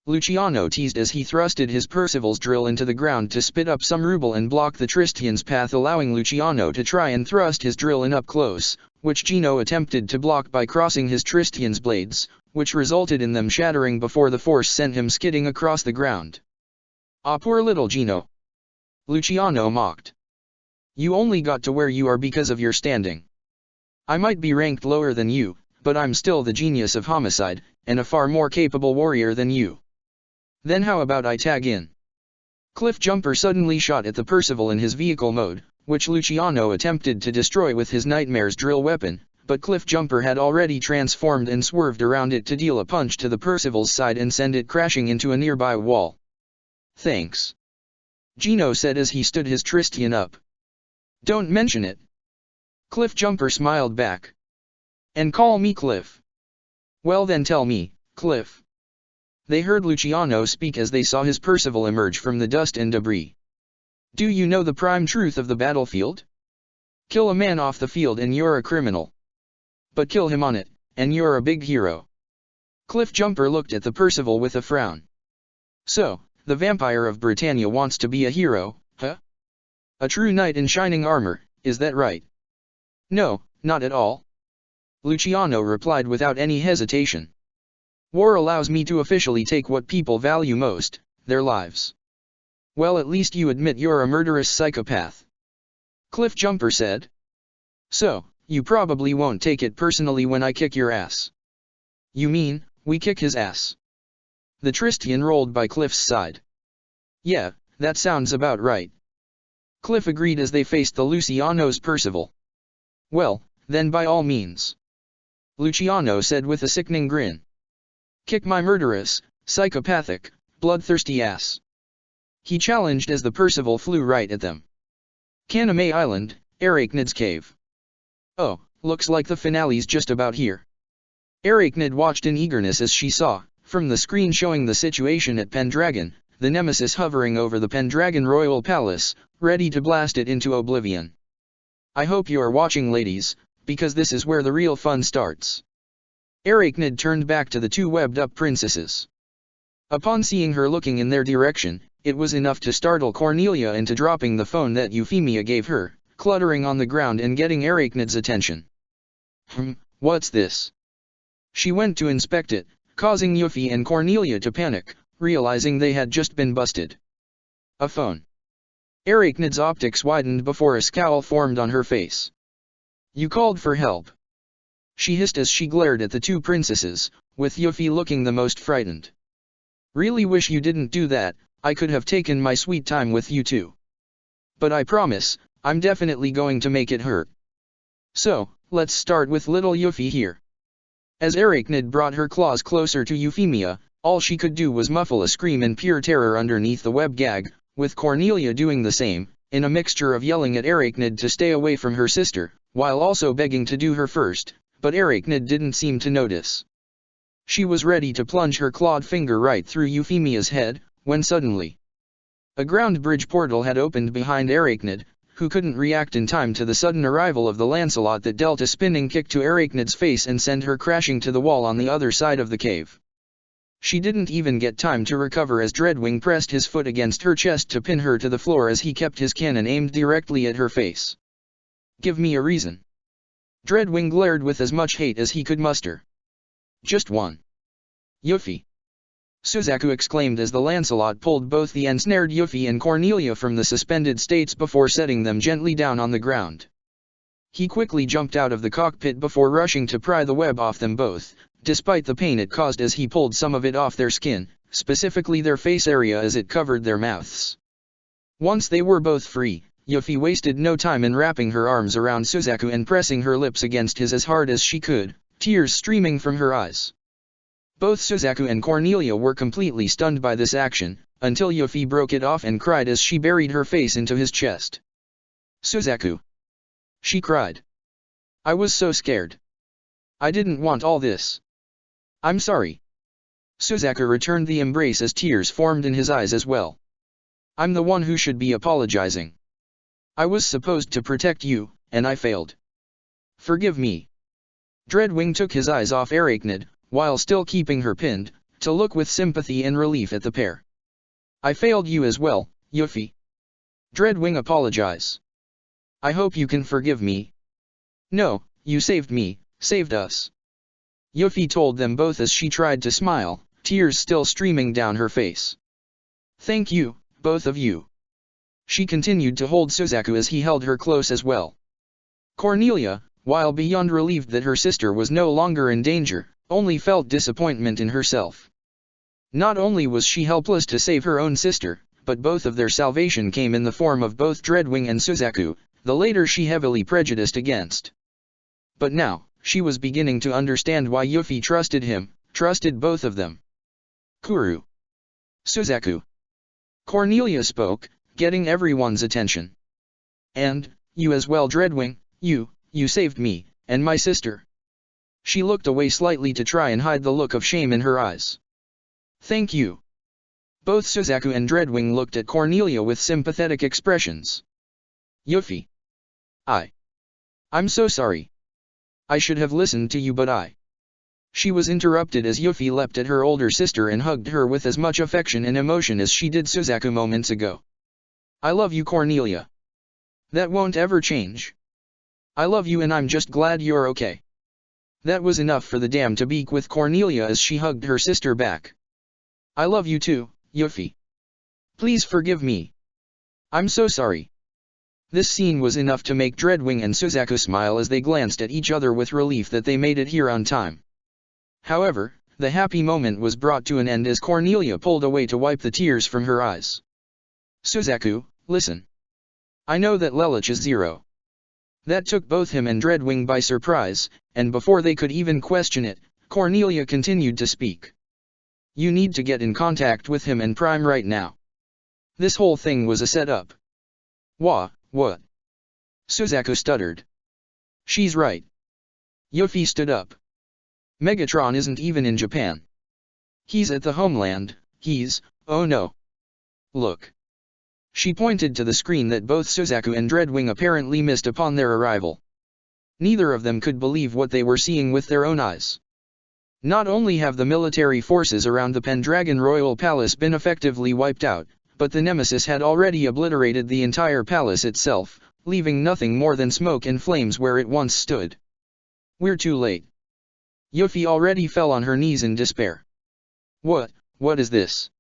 Luciano teased as he thrusted his Percival's drill into the ground to spit up some rubble and block the Tristian's path, allowing Luciano to try and thrust his drill in up close, which Gino attempted to block by crossing his Tristian's blades, which resulted in them shattering before the force sent him skidding across the ground. "Ah, poor little Gino," Luciano mocked. "You only got to where you are because of your standing. I might be ranked lower than you, but I'm still the genius of homicide, and a far more capable warrior than you. Then how about I tag in?" Cliffjumper suddenly shot at the Percival in his vehicle mode, which Luciano attempted to destroy with his Nightmare's drill weapon, but Cliffjumper had already transformed and swerved around it to deal a punch to the Percival's side and send it crashing into a nearby wall. "Thanks," Gino said as he stood his Tristian up. "Don't mention it." Cliffjumper smiled back. "And call me Cliff." "Well then tell me, Cliff." They heard Luciano speak as they saw his Percival emerge from the dust and debris. "Do you know the prime truth of the battlefield? Kill a man off the field and you're a criminal. But kill him on it, and you're a big hero." Cliffjumper looked at the Percival with a frown. "So, the Vampire of Britannia wants to be a hero, huh? A true knight in shining armor, is that right?" "No, not at all," Luciano replied without any hesitation. "War allows me to officially take what people value most, their lives." "Well, at least you admit you're a murderous psychopath," Cliffjumper said. "So, you probably won't take it personally when I kick your ass." "You mean, we kick his ass?" The Tristian rolled by Cliff's side. "Yeah, that sounds about right," Cliff agreed as they faced the Luciano's Percival. "Well, then by all means," Luciano said with a sickening grin. "Kick my murderous, psychopathic, bloodthirsty ass," he challenged as the Percival flew right at them. Kaname Island, Arachnid's cave. "Oh, looks like the finale's just about here." Arachnid watched in eagerness as she saw, from the screen showing the situation at Pendragon, the Nemesis hovering over the Pendragon Royal Palace, ready to blast it into oblivion. "I hope you are watching, ladies, because this is where the real fun starts." Arachnid turned back to the two webbed-up princesses. Upon seeing her looking in their direction, it was enough to startle Cornelia into dropping the phone that Euphemia gave her, cluttering on the ground and getting Arachnid's attention. What's this? She went to inspect it, causing Yuffie and Cornelia to panic, realizing they had just been busted. A phone. Arachnid's optics widened before a scowl formed on her face. You called for help. She hissed as she glared at the two princesses, with Yuffie looking the most frightened. Really wish you didn't do that, I could have taken my sweet time with you too. But I promise, I'm definitely going to make it hurt. So, let's start with little Yuffie here. As Arachnid brought her claws closer to Euphemia, all she could do was muffle a scream in pure terror underneath the web gag, with Cornelia doing the same, in a mixture of yelling at Arachnid to stay away from her sister, while also begging to do her first, but Arachnid didn't seem to notice. She was ready to plunge her clawed finger right through Euphemia's head, when suddenly a ground bridge portal had opened behind Arachnid, who couldn't react in time to the sudden arrival of the Lancelot that dealt a spinning kick to Arachnid's face and sent her crashing to the wall on the other side of the cave. She didn't even get time to recover as Dreadwing pressed his foot against her chest to pin her to the floor as he kept his cannon aimed directly at her face. Give me a reason. Dreadwing glared with as much hate as he could muster. Just one. Yuffie. Suzaku exclaimed as the Lancelot pulled both the ensnared Yuffie and Cornelia from the suspended states before setting them gently down on the ground. He quickly jumped out of the cockpit before rushing to pry the web off them both, despite the pain it caused as he pulled some of it off their skin, specifically their face area as it covered their mouths. Once they were both free, Yuffie wasted no time in wrapping her arms around Suzaku and pressing her lips against his as hard as she could, tears streaming from her eyes. Both Suzaku and Cornelia were completely stunned by this action, until Yuffie broke it off and cried as she buried her face into his chest. Suzaku! She cried. I was so scared. I didn't want all this. I'm sorry. Suzaku returned the embrace as tears formed in his eyes as well. I'm the one who should be apologizing. I was supposed to protect you, and I failed. Forgive me. Dreadwing took his eyes off Arachnid, while still keeping her pinned, to look with sympathy and relief at the pair. I failed you as well, Yuffie. Dreadwing apologize. I hope you can forgive me. No, you saved me, saved us. Yuffie told them both as she tried to smile, tears still streaming down her face. Thank you, both of you. She continued to hold Suzaku as he held her close as well. Cornelia, while beyond relieved that her sister was no longer in danger, only felt disappointment in herself. Not only was she helpless to save her own sister, but both of their salvation came in the form of both Dreadwing and Suzaku, the later she heavily prejudiced against. But now, she was beginning to understand why Yuffie trusted him, trusted both of them. Kuru. Suzaku. Cornelia spoke, getting everyone's attention. And, you as well Dreadwing, you saved me, and my sister. She looked away slightly to try and hide the look of shame in her eyes. Thank you. Both Suzaku and Dreadwing looked at Cornelia with sympathetic expressions. Yuffie. I'm so sorry. I should have listened to you but She was interrupted as Yuffie leapt at her older sister and hugged her with as much affection and emotion as she did Suzaku moments ago. I love you Cornelia. That won't ever change. I love you and I'm just glad you're okay. That was enough for the dam to beak with Cornelia as she hugged her sister back. I love you too, Yuffie. Please forgive me. I'm so sorry. This scene was enough to make Dreadwing and Suzaku smile as they glanced at each other with relief that they made it here on time. However, the happy moment was brought to an end as Cornelia pulled away to wipe the tears from her eyes. Suzaku, listen. I know that Lelouch is zero. That took both him and Dreadwing by surprise, and before they could even question it, Cornelia continued to speak. You need to get in contact with him and Prime right now. This whole thing was a setup. What? Suzaku stuttered. She's right. Yuffie stood up. Megatron isn't even in Japan. He's at the homeland, oh no. Look. She pointed to the screen that both Suzaku and Dreadwing apparently missed upon their arrival. Neither of them could believe what they were seeing with their own eyes. Not only have the military forces around the Pendragon Royal Palace been effectively wiped out, but the Nemesis had already obliterated the entire palace itself, leaving nothing more than smoke and flames where it once stood. We're too late. Yuffie already fell on her knees in despair. What is this?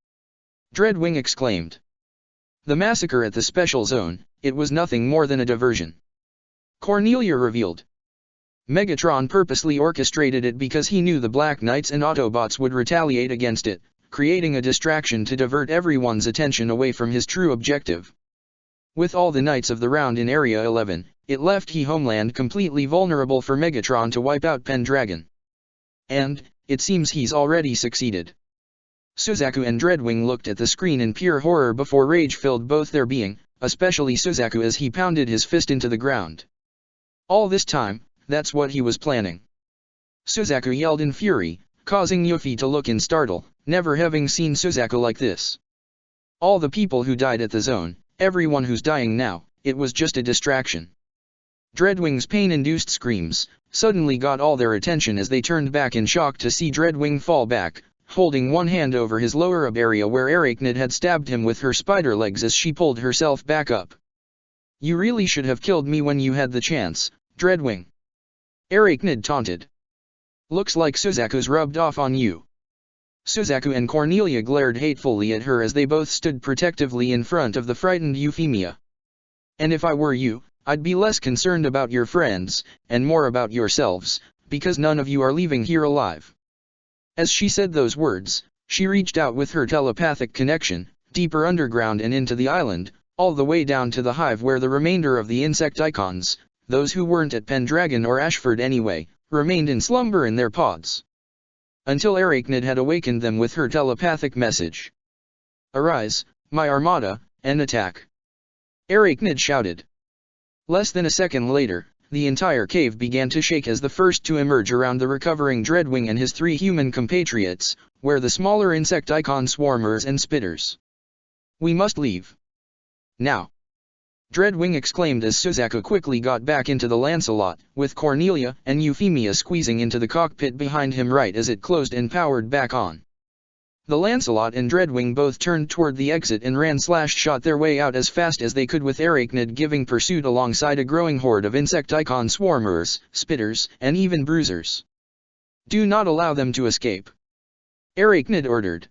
Dreadwing exclaimed. The massacre at the Special Zone, it was nothing more than a diversion. Cornelia revealed. Megatron purposely orchestrated it because he knew the Black Knights and Autobots would retaliate against it, creating a distraction to divert everyone's attention away from his true objective. With all the Knights of the Round in Area 11, it left He Homeland completely vulnerable for Megatron to wipe out Pendragon. And, it seems he's already succeeded. Suzaku and Dreadwing looked at the screen in pure horror before rage filled both their being, especially Suzaku as he pounded his fist into the ground. All this time, that's what he was planning. Suzaku yelled in fury, causing Yuffie to look in startle, never having seen Suzaku like this. All the people who died at the zone, everyone who's dying now, it was just a distraction. Dreadwing's pain-induced screams suddenly got all their attention as they turned back in shock to see Dreadwing fall back, holding one hand over his lower ab area where Arachnid had stabbed him with her spider legs as she pulled herself back up. You really should have killed me when you had the chance, Dreadwing. Arachnid taunted. Looks like Suzaku's rubbed off on you. Suzaku and Cornelia glared hatefully at her as they both stood protectively in front of the frightened Euphemia. And if I were you, I'd be less concerned about your friends, and more about yourselves, because none of you are leaving here alive. As she said those words, she reached out with her telepathic connection, deeper underground and into the island, all the way down to the hive where the remainder of the Insecticons, those who weren't at Pendragon or Ashford anyway, remained in slumber in their pods. Until Arachnid had awakened them with her telepathic message. Arise, my armada, and attack. Arachnid shouted. Less than a second later, the entire cave began to shake as the first to emerge around the recovering Dreadwing and his three human compatriots, were the smaller Insecticon swarmers and spitters. We must leave. Now. Dreadwing exclaimed as Suzaku quickly got back into the Lancelot, with Cornelia and Euphemia squeezing into the cockpit behind him right as it closed and powered back on. The Lancelot and Dreadwing both turned toward the exit and ran/shot their way out as fast as they could with Arachnid giving pursuit alongside a growing horde of Insecticon swarmers, spitters, and even bruisers. Do not allow them to escape. Arachnid ordered.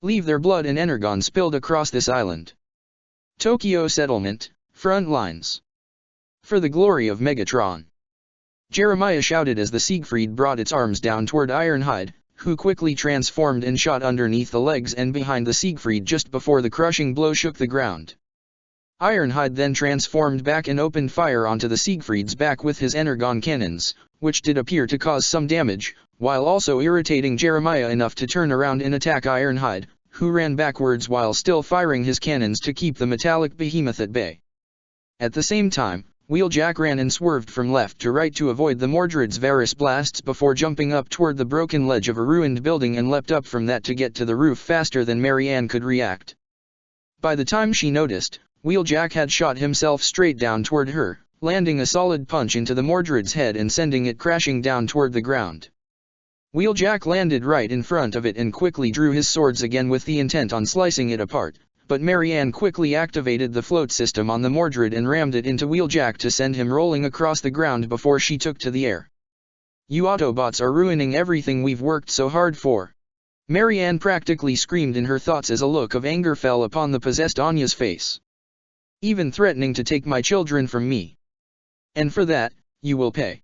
Leave their blood and energon spilled across this island. Tokyo Settlement, front lines. For the glory of Megatron. Jeremiah shouted as the Siegfried brought its arms down toward Ironhide, who quickly transformed and shot underneath the legs and behind the Siegfried just before the crushing blow shook the ground. Ironhide then transformed back and opened fire onto the Siegfried's back with his energon cannons, which did appear to cause some damage, while also irritating Jeremiah enough to turn around and attack Ironhide, who ran backwards while still firing his cannons to keep the metallic behemoth at bay. At the same time, Wheeljack ran and swerved from left to right to avoid the Mordred's Varus blasts before jumping up toward the broken ledge of a ruined building and leapt up from that to get to the roof faster than Marianne could react. By the time she noticed, Wheeljack had shot himself straight down toward her, landing a solid punch into the Mordred's head and sending it crashing down toward the ground. Wheeljack landed right in front of it and quickly drew his swords again with the intent on slicing it apart, but Marianne quickly activated the float system on the Mordred and rammed it into Wheeljack to send him rolling across the ground before she took to the air. You Autobots are ruining everything we've worked so hard for. Marianne practically screamed in her thoughts as a look of anger fell upon the possessed Anya's face. Even threatening to take my children from me. And for that, you will pay.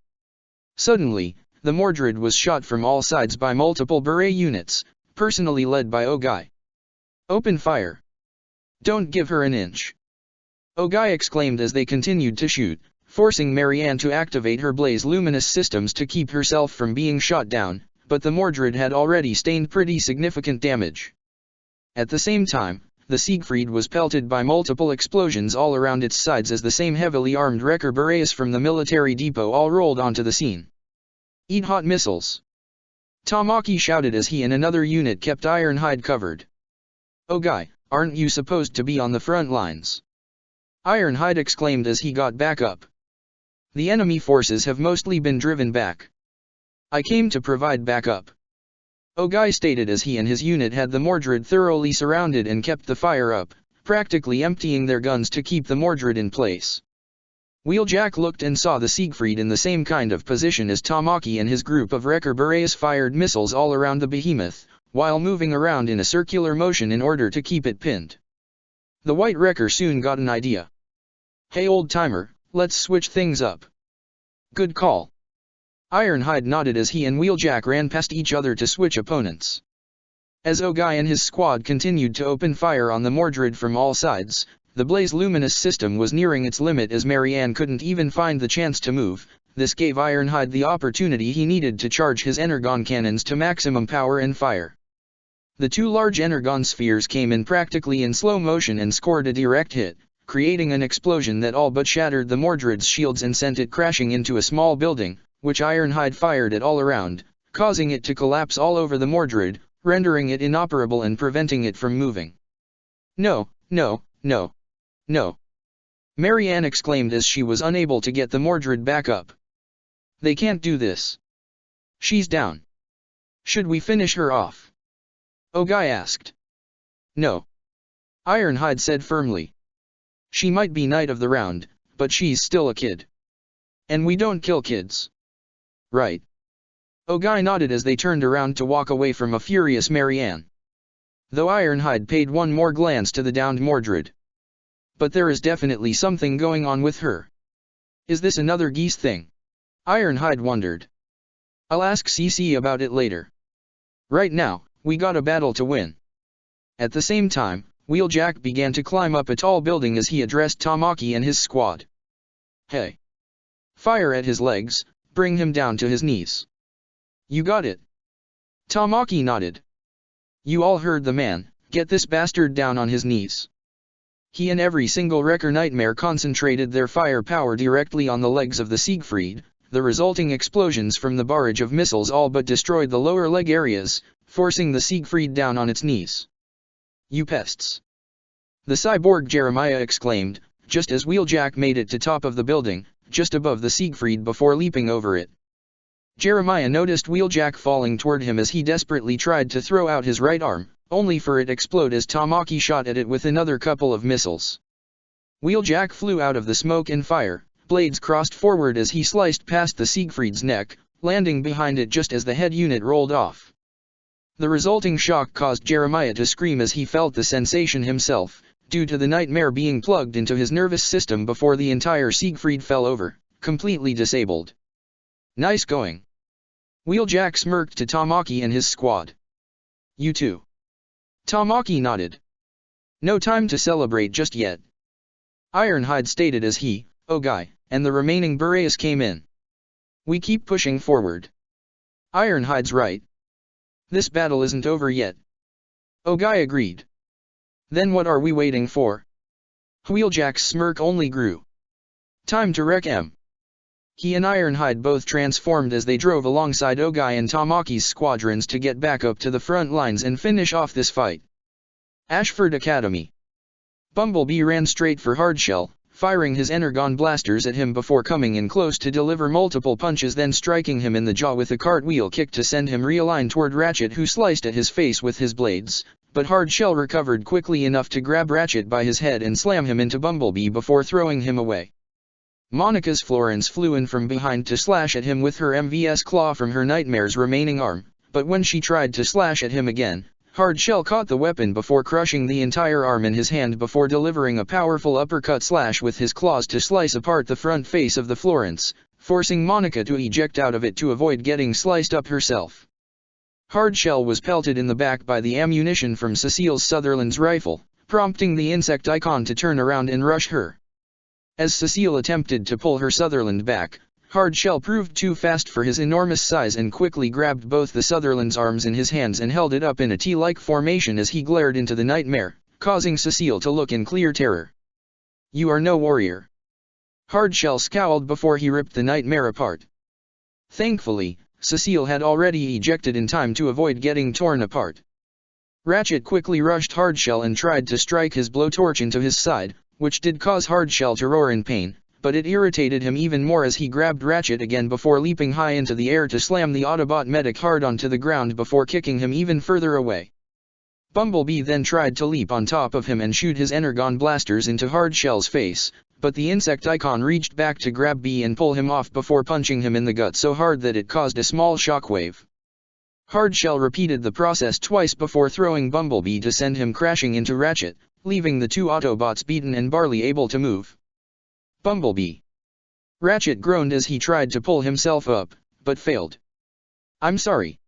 Suddenly, the Mordred was shot from all sides by multiple Beret units, personally led by Ogai. Open fire. Don't give her an inch. Ogai exclaimed as they continued to shoot, forcing Marianne to activate her blaze luminous systems to keep herself from being shot down, but the Mordred had already sustained pretty significant damage. At the same time, the Siegfried was pelted by multiple explosions all around its sides as the same heavily armed Wrecker Berets from the military depot all rolled onto the scene. Eat hot missiles! Tamaki shouted as he and another unit kept Ironhide covered. Ogai, aren't you supposed to be on the front lines? Ironhide exclaimed as he got back up. The enemy forces have mostly been driven back. I came to provide backup. Ogai stated as he and his unit had the Mordred thoroughly surrounded and kept the fire up, practically emptying their guns to keep the Mordred in place. Wheeljack looked and saw the Siegfried in the same kind of position as Tamaki and his group of Wrecker Boreas fired missiles all around the behemoth, while moving around in a circular motion in order to keep it pinned. The White Wrecker soon got an idea. "Hey old-timer, let's switch things up." "Good call." Ironhide nodded as he and Wheeljack ran past each other to switch opponents. As Ogai and his squad continued to open fire on the Mordred from all sides, the Blaze Luminous system was nearing its limit as Marianne couldn't even find the chance to move. This gave Ironhide the opportunity he needed to charge his Energon cannons to maximum power and fire. The two large Energon spheres came in practically in slow motion and scored a direct hit, creating an explosion that all but shattered the Mordred's shields and sent it crashing into a small building, which Ironhide fired it all around, causing it to collapse all over the Mordred, rendering it inoperable and preventing it from moving. "No, no, no, no!" Marianne exclaimed as she was unable to get the Mordred back up. "They can't do this. She's down. Should we finish her off?" Ogai asked. "No," Ironhide said firmly. "She might be knight of the round, but she's still a kid. And we don't kill kids. Right?" Ogai nodded as they turned around to walk away from a furious Marianne. Though Ironhide paid one more glance to the downed Mordred. But there is definitely something going on with her. Is this another geese thing? Ironhide wondered. "I'll ask CC about it later. Right now, we got a battle to win." At the same time, Wheeljack began to climb up a tall building as he addressed Tamaki and his squad. "Hey! Fire at his legs, bring him down to his knees." "You got it." Tamaki nodded. "You all heard the man, get this bastard down on his knees." He and every single Wrecker Nightmare concentrated their firepower directly on the legs of the Siegfried. The resulting explosions from the barrage of missiles all but destroyed the lower leg areas, forcing the Siegfried down on its knees. "You pests!" the cyborg Jeremiah exclaimed, just as Wheeljack made it to top of the building, just above the Siegfried before leaping over it. Jeremiah noticed Wheeljack falling toward him as he desperately tried to throw out his right arm, only for it explode as Tamaki shot at it with another couple of missiles. Wheeljack flew out of the smoke and fire, blades crossed forward as he sliced past the Siegfried's neck, landing behind it just as the head unit rolled off. The resulting shock caused Jeremiah to scream as he felt the sensation himself, due to the nightmare being plugged into his nervous system before the entire Siegfried fell over, completely disabled. "Nice going." Wheeljack smirked to Tamaki and his squad. "You too." Tamaki nodded. "No time to celebrate just yet," Ironhide stated as he, Ogai, and the remaining Boreas came in. "We keep pushing forward." Ironhide's right. "This battle isn't over yet." Ogai agreed. "Then what are we waiting for?" Wheeljack's smirk only grew. "Time to wreck 'em." He and Ironhide both transformed as they drove alongside Ogai and Tamaki's squadrons to get back up to the front lines and finish off this fight. Ashford Academy. Bumblebee ran straight for Hardshell, firing his Energon blasters at him before coming in close to deliver multiple punches, then striking him in the jaw with a cartwheel kick to send him realigned toward Ratchet, who sliced at his face with his blades, but Hardshell recovered quickly enough to grab Ratchet by his head and slam him into Bumblebee before throwing him away. Monica's Florence flew in from behind to slash at him with her MVS claw from her Nightmare's remaining arm, but when she tried to slash at him again, Hardshell caught the weapon before crushing the entire arm in his hand before delivering a powerful uppercut slash with his claws to slice apart the front face of the Florence, forcing Monica to eject out of it to avoid getting sliced up herself. Hardshell was pelted in the back by the ammunition from Cecile Sutherland's rifle, prompting the insect icon to turn around and rush her. As Cecile attempted to pull her Sutherland back, Hardshell proved too fast for his enormous size and quickly grabbed both the Sutherland's arms in his hands and held it up in a T-like formation as he glared into the Nightmare, causing Cecile to look in clear terror. "You are no warrior." Hardshell scowled before he ripped the Nightmare apart. Thankfully, Cecile had already ejected in time to avoid getting torn apart. Ratchet quickly rushed Hardshell and tried to strike his blowtorch into his side, which did cause Hardshell to roar in pain, but it irritated him even more as he grabbed Ratchet again before leaping high into the air to slam the Autobot medic hard onto the ground before kicking him even further away. Bumblebee then tried to leap on top of him and shoot his Energon blasters into Hardshell's face, but the Insecticon reached back to grab B and pull him off before punching him in the gut so hard that it caused a small shockwave. Hardshell repeated the process twice before throwing Bumblebee to send him crashing into Ratchet, leaving the two Autobots beaten and barely able to move. Bumblebee. Ratchet groaned as he tried to pull himself up, but failed. "I'm sorry.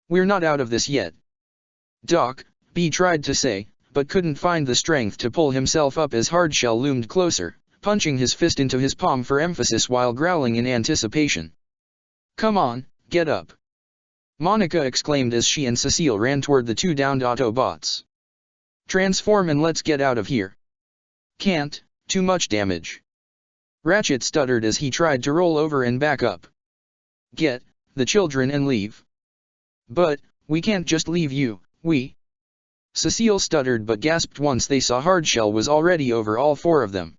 We're not out of this yet." "Doc," B tried to say, but couldn't find the strength to pull himself up as Hardshell loomed closer, punching his fist into his palm for emphasis while growling in anticipation. "Come on, get up," Monica exclaimed as she and Cecile ran toward the two downed Autobots. "Transform and let's get out of here." "Can't, too much damage," Ratchet stuttered as he tried to roll over and back up. "Get the children and leave." "But, we can't just leave you, Cecile stuttered but gasped once they saw Hardshell was already over all four of them.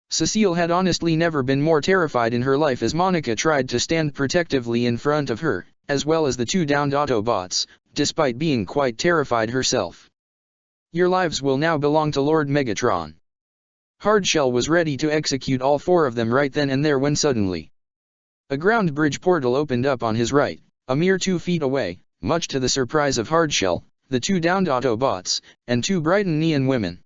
Cecile had honestly never been more terrified in her life as Monica tried to stand protectively in front of her, as well as the two downed Autobots, despite being quite terrified herself. "Your lives will now belong to Lord Megatron." Hardshell was ready to execute all four of them right then and there when suddenly a ground bridge portal opened up on his right, a mere 2 feet away, much to the surprise of Hardshell, the two downed Autobots, and two Brighton Neon women.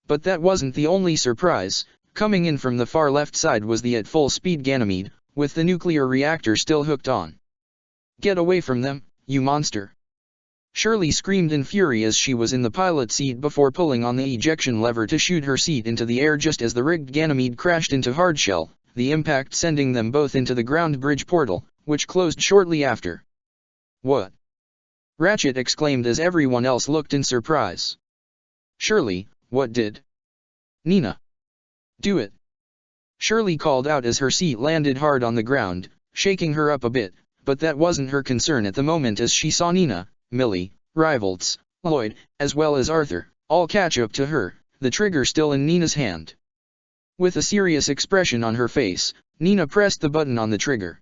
But that wasn't the only surprise. Coming in from the far left side was the at full speed Ganymede, with the nuclear reactor still hooked on. "Get away from them, you monster!" Shirley screamed in fury as she was in the pilot seat before pulling on the ejection lever to shoot her seat into the air just as the rigged Ganymede crashed into Hardshell, the impact sending them both into the ground bridge portal, which closed shortly after. "What?" Ratchet exclaimed as everyone else looked in surprise. "Shirley, what did Nina do it?" Shirley called out as her seat landed hard on the ground, shaking her up a bit, but that wasn't her concern at the moment as she saw Nina, Millie, Rivals, Lloyd, as well as Arthur, all catch up to her, the trigger still in Nina's hand. With a serious expression on her face, Nina pressed the button on the trigger.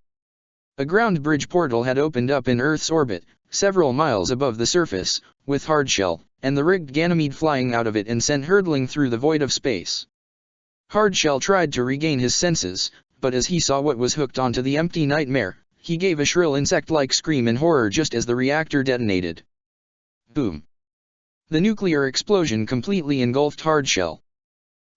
A ground bridge portal had opened up in Earth's orbit, several miles above the surface, with Hardshell and the rigged Ganymede flying out of it and sent hurtling through the void of space. Hardshell tried to regain his senses, but as he saw what was hooked onto the empty nightmare, he gave a shrill insect-like scream in horror just as the reactor detonated. Boom! The nuclear explosion completely engulfed Hardshell.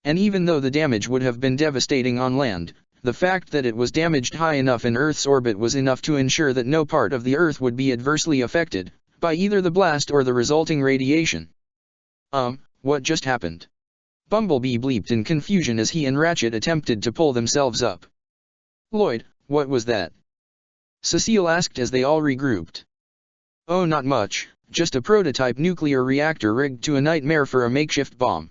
And even though the damage would have been devastating on land, the fact that it was damaged high enough in Earth's orbit was enough to ensure that no part of the Earth would be adversely affected by either the blast or the resulting radiation. What just happened?" Bumblebee bleeped in confusion as he and Ratchet attempted to pull themselves up. "Lloyd, what was that?" Cecile asked as they all regrouped. "Oh, not much, just a prototype nuclear reactor rigged to a nightmare for a makeshift bomb,"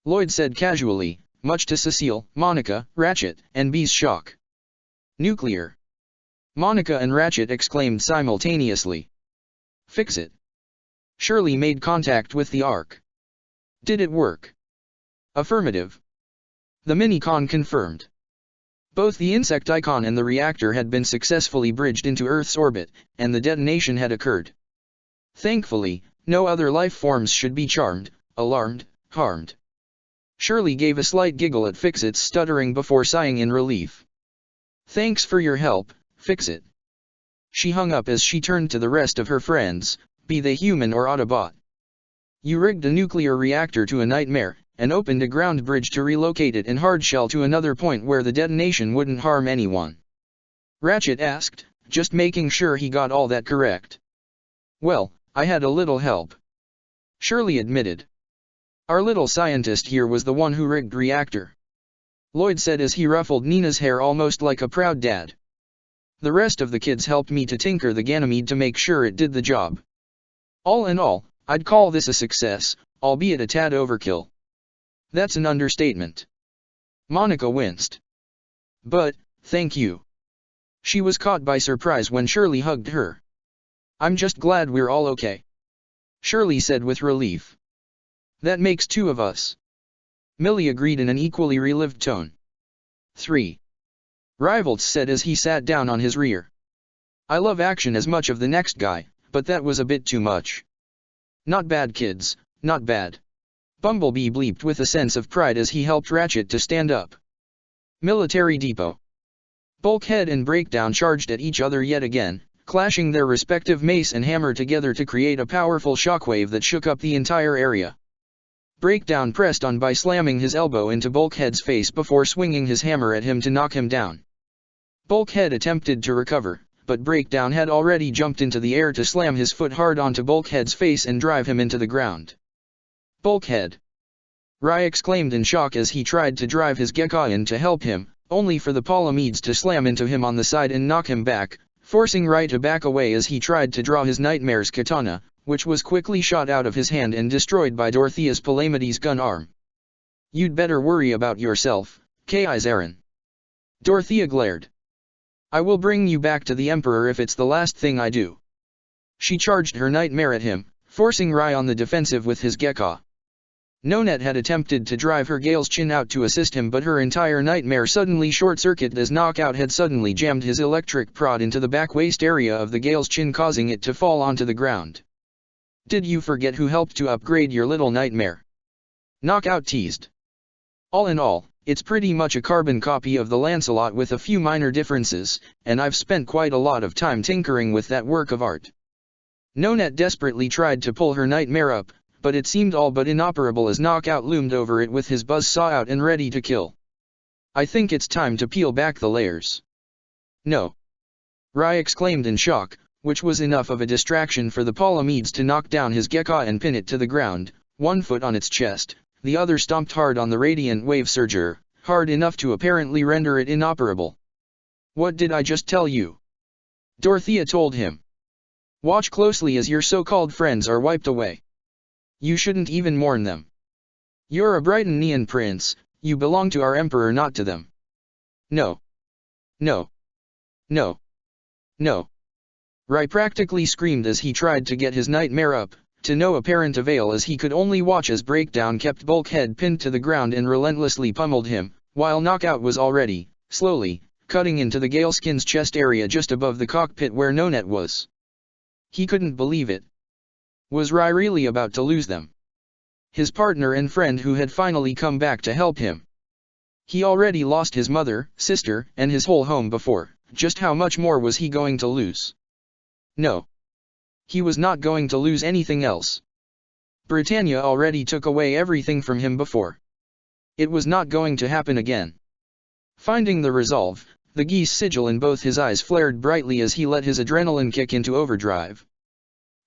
Lloyd said casually, much to Cecile, Monica, Ratchet, and B's shock. "Nuclear?" Monica and Ratchet exclaimed simultaneously. "Fix it." Shirley made contact with the Ark. "Did it work?" "Affirmative." The Minicon confirmed. Both the Insecticon and the reactor had been successfully bridged into Earth's orbit, and the detonation had occurred. Thankfully, no other life forms should be charmed, alarmed, harmed. Shirley gave a slight giggle at Fix-It's stuttering before sighing in relief. "Thanks for your help, Fix-It." She hung up as she turned to the rest of her friends, be they human or Autobot. "You rigged a nuclear reactor to a nightmare, and opened a ground bridge to relocate it in Hardshell to another point where the detonation wouldn't harm anyone?" Ratchet asked, just making sure he got all that correct. "Well, I had a little help," Shirley admitted. "Our little scientist here was the one who rigged reactor," Lloyd said as he ruffled Nina's hair almost like a proud dad. "The rest of the kids helped me to tinker the Ganymede to make sure it did the job. All in all, I'd call this a success, albeit a tad overkill." "That's an understatement." Monica winced. "But, thank you." She was caught by surprise when Shirley hugged her. "I'm just glad we're all okay," Shirley said with relief. "That makes two of us," Millie agreed in an equally relieved tone. "Three," Rivals said as he sat down on his rear. "I love action as much of the next guy, but that was a bit too much." "Not bad kids, not bad." Bumblebee bleeped with a sense of pride as he helped Ratchet to stand up. Military Depot. Bulkhead and Breakdown charged at each other yet again, clashing their respective mace and hammer together to create a powerful shockwave that shook up the entire area. Breakdown pressed on by slamming his elbow into Bulkhead's face before swinging his hammer at him to knock him down. Bulkhead attempted to recover, but Breakdown had already jumped into the air to slam his foot hard onto Bulkhead's face and drive him into the ground. Bulkhead! Rai exclaimed in shock as he tried to drive his Gekka in to help him, only for the Palamedes to slam into him on the side and knock him back, forcing Rai to back away as he tried to draw his Nightmare's katana, which was quickly shot out of his hand and destroyed by Dorothea's Palamedes gun arm. You'd better worry about yourself, Kaiserin. Dorothea glared. I will bring you back to the Emperor if it's the last thing I do. She charged her Nightmare at him, forcing Rai on the defensive with his Gekka. Nonet had attempted to drive her Gale's Chin out to assist him, but her entire Nightmare suddenly short-circuited as Knockout had suddenly jammed his electric prod into the back waist area of the Gale's Chin, causing it to fall onto the ground. Did you forget who helped to upgrade your little Nightmare? Knockout teased. All in all, it's pretty much a carbon copy of the Lancelot with a few minor differences, and I've spent quite a lot of time tinkering with that work of art. Nonet desperately tried to pull her Nightmare up, but it seemed all but inoperable as Knockout loomed over it with his buzzsaw out and ready to kill. I think it's time to peel back the layers. No. Rai exclaimed in shock, which was enough of a distraction for the Palamedes to knock down his Gekka and pin it to the ground, one foot on its chest, the other stomped hard on the Radiant Wave Surger, hard enough to apparently render it inoperable. What did I just tell you? Dorothea told him. Watch closely as your so-called friends are wiped away. You shouldn't even mourn them. You're a Brighton prince, you belong to our emperor, not to them. No. No. No. No. Rai practically screamed as he tried to get his Nightmare up, to no apparent avail as he could only watch as Breakdown kept Bulkhead pinned to the ground and relentlessly pummeled him, while Knockout was already, slowly, cutting into the Galeskin's chest area just above the cockpit where Nonet was. He couldn't believe it. Was Rai really about to lose them? His partner and friend who had finally come back to help him. He already lost his mother, sister, and his whole home before, just how much more was he going to lose? No. He was not going to lose anything else. Britannia already took away everything from him before. It was not going to happen again. Finding the resolve, the geese sigil in both his eyes flared brightly as he let his adrenaline kick into overdrive.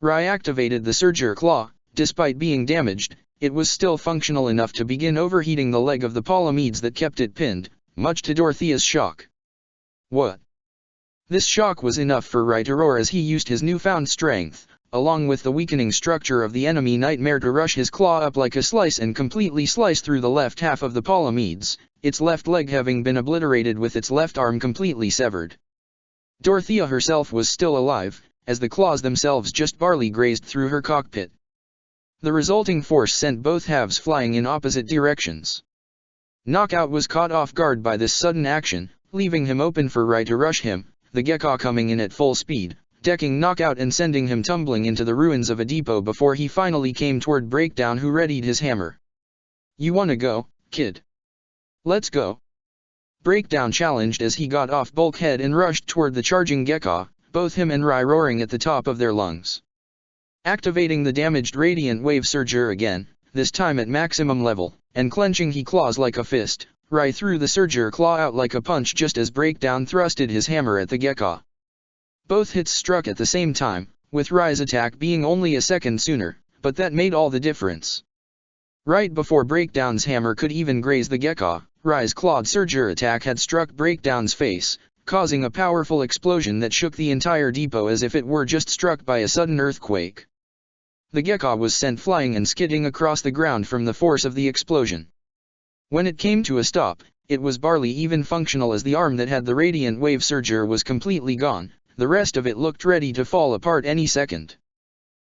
Rai activated the Surger Claw. Despite being damaged, it was still functional enough to begin overheating the leg of the Palamedes that kept it pinned, much to Dorothea's shock. What? This shock was enough for Rai to roar as he used his newfound strength, along with the weakening structure of the enemy Nightmare, to rush his claw up like a slice and completely slice through the left half of the Palamedes, its left leg having been obliterated with its left arm completely severed. Dorothea herself was still alive, as the claws themselves just barely grazed through her cockpit. The resulting force sent both halves flying in opposite directions. Knockout was caught off guard by this sudden action, leaving him open for Rai to rush him, the Gekka coming in at full speed, decking Knockout and sending him tumbling into the ruins of a depot before he finally came toward Breakdown, who readied his hammer. You wanna go, kid? Let's go. Breakdown challenged as he got off Bulkhead and rushed toward the charging Gekka, both him and Rai roaring at the top of their lungs. Activating the damaged Radiant Wave Surger again, this time at maximum level, and clenching his claws like a fist, Rai threw the Surger Claw out like a punch just as Breakdown thrusted his hammer at the Gekka. Both hits struck at the same time, with Rai's attack being only a second sooner, but that made all the difference. Right before Breakdown's hammer could even graze the Gekka, Rai's clawed Surger attack had struck Breakdown's face, causing a powerful explosion that shook the entire depot as if it were just struck by a sudden earthquake. The Gekka was sent flying and skidding across the ground from the force of the explosion. When it came to a stop, it was barely even functional as the arm that had the Radiant Wave Surger was completely gone, the rest of it looked ready to fall apart any second.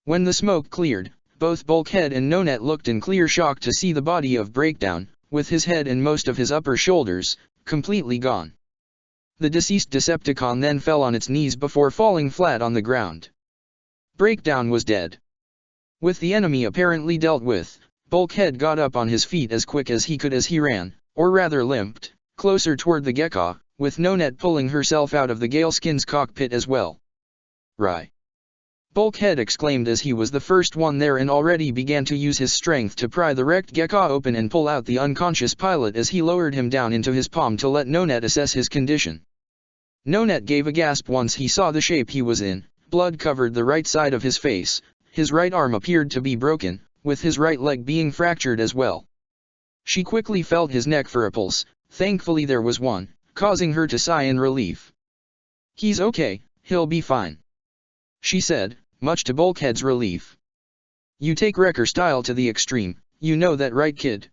When the smoke cleared, both Bulkhead and Nonet looked in clear shock to see the body of Breakdown, with his head and most of his upper shoulders, completely gone. The deceased Decepticon then fell on its knees before falling flat on the ground. Breakdown was dead. With the enemy apparently dealt with, Bulkhead got up on his feet as quick as he could as he ran, or rather limped, closer toward the Gecko, with Nonet pulling herself out of the Galeskin's cockpit as well. "Right!" Bulkhead exclaimed as he was the first one there and already began to use his strength to pry the wrecked Gecko open and pull out the unconscious pilot as he lowered him down into his palm to let Nonet assess his condition. Nonet gave a gasp once he saw the shape he was in. Blood covered the right side of his face, his right arm appeared to be broken, with his right leg being fractured as well. She quickly felt his neck for a pulse, thankfully there was one, causing her to sigh in relief. "He's okay, he'll be fine," she said, much to Bulkhead's relief. "You take wrecker style to the extreme, you know that right, kid?"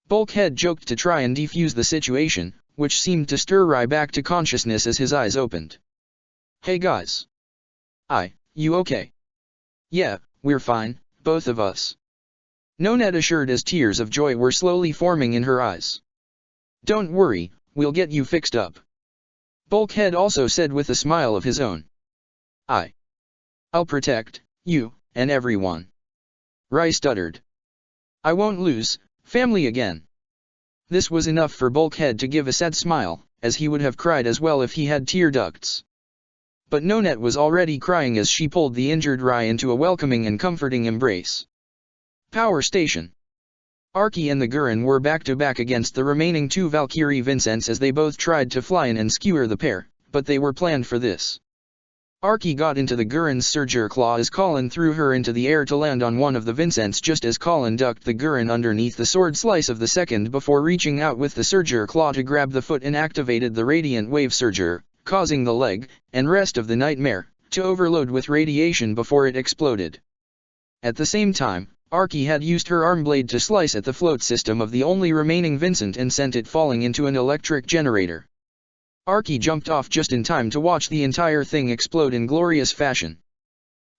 Bulkhead joked to try and defuse the situation, which seemed to stir Rai back to consciousness as his eyes opened. "Hey guys. You okay?" "Yeah, we're fine, both of us," Nonet assured as tears of joy were slowly forming in her eyes. "Don't worry, we'll get you fixed up," Bulkhead also said with a smile of his own. I'll protect you and everyone," Rai stuttered. "I won't lose family again." This was enough for Bulkhead to give a sad smile, as he would have cried as well if he had tear ducts. But Nonet was already crying as she pulled the injured Rai into a welcoming and comforting embrace. Power Station. Archie and the Gurren were back-to-back against the remaining two Valkyrie Vincents as they both tried to fly in and skewer the pair, but they were planned for this. Archie got into the Gurren's Surger Claw as Colin threw her into the air to land on one of the Vincents just as Colin ducked the Gurren underneath the sword slice of the second before reaching out with the Surger Claw to grab the foot and activated the Radiant Wave Surger, causing the leg, and rest of the Nightmare, to overload with radiation before it exploded. At the same time, Archie had used her arm blade to slice at the float system of the only remaining Vincent and sent it falling into an electric generator. Archie jumped off just in time to watch the entire thing explode in glorious fashion.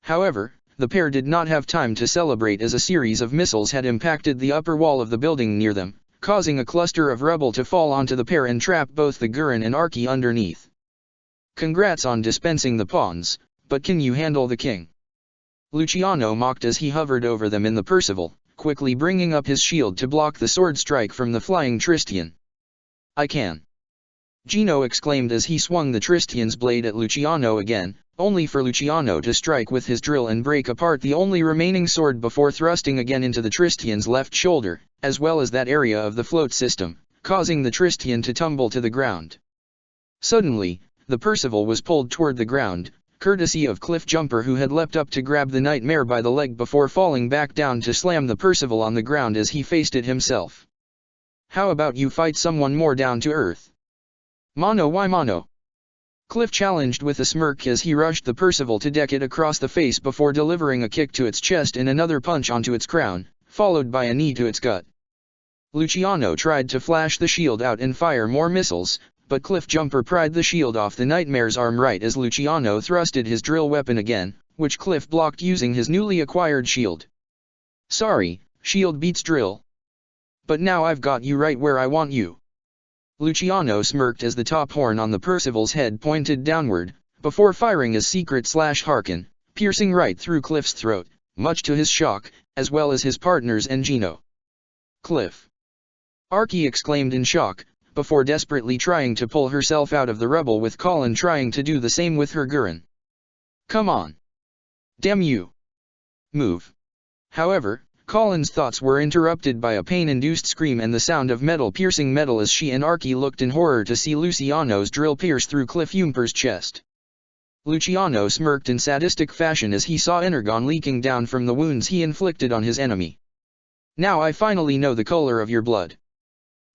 However, the pair did not have time to celebrate as a series of missiles had impacted the upper wall of the building near them, causing a cluster of rubble to fall onto the pair and trap both the Gurren and Archie underneath. "Congrats on dispensing the pawns, but can you handle the king?" Luciano mocked as he hovered over them in the Percival, quickly bringing up his shield to block the sword strike from the flying Tristian. "I can," Gino exclaimed as he swung the Tristian's blade at Luciano again, only for Luciano to strike with his drill and break apart the only remaining sword before thrusting again into the Tristian's left shoulder, as well as that area of the float system, causing the Tristian to tumble to the ground. Suddenly, the Percival was pulled toward the ground, courtesy of Cliffjumper who had leapt up to grab the Nightmare by the leg before falling back down to slam the Percival on the ground as he faced it himself. "How about you fight someone more down to earth? Mono y mono?" Cliff challenged with a smirk as he rushed the Percival to deck it across the face before delivering a kick to its chest and another punch onto its crown, followed by a knee to its gut. Luciano tried to flash the shield out and fire more missiles, but Cliffjumper pried the shield off the Nightmare's arm right as Luciano thrusted his drill weapon again, which Cliff blocked using his newly acquired shield. "Sorry, shield beats drill. But now I've got you right where I want you." Luciano smirked as the top horn on the Percival's head pointed downward, before firing his secret Harken, piercing right through Cliff's throat, much to his shock, as well as his partner's and Gino. "Cliff!" Archie exclaimed in shock, before desperately trying to pull herself out of the rubble with Colin trying to do the same with her Gurren. "Come on! Damn you! Move!" However, Colin's thoughts were interrupted by a pain-induced scream and the sound of metal piercing metal as she and Archie looked in horror to see Luciano's drill pierce through Cliffjumper's chest. Luciano smirked in sadistic fashion as he saw energon leaking down from the wounds he inflicted on his enemy. "Now I finally know the color of your blood.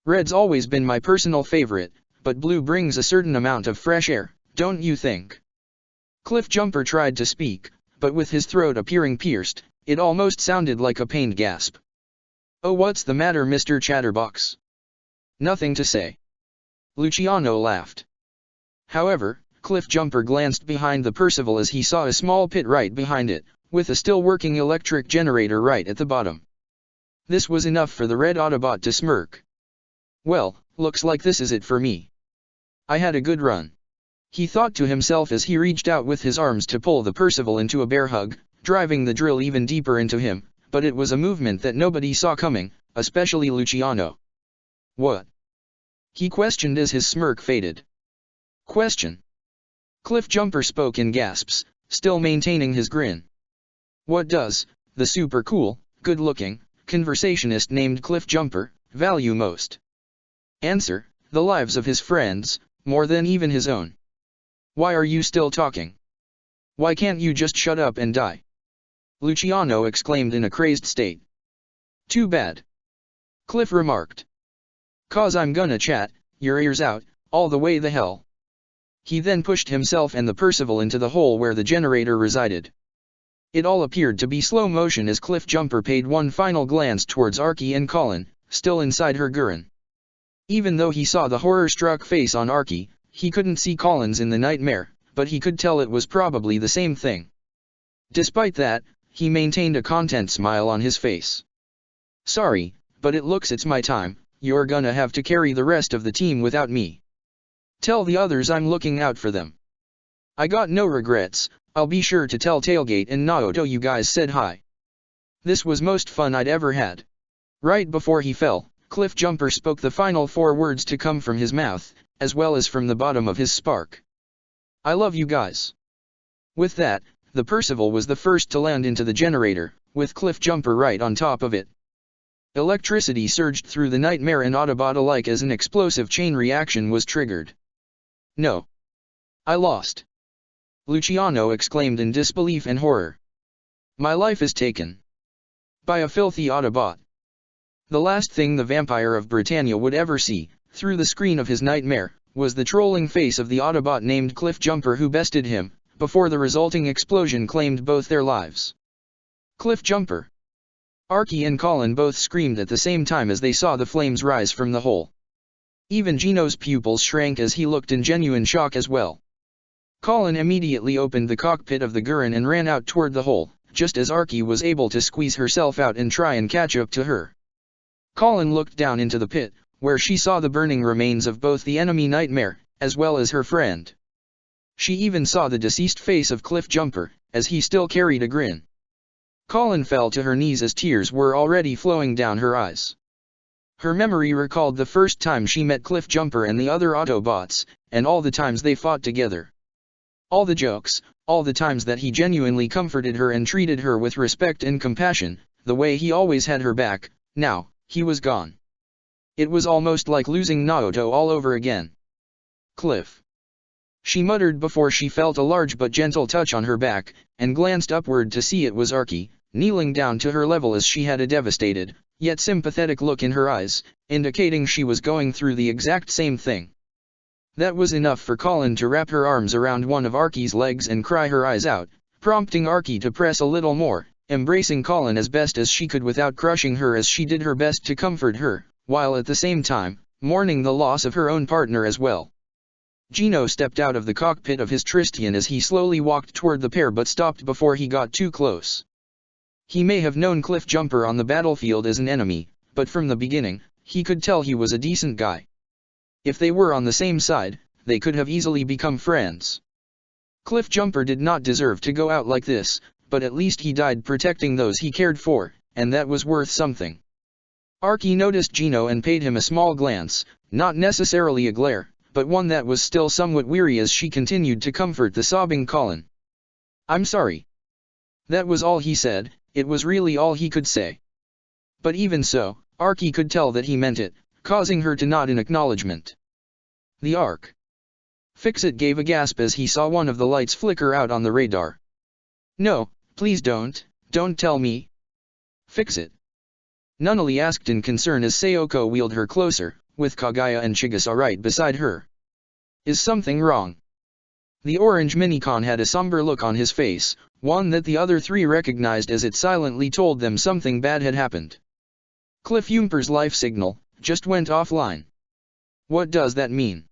Red's always been my personal favorite, but blue brings a certain amount of fresh air, don't you think?" Cliffjumper tried to speak, but with his throat appearing pierced, it almost sounded like a pained gasp. "Oh, what's the matter, Mr. Chatterbox?" "Nothing to say." Luciano laughed. However, Cliffjumper glanced behind the Percival as he saw a small pit right behind it, with a still working electric generator right at the bottom. This was enough for the red Autobot to smirk. "Well, looks like this is it for me. I had a good run," he thought to himself as he reached out with his arms to pull the Percival into a bear hug, driving the drill even deeper into him, but it was a movement that nobody saw coming, especially Luciano. "What?" he questioned as his smirk faded. "Question." Cliffjumper spoke in gasps, still maintaining his grin. "What does the super cool, good-looking conversationist named Cliffjumper value most?" Answer: the lives of his friends, more than even his own. "Why are you still talking? Why can't you just shut up and die?" Luciano exclaimed in a crazed state. "Too bad," Cliff remarked. "'Cause I'm gonna chat your ears out, all the way the hell." He then pushed himself and the Percival into the hole where the generator resided. It all appeared to be slow motion as Cliffjumper paid one final glance towards Archie and Colin, still inside her Gurren. Even though he saw the horror-struck face on Archie, he couldn't see Colin's in the nightmare, but he could tell it was probably the same thing. Despite that, he maintained a content smile on his face. "Sorry, but it looks it's my time. You're gonna have to carry the rest of the team without me. Tell the others I'm looking out for them. I got no regrets. I'll be sure to tell Tailgate and Naoto you guys said hi. This was most fun I'd ever had." Right before he fell, Cliffjumper spoke the final 4 words to come from his mouth, as well as from the bottom of his spark. "I love you guys." With that, the Percival was the first to land into the generator, with Cliffjumper right on top of it. Electricity surged through the nightmare and Autobot alike as an explosive chain reaction was triggered. "No. I lost!" Luciano exclaimed in disbelief and horror. "My life is taken. By a filthy Autobot." The last thing the Vampire of Britannia would ever see, through the screen of his nightmare, was the trolling face of the Autobot named Cliffjumper who bested him, before the resulting explosion claimed both their lives. "Cliffjumper!" Archie and Colin both screamed at the same time as they saw the flames rise from the hole. Even Gino's pupils shrank as he looked in genuine shock as well. Colin immediately opened the cockpit of the Gurren and ran out toward the hole, just as Archie was able to squeeze herself out and try and catch up to her. Colin looked down into the pit, where she saw the burning remains of both the enemy Nightmare, as well as her friend. She even saw the deceased face of Cliffjumper, as he still carried a grin. Colin fell to her knees as tears were already flowing down her eyes. Her memory recalled the first time she met Cliffjumper and the other Autobots, and all the times they fought together. All the jokes, all the times that he genuinely comforted her and treated her with respect and compassion, the way he always had her back. Now, he was gone. It was almost like losing Naoto all over again. "Cliff," she muttered before she felt a large but gentle touch on her back, and glanced upward to see it was Archie, kneeling down to her level as she had a devastated, yet sympathetic look in her eyes, indicating she was going through the exact same thing. That was enough for Colin to wrap her arms around one of Archie's legs and cry her eyes out, prompting Archie to press a little more, embracing Colin as best as she could without crushing her as she did her best to comfort her, while at the same time, mourning the loss of her own partner as well. Gino stepped out of the cockpit of his Tristian as he slowly walked toward the pair but stopped before he got too close. He may have known Cliffjumper on the battlefield as an enemy, but from the beginning, he could tell he was a decent guy. If they were on the same side, they could have easily become friends. Cliffjumper did not deserve to go out like this, but at least he died protecting those he cared for, and that was worth something. Archie noticed Gino and paid him a small glance, not necessarily a glare, but one that was still somewhat weary as she continued to comfort the sobbing Colin. "I'm sorry." That was all he said. It was really all he could say. But even so, Archie could tell that he meant it, causing her to nod in acknowledgement. The Ark. Fixit gave a gasp as he saw one of the lights flicker out on the radar. "No, please don't tell me." "Fixit?" Nunnally asked in concern as Sayoko wheeled her closer, with Kagaya and Chigusa right beside her. "Is something wrong?" The orange minicon had a somber look on his face, one that the other 3 recognized as it silently told them something bad had happened. Cliffjumper's life signal just went offline. "What does that mean?"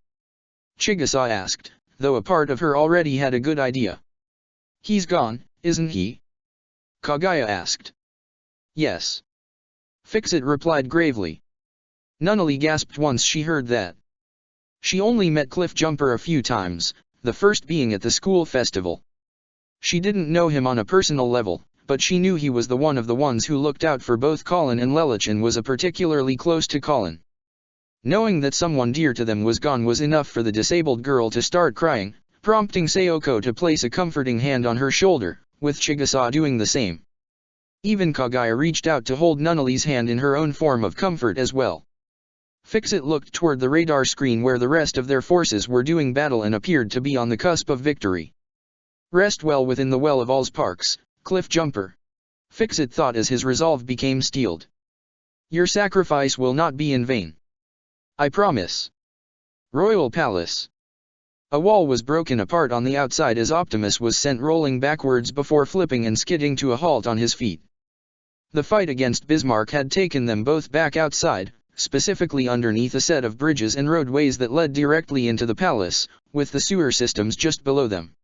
Chigusa asked, though a part of her already had a good idea. "He's gone, isn't he?" Kagaya asked. "Yes." Fixit replied gravely. Nunnally gasped once she heard that. She only met Cliffjumper a few times, the first being at the school festival. She didn't know him on a personal level, but she knew he was the one of the ones who looked out for both Colin and Lelich and was particularly close to Colin. Knowing that someone dear to them was gone was enough for the disabled girl to start crying, prompting Sayoko to place a comforting hand on her shoulder, with Chigusa doing the same. Even Kaguya reached out to hold Nunnally's hand in her own form of comfort as well. Fixit looked toward the radar screen where the rest of their forces were doing battle and appeared to be on the cusp of victory. Rest well within the well of Allsparks, Cliff Jumper. Fixit thought as his resolve became steeled. Your sacrifice will not be in vain. I promise. Royal Palace. A wall was broken apart on the outside as Optimus was sent rolling backwards before flipping and skidding to a halt on his feet. The fight against Bismarck had taken them both back outside, specifically underneath a set of bridges and roadways that led directly into the palace, with the sewer systems just below them.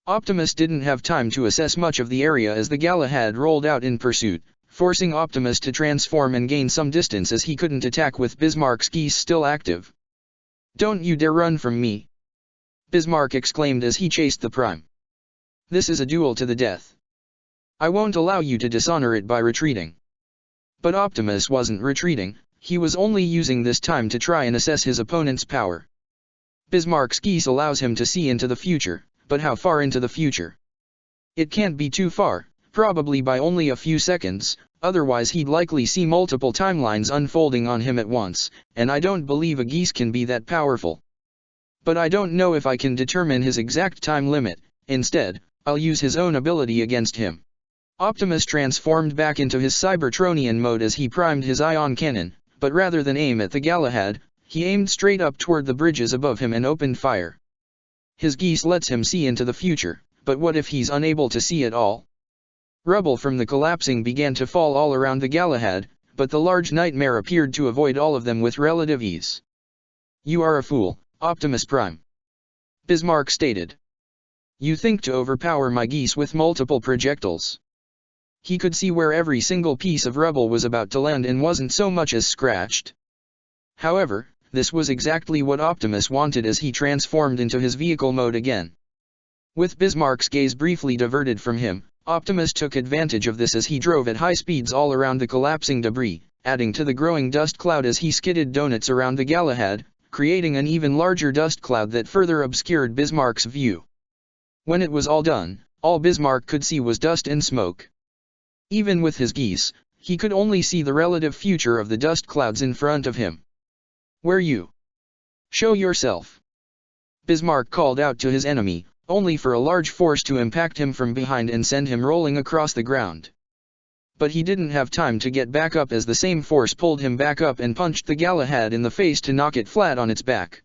Optimus didn't have time to assess much of the area as the Galahad rolled out in pursuit, forcing Optimus to transform and gain some distance as he couldn't attack with Bismarck's geese still active. Don't you dare run from me! Bismarck exclaimed as he chased the Prime. This is a duel to the death. I won't allow you to dishonor it by retreating. But Optimus wasn't retreating, he was only using this time to try and assess his opponent's power. Bismarck's geese allows him to see into the future, but how far into the future? It can't be too far, probably by only a few seconds, otherwise he'd likely see multiple timelines unfolding on him at once, and I don't believe a geese can be that powerful. But I don't know if I can determine his exact time limit. Instead, I'll use his own ability against him. Optimus transformed back into his Cybertronian mode as he primed his ion cannon, but rather than aim at the Galahad, he aimed straight up toward the bridges above him and opened fire. His geese lets him see into the future, but what if he's unable to see at all? Rubble from the collapsing began to fall all around the Galahad, but the large nightmare appeared to avoid all of them with relative ease. You are a fool, Optimus Prime. Bismarck stated. You think to overpower my geese with multiple projectiles. He could see where every single piece of rubble was about to land and wasn't so much as scratched. However, this was exactly what Optimus wanted as he transformed into his vehicle mode again. With Bismarck's gaze briefly diverted from him, Optimus took advantage of this as he drove at high speeds all around the collapsing debris, adding to the growing dust cloud as he skidded donuts around the Galahad, creating an even larger dust cloud that further obscured Bismarck's view. When it was all done, all Bismarck could see was dust and smoke. Even with his geese, he could only see the relative future of the dust clouds in front of him. Where you? Show yourself! Bismarck called out to his enemy, only for a large force to impact him from behind and send him rolling across the ground. But he didn't have time to get back up as the same force pulled him back up and punched the Galahad in the face to knock it flat on its back.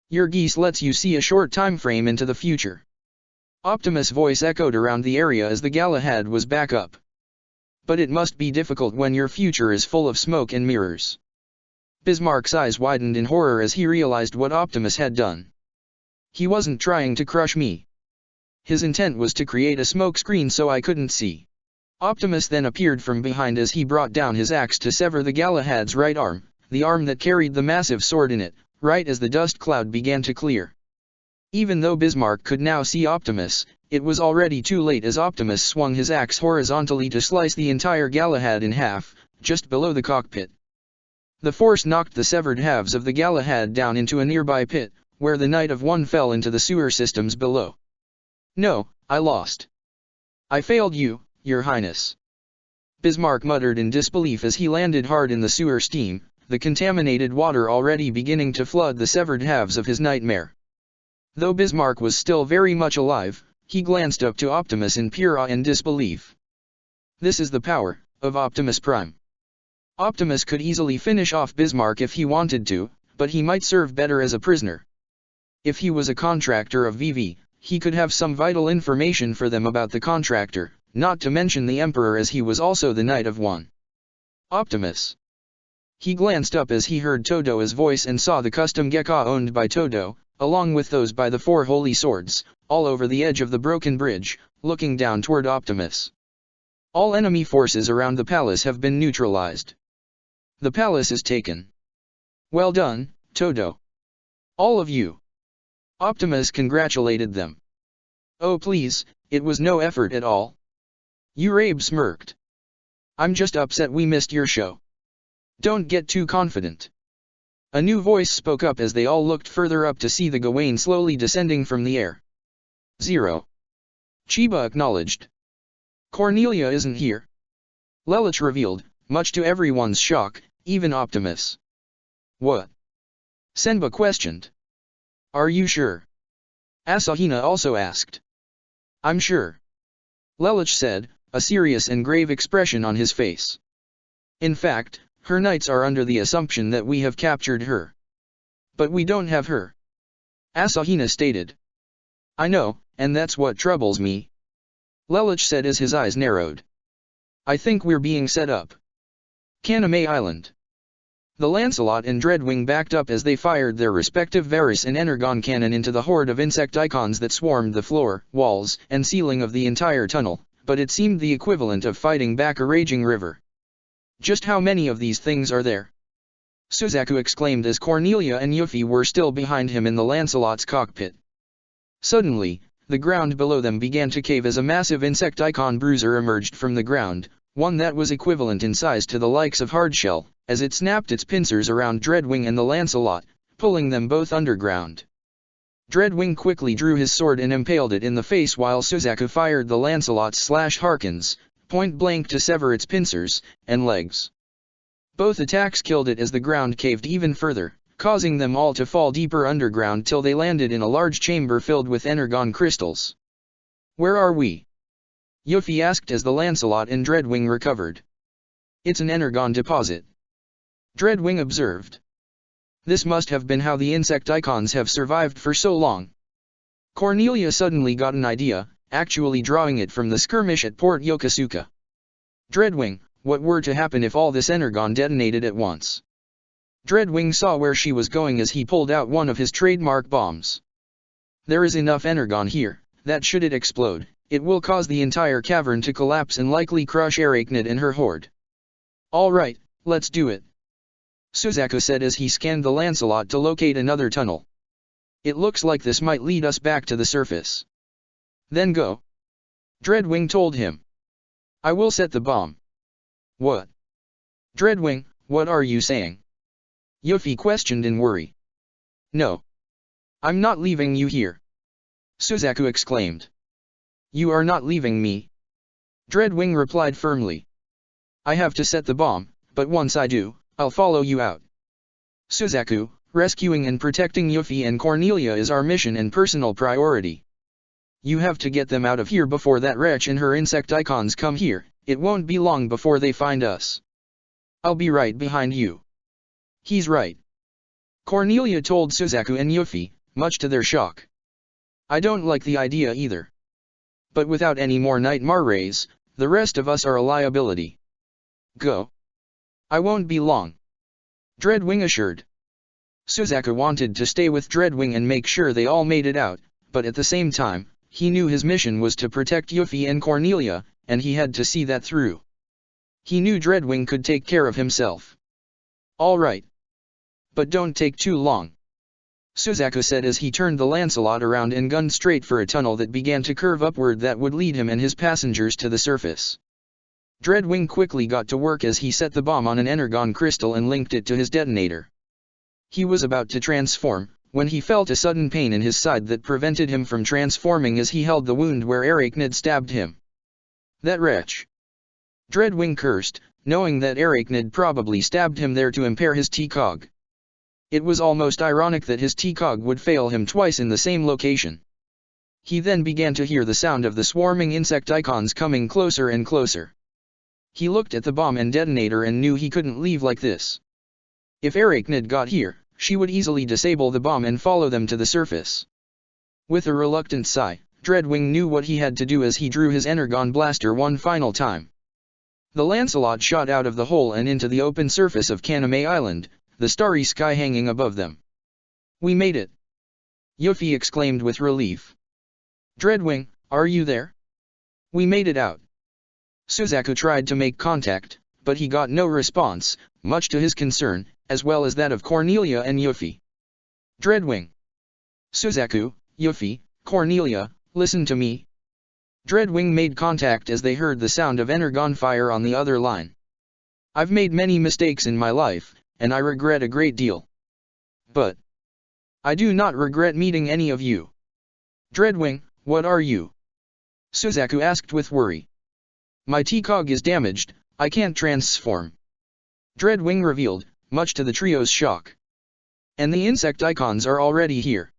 Your geese lets you see a short time frame into the future. Optimus' voice echoed around the area as the Galahad was back up. But it must be difficult when your future is full of smoke and mirrors. Bismarck's eyes widened in horror as he realized what Optimus had done. He wasn't trying to crush me. His intent was to create a smoke screen so I couldn't see. Optimus then appeared from behind as he brought down his axe to sever the Galahad's right arm, the arm that carried the massive sword in it, right as the dust cloud began to clear. Even though Bismarck could now see Optimus, it was already too late as Optimus swung his axe horizontally to slice the entire Galahad in half, just below the cockpit. The force knocked the severed halves of the Galahad down into a nearby pit, where the Knight of One fell into the sewer systems below. No, I lost. I failed you, Your Highness. Bismarck muttered in disbelief as he landed hard in the sewer steam, the contaminated water already beginning to flood the severed halves of his nightmare. Though Bismarck was still very much alive, he glanced up to Optimus in pure awe and disbelief. This is the power of Optimus Prime. Optimus could easily finish off Bismarck if he wanted to, but he might serve better as a prisoner. If he was a contractor of VV, he could have some vital information for them about the contractor, not to mention the Emperor as he was also the Knight of One. Optimus. He glanced up as he heard Todo's voice and saw the custom Gekka owned by Todo, along with those by the four holy swords, all over the edge of the broken bridge, looking down toward Optimus. All enemy forces around the palace have been neutralized. The palace is taken. Well done, Todo. All of you. Optimus congratulated them. Oh please, it was no effort at all. Urabe smirked. I'm just upset we missed your show. Don't get too confident. A new voice spoke up as they all looked further up to see the Gawain slowly descending from the air. 0. Chiba acknowledged. Cornelia isn't here. Lelouch revealed, much to everyone's shock, even Optimus. What? Senba questioned. Are you sure? Asahina also asked. I'm sure. Lelouch said, a serious and grave expression on his face. In fact, her knights are under the assumption that we have captured her. But we don't have her. Asahina stated. I know, and that's what troubles me. Lelouch said as his eyes narrowed. I think we're being set up. Kaname Island. The Lancelot and Dreadwing backed up as they fired their respective Varus and Energon cannon into the horde of Insecticons that swarmed the floor, walls, and ceiling of the entire tunnel, but it seemed the equivalent of fighting back a raging river. Just how many of these things are there? Suzaku exclaimed as Cornelia and Yuffie were still behind him in the Lancelot's cockpit. Suddenly, the ground below them began to cave as a massive Insecticon bruiser emerged from the ground, one that was equivalent in size to the likes of Hardshell, as it snapped its pincers around Dreadwing and the Lancelot, pulling them both underground. Dreadwing quickly drew his sword and impaled it in the face while Suzaku fired the Lancelot's Harkins, point blank to sever its pincers and legs. Both attacks killed it as the ground caved even further, causing them all to fall deeper underground till they landed in a large chamber filled with Energon crystals. Where are we? Yuffie asked as the Lancelot and Dreadwing recovered. It's an Energon deposit. Dreadwing observed. This must have been how the Insecticons have survived for so long. Cornelia suddenly got an idea, actually drawing it from the skirmish at Port Yokosuka. Dreadwing, what were to happen if all this Energon detonated at once? Dreadwing saw where she was going as he pulled out one of his trademark bombs. There is enough Energon here, that should it explode, it will cause the entire cavern to collapse and likely crush Arachnid and her horde. Alright, let's do it. Suzaku said as he scanned the Lancelot to locate another tunnel. It looks like this might lead us back to the surface. Then go. Dreadwing told him. I will set the bomb. What? Dreadwing, what are you saying? Yuffie questioned in worry. No. I'm not leaving you here. Suzaku exclaimed. You are not leaving me. Dreadwing replied firmly. I have to set the bomb, but once I do, I'll follow you out. Suzaku, rescuing and protecting Yuffie and Cornelia is our mission and personal priority. You have to get them out of here before that wretch and her Insecticons come here, it won't be long before they find us. I'll be right behind you. He's right. Cornelia told Suzaku and Yuffie, much to their shock. I don't like the idea either. But without any more Nightmare rays, the rest of us are a liability. Go. I won't be long. Dreadwing assured. Suzaku wanted to stay with Dreadwing and make sure they all made it out, but at the same time, he knew his mission was to protect Yuffie and Cornelia, and he had to see that through. He knew Dreadwing could take care of himself. All right. But don't take too long. Suzaku said as he turned the Lancelot around and gunned straight for a tunnel that began to curve upward that would lead him and his passengers to the surface. Dreadwing quickly got to work as he set the bomb on an Energon crystal and linked it to his detonator. He was about to transform, when he felt a sudden pain in his side that prevented him from transforming as he held the wound where Arachnid stabbed him. That wretch! Dreadwing cursed, knowing that Arachnid probably stabbed him there to impair his T-Cog. It was almost ironic that his T-Cog would fail him twice in the same location. He then began to hear the sound of the swarming Insecticons coming closer and closer. He looked at the bomb and detonator and knew he couldn't leave like this. If Arachnid got here, she would easily disable the bomb and follow them to the surface. With a reluctant sigh, Dreadwing knew what he had to do as he drew his Energon blaster one final time. The Lancelot shot out of the hole and into the open surface of Kaname Island, the starry sky hanging above them. We made it! Yuffie exclaimed with relief. Dreadwing, are you there? We made it out. Suzaku tried to make contact, but he got no response, much to his concern, as well as that of Cornelia and Yuffie. Dreadwing. Suzaku, Yuffie, Cornelia, listen to me. Dreadwing made contact as they heard the sound of energon fire on the other line. I've made many mistakes in my life, and I regret a great deal. But I do not regret meeting any of you. Dreadwing, what are you? Suzaku asked with worry. My T-Cog is damaged, I can't transform. Dreadwing revealed, much to the trio's shock. And the insect icons are already here.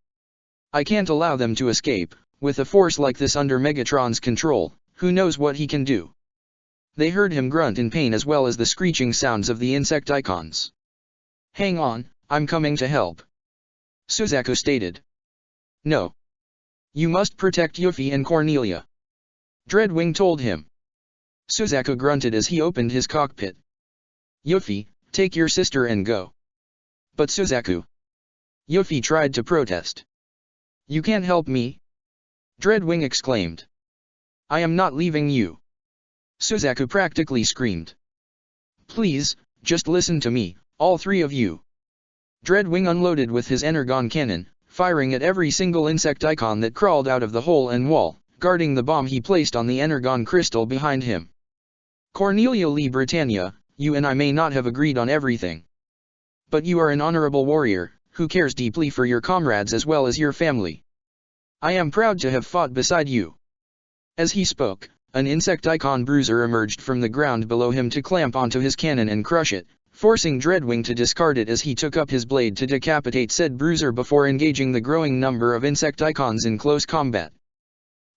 I can't allow them to escape. With a force like this under Megatron's control, who knows what he can do? They heard him grunt in pain as well as the screeching sounds of the insect icons. Hang on, I'm coming to help. Suzaku stated. No. You must protect Yuffie and Cornelia. Dreadwing told him. Suzaku grunted as he opened his cockpit. Yuffie, take your sister and go. But Suzaku. Yuffie tried to protest. You can't help me. Dreadwing exclaimed. I am not leaving you. Suzaku practically screamed. Please, just listen to me, all three of you. Dreadwing unloaded with his energon cannon, firing at every single insect icon that crawled out of the hole and wall, guarding the bomb he placed on the energon crystal behind him. Cornelia Lee Britannia, you and I may not have agreed on everything. But you are an honorable warrior, who cares deeply for your comrades as well as your family. I am proud to have fought beside you. As he spoke, an insect icon bruiser emerged from the ground below him to clamp onto his cannon and crush it, forcing Dreadwing to discard it as he took up his blade to decapitate said bruiser before engaging the growing number of insect icons in close combat.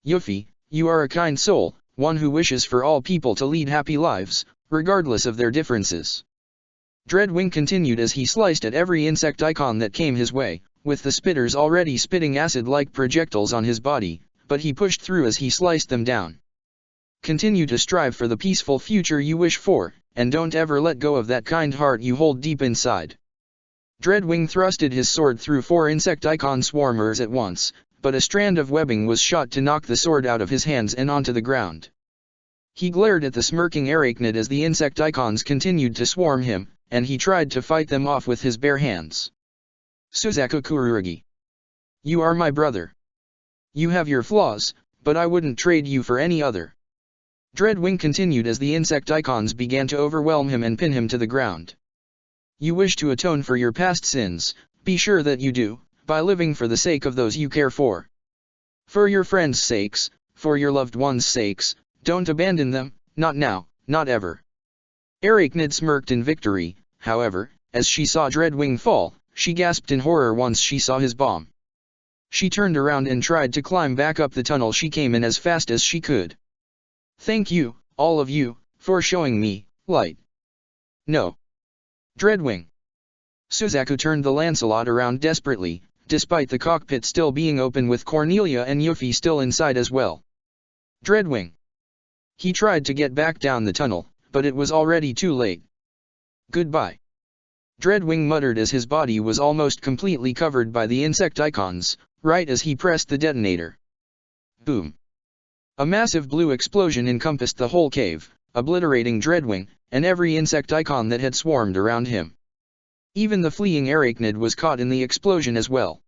Yuffie, you are a kind soul, one who wishes for all people to lead happy lives, regardless of their differences. Dreadwing continued as he sliced at every insect icon that came his way, with the spitters already spitting acid-like projectiles on his body, but he pushed through as he sliced them down. Continue to strive for the peaceful future you wish for, and don't ever let go of that kind heart you hold deep inside. Dreadwing thrusted his sword through 4 insect icon swarmers at once, but a strand of webbing was shot to knock the sword out of his hands and onto the ground. He glared at the smirking arachnid as the insect icons continued to swarm him, and he tried to fight them off with his bare hands. Suzaku Kurugi. You are my brother. You have your flaws, but I wouldn't trade you for any other. Dreadwing continued as the insect icons began to overwhelm him and pin him to the ground. You wish to atone for your past sins, be sure that you do, by living for the sake of those you care for. For your friends' sakes, for your loved ones' sakes, don't abandon them, not now, not ever. Arachnid smirked in victory, however, as she saw Dreadwing fall, she gasped in horror once she saw his bomb. She turned around and tried to climb back up the tunnel she came in as fast as she could. Thank you, all of you, for showing me light. No. Dreadwing. Suzaku turned the Lancelot around desperately, despite the cockpit still being open with Cornelia and Yuffie still inside as well. Dreadwing. He tried to get back down the tunnel, but it was already too late. Goodbye. Dreadwing muttered as his body was almost completely covered by the insect icons, right as he pressed the detonator. Boom. A massive blue explosion encompassed the whole cave, obliterating Dreadwing, and every insect icon that had swarmed around him. Even the fleeing arachnid was caught in the explosion as well.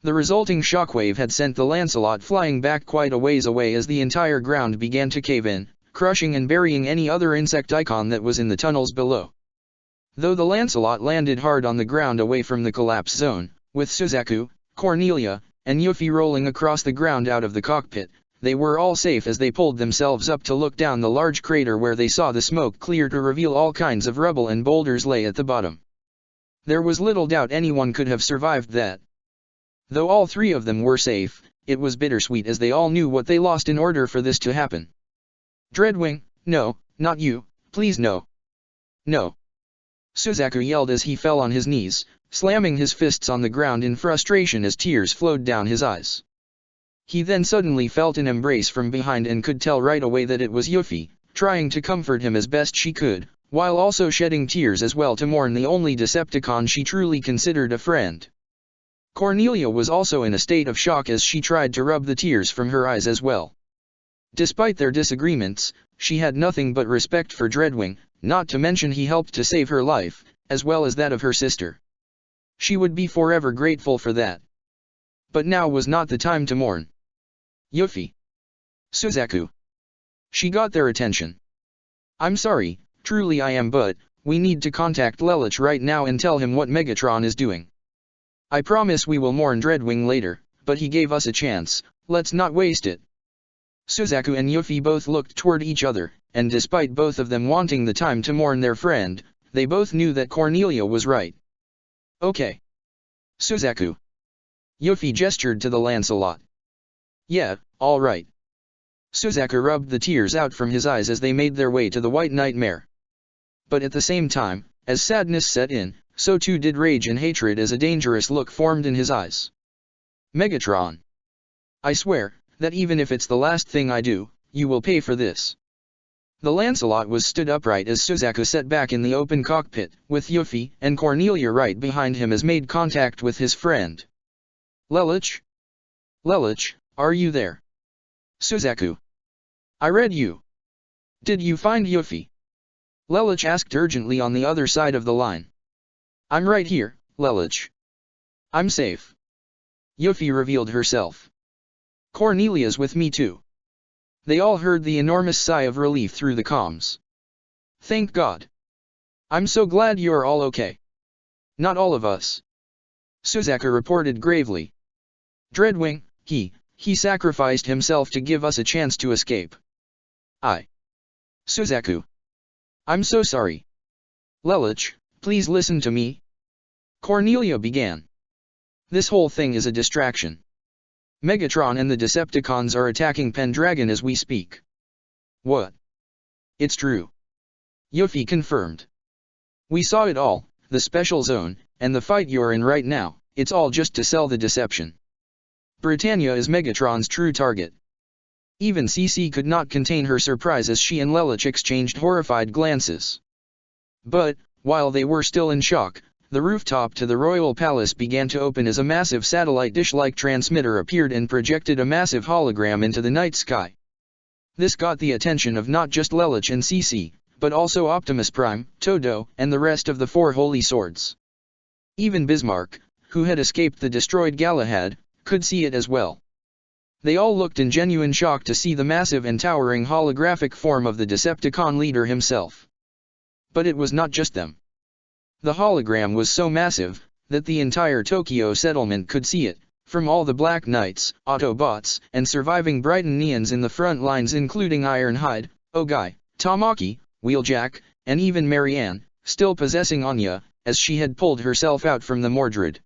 The resulting shockwave had sent the Lancelot flying back quite a ways away as the entire ground began to cave in, crushing and burying any other insect icon that was in the tunnels below. Though the Lancelot landed hard on the ground away from the collapse zone, with Suzaku, Cornelia, and Yuffie rolling across the ground out of the cockpit, they were all safe as they pulled themselves up to look down the large crater where they saw the smoke clear to reveal all kinds of rubble and boulders lay at the bottom. There was little doubt anyone could have survived that. Though all 3 of them were safe, it was bittersweet as they all knew what they lost in order for this to happen. Dreadwing, no, not you, please no. No. Suzaku yelled as he fell on his knees, slamming his fists on the ground in frustration as tears flowed down his eyes. He then suddenly felt an embrace from behind and could tell right away that it was Yuffie, trying to comfort him as best she could, while also shedding tears as well to mourn the only Decepticon she truly considered a friend. Cornelia was also in a state of shock as she tried to rub the tears from her eyes as well. Despite their disagreements, she had nothing but respect for Dreadwing, not to mention he helped to save her life, as well as that of her sister. She would be forever grateful for that. But now was not the time to mourn. Yuffie. Suzaku. She got their attention. I'm sorry, truly I am, but we need to contact Lelouch right now and tell him what Megatron is doing. I promise we will mourn Dreadwing later, but he gave us a chance, let's not waste it. Suzaku and Yuffie both looked toward each other, and despite both of them wanting the time to mourn their friend, they both knew that Cornelia was right. Okay. Suzaku. Yuffie gestured to the Lancelot. Yeah, all right. Suzaku rubbed the tears out from his eyes as they made their way to the White Nightmare. But at the same time, as sadness set in, so too did rage and hatred as a dangerous look formed in his eyes. Megatron. I swear, that even if it's the last thing I do, you will pay for this. The Lancelot was stood upright as Suzaku sat back in the open cockpit, with Yuffie and Cornelia right behind him as made contact with his friend. Lelouch? Lelouch, are you there? Suzaku. I read you. Did you find Yuffie? Lelouch asked urgently on the other side of the line. I'm right here, Lelouch. I'm safe. Yuffie revealed herself. Cornelia's with me too. They all heard the enormous sigh of relief through the comms. Thank God. I'm so glad you're all okay. Not all of us. Suzaku reported gravely. Dreadwing, he sacrificed himself to give us a chance to escape. Suzaku. I'm so sorry. Lelouch, please listen to me. Cornelia began. This whole thing is a distraction. Megatron and the Decepticons are attacking Pendragon as we speak. What? It's true. Yuffie confirmed. We saw it all, the special zone, and the fight you're in right now, it's all just to sell the deception. Britannia is Megatron's true target. Even CC could not contain her surprise as she and Lelouch exchanged horrified glances. But, while they were still in shock, the rooftop to the royal palace began to open as a massive satellite dish-like transmitter appeared and projected a massive hologram into the night sky. This got the attention of not just Lelouch and CC, but also Optimus Prime, Todo, and the rest of the Four Holy Swords. Even Bismarck, who had escaped the destroyed Galahad, could see it as well. They all looked in genuine shock to see the massive and towering holographic form of the Decepticon leader himself. But it was not just them. The hologram was so massive, that the entire Tokyo settlement could see it, from all the Black Knights, Autobots, and surviving Britannians in the front lines including Ironhide, Ogai, Tamaki, Wheeljack, and even Marianne, still possessing Anya, as she had pulled herself out from the Mordred.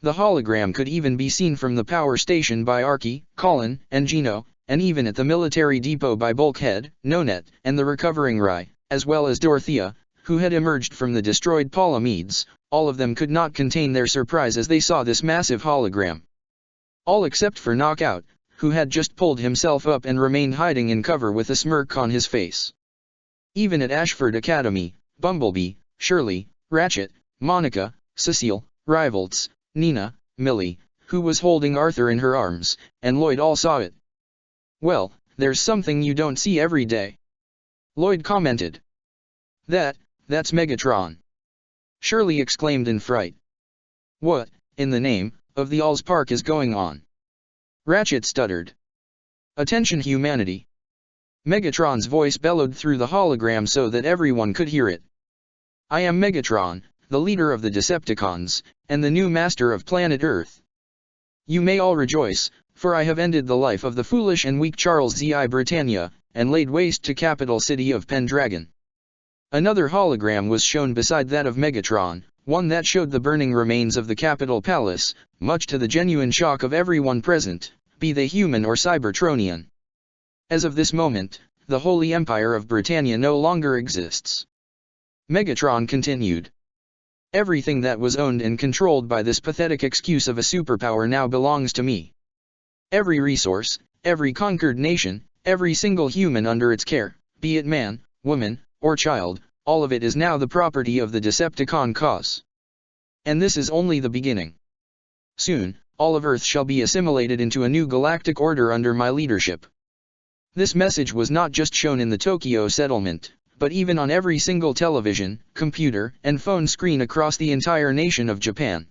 The hologram could even be seen from the power station by Archie, Colin, and Gino, and even at the military depot by Bulkhead, Nonet, and the recovering Rai, as well as Dorothea, who had emerged from the destroyed Palamedes. All of them could not contain their surprise as they saw this massive hologram. All except for Knockout, who had just pulled himself up and remained hiding in cover with a smirk on his face. Even at Ashford Academy, Bumblebee, Shirley, Ratchet, Monica, Cecile, Rivalts, Nina, Millie, who was holding Arthur in her arms, and Lloyd all saw it. Well, there's something you don't see every day. Lloyd commented. That's Megatron. Shirley exclaimed in fright. What, in the name, of the Allspark is going on? Ratchet stuttered. Attention humanity. Megatron's voice bellowed through the hologram so that everyone could hear it. I am Megatron, the leader of the Decepticons, and the new master of planet Earth. You may all rejoice, for I have ended the life of the foolish and weak Charles Z.I. Britannia, and laid waste to capital city of Pendragon. Another hologram was shown beside that of Megatron, one that showed the burning remains of the Capitol Palace, much to the genuine shock of everyone present, be they human or Cybertronian. As of this moment, the Holy Empire of Britannia no longer exists. Megatron continued. Everything that was owned and controlled by this pathetic excuse of a superpower now belongs to me. Every resource, every conquered nation, every single human under its care, be it man, woman, or child, all of it is now the property of the Decepticon cause. And this is only the beginning. Soon, all of Earth shall be assimilated into a new galactic order under my leadership. This message was not just shown in the Tokyo settlement, but even on every single television, computer, and phone screen across the entire nation of Japan.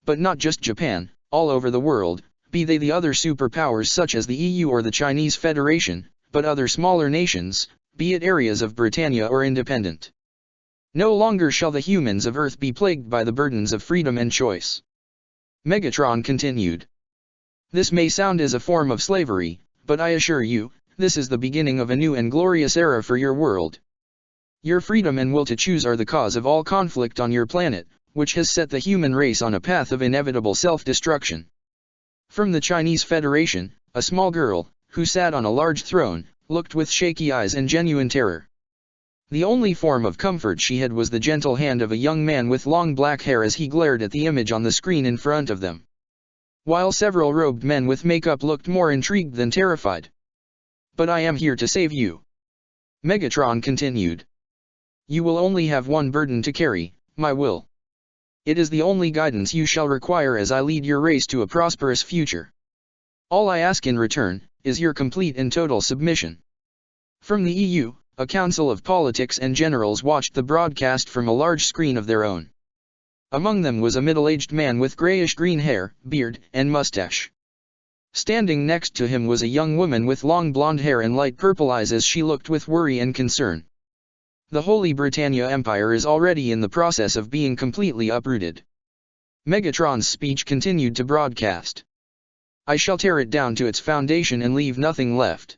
But not just Japan, all over the world, be they the other superpowers such as the EU or the Chinese Federation, but other smaller nations, be it areas of Britannia or independent. No longer shall the humans of Earth be plagued by the burdens of freedom and choice. Megatron continued. This may sound as a form of slavery, but I assure you, this is the beginning of a new and glorious era for your world. Your freedom and will to choose are the cause of all conflict on your planet, which has set the human race on a path of inevitable self-destruction. From the Chinese Federation, a small girl, who sat on a large throne, looked with shaky eyes and genuine terror. The only form of comfort she had was the gentle hand of a young man with long black hair as he glared at the image on the screen in front of them. While several robed men with makeup looked more intrigued than terrified. But I am here to save you. Megatron continued. You will only have one burden to carry, my will. It is the only guidance you shall require as I lead your race to a prosperous future. All I ask in return, is your complete and total submission. From the EU, a council of politics and generals watched the broadcast from a large screen of their own. Among them was a middle-aged man with grayish-green hair, beard, and mustache. Standing next to him was a young woman with long blonde hair and light purple eyes as she looked with worry and concern. The Holy Britannia Empire is already in the process of being completely uprooted. Megatron's speech continued to broadcast. I shall tear it down to its foundation and leave nothing left.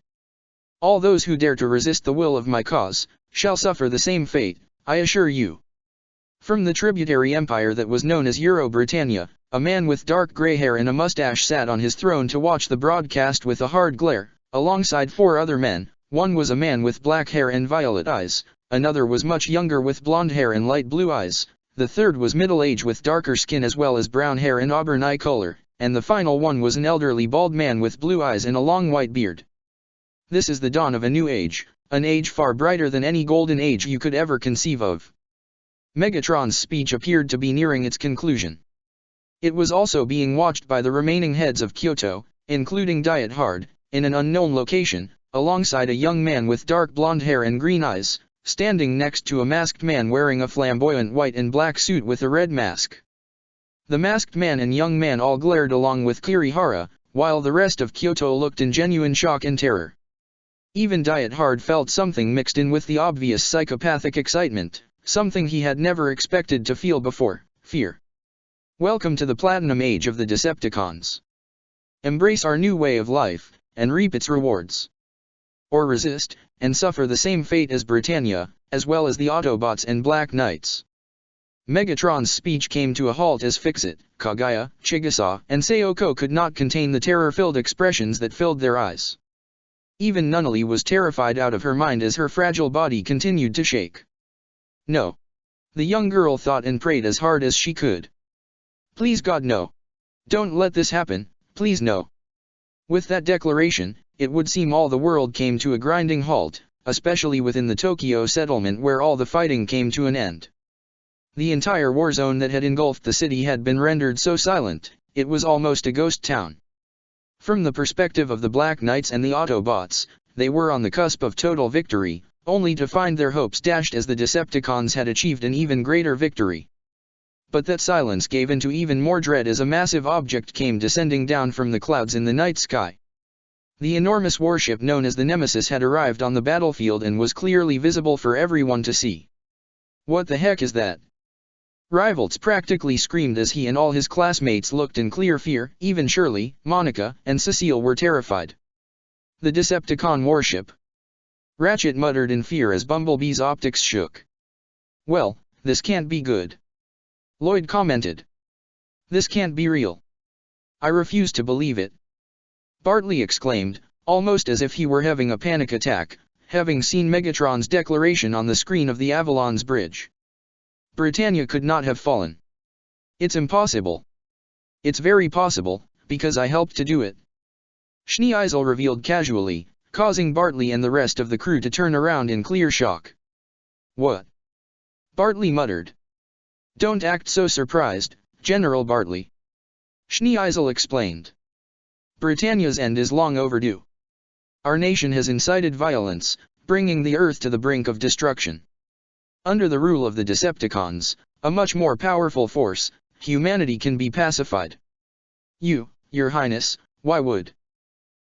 All those who dare to resist the will of my cause, shall suffer the same fate, I assure you. From the tributary empire that was known as Euro-Britannia, a man with dark gray hair and a mustache sat on his throne to watch the broadcast with a hard glare, alongside 4 other men. One was a man with black hair and violet eyes, another was much younger with blonde hair and light blue eyes, the third was middle-aged with darker skin as well as brown hair and auburn eye color, and the final one was an elderly bald man with blue eyes and a long white beard. This is the dawn of a new age, an age far brighter than any golden age you could ever conceive of. Megatron's speech appeared to be nearing its conclusion. It was also being watched by the remaining heads of Kyoto, including Diet Hard, in an unknown location, alongside a young man with dark blonde hair and green eyes, standing next to a masked man wearing a flamboyant white and black suit with a red mask. The masked man and young man all glared along with Kirihara, while the rest of Kyoto looked in genuine shock and terror. Even Diet Hard felt something mixed in with the obvious psychopathic excitement, something he had never expected to feel before, fear. Welcome to the Platinum Age of the Decepticons. Embrace our new way of life, and reap its rewards. Or resist, and suffer the same fate as Britannia, as well as the Autobots and Black Knights. Megatron's speech came to a halt as Fixit, Kaguya, Chigusa, and Sayoko could not contain the terror-filled expressions that filled their eyes. Even Nunnally was terrified out of her mind as her fragile body continued to shake. No. The young girl thought and prayed as hard as she could. Please God no. Don't let this happen, please no. With that declaration, it would seem all the world came to a grinding halt, especially within the Tokyo settlement where all the fighting came to an end. The entire war zone that had engulfed the city had been rendered so silent, it was almost a ghost town. From the perspective of the Black Knights and the Autobots, they were on the cusp of total victory, only to find their hopes dashed as the Decepticons had achieved an even greater victory. But that silence gave into even more dread as a massive object came descending down from the clouds in the night sky. The enormous warship known as the Nemesis had arrived on the battlefield and was clearly visible for everyone to see. What the heck is that? Rivalts practically screamed as he and all his classmates looked in clear fear. Even Shirley, Monica, and Cecile were terrified. The Decepticon warship. Ratchet muttered in fear as Bumblebee's optics shook. Well, this can't be good. Lloyd commented. This can't be real. I refuse to believe it. Bartley exclaimed, almost as if he were having a panic attack, having seen Megatron's declaration on the screen of the Avalon's bridge. Britannia could not have fallen. It's impossible. It's very possible, because I helped to do it. Schneeisel revealed casually, causing Bartley and the rest of the crew to turn around in clear shock. What? Bartley muttered. Don't act so surprised, General Bartley. Schneeisel explained. Britannia's end is long overdue. Our nation has incited violence, bringing the Earth to the brink of destruction. Under the rule of the Decepticons, a much more powerful force, humanity can be pacified. You, Your Highness, Why would?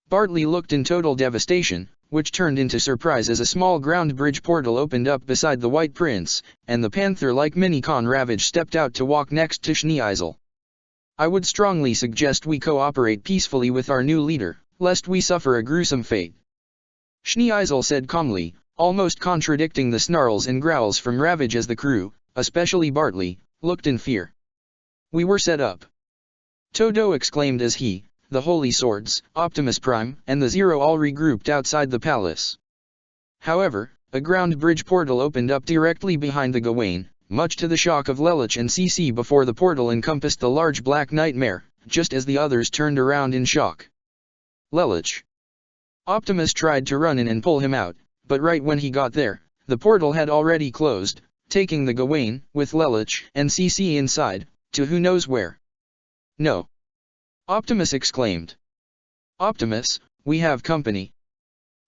Bartley looked in total devastation, which turned into surprise as a small ground bridge portal opened up beside the White Prince, and the panther-like Mini-Con Ravage stepped out to walk next to Schneeisel. I would strongly suggest we cooperate peacefully with our new leader, lest we suffer a gruesome fate. Schneeisel said calmly, almost contradicting the snarls and growls from Ravage as the crew, especially Bartley, looked in fear. We were set up. Todo exclaimed as he, the Holy Swords, Optimus Prime, and the Zero all regrouped outside the palace. However, a ground bridge portal opened up directly behind the Gawain, much to the shock of Lelouch and CC before the portal encompassed the large black nightmare, just as the others turned around in shock. Lelouch. Optimus tried to run in and pull him out, but right when he got there, the portal had already closed, taking the Gawain, with Lelouch and CC inside, to who knows where. No. Optimus exclaimed. Optimus, we have company.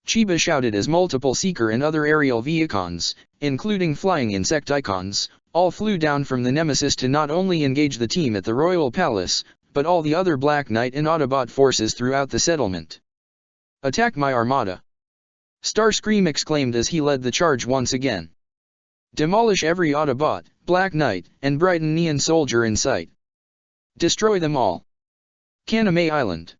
Chiba shouted as multiple Seeker and other aerial Vehicons, including flying Insecticons, all flew down from the Nemesis to not only engage the team at the Royal Palace, but all the other Black Knight and Autobot forces throughout the settlement. Attack my armada! Starscream exclaimed as he led the charge once again. Demolish every Autobot, Black Knight, and Brighton Neon soldier in sight. Destroy them all. Kaname Island.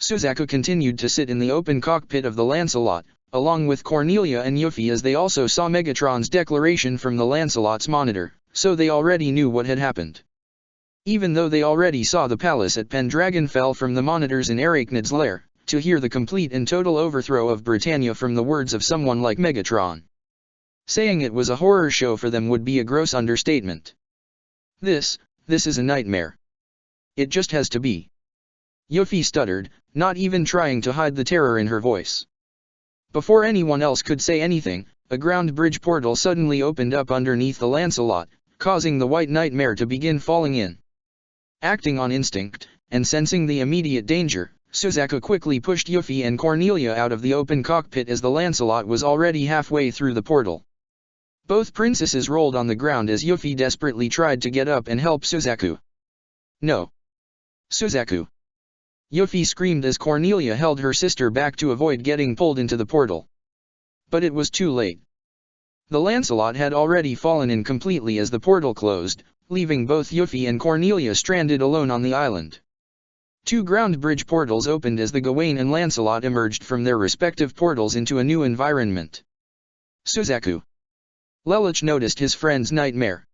Suzaku continued to sit in the open cockpit of the Lancelot, along with Cornelia and Yuffie, as they also saw Megatron's declaration from the Lancelot's monitor, so they already knew what had happened. Even though they already saw the palace at Pendragon fell from the monitors in Arachnid's lair, to hear the complete and total overthrow of Britannia from the words of someone like Megatron. Saying it was a horror show for them would be a gross understatement. This is a nightmare. It just has to be. Yuffie stuttered, not even trying to hide the terror in her voice. Before anyone else could say anything, a ground bridge portal suddenly opened up underneath the Lancelot, causing the White Nightmare to begin falling in. Acting on instinct, and sensing the immediate danger, Suzaku quickly pushed Yuffie and Cornelia out of the open cockpit as the Lancelot was already halfway through the portal. Both princesses rolled on the ground as Yuffie desperately tried to get up and help Suzaku. No. Suzaku. Yuffie screamed as Cornelia held her sister back to avoid getting pulled into the portal. But it was too late. The Lancelot had already fallen in completely as the portal closed, leaving both Yuffie and Cornelia stranded alone on the island. Two ground bridge portals opened as the Gawain and Lancelot emerged from their respective portals into a new environment. Suzaku. Lelouch noticed his friend's nightmare.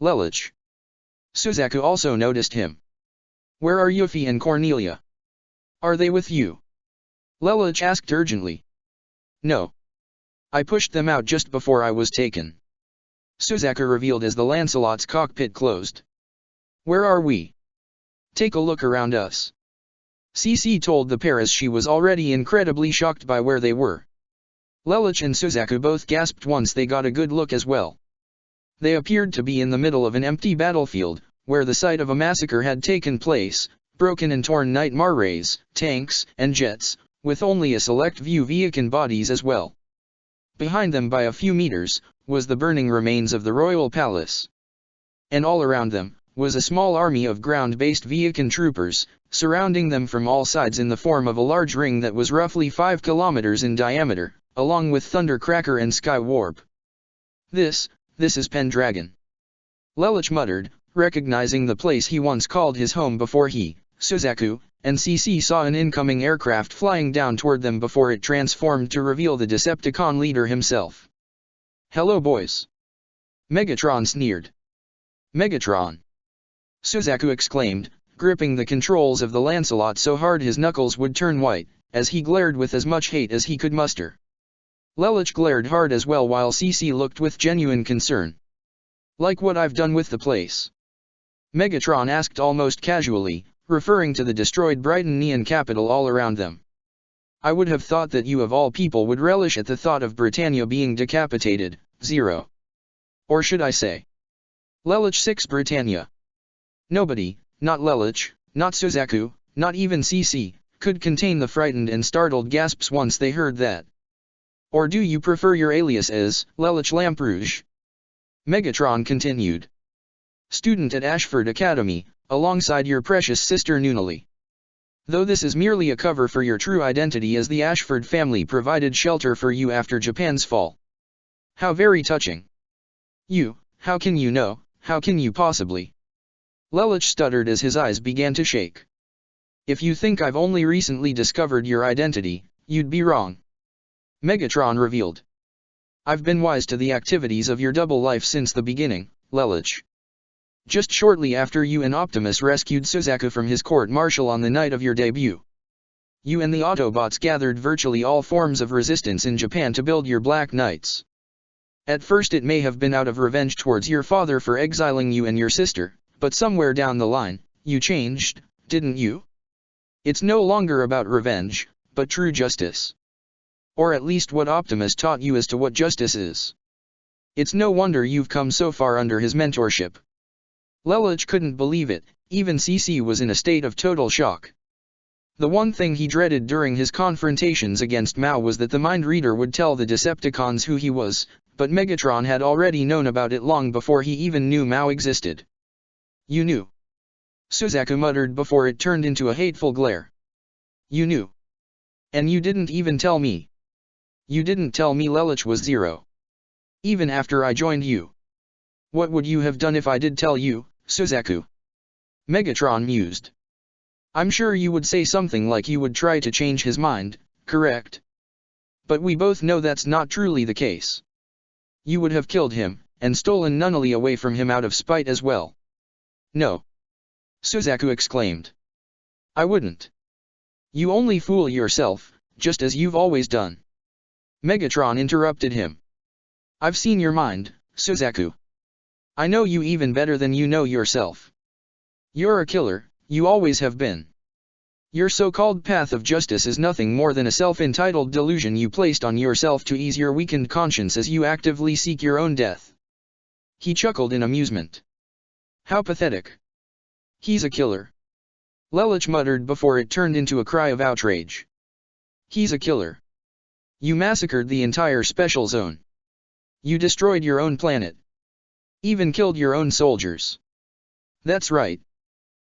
Lelouch. Suzaku also noticed him. Where are Yuffie and Cornelia? Are they with you? Lelouch asked urgently. No. I pushed them out just before I was taken. Suzaku revealed as the Lancelot's cockpit closed. Where are we? Take a look around us. CC told the pair as she was already incredibly shocked by where they were. Lelouch and Suzaku both gasped once they got a good look as well. They appeared to be in the middle of an empty battlefield, where the site of a massacre had taken place, broken and torn Nightmare rays, tanks, and jets, with only a select few Vehicon bodies as well. Behind them by a few meters, was the burning remains of the Royal Palace. And all around them, was a small army of ground-based Vehicon troopers, surrounding them from all sides in the form of a large ring that was roughly 5 kilometers in diameter, along with Thundercracker and Skywarp. This is Pendragon. Lelouch muttered, recognizing the place he once called his home before he, Suzaku, and CC saw an incoming aircraft flying down toward them before it transformed to reveal the Decepticon leader himself. Hello boys. Megatron sneered. Megatron. Suzaku exclaimed, gripping the controls of the Lancelot so hard his knuckles would turn white, as he glared with as much hate as he could muster. Lelouch glared hard as well while CC looked with genuine concern. Like what I've done with the place? Megatron asked almost casually, referring to the destroyed Brighton Neon capital all around them. I would have thought that you of all people would relish at the thought of Britannia being decapitated, Zero. Or should I say? Lelouch 6 Britannia. Nobody, not Lelouch, not Suzaku, not even CC, could contain the frightened and startled gasps once they heard that. Or do you prefer your alias as Lelouch Lamperouge? Megatron continued. Student at Ashford Academy, alongside your precious sister Nunnally. Though this is merely a cover for your true identity, as the Ashford family provided shelter for you after Japan's fall. How very touching. You, how can you know, how can you possibly? Lelich stuttered as his eyes began to shake. If you think I've only recently discovered your identity, you'd be wrong. Megatron revealed. I've been wise to the activities of your double life since the beginning, Lelich. Just shortly after you and Optimus rescued Suzaku from his court-martial on the night of your debut. You and the Autobots gathered virtually all forms of resistance in Japan to build your Black Knights. At first it may have been out of revenge towards your father for exiling you and your sister, but somewhere down the line, you changed, didn't you? It's no longer about revenge, but true justice. Or at least what Optimus taught you as to what justice is. It's no wonder you've come so far under his mentorship. Lelich couldn't believe it, even CC was in a state of total shock. The one thing he dreaded during his confrontations against Mao was that the Mind Reader would tell the Decepticons who he was, but Megatron had already known about it long before he even knew Mao existed. You knew. Suzaku muttered before it turned into a hateful glare. You knew. And you didn't even tell me. You didn't tell me Lelich was Zero. Even after I joined you. What would you have done if I did tell you, Suzaku? Megatron mused. I'm sure you would say something like you would try to change his mind, correct? But we both know that's not truly the case. You would have killed him, and stolen Nunnally away from him out of spite as well. No. Suzaku exclaimed. I wouldn't. You only fool yourself, just as you've always done. Megatron interrupted him. I've seen your mind, Suzaku. I know you even better than you know yourself. You're a killer, you always have been. Your so-called path of justice is nothing more than a self-entitled delusion you placed on yourself to ease your weakened conscience as you actively seek your own death. He chuckled in amusement. How pathetic. He's a killer. Lelich muttered before it turned into a cry of outrage. He's a killer. You massacred the entire Special Zone. You destroyed your own planet. Even killed your own soldiers. That's right.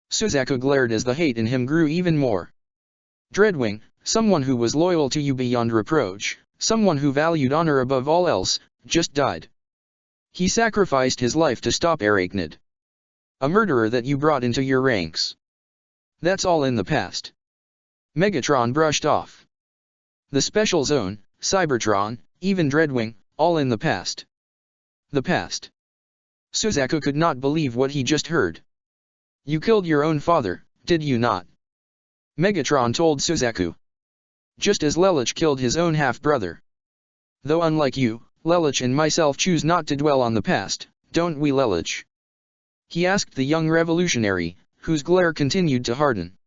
Suzaku glared as the hate in him grew even more. Dreadwing, someone who was loyal to you beyond reproach, someone who valued honor above all else, just died. He sacrificed his life to stop Arachnid. A murderer that you brought into your ranks. That's all in the past. Megatron brushed off. The Special Zone, Cybertron, even Dreadwing, all in the past. The past. Suzaku could not believe what he just heard. You killed your own father, did you not? Megatron told Suzaku. Just as Lelich killed his own half-brother. Though unlike you, Lelich and myself choose not to dwell on the past, don't we, Lelich? He asked the young revolutionary, whose glare continued to harden.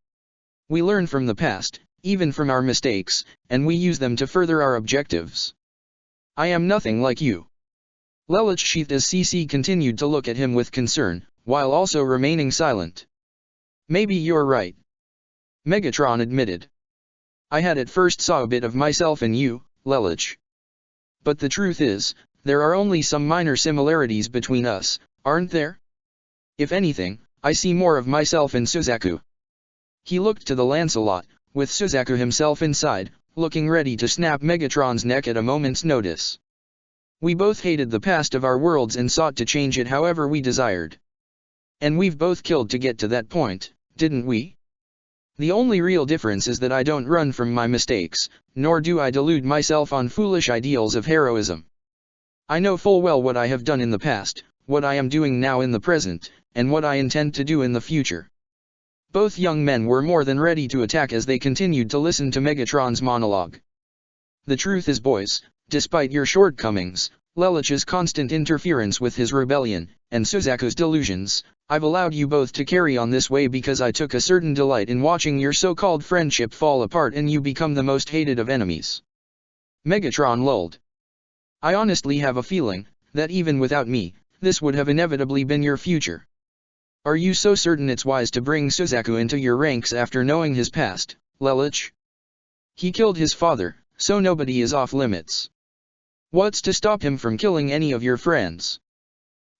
We learn from the past, even from our mistakes, and we use them to further our objectives. I am nothing like you. Lelich sheathed as CC continued to look at him with concern, while also remaining silent. Maybe you're right. Megatron admitted. I had at first saw a bit of myself in you, Lelich. But the truth is, there are only some minor similarities between us, aren't there? If anything, I see more of myself in Suzaku. He looked to the Lancelot, with Suzaku himself inside, looking ready to snap Megatron's neck at a moment's notice. We both hated the past of our worlds and sought to change it however we desired. And we've both killed to get to that point, didn't we? The only real difference is that I don't run from my mistakes, nor do I delude myself on foolish ideals of heroism. I know full well what I have done in the past, what I am doing now in the present, and what I intend to do in the future. Both young men were more than ready to attack as they continued to listen to Megatron's monologue. The truth is, boys, despite your shortcomings, Lelich's constant interference with his rebellion, and Suzaku's delusions, I've allowed you both to carry on this way because I took a certain delight in watching your so-called friendship fall apart and you become the most hated of enemies. Megatron lulled. I honestly have a feeling, that even without me, this would have inevitably been your future. Are you so certain it's wise to bring Suzaku into your ranks after knowing his past, Lelich? He killed his father, so nobody is off limits. What's to stop him from killing any of your friends?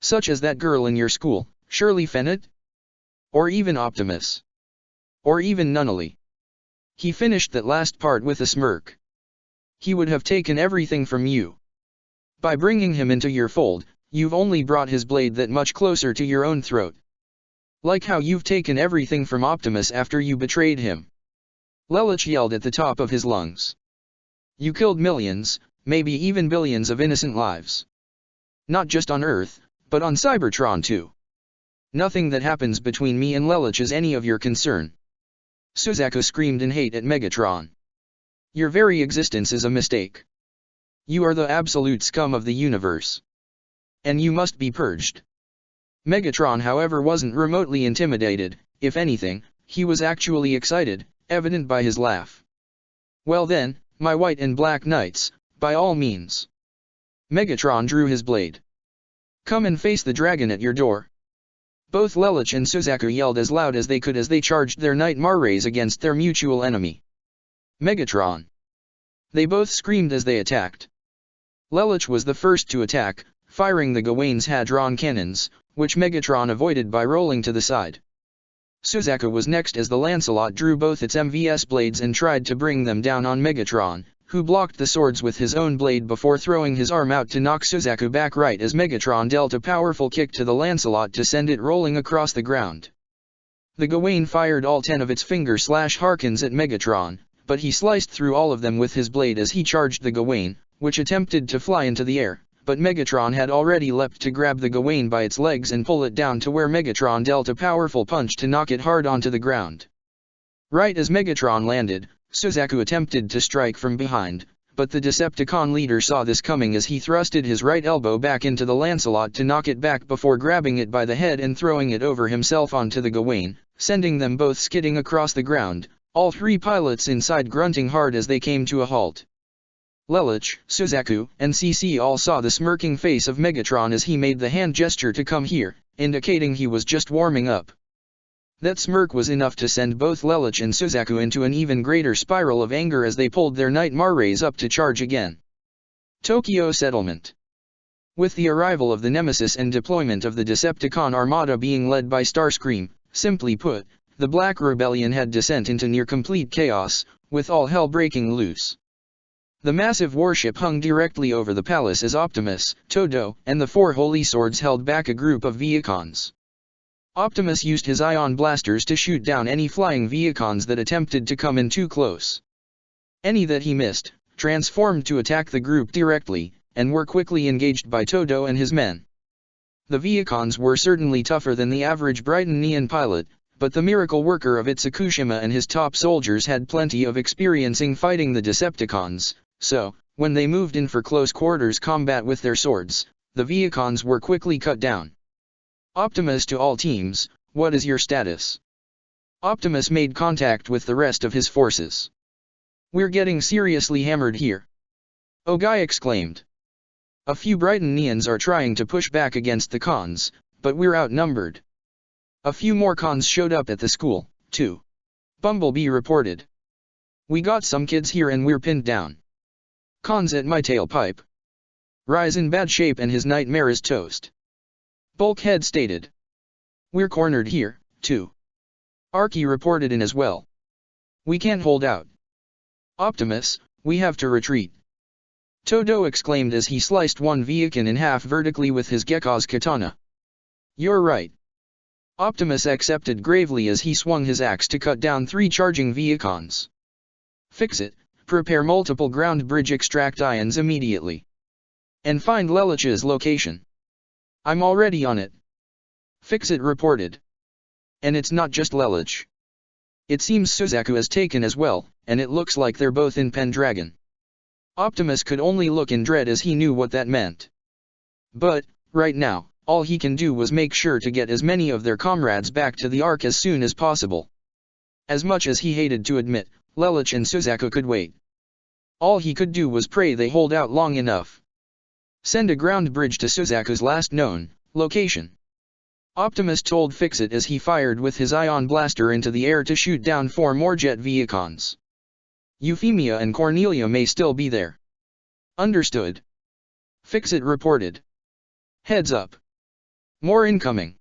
Such as that girl in your school, Shirley Fennett? Or even Optimus? Or even Nunnally? He finished that last part with a smirk. He would have taken everything from you. By bringing him into your fold, you've only brought his blade that much closer to your own throat. Like how you've taken everything from Optimus after you betrayed him. Lelouch yelled at the top of his lungs. You killed millions, maybe even billions of innocent lives. Not just on Earth, but on Cybertron too. Nothing that happens between me and Lelouch is any of your concern. Suzaku screamed in hate at Megatron. Your very existence is a mistake. You are the absolute scum of the universe. And you must be purged. Megatron, however, wasn't remotely intimidated. If anything, he was actually excited, evident by his laugh. Well then, my white and black knights, by all means. Megatron drew his blade. Come and face the dragon at your door. Both Lelouch and Suzaku yelled as loud as they could as they charged their Nightmare rays against their mutual enemy. Megatron. They both screamed as they attacked. Lelouch was the first to attack, firing the Gawaine's Hadron cannons, which Megatron avoided by rolling to the side. Suzaku was next as the Lancelot drew both its MVS blades and tried to bring them down on Megatron, who blocked the swords with his own blade before throwing his arm out to knock Suzaku back right as Megatron dealt a powerful kick to the Lancelot to send it rolling across the ground. The Gawain fired all 10 of its finger/harkins at Megatron, but he sliced through all of them with his blade as he charged the Gawain, which attempted to fly into the air, but Megatron had already leapt to grab the Gawain by its legs and pull it down to where Megatron dealt a powerful punch to knock it hard onto the ground. Right as Megatron landed, Suzaku attempted to strike from behind, but the Decepticon leader saw this coming as he thrusted his right elbow back into the Lancelot to knock it back before grabbing it by the head and throwing it over himself onto the Gawain, sending them both skidding across the ground, all 3 pilots inside grunting hard as they came to a halt. Lelouch, Suzaku, and CC all saw the smirking face of Megatron as he made the hand gesture to come here, indicating he was just warming up. That smirk was enough to send both Lelouch and Suzaku into an even greater spiral of anger as they pulled their Nightmare rays up to charge again. Tokyo Settlement. With the arrival of the Nemesis and deployment of the Decepticon armada being led by Starscream, simply put, the Black Rebellion had descent into near-complete chaos, with all hell breaking loose. The massive warship hung directly over the palace as Optimus, Todo, and the 4 Holy Swords held back a group of Viacons. Optimus used his ion blasters to shoot down any flying Viacons that attempted to come in too close. Any that he missed, transformed to attack the group directly, and were quickly engaged by Todo and his men. The Viacons were certainly tougher than the average Brighton Neon pilot, but the miracle worker of Itsukushima and his top soldiers had plenty of experience in fighting the Decepticons, so, when they moved in for close quarters combat with their swords, the Viacons were quickly cut down. Optimus to all teams, what is your status? Optimus made contact with the rest of his forces. We're getting seriously hammered here. Ogai exclaimed. A few Brighton Neons are trying to push back against the cons, but we're outnumbered. A few more cons showed up at the school, too. Bumblebee reported. We got some kids here and we're pinned down. Cons at my tailpipe. Rise in bad shape and his nightmare is toast. Bulkhead stated. We're cornered here, too. Archie reported in as well. We can't hold out. Optimus, we have to retreat. Todo exclaimed as he sliced one Viacon in half vertically with his Gekko's katana. You're right. Optimus accepted gravely as he swung his axe to cut down 3 charging Viacons. Fix it, prepare multiple ground bridge extract ions immediately. And find Lelouch's location. I'm already on it. Fix-It reported. And it's not just Lelouch. It seems Suzaku has taken as well, and it looks like they're both in Pendragon. Optimus could only look in dread as he knew what that meant. But, right now, all he can do was make sure to get as many of their comrades back to the Ark as soon as possible. As much as he hated to admit, Lelouch and Suzaku could wait. All he could do was pray they hold out long enough. Send a ground bridge to Suzaku's last known location. Optimus told Fix-It as he fired with his ion blaster into the air to shoot down 4 more jet Viacons. Euphemia and Cornelia may still be there. Understood. Fix-It reported. Heads up. More incoming.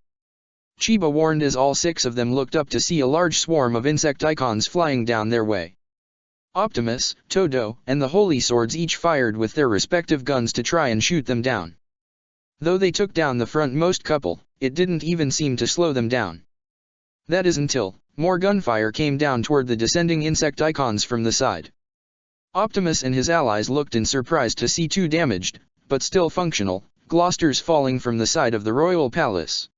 Chiba warned as all 6 of them looked up to see a large swarm of Insecticons flying down their way. Optimus, Todo, and the Holy Swords each fired with their respective guns to try and shoot them down. Though they took down the frontmost couple, it didn't even seem to slow them down. That is until more gunfire came down toward the descending Insecticons from the side. Optimus and his allies looked in surprise to see two damaged, but still functional, Gloucesters falling from the side of the royal palace.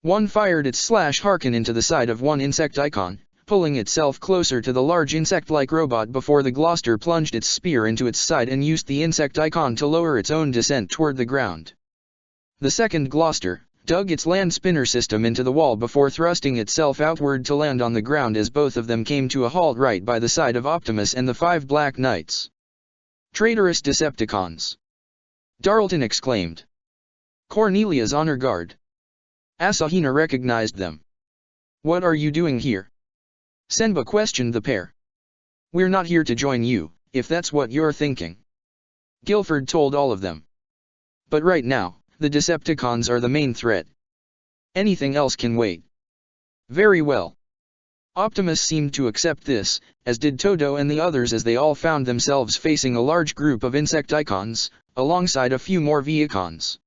One fired its Harken into the side of one Insecticon, pulling itself closer to the large insect-like robot before the Gloucester plunged its spear into its side and used the Insecticon to lower its own descent toward the ground. The second Gloucester dug its land spinner system into the wall before thrusting itself outward to land on the ground as both of them came to a halt right by the side of Optimus and the 5 Black Knights. "Traitorous Decepticons!" Darlton exclaimed. "Cornelia's honor guard." Asahina recognized them. "What are you doing here?" Senba questioned the pair. "We're not here to join you, if that's what you're thinking," Guilford told all of them. "But right now, the Decepticons are the main threat. Anything else can wait." "Very well." Optimus seemed to accept this, as did Todo and the others as they all found themselves facing a large group of Insecticons, alongside a few more Viacons.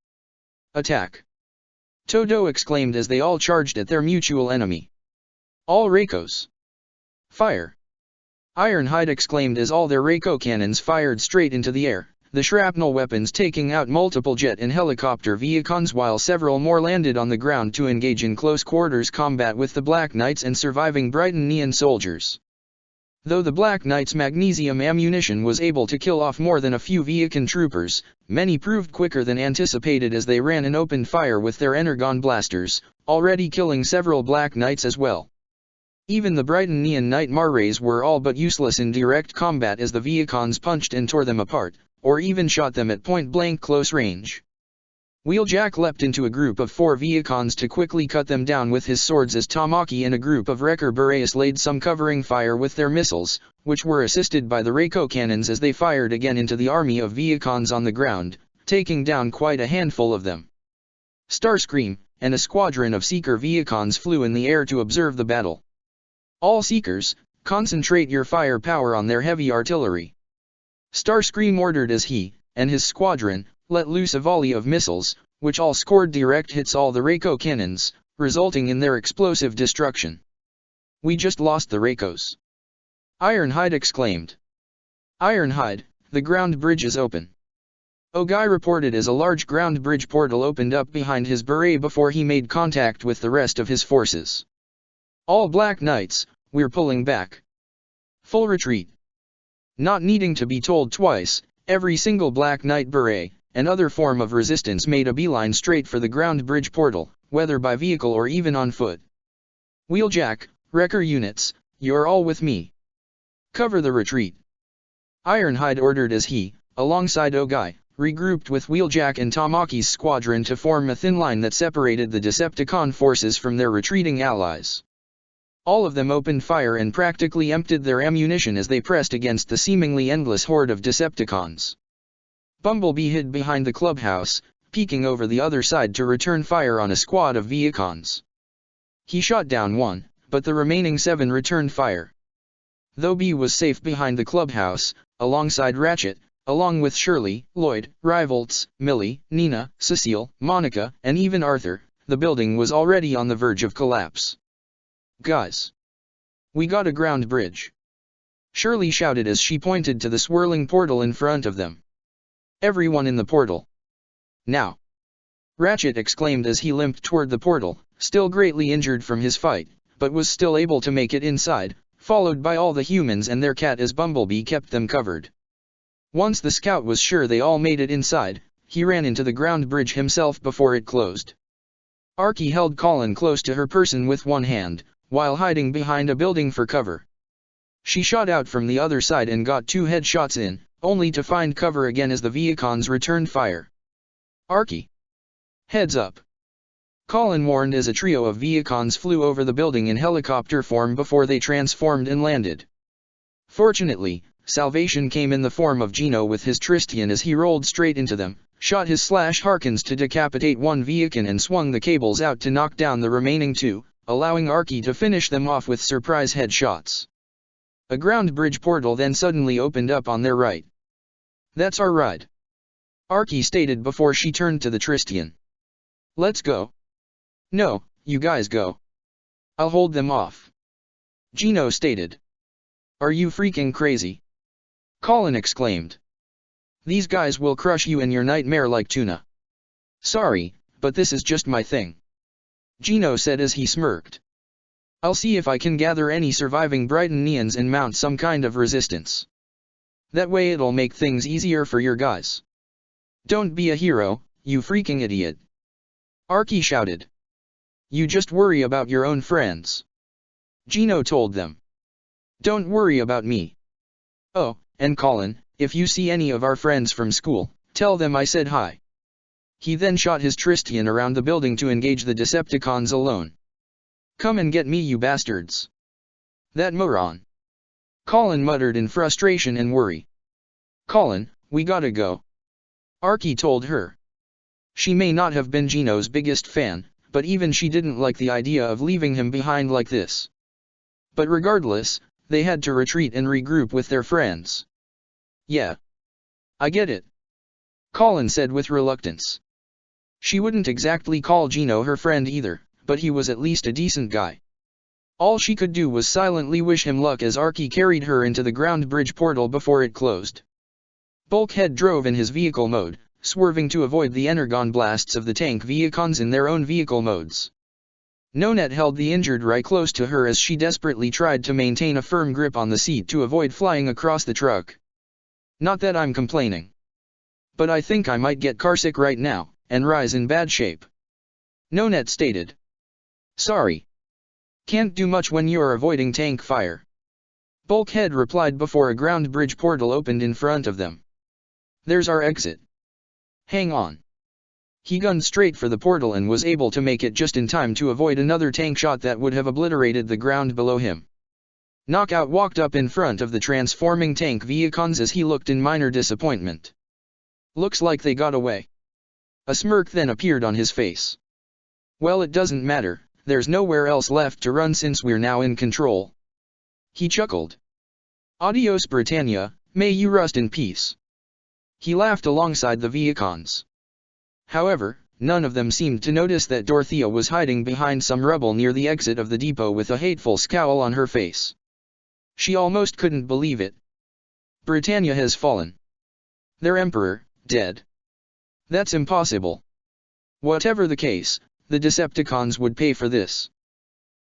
"Attack!" Todo exclaimed as they all charged at their mutual enemy. "All Reikos! Fire!" Ironhide exclaimed as all their Reiko cannons fired straight into the air, the shrapnel weapons taking out multiple jet and helicopter Viacons while several more landed on the ground to engage in close quarters combat with the Black Knights and surviving Brytonian soldiers. Though the Black Knights' magnesium ammunition was able to kill off more than a few Viacon troopers, many proved quicker than anticipated as they ran and opened fire with their energon blasters, already killing several Black Knights as well. Even the Brytonian Knight Marrays were all but useless in direct combat as the Viacons punched and tore them apart, or even shot them at point-blank close range. Wheeljack leapt into a group of 4 Viacons to quickly cut them down with his swords as Tamaki and a group of Wrecker Boreas laid some covering fire with their missiles, which were assisted by the Reiko cannons as they fired again into the army of Viacons on the ground, taking down quite a handful of them. Starscream and a squadron of Seeker Viacons flew in the air to observe the battle. "All Seekers, concentrate your firepower on their heavy artillery," Starscream ordered as he and his squadron let loose a volley of missiles, which all scored direct hits all the Reiko cannons, resulting in their explosive destruction. "We just lost the Reikos," Ironhide exclaimed. "Ironhide, the ground bridge is open," Ogai reported as a large ground bridge portal opened up behind his beret before he made contact with the rest of his forces. "All Black Knights, we're pulling back. Full retreat." Not needing to be told twice, every single Black Knight beret and other form of resistance made a beeline straight for the ground bridge portal, whether by vehicle or even on foot. "Wheeljack, Wrecker units, you're all with me. Cover the retreat," Ironhide ordered as he, alongside Ogai, regrouped with Wheeljack and Tamaki's squadron to form a thin line that separated the Decepticon forces from their retreating allies. All of them opened fire and practically emptied their ammunition as they pressed against the seemingly endless horde of Decepticons. Bumblebee hid behind the clubhouse, peeking over the other side to return fire on a squad of Viacons. He shot down one, but the remaining 7 returned fire. Though Bee was safe behind the clubhouse, alongside Ratchet, along with Shirley, Lloyd, Rivolts, Millie, Nina, Cecile, Monica, and even Arthur, the building was already on the verge of collapse. "Guys! We got a ground bridge!" Shirley shouted as she pointed to the swirling portal in front of them. "Everyone in the portal! Now!" Ratchet exclaimed as he limped toward the portal, still greatly injured from his fight, but was still able to make it inside, followed by all the humans and their cat as Bumblebee kept them covered. Once the scout was sure they all made it inside, he ran into the ground bridge himself before it closed. Archie held Colin close to her person with one hand, while hiding behind a building for cover. She shot out from the other side and got 2 headshots in, only to find cover again as the Viacons returned fire. "Archie! Heads up!" Colin warned as a trio of Viacons flew over the building in helicopter form before they transformed and landed. Fortunately, salvation came in the form of Gino with his Tristian as he rolled straight into them, shot his Harkens to decapitate one Viacon and swung the cables out to knock down the remaining 2, allowing Archie to finish them off with surprise headshots. A ground bridge portal then suddenly opened up on their right. "That's our ride," Archie stated before she turned to the Tristian. "Let's go." "No, you guys go. I'll hold them off," Gino stated. "Are you freaking crazy?" Colin exclaimed. "These guys will crush you in your nightmare like tuna." "Sorry, but this is just my thing," Gino said as he smirked. "I'll see if I can gather any surviving Brightonians and mount some kind of resistance. That way it'll make things easier for your guys." "Don't be a hero, you freaking idiot," Archie shouted. "You just worry about your own friends," Gino told them. "Don't worry about me. Oh, and Colin, if you see any of our friends from school, tell them I said hi." He then shot his Tristian around the building to engage the Decepticons alone. "Come and get me, you bastards." "That moron," Colin muttered in frustration and worry. "Colin, we gotta go," Archie told her. She may not have been Gino's biggest fan, but even she didn't like the idea of leaving him behind like this. But regardless, they had to retreat and regroup with their friends. "Yeah. I get it," Colin said with reluctance. She wouldn't exactly call Gino her friend either, but he was at least a decent guy. All she could do was silently wish him luck as Archie carried her into the ground bridge portal before it closed. Bulkhead drove in his vehicle mode, swerving to avoid the energon blasts of the tank Viacons in their own vehicle modes. Nonet held the injured right close to her as she desperately tried to maintain a firm grip on the seat to avoid flying across the truck. "Not that I'm complaining. But I think I might get carsick right now, and Rise in bad shape," Nonet stated. "Sorry. Can't do much when you're avoiding tank fire," Bulkhead replied before a ground bridge portal opened in front of them. "There's our exit. Hang on." He gunned straight for the portal and was able to make it just in time to avoid another tank shot that would have obliterated the ground below him. Knockout walked up in front of the transforming tank Viacons as he looked in minor disappointment. "Looks like they got away." A smirk then appeared on his face. "Well, it doesn't matter, there's nowhere else left to run since we're now in control," he chuckled. "Adios Britannia, may you rest in peace." He laughed alongside the Viacons. However, none of them seemed to notice that Dorothea was hiding behind some rubble near the exit of the depot with a hateful scowl on her face. She almost couldn't believe it. Britannia has fallen. Their emperor, dead. That's impossible. Whatever the case, the Decepticons would pay for this.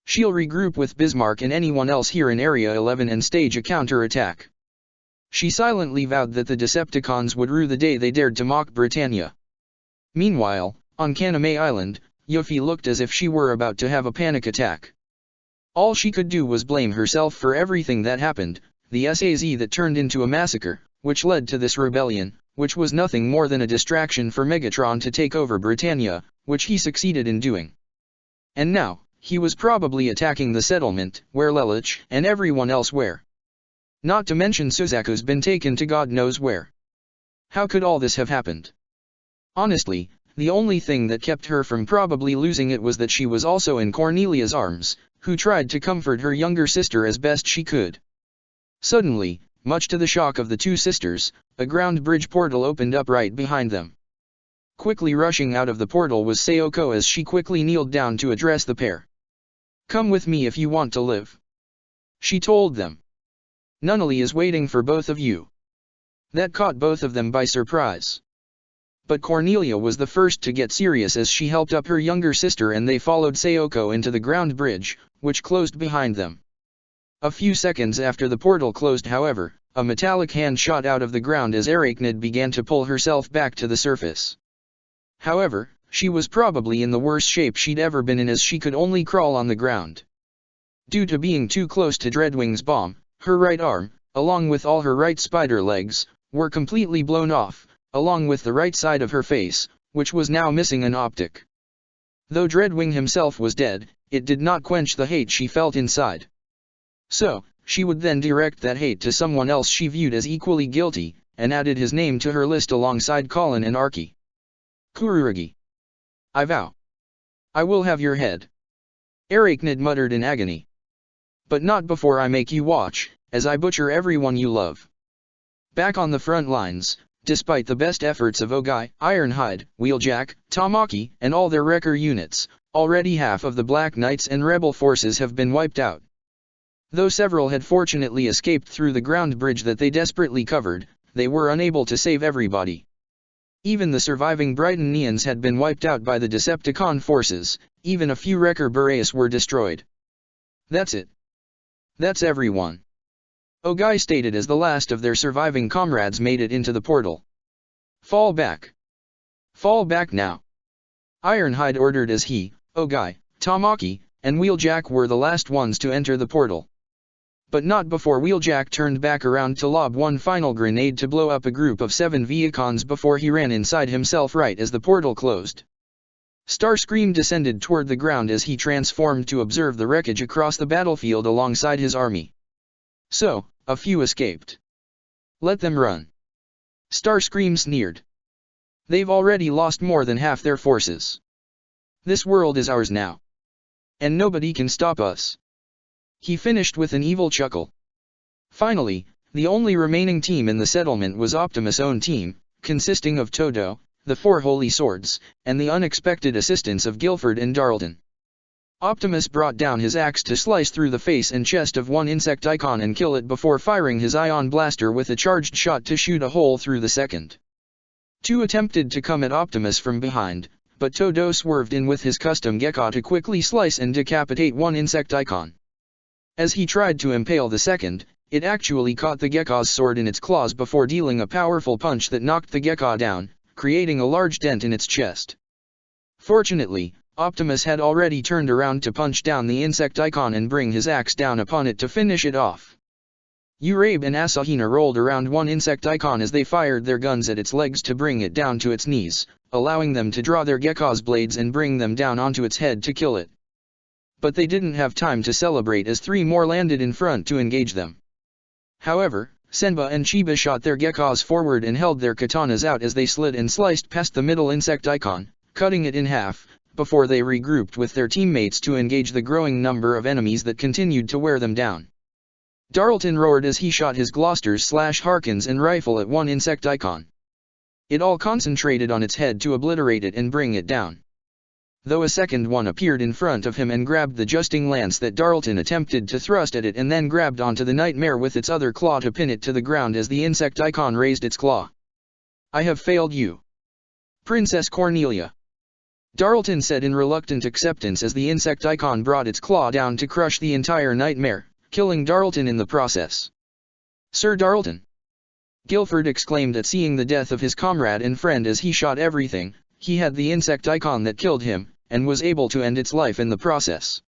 She'll regroup with Bismarck and anyone else here in Area 11 and stage a counter-attack. She silently vowed that the Decepticons would rue the day they dared to mock Britannia. Meanwhile, on Kaname Island, Yuffie looked as if she were about to have a panic attack. All she could do was blame herself for everything that happened, the SAZ that turned into a massacre, which led to this rebellion, which was nothing more than a distraction for Megatron to take over Britannia, which he succeeded in doing. And now, he was probably attacking the settlement, where Lelich and everyone else were. Not to mention Suzaku's been taken to God knows where. How could all this have happened? Honestly, the only thing that kept her from probably losing it was that she was also in Cornelia's arms, who tried to comfort her younger sister as best she could. Suddenly, much to the shock of the two sisters, a ground bridge portal opened up right behind them. Quickly rushing out of the portal was Sayoko as she quickly kneeled down to address the pair. "Come with me if you want to live," she told them. "Nunnally is waiting for both of you." That caught both of them by surprise. But Cornelia was the first to get serious as she helped up her younger sister and they followed Sayoko into the ground bridge, which closed behind them. A few seconds after the portal closed, however, a metallic hand shot out of the ground as Arachnid began to pull herself back to the surface. However, she was probably in the worst shape she'd ever been in as she could only crawl on the ground. Due to being too close to Dreadwing's bomb, her right arm, along with all her right spider legs, were completely blown off, along with the right side of her face, which was now missing an optic. Though Dreadwing himself was dead, it did not quench the hate she felt inside. So, she would then direct that hate to someone else she viewed as equally guilty, and added his name to her list alongside Colin and Archie. "Kururugi. I vow. I will have your head," Arachnid muttered in agony. "But not before I make you watch," as I butcher everyone you love. Back on the front lines, despite the best efforts of Ogai, Ironhide, Wheeljack, Tamaki, and all their wrecker units, already half of the Black Knights and rebel forces have been wiped out. Though several had fortunately escaped through the ground bridge that they desperately covered, they were unable to save everybody. Even the surviving Brightonians had been wiped out by the Decepticon forces, even a few Wrecker Berets were destroyed. That's it. That's everyone. Ogai stated as the last of their surviving comrades made it into the portal. Fall back. Fall back now. Ironhide ordered as he, Ogai, Tamaki, and Wheeljack were the last ones to enter the portal. But not before Wheeljack turned back around to lob one final grenade to blow up a group of 7 Viacons before he ran inside himself right as the portal closed. Starscream descended toward the ground as he transformed to observe the wreckage across the battlefield alongside his army. So, a few escaped. Let them run. Starscream sneered. They've already lost more than half their forces. This world is ours now. And nobody can stop us. He finished with an evil chuckle. Finally, the only remaining team in the settlement was Optimus' own team, consisting of Todo, the 4 Holy Swords, and the unexpected assistance of Guilford and Darlton. Optimus brought down his axe to slice through the face and chest of one Insecticon and kill it before firing his ion blaster with a charged shot to shoot a hole through the second. 2 attempted to come at Optimus from behind, but Todo swerved in with his custom Gekka to quickly slice and decapitate one Insecticon. As he tried to impale the second, it actually caught the Gekka's sword in its claws before dealing a powerful punch that knocked the Gekka down, creating a large dent in its chest. Fortunately, Optimus had already turned around to punch down the Insecticon and bring his axe down upon it to finish it off. Urabe and Asahina rolled around one Insecticon as they fired their guns at its legs to bring it down to its knees, allowing them to draw their Gekka's blades and bring them down onto its head to kill it. But they didn't have time to celebrate as 3 more landed in front to engage them. However, Senba and Chiba shot their Gekkas forward and held their katanas out as they slid and sliced past the middle Insecticon, cutting it in half, before they regrouped with their teammates to engage the growing number of enemies that continued to wear them down. Darlton roared as he shot his Glosters/Harkins and rifle at one Insecticon. It all concentrated on its head to obliterate it and bring it down. Though a second one appeared in front of him and grabbed the justing lance that Darlton attempted to thrust at it and then grabbed onto the Nightmare with its other claw to pin it to the ground as the Insecticon raised its claw. I have failed you, Princess Cornelia, Darlton said in reluctant acceptance as the Insecticon brought its claw down to crush the entire Nightmare, killing Darlton in the process. Sir Darlton! Guilford exclaimed at seeing the death of his comrade and friend as he shot everything. He had the Insecticon that killed him, and was able to end its life in the process.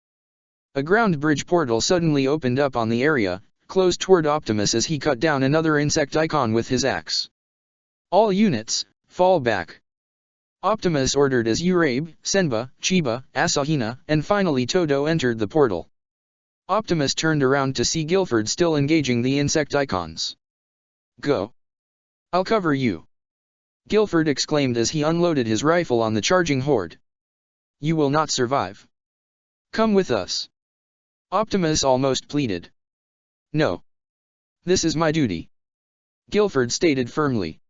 A ground bridge portal suddenly opened up on the area, closed toward Optimus as he cut down another Insecticon with his axe. All units, fall back. Optimus ordered as Urabe, Senba, Chiba, Asahina, and finally Todo entered the portal. Optimus turned around to see Guilford still engaging the Insecticons. Go. I'll cover you, Guilford exclaimed as he unloaded his rifle on the charging horde. You will not survive. Come with us. Optimus almost pleaded. No. This is my duty, Guilford stated firmly.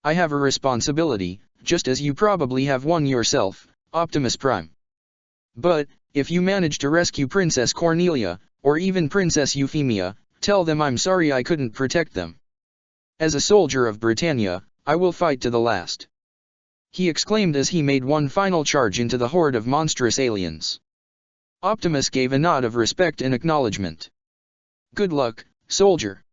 I have a responsibility, just as you probably have one yourself, Optimus Prime. But, if you manage to rescue Princess Cornelia, or even Princess Euphemia, tell them I'm sorry I couldn't protect them. As a soldier of Britannia, I will fight to the last, he exclaimed as he made one final charge into the horde of monstrous aliens. Optimus gave a nod of respect and acknowledgement. Good luck, soldier.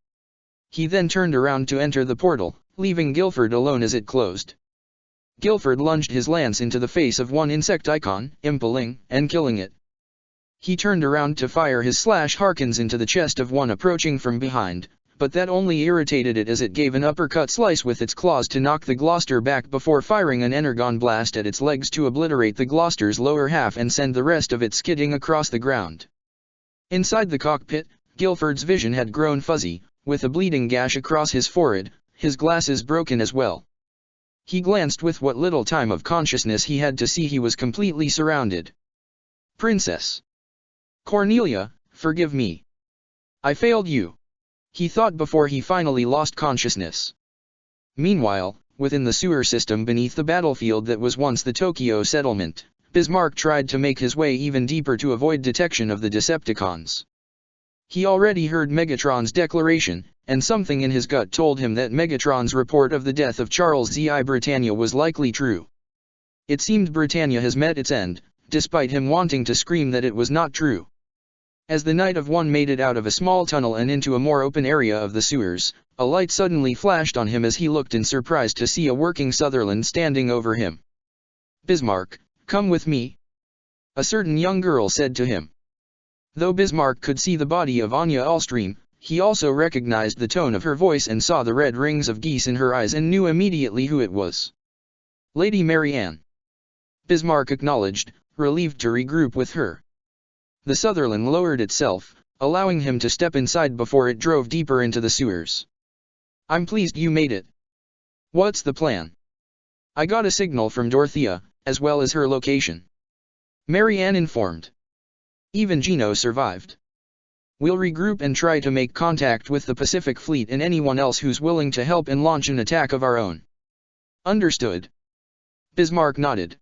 He then turned around to enter the portal, leaving Guilford alone as it closed. Guilford lunged his lance into the face of one Insecticon, impaling and killing it. He turned around to fire his Harkins into the chest of one approaching from behind, but that only irritated it as it gave an uppercut slice with its claws to knock the Gloster back before firing an Energon blast at its legs to obliterate the Gloster's lower half and send the rest of it skidding across the ground. Inside the cockpit, Guilford's vision had grown fuzzy, with a bleeding gash across his forehead, his glasses broken as well. He glanced with what little time of consciousness he had to see he was completely surrounded. Princess Cornelia, forgive me. I failed you. he thought before he finally lost consciousness. Meanwhile, within the sewer system beneath the battlefield that was once the Tokyo settlement, Bismarck tried to make his way even deeper to avoid detection of the Decepticons. He already heard Megatron's declaration, and something in his gut told him that Megatron's report of the death of Charles Z.I. Britannia was likely true. It seemed Britannia has met its end, despite him wanting to scream that it was not true. As the Knight of One made it out of a small tunnel and into a more open area of the sewers, a light suddenly flashed on him as he looked in surprise to see a working Sutherland standing over him. "Bismarck, come with me," a certain young girl said to him. Though Bismarck could see the body of Anya Alstream, he also recognized the tone of her voice and saw the red rings of geese in her eyes and knew immediately who it was. "Lady Marianne," Bismarck acknowledged, relieved to regroup with her. The Sutherland lowered itself, allowing him to step inside before it drove deeper into the sewers. "I'm pleased you made it. What's the plan?" "I got a signal from Dorothea, as well as her location," Marianne informed. "Even Gino survived. We'll regroup and try to make contact with the Pacific Fleet and anyone else who's willing to help and launch an attack of our own." "Understood." Bismarck nodded.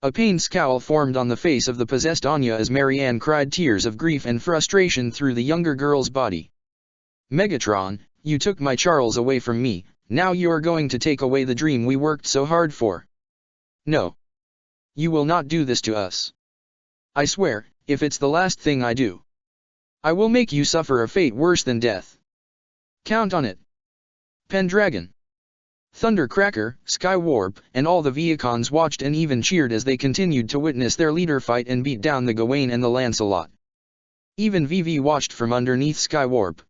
A pained scowl formed on the face of the possessed Anya as Marianne cried tears of grief and frustration through the younger girl's body. "Megatron, you took my Charles away from me, now you're going to take away the dream we worked so hard for. No. You will not do this to us. I swear, if it's the last thing I do, I will make you suffer a fate worse than death. Count on it." Pendragon, Thundercracker, Skywarp, and all the Viacons watched and even cheered as they continued to witness their leader fight and beat down the Gawain and the Lancelot. Even Vivi watched from underneath Skywarp.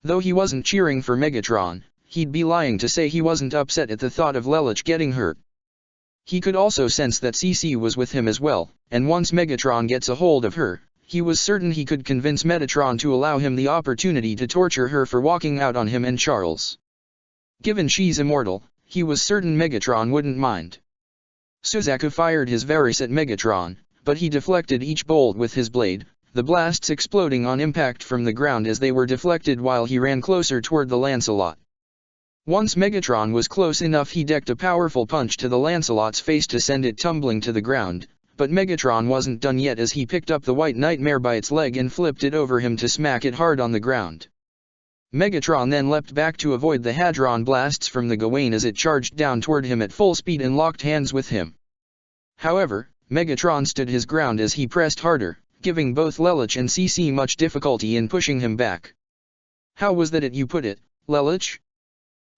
Though he wasn't cheering for Megatron, he'd be lying to say he wasn't upset at the thought of Lelich getting hurt. He could also sense that CC was with him as well, and once Megatron gets a hold of her, he was certain he could convince Metatron to allow him the opportunity to torture her for walking out on him and Charles. Given she's immortal, he was certain Megatron wouldn't mind. Suzaku fired his Varus at Megatron, but he deflected each bolt with his blade, the blasts exploding on impact from the ground as they were deflected while he ran closer toward the Lancelot. Once Megatron was close enough, he decked a powerful punch to the Lancelot's face to send it tumbling to the ground, but Megatron wasn't done yet as he picked up the White Nightmare by its leg and flipped it over him to smack it hard on the ground. Megatron then leapt back to avoid the Hadron blasts from the Gawain as it charged down toward him at full speed and locked hands with him. However, Megatron stood his ground as he pressed harder, giving both Lelich and CC much difficulty in pushing him back. "How was that you put it, Lelich?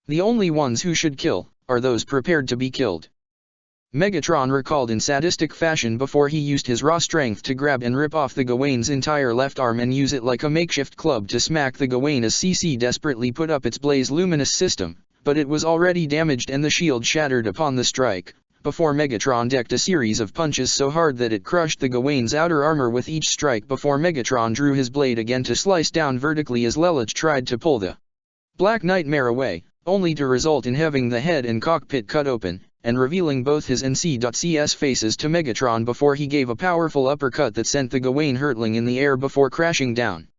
The only ones who should kill, are those prepared to be killed." Megatron recalled in sadistic fashion before he used his raw strength to grab and rip off the Gawain's entire left arm and use it like a makeshift club to smack the Gawain as CC desperately put up its Blaze Luminous system, but it was already damaged and the shield shattered upon the strike, before Megatron decked a series of punches so hard that it crushed the Gawain's outer armor with each strike before Megatron drew his blade again to slice down vertically as Lelich tried to pull the Black Nightmare away, only to result in having the head and cockpit cut open, and revealing both his and C.CS faces to Megatron before he gave a powerful uppercut that sent the Gawain hurtling in the air before crashing down.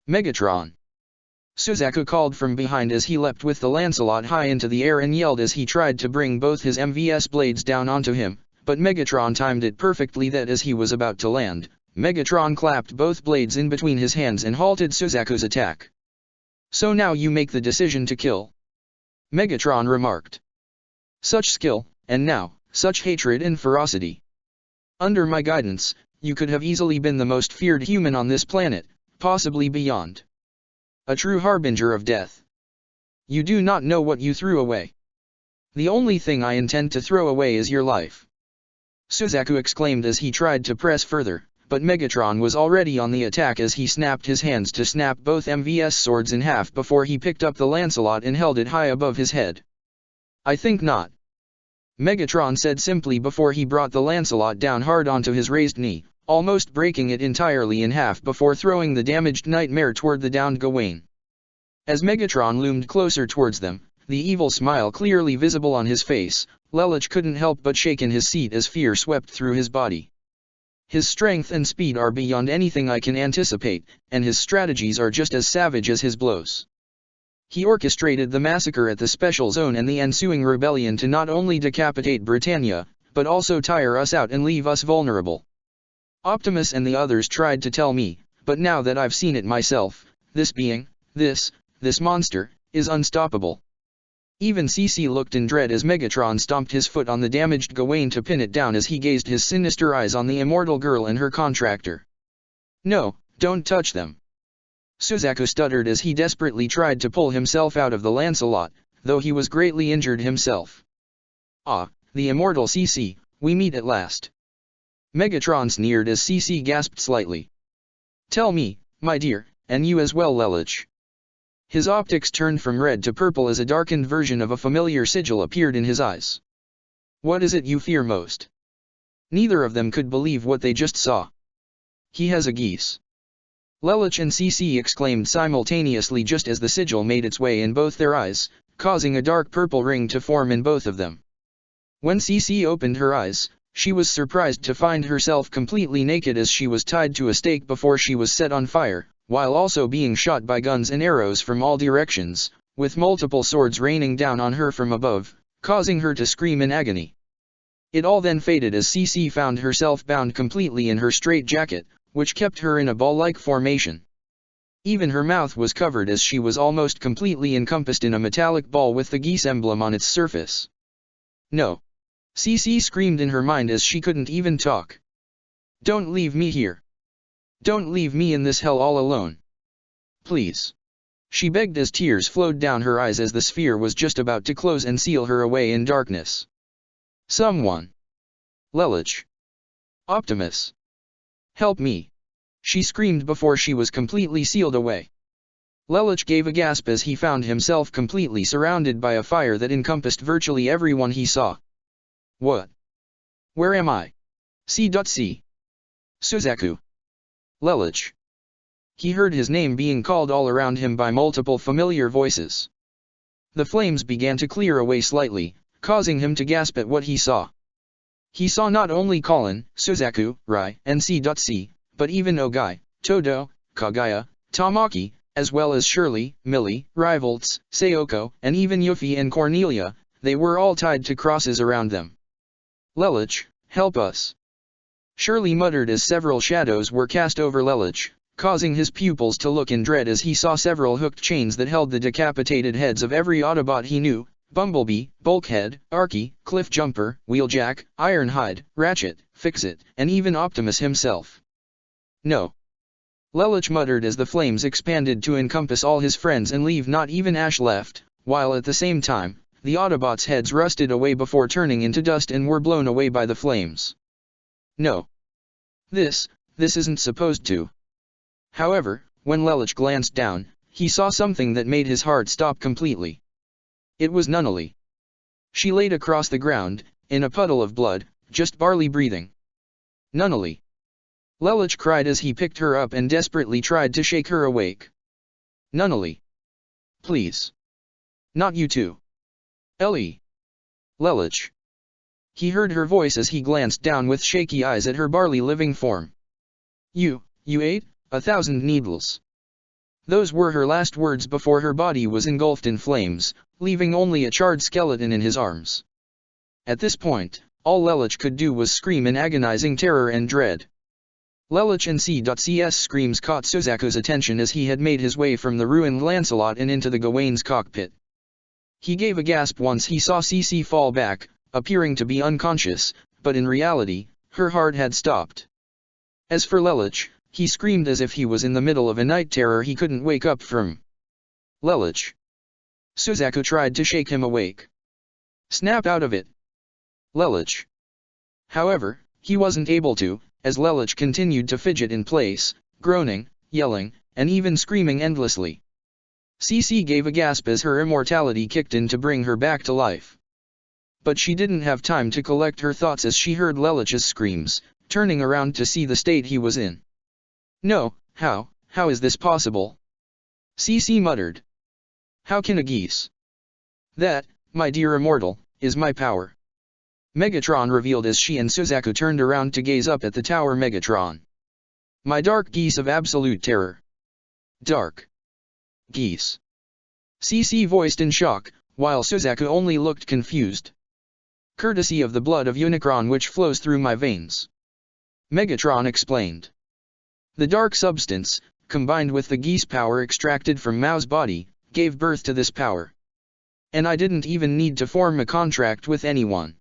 "Megatron!" Suzaku called from behind as he leapt with the Lancelot high into the air and yelled as he tried to bring both his MVS blades down onto him, but Megatron timed it perfectly that as he was about to land, Megatron clapped both blades in between his hands and halted Suzaku's attack. "So now you make the decision to kill?" Megatron remarked. "Such skill, and now, such hatred and ferocity. Under my guidance, you could have easily been the most feared human on this planet, possibly beyond. A true harbinger of death. You do not know what you threw away. The only thing I intend to throw away is your life." Suzaku exclaimed as he tried to press further, but Megatron was already on the attack as he snapped his hands to snap both MVS swords in half before he picked up the Lancelot and held it high above his head. "I think not," Megatron said simply before he brought the Lancelot down hard onto his raised knee, almost breaking it entirely in half before throwing the damaged Nightmare toward the downed Gawain. As Megatron loomed closer towards them, the evil smile clearly visible on his face, Lelich couldn't help but shake in his seat as fear swept through his body. His strength and speed are beyond anything I can anticipate, and his strategies are just as savage as his blows. He orchestrated the massacre at the Special Zone and the ensuing rebellion to not only decapitate Britannia, but also tire us out and leave us vulnerable. Optimus and the others tried to tell me, but now that I've seen it myself, this being, this monster, is unstoppable. Even CC looked in dread as Megatron stomped his foot on the damaged Gawain to pin it down as he gazed his sinister eyes on the immortal girl and her contractor. "No, don't touch them." Suzaku stuttered as he desperately tried to pull himself out of the Lancelot, though he was greatly injured himself. "Ah, the immortal CC, we meet at last." Megatron sneered as CC gasped slightly. "Tell me, my dear, and you as well, Lelich." His optics turned from red to purple as a darkened version of a familiar sigil appeared in his eyes. "What is it you fear most?" Neither of them could believe what they just saw. "He has a geese." Lelich and CC exclaimed simultaneously just as the sigil made its way in both their eyes, causing a dark purple ring to form in both of them. When CC opened her eyes, she was surprised to find herself completely naked as she was tied to a stake before she was set on fire, while also being shot by guns and arrows from all directions, with multiple swords raining down on her from above, causing her to scream in agony. It all then faded as CC found herself bound completely in her straitjacket, which kept her in a ball-like formation. Even her mouth was covered as she was almost completely encompassed in a metallic ball with the geese emblem on its surface. "No!" CC screamed in her mind as she couldn't even talk. "Don't leave me here. Don't leave me in this hell all alone. Please." She begged as tears flowed down her eyes as the sphere was just about to close and seal her away in darkness. "Someone! Lelich! Optimus! Help me!" she screamed before she was completely sealed away. Lelich gave a gasp as he found himself completely surrounded by a fire that encompassed virtually everyone he saw. "What? Where am I? C.C. Suzaku. Lelich." He heard his name being called all around him by multiple familiar voices. The flames began to clear away slightly, causing him to gasp at what he saw. He saw not only Colin, Suzaku, Rai, and C.C., but even Ogai, Todo, Kagaya, Tamaki, as well as Shirley, Millie, Rivalts, Sayoko, and even Yuffie and Cornelia. They were all tied to crosses around them. "Lelich, help us!" Shirley muttered as several shadows were cast over Lelich, causing his pupils to look in dread as he saw several hooked chains that held the decapitated heads of every Autobot he knew: Bumblebee, Bulkhead, Archie, Cliffjumper, Wheeljack, Ironhide, Ratchet, Fixit, and even Optimus himself. "No!" Lelich muttered as the flames expanded to encompass all his friends and leave not even Ash left, while at the same time, the Autobots' heads rusted away before turning into dust and were blown away by the flames. "No. This isn't supposed to." However, when Lelich glanced down, he saw something that made his heart stop completely. It was Nunnally. She laid across the ground, in a puddle of blood, just barely breathing. "Nunnally!" Lelich cried as he picked her up and desperately tried to shake her awake. "Nunnally! Please! Not you too! Ellie! Lelich!" He heard her voice as he glanced down with shaky eyes at her barely living form. You ate 1,000 needles." Those were her last words before her body was engulfed in flames, leaving only a charred skeleton in his arms. At this point, all Lelich could do was scream in agonizing terror and dread. Lelich and C.C.'s screams caught Suzaku's attention as he had made his way from the ruined Lancelot and into the Gawain's cockpit. He gave a gasp once he saw CC fall back, appearing to be unconscious, but in reality, her heart had stopped. As for Lelich, he screamed as if he was in the middle of a night terror he couldn't wake up from. "Lelich!" Suzaku tried to shake him awake. "Snap out of it, Lelich!" However, he wasn't able to, as Lelich continued to fidget in place, groaning, yelling, and even screaming endlessly. CC gave a gasp as her immortality kicked in to bring her back to life. But she didn't have time to collect her thoughts as she heard Lelich's screams, turning around to see the state he was in. "No, how is this possible?" CC muttered. "How can a geese? That, my dear immortal, is my power." Megatron revealed as she and Suzaku turned around to gaze up at the tower. Megatron. My dark geese of absolute terror. Dark geese. CC voiced in shock, while Suzaku only looked confused. Courtesy of the blood of Unicron which flows through my veins. Megatron explained. The dark substance, combined with the geese power extracted from Mao's body, gave birth to this power. And I didn't even need to form a contract with anyone.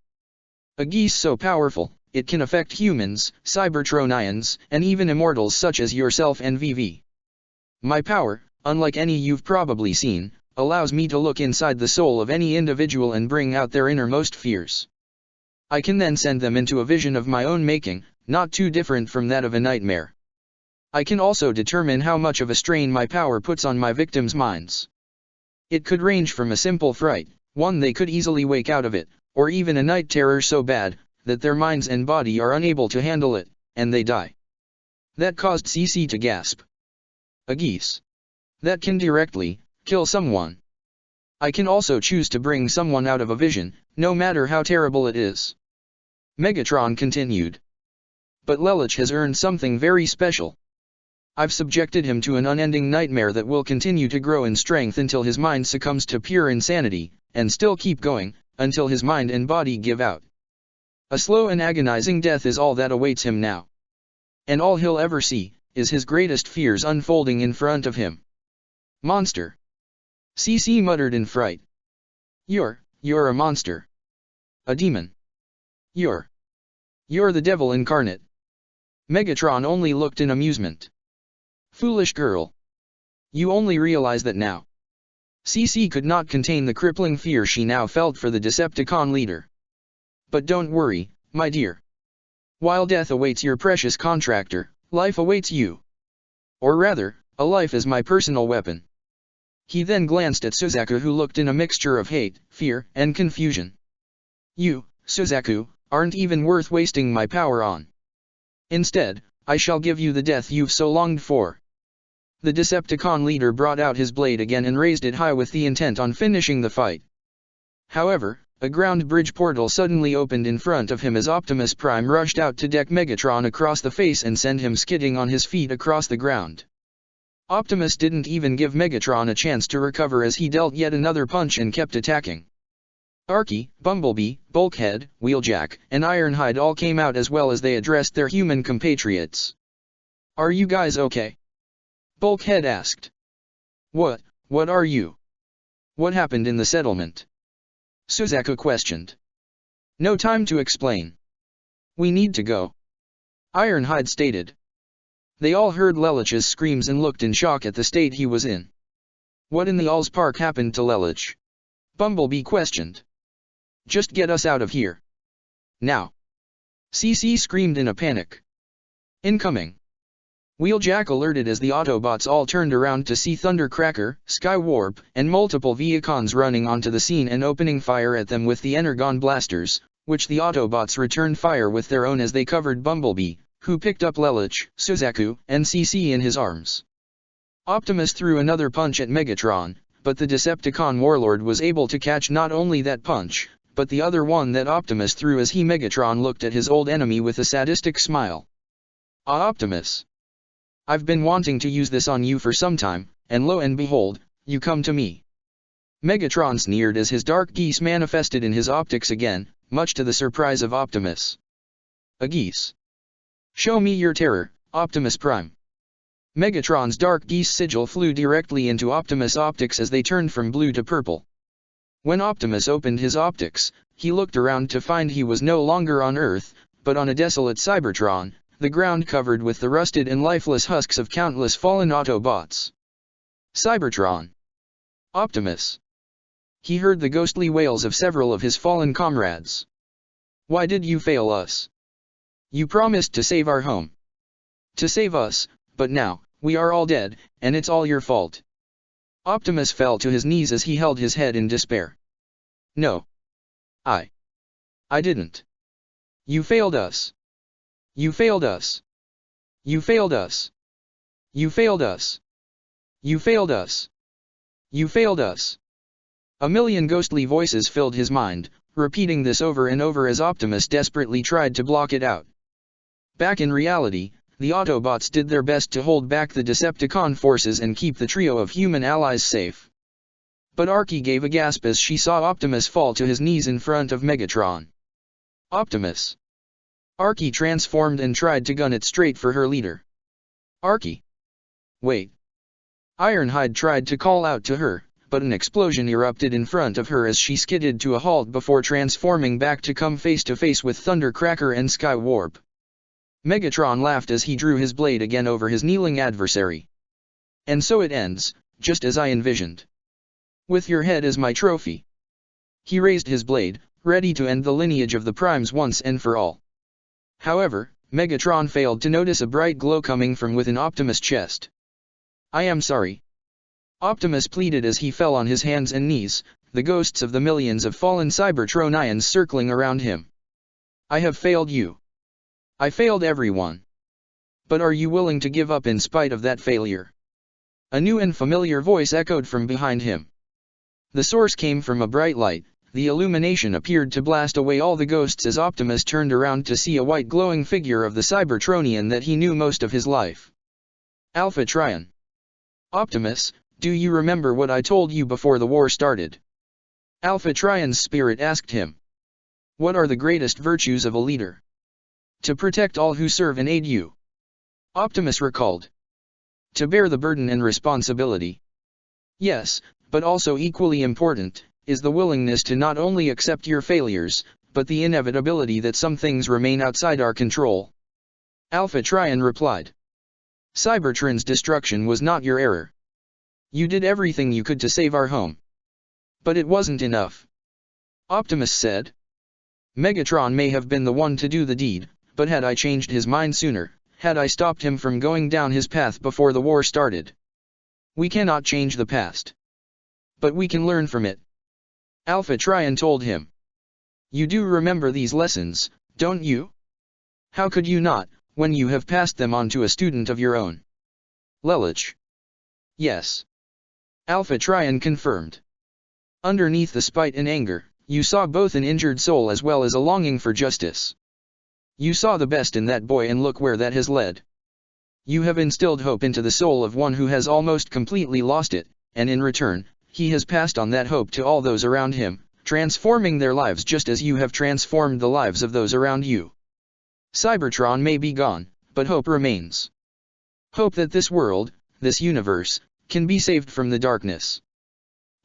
A geese so powerful, it can affect humans, Cybertronians, and even immortals such as yourself and Vivi. My power, unlike any you've probably seen, allows me to look inside the soul of any individual and bring out their innermost fears. I can then send them into a vision of my own making, not too different from that of a nightmare. I can also determine how much of a strain my power puts on my victims' minds. It could range from a simple fright, one they could easily wake out of it, or even a night terror so bad, that their minds and body are unable to handle it, and they die. That caused CC to gasp. A geese. That can directly kill someone. I can also choose to bring someone out of a vision, no matter how terrible it is. Megatron continued. But Lelich has earned something very special. I've subjected him to an unending nightmare that will continue to grow in strength until his mind succumbs to pure insanity, and still keep going, until his mind and body give out. A slow and agonizing death is all that awaits him now. And all he'll ever see, is his greatest fears unfolding in front of him. Monster. CC muttered in fright. You're a monster. A demon. You're the devil incarnate. Megatron only looked in amusement. Foolish girl. You only realize that now. CC could not contain the crippling fear she now felt for the Decepticon leader. But don't worry, my dear. While death awaits your precious contractor, life awaits you. Or rather, a life is my personal weapon. He then glanced at Suzaku, who looked in a mixture of hate, fear, and confusion. You, Suzaku, aren't even worth wasting my power on. Instead, I shall give you the death you've so longed for. The Decepticon leader brought out his blade again and raised it high with the intent on finishing the fight. However, a ground bridge portal suddenly opened in front of him as Optimus Prime rushed out to deck Megatron across the face and send him skidding on his feet across the ground. Optimus didn't even give Megatron a chance to recover as he dealt yet another punch and kept attacking. Archie, Bumblebee, Bulkhead, Wheeljack, and Ironhide all came out as well as they addressed their human compatriots. Are you guys okay? Bulkhead asked. What are you? What happened in the settlement? Suzaku questioned. No time to explain. We need to go. Ironhide stated. They all heard Lelich's screams and looked in shock at the state he was in. What in the Allspark happened to Lelich? Bumblebee questioned. Just get us out of here. Now. CC screamed in a panic. Incoming. Wheeljack alerted as the Autobots all turned around to see Thundercracker, Skywarp, and multiple Vehicons running onto the scene and opening fire at them with the Energon blasters, which the Autobots returned fire with their own as they covered Bumblebee, who picked up Lelich, Suzaku, and CC in his arms. Optimus threw another punch at Megatron, but the Decepticon warlord was able to catch not only that punch, but the other one that Optimus threw as Megatron looked at his old enemy with a sadistic smile. Ah, Optimus. I've been wanting to use this on you for some time, and lo and behold, you come to me. Megatron sneered as his dark geese manifested in his optics again, much to the surprise of Optimus. A geese. Show me your terror, Optimus Prime. Megatron's dark geese sigil flew directly into Optimus' optics as they turned from blue to purple. When Optimus opened his optics, he looked around to find he was no longer on Earth, but on a desolate Cybertron, the ground covered with the rusted and lifeless husks of countless fallen Autobots. Cybertron. Optimus. He heard the ghostly wails of several of his fallen comrades. Why did you fail us? You promised to save our home. To save us, but now, we are all dead, and it's all your fault. Optimus fell to his knees as he held his head in despair. No. I didn't. You failed us. You failed us. You failed us. You failed us. You failed us. You failed us. A million ghostly voices filled his mind, repeating this over and over as Optimus desperately tried to block it out. Back in reality, the Autobots did their best to hold back the Decepticon forces and keep the trio of human allies safe. But Arky gave a gasp as she saw Optimus fall to his knees in front of Megatron. Optimus! Arky transformed and tried to gun it straight for her leader. Arky! Wait! Ironhide tried to call out to her, but an explosion erupted in front of her as she skidded to a halt before transforming back to come face to face with Thundercracker and Skywarp. Megatron laughed as he drew his blade again over his kneeling adversary. And so it ends, just as I envisioned. With your head as my trophy. He raised his blade, ready to end the lineage of the Primes once and for all. However, Megatron failed to notice a bright glow coming from within Optimus' chest. I am sorry. Optimus pleaded as he fell on his hands and knees, the ghosts of the millions of fallen Cybertronians circling around him. I have failed you. I failed everyone. But are you willing to give up in spite of that failure? A new and familiar voice echoed from behind him. The source came from a bright light. The illumination appeared to blast away all the ghosts as Optimus turned around to see a white glowing figure of the Cybertronian that he knew most of his life. Alpha Trion. Optimus, do you remember what I told you before the war started? Alpha Trion's spirit asked him. What are the greatest virtues of a leader? To protect all who serve and aid you. Optimus recalled. To bear the burden and responsibility. Yes, but also equally important, is the willingness to not only accept your failures, but the inevitability that some things remain outside our control. Alpha Trion replied. Cybertron's destruction was not your error. You did everything you could to save our home. But it wasn't enough. Optimus said. Megatron may have been the one to do the deed, but had I changed his mind sooner, had I stopped him from going down his path before the war started. We cannot change the past. But we can learn from it. Alpha Trion told him. You do remember these lessons, don't you? How could you not, when you have passed them on to a student of your own? Lelich. Yes. Alpha Trion confirmed. Underneath the spite and anger, you saw both an injured soul as well as a longing for justice. You saw the best in that boy and look where that has led. You have instilled hope into the soul of one who has almost completely lost it, and in return, he has passed on that hope to all those around him, transforming their lives just as you have transformed the lives of those around you. Cybertron may be gone, but hope remains. Hope that this world, this universe, can be saved from the darkness.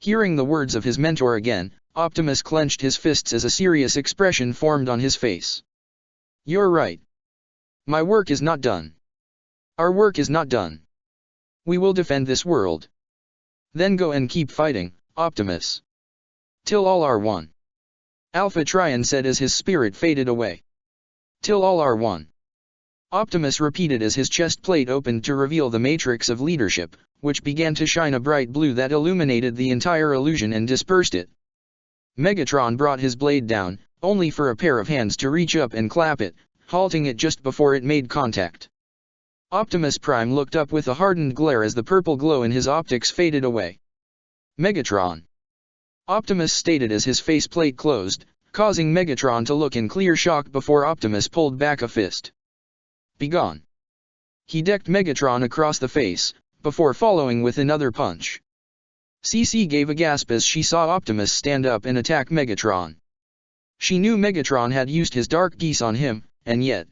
Hearing the words of his mentor again, Optimus clenched his fists as a serious expression formed on his face. You're right. My work is not done. Our work is not done. We will defend this world. Then go and keep fighting, Optimus. Till all are one. Alpha Trion said as his spirit faded away. Till all are one. Optimus repeated as his chest plate opened to reveal the matrix of leadership, which began to shine a bright blue that illuminated the entire illusion and dispersed it. Megatron brought his blade down, only for a pair of hands to reach up and clap it, halting it just before it made contact. Optimus Prime looked up with a hardened glare as the purple glow in his optics faded away. Megatron. Optimus stated as his faceplate closed, causing Megatron to look in clear shock before Optimus pulled back a fist. Begone. He decked Megatron across the face, before following with another punch. CC gave a gasp as she saw Optimus stand up and attack Megatron. She knew Megatron had used his dark geese on him, and yet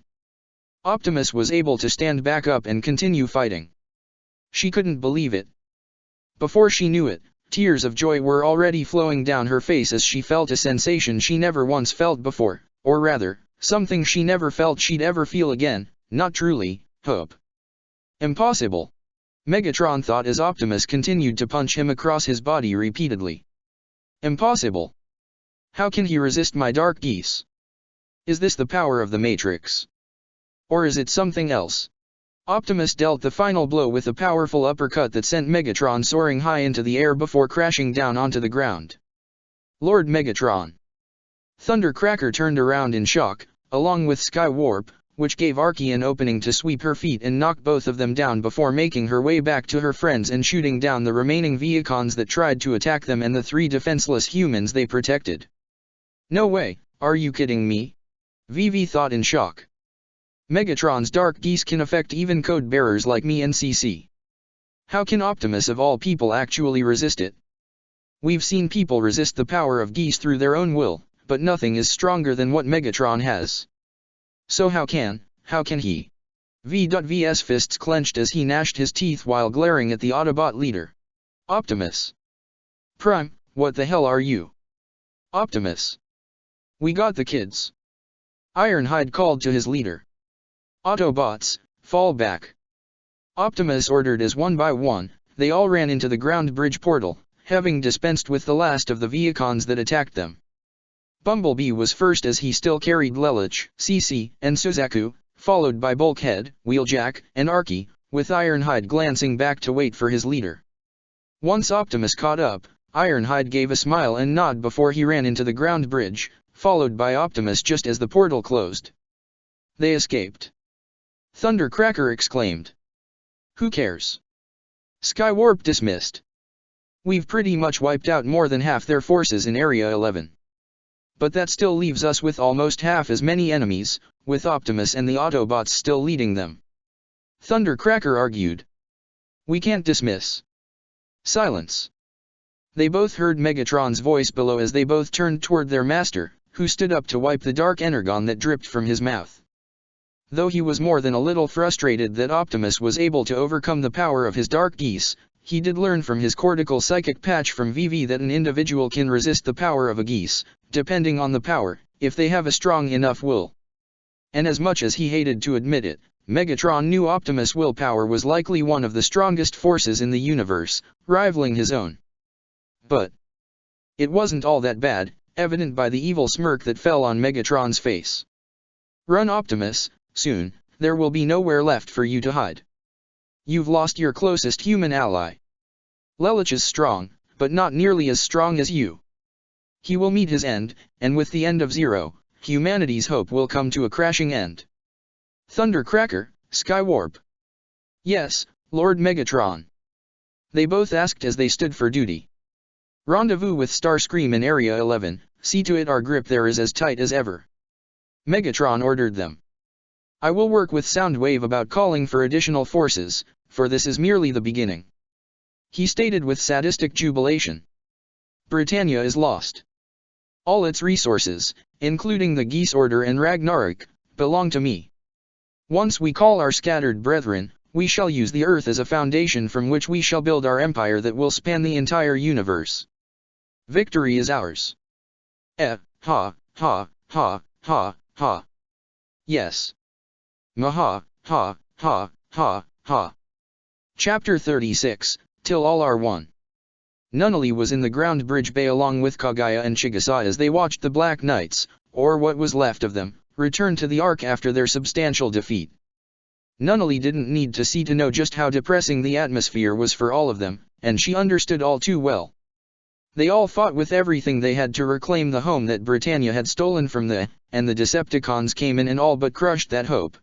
Optimus was able to stand back up and continue fighting. She couldn't believe it. Before she knew it, tears of joy were already flowing down her face as she felt a sensation she never once felt before, or rather, something she never felt she'd ever feel again, not truly, hope. Impossible. Megatron thought as Optimus continued to punch him across his body repeatedly. Impossible. How can he resist my dark geese? Is this the power of the Matrix? Or is it something else? Optimus dealt the final blow with a powerful uppercut that sent Megatron soaring high into the air before crashing down onto the ground. Lord Megatron. Thundercracker turned around in shock, along with Skywarp, which gave Arky an opening to sweep her feet and knock both of them down before making her way back to her friends and shooting down the remaining Viacons that tried to attack them and the three defenseless humans they protected. No way, are you kidding me? Vivi thought in shock. Megatron's dark geese can affect even code bearers like me and CC. How can Optimus of all people actually resist it? We've seen people resist the power of geese through their own will, but nothing is stronger than what Megatron has. So how can he? V's fists clenched as he gnashed his teeth while glaring at the Autobot leader. Optimus Prime, what the hell are you? Optimus. We got the kids. Ironhide called to his leader. Autobots, fall back. Optimus ordered as one by one, they all ran into the ground bridge portal, having dispensed with the last of the Vehicons that attacked them. Bumblebee was first as he still carried Lelich, CC, and Suzaku, followed by Bulkhead, Wheeljack, and Arky, with Ironhide glancing back to wait for his leader. Once Optimus caught up, Ironhide gave a smile and nod before he ran into the ground bridge, followed by Optimus just as the portal closed. They escaped. Thundercracker exclaimed. Who cares? Skywarp dismissed. We've pretty much wiped out more than half their forces in Area 11. But that still leaves us with almost half as many enemies, with Optimus and the Autobots still leading them. Thundercracker argued. We can't dismiss. Silence. They both heard Megatron's voice below as they both turned toward their master, who stood up to wipe the dark energon that dripped from his mouth. Though he was more than a little frustrated that Optimus was able to overcome the power of his dark geese, he did learn from his cortical psychic patch from Vivi that an individual can resist the power of a geese, depending on the power, if they have a strong enough will. And as much as he hated to admit it, Megatron knew Optimus' willpower was likely one of the strongest forces in the universe, rivaling his own. But it wasn't all that bad, evident by the evil smirk that fell on Megatron's face. Run, Optimus, soon, there will be nowhere left for you to hide. You've lost your closest human ally. Lelich is strong, but not nearly as strong as you. He will meet his end, and with the end of Zero, humanity's hope will come to a crashing end. Thundercracker, Skywarp. Yes, Lord Megatron. They both asked as they stood for duty. Rendezvous with Starscream in Area 11, see to it our grip there is as tight as ever. Megatron ordered them. I will work with Soundwave about calling for additional forces, for this is merely the beginning. He stated with sadistic jubilation. Britannia is lost. All its resources, including the Geese Order and Ragnarok, belong to me. Once we call our scattered brethren, we shall use the Earth as a foundation from which we shall build our empire that will span the entire universe. Victory is ours. Ha, ha, ha, ha, ha. Yes. Maha, ha, ha, ha, ha. Chapter 36, Till All Are One. Nunnally was in the ground bridge bay along with Kaguya and Chigusa as they watched the Black Knights, or what was left of them, return to the Ark after their substantial defeat. Nunnally didn't need to see to know just how depressing the atmosphere was for all of them, and she understood all too well. They all fought with everything they had to reclaim the home that Britannia had stolen from them, and the Decepticons came in and all but crushed that hope.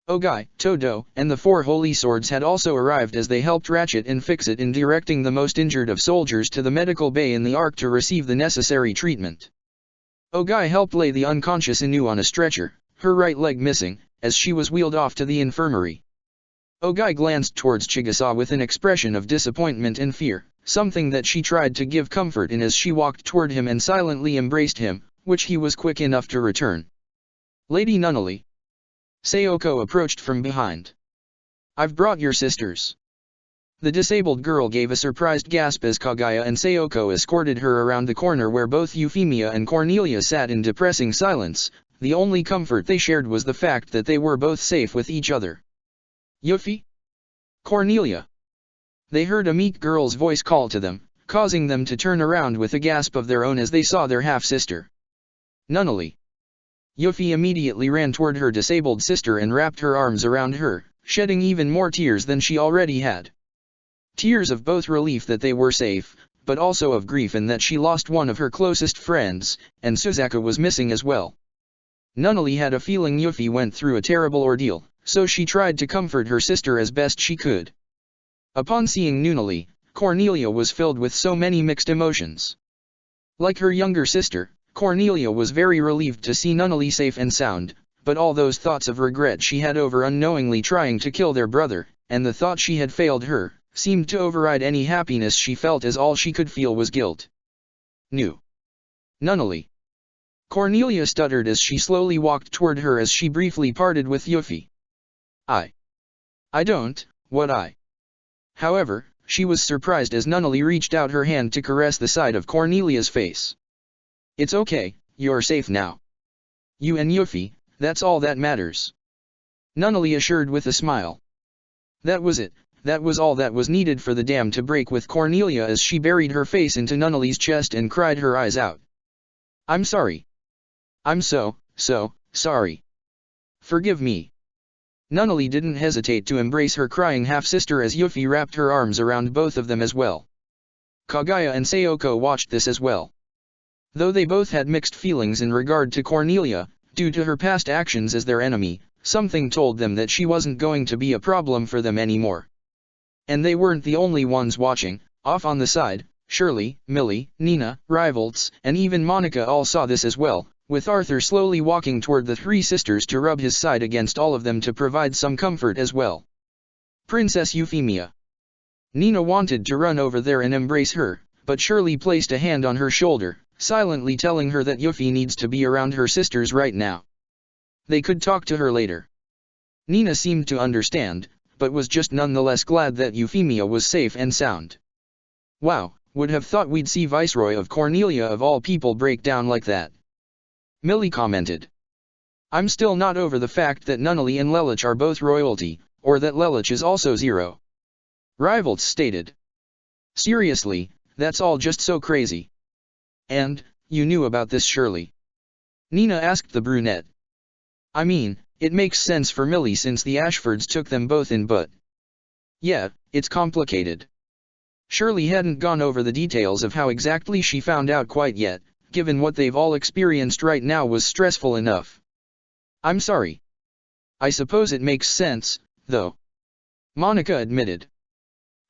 Ogai, Todo, and the 4 Holy Swords had also arrived as they helped Ratchet and Fix-It in directing the most injured of soldiers to the medical bay in the Ark to receive the necessary treatment. Ogai helped lay the unconscious Inu on a stretcher, her right leg missing, as she was wheeled off to the infirmary. Ogai glanced towards Chigusa with an expression of disappointment and fear, something that she tried to give comfort in as she walked toward him and silently embraced him, which he was quick enough to return. Lady Nunnally. Sayoko approached from behind. I've brought your sisters. The disabled girl gave a surprised gasp as Kaguya and Sayoko escorted her around the corner where both Euphemia and Cornelia sat in depressing silence. The only comfort they shared was the fact that they were both safe with each other. Yuffie? Cornelia. They heard a meek girl's voice call to them, causing them to turn around with a gasp of their own as they saw their half-sister. Nunnally. Yuffie immediately ran toward her disabled sister and wrapped her arms around her, shedding even more tears than she already had. Tears of both relief that they were safe, but also of grief in that she lost one of her closest friends, and Suzaku was missing as well. Nunnally had a feeling Yuffie went through a terrible ordeal, so she tried to comfort her sister as best she could. Upon seeing Nunnally, Cornelia was filled with so many mixed emotions. Like her younger sister, Cornelia was very relieved to see Nunnally safe and sound, but all those thoughts of regret she had over unknowingly trying to kill their brother, and the thought she had failed her, seemed to override any happiness she felt, as all she could feel was guilt. Nunnally. Cornelia stuttered as she slowly walked toward her as she briefly parted with Yuffie. I don't, what I. However, she was surprised as Nunnally reached out her hand to caress the side of Cornelia's face. It's okay, you're safe now. You and Yuffie, that's all that matters. Nunnally assured with a smile. That was it, that was all that was needed for the dam to break with Cornelia as she buried her face into Nunnally's chest and cried her eyes out. I'm sorry. I'm so sorry. Forgive me. Nunnally didn't hesitate to embrace her crying half-sister as Yuffie wrapped her arms around both of them as well. Kaguya and Sayoko watched this as well. Though they both had mixed feelings in regard to Cornelia, due to her past actions as their enemy, something told them that she wasn't going to be a problem for them anymore. And they weren't the only ones watching. Off on the side, Shirley, Millie, Nina, Rivalts, and even Monica all saw this as well, with Arthur slowly walking toward the three sisters to rub his side against all of them to provide some comfort as well. Princess Euphemia. Nina wanted to run over there and embrace her, but Shirley placed a hand on her shoulder, silently telling her that Yuffie needs to be around her sisters right now. They could talk to her later. Nina seemed to understand, but was just nonetheless glad that Euphemia was safe and sound. Wow, would have thought we'd see Viceroy of Cornelia of all people break down like that. Millie commented. I'm still not over the fact that Nunnally and Lelich are both royalty, or that Lelich is also Zero. Rivalts stated. Seriously, that's all just so crazy. And, you knew about this surely? Nina asked the brunette. I mean, it makes sense for Millie since the Ashfords took them both in, but... yeah, it's complicated. Shirley hadn't gone over the details of how exactly she found out quite yet, given what they've all experienced right now was stressful enough. I'm sorry. I suppose it makes sense, though. Monica admitted.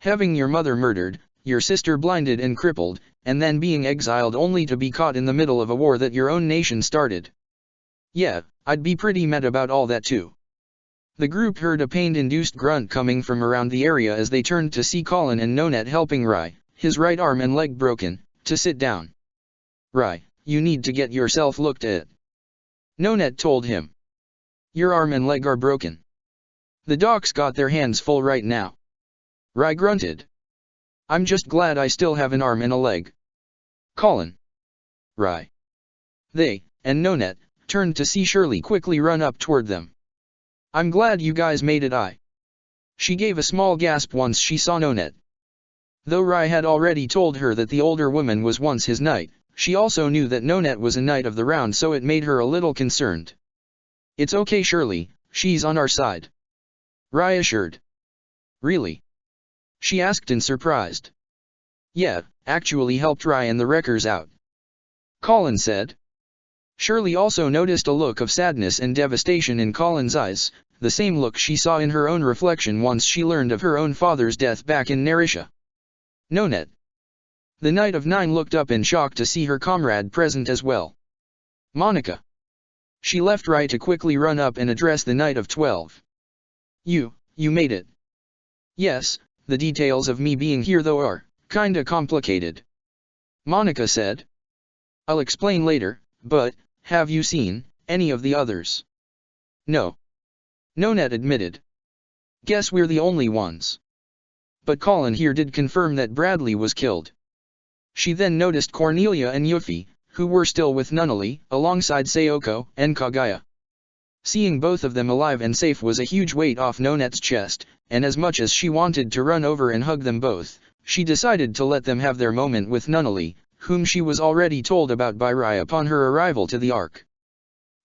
Having your mother murdered, your sister blinded and crippled, and then being exiled only to be caught in the middle of a war that your own nation started. Yeah, I'd be pretty mad about all that too. The group heard a pain-induced grunt coming from around the area as they turned to see Colin and Nonette helping Rai, his right arm and leg broken, to sit down. Rai, you need to get yourself looked at. Nonette told him. Your arm and leg are broken. The docs got their hands full right now. Rai grunted. I'm just glad I still have an arm and a leg. Colin. Rai. They, and Nonette, turned to see Shirley quickly run up toward them. I'm glad you guys made it. She gave a small gasp once she saw Nonette. Though Rai had already told her that the older woman was once his knight, she also knew that Nonette was a knight of the round, so it made her a little concerned. It's okay Shirley, she's on our side. Rai assured. Really? She asked in surprised. Yeah, actually helped Rai and the wreckers out. Colin said. Shirley also noticed a look of sadness and devastation in Colin's eyes, the same look she saw in her own reflection once she learned of her own father's death back in Nerisha. Nonette. The Knight of Nine looked up in shock to see her comrade present as well. Monica. She left Rai to quickly run up and address the Knight of 12. You made it. Yes, the details of me being here though are kinda complicated. Monica said. I'll explain later, but, have you seen any of the others? No. Nonette admitted. Guess we're the only ones. But Colin here did confirm that Bradley was killed. She then noticed Cornelia and Yuffie, who were still with Nunnally, alongside Sayoko and Kaguya. Seeing both of them alive and safe was a huge weight off Nonette's chest, and as much as she wanted to run over and hug them both, she decided to let them have their moment with Nunnally, whom she was already told about by Rai upon her arrival to the Ark.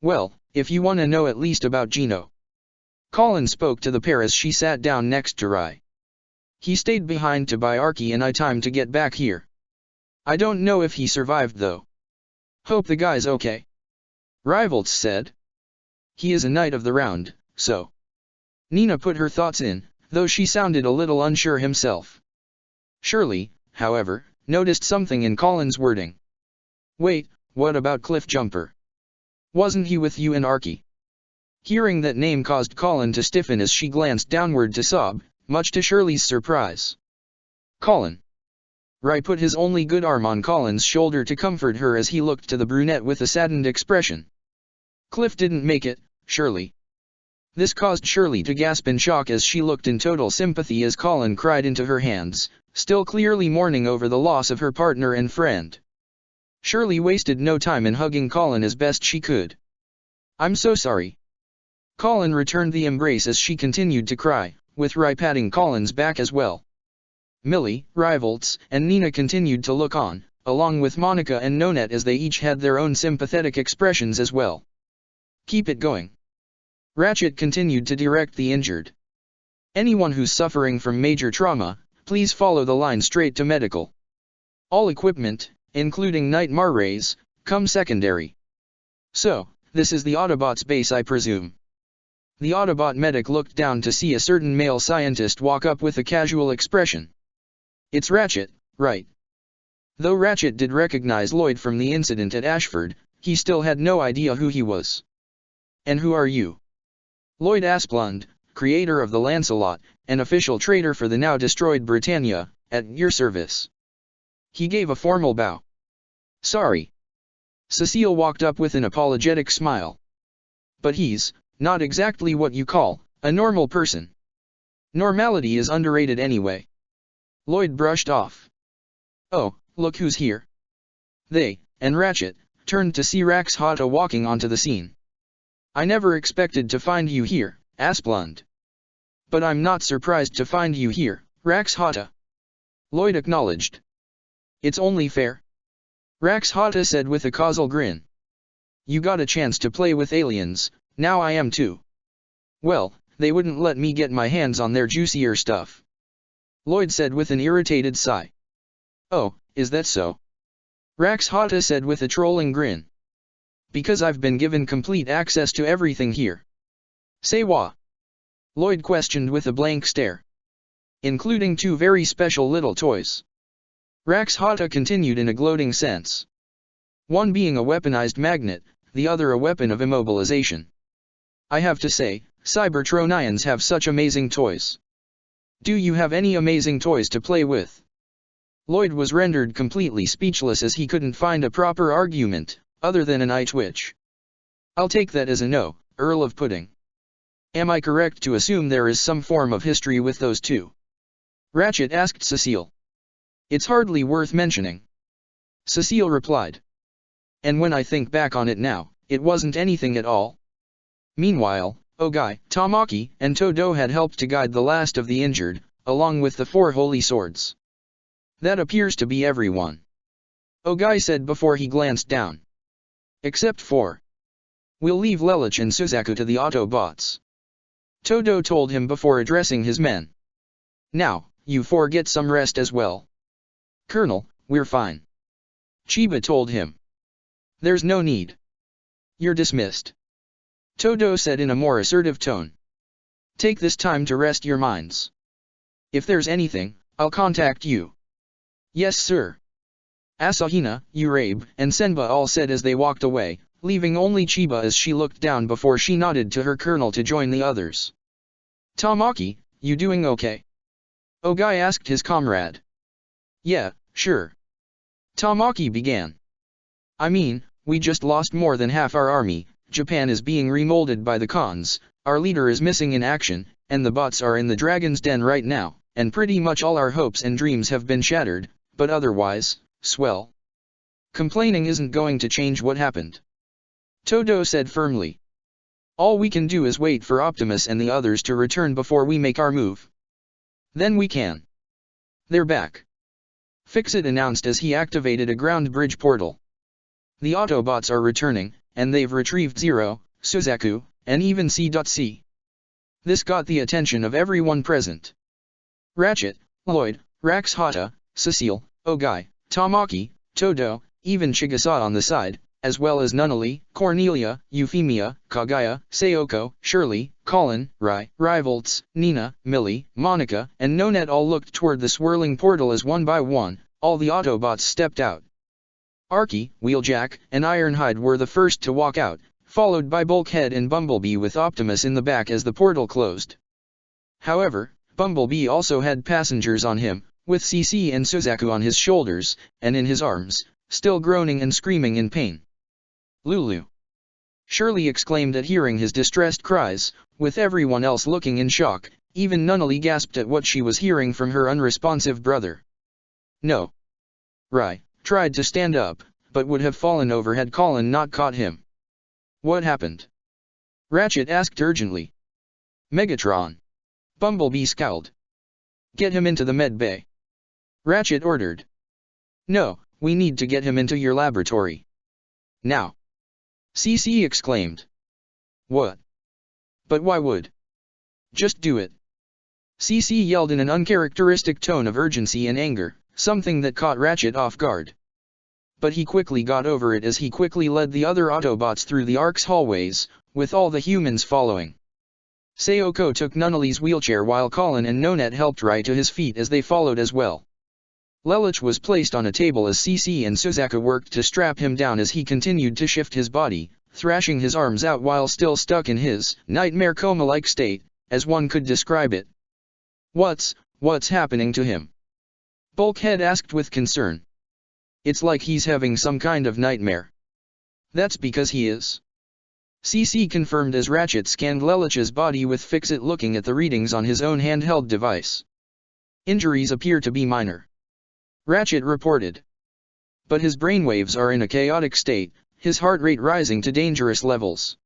Well, if you want to know at least about Gino. Colin spoke to the pair as she sat down next to Rai. He stayed behind to buy Arky and I time to get back here. I don't know if he survived though. Hope the guy's okay. Rivalts said. He is a knight of the round, so. Nina put her thoughts in, though she sounded a little unsure himself. Shirley, however, noticed something in Colin's wording. Wait, What about Cliffjumper? Wasn't he with you and Arky? Hearing that name caused Colin to stiffen as she glanced downward to sob, much to Shirley's surprise. Colin. Ry put his only good arm on Colin's shoulder to comfort her as he looked to the brunette with a saddened expression. Cliff didn't make it, Shirley. This caused Shirley to gasp in shock as she looked in total sympathy as Colin cried into her hands, still clearly mourning over the loss of her partner and friend. Shirley wasted no time in hugging Colin as best she could. I'm so sorry. Colin returned the embrace as she continued to cry, with Ry patting Colin's back as well. Millie, Rivalts, and Nina continued to look on, along with Monica and Nonette as they each had their own sympathetic expressions as well. Keep it going. Ratchet continued to direct the injured. Anyone who's suffering from major trauma, please follow the line straight to medical. All equipment, including Nightmare rays, come secondary. So, this is the Autobots' base, I presume. The Autobot medic looked down to see a certain male scientist walk up with a casual expression. It's Ratchet, right? Though Ratchet did recognize Lloyd from the incident at Ashford, he still had no idea who he was. And who are you? Lloyd Asplund, creator of the Lancelot, an official trader for the now-destroyed Britannia, at your service. He gave a formal bow. Sorry. Cecile walked up with an apologetic smile. But he's not exactly what you call a normal person. Normality is underrated anyway. Lloyd brushed off. Oh, look who's here. They, and Ratchet, turned to see Rax Hata walking onto the scene. I never expected to find you here, Asplund. But I'm not surprised to find you here, Rax Hata. Lloyd acknowledged. It's only fair. Rax Hata said with a causal grin. You got a chance to play with aliens, now I am too. Well, they wouldn't let me get my hands on their juicier stuff. Lloyd said with an irritated sigh. Oh, is that so? Rax Hata said with a trolling grin. Because I've been given complete access to everything here. Say what? Lloyd questioned with a blank stare. Including 2 very special little toys. Rax Hata continued in a gloating sense. One being a weaponized magnet, the other a weapon of immobilization. I have to say, Cybertronians have such amazing toys. Do you have any amazing toys to play with? Lloyd was rendered completely speechless as he couldn't find a proper argument, other than an eye twitch. I'll take that as a no, Earl of Pudding. Am I correct to assume there is some form of history with those two? Ratchet asked Cecile. It's hardly worth mentioning. Cecile replied. And when I think back on it now, it wasn't anything at all. Meanwhile, Ogai, Tamaki, and Todo had helped to guide the last of the injured, along with the 4 holy swords. That appears to be everyone. Ogai said before he glanced down. Except for. We'll leave Lelich and Suzaku to the Autobots. Todo told him before addressing his men. Now, you 4 get some rest as well. Colonel, we're fine. Chiba told him. There's no need. You're dismissed. Todo said in a more assertive tone. Take this time to rest your minds. If there's anything, I'll contact you. Yes, sir. Asahina, Urabe, and Senba all said as they walked away, leaving only Chiba as she looked down before she nodded to her colonel to join the others. Tamaki, you doing okay? Ogai asked his comrade. Yeah, sure. Tamaki began. I mean, we just lost more than half our army, Japan is being remolded by the cons, our leader is missing in action, and the bots are in the Dragon's Den right now, and pretty much all our hopes and dreams have been shattered, but otherwise, swell. Complaining isn't going to change what happened. Todo said firmly. All we can do is wait for Optimus and the others to return before we make our move. Then we can. They're back. Fixit announced as he activated a ground bridge portal. The Autobots are returning, and they've retrieved Zero, Suzaku, and even C.C. This got the attention of everyone present. Ratchet, Lloyd, Rax Hata, Cecile, Ogai, Tamaki, Todo, even Chigasa on the side, as well as Nunnally, Cornelia, Euphemia, Kagaya, Sayoko, Shirley, Colin, Rai, Rivalts, Nina, Millie, Monica, and Nonette all looked toward the swirling portal as one by one, all the Autobots stepped out. Archie, Wheeljack, and Ironhide were the first to walk out, followed by Bulkhead and Bumblebee with Optimus in the back as the portal closed. However, Bumblebee also had passengers on him, with CC and Suzaku on his shoulders, and in his arms, still groaning and screaming in pain. Lulu! Shirley exclaimed at hearing his distressed cries, with everyone else looking in shock. Even Nunnally gasped at what she was hearing from her unresponsive brother. No. Rai tried to stand up, but would have fallen over had Colin not caught him. What happened? Ratchet asked urgently. Megatron. Bumblebee scowled. Get him into the med bay. Ratchet ordered. No, we need to get him into your laboratory. Now. CC exclaimed. What? But why would? Just do it. CC yelled in an uncharacteristic tone of urgency and anger, something that caught Ratchet off guard. But he quickly got over it as he quickly led the other Autobots through the Ark's hallways, with all the humans following. Sayoko took Nunnally's wheelchair while Colin and Nonet helped Rai to his feet as they followed as well. Lelich was placed on a table as CC and Suzaku worked to strap him down as he continued to shift his body, thrashing his arms out while still stuck in his nightmare coma-like state, as one could describe it. What's happening to him? Bulkhead asked with concern. It's like he's having some kind of nightmare. That's because he is. CC confirmed as Ratchet scanned Lelich's body with Fixit looking at the readings on his own handheld device. Injuries appear to be minor. Ratchet reported. But his brainwaves are in a chaotic state, his heart rate rising to dangerous levels.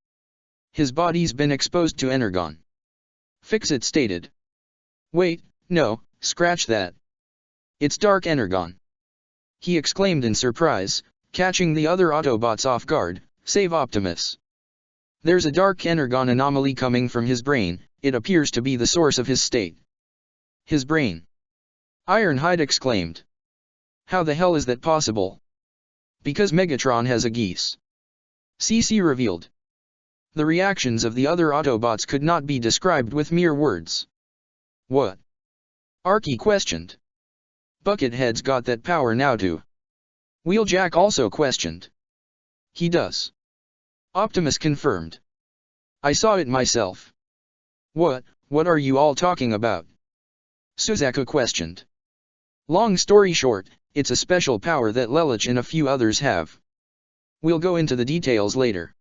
His body's been exposed to energon. Fixit stated. Wait, no, scratch that. It's dark energon. He exclaimed in surprise, catching the other Autobots off guard, save Optimus. There's a dark energon anomaly coming from his brain, it appears to be the source of his state. His brain. Ironhide exclaimed. How the hell is that possible? Because Megatron has a geese. CC revealed. The reactions of the other Autobots could not be described with mere words. What? Archie questioned. Buckethead's got that power now too. Wheeljack also questioned. He does. Optimus confirmed. I saw it myself. What are you all talking about? Suzaku questioned. Long story short, it's a special power that Lelich and a few others have. We'll go into the details later.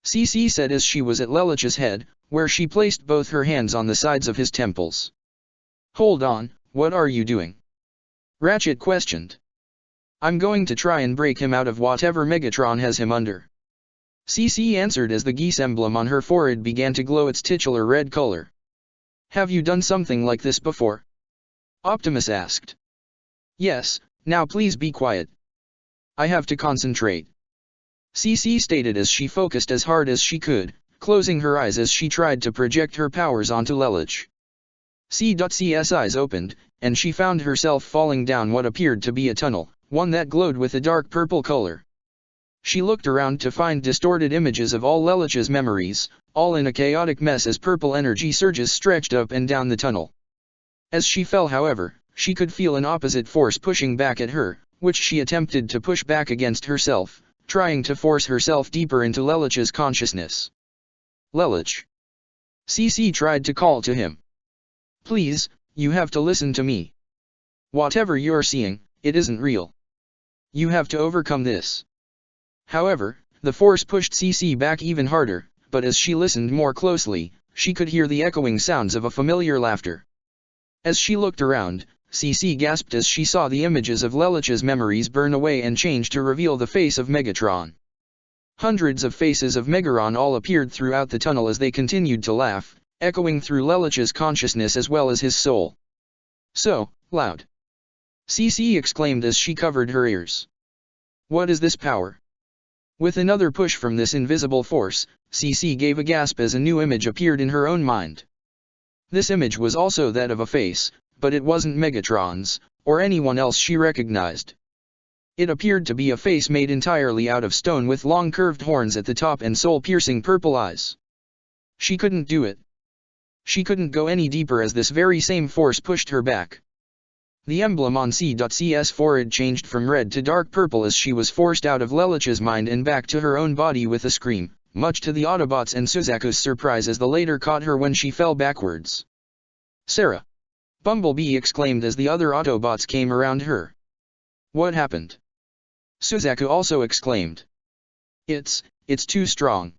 CC said as she was at Lelich's head, where she placed both her hands on the sides of his temples. Hold on, what are you doing? Ratchet questioned. I'm going to try and break him out of whatever Megatron has him under. CC answered as the geese emblem on her forehead began to glow its titular red color. Have you done something like this before? Optimus asked. Yes, now please be quiet. I have to concentrate. CC stated as she focused as hard as she could, closing her eyes as she tried to project her powers onto Lelich. C's eyes opened, and she found herself falling down what appeared to be a tunnel, one that glowed with a dark purple color. She looked around to find distorted images of all Lelich's memories, all in a chaotic mess as purple energy surges stretched up and down the tunnel. As she fell, however, she could feel an opposite force pushing back at her, which she attempted to push back against herself, trying to force herself deeper into Lelich's consciousness. Lelich. CC tried to call to him. Please, you have to listen to me. Whatever you're seeing, it isn't real. You have to overcome this. However, the force pushed CC back even harder, but as she listened more closely, she could hear the echoing sounds of a familiar laughter. As she looked around, CC gasped as she saw the images of Lelich's memories burn away and change to reveal the face of Megatron. Hundreds of faces of Megaron all appeared throughout the tunnel as they continued to laugh, echoing through Lelich's consciousness as well as his soul. So loud! CC exclaimed as she covered her ears. What is this power? With another push from this invisible force, CC gave a gasp as a new image appeared in her own mind. This image was also that of a face, but it wasn't Megatron's, or anyone else she recognized. It appeared to be a face made entirely out of stone with long curved horns at the top and soul-piercing purple eyes. She couldn't do it. She couldn't go any deeper as this very same force pushed her back. The emblem on C.C's forehead changed from red to dark purple as she was forced out of Lelich's mind and back to her own body with a scream, much to the Autobots and Suzaku's surprise as the latter caught her when she fell backwards. "Sarah!" Bumblebee exclaimed as the other Autobots came around her. "What happened?" Suzaku also exclaimed. It's too strong."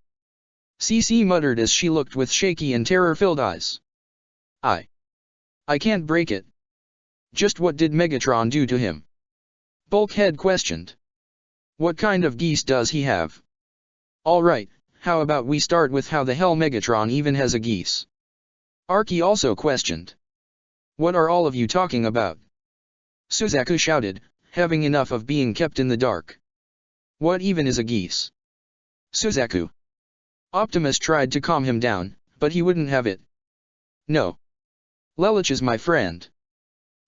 CC muttered as she looked with shaky and terror-filled eyes. I can't break it." "Just what did Megatron do to him?" Bulkhead questioned. "What kind of geese does he have?" "Alright, how about we start with how the hell Megatron even has a geese?" Arky also questioned. "What are all of you talking about?" Suzaku shouted, having enough of being kept in the dark. "What even is a geese?" "Suzaku." Optimus tried to calm him down, but he wouldn't have it. "No. Lelich is my friend.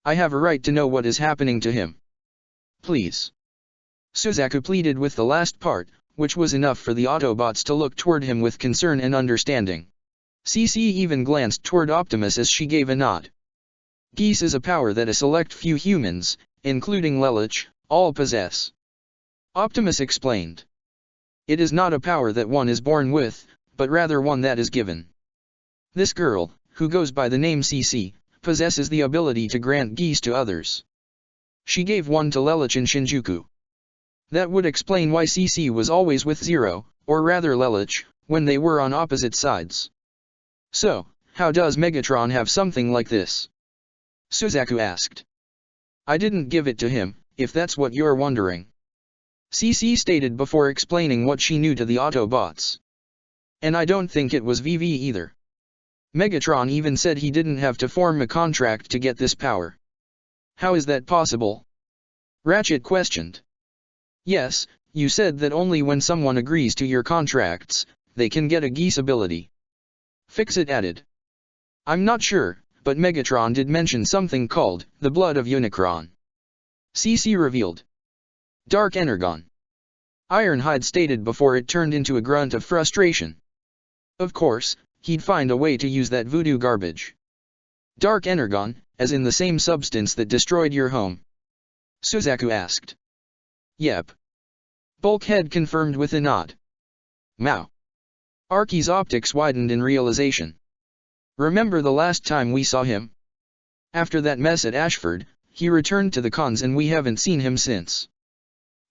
I have a right to know what is happening to him. Please." Suzaku pleaded with the last part, which was enough for the Autobots to look toward him with concern and understanding. CC even glanced toward Optimus as she gave a nod. "Geese is a power that a select few humans, including Lelich, all possess," Optimus explained. "It is not a power that one is born with, but rather one that is given. This girl, who goes by the name CC, possesses the ability to grant geese to others. She gave one to Lelich in Shinjuku. That would explain why CC was always with Zero, or rather Lelich, when they were on opposite sides." "So, how does Megatron have something like this?" Suzaku asked. "I didn't give it to him, if that's what you're wondering," CC stated before explaining what she knew to the Autobots. "And I don't think it was VV either. Megatron even said he didn't have to form a contract to get this power." "How is that possible?" Ratchet questioned. "Yes, you said that only when someone agrees to your contracts, they can get a geese ability," Fixit added. "I'm not sure, but Megatron did mention something called the blood of Unicron," CC revealed. "Dark Energon," Ironhide stated before it turned into a grunt of frustration. "Of course, he'd find a way to use that voodoo garbage." "Dark Energon, as in the same substance that destroyed your home?" Suzaku asked. "Yep." Bulkhead confirmed with a nod. "Meow." Arky's optics widened in realization. "Remember the last time we saw him? After that mess at Ashford, he returned to the cons and we haven't seen him since.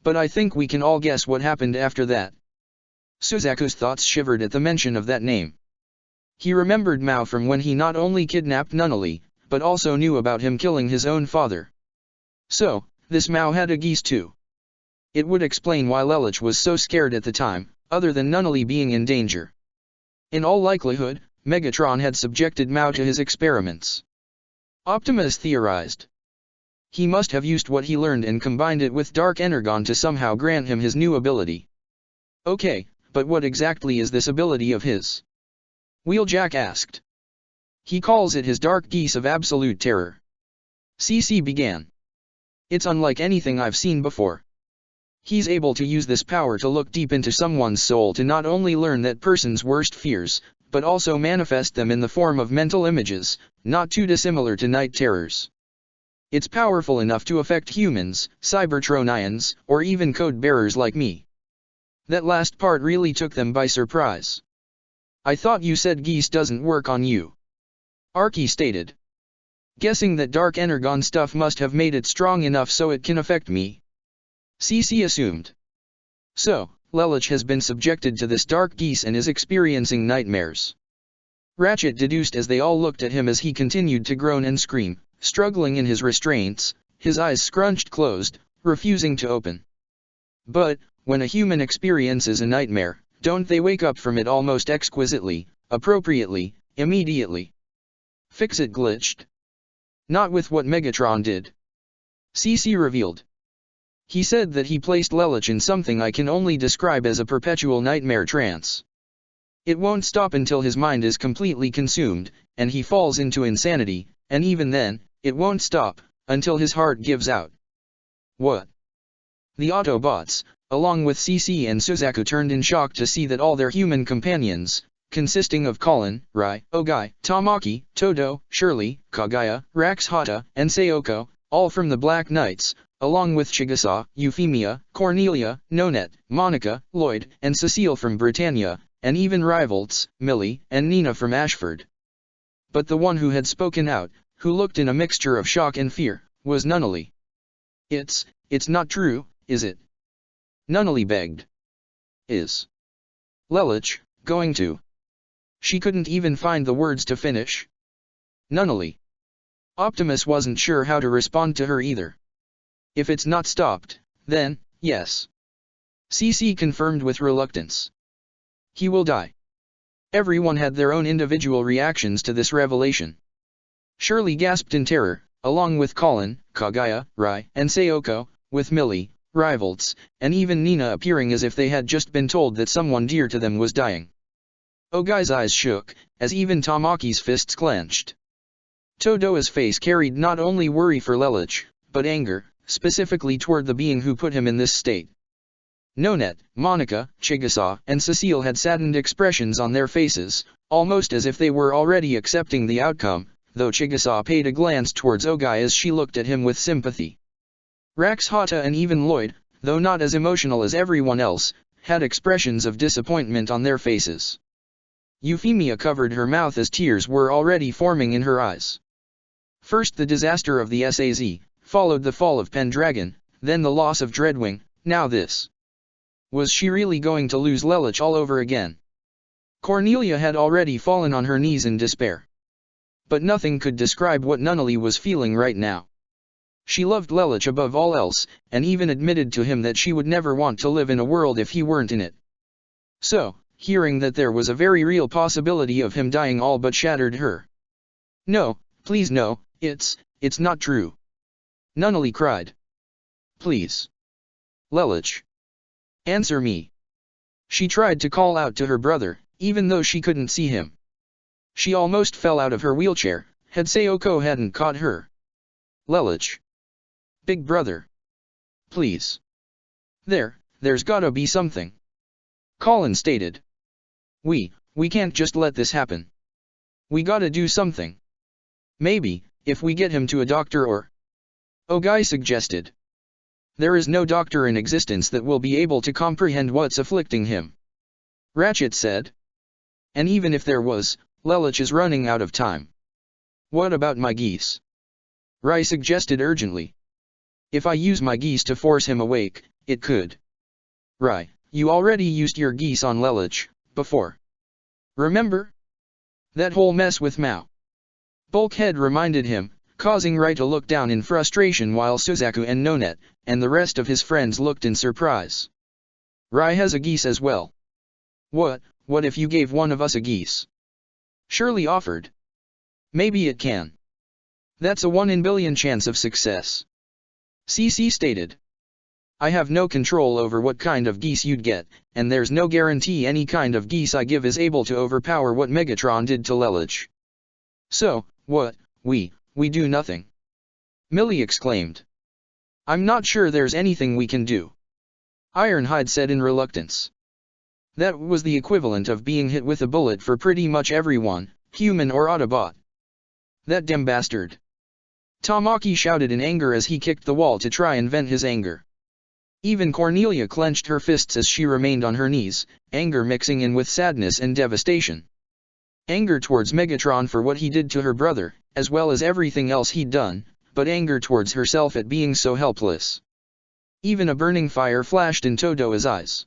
But I think we can all guess what happened after that." Suzaku's thoughts shivered at the mention of that name. He remembered Mao from when he not only kidnapped Nunnally, but also knew about him killing his own father. So, this Mao had a geese too. It would explain why Lelich was so scared at the time, other than Nunnally being in danger. In all likelihood, Megatron had subjected Mao to his experiments. Optimus theorized. He must have used what he learned and combined it with Dark Energon to somehow grant him his new ability. "Okay, but what exactly is this ability of his?" Wheeljack asked. "He calls it his Dark Geese of Absolute Terror," CC began. "It's unlike anything I've seen before. He's able to use this power to look deep into someone's soul to not only learn that person's worst fears, but also manifest them in the form of mental images, not too dissimilar to night terrors. It's powerful enough to affect humans, Cybertronians, or even code-bearers like me." That last part really took them by surprise. "I thought you said geese doesn't work on you," Arky stated. "Guessing that Dark Energon stuff must have made it strong enough so it can affect me," CC assumed. "So, Lelich has been subjected to this dark geese and is experiencing nightmares," Ratchet deduced as they all looked at him as he continued to groan and scream, struggling in his restraints, his eyes scrunched closed, refusing to open. "But, when a human experiences a nightmare, don't they wake up from it almost exquisitely, appropriately, immediately?" Fixit glitched. "Not with what Megatron did," CC revealed. "He said that he placed Lelich in something I can only describe as a perpetual nightmare trance. It won't stop until his mind is completely consumed, and he falls into insanity, and even then, it won't stop, until his heart gives out." "What?" The Autobots, along with CC and Suzaku, turned in shock to see that all their human companions, consisting of Colin, Rai, Ogai, Tamaki, Todo, Shirley, Kagaya, Rax Hata, and Sayoko, all from the Black Knights, along with Chigusa, Euphemia, Cornelia, Nonette, Monica, Lloyd, and Cecile from Britannia, and even Rivalts, Millie, and Nina from Ashford. But the one who had spoken out, who looked in a mixture of shock and fear, was Nunnally. It's not true, is it? Nunnally begged. Is Lelich going to? She couldn't even find the words to finish. Nunnally. Optimus wasn't sure how to respond to her either. If it's not stopped, then, yes. CC confirmed with reluctance. He will die. Everyone had their own individual reactions to this revelation. Shirley gasped in terror, along with Colin, Kagaya, Rai, and Sayoko, with Millie, Rivalts, and even Nina appearing as if they had just been told that someone dear to them was dying. Ogai's eyes shook, as even Tamaki's fists clenched. Todoa's face carried not only worry for Lelich, but anger, specifically toward the being who put him in this state. Nonette, Monica, Chigusa, and Cecile had saddened expressions on their faces, almost as if they were already accepting the outcome, though Chigusa paid a glance towards Ogai as she looked at him with sympathy. Rax Hata and even Lloyd, though not as emotional as everyone else, had expressions of disappointment on their faces. Euphemia covered her mouth as tears were already forming in her eyes. First the disaster of the SAZ, followed the fall of Pendragon, then the loss of Dreadwing, now this. Was she really going to lose Lelich all over again? Cornelia had already fallen on her knees in despair. But nothing could describe what Nunnally was feeling right now. She loved Lelich above all else, and even admitted to him that she would never want to live in a world if he weren't in it. So, hearing that there was a very real possibility of him dying all but shattered her. No, please no, it's not true. Nunnally cried. Please. Lelich. Answer me. She tried to call out to her brother, even though she couldn't see him. She almost fell out of her wheelchair, had Sayoko hadn't caught her. Lelich. Big brother. Please. There's gotta be something. Colin stated. We can't just let this happen. We gotta do something. Maybe, if we get him to a doctor or... Ogai suggested. There is no doctor in existence that will be able to comprehend what's afflicting him. Ratchet said. And even if there was, Lelich is running out of time. What about my geese? Rai suggested urgently. If I use my geese to force him awake, it could. Rai, you already used your geese on Lelich, before. Remember? That whole mess with Mao. Bulkhead reminded him, causing Rai to look down in frustration while Suzaku and Nonette, and the rest of his friends looked in surprise. Rai has a geese as well. What if you gave one of us a geese? Shirley offered. Maybe it can. That's a 1 in billion chance of success. CC stated. I have no control over what kind of geese you'd get, and there's no guarantee any kind of geese I give is able to overpower what Megatron did to Lelich. So, what, we do nothing. Millie exclaimed. I'm not sure there's anything we can do. Ironhide said in reluctance. That was the equivalent of being hit with a bullet for pretty much everyone, human or Autobot. That damn bastard. Tamaki shouted in anger as he kicked the wall to try and vent his anger. Even Cornelia clenched her fists as she remained on her knees, anger mixing in with sadness and devastation. Anger towards Megatron for what he did to her brother, as well as everything else he'd done, but anger towards herself at being so helpless. Even a burning fire flashed in Todoa's eyes.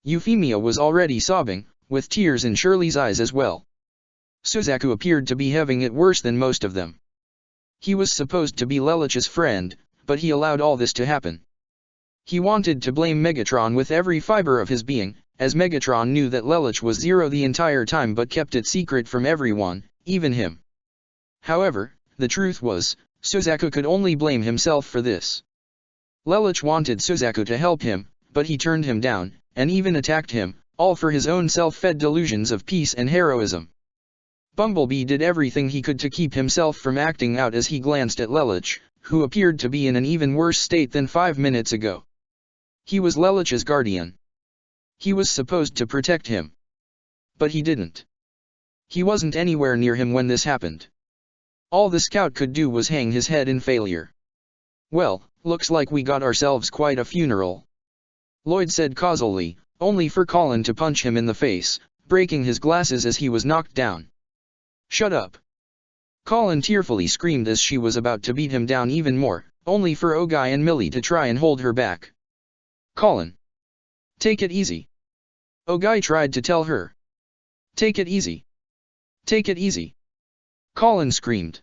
Euphemia was already sobbing, with tears in Shirley's eyes as well. Suzaku appeared to be having it worse than most of them. He was supposed to be Lelich's friend, but he allowed all this to happen. He wanted to blame Megatron with every fiber of his being, as Megatron knew that Lelich was Zero the entire time but kept it secret from everyone, even him. However, the truth was, Suzaku could only blame himself for this. Lelich wanted Suzaku to help him, but he turned him down, and even attacked him, all for his own self-fed delusions of peace and heroism. Bumblebee did everything he could to keep himself from acting out as he glanced at Lelich, who appeared to be in an even worse state than 5 minutes ago. He was Lelich's guardian. He was supposed to protect him. But he didn't. He wasn't anywhere near him when this happened. All the scout could do was hang his head in failure. Well, looks like we got ourselves quite a funeral, Lloyd said causally, only for Colin to punch him in the face, breaking his glasses as he was knocked down. Shut up! Colin tearfully screamed as she was about to beat him down even more, only for Ogai and Millie to try and hold her back. Colin! Take it easy! Ogai tried to tell her. Take it easy! Take it easy! Colin screamed.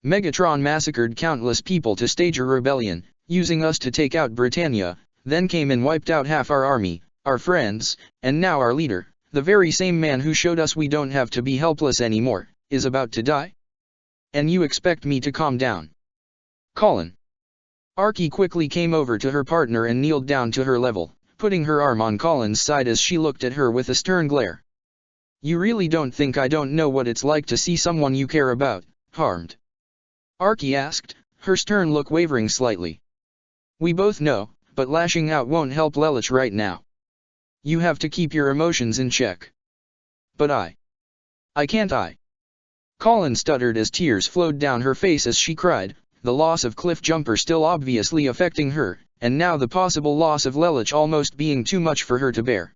Megatron massacred countless people to stage a rebellion, using us to take out Britannia, then came and wiped out half our army, our friends, and now our leader, the very same man who showed us we don't have to be helpless anymore, is about to die? And you expect me to calm down? Colin! Archie quickly came over to her partner and kneeled down to her level, putting her arm on Colin's side as she looked at her with a stern glare. You really don't think I don't know what it's like to see someone you care about harmed? Archie asked, her stern look wavering slightly. We both know, but lashing out won't help Lelouch right now. You have to keep your emotions in check. But I can't. Colin stuttered as tears flowed down her face as she cried, the loss of Cliffjumper still obviously affecting her, and now the possible loss of Lelouch almost being too much for her to bear.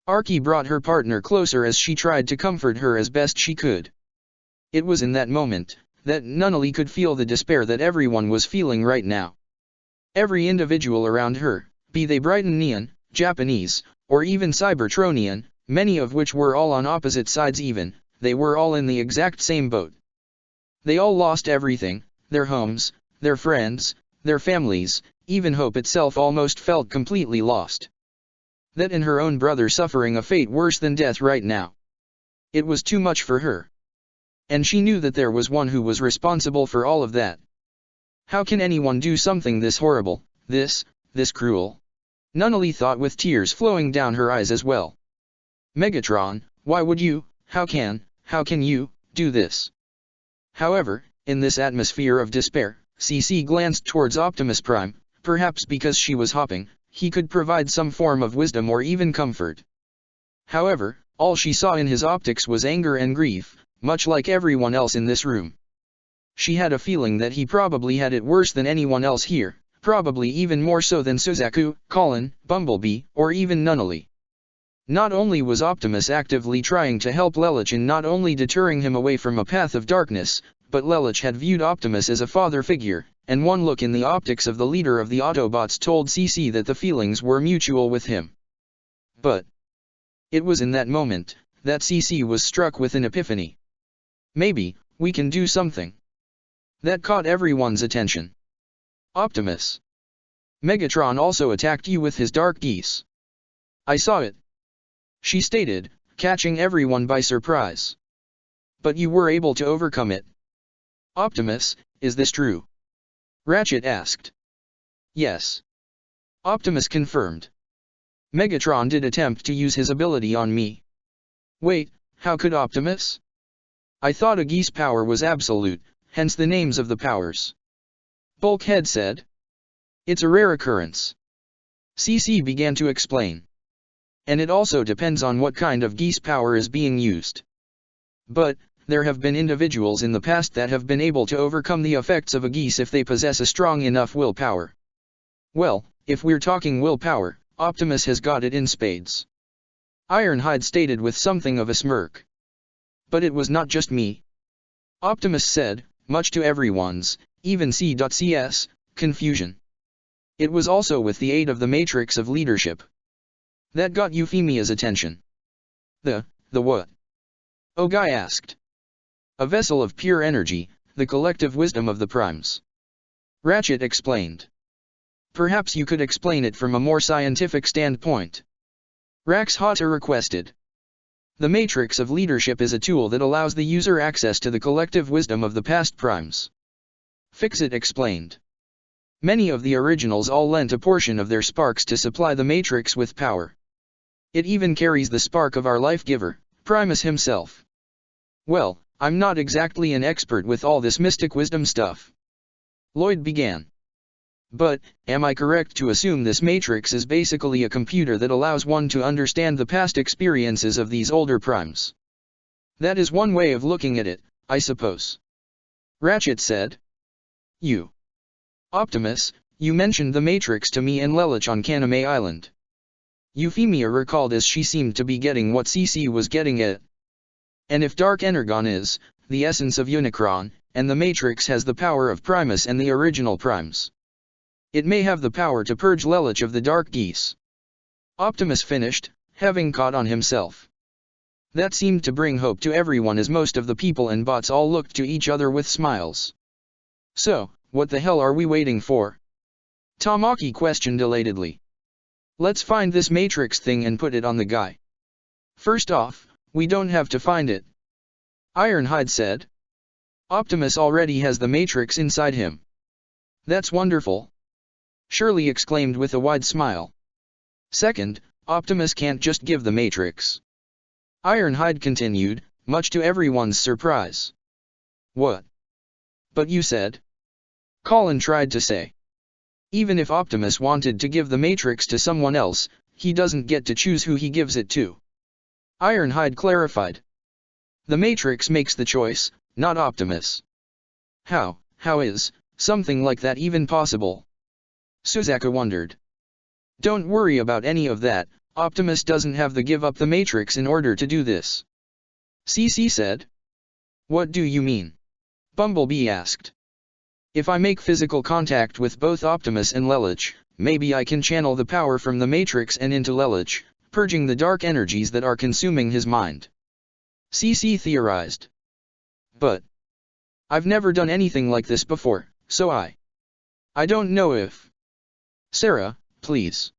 Archie brought her partner closer as she tried to comfort her as best she could. It was in that moment that Nunnally could feel the despair that everyone was feeling right now. Every individual around her, be they Brightonian, Japanese, or even Cybertronian, many of which were all on opposite sides even, they were all in the exact same boat. They all lost everything, their homes, their friends, their families, even hope itself almost felt completely lost. That and her own brother suffering a fate worse than death right now. It was too much for her. And she knew that there was one who was responsible for all of that. How can anyone do something this horrible, this cruel? Nunnally thought with tears flowing down her eyes as well. Megatron, why would you, how can you, do this? However, in this atmosphere of despair, CC glanced towards Optimus Prime, perhaps because she was hopping, he could provide some form of wisdom or even comfort. However, all she saw in his optics was anger and grief, much like everyone else in this room. She had a feeling that he probably had it worse than anyone else here, probably even more so than Suzaku, Colin, Bumblebee, or even Nunnally. Not only was Optimus actively trying to help Lelouch in not only deterring him away from a path of darkness, but Lelouch had viewed Optimus as a father figure, and one look in the optics of the leader of the Autobots told CC that the feelings were mutual with him. But it was in that moment that CC was struck with an epiphany. Maybe we can do something. That caught everyone's attention. Optimus. Megatron also attacked you with his dark geese. I saw it, she stated, catching everyone by surprise. But you were able to overcome it. Optimus, is this true? Ratchet asked. Yes. Optimus confirmed. Megatron did attempt to use his ability on me. Wait, how could Optimus? I thought a geese power was absolute, hence the names of the powers. Bulkhead said. It's a rare occurrence. CC began to explain. And it also depends on what kind of geese power is being used. But there have been individuals in the past that have been able to overcome the effects of a geese if they possess a strong enough willpower. Well, if we're talking willpower, Optimus has got it in spades. Ironhide stated with something of a smirk. But it was not just me. Optimus said, much to everyone's, even C.C's, confusion. It was also with the aid of the matrix of leadership. That got Euphemia's attention. The what? Ogai asked. A vessel of pure energy, the collective wisdom of the primes. Ratchet explained. Perhaps you could explain it from a more scientific standpoint. Rax Hata requested. The matrix of leadership is a tool that allows the user access to the collective wisdom of the past primes. Fixit explained. Many of the originals all lent a portion of their sparks to supply the matrix with power. It even carries the spark of our life giver, Primus himself. Well, I'm not exactly an expert with all this mystic wisdom stuff. Lloyd began. But, am I correct to assume this matrix is basically a computer that allows one to understand the past experiences of these older primes? That is one way of looking at it, I suppose. Ratchet said. You Optimus, you mentioned the Matrix to me and Lelich on Kaname Island. Euphemia recalled as she seemed to be getting what CC was getting at. And if Dark Energon is the essence of Unicron, and the Matrix has the power of Primus and the original Primes, it may have the power to purge Lelich of the Dark Geese. Optimus finished, having caught on himself. That seemed to bring hope to everyone as most of the people and bots all looked to each other with smiles. So, what the hell are we waiting for? Tamaki questioned elatedly. Let's find this Matrix thing and put it on the guy. First off, we don't have to find it, Ironhide said. Optimus already has the Matrix inside him. That's wonderful, Shirley exclaimed with a wide smile. Second, Optimus can't just give the Matrix. Ironhide continued, much to everyone's surprise. What? But you said? Colin tried to say. Even if Optimus wanted to give the Matrix to someone else, he doesn't get to choose who he gives it to. Ironhide clarified. The Matrix makes the choice, not Optimus. How is something like that even possible? Suzaka wondered. Don't worry about any of that, Optimus doesn't have to give up the Matrix in order to do this. CC said. What do you mean? Bumblebee asked. If I make physical contact with both Optimus and Lelich, maybe I can channel the power from the Matrix and into Lelich, purging the dark energies that are consuming his mind. CC theorized. But I've never done anything like this before, so I don't know if... Sarah, please.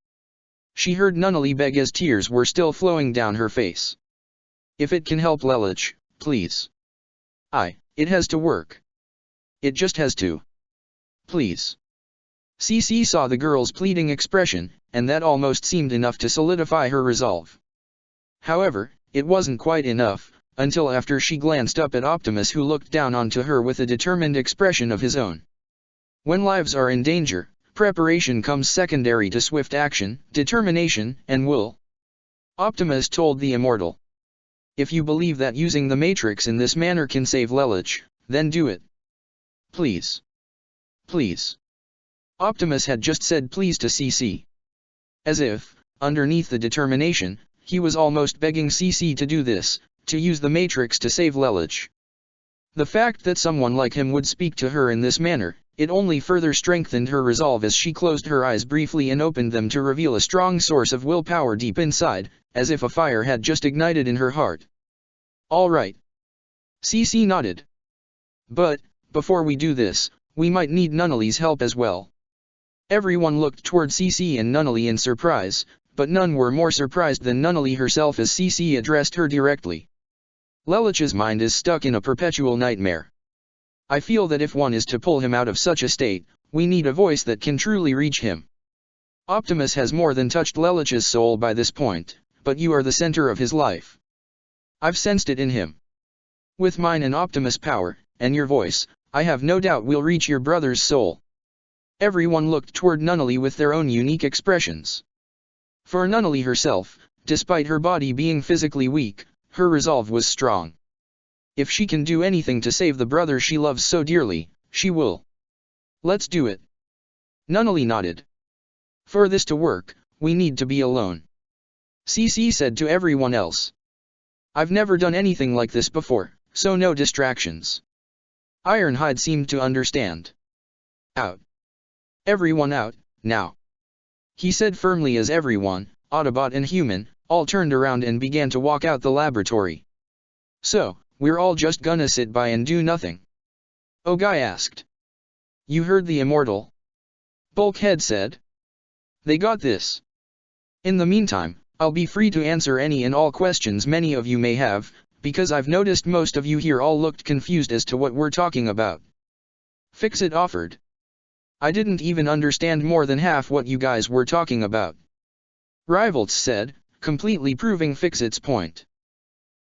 She heard Nunnally beg as tears were still flowing down her face. If it can help Lelich, please. It has to work. It just has to. Please. CC saw the girl's pleading expression, and that almost seemed enough to solidify her resolve. However, it wasn't quite enough, until after she glanced up at Optimus, who looked down onto her with a determined expression of his own. When lives are in danger, preparation comes secondary to swift action, determination, and will. Optimus told the Immortal. If you believe that using the Matrix in this manner can save Lelich, then do it. Please. Please. Optimus had just said please to CC. As if, underneath the determination, he was almost begging CC to do this, to use the Matrix to save Lelich. The fact that someone like him would speak to her in this manner, it only further strengthened her resolve as she closed her eyes briefly and opened them to reveal a strong source of willpower deep inside, as if a fire had just ignited in her heart. All right. CC nodded. But, before we do this, we might need Nunnally's help as well. Everyone looked toward CC and Nunnally in surprise, but none were more surprised than Nunnally herself as CC addressed her directly. Lelich's mind is stuck in a perpetual nightmare. I feel that if one is to pull him out of such a state, we need a voice that can truly reach him. Optimus has more than touched Lelich's soul by this point, but you are the center of his life. I've sensed it in him. With mine and Optimus' power, and your voice, I have no doubt we'll reach your brother's soul. Everyone looked toward Nunnally with their own unique expressions. For Nunnally herself, despite her body being physically weak, her resolve was strong. If she can do anything to save the brother she loves so dearly, she will. Let's do it. Nunnally nodded. For this to work, we need to be alone. CC said to everyone else. I've never done anything like this before, so no distractions. Ironhide seemed to understand. Out. Everyone out, now. He said firmly as everyone, Autobot and human, all turned around and began to walk out the laboratory. So, we're all just gonna sit by and do nothing? Ogai asked. You heard the Immortal? Bulkhead said. They got this. In the meantime, I'll be free to answer any and all questions many of you may have, because I've noticed most of you here all looked confused as to what we're talking about. Fixit offered. I didn't even understand more than half what you guys were talking about. Rivalts said, completely proving Fixit's point.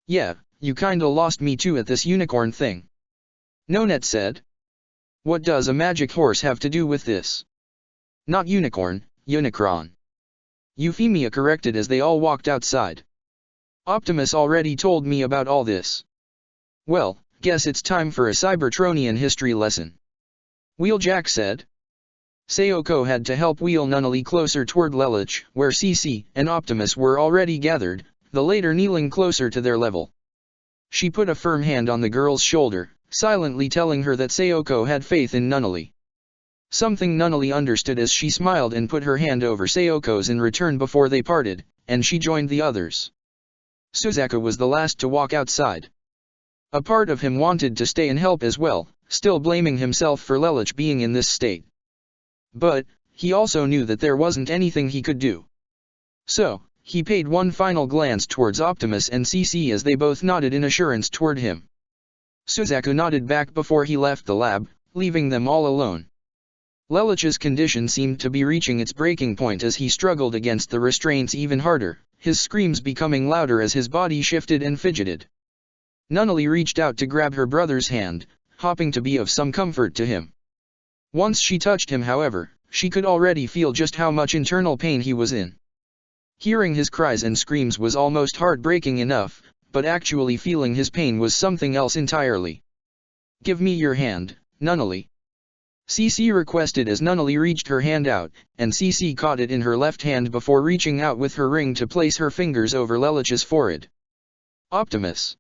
Yeah, you kinda lost me too at this unicorn thing. Nonet said. What does a magic horse have to do with this? Not unicorn, Unicron. Euphemia corrected as they all walked outside. Optimus already told me about all this. Well, guess it's time for a Cybertronian history lesson. Wheeljack said. Sayoko had to help wheel Nunnally closer toward Lelouch, where CC and Optimus were already gathered, the latter kneeling closer to their level. She put a firm hand on the girl's shoulder, silently telling her that Sayoko had faith in Nunnally. Something Nunnally understood as she smiled and put her hand over Sayoko's in return before they parted, and she joined the others. Suzaku was the last to walk outside. A part of him wanted to stay and help as well, still blaming himself for Lelouch being in this state. But, he also knew that there wasn't anything he could do. So, he paid one final glance towards Optimus and CC as they both nodded in assurance toward him. Suzaku nodded back before he left the lab, leaving them all alone. Lelouch's condition seemed to be reaching its breaking point as he struggled against the restraints even harder, his screams becoming louder as his body shifted and fidgeted. Nunnally reached out to grab her brother's hand, hoping to be of some comfort to him. Once she touched him, however, she could already feel just how much internal pain he was in. Hearing his cries and screams was almost heartbreaking enough, but actually feeling his pain was something else entirely. "Give me your hand, Nunnally," CC requested as Nunnally reached her hand out, and CC caught it in her left hand before reaching out with her ring to place her fingers over Lelouch's forehead. Optimus.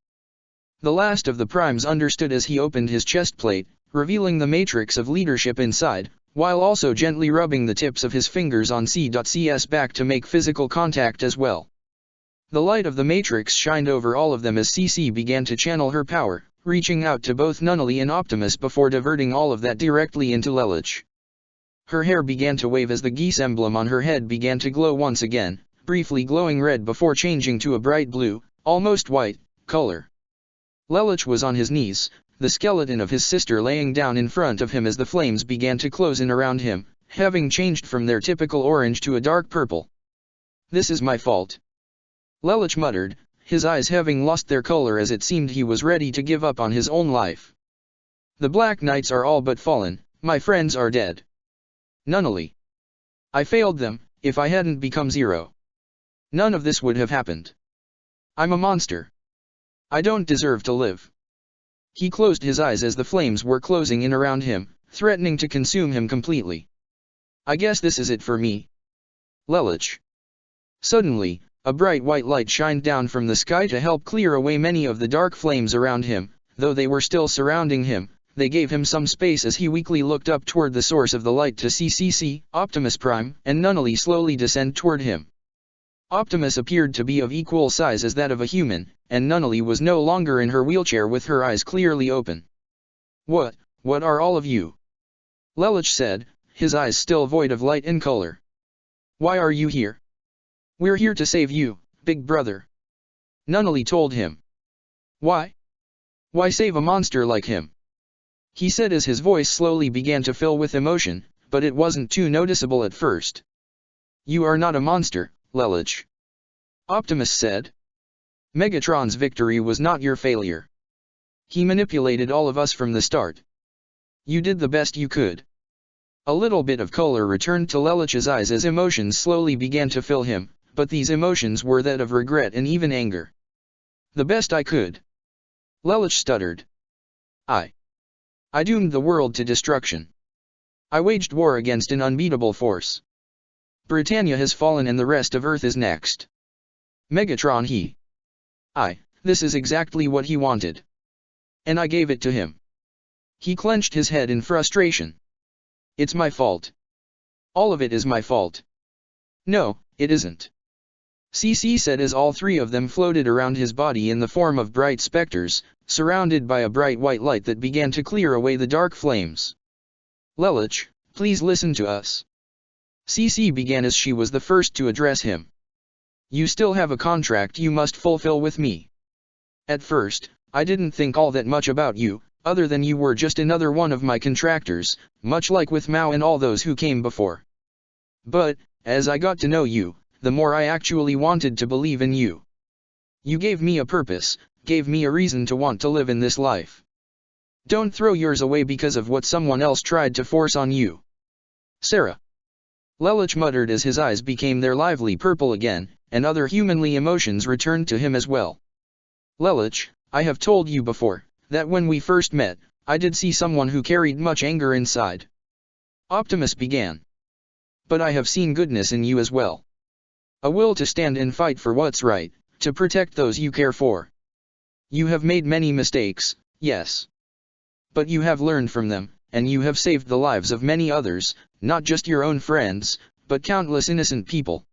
The last of the primes understood as he opened his chest plate, revealing the matrix of leadership inside, while also gently rubbing the tips of his fingers on C.CS back to make physical contact as well. The light of the matrix shined over all of them as CC began to channel her power, reaching out to both Nunnally and Optimus before diverting all of that directly into Lelouch. Her hair began to wave as the geese emblem on her head began to glow once again, briefly glowing red before changing to a bright blue, almost white, color. Lelouch was on his knees, the skeleton of his sister laying down in front of him as the flames began to close in around him, having changed from their typical orange to a dark purple. "This is my fault," Lelouch muttered, his eyes having lost their color as it seemed he was ready to give up on his own life. "The Black Knights are all but fallen, my friends are dead. Nunnally. I failed them, if I hadn't become Zero. None of this would have happened. I'm a monster. I don't deserve to live." He closed his eyes as the flames were closing in around him, threatening to consume him completely. "I guess this is it for me. Lelouch." Suddenly, a bright white light shined down from the sky to help clear away many of the dark flames around him, though they were still surrounding him. They gave him some space as he weakly looked up toward the source of the light to see CC, Optimus Prime, and Nunnally slowly descend toward him. Optimus appeared to be of equal size as that of a human, and Nunnally was no longer in her wheelchair with her eyes clearly open. What are all of you?" Lelouch said, his eyes still void of light and color. "Why are you here?" "We're here to save you, big brother," Nunnally told him. "Why? Why save a monster like him?" he said as his voice slowly began to fill with emotion, but it wasn't too noticeable at first. "You are not a monster, Lelouch," Optimus said. "Megatron's victory was not your failure. He manipulated all of us from the start. You did the best you could." A little bit of color returned to Lelouch's eyes as emotions slowly began to fill him, but these emotions were that of regret and even anger. "The best I could," Lelouch stuttered. I doomed the world to destruction. I waged war against an unbeatable force. Britannia has fallen and the rest of Earth is next. Megatron this is exactly what he wanted. And I gave it to him." He clenched his head in frustration. "It's my fault. All of it is my fault." "No, it isn't," CC said as all three of them floated around his body in the form of bright specters, surrounded by a bright white light that began to clear away the dark flames. "Lelouch, please listen to us," CC began as she was the first to address him. "You still have a contract you must fulfill with me. At first, I didn't think all that much about you, other than you were just another one of my contractors, much like with Mao and all those who came before. But, as I got to know you, the more I actually wanted to believe in you. You gave me a purpose, gave me a reason to want to live in this life. Don't throw yours away because of what someone else tried to force on you. Sarah." Lelouch muttered as his eyes became their lively purple again, and other humanly emotions returned to him as well. "Lelouch, I have told you before, that when we first met, I did see someone who carried much anger inside. Optimus began. But I have seen goodness in you as well. A will to stand and fight for what's right, to protect those you care for. You have made many mistakes, yes. But you have learned from them, and you have saved the lives of many others, not just your own friends, but countless innocent people.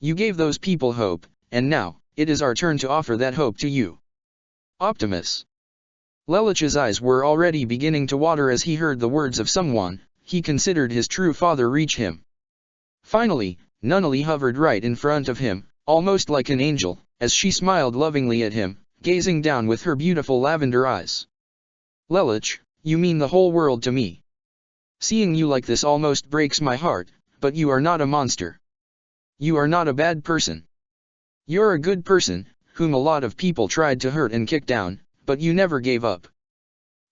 You gave those people hope, and now, it is our turn to offer that hope to you. Optimus. Lelich's eyes were already beginning to water as he heard the words of someone he considered his true father reach him. Finally, Nunnally hovered right in front of him, almost like an angel, as she smiled lovingly at him, gazing down with her beautiful lavender eyes. Lelich, you mean the whole world to me. Seeing you like this almost breaks my heart, but you are not a monster. You are not a bad person. You're a good person, whom a lot of people tried to hurt and kick down, but you never gave up.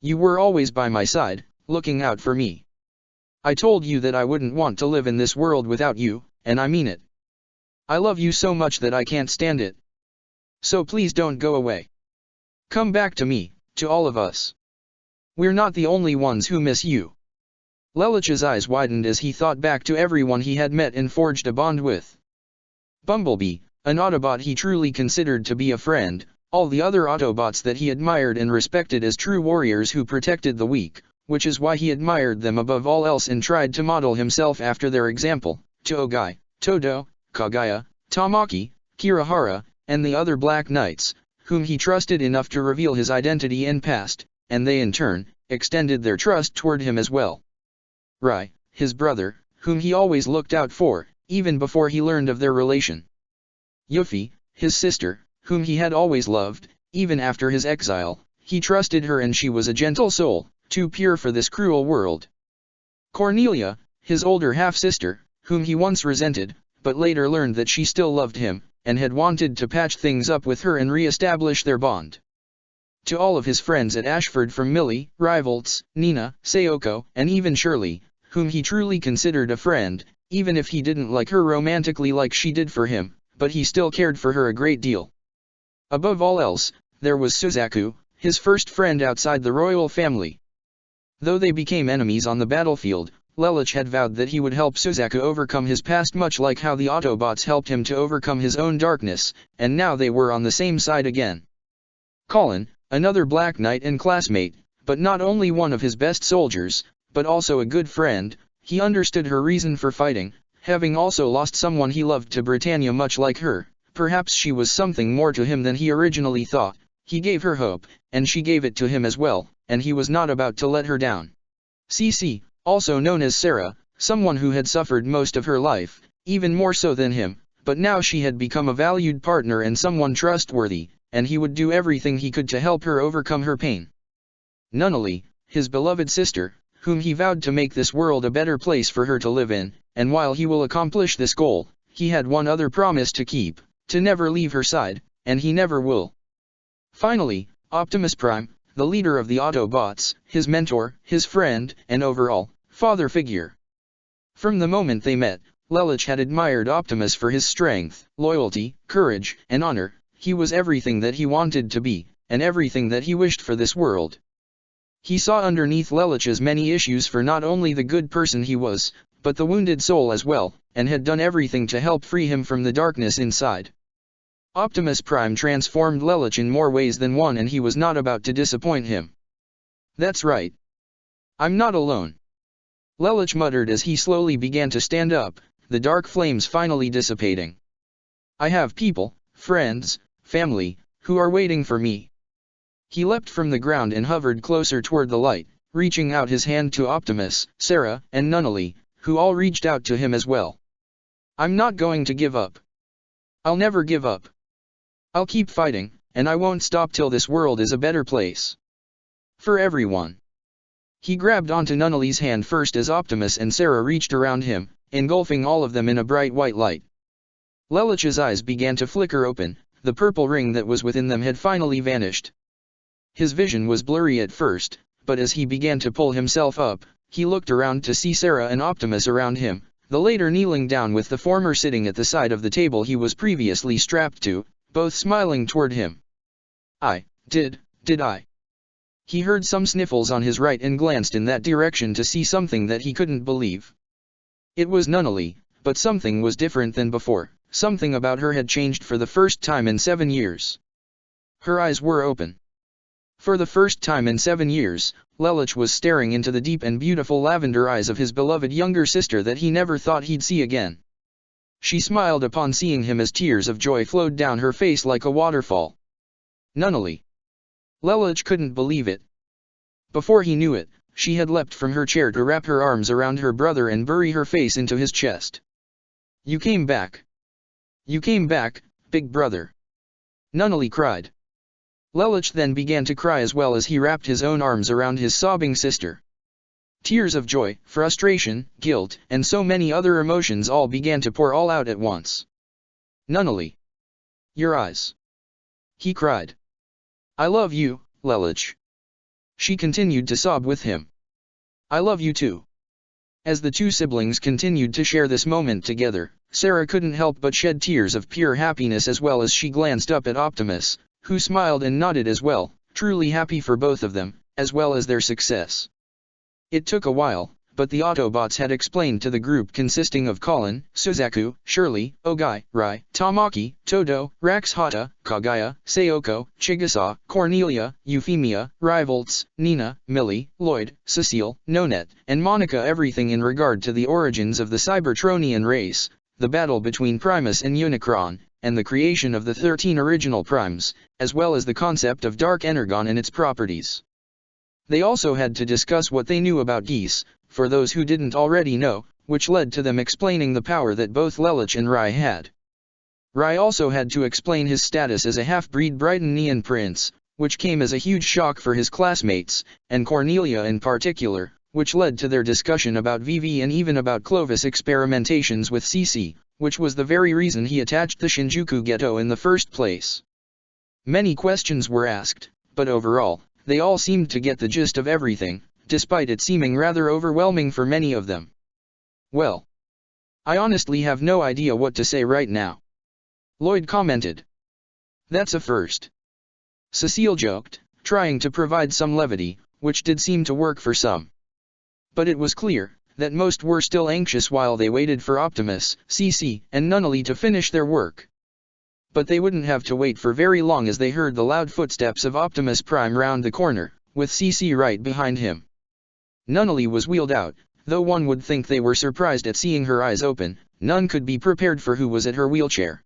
You were always by my side, looking out for me. I told you that I wouldn't want to live in this world without you, and I mean it. I love you so much that I can't stand it. So please don't go away. Come back to me, to all of us. We're not the only ones who miss you. Lelich's eyes widened as he thought back to everyone he had met and forged a bond with. Bumblebee, an Autobot he truly considered to be a friend, all the other Autobots that he admired and respected as true warriors who protected the weak, which is why he admired them above all else and tried to model himself after their example, Togai, Todo, Kagaya, Tamaki, Kirihara, and the other Black Knights, whom he trusted enough to reveal his identity and past, and they in turn, extended their trust toward him as well. Rai, his brother, whom he always looked out for, even before he learned of their relation. Yuffie, his sister, whom he had always loved, even after his exile, he trusted her and she was a gentle soul, too pure for this cruel world. Cornelia, his older half-sister, whom he once resented, but later learned that she still loved him, and had wanted to patch things up with her and re-establish their bond. To all of his friends at Ashford, from Millie, Rivalts, Nina, Sayoko, and even Shirley, whom he truly considered a friend, even if he didn't like her romantically like she did for him, but he still cared for her a great deal. Above all else, there was Suzaku, his first friend outside the royal family. Though they became enemies on the battlefield, Lelich had vowed that he would help Suzaku overcome his past much like how the Autobots helped him to overcome his own darkness, and now they were on the same side again. Colin, another Black Knight and classmate, but not only one of his best soldiers, but also a good friend, he understood her reason for fighting, having also lost someone he loved to Britannia much like her. Perhaps she was something more to him than he originally thought. He gave her hope, and she gave it to him as well, and he was not about to let her down. Cece, also known as Sarah, someone who had suffered most of her life, even more so than him, but now she had become a valued partner and someone trustworthy, and he would do everything he could to help her overcome her pain. Nunnally, his beloved sister, whom he vowed to make this world a better place for her to live in, and while he will accomplish this goal, he had one other promise to keep, to never leave her side, and he never will. Finally, Optimus Prime, the leader of the Autobots, his mentor, his friend, and overall, father figure. From the moment they met, Lelich had admired Optimus for his strength, loyalty, courage, and honor. He was everything that he wanted to be, and everything that he wished for this world. He saw underneath Lelich's many issues for not only the good person he was, but the wounded soul as well, and had done everything to help free him from the darkness inside. Optimus Prime transformed Lelich in more ways than one, and he was not about to disappoint him. That's right. I'm not alone. Lelich muttered as he slowly began to stand up, the dark flames finally dissipating. I have people, friends, family, who are waiting for me. He leapt from the ground and hovered closer toward the light, reaching out his hand to Optimus, Sarah, and Nunnally, who all reached out to him as well. I'm not going to give up. I'll never give up. I'll keep fighting, and I won't stop till this world is a better place. For everyone. He grabbed onto Nunnally's hand first as Optimus and Sarah reached around him, engulfing all of them in a bright white light. Lelich's eyes began to flicker open, the purple ring that was within them had finally vanished. His vision was blurry at first, but as he began to pull himself up, he looked around to see Sarah and Optimus around him, the latter kneeling down with the former sitting at the side of the table he was previously strapped to, both smiling toward him. Did I? He heard some sniffles on his right and glanced in that direction to see something that he couldn't believe. It was Nunnally, but something was different than before. Something about her had changed for the first time in 7 years. Her eyes were open. For the first time in 7 years, Lelich was staring into the deep and beautiful lavender eyes of his beloved younger sister that he never thought he'd see again. She smiled upon seeing him as tears of joy flowed down her face like a waterfall. Nunnally. Lelich couldn't believe it. Before he knew it, she had leapt from her chair to wrap her arms around her brother and bury her face into his chest. "You came back. You came back, big brother." Nunnally cried. Lelich then began to cry as well as he wrapped his own arms around his sobbing sister. Tears of joy, frustration, guilt, and so many other emotions all began to pour all out at once. "Nunnally. Your eyes." He cried. "I love you, Lelich." She continued to sob with him. "I love you too." As the two siblings continued to share this moment together, Sarah couldn't help but shed tears of pure happiness as well as she glanced up at Optimus, who smiled and nodded as well, truly happy for both of them, as well as their success. It took a while, but the Autobots had explained to the group consisting of Colin, Suzaku, Shirley, Ogai, Rai, Tamaki, Todo, Rax Hata, Kagaya, Sayoko, Chigusa, Cornelia, Euphemia, Rivolts, Nina, Millie, Lloyd, Cecile, Nonette, and Monica everything in regard to the origins of the Cybertronian race, the battle between Primus and Unicron, and the creation of the 13 original Primes, as well as the concept of Dark Energon and its properties. They also had to discuss what they knew about geese, for those who didn't already know, which led to them explaining the power that both Lelich and Rai had. Rai also had to explain his status as a half-breed Brightonnian prince, which came as a huge shock for his classmates, and Cornelia in particular, which led to their discussion about Vivi and even about Clovis' experimentations with CC, which was the very reason he attached the Shinjuku ghetto in the first place. Many questions were asked, but overall, they all seemed to get the gist of everything, despite it seeming rather overwhelming for many of them. "Well, I honestly have no idea what to say right now," Lloyd commented. "That's a first," Cecile joked, trying to provide some levity, which did seem to work for some. But it was clear that most were still anxious while they waited for Optimus, CC, and Nunnally to finish their work. But they wouldn't have to wait for very long as they heard the loud footsteps of Optimus Prime round the corner, with CC right behind him. Nunnally was wheeled out, though one would think they were surprised at seeing her eyes open, none could be prepared for who was at her wheelchair.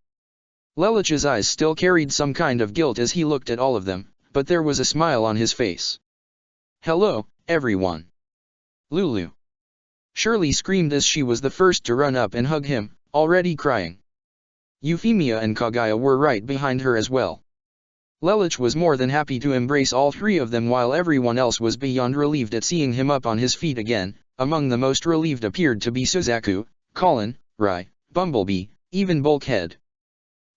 Lelich's eyes still carried some kind of guilt as he looked at all of them, but there was a smile on his face. "Hello, everyone." "Lulu." Shirley screamed as she was the first to run up and hug him, already crying. Euphemia and Kagaya were right behind her as well. Lelich was more than happy to embrace all three of them while everyone else was beyond relieved at seeing him up on his feet again. Among the most relieved appeared to be Suzaku, Colin, Rai, Bumblebee, even Bulkhead.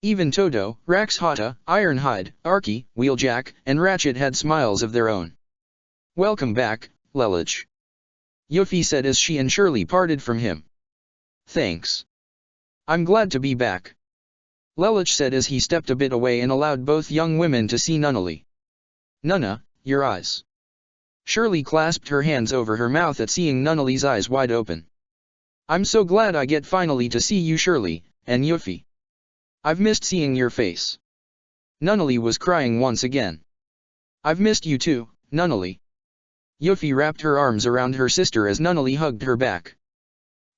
Even Todo, Rax Hata, Ironhide, Arky, Wheeljack, and Ratchet had smiles of their own. "Welcome back, Lelich," Yuffie said as she and Shirley parted from him. "Thanks. I'm glad to be back," Lelich said as he stepped a bit away and allowed both young women to see Nunnally. "Nunna, your eyes." Shirley clasped her hands over her mouth at seeing Nunnally's eyes wide open. "I'm so glad I get finally to see you, Shirley, and Yuffie. I've missed seeing your face." Nunnally was crying once again. "I've missed you too, Nunnally." Yuffie wrapped her arms around her sister as Nunnally hugged her back.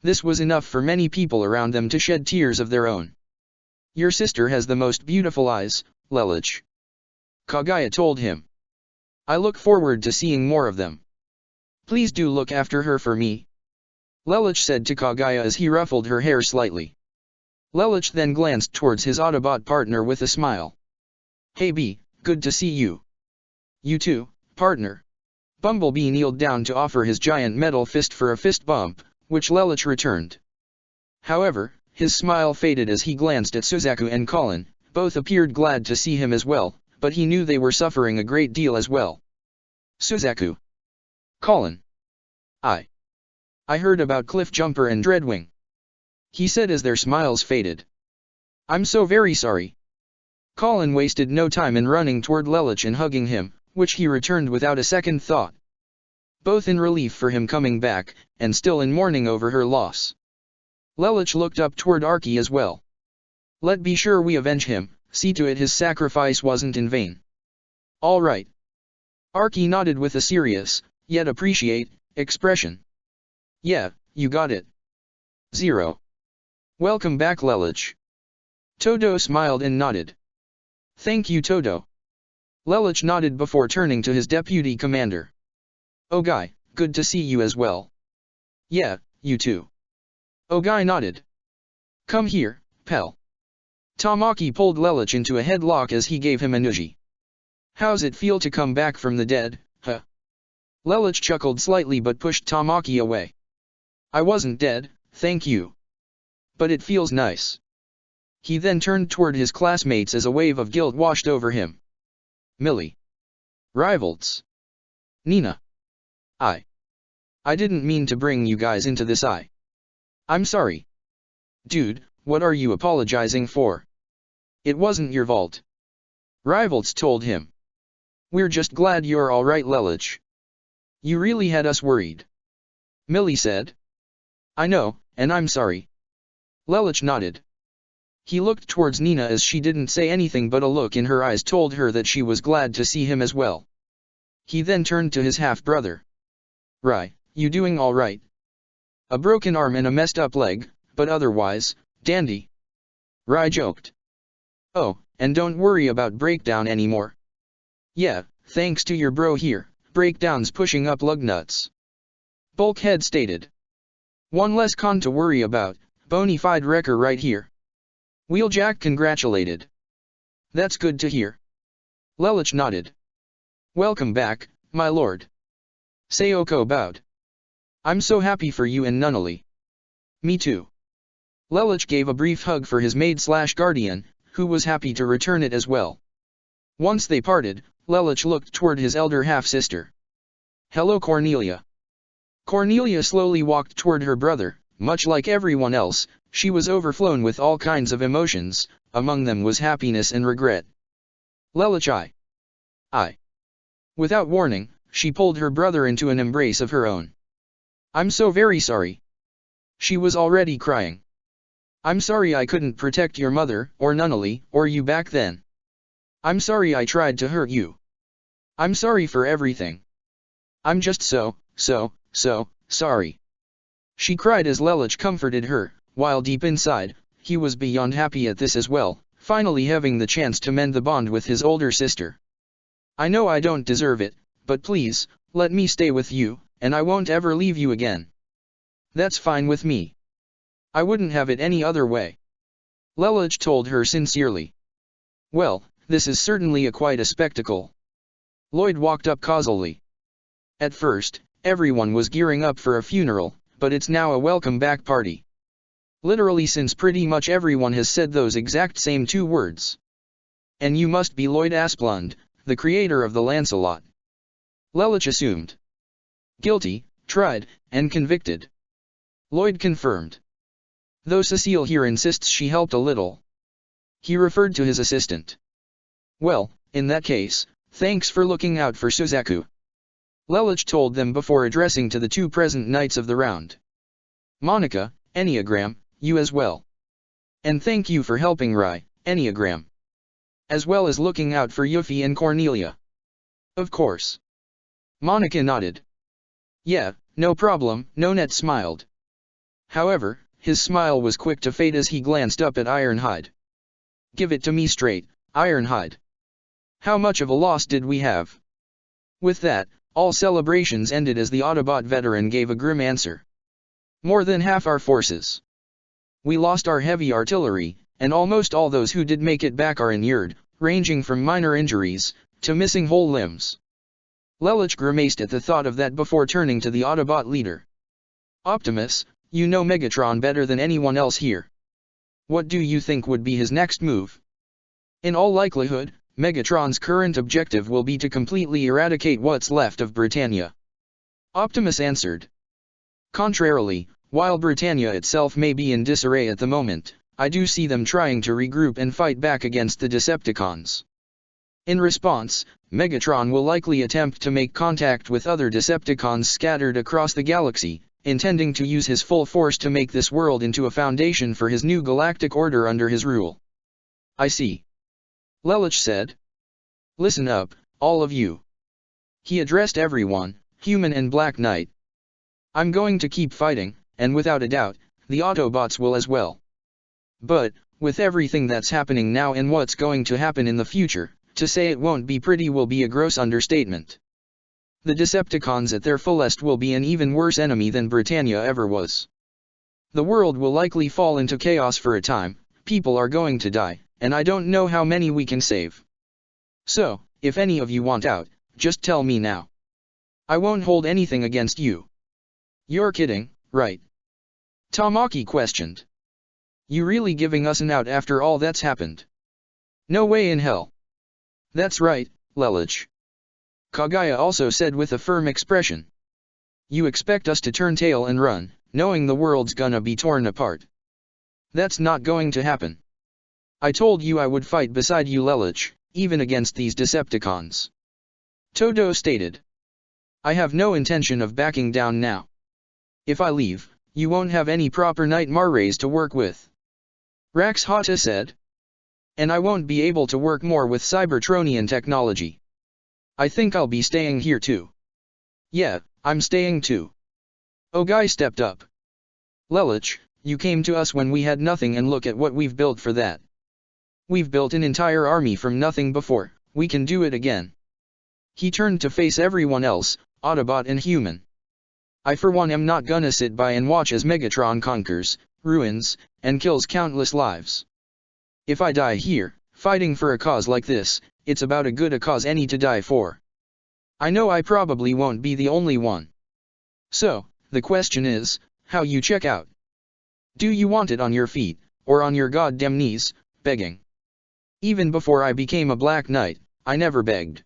This was enough for many people around them to shed tears of their own. "Your sister has the most beautiful eyes, Lelich," Kagaya told him. "I look forward to seeing more of them. Please do look after her for me," Lelich said to Kagaya as he ruffled her hair slightly. Lelich then glanced towards his Autobot partner with a smile. "Hey B, good to see you." "You too, partner." Bumblebee kneeled down to offer his giant metal fist for a fist bump, which Lelich returned. However, his smile faded as he glanced at Suzaku and Colin. Both appeared glad to see him as well, but he knew they were suffering a great deal as well. "Suzaku." "Colin. I heard about Cliffjumper and Dreadwing," he said as their smiles faded. "I'm so very sorry." Colin wasted no time in running toward Lelich and hugging him, which he returned without a second thought. Both in relief for him coming back, and still in mourning over her loss. Lelich looked up toward Archie as well. Let be sure we avenge him, see to it his sacrifice wasn't in vain. All right. Archie nodded with a serious, yet appreciate, expression. Yeah, you got it. 0. Welcome back, Lelich. Todo smiled and nodded. Thank you, Todo. Lelich nodded before turning to his deputy commander. Ogai, good to see you as well. Yeah, you too. Ogai nodded. Come here, pal. Tamaki pulled Lelich into a headlock as he gave him a nudgie. How's it feel to come back from the dead, huh? Lelich chuckled slightly but pushed Tamaki away. I wasn't dead, thank you. But it feels nice. He then turned toward his classmates as a wave of guilt washed over him. Millie. Rivals. Nina. I didn't mean to bring you guys into this. I'm sorry. Dude, what are you apologizing for? It wasn't your fault. Rivals told him. We're just glad you're alright, Lelich. You really had us worried. Millie said. I know, and I'm sorry. Lelich nodded. He looked towards Nina as she didn't say anything, but a look in her eyes told her that she was glad to see him as well. He then turned to his half-brother. Rai, you doing all right? A broken arm and a messed up leg, but otherwise, dandy. Rai joked. Oh, and don't worry about Breakdown anymore. Yeah, thanks to your bro here, Breakdown's pushing up lug nuts. Bulkhead stated. One less con to worry about, bonafide wrecker right here. Wheeljack congratulated. That's good to hear. Lelich nodded. Welcome back, my lord. Sayoko bowed. I'm so happy for you and Nunnally. Me too. Lelich gave a brief hug for his maid/guardian, who was happy to return it as well. Once they parted, Lelich looked toward his elder half-sister. Hello, Cornelia. Cornelia slowly walked toward her brother. Much like everyone else, she was overflown with all kinds of emotions, among them was happiness and regret. Lelich I. Without warning, she pulled her brother into an embrace of her own. I'm so very sorry. She was already crying. I'm sorry I couldn't protect your mother, or Nunnally, or you back then. I'm sorry I tried to hurt you. I'm sorry for everything. I'm just so sorry. She cried as Lelich comforted her, while deep inside, he was beyond happy at this as well, finally having the chance to mend the bond with his older sister. I know I don't deserve it, but please, let me stay with you, and I won't ever leave you again. That's fine with me. I wouldn't have it any other way. Lelich told her sincerely. Well, this is certainly quite a spectacle. Lloyd walked up causally. At first, everyone was gearing up for a funeral, but it's now a welcome back party. Literally, since pretty much everyone has said those exact same 2 words. And you must be Lloyd Asplund, the creator of the Lancelot. Lelich assumed. Guilty, tried, and convicted. Lloyd confirmed. Though Cecile here insists she helped a little. He referred to his assistant. Well, in that case, thanks for looking out for Suzaku. Lelich told them before addressing to the 2 present knights of the round. Monica, Enneagram, you as well. And thank you for helping Rai, Enneagram. As well as looking out for Yuffie and Cornelia. Of course. Monica nodded. Yeah, no problem, Nonet smiled. However, his smile was quick to fade as he glanced up at Ironhide. Give it to me straight, Ironhide. How much of a loss did we have? With that, all celebrations ended as the Autobot veteran gave a grim answer. More than half our forces. We lost our heavy artillery, and almost all those who did make it back are injured, ranging from minor injuries to missing whole limbs. Lelich grimaced at the thought of that before turning to the Autobot leader. Optimus, you know Megatron better than anyone else here. What do you think would be his next move? In all likelihood, Megatron's current objective will be to completely eradicate what's left of Britannia. Optimus answered. Contrarily, while Britannia itself may be in disarray at the moment, I do see them trying to regroup and fight back against the Decepticons. In response, Megatron will likely attempt to make contact with other Decepticons scattered across the galaxy, intending to use his full force to make this world into a foundation for his new galactic order under his rule. I see. Lelouch said. Listen up, all of you. He addressed everyone, human and Black Knight. I'm going to keep fighting, and without a doubt, the Autobots will as well. But, with everything that's happening now and what's going to happen in the future, to say it won't be pretty will be a gross understatement. The Decepticons at their fullest will be an even worse enemy than Britannia ever was. The world will likely fall into chaos for a time, people are going to die, and I don't know how many we can save. So, if any of you want out, just tell me now. I won't hold anything against you. You're kidding, right? Tamaki questioned. You really giving us an out after all that's happened? No way in hell. That's right, Lelouch. Kagaya also said with a firm expression. You expect us to turn tail and run, knowing the world's gonna be torn apart. That's not going to happen. I told you I would fight beside you, Lelouch, even against these Decepticons. Todo stated. I have no intention of backing down now. If I leave, you won't have any proper Nightmare rays to work with. Rax Hata said. And I won't be able to work more with Cybertronian technology. I think I'll be staying here too. Yeah, I'm staying too. Ogai stepped up. Lelouch, you came to us when we had nothing and look at what we've built for that. We've built an entire army from nothing before, we can do it again. He turned to face everyone else, Autobot and human. I for one am not gonna sit by and watch as Megatron conquers, ruins, and kills countless lives. If I die here, fighting for a cause like this, it's about as good a cause any to die for. I know I probably won't be the only one. So, the question is, how you check out? Do you want it on your feet, or on your goddamn knees, begging? Even before I became a Black Knight, I never begged.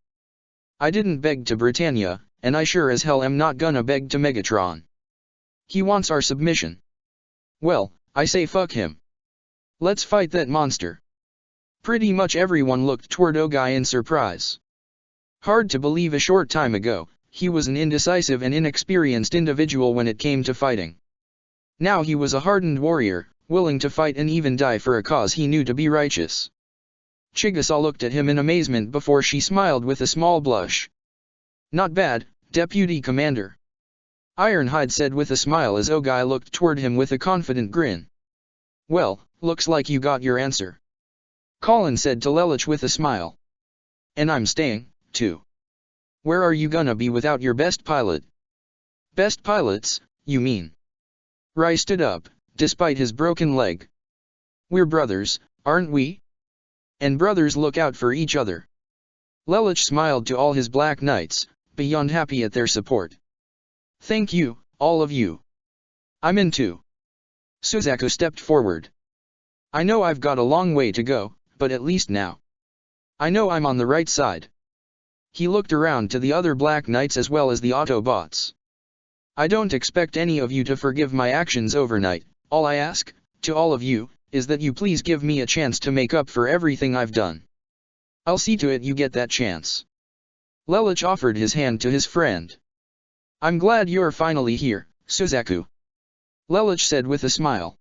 I didn't beg to Britannia, and I sure as hell am not gonna beg to Megatron. He wants our submission. Well, I say fuck him. Let's fight that monster. Pretty much everyone looked toward Ogai in surprise. Hard to believe a short time ago, he was an indecisive and inexperienced individual when it came to fighting. Now he was a hardened warrior, willing to fight and even die for a cause he knew to be righteous. Chigusa looked at him in amazement before she smiled with a small blush. Not bad, Deputy Commander. Ironhide said with a smile as Ogai looked toward him with a confident grin. Well, looks like you got your answer. Colin said to Lelouch with a smile. And I'm staying, too. Where are you gonna be without your best pilot? Best pilots, you mean? Rai stood up, despite his broken leg. We're brothers, aren't we? And brothers look out for each other. Lelouch smiled to all his Black Knights, beyond happy at their support. Thank you, all of you. I'm in too. Suzaku stepped forward. I know I've got a long way to go, but at least now. I know I'm on the right side. He looked around to the other Black Knights as well as the Autobots. I don't expect any of you to forgive my actions overnight, all I ask, to all of you, is that you please give me a chance to make up for everything I've done. I'll see to it you get that chance. Lelouch offered his hand to his friend. I'm glad you're finally here, Suzaku. Lelouch said with a smile.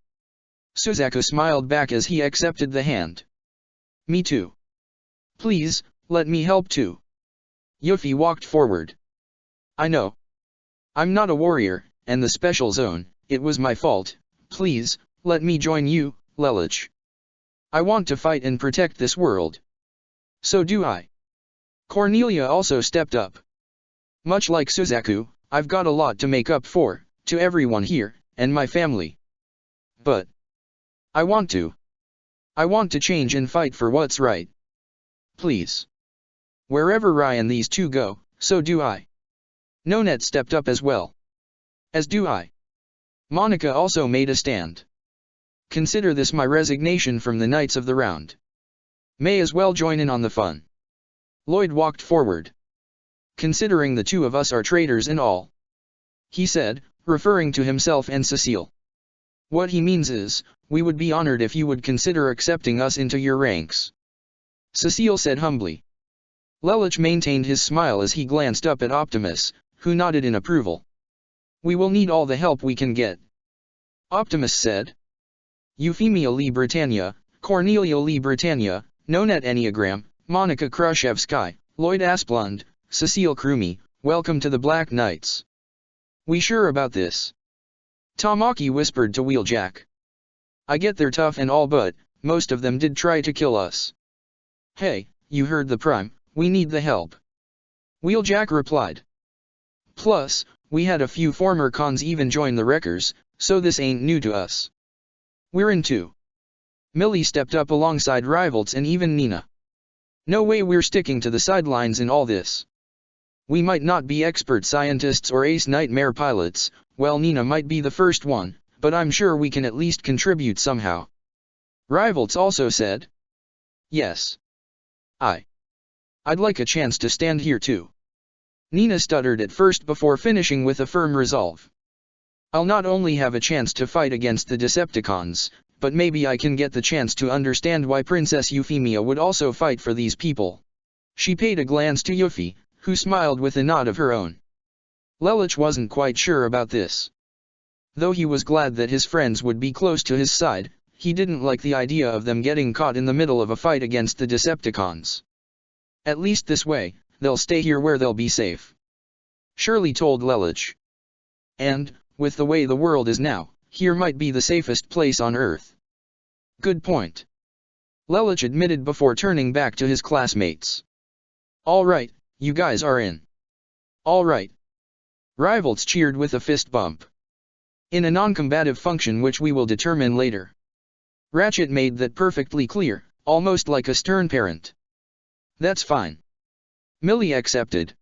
Suzaku smiled back as he accepted the hand. Me too. Please, let me help too. Yuffie walked forward. I know. I'm not a warrior, and the special zone, it was my fault, please, let me join you, Lelouch. I want to fight and protect this world. So do I. Cornelia also stepped up. Much like Suzaku, I've got a lot to make up for, to everyone here, and my family. But I want to. I want to change and fight for what's right. Please. Wherever Rai and these two go, so do I. Nonette stepped up as well. As do I. Monica also made a stand. Consider this my resignation from the Knights of the Round. May as well join in on the fun. Lloyd walked forward. Considering the two of us are traitors and all. He said, referring to himself and Cecile. What he means is, we would be honored if you would consider accepting us into your ranks. Cecile said humbly. Lelich maintained his smile as he glanced up at Optimus, who nodded in approval. We will need all the help we can get. Optimus said. Euphemia Lee Britannia, Cornelia Lee Britannia, Nonet Enneagram, Monica Khrushchevsky, Lloyd Asplund, Cecile Krumi, welcome to the Black Knights. We sure about this? Tamaki whispered to Wheeljack. I get they're tough and all, but most of them did try to kill us. Hey, you heard the Prime, we need the help. Wheeljack replied. Plus, we had a few former cons even join the Wreckers, so this ain't new to us. We're in too. Millie stepped up alongside Rivalts and even Nina. No way we're sticking to the sidelines in all this. We might not be expert scientists or ace nightmare pilots, well Nina might be the first one, but I'm sure we can at least contribute somehow. Rivalts also said. Yes. I'd like a chance to stand here too. Nina stuttered at first before finishing with a firm resolve. I'll not only have a chance to fight against the Decepticons, but maybe I can get the chance to understand why Princess Euphemia would also fight for these people. She paid a glance to Yuffie, who smiled with a nod of her own. Lelich wasn't quite sure about this. Though he was glad that his friends would be close to his side, he didn't like the idea of them getting caught in the middle of a fight against the Decepticons. At least this way, they'll stay here where they'll be safe. Shirley told Lelich. And, with the way the world is now, here might be the safest place on Earth. Good point. Lelich admitted before turning back to his classmates. All right, you guys are in. All right. Rivalts cheered with a fist bump. In a non-combative function which we will determine later. Ratchet made that perfectly clear, almost like a stern parent. That's fine. Millie accepted.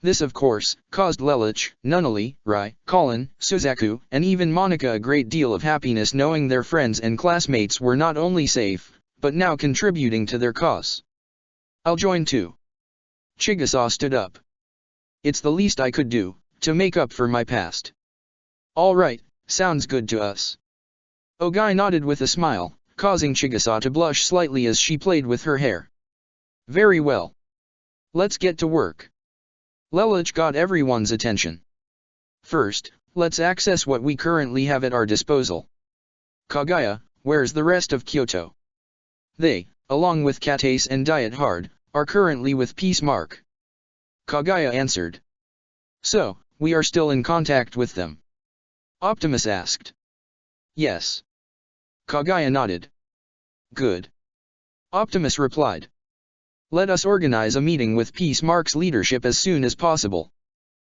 This of course, caused Lelich, Nunnally, Rai, Colin, Suzaku, and even Monica a great deal of happiness knowing their friends and classmates were not only safe, but now contributing to their cause. I'll join too. Chigusa stood up. It's the least I could do, to make up for my past. All right, sounds good to us. Ogai nodded with a smile, causing Chigusa to blush slightly as she played with her hair. Very well. Let's get to work. Lelich got everyone's attention. First, let's access what we currently have at our disposal. Kaguya, where's the rest of Kyoto? They, along with Katace and Diet Hard, are currently with Peace Mark. Kaguya answered. So, we are still in contact with them? Optimus asked. Yes. Kaguya nodded. Good. Optimus replied. Let us organize a meeting with Peace Mark's leadership as soon as possible.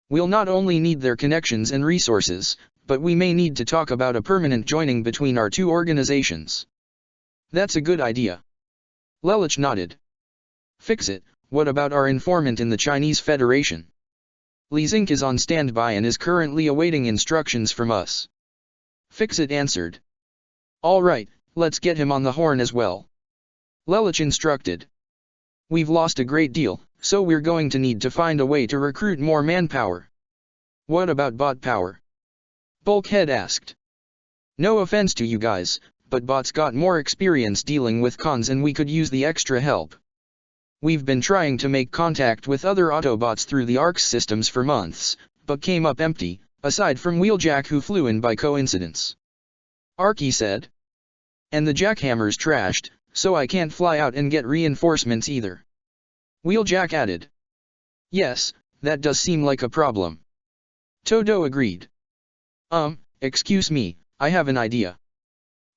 We'll not only need their connections and resources, but we may need to talk about a permanent joining between our two organizations. That's a good idea. Lelich nodded. Fix it, what about our informant in the Chinese Federation? Li Zink is on standby and is currently awaiting instructions from us. Fix it answered. All right, let's get him on the horn as well. Lelich instructed. We've lost a great deal, so we're going to need to find a way to recruit more manpower. What about bot power? Bulkhead asked. No offense to you guys, but bots got more experience dealing with cons and we could use the extra help. We've been trying to make contact with other Autobots through the ARX systems for months, but came up empty, aside from Wheeljack who flew in by coincidence. Arky said. And the jackhammer's trashed, so I can't fly out and get reinforcements either. Wheeljack added. Yes, that does seem like a problem. Todo agreed. Excuse me, I have an idea.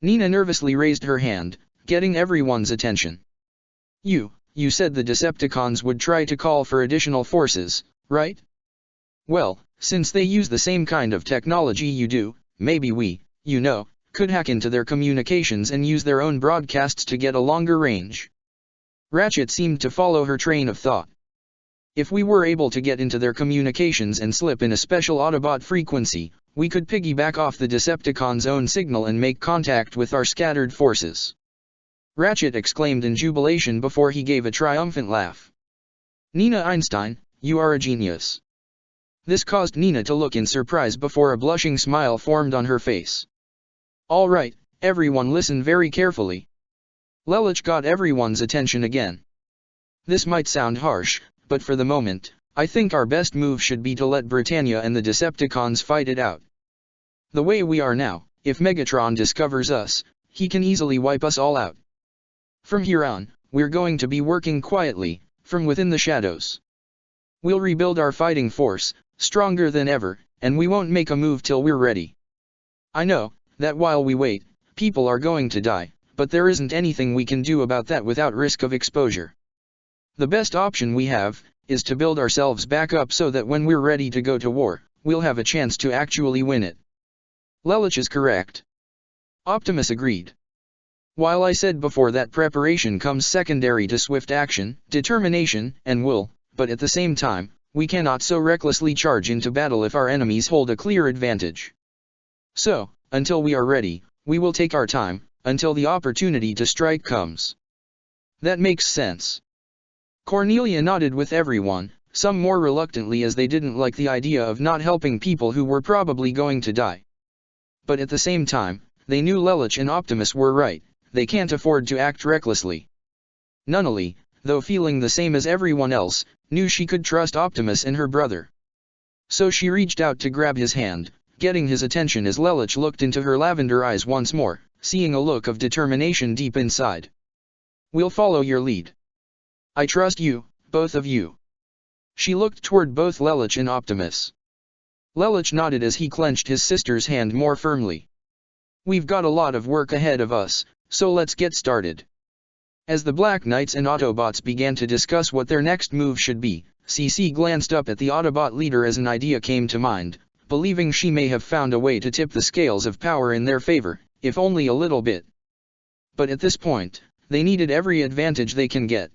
Nina nervously raised her hand, getting everyone's attention. You said the Decepticons would try to call for additional forces, right? Well, since they use the same kind of technology you do, maybe we, could hack into their communications and use their own broadcasts to get a longer range. Ratchet seemed to follow her train of thought. If we were able to get into their communications and slip in a special Autobot frequency, we could piggyback off the Decepticons' own signal and make contact with our scattered forces. Ratchet exclaimed in jubilation before he gave a triumphant laugh. Nina Einstein, you are a genius. This caused Nina to look in surprise before a blushing smile formed on her face. All right, everyone listen very carefully. Lelich got everyone's attention again. This might sound harsh, but for the moment, I think our best move should be to let Britannia and the Decepticons fight it out. The way we are now, if Megatron discovers us, he can easily wipe us all out. From here on, we're going to be working quietly, from within the shadows. We'll rebuild our fighting force, stronger than ever, and we won't make a move till we're ready. I know that while we wait, people are going to die, but there isn't anything we can do about that without risk of exposure. The best option we have is to build ourselves back up so that when we're ready to go to war, we'll have a chance to actually win it. Lelich is correct. Optimus agreed. While I said before that preparation comes secondary to swift action, determination, and will, but at the same time, we cannot so recklessly charge into battle if our enemies hold a clear advantage. So, until we are ready, we will take our time, until the opportunity to strike comes. That makes sense. Cornelia nodded with everyone, some more reluctantly as they didn't like the idea of not helping people who were probably going to die. But at the same time, they knew Lelich and Optimus were right, they can't afford to act recklessly. Nunnally, though feeling the same as everyone else, knew she could trust Optimus and her brother. So she reached out to grab his hand, getting his attention as Lelich looked into her lavender eyes once more, seeing a look of determination deep inside. We'll follow your lead. I trust you, both of you. She looked toward both Lelich and Optimus. Lelich nodded as he clenched his sister's hand more firmly. We've got a lot of work ahead of us, so let's get started. As the Black Knights and Autobots began to discuss what their next move should be, CC glanced up at the Autobot leader as an idea came to mind, believing she may have found a way to tip the scales of power in their favor, if only a little bit. But at this point, they needed every advantage they can get.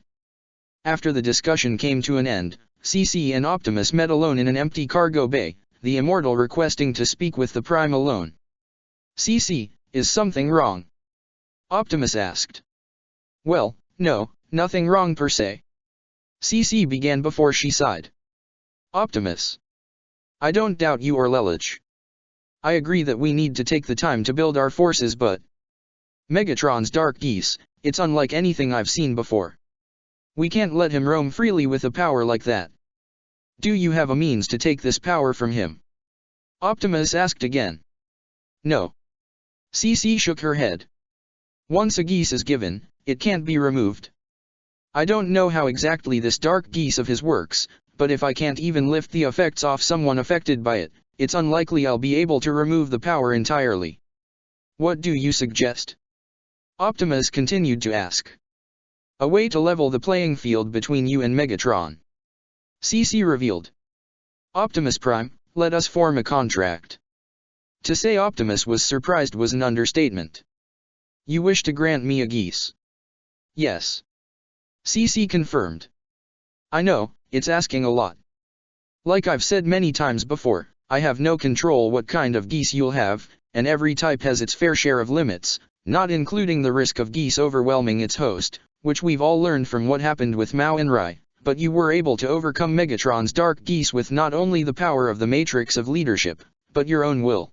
After the discussion came to an end, CC and Optimus met alone in an empty cargo bay, the Immortal requesting to speak with the Prime alone. CC, is something wrong? Optimus asked. Well, no, nothing wrong per se. CC began before she sighed. Optimus. I don't doubt you or Lelich. I agree that we need to take the time to build our forces, but Megatron's Dark Geese, it's unlike anything I've seen before. We can't let him roam freely with a power like that. Do you have a means to take this power from him? Optimus asked again. No. CC shook her head. Once a geese is given, it can't be removed. I don't know how exactly this Dark Geese of his works, but if I can't even lift the effects off someone affected by it, it's unlikely I'll be able to remove the power entirely. What do you suggest? Optimus continued to ask. A way to level the playing field between you and Megatron. CC revealed. Optimus Prime, let us form a contract. To say Optimus was surprised was an understatement. You wish to grant me a geese? Yes. CC confirmed. I know, it's asking a lot. Like I've said many times before, I have no control what kind of geese you'll have, and every type has its fair share of limits, not including the risk of geese overwhelming its host, which we've all learned from what happened with Mao and Rai, but you were able to overcome Megatron's Dark Geese with not only the power of the Matrix of Leadership, but your own will.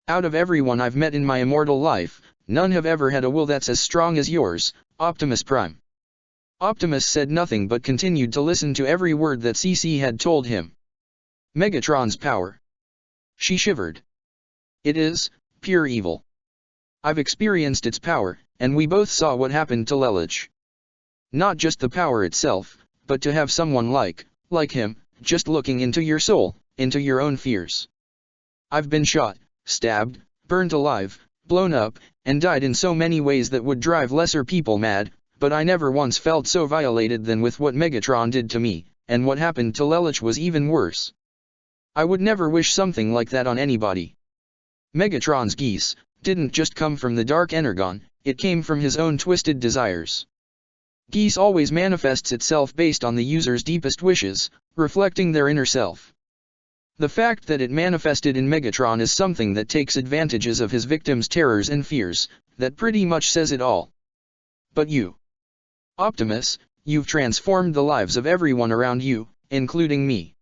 Out of everyone I've met in my immortal life, none have ever had a will that's as strong as yours, Optimus Prime. Optimus said nothing but continued to listen to every word that CC had told him. Megatron's power. She shivered. It is pure evil. I've experienced its power, and we both saw what happened to Lelich. Not just the power itself, but to have someone like him, just looking into your soul, into your own fears. I've been shot, stabbed, burnt alive, blown up, and died in so many ways that would drive lesser people mad, but I never once felt so violated than with what Megatron did to me, and what happened to Lelich was even worse. I would never wish something like that on anybody. Megatron's geese didn't just come from the Dark Energon, it came from his own twisted desires. Geese always manifests itself based on the user's deepest wishes, reflecting their inner self. The fact that it manifested in Megatron is something that takes advantages of his victims' terrors and fears, that pretty much says it all. But you, Optimus, you've transformed the lives of everyone around you, including me.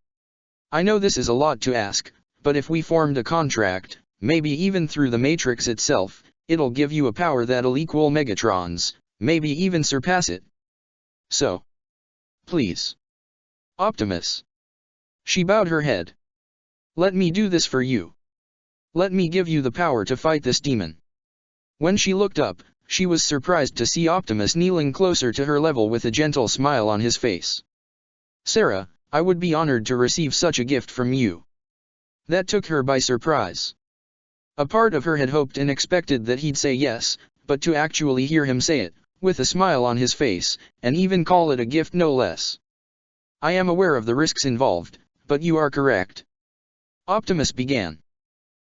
I know this is a lot to ask, but if we formed a contract, maybe even through the Matrix itself, it'll give you a power that'll equal Megatron's, maybe even surpass it. So, please. Optimus. She bowed her head. Let me do this for you. Let me give you the power to fight this demon. When she looked up, she was surprised to see Optimus kneeling closer to her level with a gentle smile on his face. Sarah, I would be honored to receive such a gift from you. That took her by surprise. A part of her had hoped and expected that he'd say yes, but to actually hear him say it, with a smile on his face, and even call it a gift no less. I am aware of the risks involved, but you are correct. Optimus began.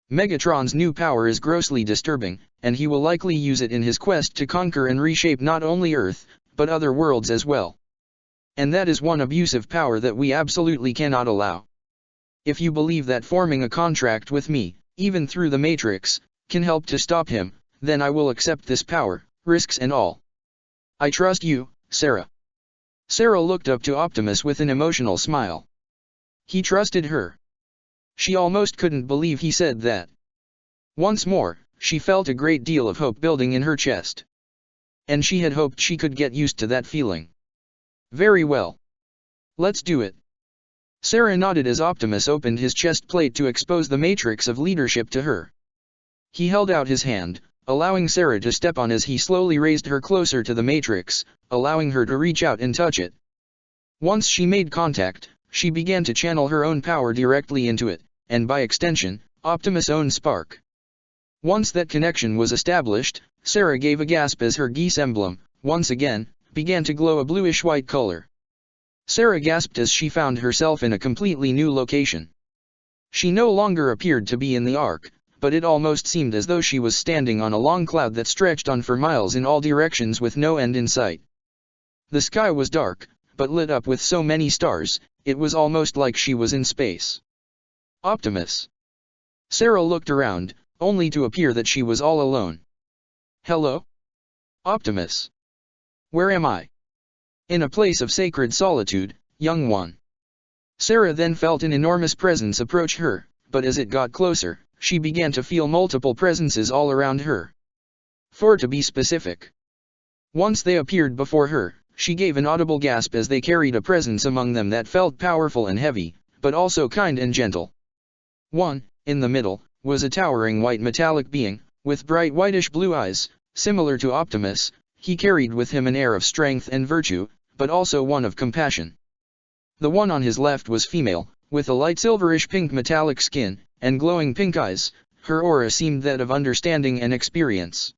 Megatron's new power is grossly disturbing, and he will likely use it in his quest to conquer and reshape not only Earth, but other worlds as well. And that is one abusive power that we absolutely cannot allow. If you believe that forming a contract with me, even through the Matrix, can help to stop him, then I will accept this power, risks and all. I trust you, Sarah. Sarah looked up to Optimus with an emotional smile. He trusted her. She almost couldn't believe he said that. Once more, she felt a great deal of hope building in her chest. And she had hoped she could get used to that feeling. Very well. Let's do it. Sarah nodded as Optimus opened his chest plate to expose the matrix of leadership to her. He held out his hand, allowing Sarah to step on as he slowly raised her closer to the matrix, allowing her to reach out and touch it. Once she made contact, she began to channel her own power directly into it, and by extension, Optimus' own spark. Once that connection was established, Sarah gave a gasp as her geese emblem, once again, began to glow a bluish-white color. Sarah gasped as she found herself in a completely new location. She no longer appeared to be in the Ark, but it almost seemed as though she was standing on a long cloud that stretched on for miles in all directions with no end in sight. The sky was dark, but lit up with so many stars, it was almost like she was in space. Optimus. Sarah looked around, only to appear that she was all alone. Hello? Optimus. Where am I? In a place of sacred solitude, young one. Sarah then felt an enormous presence approach her, but as it got closer, she began to feel multiple presences all around her. 4 to be specific. Once they appeared before her, she gave an audible gasp as they carried a presence among them that felt powerful and heavy, but also kind and gentle. 1, in the middle, was a towering white metallic being, with bright whitish blue eyes, similar to Optimus. He carried with him an air of strength and virtue, but also one of compassion. The one on his left was female, with a light silverish pink metallic skin, and glowing pink eyes. Her aura seemed that of understanding and experience.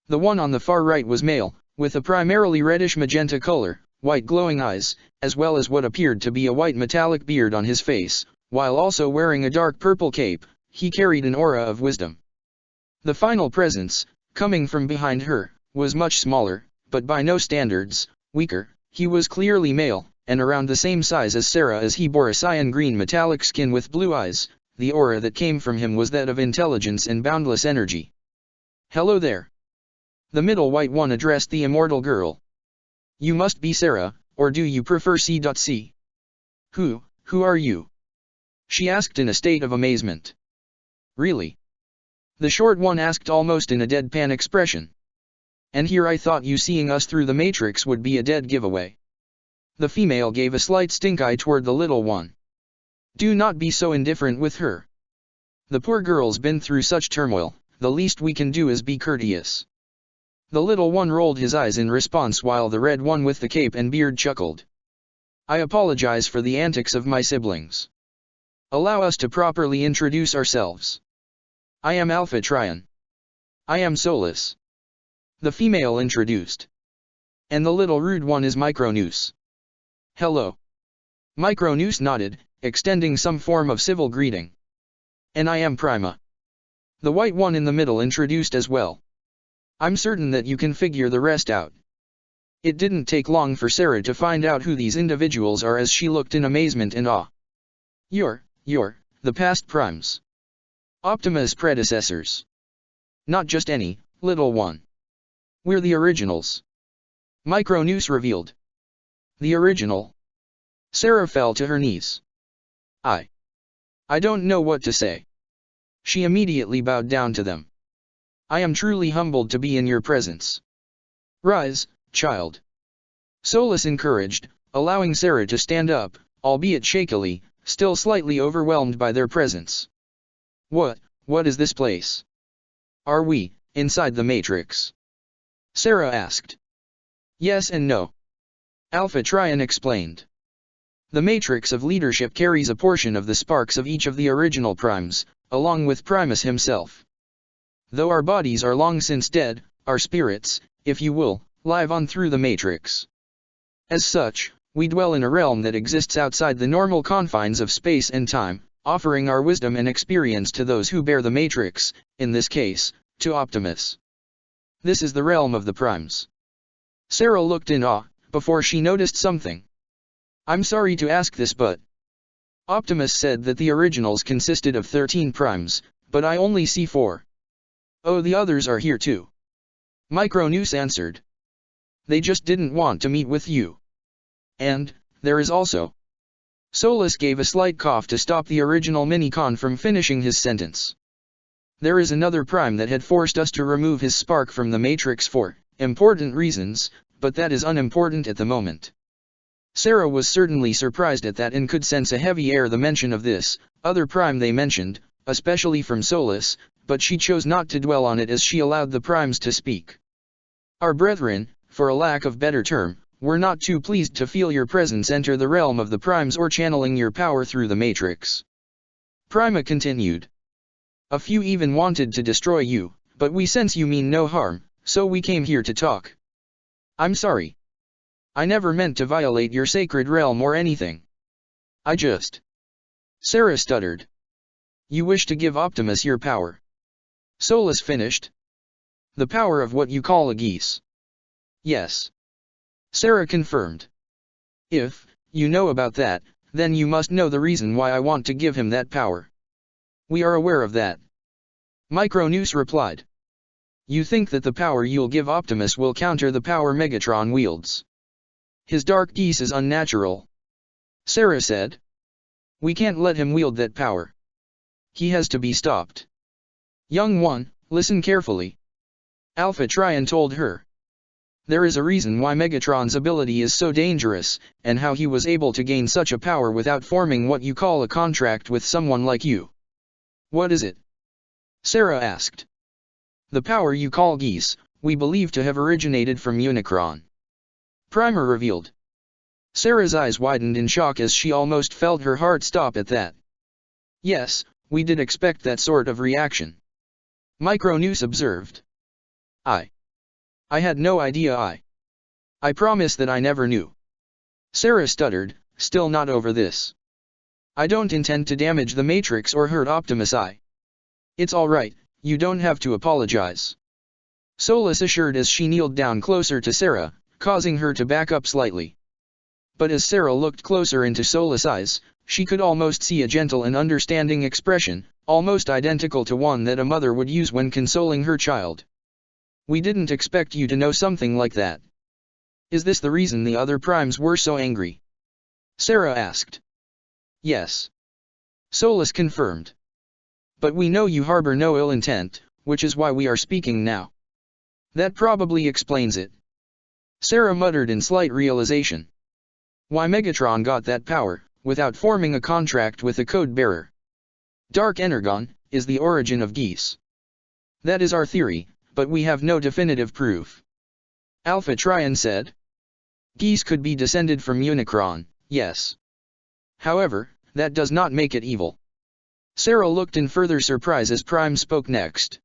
The one on the far right was male, with a primarily reddish magenta color, white glowing eyes, as well as what appeared to be a white metallic beard on his face, while also wearing a dark purple cape. He carried an aura of wisdom. The final presence, coming from behind her, was much smaller, but by no standards, weaker. He was clearly male, and around the same size as Sarah as he bore a cyan green metallic skin with blue eyes. The aura that came from him was that of intelligence and boundless energy. Hello there. The middle white one addressed the immortal girl. You must be Sarah, or do you prefer C.C? Who are you? She asked in a state of amazement. Really? The short one asked almost in a deadpan expression. And here I thought you seeing us through the matrix would be a dead giveaway. The female gave a slight stink eye toward the little one. Do not be so indifferent with her. The poor girl's been through such turmoil, the least we can do is be courteous. The little one rolled his eyes in response while the red one with the cape and beard chuckled. I apologize for the antics of my siblings. Allow us to properly introduce ourselves. I am Alpha Trion. I am Solus. The female introduced. And the little rude one is Microneus. Hello. Microneus nodded, extending some form of civil greeting. And I am Prima. The white one in the middle introduced as well. I'm certain that you can figure the rest out. It didn't take long for Sarah to find out who these individuals are as she looked in amazement and awe. You're the past primes. Optimus' predecessors. Not just any, little one. We're the originals. Microneus revealed. The original. Sarah fell to her knees. I don't know what to say. She immediately bowed down to them. I am truly humbled to be in your presence. Rise, child. Solus encouraged, allowing Sarah to stand up, albeit shakily, still slightly overwhelmed by their presence. What is this place? Are we inside the Matrix? Sarah asked. Yes and no. Alpha Trion explained. The Matrix of Leadership carries a portion of the sparks of each of the original primes, along with Primus himself. Though our bodies are long since dead, our spirits, if you will, live on through the Matrix. As such, we dwell in a realm that exists outside the normal confines of space and time, offering our wisdom and experience to those who bear the Matrix, in this case, to Optimus. This is the realm of the primes. Sarah looked in awe, before she noticed something. I'm sorry to ask this but... Optimus said that the originals consisted of 13 primes, but I only see 4. Oh, the others are here too. Micronews answered. They just didn't want to meet with you. And, there is also... Solus gave a slight cough to stop the original Minicon from finishing his sentence. There is another prime that had forced us to remove his spark from the Matrix for important reasons, but that is unimportant at the moment. Sarah was certainly surprised at that and could sense a heavy air the mention of this other prime they mentioned, especially from Solus, but she chose not to dwell on it as she allowed the primes to speak. Our brethren, for a lack of better term, were not too pleased to feel your presence enter the realm of the primes or channeling your power through the Matrix. Prima continued. A few even wanted to destroy you, but we sense you mean no harm, so we came here to talk. I'm sorry. I never meant to violate your sacred realm or anything. I just... Sarah stuttered. You wish to give Optimus your power. Solus finished. The power of what you call a geese. Yes. Sarah confirmed. If you know about that, then you must know the reason why I want to give him that power. We are aware of that. Micronews replied. You think that the power you'll give Optimus will counter the power Megatron wields. His dark geese is unnatural. Sarah said. We can't let him wield that power. He has to be stopped. Young one, listen carefully. Alpha Trion told her. There is a reason why Megatron's ability is so dangerous, and how he was able to gain such a power without forming what you call a contract with someone like you. What is it? Sarah asked. The power you call geese, we believe to have originated from Unicron. Primer revealed. Sarah's eyes widened in shock as she almost felt her heart stop at that. Yes, we did expect that sort of reaction. Micronews observed. I had no idea I promise that I never knew. Sarah stuttered, still not over this. I don't intend to damage the Matrix or hurt Optimus. It's alright, you don't have to apologize. Solus assured as she kneeled down closer to Sarah, causing her to back up slightly. But as Sarah looked closer into Solus' eyes, she could almost see a gentle and understanding expression, almost identical to one that a mother would use when consoling her child. We didn't expect you to know something like that. Is this the reason the other primes were so angry? Sarah asked. Yes. Solus confirmed. But we know you harbor no ill intent, which is why we are speaking now. That probably explains it. Sarah muttered in slight realization. Why Megatron got that power, without forming a contract with the code bearer. Dark Energon is the origin of geese. That is our theory, but we have no definitive proof. Alpha Trion said. Geese could be descended from Unicron, yes. However, that does not make it evil. Sarah looked in further surprise as Prime spoke next.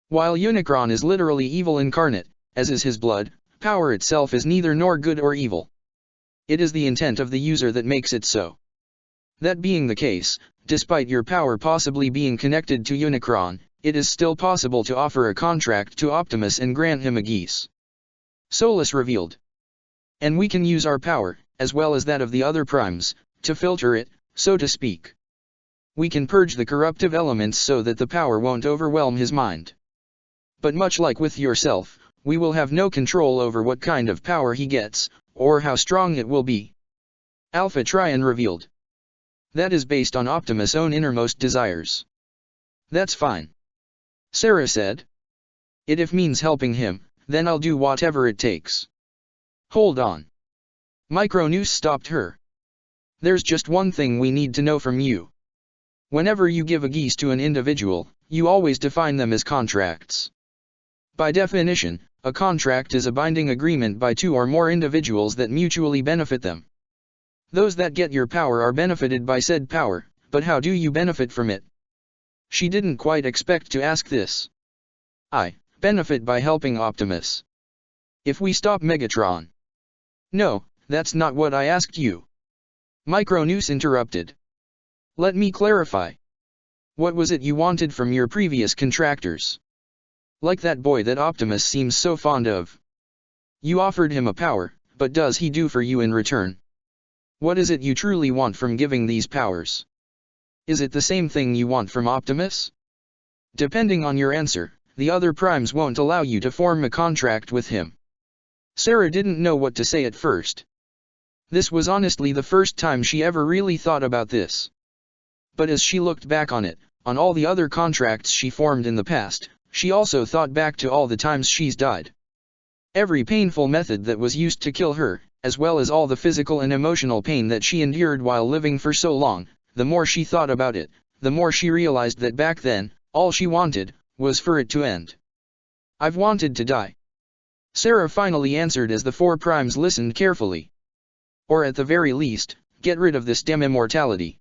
While Unicron is literally evil incarnate, as is his blood, power itself is neither nor good or evil. It is the intent of the user that makes it so. That being the case, despite your power possibly being connected to Unicron, it is still possible to offer a contract to Optimus and grant him a geese. Solus revealed. And we can use our power, as well as that of the other primes, to filter it, so to speak. We can purge the corruptive elements so that the power won't overwhelm his mind. But much like with yourself, we will have no control over what kind of power he gets, or how strong it will be. Alpha Trion revealed. That is based on Optimus' own innermost desires. That's fine. Sarah said. If means helping him, then I'll do whatever it takes. Hold on. Micronews stopped her. There's just one thing we need to know from you. Whenever you give a geese to an individual, you always define them as contracts. By definition, a contract is a binding agreement by two or more individuals that mutually benefit them. Those that get your power are benefited by said power, but how do you benefit from it? She didn't quite expect to ask this. I benefit by helping Optimus. If we stop Megatron. No, that's not what I asked you. Micronews interrupted. Let me clarify. What was it you wanted from your previous contractors? Like that boy that Optimus seems so fond of. You offered him a power, but does he do for you in return? What is it you truly want from giving these powers? Is it the same thing you want from Optimus? Depending on your answer, the other primes won't allow you to form a contract with him. Sarah didn't know what to say at first. This was honestly the first time she ever really thought about this. But as she looked back on it, on all the other contracts she formed in the past, she also thought back to all the times she's died. Every painful method that was used to kill her, as well as all the physical and emotional pain that she endured while living for so long, the more she thought about it, the more she realized that back then, all she wanted, was for it to end. I've wanted to die. Sarah finally answered as the four primes listened carefully. Or at the very least, get rid of this damn immortality.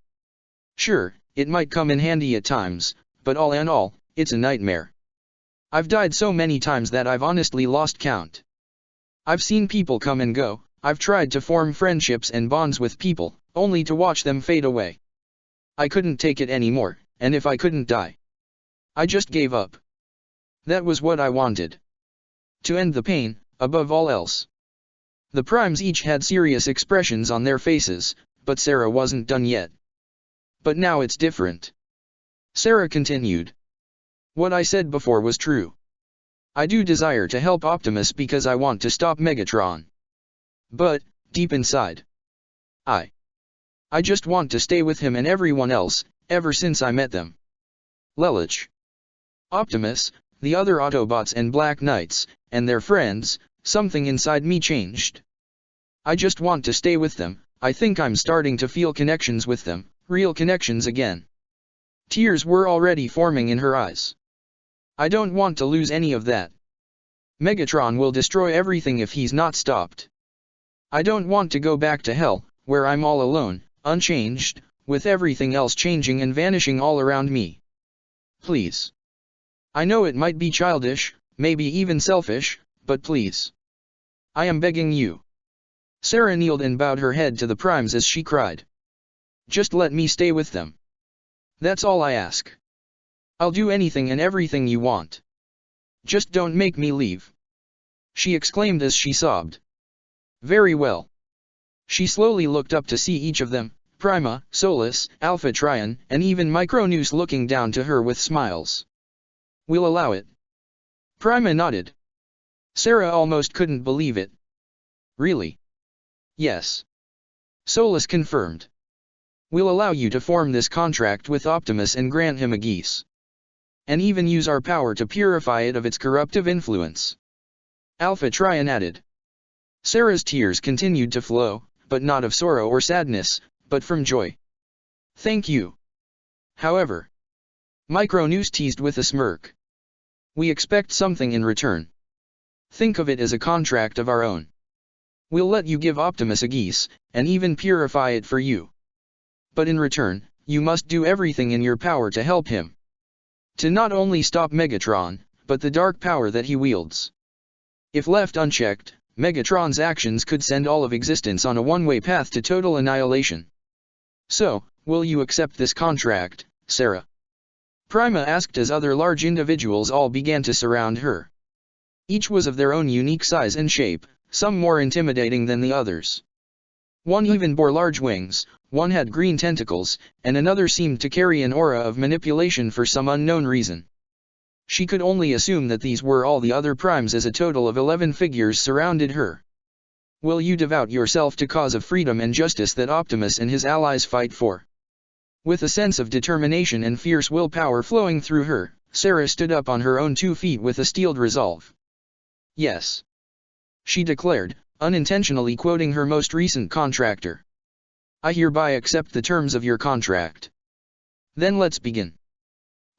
Sure, it might come in handy at times, but all in all, it's a nightmare. I've died so many times that I've honestly lost count. I've seen people come and go, I've tried to form friendships and bonds with people, only to watch them fade away. I couldn't take it anymore, and if I couldn't die, I just gave up. That was what I wanted. To end the pain, above all else. The primes each had serious expressions on their faces, but Sarah wasn't done yet. But now it's different. Sarah continued. What I said before was true. I do desire to help Optimus because I want to stop Megatron. But, deep inside, I just want to stay with him and everyone else, ever since I met them. Lelich, Optimus, the other Autobots and Black Knights, and their friends, something inside me changed. I just want to stay with them. I think I'm starting to feel connections with them, real connections again. Tears were already forming in her eyes. I don't want to lose any of that. Megatron will destroy everything if he's not stopped. I don't want to go back to hell, where I'm all alone, unchanged, with everything else changing and vanishing all around me. Please. I know it might be childish, maybe even selfish, but please. I am begging you. Sarah kneeled and bowed her head to the primes as she cried. Just let me stay with them. That's all I ask. I'll do anything and everything you want. Just don't make me leave. She exclaimed as she sobbed. Very well. She slowly looked up to see each of them, Prima, Solus, Alpha Trion, and even Micronews looking down to her with smiles. We'll allow it. Prima nodded. Sarah almost couldn't believe it. Really? Yes. Solus confirmed. We'll allow you to form this contract with Optimus and grant him a geese. And even use our power to purify it of its corruptive influence. Alpha Trion added. Sarah's tears continued to flow, but not of sorrow or sadness, but from joy. Thank you. However, Micronews teased with a smirk. We expect something in return. Think of it as a contract of our own. We'll let you give Optimus a geese, and even purify it for you. But in return, you must do everything in your power to help him. To not only stop Megatron, but the dark power that he wields. If left unchecked, Megatron's actions could send all of existence on a one-way path to total annihilation. So, will you accept this contract, Sarah? Prima asked as other large individuals all began to surround her. Each was of their own unique size and shape, some more intimidating than the others. One even bore large wings, one had green tentacles, and another seemed to carry an aura of manipulation for some unknown reason. She could only assume that these were all the other primes as a total of 11 figures surrounded her. Will you devote yourself to cause of freedom and justice that Optimus and his allies fight for? With a sense of determination and fierce willpower flowing through her, Sarah stood up on her own 2 feet with a steeled resolve. Yes. She declared, unintentionally quoting her most recent contractor. I hereby accept the terms of your contract. Then let's begin.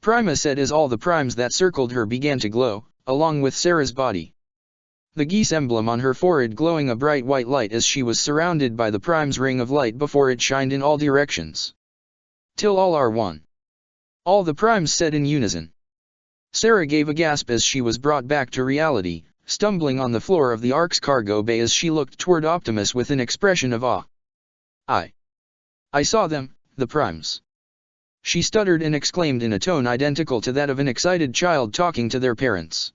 Prima said as all the primes that circled her began to glow, along with Sarah's body. The geese emblem on her forehead glowing a bright white light as she was surrounded by the prime's ring of light before it shined in all directions. Till all are one. All the primes said in unison. Sarah gave a gasp as she was brought back to reality, stumbling on the floor of the Ark's cargo bay as she looked toward Optimus with an expression of awe. I saw them, the primes. She stuttered and exclaimed in a tone identical to that of an excited child talking to their parents.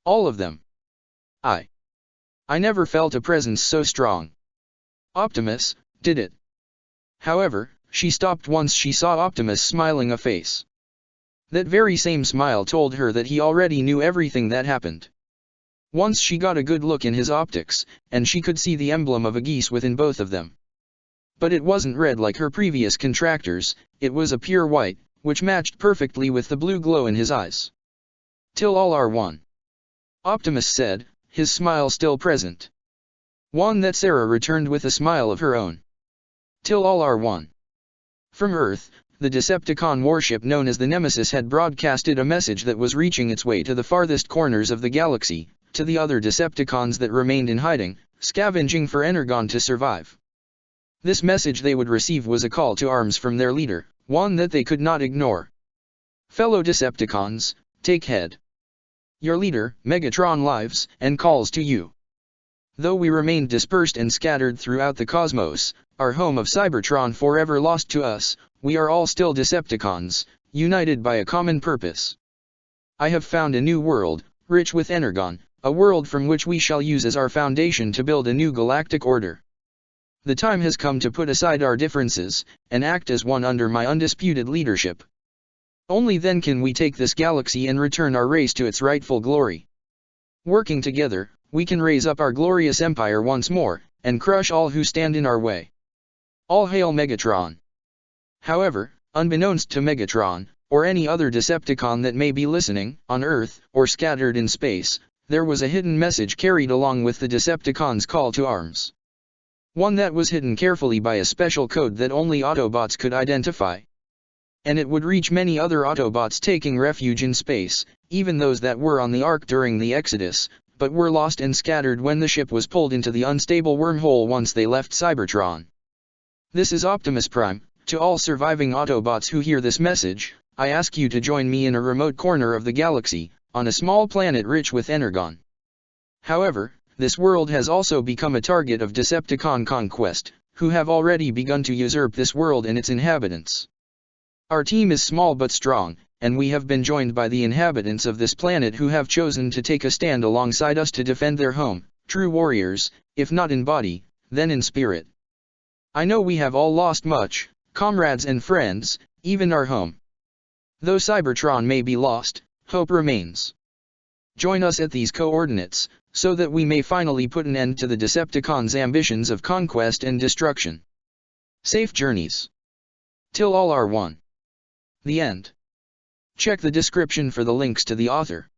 All of them. I never felt a presence so strong. Optimus, did it? However, she stopped once she saw Optimus smiling a face. That very same smile told her that he already knew everything that happened. Once she got a good look in his optics, and she could see the emblem of a geese within both of them. But it wasn't red like her previous contractors, it was a pure white, which matched perfectly with the blue glow in his eyes. Till all are one. Optimus said, his smile still present. One that Sarah returned with a smile of her own. Till all are one. From Earth, the Decepticon warship known as the Nemesis had broadcasted a message that was reaching its way to the farthest corners of the galaxy, to the other Decepticons that remained in hiding, scavenging for Energon to survive. This message they would receive was a call to arms from their leader, one that they could not ignore. Fellow Decepticons, take heed. Your leader, Megatron lives, and calls to you. Though we remained dispersed and scattered throughout the cosmos, our home of Cybertron forever lost to us, we are all still Decepticons, united by a common purpose. I have found a new world, rich with Energon, a world from which we shall use as our foundation to build a new galactic order. The time has come to put aside our differences, and act as one under my undisputed leadership. Only then can we take this galaxy and return our race to its rightful glory. Working together, we can raise up our glorious empire once more, and crush all who stand in our way. All hail Megatron. However, unbeknownst to Megatron, or any other Decepticon that may be listening, on Earth, or scattered in space, there was a hidden message carried along with the Decepticons' call to arms. One that was hidden carefully by a special code that only Autobots could identify. And it would reach many other Autobots taking refuge in space, even those that were on the Ark during the Exodus, but were lost and scattered when the ship was pulled into the unstable wormhole once they left Cybertron. This is Optimus Prime. To all surviving Autobots who hear this message, I ask you to join me in a remote corner of the galaxy, on a small planet rich with Energon. However, this world has also become a target of Decepticon conquest, who have already begun to usurp this world and its inhabitants. Our team is small but strong, and we have been joined by the inhabitants of this planet who have chosen to take a stand alongside us to defend their home, true warriors, if not in body, then in spirit. I know we have all lost much, comrades and friends, even our home. Though Cybertron may be lost, hope remains. Join us at these coordinates, so that we may finally put an end to the Decepticons' ambitions of conquest and destruction. Safe journeys. Till all are one. The end. Check the description for the links to the author.